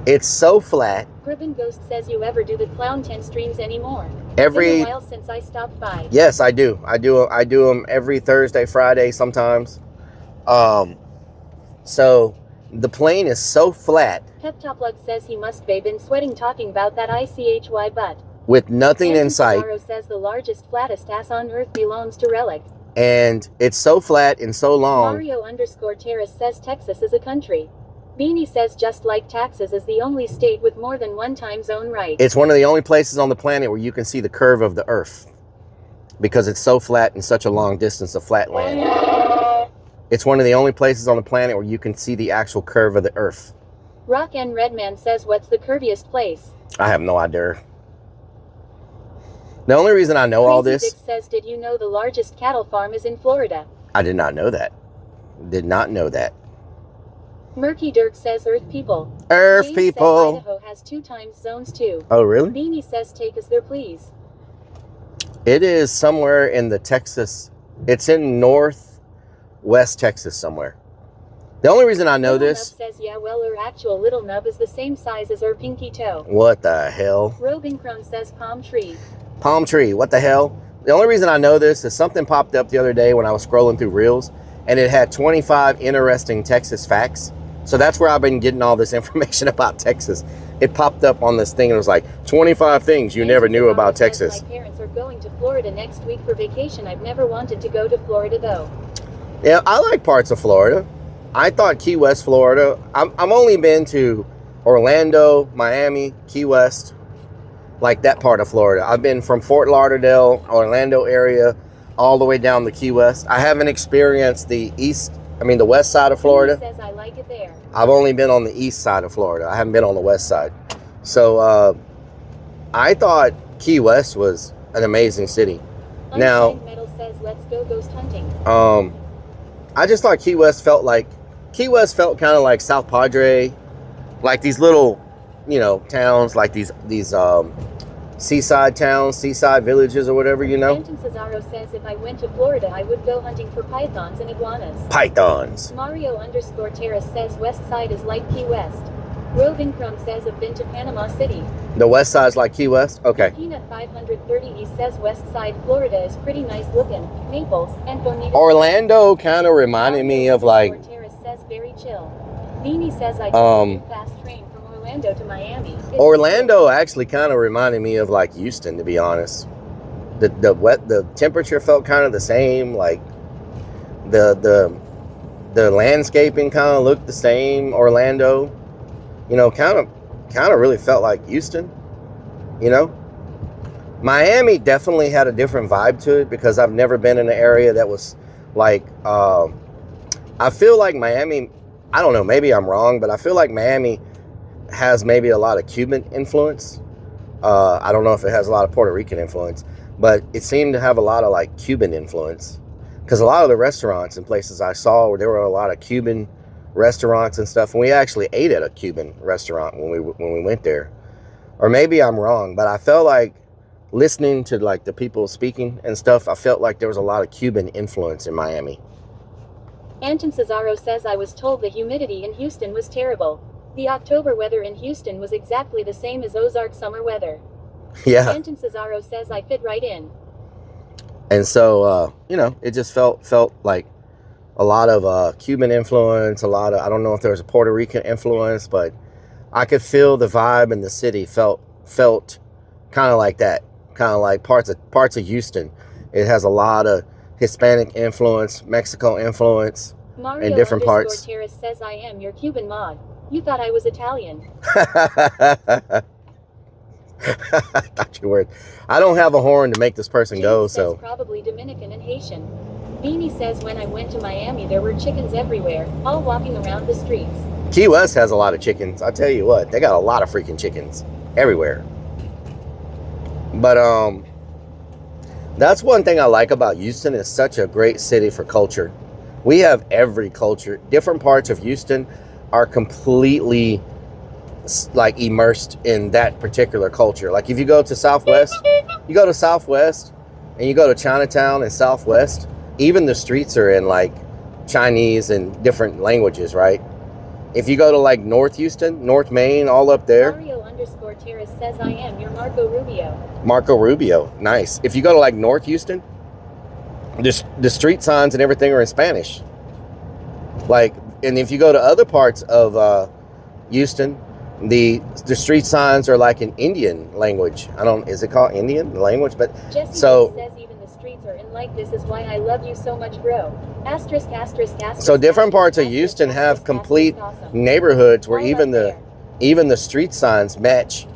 It's so flat. Gribbon Ghost says you ever do the Clown 10 streams anymore? Every... It's been a while since I stopped by. Yes, I do. I do them every Thursday, Friday, sometimes. So the plane is so flat. Peptoplug says he must be been sweating talking about that ICHY butt. With nothing in sight. Cesaro says the largest, flattest ass on earth belongs to Rellik. And it's so flat and so long. Mario_Terrace says Texas is a country. Beanie says just like taxes is the only state with more than one time zone right. It's one of the only places on the planet where you can see the curve of the earth. Because it's so flat and such a long distance of flat land. It's one of the only places on the planet where you can see the actual curve of the earth. Rock and Redman says what's the curviest place? I have no idea. The only reason I know Crazy all this... Dick says, did you know the largest cattle farm is in Florida? I did not know that. Did not know that. Murky Dirk says Earth people. Earth James people. Says Idaho has 2 time zones too. Oh, really? Beanie says take us there, please. It is somewhere in the Texas... It's in northwest Texas somewhere. The only reason I know Little this... Nub says, yeah, well, our actual little nub is the same size as our pinky toe. What the hell? Robin Crone says palm tree. Palm tree, what the hell? The only reason I know this is something popped up the other day when I was scrolling through Reels, and it had 25 interesting Texas facts. So that's where I've been getting all this information about Texas. It popped up on this thing and it was like, 25 things you never knew about Texas. My parents are going to Florida next week for vacation. I've never wanted to go to Florida though. Yeah, I like parts of Florida. I thought Key West, Florida. I've only been to Orlando, Miami, Key West. like that part of Florida. I've been from Fort Lauderdale, Orlando area, all the way down to Key West. I haven't experienced the west side of Florida. Says I like it there. I've only been on the east side of Florida. I haven't been on the west side. So I thought Key West was an amazing city. Now, Metal says let's go ghost hunting. I just thought Key West felt kind of like South Padre, like these little, towns, like these seaside towns, seaside villages or whatever, Anton Cesaro says if I went to Florida, I would go hunting for pythons and iguanas. Pythons. Mario_Terrace says West Side is like Key West. Robin Crum says I've been to Panama City. The West Side's like Key West? Okay. Peanut 530 he says West Side Florida is pretty nice looking. Naples and Bonita. Orlando kind of reminded me of like. Terrace says very chill. Beanie says I took a fast train from Orlando to Miami. Orlando actually kind of reminded me of like Houston, to be honest. The temperature felt kind of the same. Like the landscaping kind of looked the same. Orlando, kind of really felt like Houston. Miami definitely had a different vibe to it because I've never been in an area that was like. I feel like Miami. I don't know. Maybe I'm wrong, but I feel like Miami has maybe a lot of Cuban influence. I don't know if it has a lot of Puerto Rican influence, but it seemed to have a lot of like Cuban influence because a lot of the restaurants and places I saw where there were a lot of Cuban restaurants and stuff, and we actually ate at a Cuban restaurant when we went there. Or maybe I'm wrong, but I felt like listening to like the people speaking and stuff, I felt like there was a lot of Cuban influence in Miami. Anton Cesaro says I was told the humidity in Houston was terrible. The October weather in Houston was exactly the same as Ozark summer weather. Yeah. Anton Cesaro says I fit right in. And so, it just felt like a lot of Cuban influence, a lot of, I don't know if there was a Puerto Rican influence, but I could feel the vibe in the city felt kind of like that, kind of like parts of Houston. It has a lot of Hispanic influence, Mexico influence in different parts. Terrace says I am your Cuban mod. You thought I was Italian. I thought you were. I don't have a horn to make this person go, so. Probably Dominican and Haitian. Beanie says when I went to Miami, there were chickens everywhere, all walking around the streets. Key West has a lot of chickens. I tell you what, they got a lot of freaking chickens everywhere. But that's one thing I like about Houston. It's such a great city for culture. We have every culture. Different parts of Houston are completely like immersed in that particular culture. Like if you go to Southwest, and you go to Chinatown and Southwest, even the streets are in like Chinese and different languages, right? If you go to like North Houston, North Main, all up there. Mario_Terrace says I am your Marco Rubio. Marco Rubio, nice. If you go to like North Houston, the street signs and everything are in Spanish. Like, and if you go to other parts of Houston, the street signs are like in Indian language. Is it called Indian language? But Jesse so says even the streets are in like this is why I love you so much, bro. ****. So different parts of Houston have complete neighborhoods where even the street signs match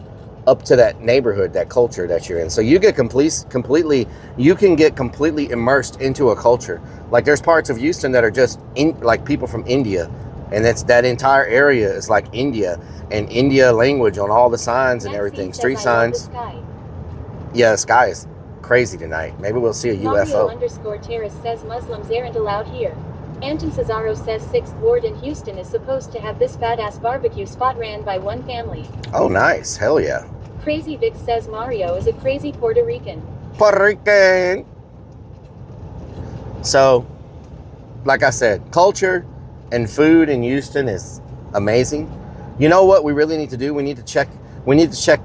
up to that neighborhood, that culture that you're in. So you get you can get completely immersed into a culture. Like there's parts of Houston that are just like people from India, and that entire area is like India and India language on all the signs and everything, street signs. Yeah, the sky is crazy tonight. Maybe we'll see a UFO. Mario_Terrace says Muslims aren't allowed here. Anton Cesaro says 6th Ward in Houston is supposed to have this badass barbecue spot ran by one family. Oh, nice. Hell yeah. Crazy Vic says Mario is a crazy Puerto Rican. Puerto Rican. So, like I said, culture and food in Houston is amazing. You know what we really need to do? We need to check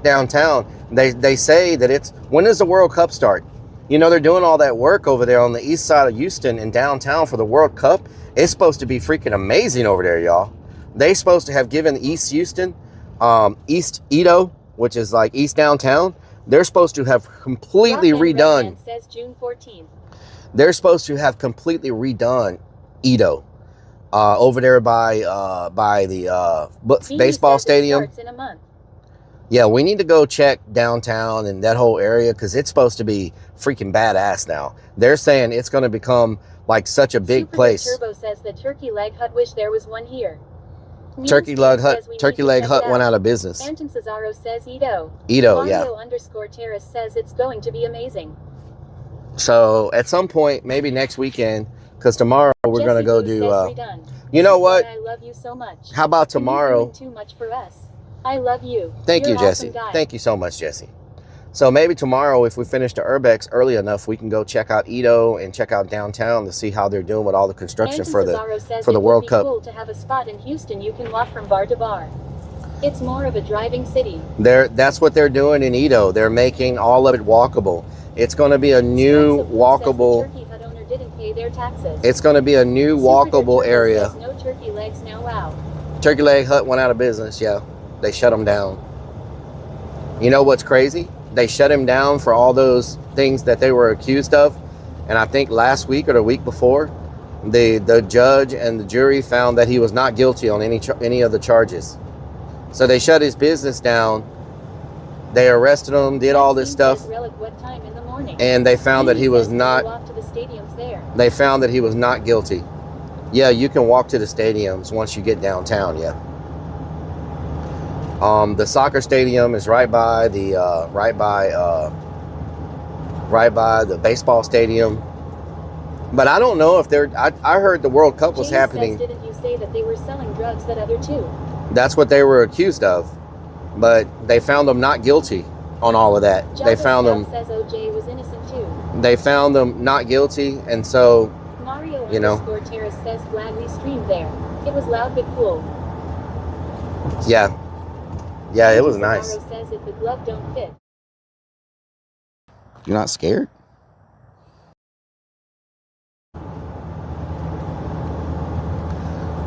downtown. They say that when does the World Cup start? They're doing all that work over there on the east side of Houston and downtown for the World Cup. It's supposed to be freaking amazing over there, y'all. They supposed to have given East Houston, East Edo, which is like East downtown. They're supposed to have completely redone. Says June 14th. They're supposed to have completely redone Edo, over there by the baseball stadium. Starts in a month. Yeah, we need to go check downtown and that whole area because it's supposed to be freaking badass now. They're saying it's going to become like such a big Super place. Turbo says the Turkey Leg Hut wish there was one here. Turkey Leg Hut went out of business. Anton Cesaro says Ito. Ito, Mario yeah. _ Terrace says it's going to be amazing. So at some point, maybe next weekend, because tomorrow we're going to go do, you know what? I love you so much. How about tomorrow? Too much for us. I love you. Thank you, You're Jesse. awesome guy. Thank you so much, Jesse. So maybe tomorrow, if we finish the Urbex early enough, we can go check out Ito and check out downtown to see how they're doing with all the construction Anton for Cesaro says the World it would be Cup. cool to have a spot in Houston you can walk from bar to bar. It's more of a driving city. That's what they're doing in Ito. They're making all of it walkable. It's going to be a new walkable. The Turkey Hut owner didn't pay their taxes. It's going to be a new walkable area. Says no turkey legs now. Wow. Turkey Leg Hut went out of business. Yeah, they shut them down. You know what's crazy? They shut him down for all those things that they were accused of. And I think last week or the week before, the judge and the jury found that he was not guilty on any of the charges. So they shut his business down. They arrested him, did all this stuff. Rellik, what time in the morning? And they found that he was not. Walk to the stadiums there. They found that he was not guilty. Yeah, you can walk to the stadiums once you get downtown. Yeah. The soccer stadium is right by the baseball stadium. But I don't know if they're. I heard the World Cup was happening. Didn't you say that they were selling drugs that other two? That's what they were accused of, but they found them not guilty on all of that. They found them. Says OJ was innocent too. They found them not guilty, and so Mario you know. _ Terrace says glad we streamed there. It was loud but cool. Yeah. Yeah, it was nice. Says if the glove don't fit. You're not scared?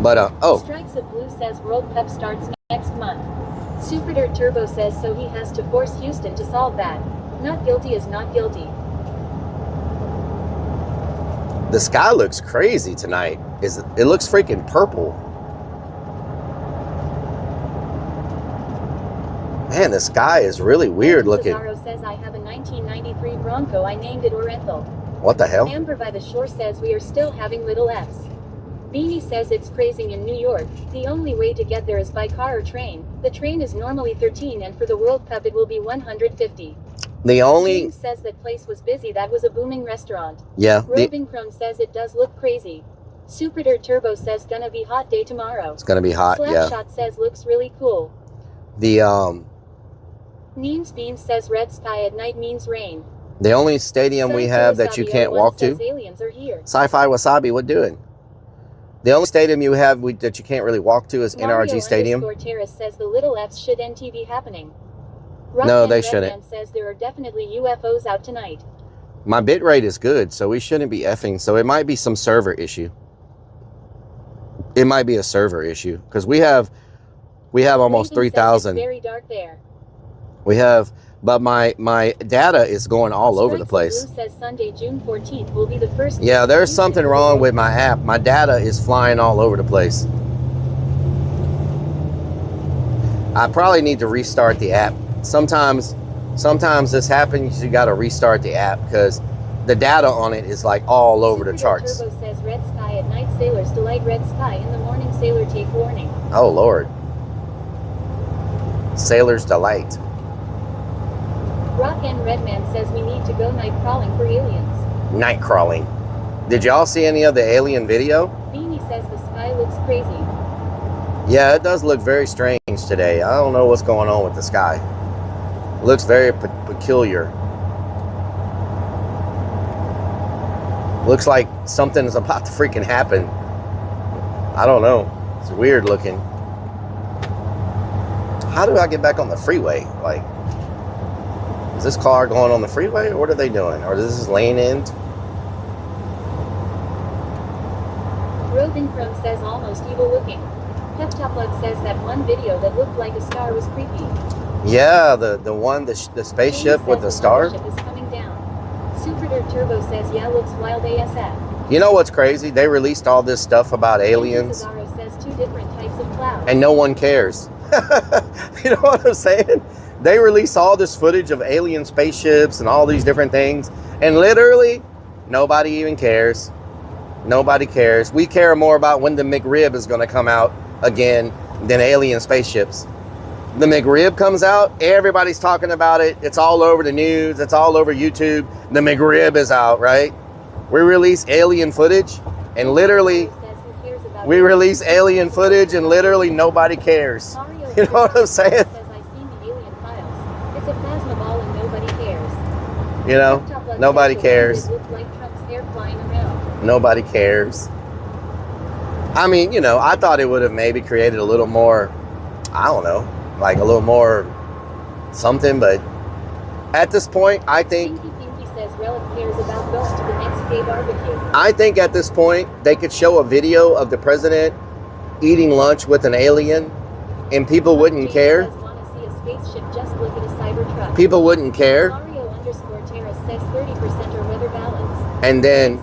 But Strikes of Blue says World Cup starts next month. Super Dirt Turbo says so he has to force Houston to solve that. Not guilty is not guilty. The sky looks crazy tonight. It looks freaking purple. Man, the sky is really weird looking. Cesaro says I have a 1993 Bronco. I named it Oriental. What the hell? Amber by the Shore says we are still having little F's. Beanie says it's crazy in New York. The only way to get there is by car or train. The train is normally 13 and for the World Cup it will be 150. The only... James says that place was busy. That was a booming restaurant. Yeah. Roving Crone says it does look crazy. Super Dirt Turbo says gonna be hot day tomorrow. It's gonna be hot, yeah. Slapshot says looks really cool. The Neens Beans says red sky at night means rain. The only stadium we have that you can't walk to. Aliens are here. Sci-Fi Wasabi, what doing? The only stadium you have that you can't really walk to is NRG Stadium. Mario _ Terrace says the little F's should NTV happening. No, they shouldn't. Says there are definitely UFOs out tonight. My bit rate is good, so we shouldn't be effing. So it might be some server issue. It might be a server issue because we have almost 3,000. Very dark there. We have, but my data is going all over the place. Blue says Sunday, June 14th will be the first. Yeah, there's something wrong with my app. My data is flying all over the place. I probably need to restart the app. Sometimes this happens. You got to restart the app because the data on it is like all over the charts. Turbo says red sky at night, sailors delight. Red sky in the morning, sailor take warning. Oh Lord. Sailor's delight. Rock and Redman says we need to go night crawling for aliens. Night crawling. Did y'all see any of the alien video? Beanie says the sky looks crazy. Yeah, it does look very strange today. I don't know what's going on with the sky. It looks very peculiar. Looks like something is about to freaking happen. I don't know. It's weird looking. How do I get back on the freeway? Like, is this car going on the freeway? Or what are they doing? Or is this lane end? Roving Chrome says almost evil looking. Heptaplug says that one video that looked like a star was creepy. Yeah, the spaceship with the star. The spaceship is coming down. Super Dirt Turbo says yeah, looks wild ASF. You know what's crazy? They released all this stuff about aliens. Cesaro says 2 different types of clouds. And no one cares. You know what I'm saying? They release all this footage of alien spaceships and all these different things, and literally nobody even cares. Nobody cares. We care more about when the McRib is going to come out again than alien spaceships. The McRib comes out, everybody's talking about it. It's all over the news. It's all over YouTube. The McRib is out, right? We release alien footage, and literally, nobody cares. You know what I'm saying? You know, nobody cares. Nobody cares. I mean, you know, I thought it would have maybe created a little more, I don't know, like a little more something, but at this point, I think at this point, they could show a video of the president eating lunch with an alien and people wouldn't care. People wouldn't care. And then,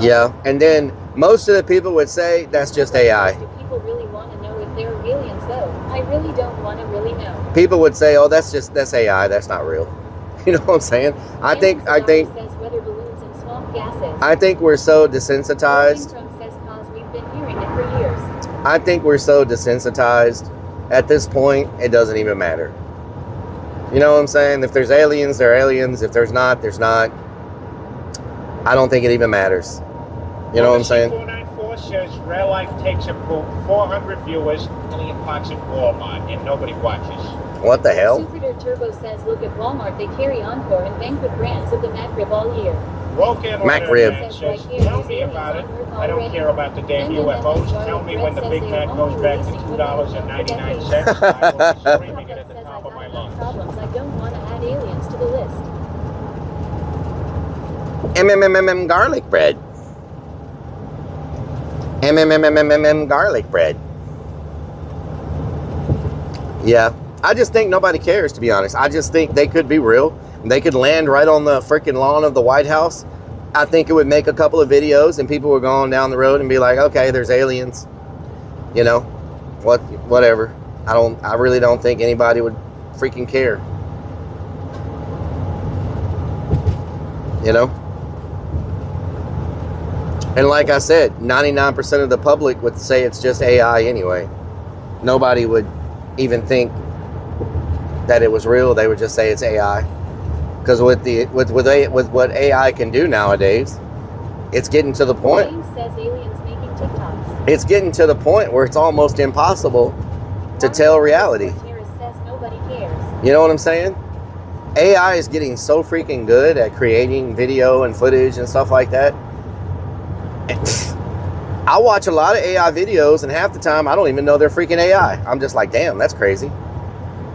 yeah, and then most of the people would say that's just AI. People would say, oh, that's AI, that's not real. You know what I'm saying? I think we're so desensitized. I think we're so desensitized at this point, it doesn't even matter. You know what I'm saying? If there's aliens, they're aliens. If there's not, there's not. I don't think it even matters. You know what I'm saying? 494 says Rellik takes a poop, 400 viewers, alien pots at Walmart, and nobody watches. What the hell? Super Turbo says, look at Walmart, they carry Encore and Banquet brands of the McRib all year. McRib. Says, tell me about it. I don't care about the damn UFOs. Tell me when the Big Mac goes back to $2.99. I will be screaming it at the top of my lungs. I don't want to add aliens to the list. Garlic bread. Garlic bread. Yeah. I just think nobody cares, to be honest. I just think they could be real. They could land right on the freaking lawn of the White House. I think it would make a couple of videos and people would go on down the road and be like, okay, there's aliens. You know, whatever. I really don't think anybody would freaking care. You know? And like I said, 99% of the public would say it's just AI anyway. Nobody would even think that it was real. They would just say it's AI. Because with what AI can do nowadays, it's getting to the point. It's getting to the point where it's almost impossible to tell reality. You know what I'm saying? AI is getting so freaking good at creating video and footage and stuff like that. I watch a lot of AI videos, and half the time I don't even know they're freaking AI. I'm just like, damn, that's crazy.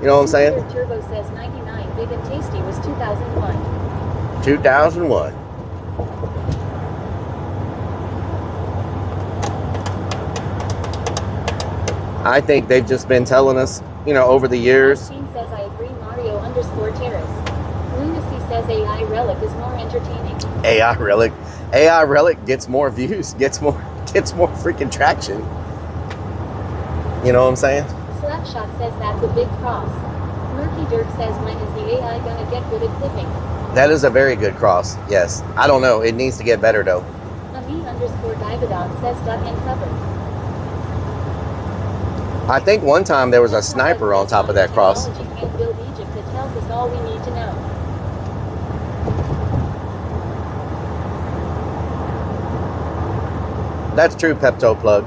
You know what I'm saying? Turbo says 99 Big and Tasty was 2001. 2001. I think they've just been telling us, you know, over the years. Says I agree. Mario_Terrace. Lunacy says AI Rellik is more entertaining. AI Rellik gets more views, gets more freaking traction. You know what I'm saying? Slapshot says that's a big cross. Murky Dirk says when is the AI gonna get good at clipping? That is a very good cross, yes. I don't know, it needs to get better though. Ami_Dividon says duck and cover. I think one time there was a sniper on top of that cross. Can't build Egypt that tells us all we need to know. That's true, Pepto Plug.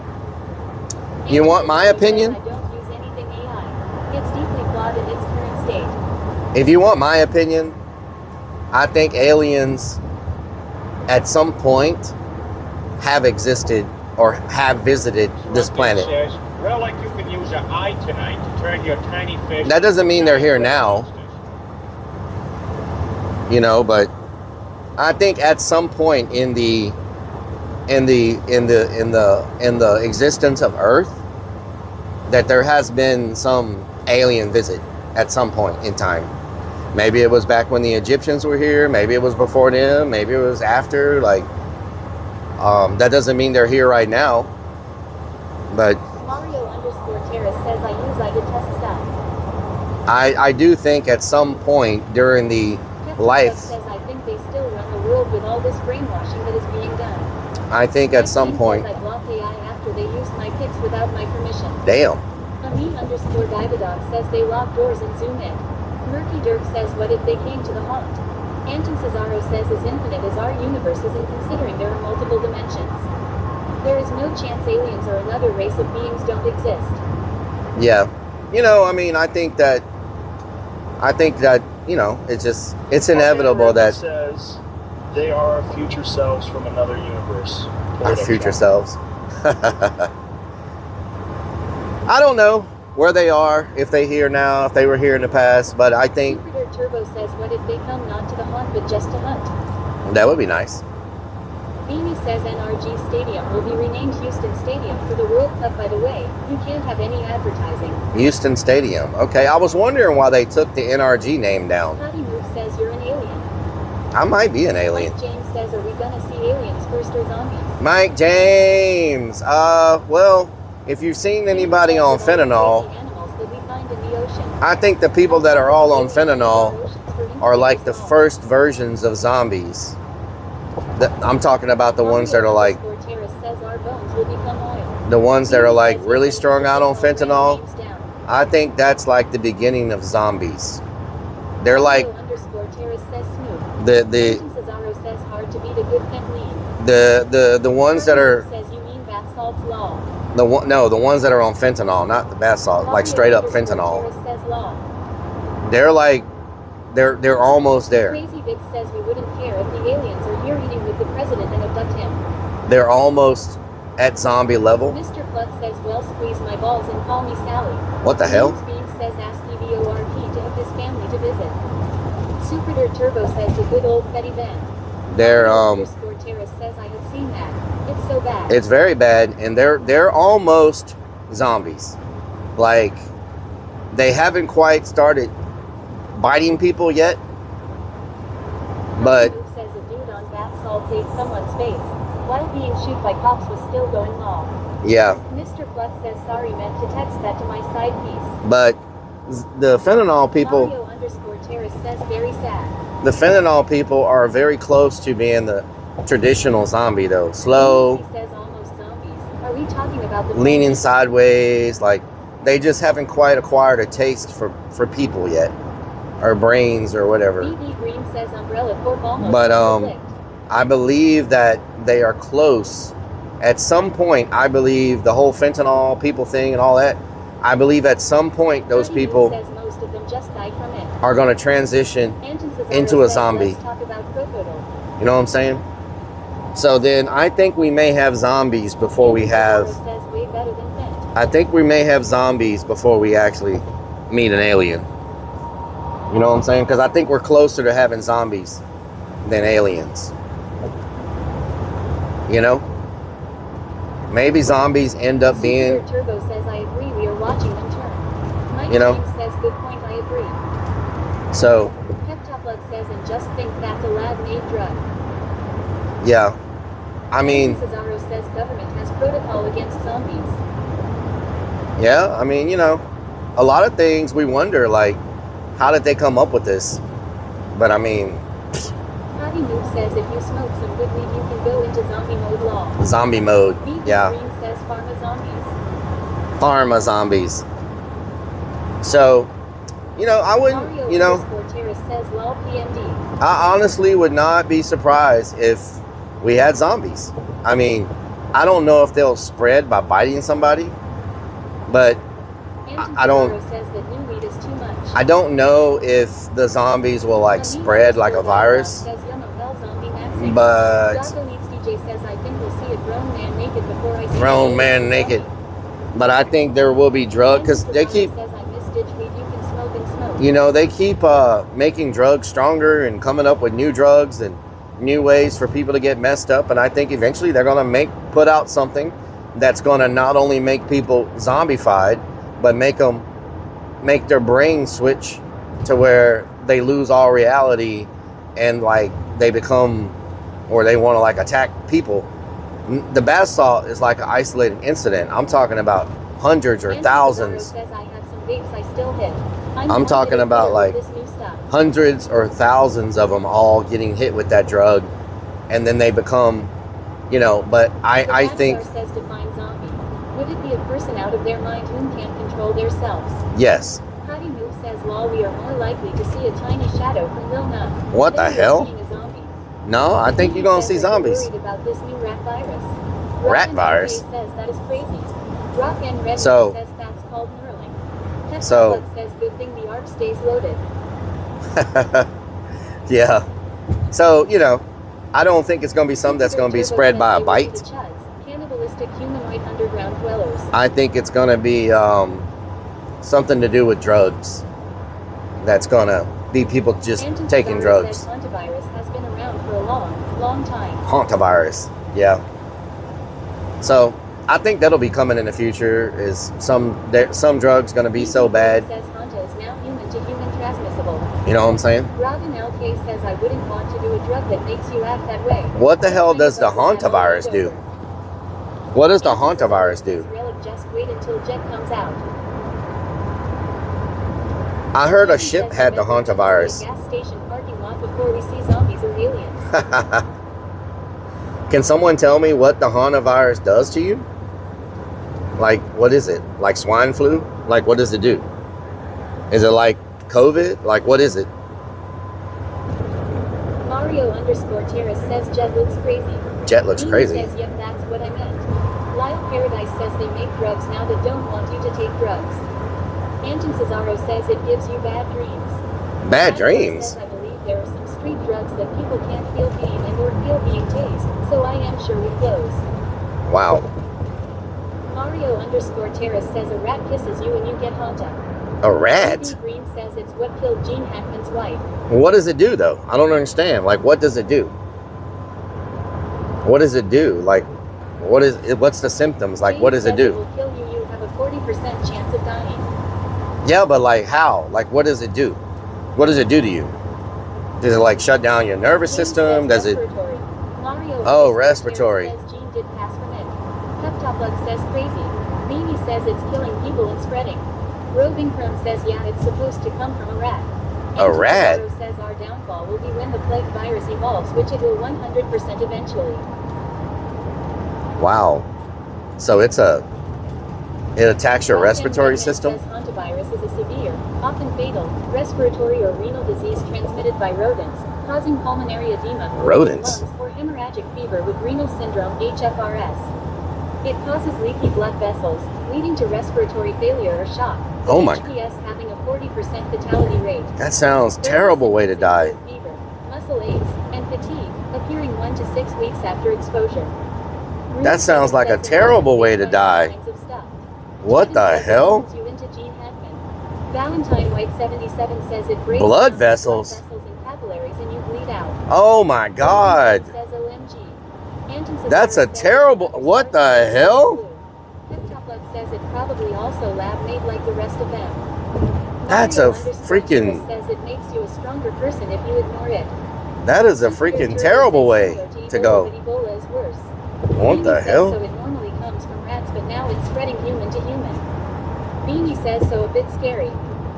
You want my opinion? I don't use anything AI. It's deeply flawed in its current state. If you want my opinion, I think aliens at some point have existed or have visited this planet. Rellik, you can use an eye tonight to turn your tiny fish. That doesn't mean they're here now. You know, but I think at some point in the existence of Earth, that there has been some alien visit at some point in time. Maybe it was back when the Egyptians were here. Maybe it was before them. Maybe it was after. Like, that doesn't mean they're here right now. But Mario_Terrace says I use says I detest that. I do think at some point during the life, says I think they still run the world with all this brainwashing that is being done. I think at some point, Says I blocked AI after they used my pics without my permission. damn. _Dividog says they lock doors and zoom in. Murky Dirk says what if they came to the haunt? Anton Cesaro says as infinite as our universe is, and considering there are multiple dimensions, there is no chance aliens or another race of beings don't exist. Yeah. You know, I mean, I think that, you know, it's inevitable that says they are our future selves from another universe. our future selves. I don't know where they are, if they here now, if they were here in the past, but I think Jupiter Turbo says what if they come not to the haunt but just to hunt? that would be nice. Beanie says NRG Stadium will be renamed Houston Stadium for the World Cup. By the way, you can't have any advertising. Houston Stadium. Okay, I was wondering why they took the NRG name down. Patty Move says you're an alien. I might be an alien. Mike James says are we gonna see aliens first or zombies? Mike James. Well, if you've seen anybody on fentanyl, Animals that we find in the ocean. I think the people that are all on fentanyl are like the first versions of zombies. I'm talking about the ones that are like, Terrace says our bones will become oil. the ones that are like really strung out on fentanyl. I think that's like the beginning of zombies. They're like Terrace says Snoop. the Cesaro says hard to beat a good fentanyl. the ones that are Says you mean bath salts law. the ones that are on fentanyl, not the bath salt, like straight up fentanyl. Terrace says law. They're like they're almost there. Crazy Vic says we wouldn't care if the aliens are here eating with the president and abduct him. They're almost at zombie level. Mr. Cluck says well squeeze my balls and call me Sally. What the hell? Bean says ask EVORP to have his family to visit. Super Dirt Turbo says the good old Fetty Band. They're Terrace says I have seen that. It's so bad. It's very bad, and they're almost zombies. Like they haven't quite started biting people yet, but says a dude on bath salts ate someone's face while being shot by cops was still going long. yeah. Mr. Cluck says sorry, meant to text that to my side piece. But the fentanyl people, Mario_Terrace says very sad. the fentanyl people are very close to being the traditional zombie though. Slow, He says almost zombies. Are we talking about the leaning sideways, like they just haven't quite acquired a taste for people yet, or brains or whatever. BB Green says umbrella corp almost. But I believe that they are close. At some point, I believe the whole fentanyl people thing and all that, I believe at some point those people says most of them just die from it. are going to transition into a zombie. Let's talk about crocodile. You know what I'm saying? So then I think we may have zombies before we have, Says way better than Fent. I think we may have zombies before we actually meet an alien. You know what I'm saying? Because I think we're closer to having zombies than aliens. You know? Maybe zombies end up being, Turbo says I agree, we are watching them turn. Mike You know? James says good point, I agree. so Peptopluck says and just think that's a lab-made drug. yeah. I mean, Cesaro says government has protocol against zombies. yeah, I mean, you know, a lot of things we wonder, like, how did they come up with this? But I mean, Patty Move says if you smoke some good weed you can go into zombie mode law. zombie mode, BB yeah. Green says pharma zombies. Pharma zombies. So, you know, I wouldn't, Mario you know, Terrace says lol PMD. I honestly would not be surprised if we had zombies. I mean, I don't know if they'll spread by biting somebody, but I don't, says that new weed is too much. I don't know if the zombies will like spread like a virus, Says zombie maxing. but Dago Needs DJ says I think we'll see a grown man naked before I see grown man naked. But I think there will be drug, because they keep, says I miss ditch weed you can smoke and smoke. you know, they keep making drugs stronger and coming up with new drugs and new ways for people to get messed up. And I think eventually they're going to put out something that's going to not only make people zombified, but make their brain switch to where they lose all reality and like they become, or they want to like attack people. The bath salt is like an isolated incident. I'm talking about hundreds or thousands vapes I still hit. I'm talking about like this new stuff. hundreds or thousands of them all getting hit with that drug, and then they become, you know. But I think says define zombie. Would it be a person out of their mind whom can't control themselves? yes. Patty Move says lol, we are more likely to see a tiny shadow from Lil Nut. What the Then we're hell? seeing a zombie. No, I think you're gonna see Says that you're zombies. worried about this new rat virus. Rat Robin virus? MK says that is crazy. Rock and Red So- says that's called knurling. Pep So- Club says good thing the arc stays loaded. Yeah. So, you know, I don't think it's gonna be something that's gonna be spread by a bite. Cannibalistic humanoid underground dwellers. I think it's gonna be something to do with drugs. That's gonna be people just Anton taking Cesaro drugs. says hantavirus has been around for a long time. Hantavirus, yeah. So I think that'll be coming in the future. Is some drugs gonna be so bad? Says Hanta is now human to human transmissible. You know what I'm saying? Robin LK says I wouldn't want to do a drug that makes you act that way. What the hell does the hantavirus do? What does the hantavirus do? Relic, just wait until Jet comes out. I heard a ship had the Gas hantavirus. station parking lot before we see zombies or aliens. Can someone tell me what the hantavirus does to you? Like, what is it? Like swine flu? Like, what does it do? Is it like COVID? Like, what is it? Mario_Terrace says Jet looks crazy. Jet looks Dean crazy. says yep, that's what I meant. Lyle Paradise says they make drugs now that don't want you to take drugs. Anton Cesaro says it gives you bad dreams. Bad Matt dreams? says I believe there are some street drugs that people can't feel pain and or feel being tased, so I am sure we close. Wow. Mario_Terrace says a rat kisses you and you get hanta. A rat? Andy Green says it's what killed Gene Hackman's wife. What does it do, though? I don't understand. Like, what does it do? What does it do? Like, what's the symptoms? Like, what does it do? Will kill you. You have a 40% chance of dying. Yeah, but like how? Like, what does it do? What does it do to you? Does it like shut down your nervous system? Does it? Oh, respiratory. Says Gene did pass from it. Peptopluck says crazy. Beanie says it's killing people and spreading. Roving Chrome says yeah, it's supposed to come from a rat. A rat? Anton says our downfall will be when the plague virus evolves, which it will 100% eventually. Wow. So it attacks your respiratory system? Says hantavirus is a severe, often fatal, respiratory or renal disease transmitted by rodents, causing pulmonary edema, Rodents? lungs, or hemorrhagic fever with renal syndrome (HFRS). It causes leaky blood vessels, leading to respiratory failure or shock. with Oh my- HPS having a 40% fatality rate. That sounds terrible way to die. Fever, muscle aches, and fatigue, appearing 1 to 6 weeks after exposure. That sounds like a terrible way to die. What the hell? You into Gene Hackman. Valentine White 77 says it breaks Blood down vessels? blood vessels and capillaries and you bleed out. Oh my God. Says OMG. Anton Cesaro That's a says terrible. What the hell? Peptopluck says it probably also lab made like the rest of them. That's a Mario_Terrace freaking. says it makes you a stronger person if you ignore it. That is a freaking terrible way to go. But Ebola is worse. What the Beanie says hell? so it normally comes from rats, but now it's spreading human to human. Beanie says so a bit scary.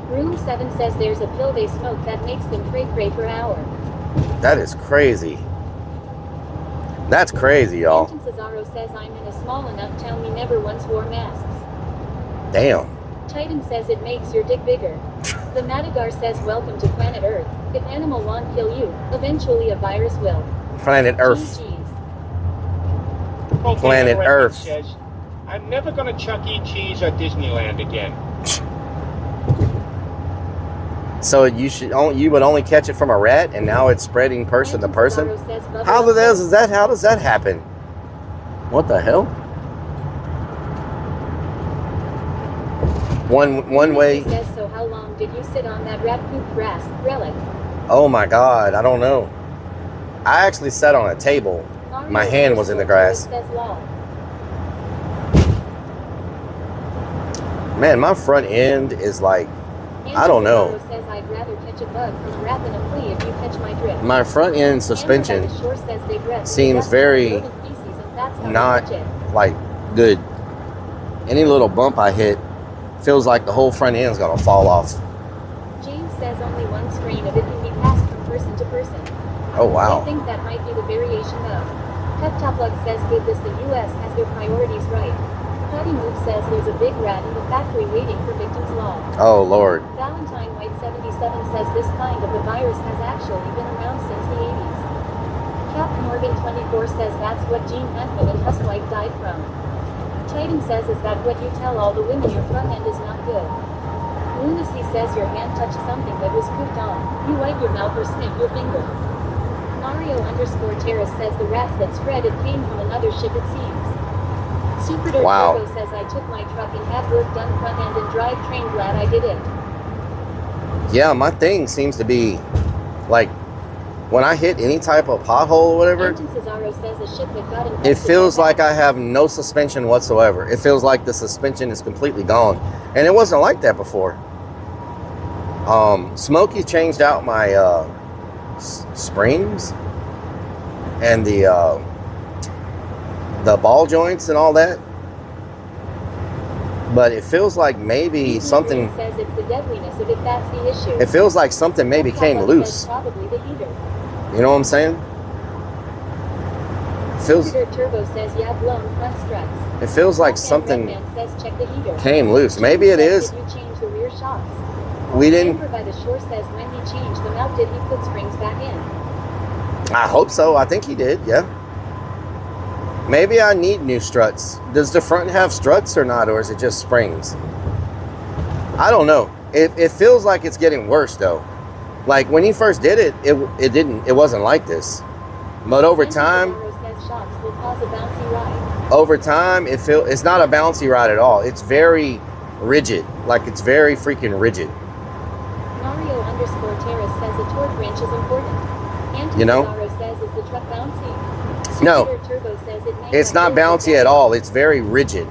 Room 7 says there's a pill they smoke that makes them cray for an hour. That is crazy. That's crazy, y'all. Anton Cesaro says I'm in a small enough town we never once wore masks. Damn. Titan says it makes your dick bigger. The Madagar says welcome to planet Earth. If animal won't kill you, eventually a virus will. Planet Earth. Okay, Planet Rellik Earth. Says, I'm never gonna Chuck E. Cheese at Disneyland again. So you would only catch it from a rat, and now it's spreading person to person. How does that happen? What the hell? One way. Says so how long did you sit on that rat poop grass, Rellik? Oh my God, I don't know. I actually sat on a table. My hand was in the grass. Says lol. Man, my front end is like, I don't know. Says I'd rather catch a bug from a rat than a flea if you catch my drift. My front end suspension seems very not like good. Any little bump I hit Feels like the whole front end's gonna fall off. James says only one strain of it can be passed from person to person. Oh wow. I think that might be the variation though. Pep Top Lug says good this the US has their priorities right. Patty Move says there's a big rat in the factory waiting for victim's law. Oh Lord. Valentine White 77 says this kind of the virus has actually been around since the 80s. Captain Morgan 24 says that's what Gene Hackman and housewife died from. Titan says is that what you tell all the women your front end is not good. Lunacy says your hand touched something that was cooked on. You wipe your mouth or snip your finger. Mario_Terrace says the rats that spread it came from another ship it seems. Super Dirt Wow. Turbo says I took my truck and had work done front end and drivetrain, glad I did it. Yeah, my thing seems to be like when I hit any type of pothole or whatever, Anton Cesaro says a ship that got it infested feels by like I have no suspension whatsoever. It feels like the suspension is completely gone. And it wasn't like that before. Smokey changed out my springs and the ball joints and all that. But it feels like maybe something, says it's the deadliness of it that's the issue. it feels like something maybe came loose. Probably the heater. You know what I'm saying? Feels, Super Dirt Turbo says yeah, blown front struts. it feels like Rock and something Redman says check the heater. came loose. Maybe it Says, is. Did you change the rear shocks? We didn't. Amber by the shore says when he changed them out, did he put springs back in? I hope so. I think he did. Yeah. Maybe I need new struts. Does the front have struts or not, or is it just springs? I don't know. It feels like it's getting worse though. Like when he first did it, it wasn't like this. But over time, Says shocks will cause a bouncy ride. over time, it's not a bouncy ride at all. It's very rigid. Like it's very freaking rigid. Mario_Terrace says a torque wrench is important. Anton You know? Cesaro says is the truck bouncy. No. Super Dirt Turbo says it may It's have not been bouncy at all. It's very rigid.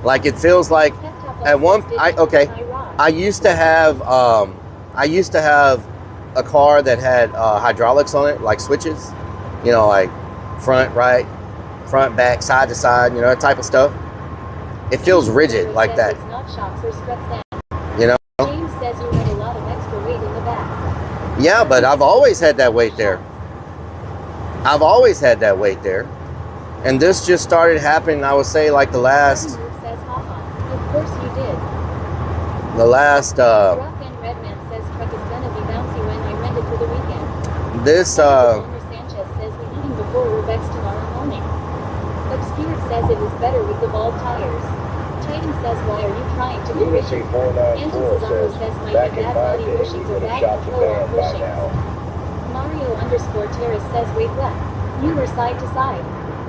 Like it feels like at one. I used to have a car that had hydraulics on it, like switches. You know, like front, right, front, back, side to side. You know, that type of stuff. It feels rigid like that. It's not shocks or struts down. You know. James says you had a lot of extra weight in the back. Yeah, but I've always had that weight there. I've always had that weight there. And this just started happening, I would say, like the last... Says, haha. Of course you did. The last... Rock and Redman says truck is gonna be bouncy when I rent it for the weekend. This... Owner Sanchez says we eating before Webex tomorrow morning. Obscured says it was better with the bald tires. Titan says why are you trying to be Richard? Anton Cesaro says my bad body bushings are back control on bushings. Mario_Terrace says wait what? You were side to side.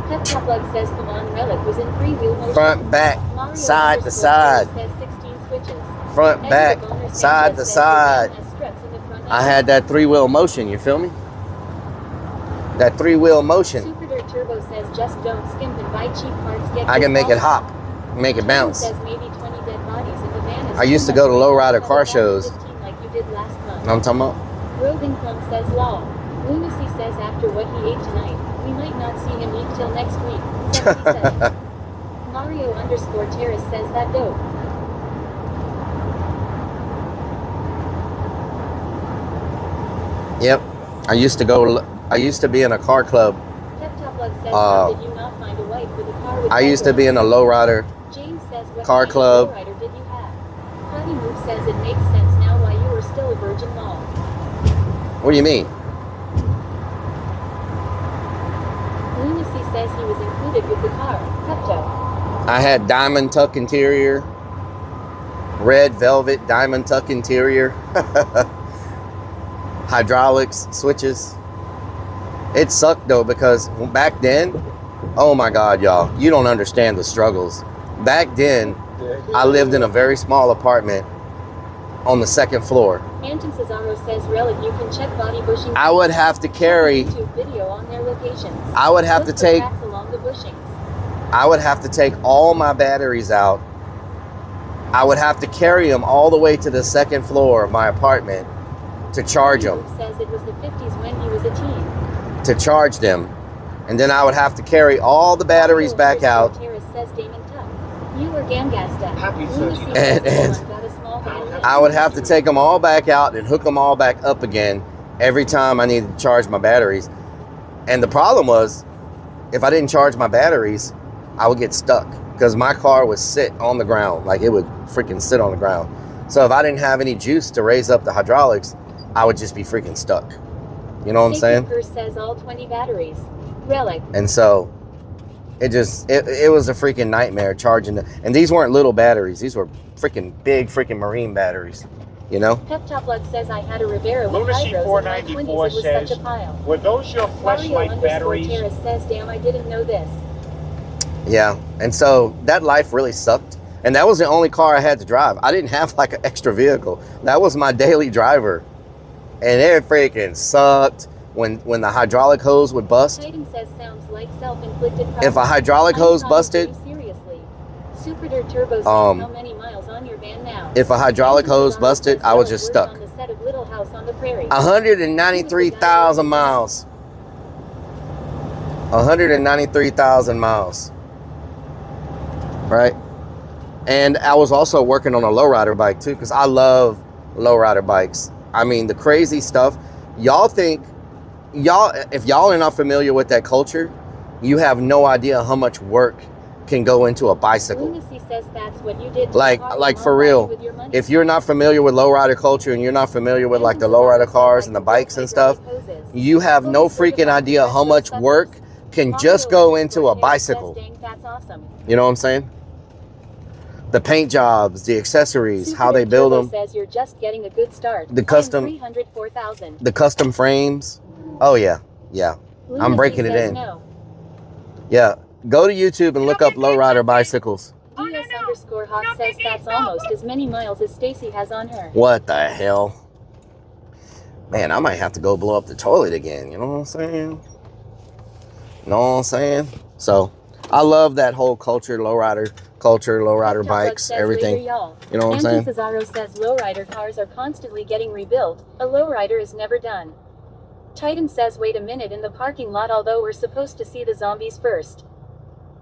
Pep Top Lug says come on, Relic was in three-wheel motion. front, back, side to side. Says 16 switches. Front, back, Owner side to Sanchez says side. your gun has struts in the front I end. had that three-wheel motion, you feel me? That three-wheel motion. Super Dirt Turbo says just don't skimp and buy cheap parts. Get I can make it hop. hop, make it bounce. Says maybe 20 dead bodies in the van is I used to go to lowrider car shows. 15 like you did last month. Know what I'm talking about? Roving Plum says law. Lunacy says after what he ate tonight, we might not see him eat till next week. 77. Mario_Terrace says that dope. Yep. I used to be in a car club. Pep Top Lug says how did you not find a wife with a car with I used to be in a lowrider James says what car kind of club. lowrider did you have? Potty Move says it makes sense now why you were still a virgin mall. What do you mean? Lunacy says he was included with the car. Pepto. I had diamond tuck interior, red velvet diamond tuck interior, hydraulics, switches. It sucked though because back then, oh my God, y'all, you don't understand the struggles. Back then, I lived in a very small apartment on the second floor. Anton Cesaro says Relic you can check body bushings. I would have to carry, YouTube video on their locations. I would have to Look for take, cracks along the bushings. I would have to take all my batteries out. I would have to carry them all the way to the second floor of my apartment to charge them. Says it was the 50s when he was a teen. To charge them. And then I would have to carry all the batteries back out. Terrace says Damon Tuck. You were Gangasta. Happy Lunacy 30th. says And Elon got a small violin. I would have to take them all back out and hook them all back up again every time I needed to charge my batteries. And the problem was, if I didn't charge my batteries, I would get stuck because my car would sit on the ground. Like it would freaking sit on the ground. So if I didn't have any juice to raise up the hydraulics, I would just be freaking stuck. You know what I'm saying? Purse says all 20 batteries. Relic. And so it was a freaking nightmare charging the, and these weren't little batteries. These were freaking big freaking marine batteries, you know? Pep Top Luck says I had a Rivera with Lunacy hydros in my 20s. It 494 was says, such a pile. were those your Mario flashlight batteries? Terrace says, damn, I didn't know this. Yeah, and so that life really sucked. And that was the only car I had to drive. I didn't have like an extra vehicle. That was my daily driver. And it freaking sucked when the hydraulic hose would bust. Titan says sounds like self-inflicted If a hydraulic hose busted, seriously. Super Dirt Turbo says how many miles on your van now? if a hydraulic hose busted, I was just stuck. On the set of Little House on the Prairie. 193,000 miles. 193,000 miles. Right? And I was also working on a lowrider bike too, because I love lowrider bikes. I mean, the crazy stuff. Y'all think, if y'all are not familiar with that culture, you have no idea how much work can go into a bicycle. Lunacy says that's what you did to Like for real, if you're not familiar with lowrider culture and you're not familiar with like the lowrider cars and the bikes and stuff, you have no freaking idea how much work can just go into a bicycle. That's awesome. You know what I'm saying? The paint jobs, the accessories, how they build them. Says you're just getting a good start. The custom, 304,000. the custom frames. Oh yeah, yeah. I'm breaking it in. No. Yeah, go to YouTube and look up lowrider bicycles. DS_Hawk says that's almost as many miles as Stacy has on her. What the hell? Man, I might have to go blow up the toilet again. You know what I'm saying? You know what I'm saying? So, I love that whole culture, lowrider bikes, everything. You know what I'm saying? Cesaro says lowrider cars are constantly getting rebuilt. A lowrider is never done. Titan says wait a minute in the parking lot, although we're supposed to see the zombies first.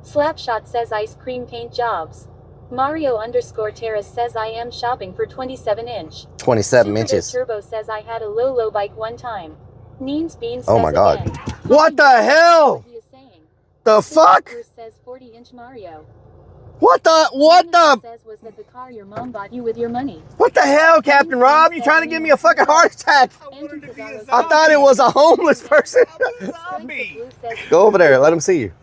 Slapshot says ice cream paint jobs. Mario_Terrace says I am shopping for 27-inch. 27 inches. Turbo says I had a low bike one time. Neens Beans Oh says my god. again. What the hell? He is saying. The fuck? Says 40-inch Mario. What the? Says was that the car your mom bought you with your money. What the hell, Captain Rob? You trying to give me a fucking heart attack? I thought it was a homeless person. Go over there. Let him see you.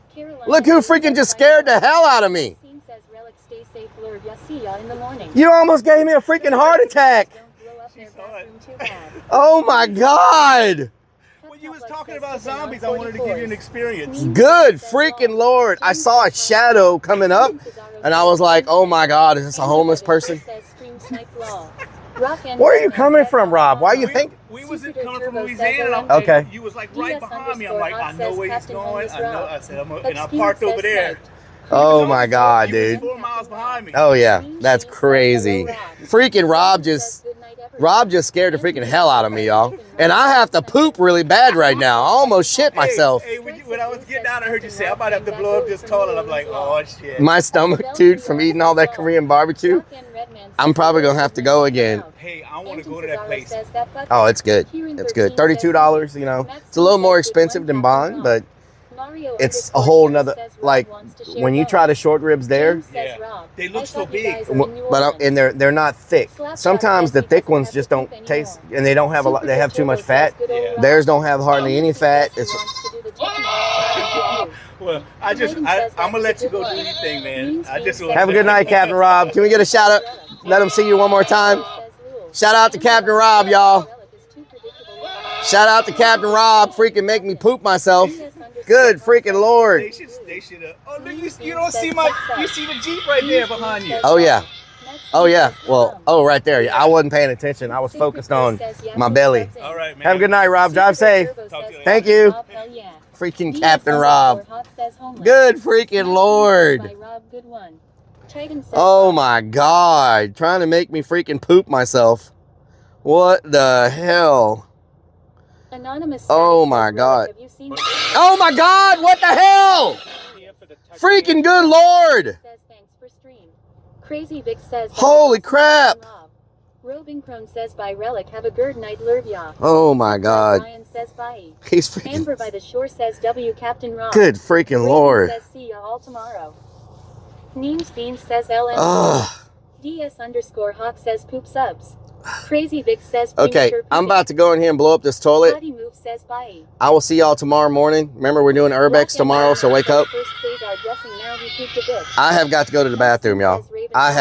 Look who freaking just scared the hell out of me. You almost gave me a freaking heart attack. Oh my god. When you was talking about zombies, I wanted to give you an experience. Good freaking Lord. I saw a shadow coming up and I was like, oh my god, is this a homeless person? Where are you coming from, Rob? Why are you think? We wasn't coming from Louisiana. Okay. You was like right behind me. I'm like, I know where he's going. I know. I said, and I parked over there. Oh my god, dude. 4 miles behind me. Oh yeah, that's crazy. Freaking Rob just scared the freaking hell out of me, y'all. And I have to poop really bad right now. I almost shit myself. Hey, when I was getting out, I heard you say, I might have to blow up this toilet. I'm like, oh shit. My stomach, dude, from eating all that Korean barbecue. I'm probably gonna have to go again. Hey, I want to go to that place. Oh, it's good. It's good. $32, you know. It's a little more expensive than Bond, but it's a whole nother, like, when you try the short ribs there, Yeah. They look so big. but and they're not thick. Sometimes the thick ones just don't taste, and they don't have a lot. They have too much fat. Theirs don't have hardly any fat. It's well, I'm gonna let you go do your thing, man. I just have a good night, Captain Rob. Can we get a shout out? Let them see you one more time. Shout out to Captain Rob, y'all. Shout out to Captain Rob. Freaking make me poop myself. Good freaking Lord. They should have. Oh, you don't see you see the Jeep right there behind you. Oh yeah. Oh yeah. Well, oh right there. I wasn't paying attention. I was focused on my belly. All right, man. Have a good night, Rob. Drive safe. Thank you. Freaking Captain Rob. Good freaking Lord. Oh my God. Trying to make me freaking poop myself. What the hell? Oh my God. Oh my God. What the hell? Freaking good Lord. Crazy Vic says. Holy crap! Robin Crone says by Relic. Have a good night, Lurvia. Oh my God. Ryan says bye. He's freaking. Amber by the shore says W. Captain Rob. Good freaking Raven Lord. says see ya all tomorrow. Neems Beans says LM. DS_Hawk says poop subs. Crazy Vic says. Okay, I'm about to go in here and blow up this toilet. Body Move says bye. I will see y'all tomorrow morning. Remember, we're doing Urbex tomorrow, so wake up. I have got to go to the bathroom, y'all. I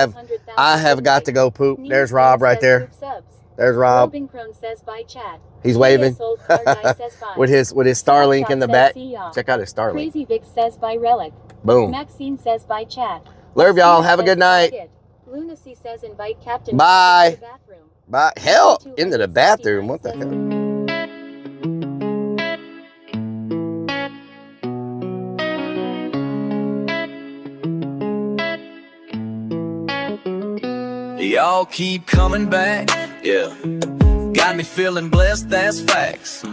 have got to go poop. There's Rob right there. There's Rob. Robin Crone says bye, Chad. He's waving with his Starlink in the back. Check out his Starlink. Crazy Vic says bye, Relic. Boom. Maxine says bye, Chad. Love y'all. Have a good night. Lunacy says invite Captain. Bye. Bathroom. Bye. Hell, into the bathroom. What the hell? Y'all keep coming back, yeah. Got me feeling blessed, that's facts.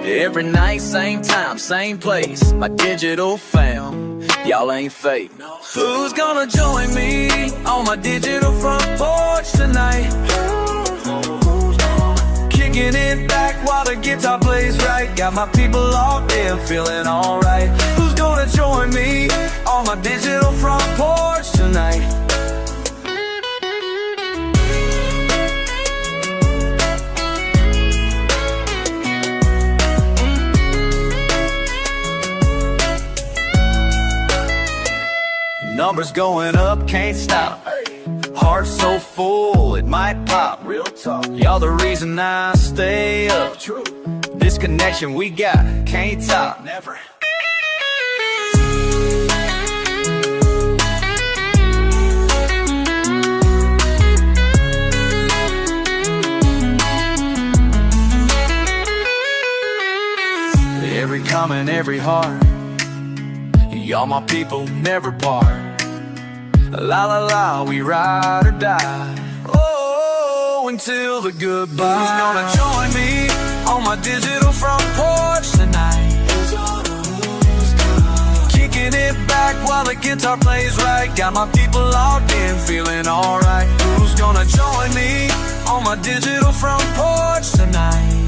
Every night, same time, same place. My digital fam, y'all ain't fake. Who's gonna join me on my digital front porch tonight? Kicking it back while the guitar plays right. Got my people locked in, feeling alright. Who's gonna join me on my digital front porch tonight? Numbers going up, can't stop. Heart so full, it might pop. Real talk, y'all the reason I stay up. True. This connection we got, can't top. Never. Every comment, every heart. Y'all my people, never part. La la la, we ride or die. Oh, until the goodbye. Who's gonna join me on my digital front porch tonight? Kicking it back while the guitar plays right. Got my people locked in, feeling alright. Who's gonna join me on my digital front porch tonight?